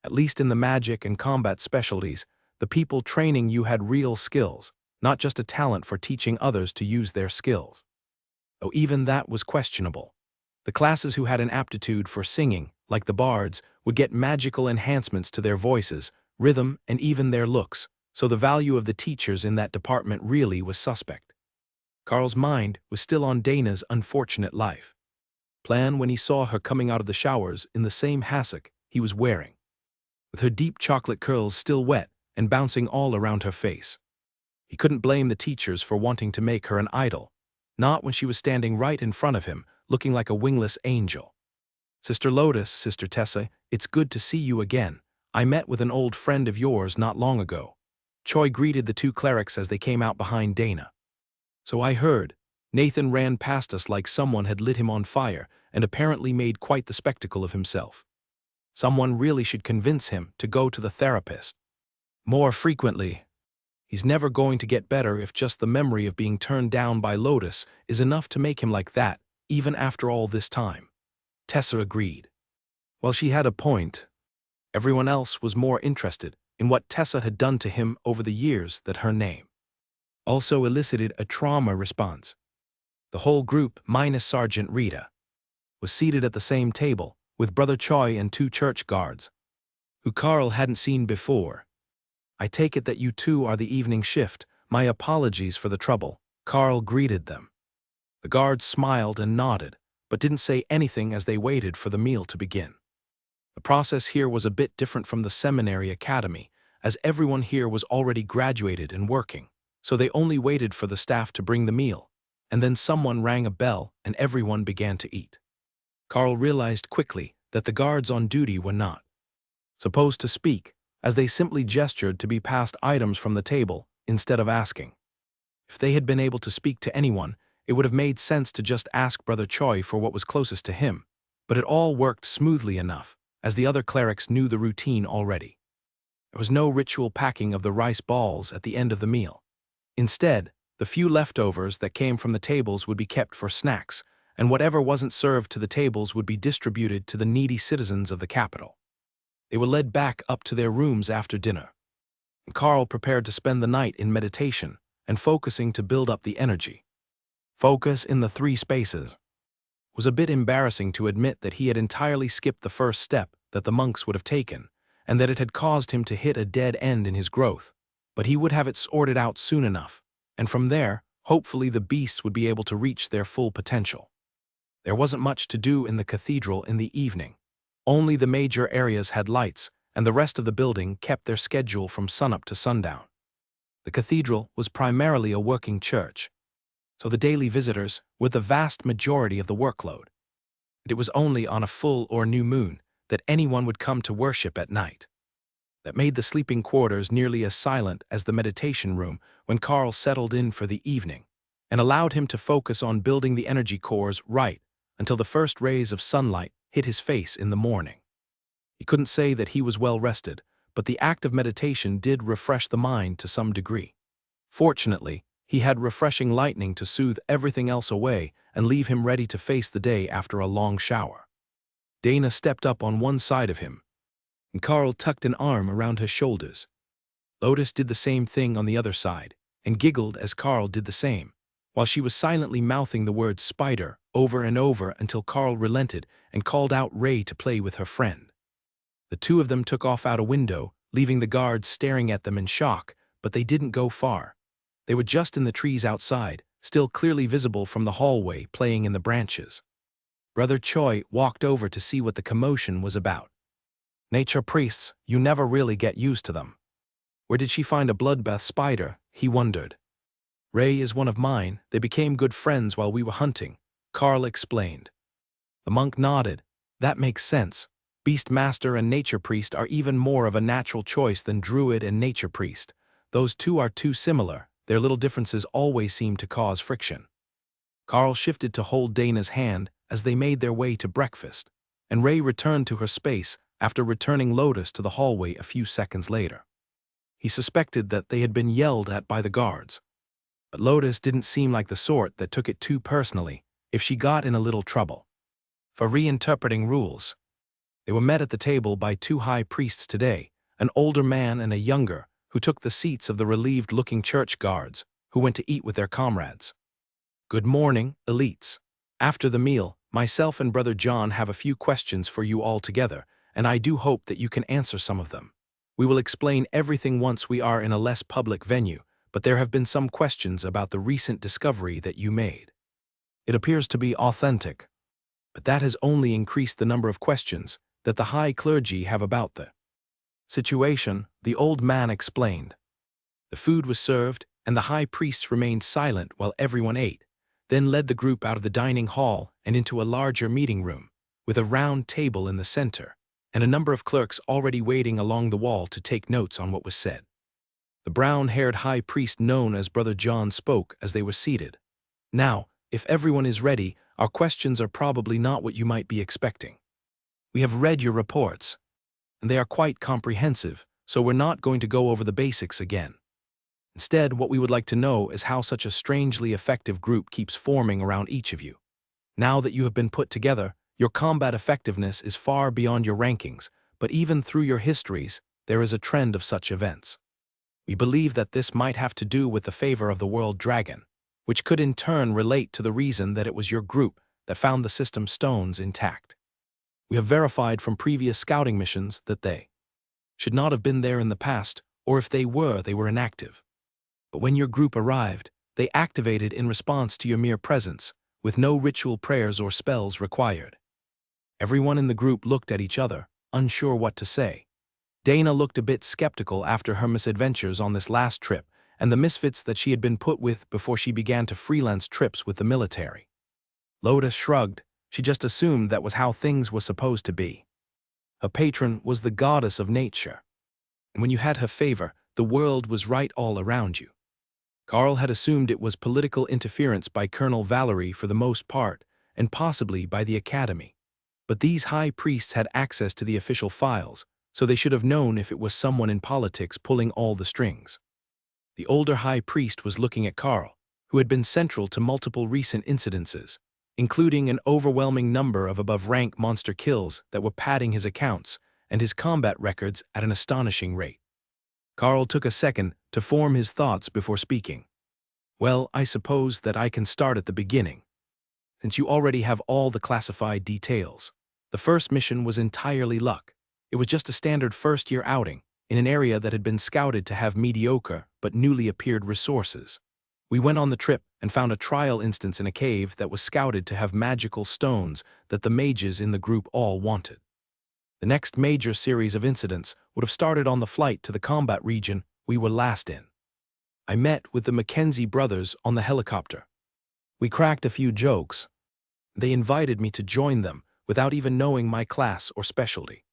At least in the magic and combat specialties, the people training you had real skills, not just a talent for teaching others to use their skills. Though even that was questionable. The classes who had an aptitude for singing, like the bards, would get magical enhancements to their voices, rhythm, and even their looks, so the value of the teachers in that department really was suspect. Carl's mind was still on Dana's unfortunate life. Plan when he saw her coming out of the showers in the same hassock he was wearing, with her deep chocolate curls still wet and bouncing all around her face. He couldn't blame the teachers for wanting to make her an idol, not when she was standing right in front of him, looking like a wingless angel. Sister Lotus, Sister Tessa, it's good to see you again. I met with an old friend of yours not long ago. Choi greeted the two clerics as they came out behind Dana. So I heard. Nathan ran past us like someone had lit him on fire and apparently made quite the spectacle of himself. Someone really should convince him to go to the therapist more frequently. He's never going to get better if just the memory of being turned down by Lotus is enough to make him like that, even after all this time. Tessa agreed. Well, she had a point. Everyone else was more interested in what Tessa had done to him over the years that her name also elicited a trauma response. The whole group, minus Sergeant Rita, was seated at the same table, with Brother Choi and two church guards, who Carl hadn't seen before. I take it that you two are the evening shift. My apologies for the trouble, Carl greeted them. The guards smiled and nodded, but didn't say anything as they waited for the meal to begin. The process here was a bit different from the seminary academy, as everyone here was already graduated and working, so they only waited for the staff to bring the meal, and then someone rang a bell and everyone began to eat. Carl realized quickly that the guards on duty were not supposed to speak, as they simply gestured to be passed items from the table instead of asking. If they had been able to speak to anyone, it would have made sense to just ask Brother Choi for what was closest to him, but it all worked smoothly enough, as the other clerics knew the routine already. There was no ritual packing of the rice balls at the end of the meal. Instead, the few leftovers that came from the tables would be kept for snacks, and whatever wasn't served to the tables would be distributed to the needy citizens of the capital. They were led back up to their rooms after dinner. Carl prepared to spend the night in meditation and focusing to build up the energy. Focus in the three spaces. It was a bit embarrassing to admit that he had entirely skipped the first step that the monks would have taken, and that it had caused him to hit a dead end in his growth, but he would have it sorted out soon enough, and from there, hopefully the beasts would be able to reach their full potential. There wasn't much to do in the cathedral in the evening. Only the major areas had lights, and the rest of the building kept their schedule from sunup to sundown. The cathedral was primarily a working church, so the daily visitors were the vast majority of the workload. And it was only on a full or new moon that anyone would come to worship at night. That made the sleeping quarters nearly as silent as the meditation room when Carl settled in for the evening, and allowed him to focus on building the energy cores right until the first rays of sunlight hit his face in the morning. He couldn't say that he was well rested, but the act of meditation did refresh the mind to some degree. Fortunately, he had refreshing lightning to soothe everything else away and leave him ready to face the day after a long shower. Dana stepped up on one side of him, and Carl tucked an arm around her shoulders. Lotus did the same thing on the other side, and giggled as Carl did the same, while she was silently mouthing the word spider over and over until Carl relented and called out Ray to play with her friend. The two of them took off out a window, leaving the guards staring at them in shock, but they didn't go far. They were just in the trees outside, still clearly visible from the hallway, playing in the branches. Brother Choi walked over to see what the commotion was about. Nature priests, you never really get used to them. Where did she find a bloodbath spider? He wondered. Ray is one of mine. They became good friends while we were hunting, Carl explained. The monk nodded. That makes sense. Beastmaster and nature priest are even more of a natural choice than druid and nature priest. Those two are too similar. Their little differences always seem to cause friction. Carl shifted to hold Dana's hand as they made their way to breakfast, and Ray returned to her space after returning Lotus to the hallway a few seconds later. He suspected that they had been yelled at by the guards. But Lotus didn't seem like the sort that took it too personally if she got in a little trouble. For reinterpreting rules. They were met at the table by two high priests today, an older man and a younger, who took the seats of the relieved-looking church guards, who went to eat with their comrades. Good morning, elites. After the meal, myself and Brother John have a few questions for you all together, and I do hope that you can answer some of them. We will explain everything once we are in a less public venue, but there have been some questions about the recent discovery that you made. It appears to be authentic, but that has only increased the number of questions that the high clergy have about the situation, the old man explained. The food was served, and the high priests remained silent while everyone ate, then led the group out of the dining hall and into a larger meeting room, with a round table in the center, and a number of clerks already waiting along the wall to take notes on what was said. The brown-haired high priest known as Brother John spoke as they were seated. Now, if everyone is ready, our questions are probably not what you might be expecting. We have read your reports, and they are quite comprehensive, so we're not going to go over the basics again. Instead, what we would like to know is how such a strangely effective group keeps forming around each of you. Now that you have been put together, your combat effectiveness is far beyond your rankings, but even through your histories, there is a trend of such events. We believe that this might have to do with the favor of the world dragon, which could in turn relate to the reason that it was your group that found the system stones intact. We have verified from previous scouting missions that they should not have been there in the past, or if they were inactive. But when your group arrived, they activated in response to your mere presence, with no ritual prayers or spells required. Everyone in the group looked at each other, unsure what to say. Dana looked a bit skeptical after her misadventures on this last trip and the misfits that she had been put with before she began to freelance trips with the military. Lotus shrugged. She just assumed that was how things were supposed to be. Her patron was the goddess of nature, and when you had her favor, the world was right all around you. Carl had assumed it was political interference by Colonel Valerie for the most part, and possibly by the Academy. But these high priests had access to the official files, so they should have known if it was someone in politics pulling all the strings. The older high priest was looking at Carl, who had been central to multiple recent incidences, including an overwhelming number of above-rank monster kills that were padding his accounts and his combat records at an astonishing rate. Carl took a second to form his thoughts before speaking. Well, I suppose that I can start at the beginning, since you already have all the classified details. The first mission was entirely luck. It was just a standard first-year outing in an area that had been scouted to have mediocre but newly appeared resources. We went on the trip and found a trial instance in a cave that was scouted to have magical stones that the mages in the group all wanted. The next major series of incidents would have started on the flight to the combat region we were last in. I met with the Mackenzie brothers on the helicopter. We cracked a few jokes. They invited me to join them without even knowing my class or specialty.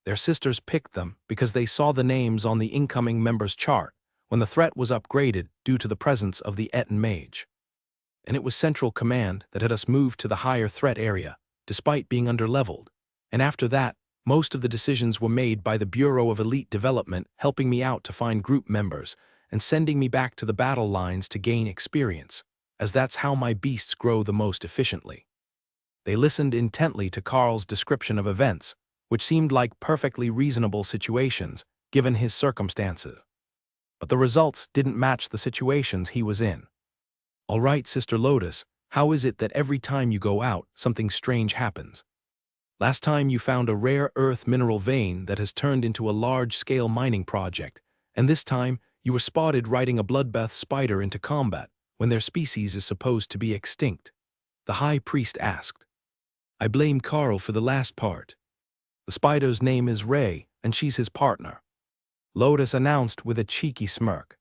Their sisters picked them because they saw the names on the incoming members' chart when the threat was upgraded due to the presence of the Eton Mage. And it was Central Command that had us moved to the higher threat area, despite being underleveled. And after that, most of the decisions were made by the Bureau of Elite Development, helping me out to find group members and sending me back to the battle lines to gain experience, as that's how my beasts grow the most efficiently. They listened intently to Carl's description of events, which seemed like perfectly reasonable situations, given his circumstances. but the results didn't match the situations he was in. All right, Sister Lotus, how is it that every time you go out, something strange happens? Last time you found a rare earth mineral vein that has turned into a large-scale mining project, and this time you were spotted riding a bloodbath spider into combat when their species is supposed to be extinct. The high priest asked. I blame Carl for the last part. The spider's name is Ray, and she's his partner, Lotus announced with a cheeky smirk.